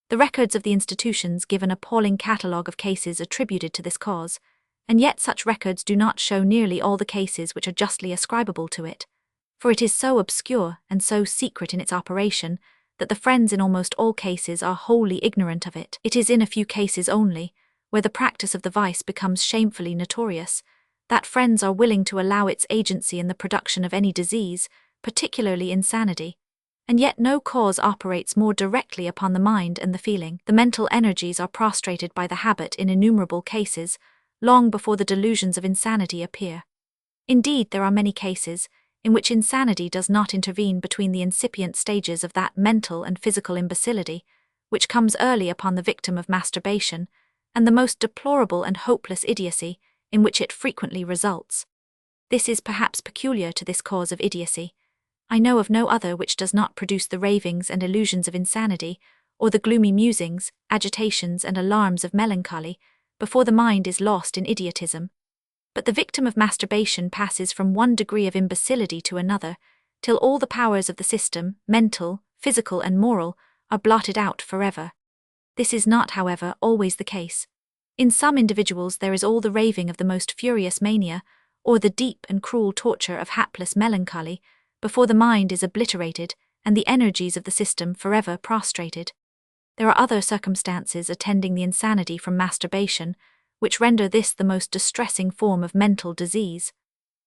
[SPEAKER 1] The records of the institutions give an appalling catalogue of cases attributed to this cause, and yet such records do not show nearly all the cases which are justly ascribable to it, for it is so obscure and so secret in its operation that the friends in almost all cases are wholly ignorant of it. It is in a few cases only, where the practice of the vice becomes shamefully notorious, that friends are willing to allow its agency in the production of any disease, particularly insanity. And yet no cause operates more directly upon the mind and the feeling. The mental energies are prostrated by the habit in innumerable cases, long before the delusions of insanity appear. Indeed, there are many cases in which insanity does not intervene between the incipient stages of that mental and physical imbecility, which comes early upon the victim of masturbation, and the most deplorable and hopeless idiocy, in which it frequently results. This is perhaps peculiar to this cause of idiocy. I know of no other which does not produce the ravings and illusions of insanity, or the gloomy musings, agitations, and alarms of melancholy, before the mind is lost in idiotism. But the victim of masturbation passes from one degree of imbecility to another, till all the powers of the system, mental, physical and moral, are blotted out forever. This is not, however, always the case. In some individuals there is all the raving of the most furious mania, or the deep and cruel torture of hapless melancholy, before the mind is obliterated and the energies of the system forever prostrated. There are other circumstances attending the insanity from masturbation, which render this the most distressing form of mental disease.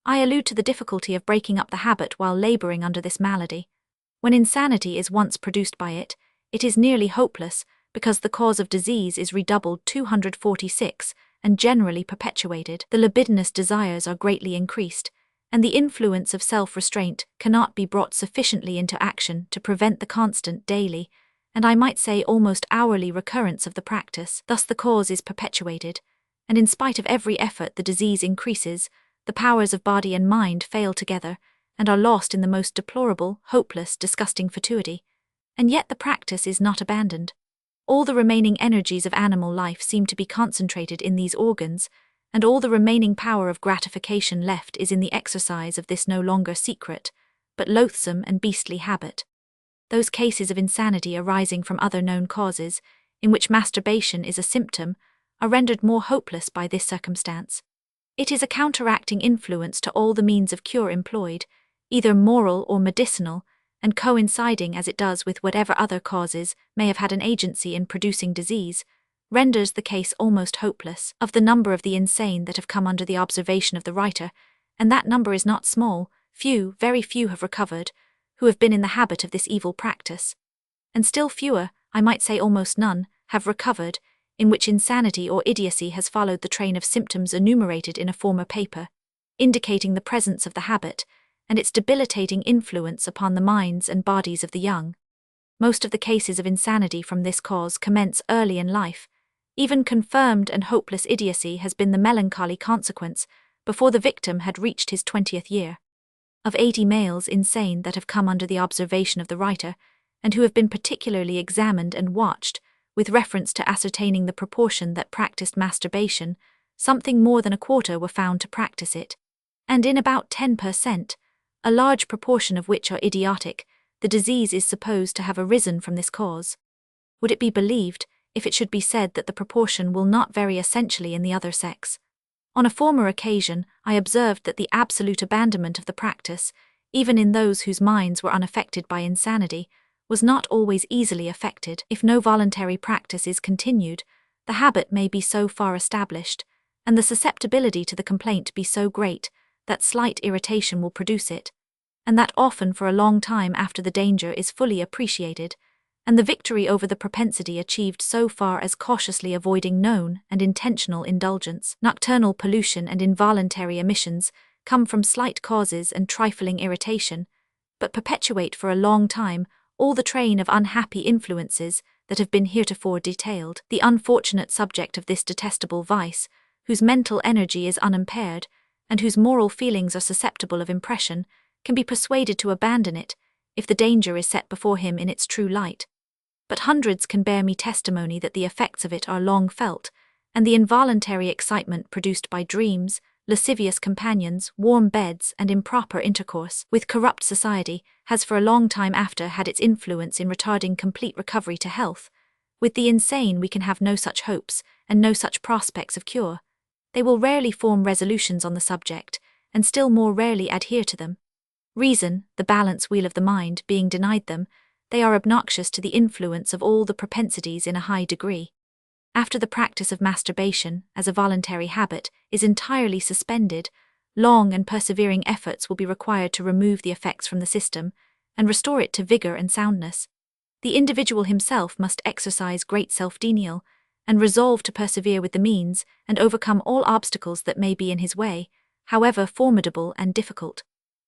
[SPEAKER 1] I allude to the difficulty of breaking up the habit while laboring under this malady. When insanity is once produced by it, it is nearly hopeless, because the cause of disease is redoubled 246 and generally perpetuated. The libidinous desires are greatly increased, and the influence of self-restraint cannot be brought sufficiently into action to prevent the constant daily, and I might say almost hourly recurrence of the practice. Thus the cause is perpetuated, and in spite of every effort the disease increases, the powers of body and mind fail together, and are lost in the most deplorable, hopeless, disgusting fatuity. And yet the practice is not abandoned. All the remaining energies of animal life seem to be concentrated in these organs, and all the remaining power of gratification left is in the exercise of this no longer secret, but loathsome and beastly habit. Those cases of insanity arising from other known causes, in which masturbation is a symptom, are rendered more hopeless by this circumstance. It is a counteracting influence to all the means of cure employed, either moral or medicinal, and coinciding as it does with whatever other causes may have had an agency in producing disease, renders the case almost hopeless. Of the number of the insane that have come under the observation of the writer, and that number is not small, few, very few have recovered, who have been in the habit of this evil practice. And still fewer, I might say almost none, have recovered, in which insanity or idiocy has followed the train of symptoms enumerated in a former paper, indicating the presence of the habit, and its debilitating influence upon the minds and bodies of the young. Most of the cases of insanity from this cause commence early in life. Even confirmed and hopeless idiocy has been the melancholy consequence before the victim had reached his 20th year. Of 80 males insane that have come under the observation of the writer, and who have been particularly examined and watched, with reference to ascertaining the proportion that practiced masturbation, something more than a quarter were found to practice it, and in about 10%, a large proportion of which are idiotic, the disease is supposed to have arisen from this cause. Would it be believed, if it should be said that the proportion will not vary essentially in the other sex? On a former occasion, I observed that the absolute abandonment of the practice, even in those whose minds were unaffected by insanity, was not always easily effected. If no voluntary practice is continued, the habit may be so far established, and the susceptibility to the complaint be so great, that slight irritation will produce it, and that often for a long time after the danger is fully appreciated, and the victory over the propensity achieved so far as cautiously avoiding known and intentional indulgence. Nocturnal pollution and involuntary emissions come from slight causes and trifling irritation, but perpetuate for a long time all the train of unhappy influences that have been heretofore detailed. The unfortunate subject of this detestable vice, whose mental energy is unimpaired, and whose moral feelings are susceptible of impression, can be persuaded to abandon it, if the danger is set before him in its true light. But hundreds can bear me testimony that the effects of it are long felt, and the involuntary excitement produced by dreams, lascivious companions, warm beds, and improper intercourse with corrupt society has for a long time after had its influence in retarding complete recovery to health. With the insane we can have no such hopes, and no such prospects of cure. They will rarely form resolutions on the subject, and still more rarely adhere to them. Reason, the balance wheel of the mind, being denied them, they are obnoxious to the influence of all the propensities in a high degree. After the practice of masturbation, as a voluntary habit, is entirely suspended, long and persevering efforts will be required to remove the effects from the system, and restore it to vigor and soundness. The individual himself must exercise great self-denial, and resolve to persevere with the means, and overcome all obstacles that may be in his way, however formidable and difficult.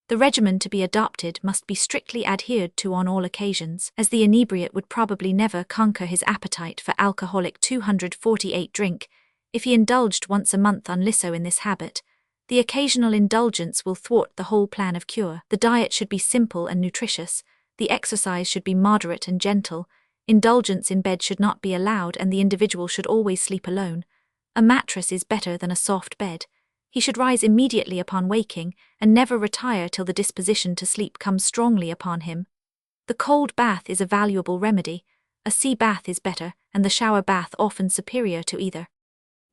[SPEAKER 1] The regimen to be adopted must be strictly adhered to on all occasions, as the inebriate would probably never conquer his appetite for alcoholic 248 drink, if he indulged once a month unlisso in this habit. The occasional indulgence will thwart the whole plan of cure. The diet should be simple and nutritious, the exercise should be moderate and gentle, indulgence in bed should not be allowed, and the individual should always sleep alone. A mattress is better than a soft bed. He should rise immediately upon waking, and never retire till the disposition to sleep comes strongly upon him. The cold bath is a valuable remedy, a sea bath is better, and the shower bath often superior to either.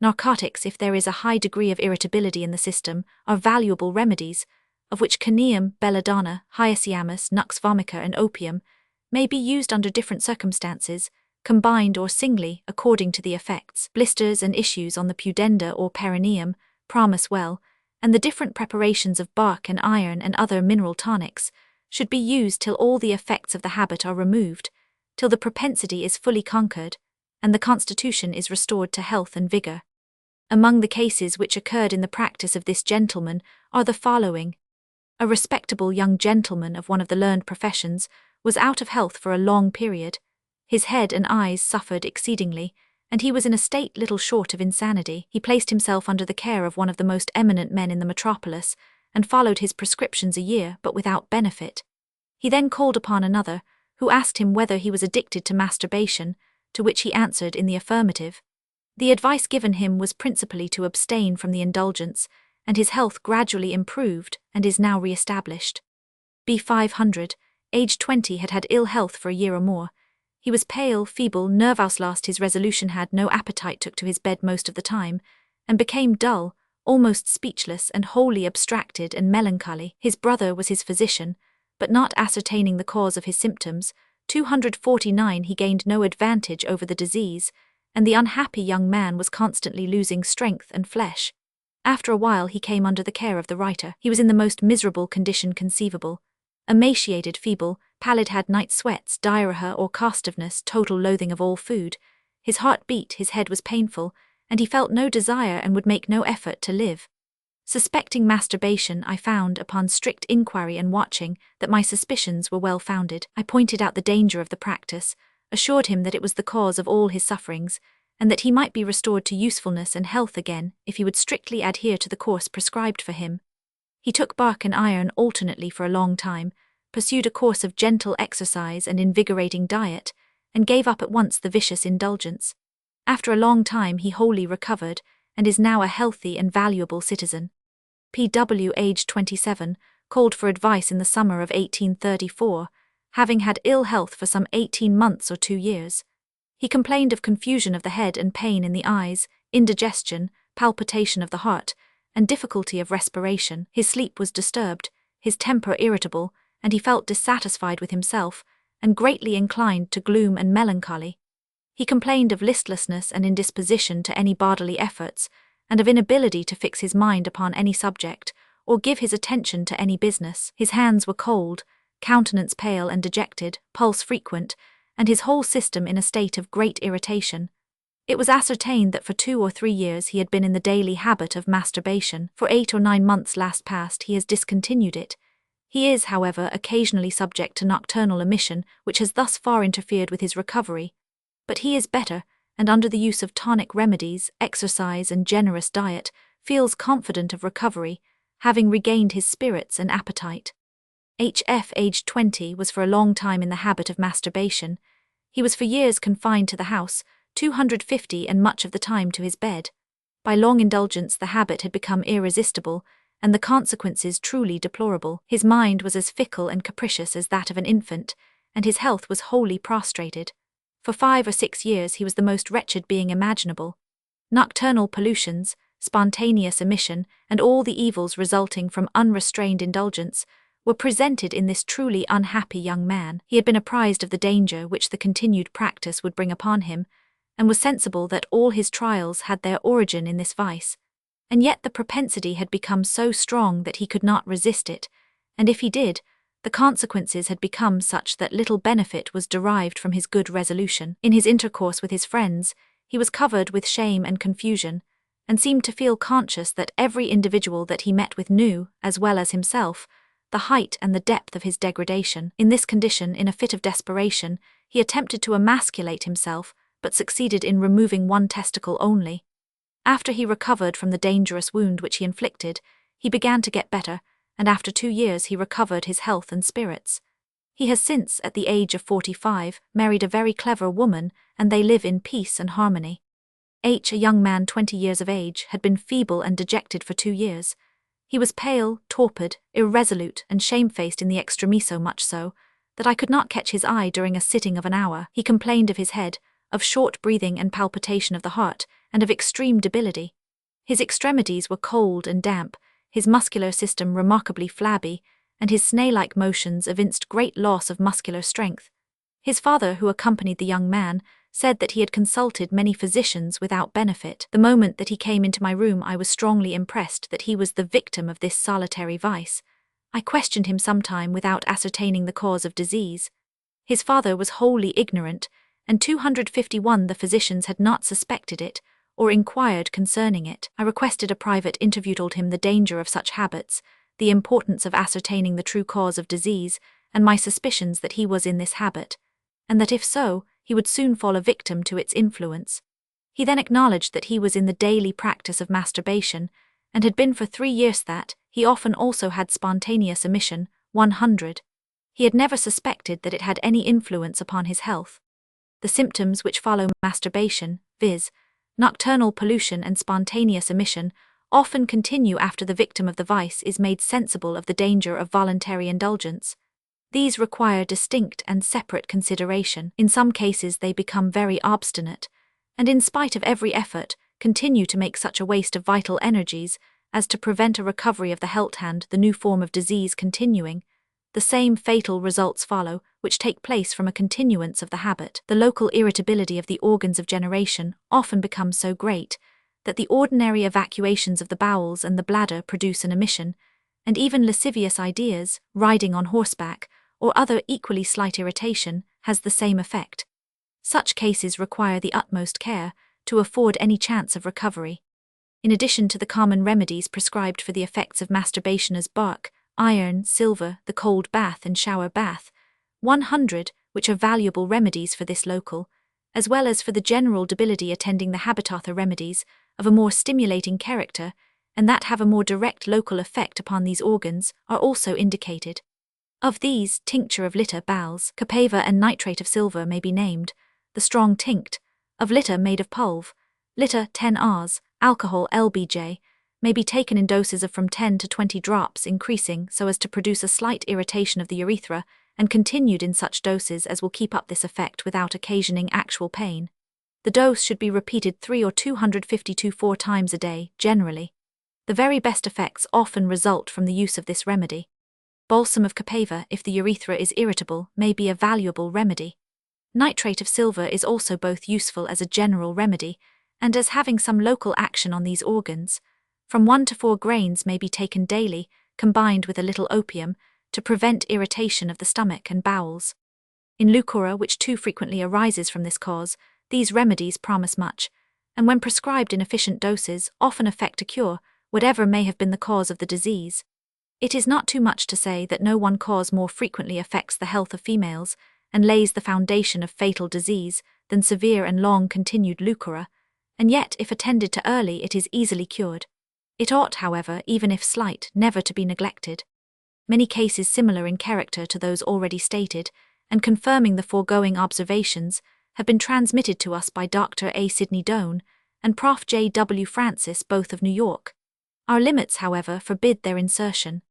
[SPEAKER 1] Narcotics, if there is a high degree of irritability in the system, are valuable remedies, of which conium, belladonna, hyoscyamus, nux vomica, and opium may be used under different circumstances, combined or singly, according to the effects, blisters and issues on the pudenda or perineum, promise well, and the different preparations of bark and iron and other mineral tonics should be used till all the effects of the habit are removed, till the propensity is fully conquered, and the constitution is restored to health and vigor. Among the cases which occurred in the practice of this gentleman are the following. A respectable young gentleman of one of the learned professions was out of health for a long period. His head and eyes suffered exceedingly, and he was in a state little short of insanity. He placed himself under the care of one of the most eminent men in the metropolis, and followed his prescriptions a year, but without benefit. He then called upon another, who asked him whether he was addicted to masturbation, to which he answered in the affirmative. The advice given him was principally to abstain from the indulgence, and his health gradually improved and is now re-established. B. 500, aged 20, had had ill health for a year or more. He was pale, feeble, nervous, lost his resolution, had no appetite, took to his bed most of the time, and became dull, almost speechless, and wholly abstracted and melancholy. His brother was his physician, but not ascertaining the cause of his symptoms, 249, he gained no advantage over the disease, and the unhappy young man was constantly losing strength and flesh. After a while he came under the care of the writer. He was in the most miserable condition conceivable. Emaciated, feeble, pallid, had night sweats, diarrhea or costiveness, total loathing of all food. His heart beat, his head was painful, and he felt no desire and would make no effort to live. Suspecting masturbation, I found, upon strict inquiry and watching, that my suspicions were well founded. I pointed out the danger of the practice, assured him that it was the cause of all his sufferings, and that he might be restored to usefulness and health again if he would strictly adhere to the course prescribed for him. He took bark and iron alternately for a long time, pursued a course of gentle exercise and invigorating diet, and gave up at once the vicious indulgence. After a long time he wholly recovered, and is now a healthy and valuable citizen. P.W., aged 27, called for advice in the summer of 1834, having had ill health for some 18 months or 2 years. He complained of confusion of the head and pain in the eyes, indigestion, palpitation of the heart, and difficulty of respiration. His sleep was disturbed, his temper irritable, and he felt dissatisfied with himself, and greatly inclined to gloom and melancholy. He complained of listlessness and indisposition to any bodily efforts, and of inability to fix his mind upon any subject, or give his attention to any business. His hands were cold, countenance pale and dejected, pulse frequent, and his whole system in a state of great irritation. It was ascertained that for 2 or 3 years he had been in the daily habit of masturbation. For 8 or 9 months last past he has discontinued it. He is, however, occasionally subject to nocturnal emission, which has thus far interfered with his recovery. But he is better, and under the use of tonic remedies, exercise, and generous diet, feels confident of recovery, having regained his spirits and appetite. H.F., aged 20, was for a long time in the habit of masturbation. He was for years confined to the house, 250, and much of the time to his bed. By long indulgence the habit had become irresistible, and the consequences truly deplorable. His mind was as fickle and capricious as that of an infant, and his health was wholly prostrated. For 5 or 6 years he was the most wretched being imaginable. Nocturnal pollutions, spontaneous emission, and all the evils resulting from unrestrained indulgence were presented in this truly unhappy young man. He had been apprised of the danger which the continued practice would bring upon him, and was sensible that all his trials had their origin in this vice. And yet the propensity had become so strong that he could not resist it, and if he did, the consequences had become such that little benefit was derived from his good resolution. In his intercourse with his friends, he was covered with shame and confusion, and seemed to feel conscious that every individual that he met with knew, as well as himself, the height and the depth of his degradation. In this condition, in a fit of desperation, he attempted to emasculate himself, but succeeded in removing one testicle only. After he recovered from the dangerous wound which he inflicted, he began to get better, and after 2 years he recovered his health and spirits. He has since, at the age of 45, married a very clever woman, and they live in peace and harmony. H, a young man 20 years of age, had been feeble and dejected for 2 years. He was pale, torpid, irresolute, and shamefaced in the extremiso, much so that I could not catch his eye during a sitting of an hour. He complained of his head, of short breathing and palpitation of the heart, and of extreme debility. His extremities were cold and damp, his muscular system remarkably flabby, and his snail-like motions evinced great loss of muscular strength. His father, who accompanied the young man, said that he had consulted many physicians without benefit. The moment that he came into my room, I was strongly impressed that he was the victim of this solitary vice. I questioned him some time without ascertaining the cause of disease. His father was wholly ignorant, and 251 the physicians had not suspected it, or inquired concerning it. I requested a private interview, told him the danger of such habits, the importance of ascertaining the true cause of disease, and my suspicions that he was in this habit, and that if so, he would soon fall a victim to its influence. He then acknowledged that he was in the daily practice of masturbation, and had been for 3 years, that he often also had spontaneous emission, 100. He had never suspected that it had any influence upon his health. The symptoms which follow masturbation, viz., nocturnal pollution and spontaneous emission, often continue after the victim of the vice is made sensible of the danger of voluntary indulgence. These require distinct and separate consideration. In some cases they become very obstinate, and in spite of every effort, continue to make such a waste of vital energies as to prevent a recovery of the health, and the new form of disease continuing. The same fatal results follow, which take place from a continuance of the habit. The local irritability of the organs of generation often becomes so great that the ordinary evacuations of the bowels and the bladder produce an emission, and even lascivious ideas, riding on horseback, or other equally slight irritation, has the same effect. Such cases require the utmost care to afford any chance of recovery. In addition to the common remedies prescribed for the effects of masturbation as bark, iron, silver, the cold bath and shower bath, 100, which are valuable remedies for this local, as well as for the general debility attending the habit, are remedies of a more stimulating character, and that have a more direct local effect upon these organs, are also indicated. Of these, tincture of litter, bowels, capava, and nitrate of silver may be named. The strong tinct of litter made of pulv, litter 10 Rs, alcohol lbj, may be taken in doses of from 10 to 20 drops, increasing so as to produce a slight irritation of the urethra, and continued in such doses as will keep up this effect without occasioning actual pain. The dose should be repeated 3 or 252 4 times a day, generally. The very best effects often result from the use of this remedy. Balsam of capava, if the urethra is irritable, may be a valuable remedy. Nitrate of silver is also both useful as a general remedy, and as having some local action on these organs. From 1 to 4 grains may be taken daily, combined with a little opium, to prevent irritation of the stomach and bowels. In leucora, which too frequently arises from this cause, these remedies promise much, and when prescribed in efficient doses, often effect a cure, whatever may have been the cause of the disease. It is not too much to say that no one cause more frequently affects the health of females, and lays the foundation of fatal disease, than severe and long-continued leucora, and yet if attended to early it is easily cured. It ought, however, even if slight, never to be neglected. Many cases similar in character to those already stated, and confirming the foregoing observations, have been transmitted to us by Dr. A. Sidney Doane and Prof. J. W. Francis, both of New York. Our limits, however, forbid their insertion.